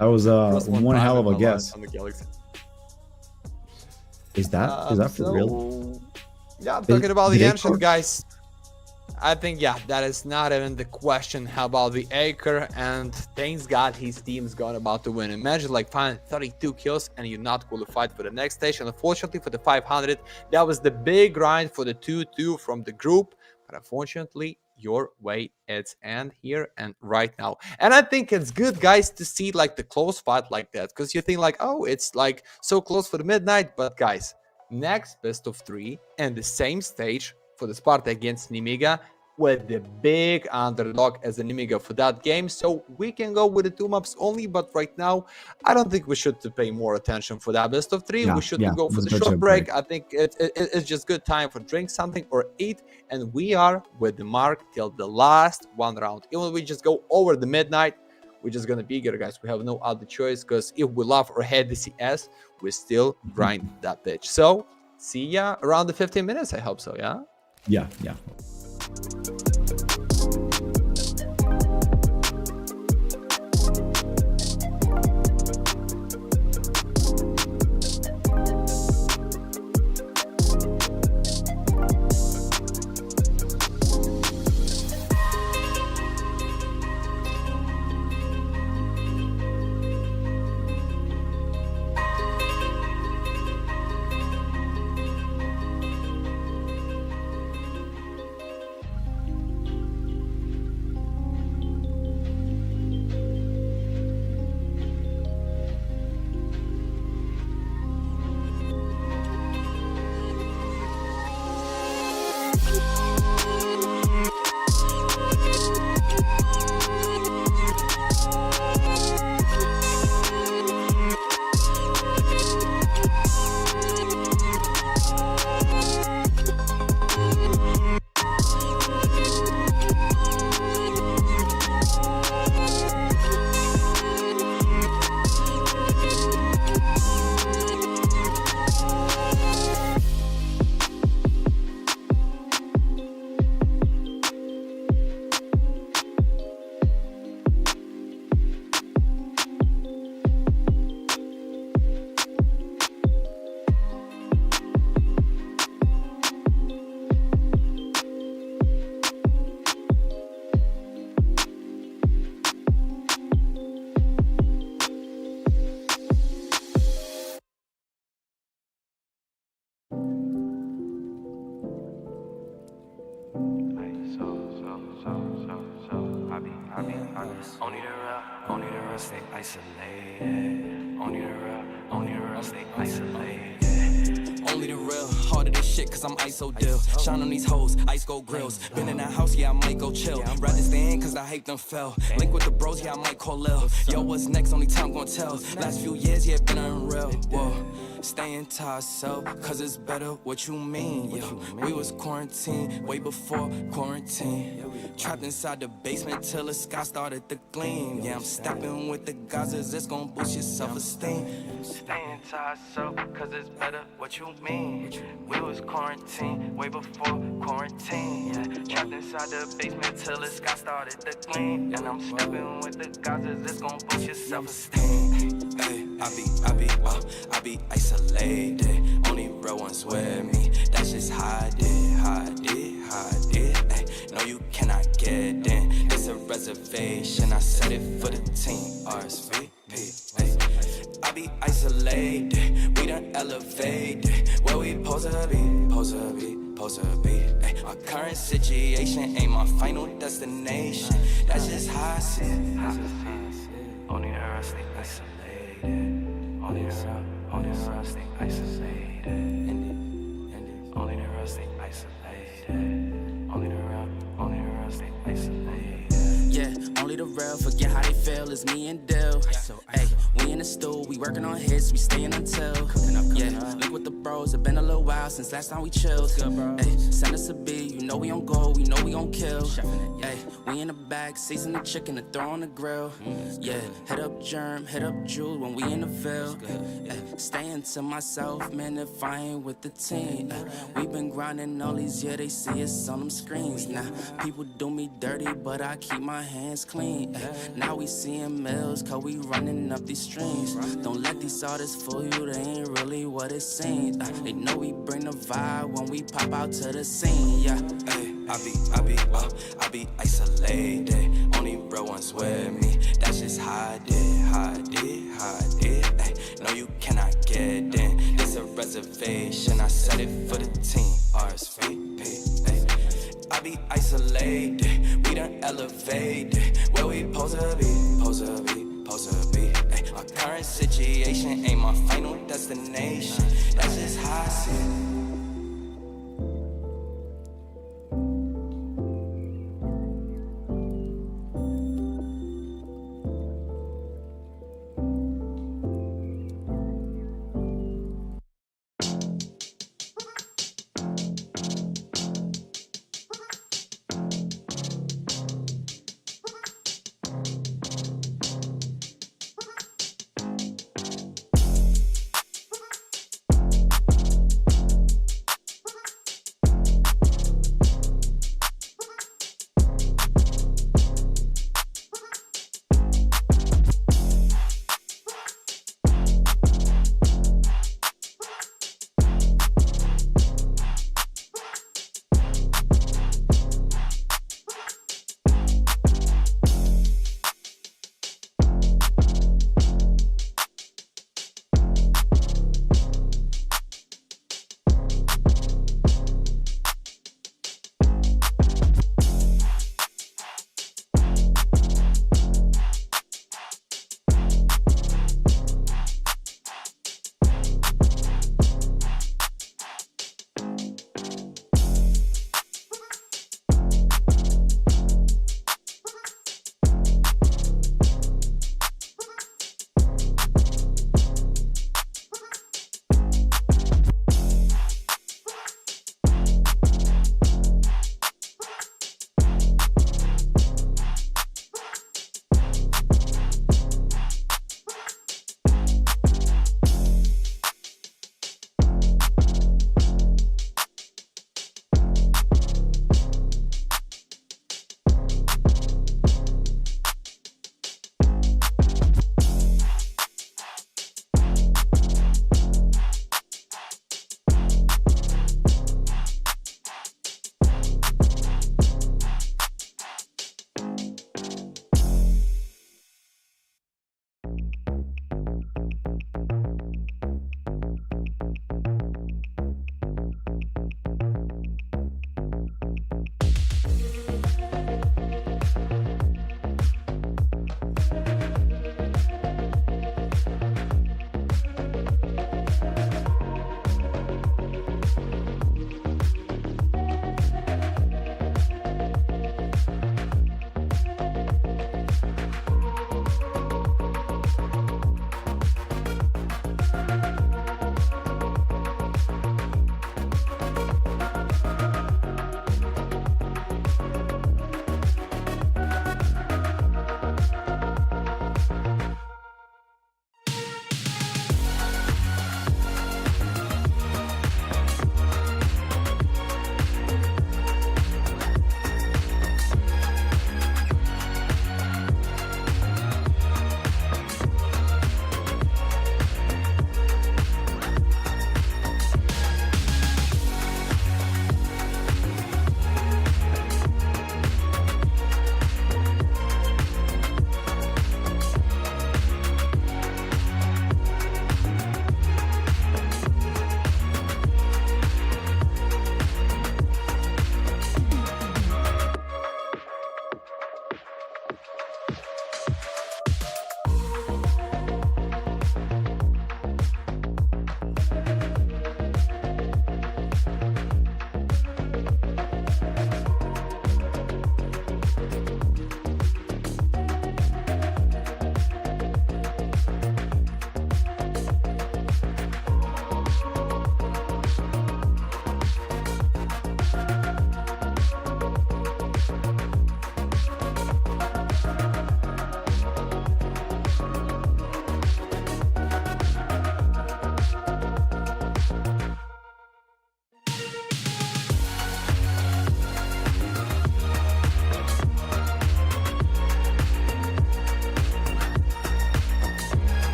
That was one hell of a guess. On the Galaxy. Is that for real? Yeah, I'm talking about the ancient, guys. I think, yeah, that is not even the question. How about the Acre? And thanks God his team's gone about to win. Imagine like finding 32 kills and you're not qualified for the next stage. And unfortunately for the 500, that was the big grind for the 2-2 from the group. But unfortunately, your way it's end here and right now. And I think it's good, guys, to see like the close fight like that. Because you think like, oh, it's like so close for the midnight. But guys, next best of 3 and the same stage for the Sparta against Nemiga, with the big underdog as a Nemiga for that game. So we can go with the 2 maps only, but right now I don't think we should pay more attention for that best of 3. We should go for the short break. I think it's just good time for drink something or eat, and we are with the mark till the last 1 round. Even if we just go over the midnight, we're just gonna be here, guys. We have no other choice, because if we love or hate the CS, we still grind that bitch. So see ya around the 15 minutes, I hope so. Yeah. stay isolated. Only the real stay isolated. Only the real, harder this shit cause I'm ISO deal. Shine on these hoes, ice gold grills. Been in that house, yeah, I might go chill. Rather stay in cause I hate them fell. Link with the bros, yeah, I might call Lil. Yo, what's next? Only time gon' tell. Last few years, yeah, been unreal. Whoa. Staying to ourselves, cause it's better what you mean. Yeah, we was quarantined way before quarantine. Trapped inside the basement till the sky started to gleam. Yeah, I'm stepping with the Gazas, it's gon' boost your self-esteem. Staying to ourselves, cause it's better what you mean. We was quarantined way before quarantine. Yeah, trapped inside the basement till the sky started to gleam. And I'm stepping with the Gazas, it's gon' boost your self-esteem. Hey, I be isolated. Only real ones with me. That's just how I did. Ay, no, you cannot get in. It's a reservation. I set it for the team. RSVP. Ay, I be isolated. We done elevated. Where we supposed to be. Ay, our current situation ain't my final destination. That's just how I see it. Only her I stay isolated. Only her I stay isolated. Only her I stay isolated. Only her I stay isolated. Yeah, only the real forget how they feel. It's me and Dill. Hey, we in the stool, we working on hits, we staying until. Yeah, link with the bros. It been a little while since last time we chilled. Hey, send us a beat, you know we on go, we know we gon' kill. Hey, we in the back, season the chicken to throw on the grill. Yeah, hit up Germ, hit up Jude when we in the Ville. Staying to myself, man, if I ain't with the team. We been grinding all these years, they see us on them screens. Now, people do me dirty, but I keep my hands clean. Now we seeing mills, cause we running up these streams. Don't let these artists fool you, they ain't really what it seems. They know we bring the vibe when we pop out to the scene. Yeah, I be isolated. Only real ones with me. That's just how I did. Ay, no, you cannot get in. It's a reservation. I set it for the team. RSVP. Ay, I be isolated. We done elevated. Where we supposed to be. Ay, our current situation ain't my final destination. That's just how I see it.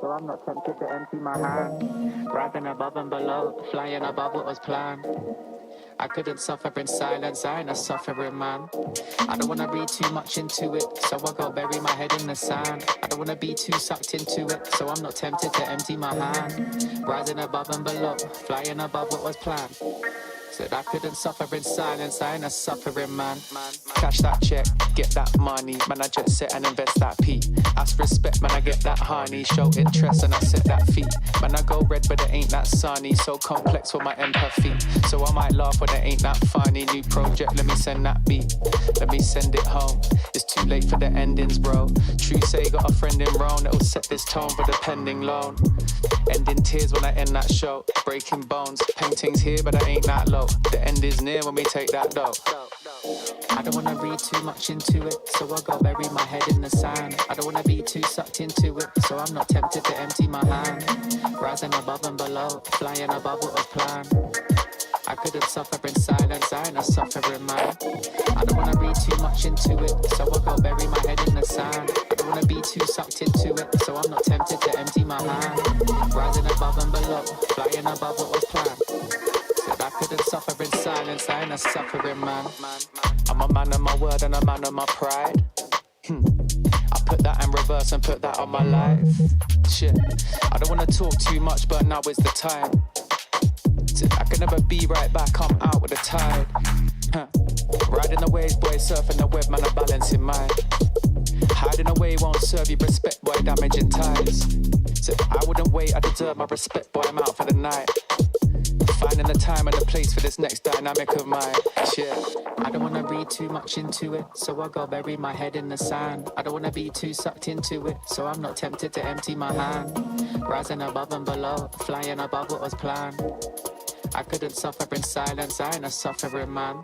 So I'm not tempted to empty my hand. Rising above and below, flying above what was planned. I couldn't suffer in silence, I ain't a suffering man. I don't wanna read too much into it, so I go bury my head in the sand. I don't wanna be too sucked into it, so I'm not tempted to empty my hand. Rising above and below, flying above what was planned. Said I couldn't suffer in silence, I ain't a suffering man. Cash that check, get that money, man I jet set and invest that P. Ask respect, man I get that honey, show interest and I set that fee. Man I go red but it ain't that sunny, so complex for my empathy. So I might laugh when it ain't that funny. New project, let me send that beat, let me send it home. It's too late for the endings, bro. True say got a friend in Rome that'll set this tone for the pending loan. Ending tears when I end that show, breaking bones, paintings here but I ain't that low. The end is near when we take that dough. I don't wanna read too much into it, so I go bury my head in the sand. I don't wanna be too sucked into it, so I'm not tempted to empty my hand. Rising above and below, flying above what was planned. I couldn't suffer in silence, I ain't a suffering man. I don't wanna read too much into it, so I go bury my head in the sand. I don't wanna be too sucked into it, so I'm not tempted to empty my hand. Rising above and below, flying above what was planned. Said I couldn't suffer in silence, I ain't a suffering man. I'm a man of my word and a man of my pride. I put that in reverse and put that on my life. Shit, I don't wanna talk too much, but now is the time. I can never be right back, I'm out with the tide. Riding the waves, boy, surfing the web, man, I'm balancing mine. Hiding away won't serve you respect, boy, damaging ties. So I wouldn't wait, I deserve my respect, boy, I'm out for the night. Finding the time and the place for this next dynamic of mine. Shit, I don't wanna read too much into it, so I go bury my head in the sand. I don't wanna be too sucked into it, so I'm not tempted to empty my hand. Rising above and below, flying above what was planned. I couldn't suffer in silence, I ain't a suffering man.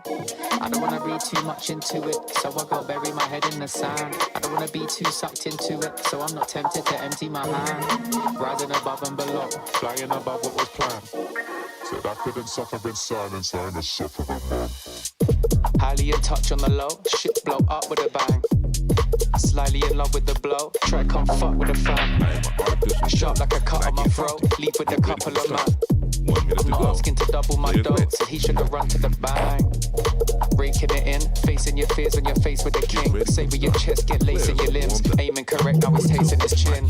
I don't wanna read too much into it, so I go bury my head in the sand. I don't wanna be too sucked into it, so I'm not tempted to empty my hand. Rising above and below, flying above what was planned. Said I couldn't suffer in silence, I ain't a suffering man. Highly in touch on the low, shit blow up with a bang. Slightly in love with the blow, try come fuck with a fan. Sharp like a cut on my throat, leap with a couple of man. I'm not asking to double my dough, so he should have run to the bang. Breaking it in, facing your fears when you're faced with the king. Savor your chest, get lace in your limbs. Aiming correct, now he's tasting his chin.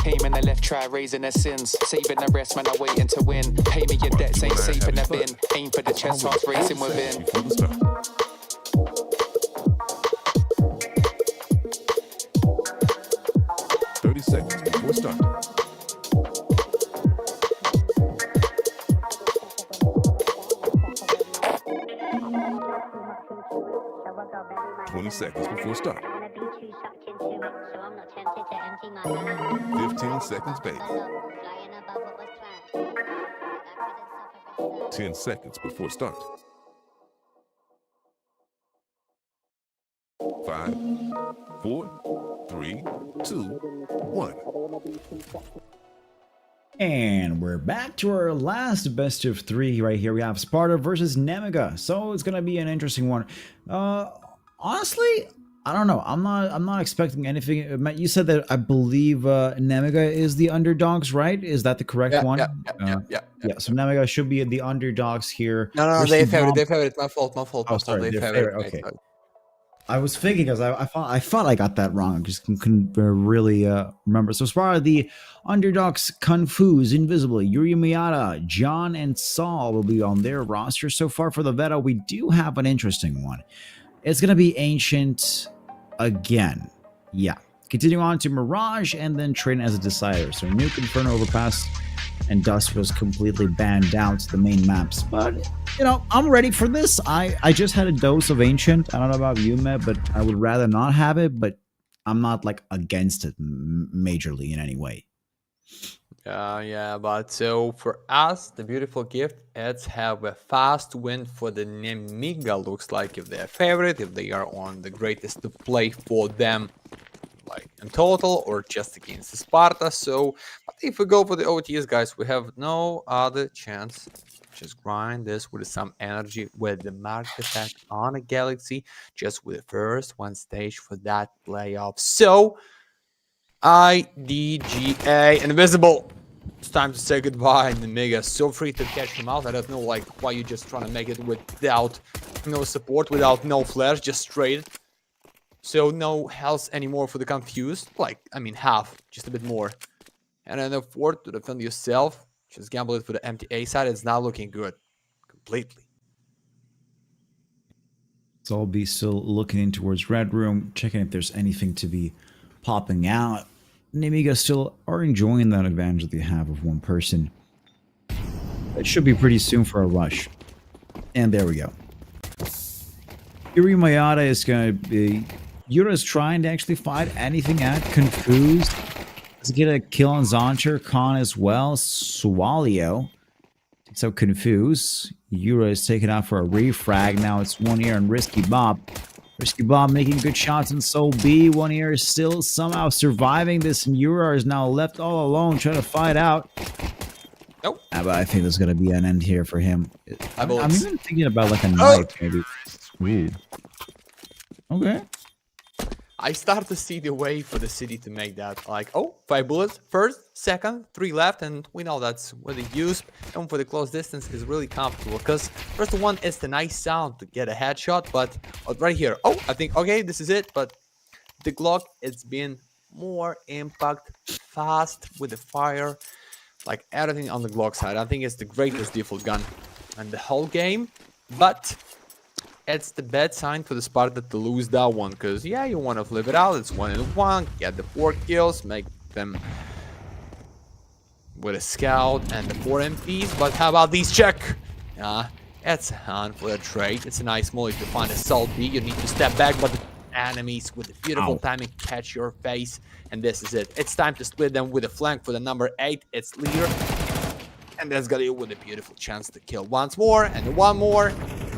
Aiming the left, try raising their sins. Saving the rest, man, I'm waiting to win. Pay me your debts, ain't safe in the bin. Aim for the chest, hearts racing within. 30 seconds before start. Seconds before start. 15 seconds, baby. 10 seconds before start. 5, 4, 3, 2, 1. And we're back to our last best of 3 right here. We have Sparta versus Nemiga. So it's gonna be an interesting one. Honestly, I don't know. I'm not expecting anything. Matt, you said that I believe Nemiga is the underdogs, right? Is that the correct one? Yeah. So Nemiga should be the underdogs here. No, they favorite. My fault. Oh, sorry, they favorite. Okay. I was thinking because I thought I got that wrong. I just couldn't really remember. So as far as the underdogs, Confuse, Invisible, Yuri Miyata, John, and Saul will be on their roster. So far for the Veta, we do have an interesting one. It's going to be Ancient again. Yeah. Continue on to Mirage and then Train as a Decider. So Nuke, Inferno, Overpass, and Dust was completely banned out to the main maps. But, you know, I'm ready for this. I just had a dose of Ancient. I don't know about you, Matt, but I would rather not have it. But I'm not, like, against it majorly in any way. Yeah, but so for us, the beautiful gift is have a fast win for the Nemiga. Looks like if they're favorite, if they are on the greatest to play for them. like in total or just against Sparta. So, but if we go for the OTS, guys, we have no other chance. Just grind this with some energy with the market attack on a Galaxy, just with the first one stage for that playoff. So, IDGA Invisible. It's time to say goodbye, Nemiga. So free to catch him out. I don't know, like, why you just trying to make it without no support, without no flash, just straight. So no health anymore for the confused. Like, I mean, half, just a bit more. And then a fourth to defend yourself. Just gamble it for the empty A side. It's not looking good. Completely. So I'll be still looking in towards Red Room, checking if there's anything to be popping out. Nemiga still are enjoying that advantage that they have of one person. It should be pretty soon for a rush. And there we go. Yuri Mayada is going to be... Yura's trying to actually find anything at Confused. Let's get a kill on Zoncher, Khan as well. Swalio. So Confused. Yura is taken out for a refrag. Now it's 1EAR and Risky Bob. Risky Bob making good shots in Soul B. 1EAR is still somehow surviving this, and Yura is now left all alone trying to fight out. Nope. But I think there's going to be an end here for him. I'm even thinking about like a Oh! knife, maybe. Ooh. Okay. I start to see the way for the city to make that. Like, oh, 5 bullets. First, second, 3 left, and we know that's what they use. And for the close distance is really comfortable. Because first one is the nice sound to get a headshot, but right here. Oh, I think, okay, this is it. But the Glock, it's been more impact, fast with the fire. Like everything on the Glock side. I think it's the greatest default gun in the whole game. But... it's the bad sign for the Sparta to lose that one, because yeah, you want to flip it out. It's 1-1, get the 4 kills, make them with a scout and the 4 MPs. But how about these? Check. It's a hand for a trade. It's a nice move if you find a Salt B. You need to step back, but the enemies with the beautiful timing catch your face, and this is it. It's time to split them with a flank for the number 8. It's leader, and there's Galil with a beautiful chance to kill once more and one more.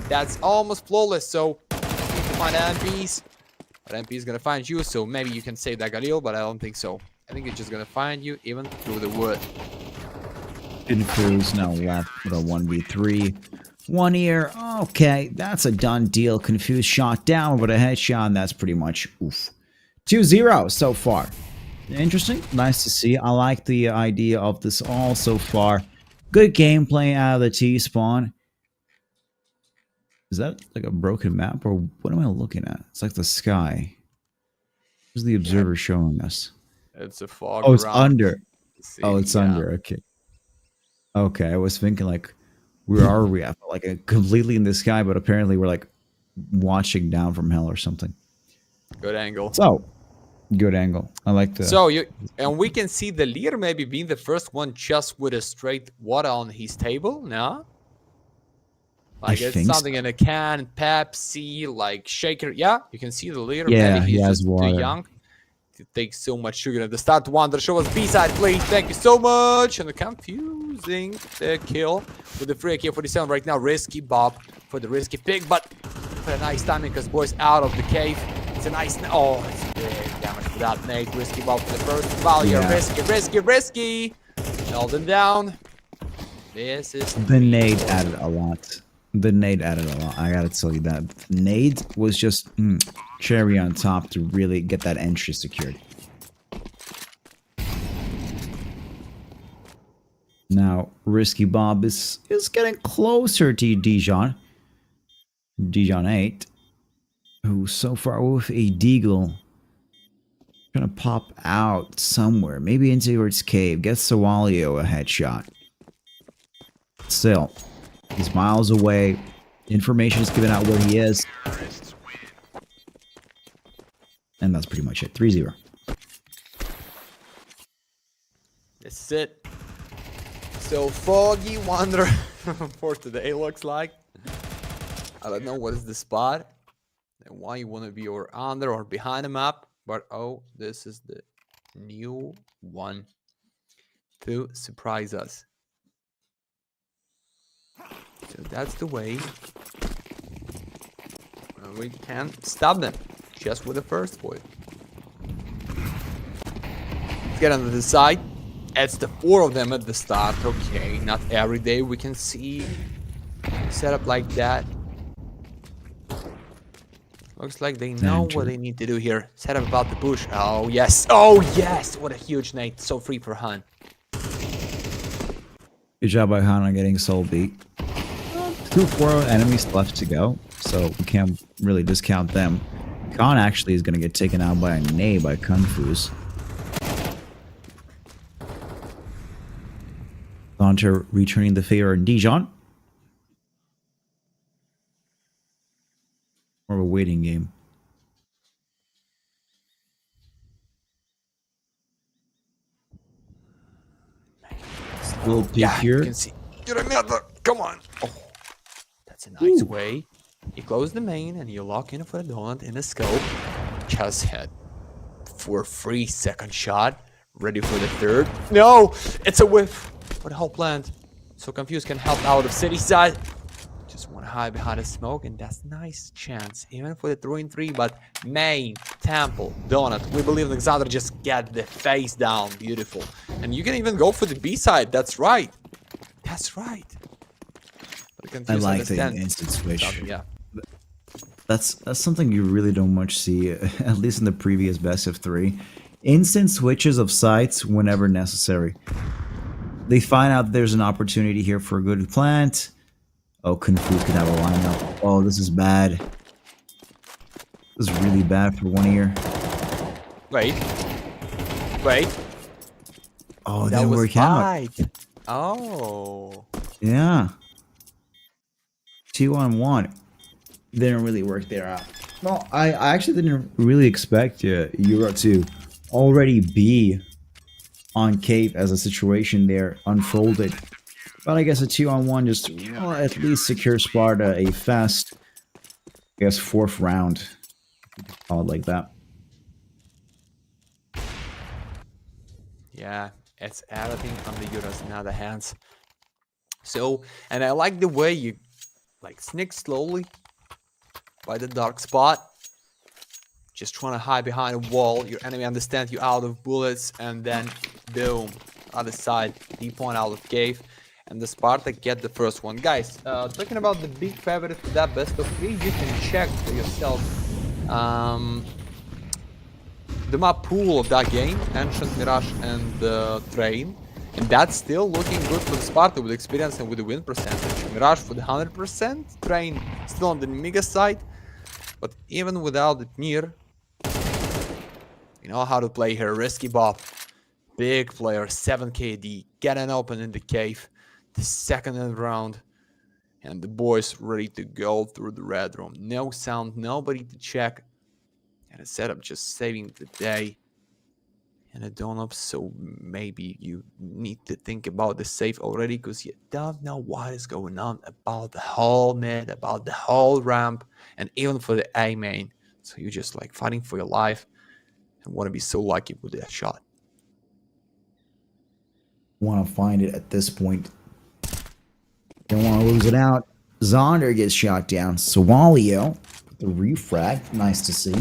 That's almost flawless, so you need to find MPs. But MP is gonna find you, so maybe you can save that Galil, but I don't think so. I think it's just gonna find you even through the wood. Confused now left with a 1v3. 1EAR. Okay, that's a done deal. Confused shot down with a headshot, and that's pretty much oof. 2-0 so far. Interesting. Nice to see. I like the idea of this all so far. Good gameplay out of the T-spawn. Is that like a broken map, or what am I looking at? It's like the sky. What's the observer showing us? It's a fog. Oh, it's under. Oh, it's yeah. under. Okay. Okay, I was thinking like, where are we at? Like completely in the sky, but apparently we're like watching down from hell or something. Good angle. So, good angle. I like the. So and we can see the leader maybe being the first one just with a straight water on his table. No. Like it's something in a can, Pepsi, like shaker. Yeah, you can see the leader. Yeah, maybe he's he has just water. too young to take so much sugar at the start. Wonder, show us B-side, please. Thank you so much. And the confusing the kill with the free AK-47 right now. Risky Bob for the risky pick, but for a nice timing because boys out of the cave. It's a nice. Oh, it's big damage for that nade. Risky Bob for the first value. Yeah. Risky. Held them down. This is the nade added a lot. The nade added a lot. I gotta tell you that. The nade was just cherry on top to really get that entry secured. Now, Risky Bob is getting closer to Dijon. Dijon 8. Who so far with a deagle. Trying to pop out somewhere. Maybe into its cave. Gets Sawalio a headshot. Still. He's miles away. Information is given out where he is. And that's pretty much it. 3-0. This is it. So Foggy Wanderer for today looks like. I don't know what is the spot and why you want to be or under or behind the map. But oh, this is the new one to surprise us. So that's the way we can stop them just with the first point. get on the side. It's the 4 of them at the start. Okay, not every day we can see setup like that. Looks like they know what they need to do here. Set up about the push. Oh, yes. Oh, yes. What a huge nade. So free for Han. Good job by Han on getting soul beat. 2-4 enemies left to go, so we can't really discount them. Khan actually is going to get taken out by a nade by Confuse. Hunter returning the favor in Dijon. More of a waiting game. Little peek here. You can see. Get another. Come on. Oh, that's a nice way. You close the main and you lock in for the donut in the scope. Just hit for a free second shot. Ready for the third. No, it's a whiff for the whole plant. So Confused can help out of city side. Just want to hide behind the smoke, and that's a nice chance, even for the 3-3. But main, temple, donut. We believe Alexander just get the face down. Beautiful. And you can even go for the B side. That's right. That's right. I like the instant switch. Yeah. That's something you really don't much see, at least in the previous best of 3. Instant switches of sites whenever necessary. They find out there's an opportunity here for a good plant. Oh, Confused could have a lineup. Oh, this is bad. This is really bad for one ear. Wait. Wait. Oh, that didn't was work out. Oh. Yeah. 2-on-1. Didn't really work there out. Well, I actually didn't really expect Euro to already be on Cave as a situation there unfolded. But I guess a 2-on-1 just at least secures Sparta a fast, I guess, 4th round. Call it like that. Yeah, it's everything on the Euros in other hands. So, and I like the way you like sneak slowly by the dark spot. Just trying to hide behind a wall. Your enemy understands you out of bullets, and then boom, other side, deep point out of cave. And the Sparta get the first one. Guys, talking about the big favorite for that best of 3, you can check for yourself the map pool of that game, Ancient, Mirage, and Train. And that's still looking good for the Sparta with experience and with the win percentage. Mirage for the 100%, Train still on the Nemiga side. But even without it near, you know how to play here. Risky Bob, big player, 7 KD, getting open in the cave. The second round, and the boys ready to go through the red room. No sound, nobody to check, and a setup just saving the day. And a donut, so maybe you need to think about the safe already, because you don't know what is going on about the whole mid, about the whole ramp, and even for the A main. So you're just like fighting for your life and want to be so lucky with that shot. Want to find it at this point. Don't want to lose it out. Zonder gets shot down. Sawalio, the refrag, nice to see.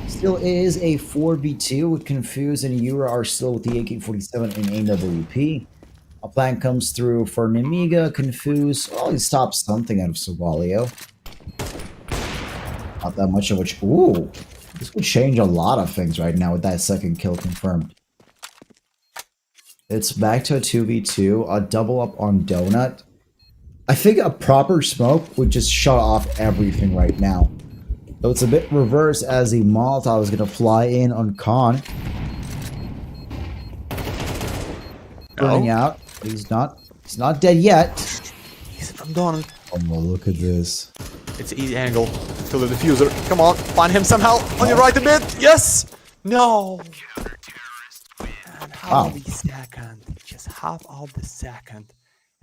Still is a 4v2 with Confused and Yura are still with the AK-47 and AWP. A plan comes through for Nemiga, Confused. Well, he stops something out of Sawalio. Not that much of a... Ooh, this could change a lot of things right now with that second kill confirmed. It's back to a 2v2, a double up on Donut. I think a proper smoke would just shut off everything right now. Though it's a bit reverse as the Molotov is going to fly in on Khan. Burning out. But he's not dead yet. He's from Donut. Oh, look at this. It's an easy angle to the diffuser. Come on, find him somehow. On your right a bit. Yes! No! And half of the second. Just half of the second.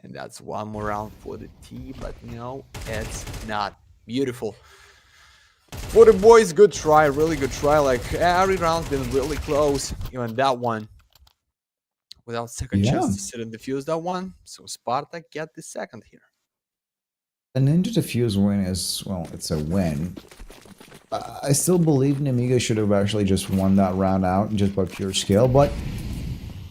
And that's one more round for the T, but no, it's not. Beautiful. For the boys, good try, really good try. Like, every round's been really close. Even that one. Without second chance to sit and defuse that one. So Sparta get the second here. A Ninja Defuse win is, well, it's a win. I still believe Nemiga should have actually just won that round out just by pure skill, but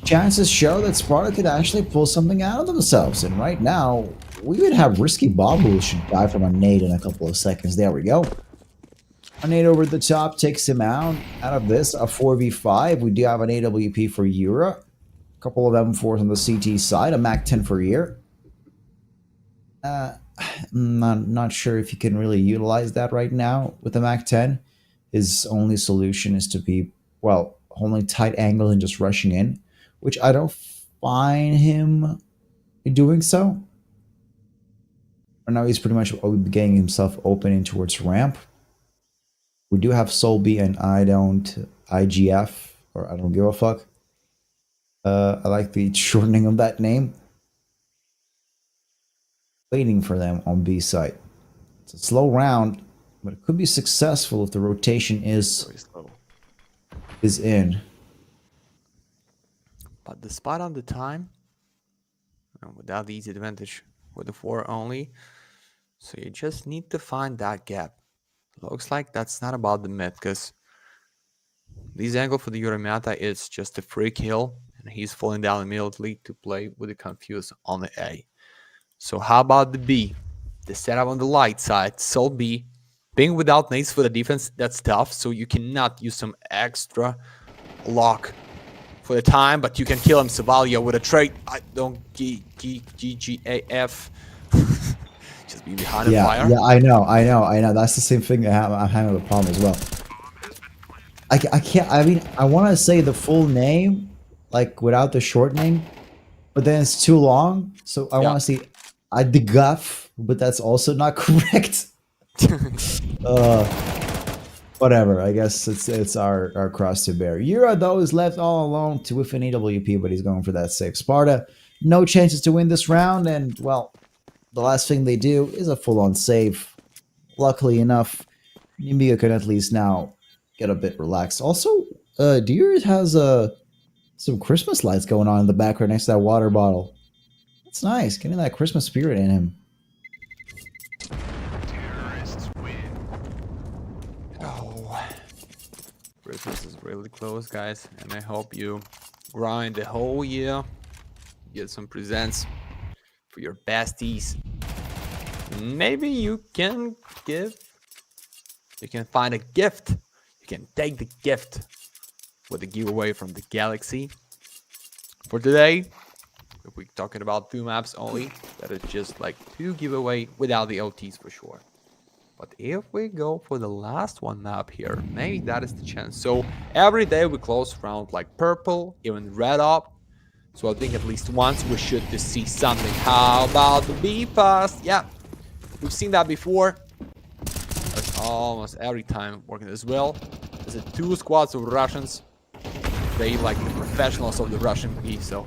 chances show that Sparta could actually pull something out of themselves. And right now, we would have Risky Bob who should die from a nade in a couple of seconds. There we go. A nade over the top takes him out. Out of this, a 4v5. We do have an AWP for Yura. A couple of M4s on the CT side. A MAC-10 for Year. Not sure if you can really utilize that right now with the MAC-10. His only solution is to be, well, holding tight angle and just rushing in, which I don't find him doing so. Right now he's pretty much getting himself open in towards ramp. We do have Sol B and IGF, or I don't give a fuck. I like the shortening of that name. Waiting for them on B side. It's a slow round, but it could be successful if the rotation is in. But despite on the time, without the easy advantage with the 4 only, so you just need to find that gap. Looks like that's not about the mid, because this angle for the Uramata is just a free kill, and he's falling down immediately to play with the confuse on the A. So how about the B? The setup on the light side, Sol B. Being without nades for the defense, that's tough, so you cannot use some extra lock for the time, but you can kill him, Savalia, with a trade. I don't GGAF. Just be behind the fire. Yeah, I know. That's the same thing I'm having the problem as well. I can't, I mean, I want to say the full name, like, without the shortening, but then it's too long, so I want to say the guff, but that's also not correct. Whatever, I guess it's our cross to bear. Yura, though, is left all alone to whiff an AWP, but he's going for that save. Sparta, no chances to win this round, and, well, the last thing they do is a full-on save. Luckily enough, Nemiga can at least now get a bit relaxed. Also, Deer has some Christmas lights going on in the background next to that water bottle. That's nice, getting that Christmas spirit in him. Terrorists win. Oh, Christmas is really close, guys, and I hope you grind the whole year, get some presents for your besties. Maybe you can find a gift. You can take the gift with a giveaway from the Galaxy. For today, if we're talking about 2 maps only, that is just like 2 giveaway without the OTs for sure. But if we go for the last one map here, maybe that is the chance. So every day we close round like purple, even red up. So I think at least once we should just see something. How about the B fast? Yeah, we've seen that before. That's almost every time working as well. There's 2 squads of Russians. They like the professionals of the Russian B, so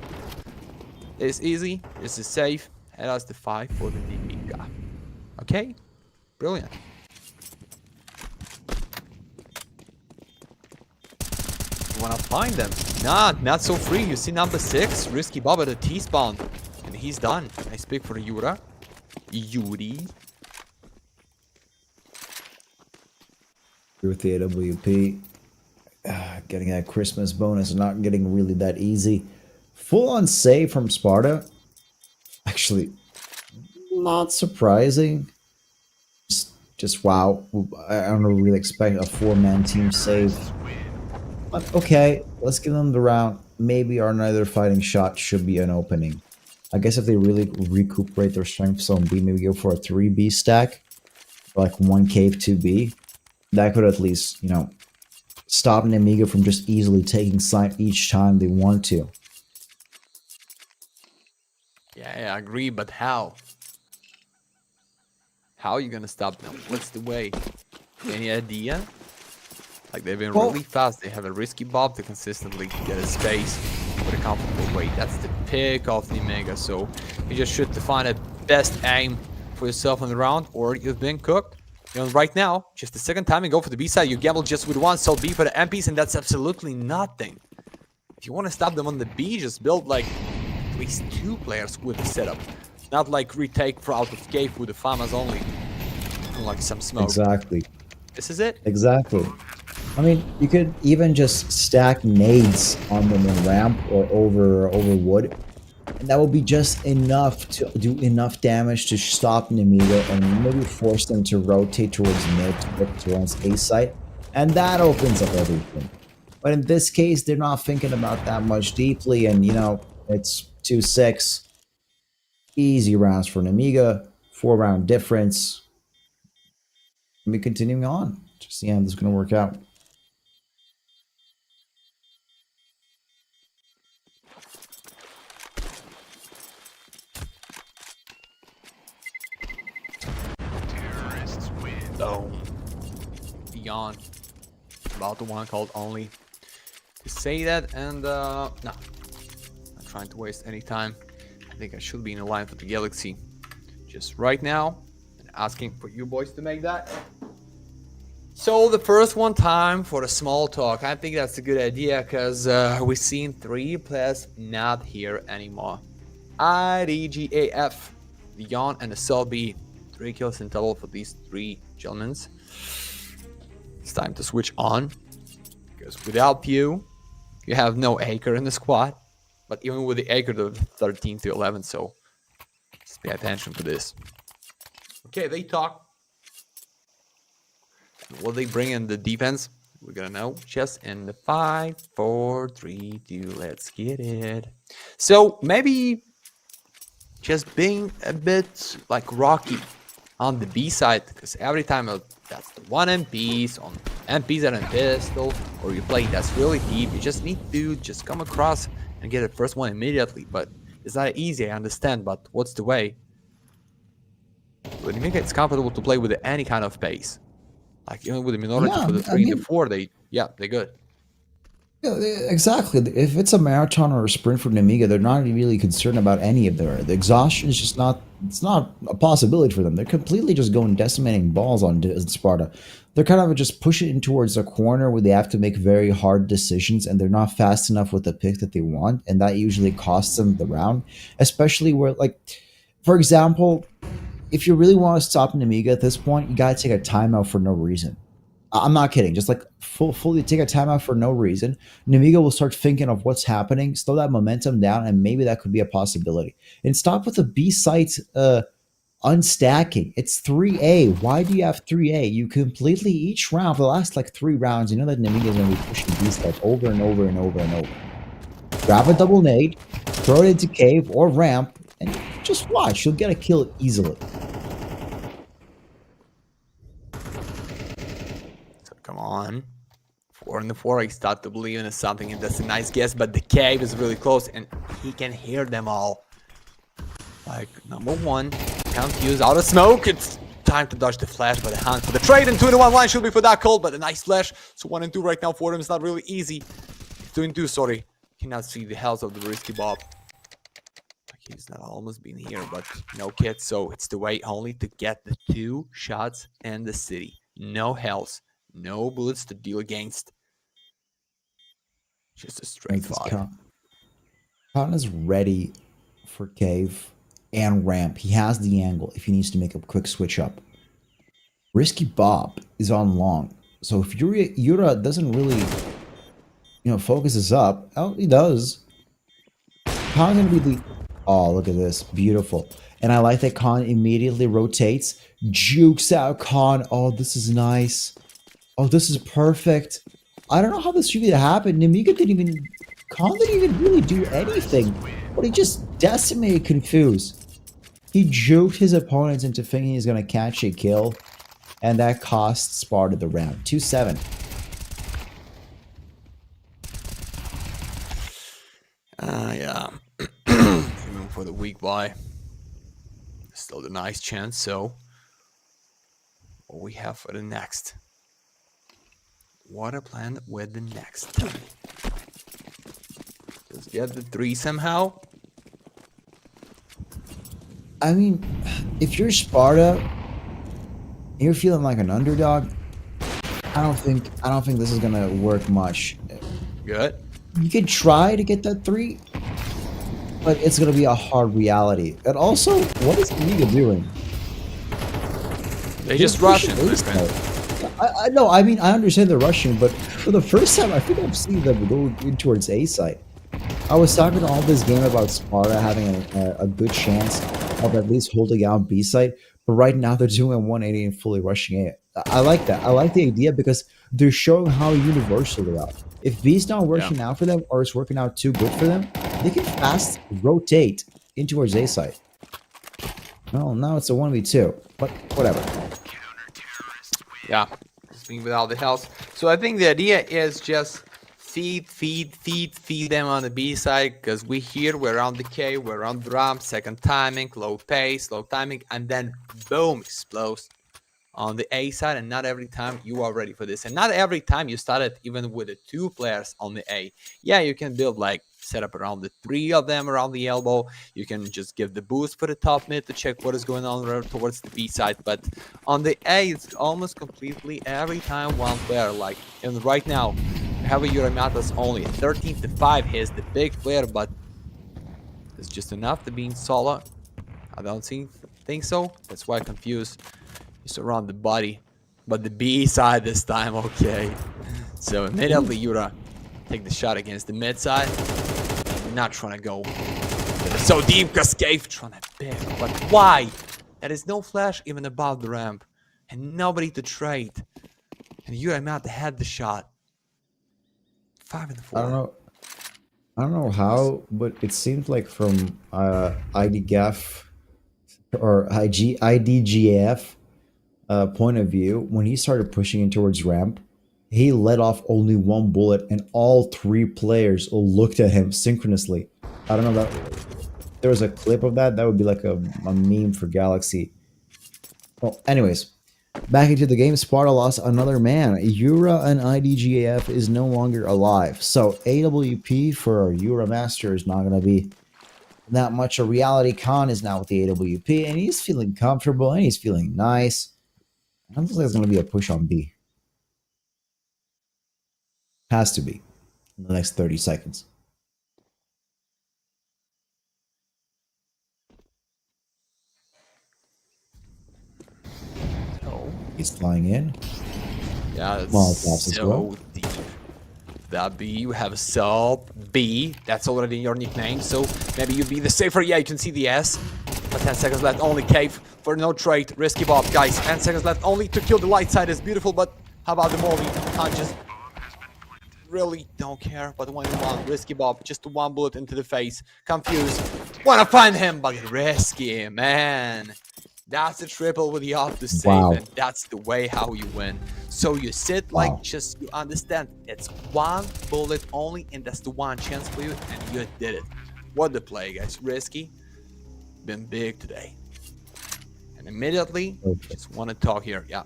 it's easy, this is safe, and that's the 5 for the Nemiga. Okay, brilliant. You wanna find them? Nah, not so free. You see number 6, Risky Bob at a T-spawn, and he's done. Nice pick for Yura. Yuri. With the AWP, getting that Christmas bonus is not getting really that easy. Full-on save from Sparta. Actually, not surprising. Just wow. I don't really expect a 4-man team save. But okay, let's give them the round. Maybe our another fighting shot should be an opening. I guess if they really recuperate their strengths on B, maybe go for a 3B stack. Like 1 cave, 2B. That could at least, you know, stop Nemiga from just easily taking site each time they want to. Yeah, I agree, but how? How are you gonna stop them? What's the way? Any idea? Like, they've been really fast. They have a Risky Bob to consistently get a space with a comfortable way. That's the pick of Nemiga. So you just should define a best aim for yourself on the round, or you've been cooked. You know, right now, just the second time you go for the B side, you gamble just with 1 Sol B for the MPs, and that's absolutely nothing. If you want to stop them on the B, just build like at least 2 players with the setup. Not like retake for out of cave with the farmers only. Like some smoke. Exactly. This is it. Exactly. I mean, you could even just stack nades on them in ramp or over wood, and that will be just enough to do enough damage to stop Nemiga and maybe force them to rotate towards mid to get towards A site, and that opens up everything. But in this case, they're not thinking about that much deeply, and you know, it's 2-6. Easy rounds for Nemiga, 4-round difference. Let me continuing on to see how this is going to work out. So, beyond about the one called only to say that, and no, not trying to waste any time. I think I should be in a line for the Galaxy just right now and asking for you boys to make that. So the first one time for the small talk. I think that's a good idea because we've seen 3 players not here anymore. IDGAF, Beyond, and the Selby. 3 kills in total for these 3 gentlemen. It's time to switch on, because without you have no Acre in the squad. But even with the Acre, they're 13 to 11, so just pay attention to this. Okay, they talk. Will they bring in the defense? We're gonna know just in the 5, 4, 3, 2. Let's get it. So maybe just being a bit like rocky on the B side, because every time that's the 1 MPs on MPs that are in pistol, or you play that's really deep, you just need to just come across and get the first one immediately. But it's not easy, I understand, but what's the way? When Nemiga, it's comfortable to play with any kind of pace. Like even with the minority for the 3 and the 4, they're good. Yeah, exactly. If it's a marathon or a sprint for Nemiga, they're not really concerned about any of the exhaustion is just not. It's not a possibility for them. They're completely just going decimating balls on Sparta. They're kind of just pushing in towards a corner where they have to make very hard decisions, and they're not fast enough with the pick that they want, and that usually costs them the round. Especially where, like, for example, if you really want to stop Nemiga at this point, you gotta take a timeout for no reason. I'm not kidding. Just like fully take a timeout for no reason. Nemiga will start thinking of what's happening, slow that momentum down, and maybe that could be a possibility. And stop with the B sites unstacking. It's 3A. Why do you have 3A? You completely, each round, for the last like 3 rounds, you know that Nemiga is going to be pushing B sites over and over and over and over. Grab a double nade, throw it into cave or ramp, and just watch. You'll get a kill easily. Come on. 4 in the 4, I start to believe in something, and that's a nice guess, but the cave is really close, and he can hear them all. Like, number 1, confused, out of smoke. It's time to dodge the flash, but the hunt for the trade, and 2 in 1 line should be for that cold, but a nice flash. So 1 and 2 right now for him is not really easy. 2 and 2, sorry. Cannot see the health of the risky Bob. He's not almost been here, but no kit, so it's the way only to get the 2 shots in the city. No health. No bullets to deal against. Just a straight 5. Khan is ready for cave and ramp. He has the angle if he needs to make a quick switch up. Risky Bob is on long. So if Yura doesn't really, focuses up. Oh, he does. Khan's gonna be the... Oh, look at this. Beautiful. And I like that Khan immediately rotates. Jukes out Khan. Oh, this is nice. Oh, this is perfect. I don't know how this should happen. Nemiga Khan didn't even really do anything. But he just decimated Confuse. He juked his opponents into thinking he's going to catch a kill. And that cost Sparta the round. 2-7. Yeah. Even for the weak buy. Still the nice chance, so what we have for the next? What a plan with the next. Let's get the 3 somehow. I mean, if you're Sparta, you're feeling like an underdog. I don't think this is gonna work much. Good. You could try to get that 3, but it's gonna be a hard reality. And also, what is Nemiga doing? They just rush it. No, I mean, I understand the rushing, but for the first time, I think I've seen them go in towards A side. I was talking all this game about Sparta having a good chance of at least holding out B side, but right now they're doing a 180 and fully rushing A. I like that. I like the idea because they're showing how universal they are. If B's not working out for them or it's working out too good for them, they can fast rotate in towards A side. Well, now it's a 1v2, but whatever. Yeah, just being without the health. So I think the idea is just feed them on the B side, because we're on the K, we're on drum, second timing, low pace, low timing, and then boom, explodes on the A side. And not every time you are ready for this, and not every time you started even with the 2 players on the A. Yeah, you can build like setup around the 3 of them around the elbow. You can just give the boost for the top mid to check what is going on towards the B side. But on the A, it's almost completely every time one player. Like, and right now you have a Yuramatas only 13-5. He's the big player, but it's just enough to be in solo. I don't think so. That's why I'm confused. Just around the body, but the B side this time. Okay, so immediately Yura take the shot against the mid side. Not trying to go so deep because Cave trying to pick, but why? There is no flash even above the ramp and nobody to trade, and Yura Mata had the shot. 5 and 4. I don't know how, but it seems like from IDGAF or IDGAF point of view, when he started pushing in towards ramp, he let off only 1 bullet, and all 3 players looked at him synchronously. I don't know that there was a clip of that. That would be like a meme for Galaxy. Well, anyways, back into the game. Sparta lost another man. Yura and IDGAF is no longer alive. So AWP for Yura Master is not going to be that much a reality. Khan is now with the AWP, and he's feeling comfortable, and he's feeling nice. I don't think there's going to be a push on B. Has to be in the next 30 seconds. Oh, he's flying in. Yeah, that's Molotovs so well. deep. That B, you have Sub B. That's already your nickname, so maybe you'd be the safer. Yeah, you can see the S. But 10 seconds left. Only Cave for no trade. Risky Bob, guys. 10 seconds left. Only to kill the light side is beautiful, but how about the Molly? Can't just really don't care about the 1v1. Risky Bob, just 1 bullet into the face. Confused. Wanna find him, but risky, man. That's a triple with the off the save, and that's the way how you win. So you sit like just, you understand, it's 1 bullet only, and that's the 1 chance for you, and you did it. What the play, guys. Risky. Been big today. And immediately, just want to talk here. Yeah.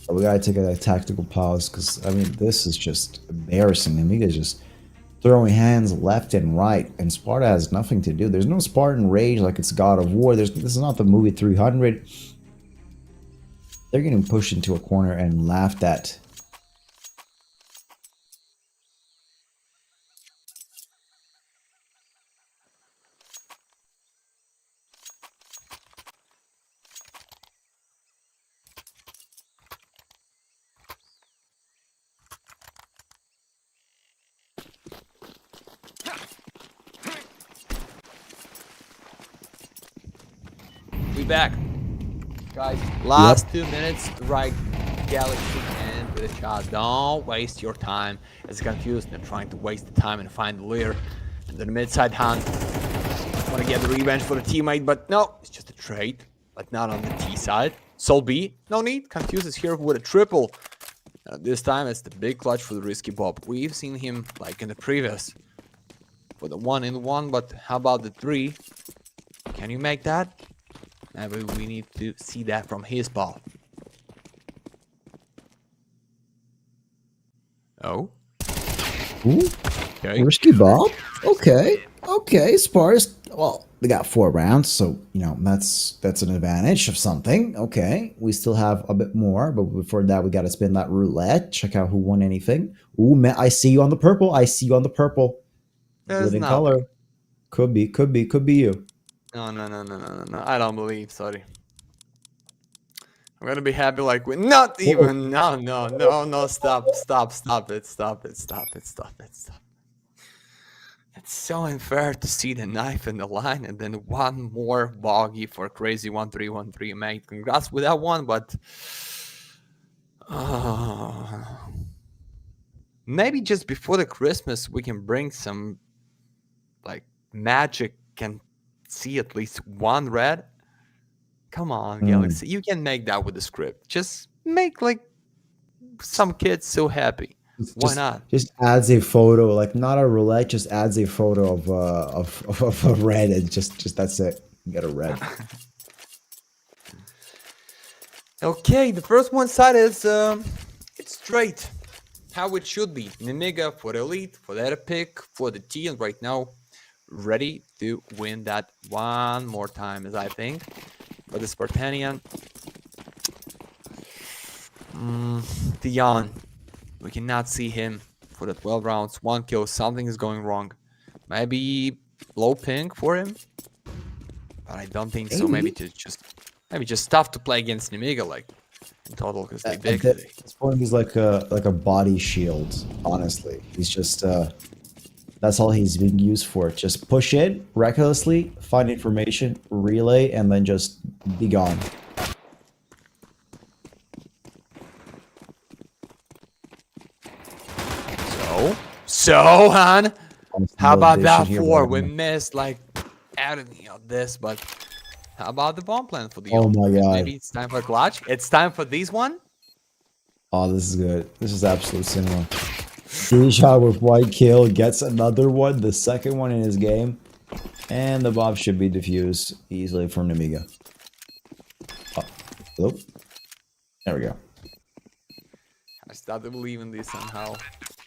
We gotta take a tactical pause because I mean this is just embarrassing. Nemiga's just throwing hands left and right, and Sparta has nothing to do. There's no Spartan rage like it's God of War. This is not the movie 300. They're getting pushed into a corner and laughed at. We back. Guys, last 2 minutes, right Galaxy and with a shot. Don't waste your time. It's confused and trying to waste the time and find the Lear. And then the mid-side hand. Want to get the revenge for the teammate, but no, it's just a trade. But not on the T side. Sol B, no need. Confused is here with a triple. This time it's the big clutch for the Risky Bob. We've seen him like in the previous for the 1-in-1, but how about the 3? Can you make that? Maybe we need to see that from his ball. Oh. Ooh. Okay. Risky Bob? Okay, Sparta's, well, they got 4 rounds, so, you know, that's an advantage of something. Okay, we still have a bit more, but before that, we got to spin that roulette. Check out who won anything. Ooh, man, I see you on the purple. Living color. Could be you. No. I don't believe, sorry. I'm gonna be happy like with not even no stop it. It's so unfair to see the knife in the line and then one more bogey for crazy 1-3-1-3, mate. Congrats with that one, but maybe just before the Christmas we can bring some like magic and see at least one red. Come on, Galaxy. You can make that with the script. Just make like some kids so happy. Why not? Just adds a photo, like not a roulette, just adds a photo of a red, and just that's it. You get a red. Okay, the first one side is it's straight. How it should be. Nemiga for the elite, for the pick, for the T, and right now ready to win that one more time, as I think. For the Spartanian. Dion. We cannot see him for the 12 rounds. 1 kill. Something is going wrong. Maybe low ping for him. But I don't think so. Maybe just tough to play against Nemiga, like in total, because they big. At this point, he's like a body shield. Honestly, he's just that's all he's being used for. Just push in recklessly, find information, relay, and then just be gone. So, Han, how about that 4? We missed like agony of this, but how about the bomb plan for the Oh my god. Maybe it's time for clutch. It's time for this one. Oh, this is good. This is absolute cinema. D-Shot with white kill gets another one, the second one in his game. And the bomb should be defused easily from Nemiga. Oh, hello? There we go. I start to believe in this somehow.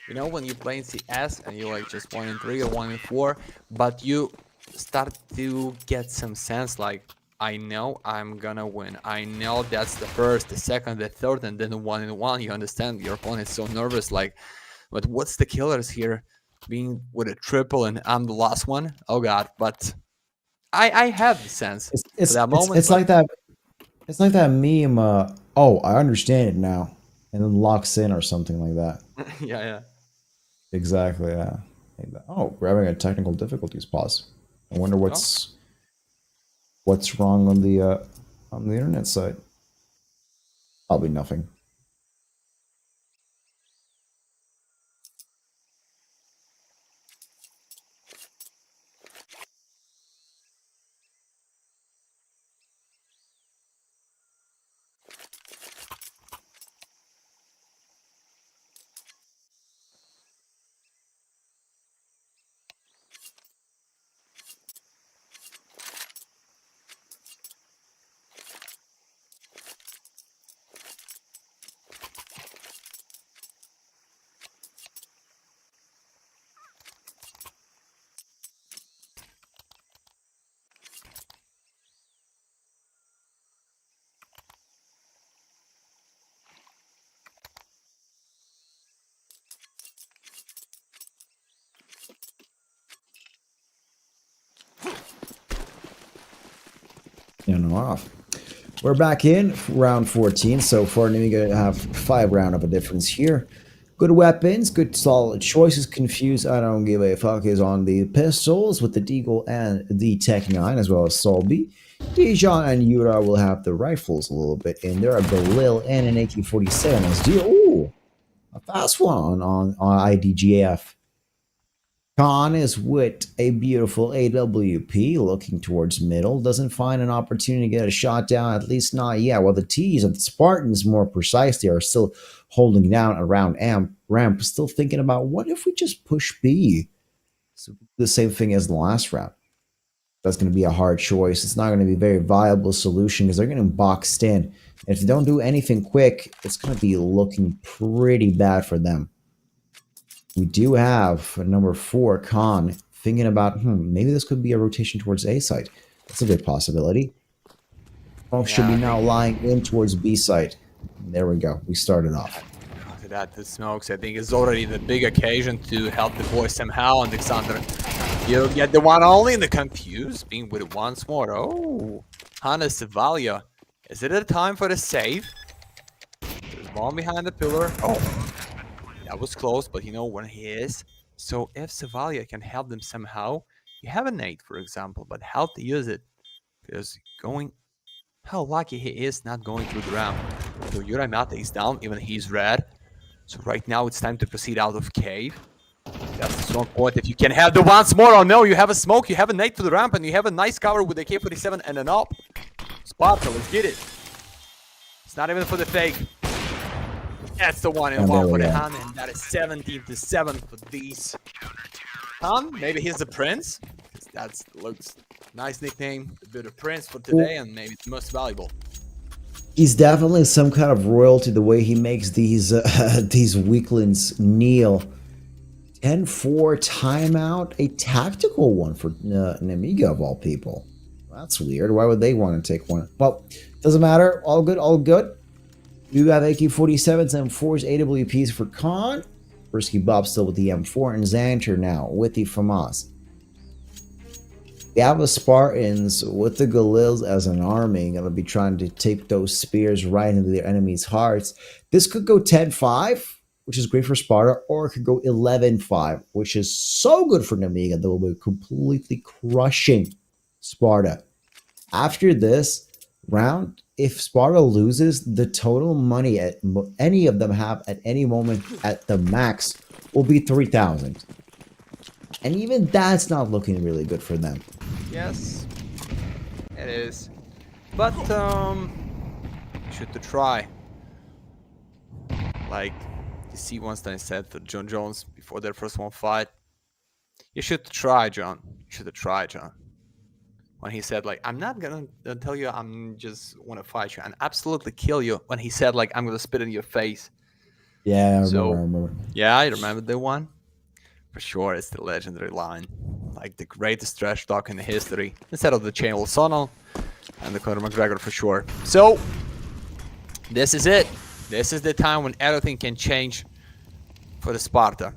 You know, when you play in CS and you're like just 1-3 or 1-4, but you start to get some sense like, I know I'm gonna win. I know that's the first, the second, the third, and then 1-1. You understand your opponent is so nervous, like, but what's the killers here? Being with a triple and I'm the last one? Oh god, but I have the sense It's for that moment. It's like that. It's like that meme. Oh, I understand it now, and then locks in or something like that. yeah. Exactly. Yeah. Like that. Oh, we're having a technical difficulties pause. I wonder what's wrong on the internet side. Probably nothing. Off. We're back in round 14. So far, Nemiga have 5 round of a difference here. Good weapons, good solid choices. Confused, I don't give a fuck, is on the pistols with the Deagle and the Tech 9, as well as Solby. Dijon and Yura will have the rifles a little bit in there. A Belil and an AK-47 as deal. Ooh, a fast one on IDGF. Khan is with a beautiful AWP looking towards middle. Doesn't find an opportunity to get a shot down, at least not yet. While the T's of the Spartans, more precise, they are still holding down around ramp. Still thinking about what if we just push B? So the same thing as the last round. That's going to be a hard choice. It's not going to be a very viable solution because they're getting boxed in. And if they don't do anything quick, it's going to be looking pretty bad for them. We do have a number 4, Khan, thinking about, maybe this could be a rotation towards A side. That's a good possibility. Should be now lying in towards B side. There we go. We started off. After that, the smokes, I think, is already the big occasion to help the boys somehow. Alexander, you get the one only in the confused, being with it once more. Oh, Hannes Valia Is it a time for the save? There's one behind the pillar. Oh, that was close, but you know where he is. So if Savalia can help them somehow, you have a nade, for example, but how to use it? Because how lucky he is not going through the ramp. So Yuramata is down, even he's red. So right now it's time to proceed out of cave. That's the strong point. If you can have the once more, oh no, you have a smoke, you have a nade to the ramp, and you have a nice cover with the K-47 and an up. Sparta, let's get it. It's not even for the fake. That's the one and one for the Han, and that is 17-7 for these. Han, maybe he's the prince. That looks nice nickname. A bit of prince for today, and maybe it's most valuable. He's definitely some kind of royalty the way he makes these weaklings kneel. 10-4 timeout, a tactical one for Nemiga of all people. That's weird. Why would they want to take one? Well, doesn't matter. All good, all good. You have AK-47s and 4s, AWPs for Khan. Brisky Bob still with the M4, and Xanter now with the FAMAS. We have the Spartans with the Galils as an army, going to be trying to take those spears right into their enemies' hearts. This could go 10-5, which is great for Sparta, or it could go 11-5, which is so good for Nemiga. They will be completely crushing Sparta. After this round, if Sparta loses, the total money at any of them have at any moment at the max will be 3,000. And even that's not looking really good for them. Yes, it is. But, should to try. Like, you see Weinstein said for John Jones before their first one fight. You should try, John. You should try, John. When he said, like, I'm not gonna tell you I'm just want to fight you and absolutely kill you. When he said, like, I'm gonna spit in your face. Yeah, I remember. Yeah, I remember the one. For sure, it's the legendary line. Like, the greatest trash talk in the history. Instead of the Chainwell Sono and the Conor McGregor for sure. So, this is it. This is the time when everything can change for the Sparta.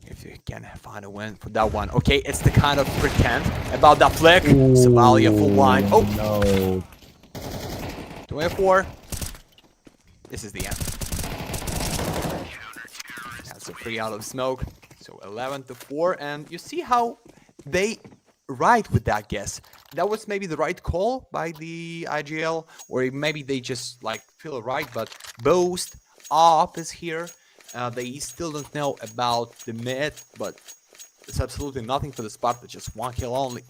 If you can find a win for that one. Okay, it's the kind of pretend about that flick. Savalia full line. Oh no. 24. This is the end. That's a 3 out of smoke. So 11-4. And you see how they ride with that guess. That was maybe the right call by the IGL. Or maybe they just like feel right. But Boast up is here. They still don't know about the mid, but it's absolutely nothing for the Sparta. Just 1 kill only.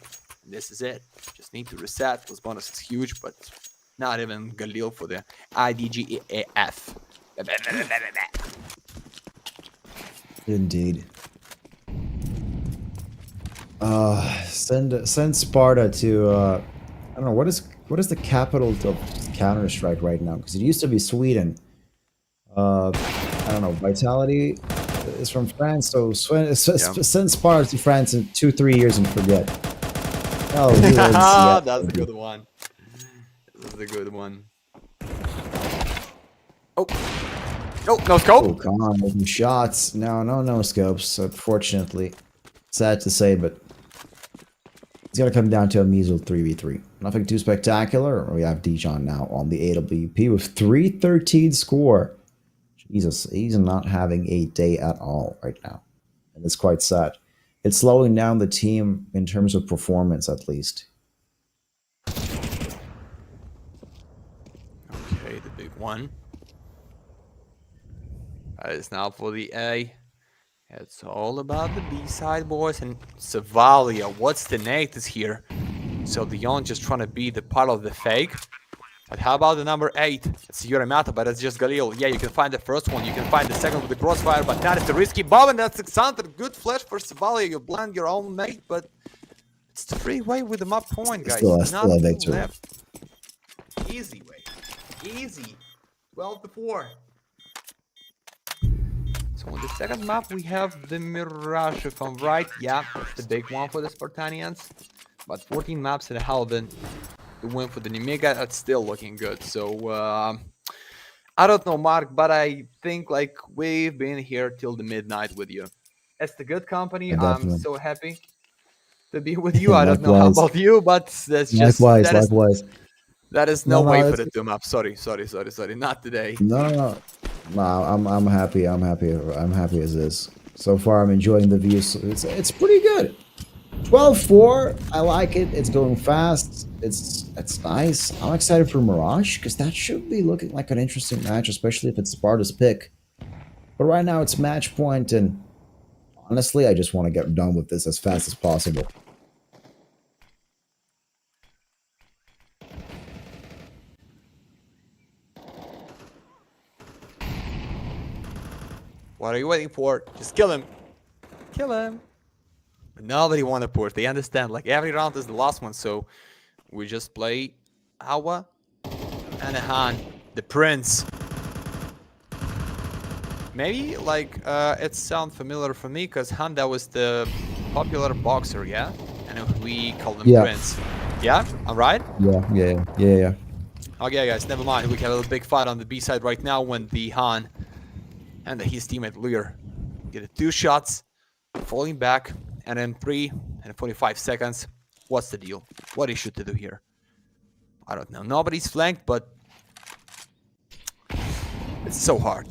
This is it. Just need to reset. This bonus is huge, but not even Galil for the IDGAF. Indeed. Send Sparta to I don't know what is the capital of Counter-Strike right now, because it used to be Sweden. I don't know. Vitality is from France, so send Sparta to France in 2-3 years and forget. Oh, that's a good one. This is a good one. Oh, no scope. Oh, come on, making shots. No scopes. Unfortunately, sad to say, but it's gonna come down to a measly 3v3. Nothing too spectacular. We have Dijon now on the AWP with 313 score. Jesus, he's not having a day at all right now. And it's quite sad. It's slowing down the team in terms of performance, at least. Okay, the big one. That is now for the A. It's all about the B side, boys. And Savalia, what's the nate here? So Dion just trying to be the part of the fake. But how about the number 8? It's Yuramata, but it's just Galil. Yeah, you can find the first one. You can find the second with the crossfire, but that is the risky bomb, and that's Xanter. Good flash for Savalia. You blind your own mate, but it's the free way with the map point, guys. Still a victory. Left. Easy way. Easy. 12-4. So on the second map, we have the Mirage, if I'm right. Yeah, that's the big one for the Spartanians. But 14 maps in the Halbin. The win for the Nemiga, that's still looking good. So I don't know, Mark, but I think like we've been here till the midnight with you. It's the good company. I'm so happy to be with you. I don't know how about you, but that's just likewise. That is no, No, way for that's- the 2-map. Sorry. Not today. No. I'm happy. I'm happy as is. So far, I'm enjoying the views. It's pretty good. 12-4. I like it. It's going fast. It's nice. I'm excited for Mirage because that should be looking like an interesting match, especially if it's Sparta's pick. But right now it's match point, and honestly, I just want to get done with this as fast as possible. What are you waiting for? Just kill him. Kill him. But nobody want to push. They understand. Like every round is the last one, so we just play Awa and Han, the prince. Maybe like it sounds familiar for me because Han, that was the popular boxer, yeah? And we call him Prince. Yeah, I'm right? Yeah. Okay, guys, never mind. We have a big fight on the B side right now when the Han and his teammate Lear get 2 shots, falling back, and in 3 and 45 seconds, what's the deal? What is should to do here? I don't know. Nobody's flanked, but it's so hard.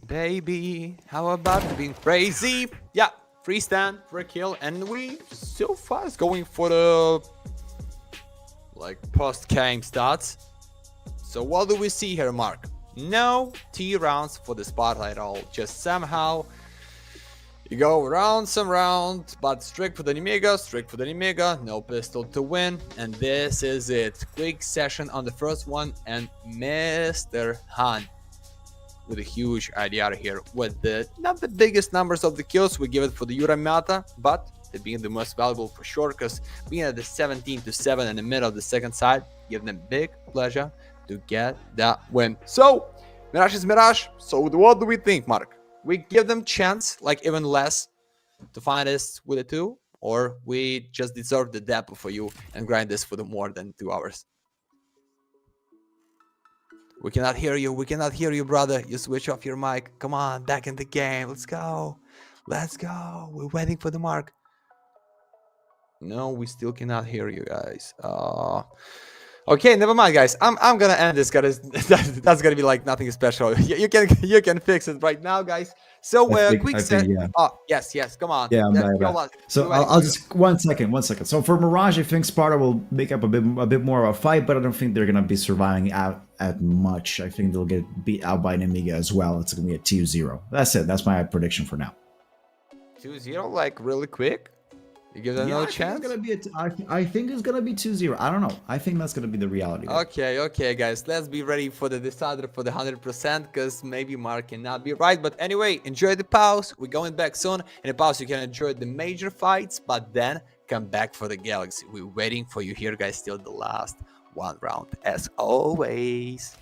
Baby, how about being crazy? Yeah, free stand, free kill, and we so fast going for the like post-game stats. So what do we see here, Mark? No T rounds for the Sparta at all. Just somehow you go round some round, but strict for the Nemiga, no pistol to win, and this is it. Quick session on the first one, and Mr. Han with a huge idea here with the not the biggest numbers of the kills. We give it for the Yura Mata, but they being the most valuable for sure, because being at the 17-7 in the middle of the second side give them big pleasure to get that win. So Mirage is Mirage. So what do we think, Mark? We give them chance, like even less, to find us with a 2, or we just deserve the depth for you and grind this for the more than 2 hours? We cannot hear you, brother. You switch off your mic. Come on, back in the game. Let's go. We're waiting for the mark. No, we still cannot hear you guys. Okay, never mind, guys. I'm gonna end this, guys. That's gonna be like nothing special. You can fix it right now, guys. So quick set. Yeah. Oh yes. Come on. Yeah, I'm back. So I'll just one second. So for Mirage, I think Sparta will make up a bit more of a fight, but I don't think they're gonna be surviving out at much. I think they'll get beat out by Nemiga as well. It's gonna be a 2-0. That's it. That's my prediction for now. 2-0, like really quick. You give them no chance? I think it's gonna be 2-0. I don't know. I think that's gonna be the reality. Okay, guys. Let's be ready for the decider for the 100%, because maybe Mark cannot be right. But anyway, enjoy the pause. We're going back soon. In the pause, you can enjoy the major fights, but then come back for the Galaxy. We're waiting for you here, guys, till the last 1 round, as always.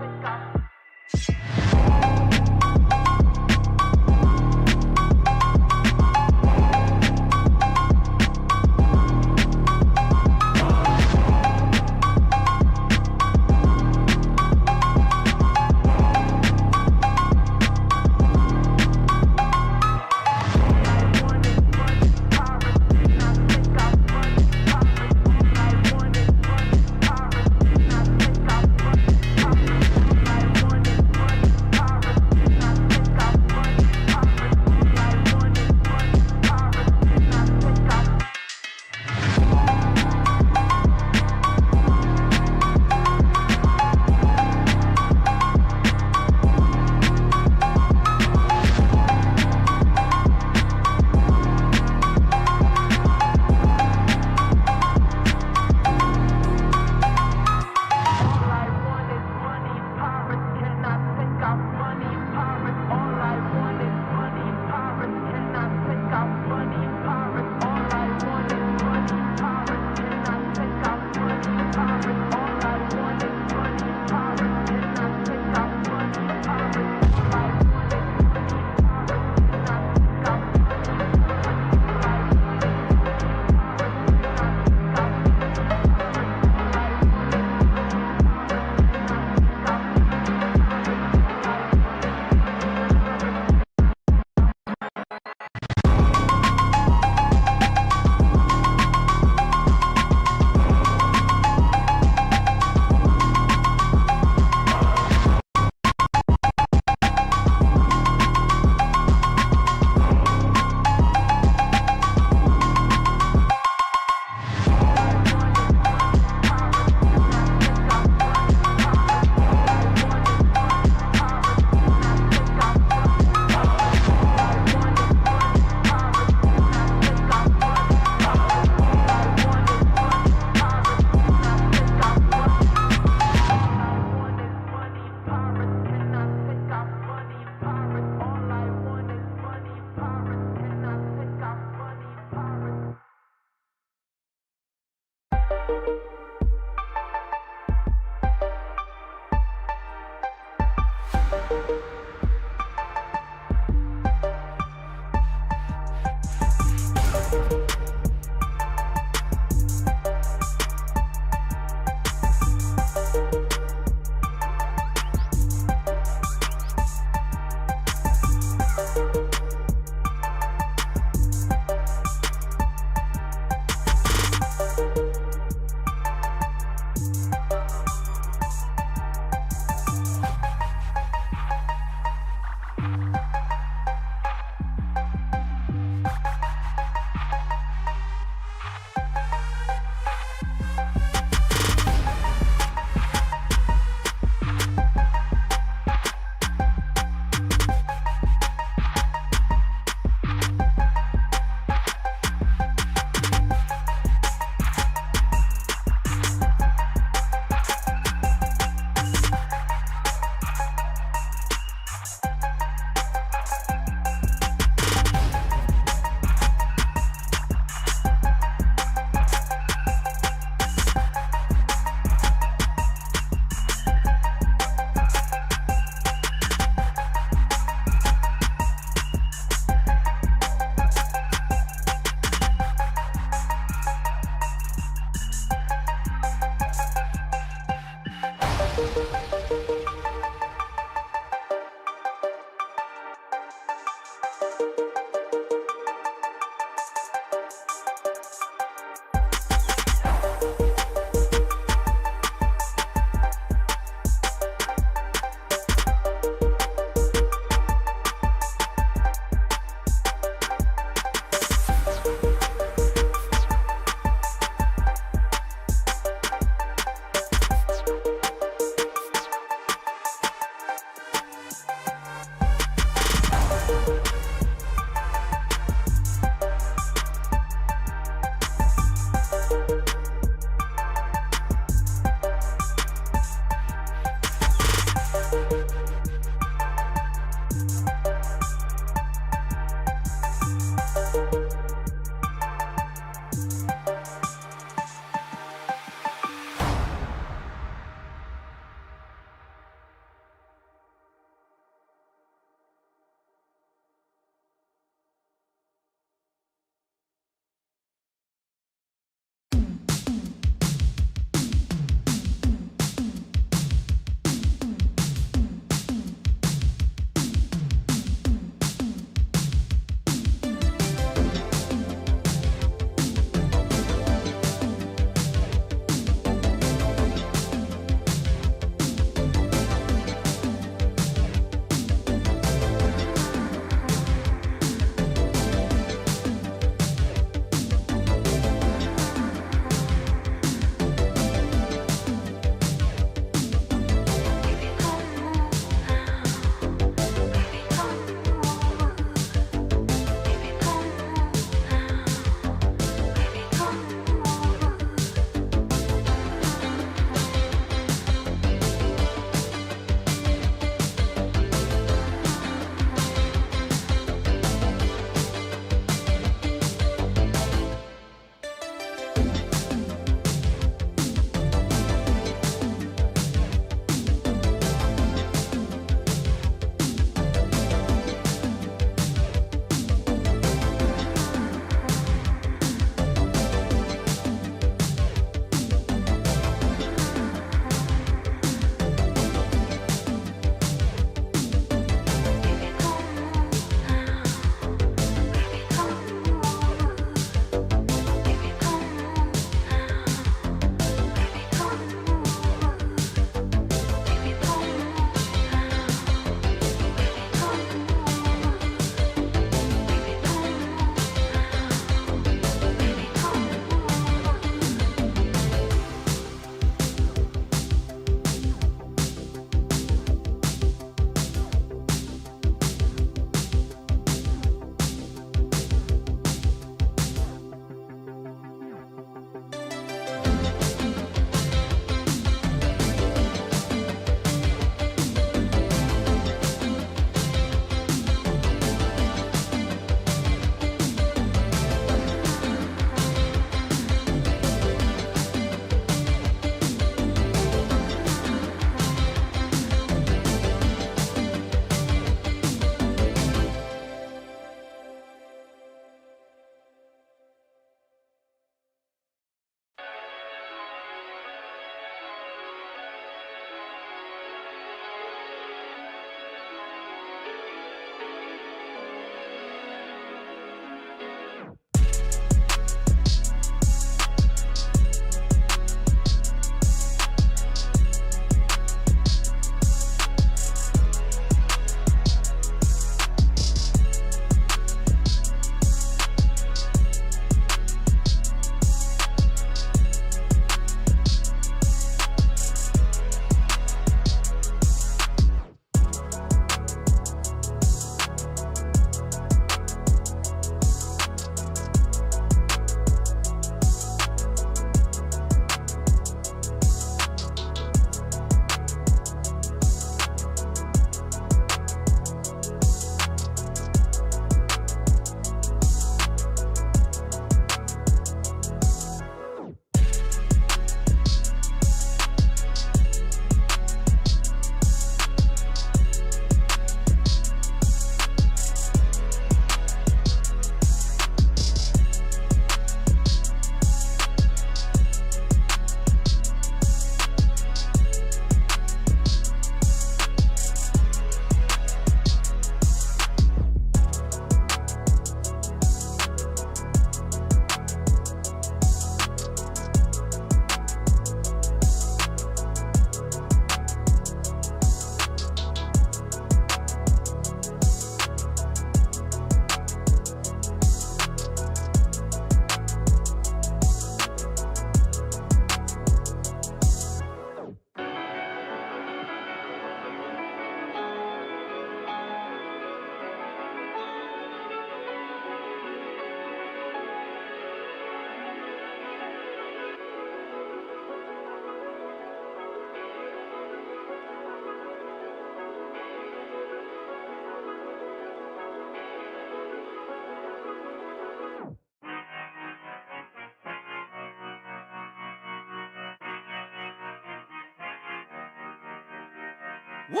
Woo!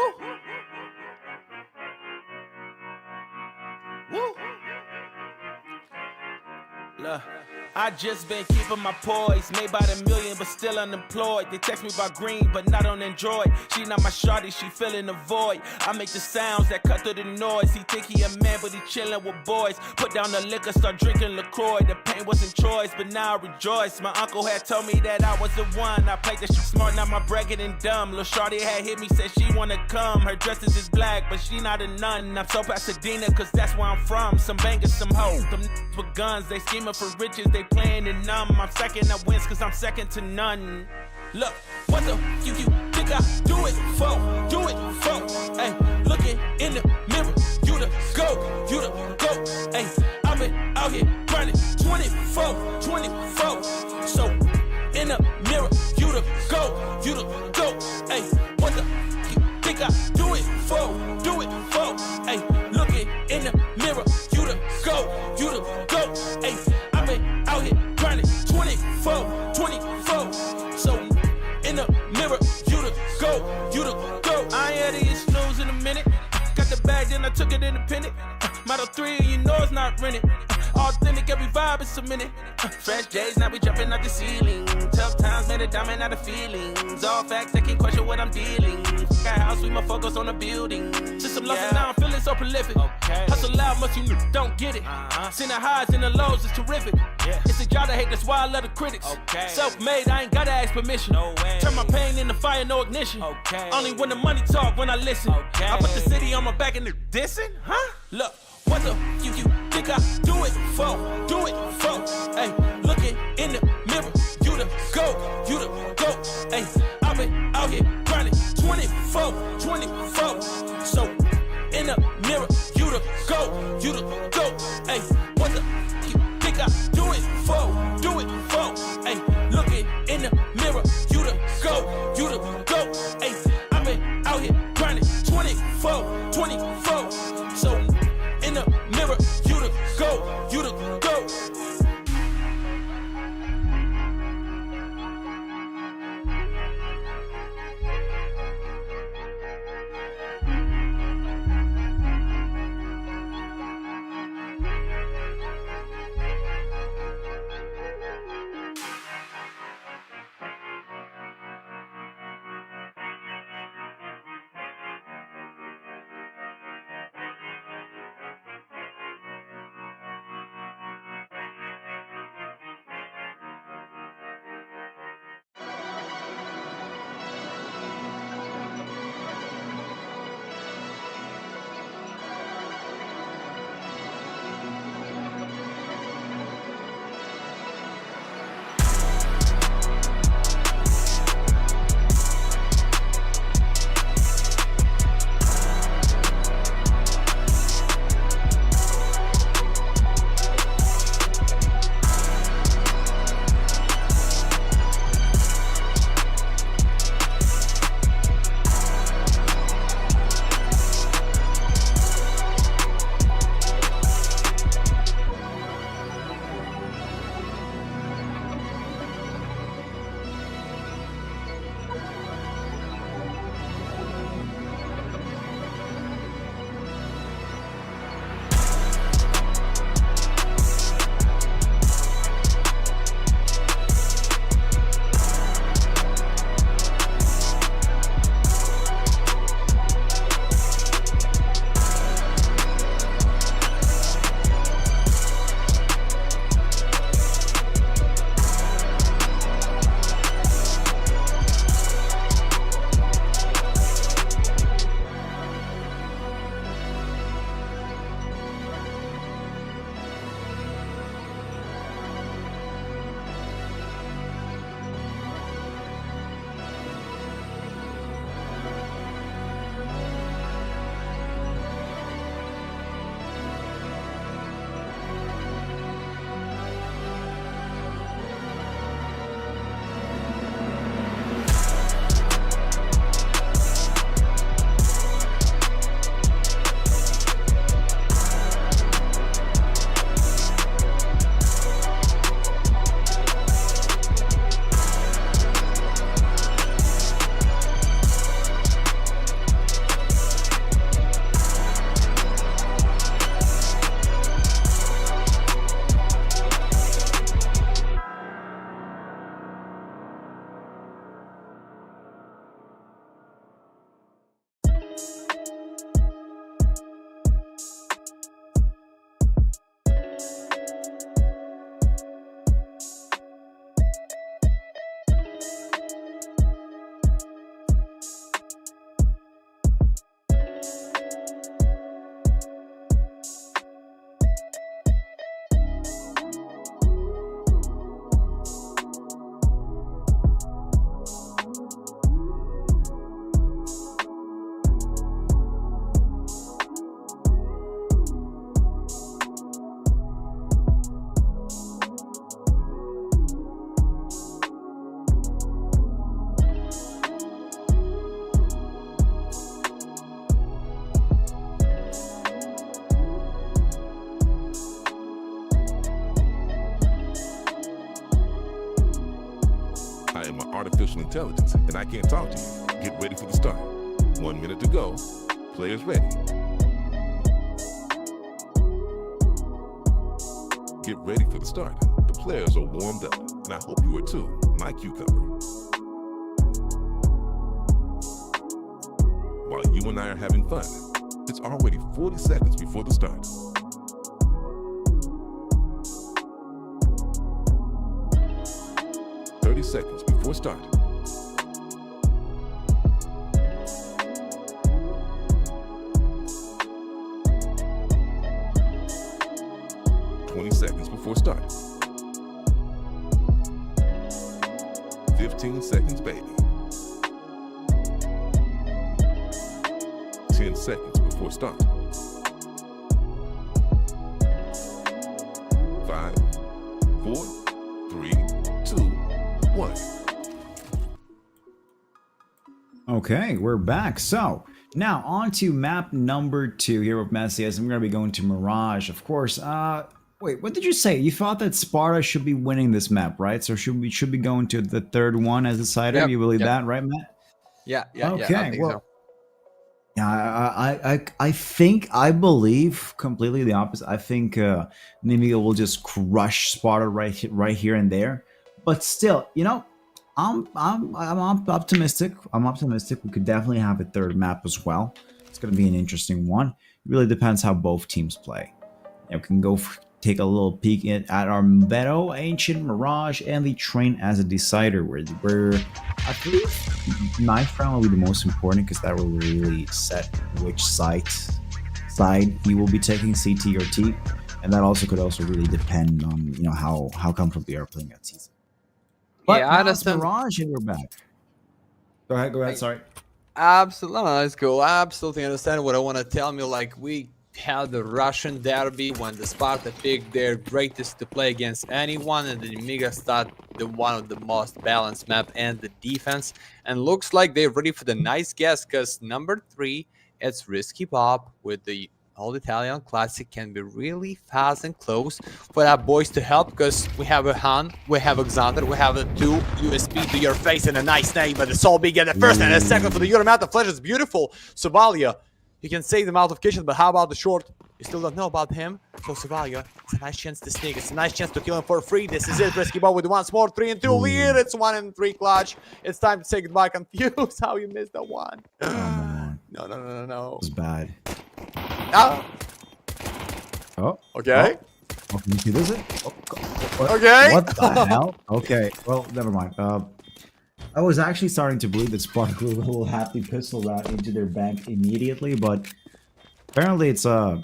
Woo! Look, I just been keeping my poise. Made by the million, but still unemployed. They text me about green, but not on Android. She not my shawty, she filling the void. I make the sounds that cut through the noise. He think he a man, but he chillin' with boys. Put down the liquor, start drinking LaCroix. The pain wasn't choice, but now I rejoice. My uncle had told me that I was the one. I played the shit smart, now my bragging and dumb. Lil' shawty had hit me, said she wanna come. Her dresses is black, but she not a nun. I'm so Pasadena, cause that's where I'm from. Some bangers, some hoes. Them with guns, they scheming for riches, they playing it numb. I'm second, I wins cause I'm second to none. Look, what the you think I do it for? Do it for? Hey, looking in the mirror, you the go, you the go. Hey, I've been out here grinding 24. So in the mirror, you the go, you the go. Hey, what the you think I do it for? Do it for? Hey, looking in the mirror, you the go, you the go. Hey, I've been out here grinding 24. So in the mirror, you the go, you the go. I ain't had to get snooze in a minute. Got the bag, then I took it independent. Model 3, you know it's not rented. Authentic, every vibe is cemented. Fresh days, now we jumping out the ceiling. Tough times made a diamond out of feelings. All facts, they can't question what I'm dealing. Got house, we my focus on the building. Since some losses now, I'm feeling so prolific. Hustle loud, much you don't get it. Seen the highs and the lows, it's terrific. It's a job I hate, that's why I love the critics. Self-made, I ain't gotta ask permission. Turn my pain into fire, no ignition. Only when the money talk, when I listen. I put the city on my back and the dissing, huh? Look, what the you think I do it for? Do it for? Hey, looking in the mirror, you the go, you the go. Hey, I've been out here grinding 24. So in the mirror, you the go, you the go. Hey, what the you think I do it for? Do it for? Hey, looking in the mirror, you the go, you the go. Hey, I've been out here grinding 24. So in the mirror, you the go, you the go. intelligence, and I can't talk to you. Get ready for the start. 1 minute to go. Players ready. Get ready for the start. The players are warmed up, and I hope you are too, my cucumber. While you and I are having fun, it's already 40 seconds before the start. Seconds before start. Seconds before start. 15 seconds, baby. 10 seconds before start. 5, 4, 3, 2, 1. Okay, we're back. So now on to map number 2 here with Messias. I'm going to be going to Mirage, of course. Wait, what did you say? You thought that Sparta should be winning this map, right? So should be going to the third one as a decider? Yep, You believe yep. that, right, Matt? Yeah, Okay, I think well, so. Yeah, I believe completely the opposite. I think Nemiga will just crush Sparta right here and there. But still, you know, I'm optimistic. I'm optimistic. We could definitely have a third map as well. It's going to be an interesting one. It really depends how both teams play. And we can go take a little peek at our Beto, Ancient, Mirage, and the Train as a decider. Where I believe ninth round will be the most important because that will really set which side he will be taking, CT or T, and that could also really depend on how comfortable they are playing that season. But Yeah, I now it's understand. Mirage and we're back. Go ahead. Sorry. Absolutely, no, that's cool. I absolutely understand what I want to tell you. Like, we had the Russian derby when the Sparta picked their greatest to play against anyone, and the Nemiga start the one of the most balanced map and the defense. And looks like they're ready for the nice guess, because number 3, it's Risky Bob with the Old Italian Classic. Can be really fast and close for our boys to help, because we have a Han, we have Alexander, we have a 2 USP to your face and a nice name, but the Soul Big get the first and a second for the Euromount. The flash is beautiful. Sovalia, he can save them out of kitchen, but how about the short? You still don't know about him. So Sovalia, it's a nice chance to sneak. It's a nice chance to kill him for free. This is it. Risky Bob with once more 3 and 2 lead. It's 1 and 3 clutch. It's time to say goodbye. Confused how you missed that one. No. It's bad. Ah. Oh. Okay. Oh, can you see this? Okay. What the hell? Okay. Well, never mind. I was actually starting to believe that Sparta grew a little happy pistol route into their bank immediately, but apparently it's a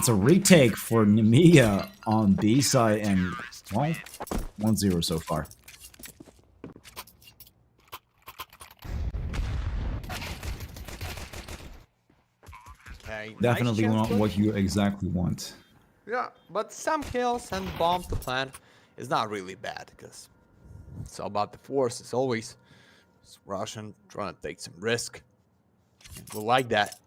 retake for Nemiga on B side, and well, 1-0 so far. Okay. Definitely nice not chance what you exactly want. Yeah, but some kills and bombs to plan is not really bad, because it's all about the force. It's always Russian trying to take some risk. We like that.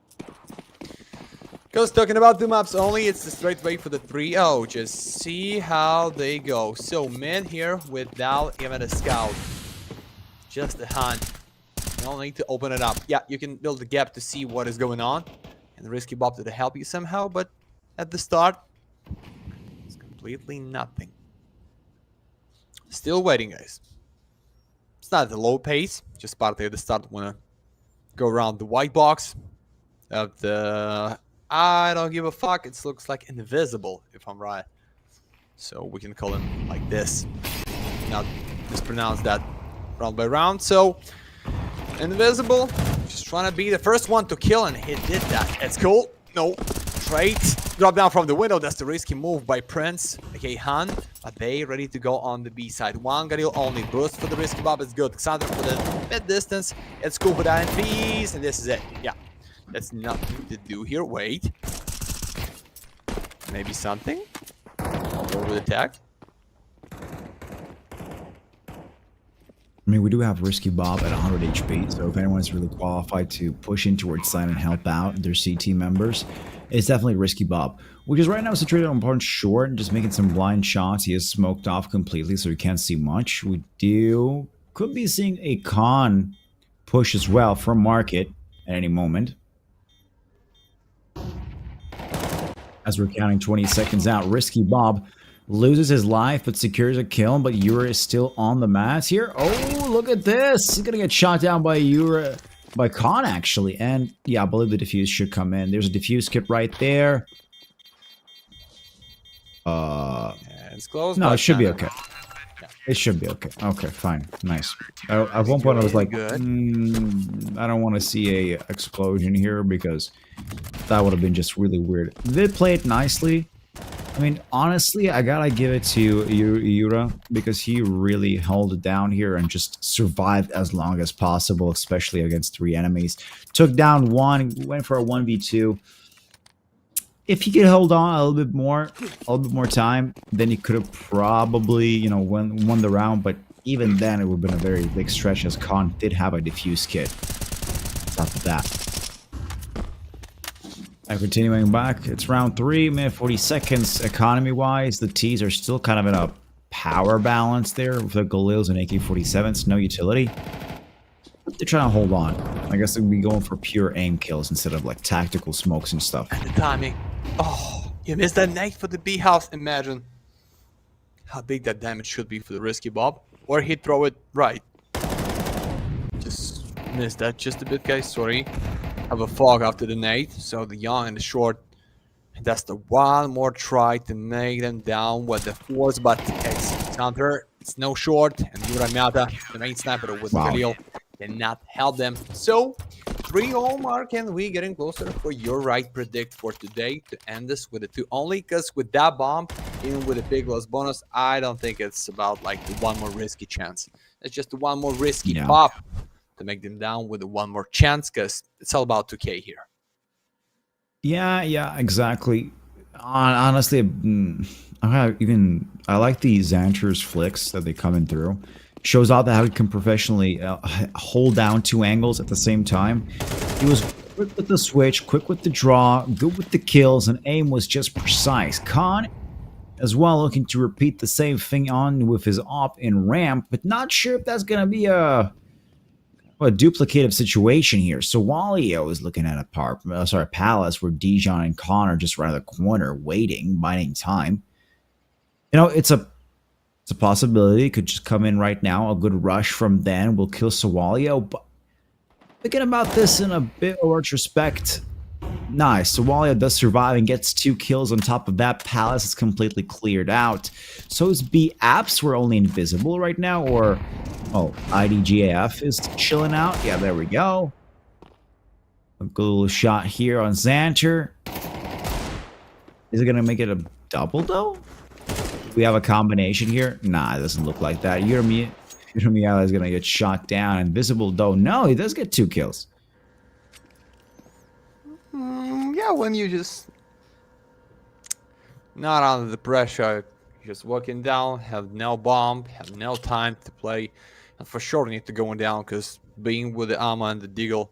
Because talking about the maps only, it's the straight way for the 3-0. Just see how they go. So mid here without even a scout. Just a hunt. You don't need to open it up. Yeah, you can build a gap to see what is going on. And Risky Bob to help you somehow, but at the start, it's completely nothing. Still waiting, guys. It's not at a low pace. Just Sparta at the start wanna go around the white box of the I don't give a fuck. It looks like invisible, if I'm right. So we can call him like this. Not mispronounce that round by round. So invisible, just trying to be the first one to kill, and he did that. It's cool. No, straight drop down from the window. That's the risky move by Prince. Okay, Han, but they ready to go on the B side. One Garil only burst for the Risky Bob is good. Alexander for the mid distance. It's cool for the INPs, and this is it. Yeah, that's nothing to do here. Wait, maybe something. Over the attack. I mean, we do have Risky Bob at 100 HP, so if anyone's really qualified to push in towards side and help out their CT members, it's definitely Risky Bob, which is right now situated on point short and just making some blind shots. He is smoked off completely, so he can't see much. We do could be seeing a con push as well from market at any moment. As we're counting 20 seconds out, Risky Bob loses his life but secures a kill, but Yura is still on the mats here. Oh, look at this. He's gonna get shot down by Yura, by Khan actually. And yeah, I believe the defuse should come in. There's a defuse kit right there. It's close. No, but it should be no. okay. It should be okay. Okay, fine. Nice. At one point I was like, I don't want to see a explosion here because that would have been just really weird. They played nicely. I mean, honestly, I gotta give it to Yura because he really held it down here and just survived as long as possible, especially against 3 enemies. Took down 1, went for a 1v2. If he could hold on a little bit more time, then he could have probably, you know, won the round. But even then, it would have been a very big stretch as Khan did have a defuse kit. On top of that. And continuing back, it's round 3, minute 40 seconds. Economy-wise, the T's are still kind of in a power balance there with the Galils and AK-47s, no utility. They're trying to hold on. I guess they'll be going for pure aim kills instead of like tactical smokes and stuff. And the timing. Oh, you missed that nade for the B house. Imagine how big that damage should be for the Risky Bob. Or he'd throw it right. Just missed that just a bit, guys. Sorry. Have a fog after the nade. So the young and the short. And that's the one more try to make them down with the force, but it's counter. It's no short. And Muramata, the main sniper with Khalil, cannot help them. So 3-0 mark, and we getting closer for your right predict for today to end this with a 2 only, because with that bomb, even with a big loss bonus, I don't think it's about like the one more risky chance. It's just the one more risky pop to make them down with the one more chance, because it's all about 2K here. Yeah, exactly. Honestly, I like the Xanter's flicks that they coming through. Shows out that how he can professionally hold down 2 angles at the same time. He was quick with the switch, quick with the draw, good with the kills, and aim was just precise. Khan as well looking to repeat the same thing on with his op in ramp, but not sure if that's going to be a duplicative situation here. So Walio is looking at a palace where Dijon and Khan are just around the corner waiting, biding time. You know, it's a possibility. It could just come in right now. A good rush from then will kill Sawalio. But thinking about this in a bit of retrospect, nice. Sawalio does survive and gets 2 kills on top of that. Palace is completely cleared out. So is B apps were only invisible right now, or IDGAF is chilling out. Yeah, there we go. A good little shot here on Xanter. Is it gonna make it a double though? We have a combination here. Nah, it doesn't look like that. Yuramiya is gonna get shot down. Invisible though. No, he does get 2 kills. Yeah, when you just not under the pressure, you're just walking down, have no bomb, have no time to play, and for sure need to go down, because being with the Ama and the Deagle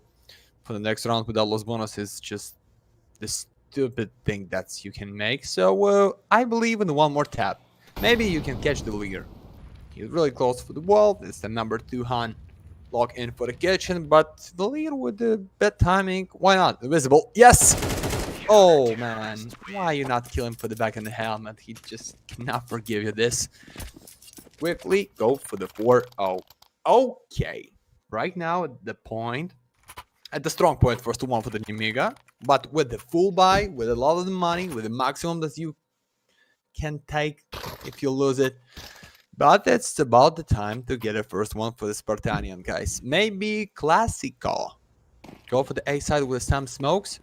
for the next round without loss bonus is just the stupid thing that you can make. So I believe in the one more tap. Maybe you can catch the leader. He's really close for the wall. It's the number 2 Han. Lock in for the kitchen, but the leader with the bad timing. Why not? Invisible. Yes! Oh, man. Why you not kill him for the back of the helmet? He just cannot forgive you this. Quickly go for the 4-0. Okay. Right now at the strong point, first one for the Nemiga, but with the full buy, with a lot of the money, with the maximum that you can take if you lose it. But it's about the time to get a first one for the Spartanian, guys. Maybe Classico. Go for the A side with some smokes.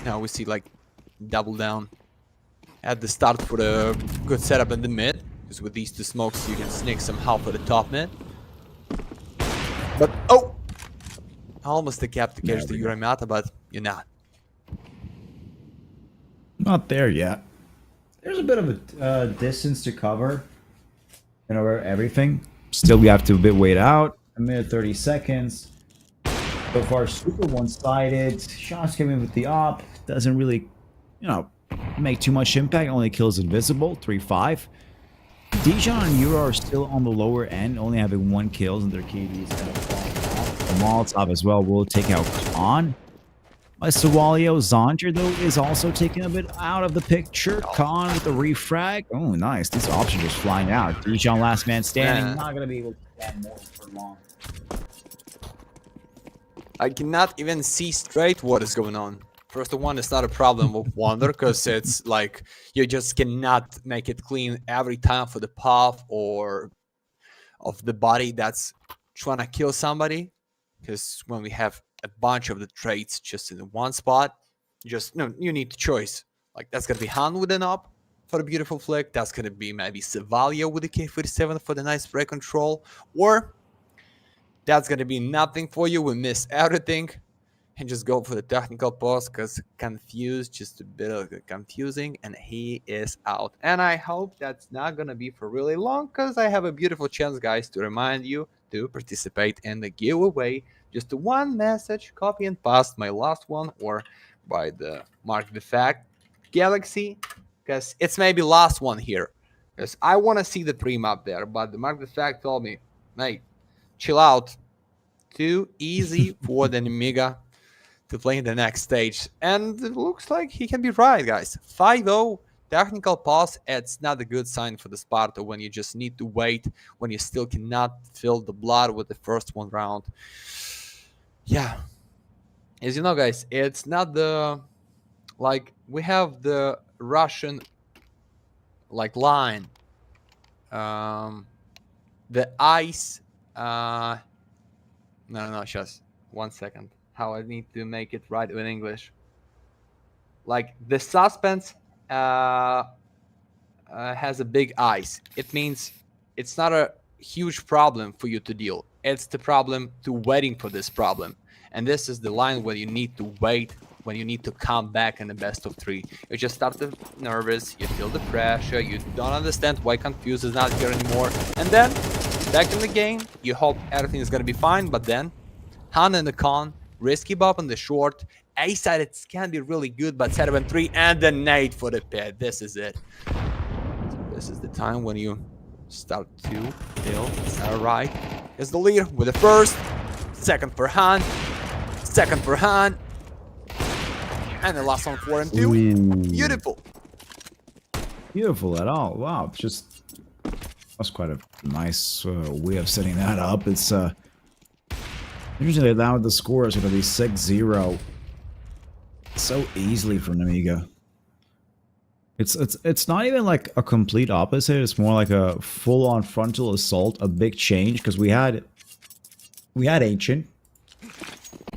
Now we see like double down at the start for the good setup in the mid. Because with these 2 smokes you can sneak somehow for the top mid. But almost the cap to catch the Uramata, but you're not. Not there yet. There's a bit of a distance to cover. Everything. Still, we have to wait out. A minute 30 seconds. So far, super one-sided. Shots coming with the op. Doesn't really, make too much impact. Only kills invisible. 3-5. Dijon and Euro are still on the lower end, only having 1 kill, and their KD is kind of falling off. The Molotov as well will take out Khan. Sawalio Zonter, though, is also taken a bit out of the picture. Khan with the refrag. Oh, nice. These options just flying out. Dijon last man standing. Not going to be able to stand more for long. I cannot even see straight what is going on. First of one, it's not a problem of Wonder, because it's like you just cannot make it clean every time for the puff or of the body that's trying to kill somebody. Because when we have a bunch of the traits just in one spot, you need to choice. Like that's gonna be Han with an up for the beautiful flick. That's gonna be maybe Cevalio with the K47 for the nice spray control, or that's gonna be nothing for you. We miss everything. And just go for the technical pause because confused, just a bit of confusing, and he is out. And I hope that's not gonna be for really long, because I have a beautiful chance, guys, to remind you to participate in the giveaway. Just one message, copy and paste my last one, or by the Mark the Fact Galaxy, because it's maybe last one here, because I want to see the preem up there, but the Mark the Fact told me, mate, chill out, too easy for the Nemiga to play in the next stage. And it looks like he can be right, guys. 5-0, technical pause. It's not a good sign for the Sparta when you just need to wait, when you still cannot fill the blood with the first one round. Yeah. As you know, guys, it's not the... Like, we have the Russian, like, line. The ice... No, just 1 second. How I need to make it right in English. Like the suspense has a big ice. It means it's not a huge problem for you to deal. It's the problem to waiting for this problem. And this is the line where you need to wait, when you need to come back in the best of 3. You just start nervous, you feel the pressure, you don't understand why Confused is not here anymore. And then, back in the game, you hope everything is going to be fine, but then, Han and the Con, risky bob on the short. A side it can be really good, but 7-3 and the nade for the pit. This is it. So this is the time when you start to feel alright. Is the lead with the first, second for Han, and the last one 4 and 2. Ooh. Beautiful. Beautiful at all. Wow, just that's quite a nice way of setting that up. It's usually now the score is going to be 6-0 so easily for Nemiga. It's not even like a complete opposite. It's more like a full-on frontal assault, a big change, because we had Ancient,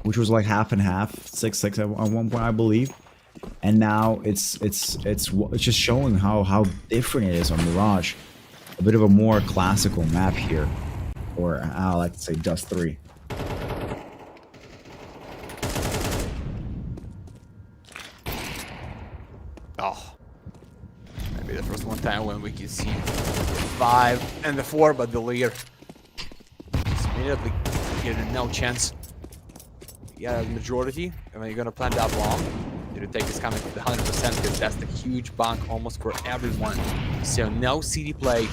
which was like half and half, 6-6 at one point, I believe, and now it's just showing how different it is on Mirage. A bit of a more classical map here, or I like to say Dust 3. Oh, maybe the first one time when we can see 5 and the 4, but the leader just immediately give it no chance. Yeah, the majority. I mean, you're gonna plant that bomb. You take this coming to the 100% because that's the huge bank almost for everyone. So no CD play,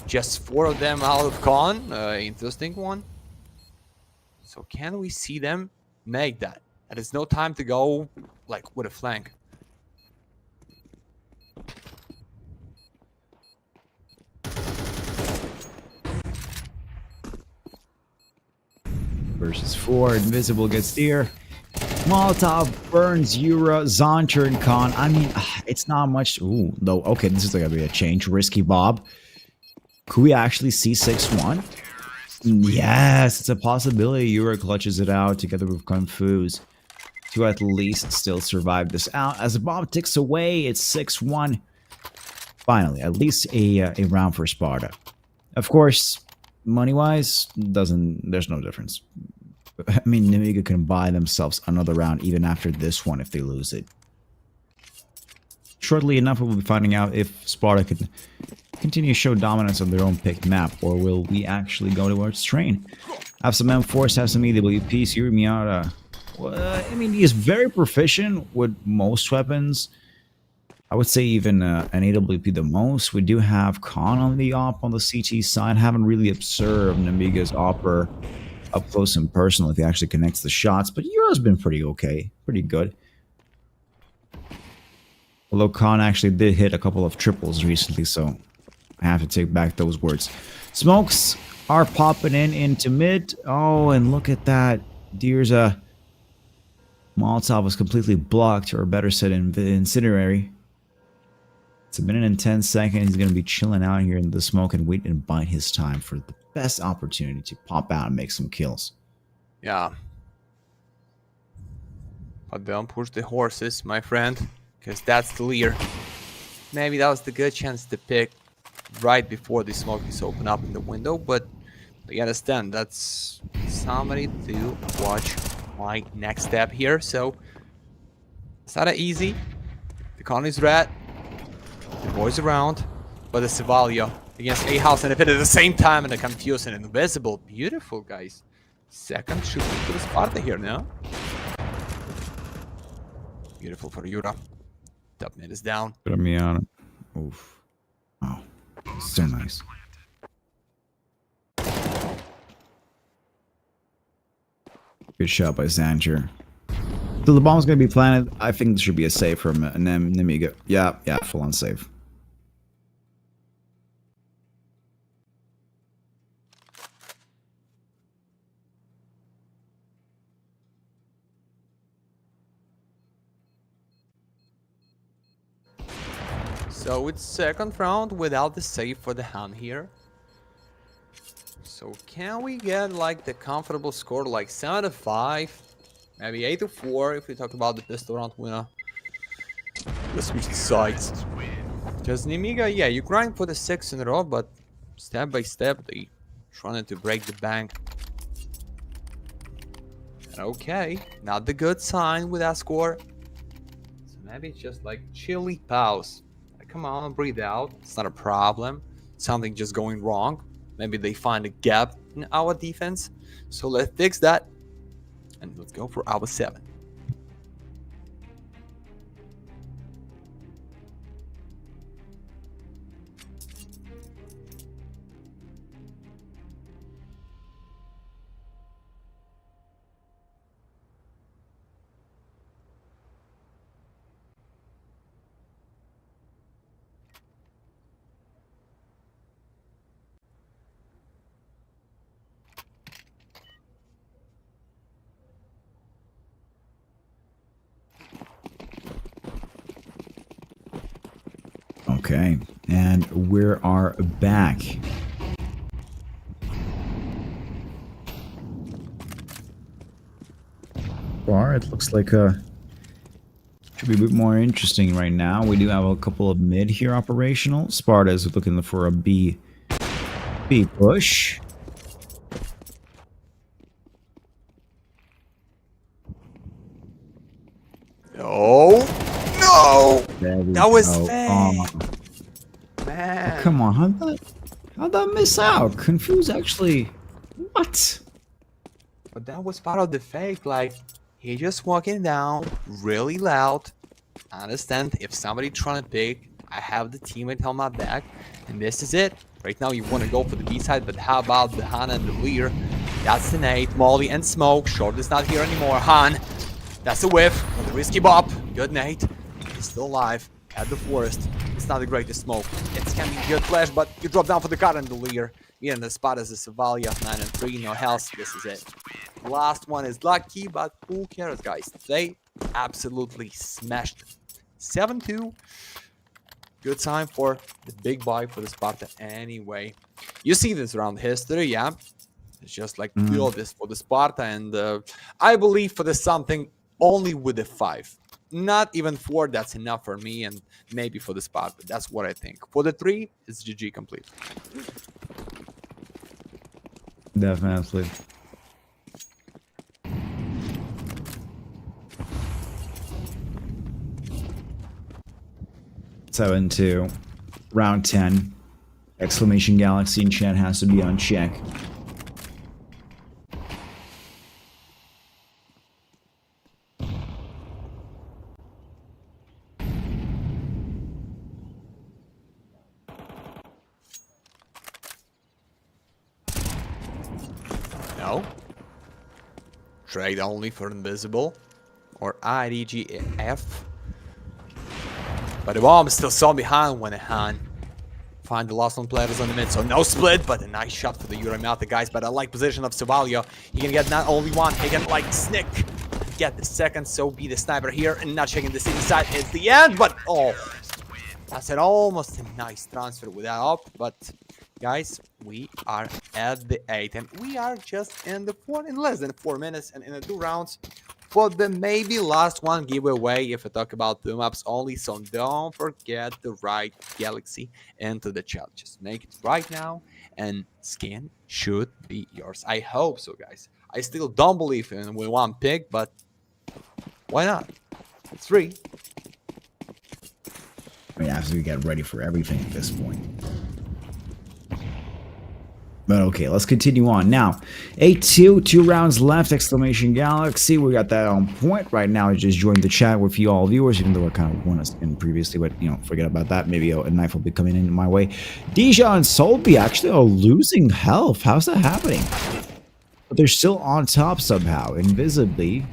just 4 of them out of con. Interesting one. So can we see them make that? And there's no time to go like with a flank. Versus 4, Invisible gets Deer. Molotov burns Yura, Zoncher, and Khan. I mean, it's not much. Ooh, though. Okay, this is going to be a change. Risky Bob. Could we actually see 6-1? Yes, it's a possibility. Yura clutches it out together with Confuse to at least still survive this out. As Bob ticks away, it's 6-1. Finally, at least a round for Sparta. Of course, money-wise, there's no difference. I mean, Nemiga can buy themselves another round even after this one if they lose it. Shortly enough, we'll be finding out if Sparta can continue to show dominance on their own picked map, or will we actually go towards Train? Have some M4s, have some EWPs. Yuri Miata, well, I mean, he is very proficient with most weapons. I would say even an AWP the most. We do have Khan on the op on the CT side. Haven't really observed Nemiga's opper up close and personal if he actually connects the shots, but Euro's been pretty okay, pretty good. Although Khan actually did hit a couple of triples recently, so I have to take back those words. Smokes are popping into mid. Oh, and look at that. Deer's Molotov was completely blocked, or better said, incendiary. It's a minute and 10 seconds. He's going to be chilling out here in the smoke and wait and bide his time for the best opportunity to pop out and make some kills. Yeah. But don't push the horses, my friend, because that's the leader. Maybe that was the good chance to pick right before the smoke is open up in the window, but you understand, that's somebody to watch my next step here. So it's not that easy. The con is red. The boys around, but the Sevalia against A House and a pit at the same time, and the Confused and Invisible. Beautiful, guys. Second shooting for the Sparta here now. Beautiful for Yura. Top mid is down. Put me on. Oof. Oh, so nice. Good shot by Xanger. So the bomb's going to be planted. I think this should be a save from Nemiga. Yeah, full on save. So it's second round without the save for the Han here. So can we get like the comfortable score, like 7-5, maybe 8-4 if we talk about the pistol round winner? Let's switch sides. Because Nemiga, yeah, you grind for the 6 in a row, but step by step they trying to break the bank. And okay, not the good sign with that score. So maybe it's just like chilly pause. Like, come on, breathe out. It's not a problem. Something just going wrong. Maybe they find a gap in our defense. So let's fix that. And let's go for our 7. Okay, and we are back. It looks like should be a bit more interesting right now. We do have a couple of mid here operational. Sparta is looking for a B push. Oh no! That was fake. Oh. Man. Come on, how'd that miss out? Confused actually. What? But that was part of the fake. Like, he just walking down really loud. I understand if somebody trying to pick, I have the teammate on my back, and this is it. Right now you want to go for the B side, but how about the Han and the Lear? That's the nade, Molly and Smoke. Short is not here anymore. Han, that's a whiff with a risky bop. Good nade. He's still alive at the forest. It's not the greatest smoke. It's can be good flash, but you drop down for the cut and the Lear. Even the spot is a Sevalia, 9-3, no health. This is it. Last one is lucky, but who cares, guys? They absolutely smashed it. 7-2. Good time for the big buy for the Sparta anyway. You see this around history, yeah? It's just like build this for the Sparta, and I believe for the something only with the 5. Not even 4, that's enough for me, and maybe for the Sparta. That's what I think. For the 3, it's GG complete. Definitely. Seven two, round 10. Exclamation Galaxy in chat has to be on check. trade only for Invisible or IDGF. But the bomb is still so behind when Han find the last one players on the mid, so no split, but a nice shot for the Euramata guys. But I like position of Savalio. He can get not only one, he can like snick, get the second, so be the sniper here and not checking the city side. It's the end, but oh, that's an almost a nice transfer without up. But guys, we are at the 8 and we are just in less than 4 minutes and in the 2 rounds for the maybe last one giveaway if I talk about the maps only. So don't forget to write Galaxy into the chat. Just make it right now and skin should be yours. I hope so, guys. I still don't believe in one pick, but why not? It's free. I mean, after we get ready for everything at this point. But okay, let's continue on. Now, 8-2, 2 rounds left, exclamation Galaxy. We got that on point right now. I just joined the chat with you all viewers, even though I kind of won us in previously, but, you know, forget about that. Maybe a knife will be coming in my way. Dijon and Solby actually are losing health. How's that happening? But they're still on top somehow, invisibly.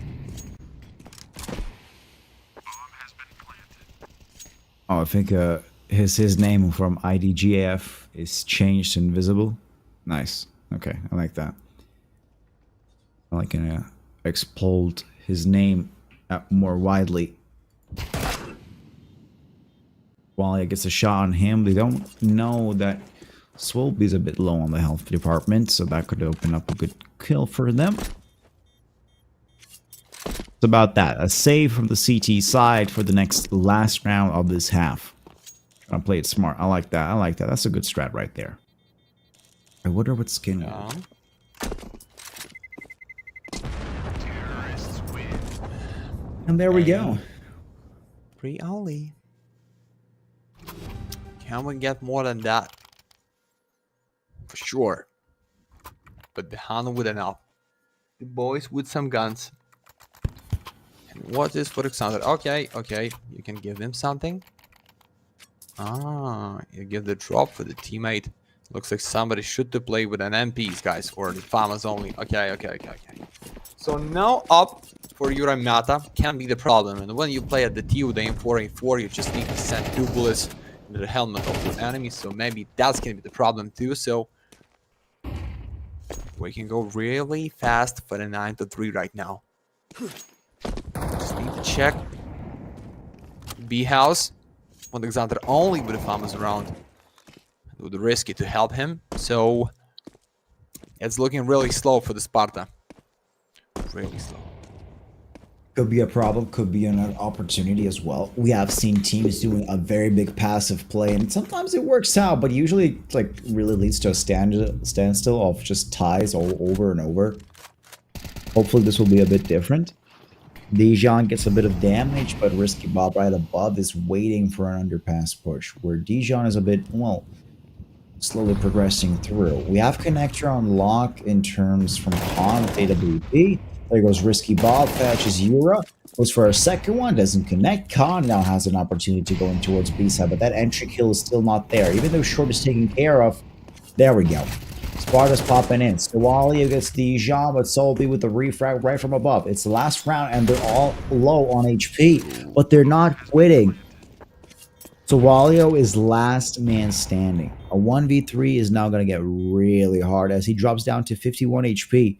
Oh, I think his name from IDGAF is changed to Invisible. Nice. Okay, I like that. I like gonna explode his name more widely. Wally gets a shot on him. They don't know that Swolby's a bit low on the health department, so that could open up a good kill for them. It's about that. A save from the CT side for the last round of this half. Trying to play it smart. I like that. I like that. That's a good strat right there. I wonder what skin. And there we go. Free only. Can we get more than that? For sure. But the Han with enough. The boys with some guns. And what is for example? Okay, okay. You can give them something. Ah, you give the drop for the teammate. Looks like somebody should to play with an MPs, guys, or the farmers only. Okay. So now up for Euramata can be the problem. And when you play at the T with the M4A4, you just need to send 2 bullets into the helmet of your enemy. So maybe that's gonna be the problem too. So we can go really fast for the 9-3 right now. Just need to check B house. One example only with the farmers around. It would be risky to help him, so it's looking really slow for the Sparta. Really slow. Could be a problem, could be an opportunity as well. We have seen teams doing a very big passive play, and sometimes it works out, but usually like really leads to a standstill of just ties all over and over. Hopefully this will be a bit different. Dijon gets a bit of damage, but Risky Bob right above is waiting for an underpass push, where Dijon is a bit, well, slowly progressing through. We have connector on lock in terms from Khan with AWP. There goes Risky Bob, fetches Yura, goes for a second one, doesn't connect. Khan now has an opportunity to go in towards B side, but that entry kill is still not there. Even though Short is taken care of, there we go. Sparta's popping in. Stawali against Dijon, but Solby with the refrag right from above. It's the last round, and they're all low on HP, but they're not quitting. So Walio is last man standing. A 1v3 is now going to get really hard as he drops down to 51 HP.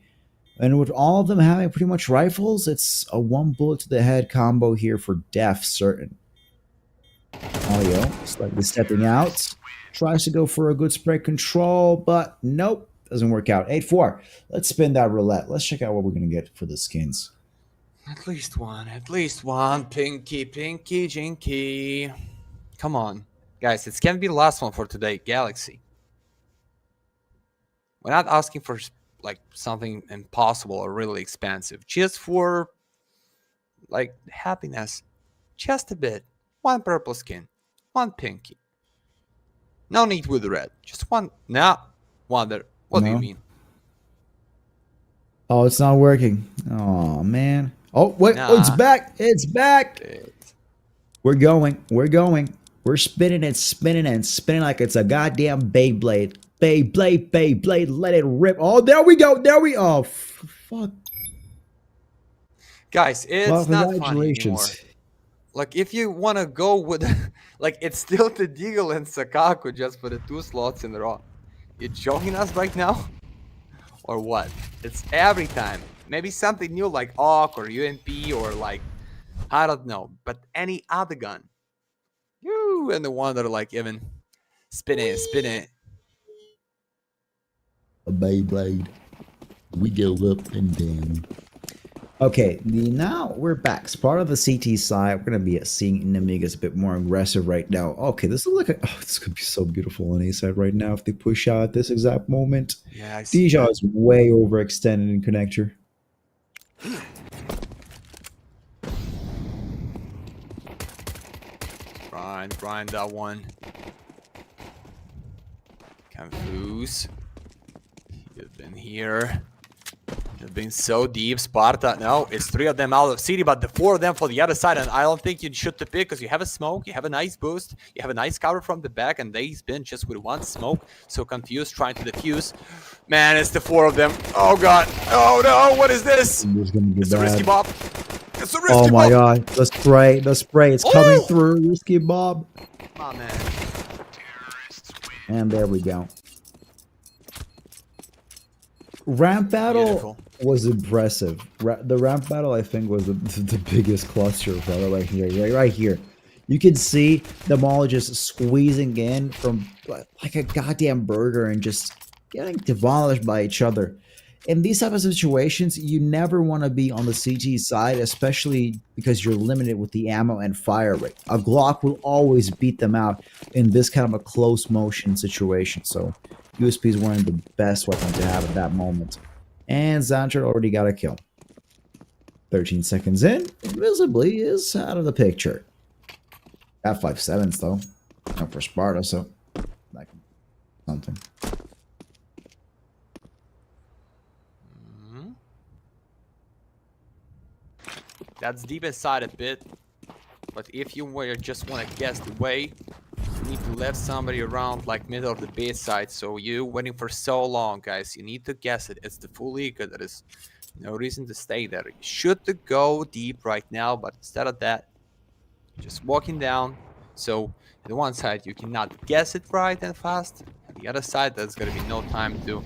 And with all of them having pretty much rifles, it's a 1 bullet to the head combo here for death certain. Walio slightly stepping out. Tries to go for a good spray control, but nope. Doesn't work out. 8-4. Let's spin that roulette. Let's check out what we're going to get for the skins. At least one. Pinky, Jinky. Come on. Guys, it's gonna be the last one for today. Galaxy. We're not asking for like something impossible or really expensive. Just for like happiness. Just a bit. 1 purple skin. 1 pinky. No need with the red. Just 1. Nah. Wonder. What do you mean? Oh, it's not working. Oh, man. Oh, wait. Nah. Oh, it's back. It's back. We're going. We're spinning like it's a goddamn Beyblade. Beyblade. Let it rip. Oh, there we go. Oh, fuck. Guys, it's Well, not funny anymore. congratulations. Like, if you want to go with, like, it's still the Deagle and Sakaku just for the 2 slots in a row. You joking us right now? Or what? It's every time. Maybe something new like AUK or UMP or like, I don't know. But any other gun. You and the one that are like even spinning. A Beyblade. We go up and down. Okay, now we're back. As part of the CT side, we're going to be seeing Nemigas a bit more aggressive right now. Okay, this is like a... Oh, this could be so beautiful on A side right now if they push out at this exact moment. Yeah, I see. Deja is way overextended in connector. Grind that one. Confuse. You've been here. You've been so deep. Sparta. No, it's 3 of them out of city, but the 4 of them for the other side. And I don't think you should pick because you have a smoke, you have a nice boost, you have a nice cover from the back, and they've been just with 1 smoke. So confused, trying to defuse. Man, it's the 4 of them. Oh god. Oh no, what is this? It's a risky bob. It's a risky bob. Oh my god. The spray. It's coming through. Risky bob. Oh man. And there we go. Ramp battle was impressive. The ramp battle, I think, was the biggest cluster right here. Right here. You can see them all just squeezing in from like a goddamn burger and just getting demolished by each other. In these type of situations, you never want to be on the CG side, especially because you're limited with the ammo and fire rate. A Glock will always beat them out in this kind of a close motion situation. So USP is one of the best weapons to have at that moment. And Xancher already got a kill. 13 seconds in, Invisibly is out of the picture. Got 5.7s though. Not for Sparta, so like something. That's deep inside a bit, but if you just want to guess the way, you need to left somebody around like middle of the base side. So you waiting for so long, guys. You need to guess it. It's the full Eclot. There is no reason to stay there. You should go deep right now, but instead of that, just walking down. So on the one side you cannot guess it right and fast. On the other side, there's gonna be no time to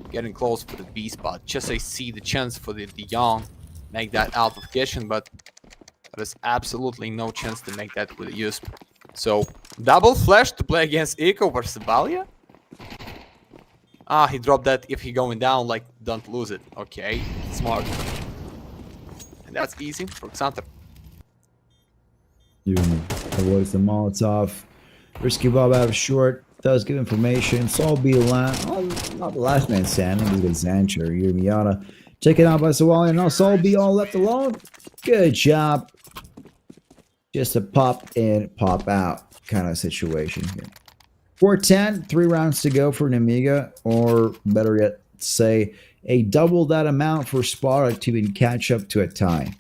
getting close for the B spot. Just I see the chance for the young make that out of kitchen, but there's absolutely no chance to make that with a use. So double flash to play against Eco versus Valia. Ah, he dropped that. If he going down, like, don't lose it. Okay, smart. And that's easy for Xanter. You avoids the Molotov. Risky Bob out of short. Does give information. Saul B. not the last man standing. He's got Xancher. Miata. Taken out by Sawali. Now Saul B. all left alone. Good job. Just a pop in, pop out kind of situation here. 4-10, 3 rounds to go for Nemiga, or better yet, say a double that amount for Sparta to even catch up to a tie.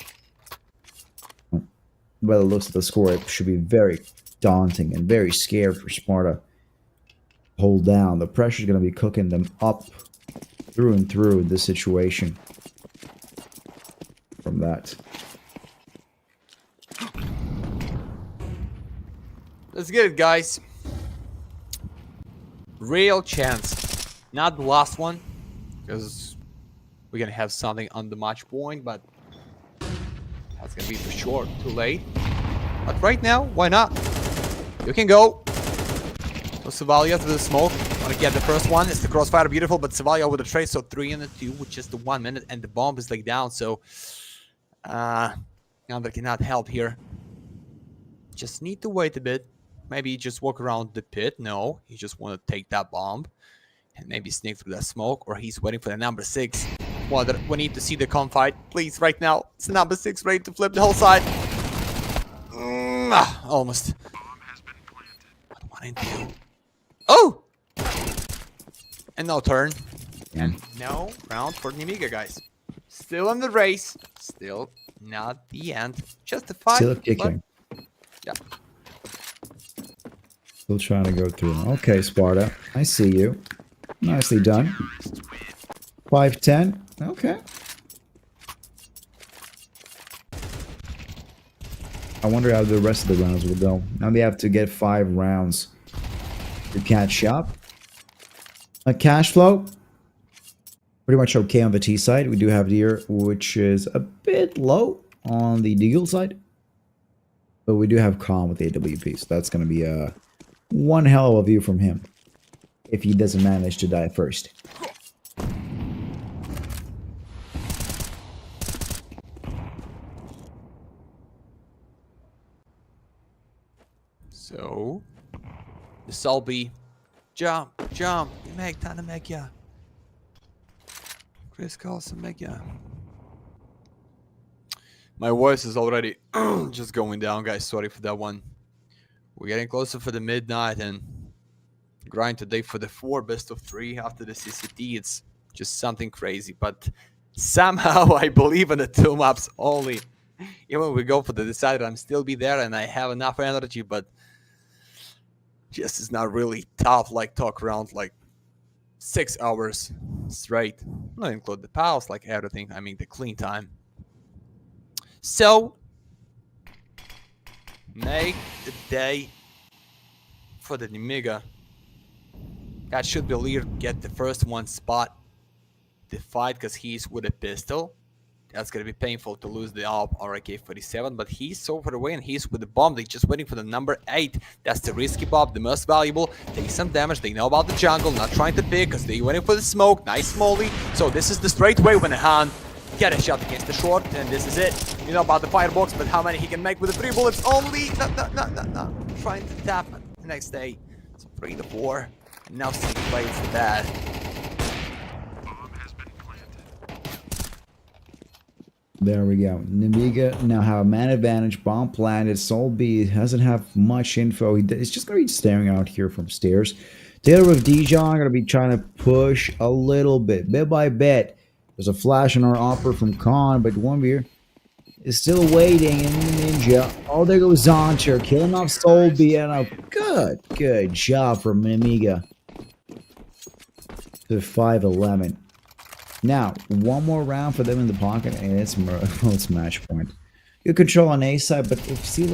By the looks of the score, it should be very daunting and very scared for Sparta. Hold down. The pressure is going to be cooking them up through and through in this situation. From that. Let's get it, guys. Real chance. Not the last one, because we're gonna have something on the match point, but that's gonna be for sure too late. But right now, why not? You can go. So Savalia to the smoke. Want to get the first one. It's the crossfire, beautiful, but Savalia with a trace, so 3 and 2 with just the 1 minute, and the bomb is laid down. So now they cannot help here. Just need to wait a bit. Maybe just walk around the pit. No, he just want to take that bomb and maybe sneak through that smoke, or he's waiting for the number 6. Well, we need to see the confight, please, right now. It's the number 6 ready to flip the whole side. Almost. 1 and 2. Oh! And no turn. And no round for Nemiga, guys. Still in the race. Still not the end. Just the fight. Still kicking. Yeah. Still trying to go through. Okay, Sparta. I see you. Nicely done. 5-10. Okay. I wonder how the rest of the rounds will go. Now they have to get 5 rounds to catch up. A cash flow, pretty much okay on the T side. We do have Deer, which is a bit low on the Deagle side. But we do have Calm with AWP, so that's going to be one hell of a view from him if he doesn't manage to die first. So, the Solby, jump, you make Nemiga. Chris calls Nemiga. My voice is already just going down, guys. Sorry for that one. We're getting closer for the midnight and grind today for the 4 best of 3 after the CCT. It's just something crazy, but somehow I believe in the 2 maps only. Even when we go for the decider, I'm still be there and I have enough energy, but just it's not really tough like talk around like 6 hours straight. Not include the pause, like everything. I mean the clean time. So make the day for the Nemiga. That should be Lear get the first 1 spot. The fight because he's with a pistol. That's gonna be painful to lose the AWP or AK-47, but he's so far away and he's with the bomb. They're just waiting for the number 8. That's the risky bomb, the most valuable. Take some damage. They know about the jungle, not trying to pick because they're waiting for the smoke. Nice molly. So this is the straight way when Han get a shot against the short, and this is it. You know about the firebox, but how many he can make with the 3 bullets only? No. Trying to tap the next day. So 3 to 4. And now Steve plays the bad. There we go. Nemiga now have a man advantage. Bomb planted. Soul B doesn't have much info. He's just going to be staring out here from stairs. Taylor with Dijon going to be trying to push a little bit by bit. There's a flash on our offer from Khan, but Wombeer is still waiting in Ninja. Oh, there goes Zoncher, killing off Soul B, and a good job from Nemiga. To 5-11. Now, 1 more round for them in the pocket, and it's match point. Good control on A side, but it feels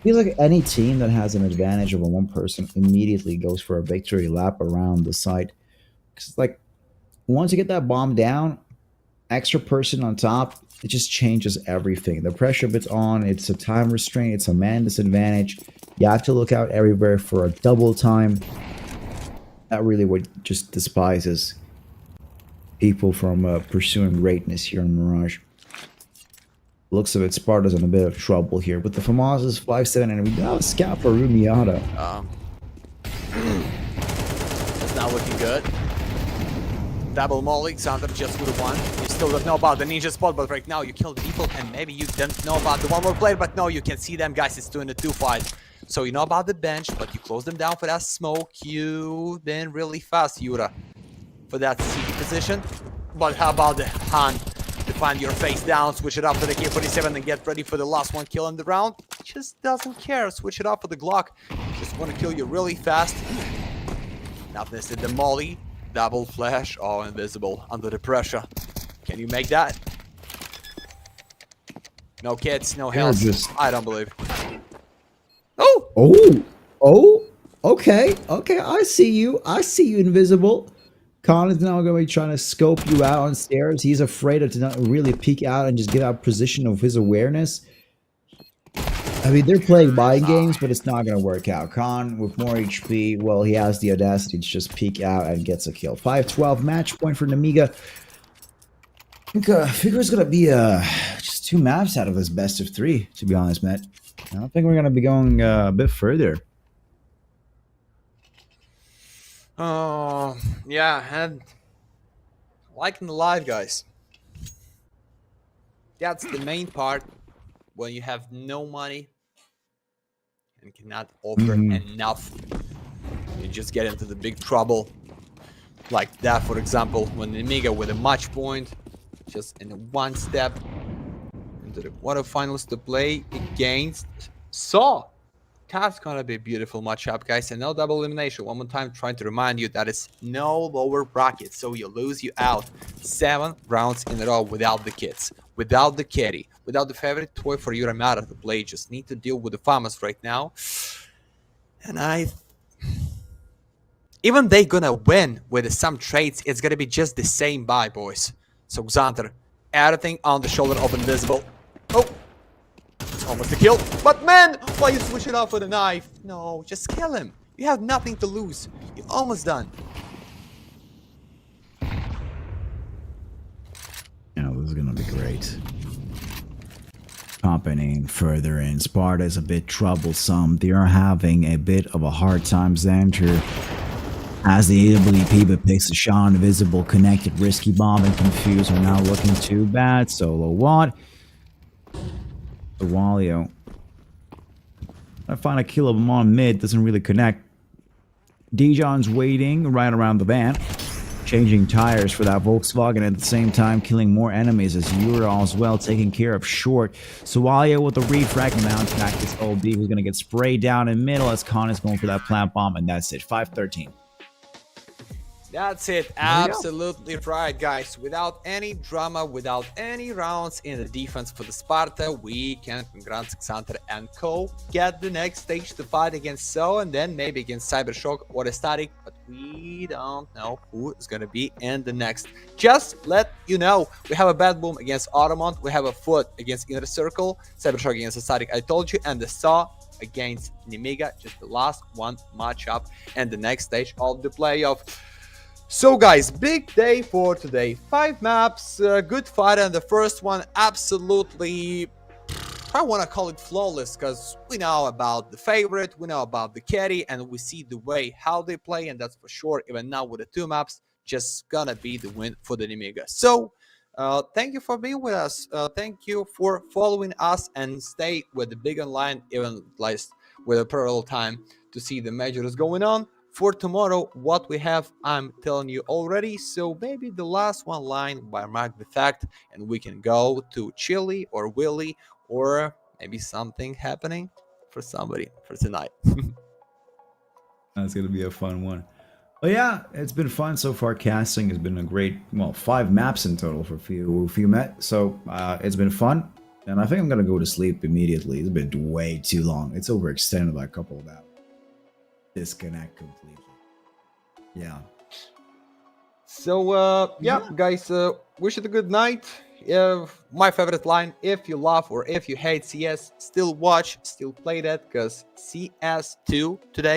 like any team that has an advantage over 1 person immediately goes for a victory lap around the site. Because, like, once you get that bomb down, extra person on top, it just changes everything. The pressure bit's on, it's a time restraint, it's a man disadvantage. You have to look out everywhere for a double time. That really what just despises people from pursuing greatness here in Mirage. Looks of it, Sparta's in a bit of trouble here. With the Famazes 5-7, and we got a scout for Rumiata. It's not looking good. Double molly, Xander just with 1. You still don't know about the ninja spot, but right now you killed people, and maybe you don't know about the 1 more player, but no, you can see them, guys. It's 2 in a 2 fight. So you know about the bench, but you close them down for that smoke. You been really fast, Yura, for that CT position. But how about the Han to find your face down, switch it up to the K-47 and get ready for the last 1 kill in the round? Just doesn't care. Switch it up for the Glock. Just want to kill you really fast. Now this is the molly. Double flash. Oh, invisible under the pressure. Can you make that? No kids, no health. I don't believe. Oh, okay, I see you, Invisible. Khan is now going to be trying to scope you out on stairs. He's afraid to not really peek out and just give out position of his awareness. I mean, they're playing mind games, but it's not going to work out. Khan, with more HP, well, he has the audacity to just peek out and gets a kill. 5-12, match point for Nemiga. I figure it's going to be just 2 maps out of this best of 3, to be honest, Matt. I don't think we're going to be going a bit further. Oh, yeah, and liking the live, guys. That's the main part when you have no money and cannot offer enough. You just get into the big trouble. Like that, for example, when Nemiga with a match point, just in 1 step into the quarterfinals to play against Saw. That's gonna be a beautiful matchup, guys, and no double elimination. One more time, trying to remind you that it's no lower bracket, so you lose you out 7 rounds in a row without the kids, without the kitty, without the favorite toy for your matter to play. Just need to deal with the farmers right now, and even they gonna win with some trades, it's gonna be just the same buy, boys. So Xander, everything on the shoulder of Invisible. Oh, it's almost a kill. But man, why you switch it off with a knife? No, just kill him. You have nothing to lose. You're almost done. Yeah, this is gonna be great. Popping further in. Sparta is a bit troublesome. They are having a bit of a hard time, Xander. As the AWP but picks a shot, Invisible connected, risky bomb and confused are now looking too bad. Solo what? The Walio. I find a kill of him on mid, doesn't really connect. Dijon's waiting right around the van, changing tires for that Volkswagen at the same time, killing more enemies as Euro as well, taking care of short. Sowalia with the refrag mount back this OB, who's going to get sprayed down in middle as Khan is going for that plant bomb, and that's it. 5-13. That's it. Absolutely right, guys. Without any drama, without any rounds in the defense for the Sparta, we can, congrats Xander and co, get the next stage to fight against So, and then maybe against CYBERSHOKE or ECSTATIC, but we don't know who is going to be in the next. Just let you know, we have a BetBoom against Automont, we have a Foot against Inner Circle, CYBERSHOKE against ECSTATIC, I told you, and the Saw against Nemiga, just the last one matchup and the next stage of the playoff. So guys, big day for today. 5 maps, good fight, and the first one absolutely, I want to call it flawless, because we know about the favorite, we know about the carry, and we see the way how they play, and that's for sure. Even now with the 2 maps, just gonna be the win for the Nemiga. So thank you for being with us, thank you for following us, and stay with the big online, even like with a parallel time to see the majors going on. For tomorrow, what we have, I'm telling you already. So maybe the last one line by Mark the Fact, and we can go to Chili or Willy, or maybe something happening for somebody for tonight. That's gonna be a fun one. But yeah, it's been fun so far. Casting has been a great, well, 5 maps in total for few met. So it's been fun, and I think I'm gonna go to sleep immediately. It's been way too long. It's overextended by a couple of hours. Disconnect completely. Yeah. So yeah, guys, wish it a good night. My favorite line: if you love or if you hate CS, still watch, still play that, because CS2 today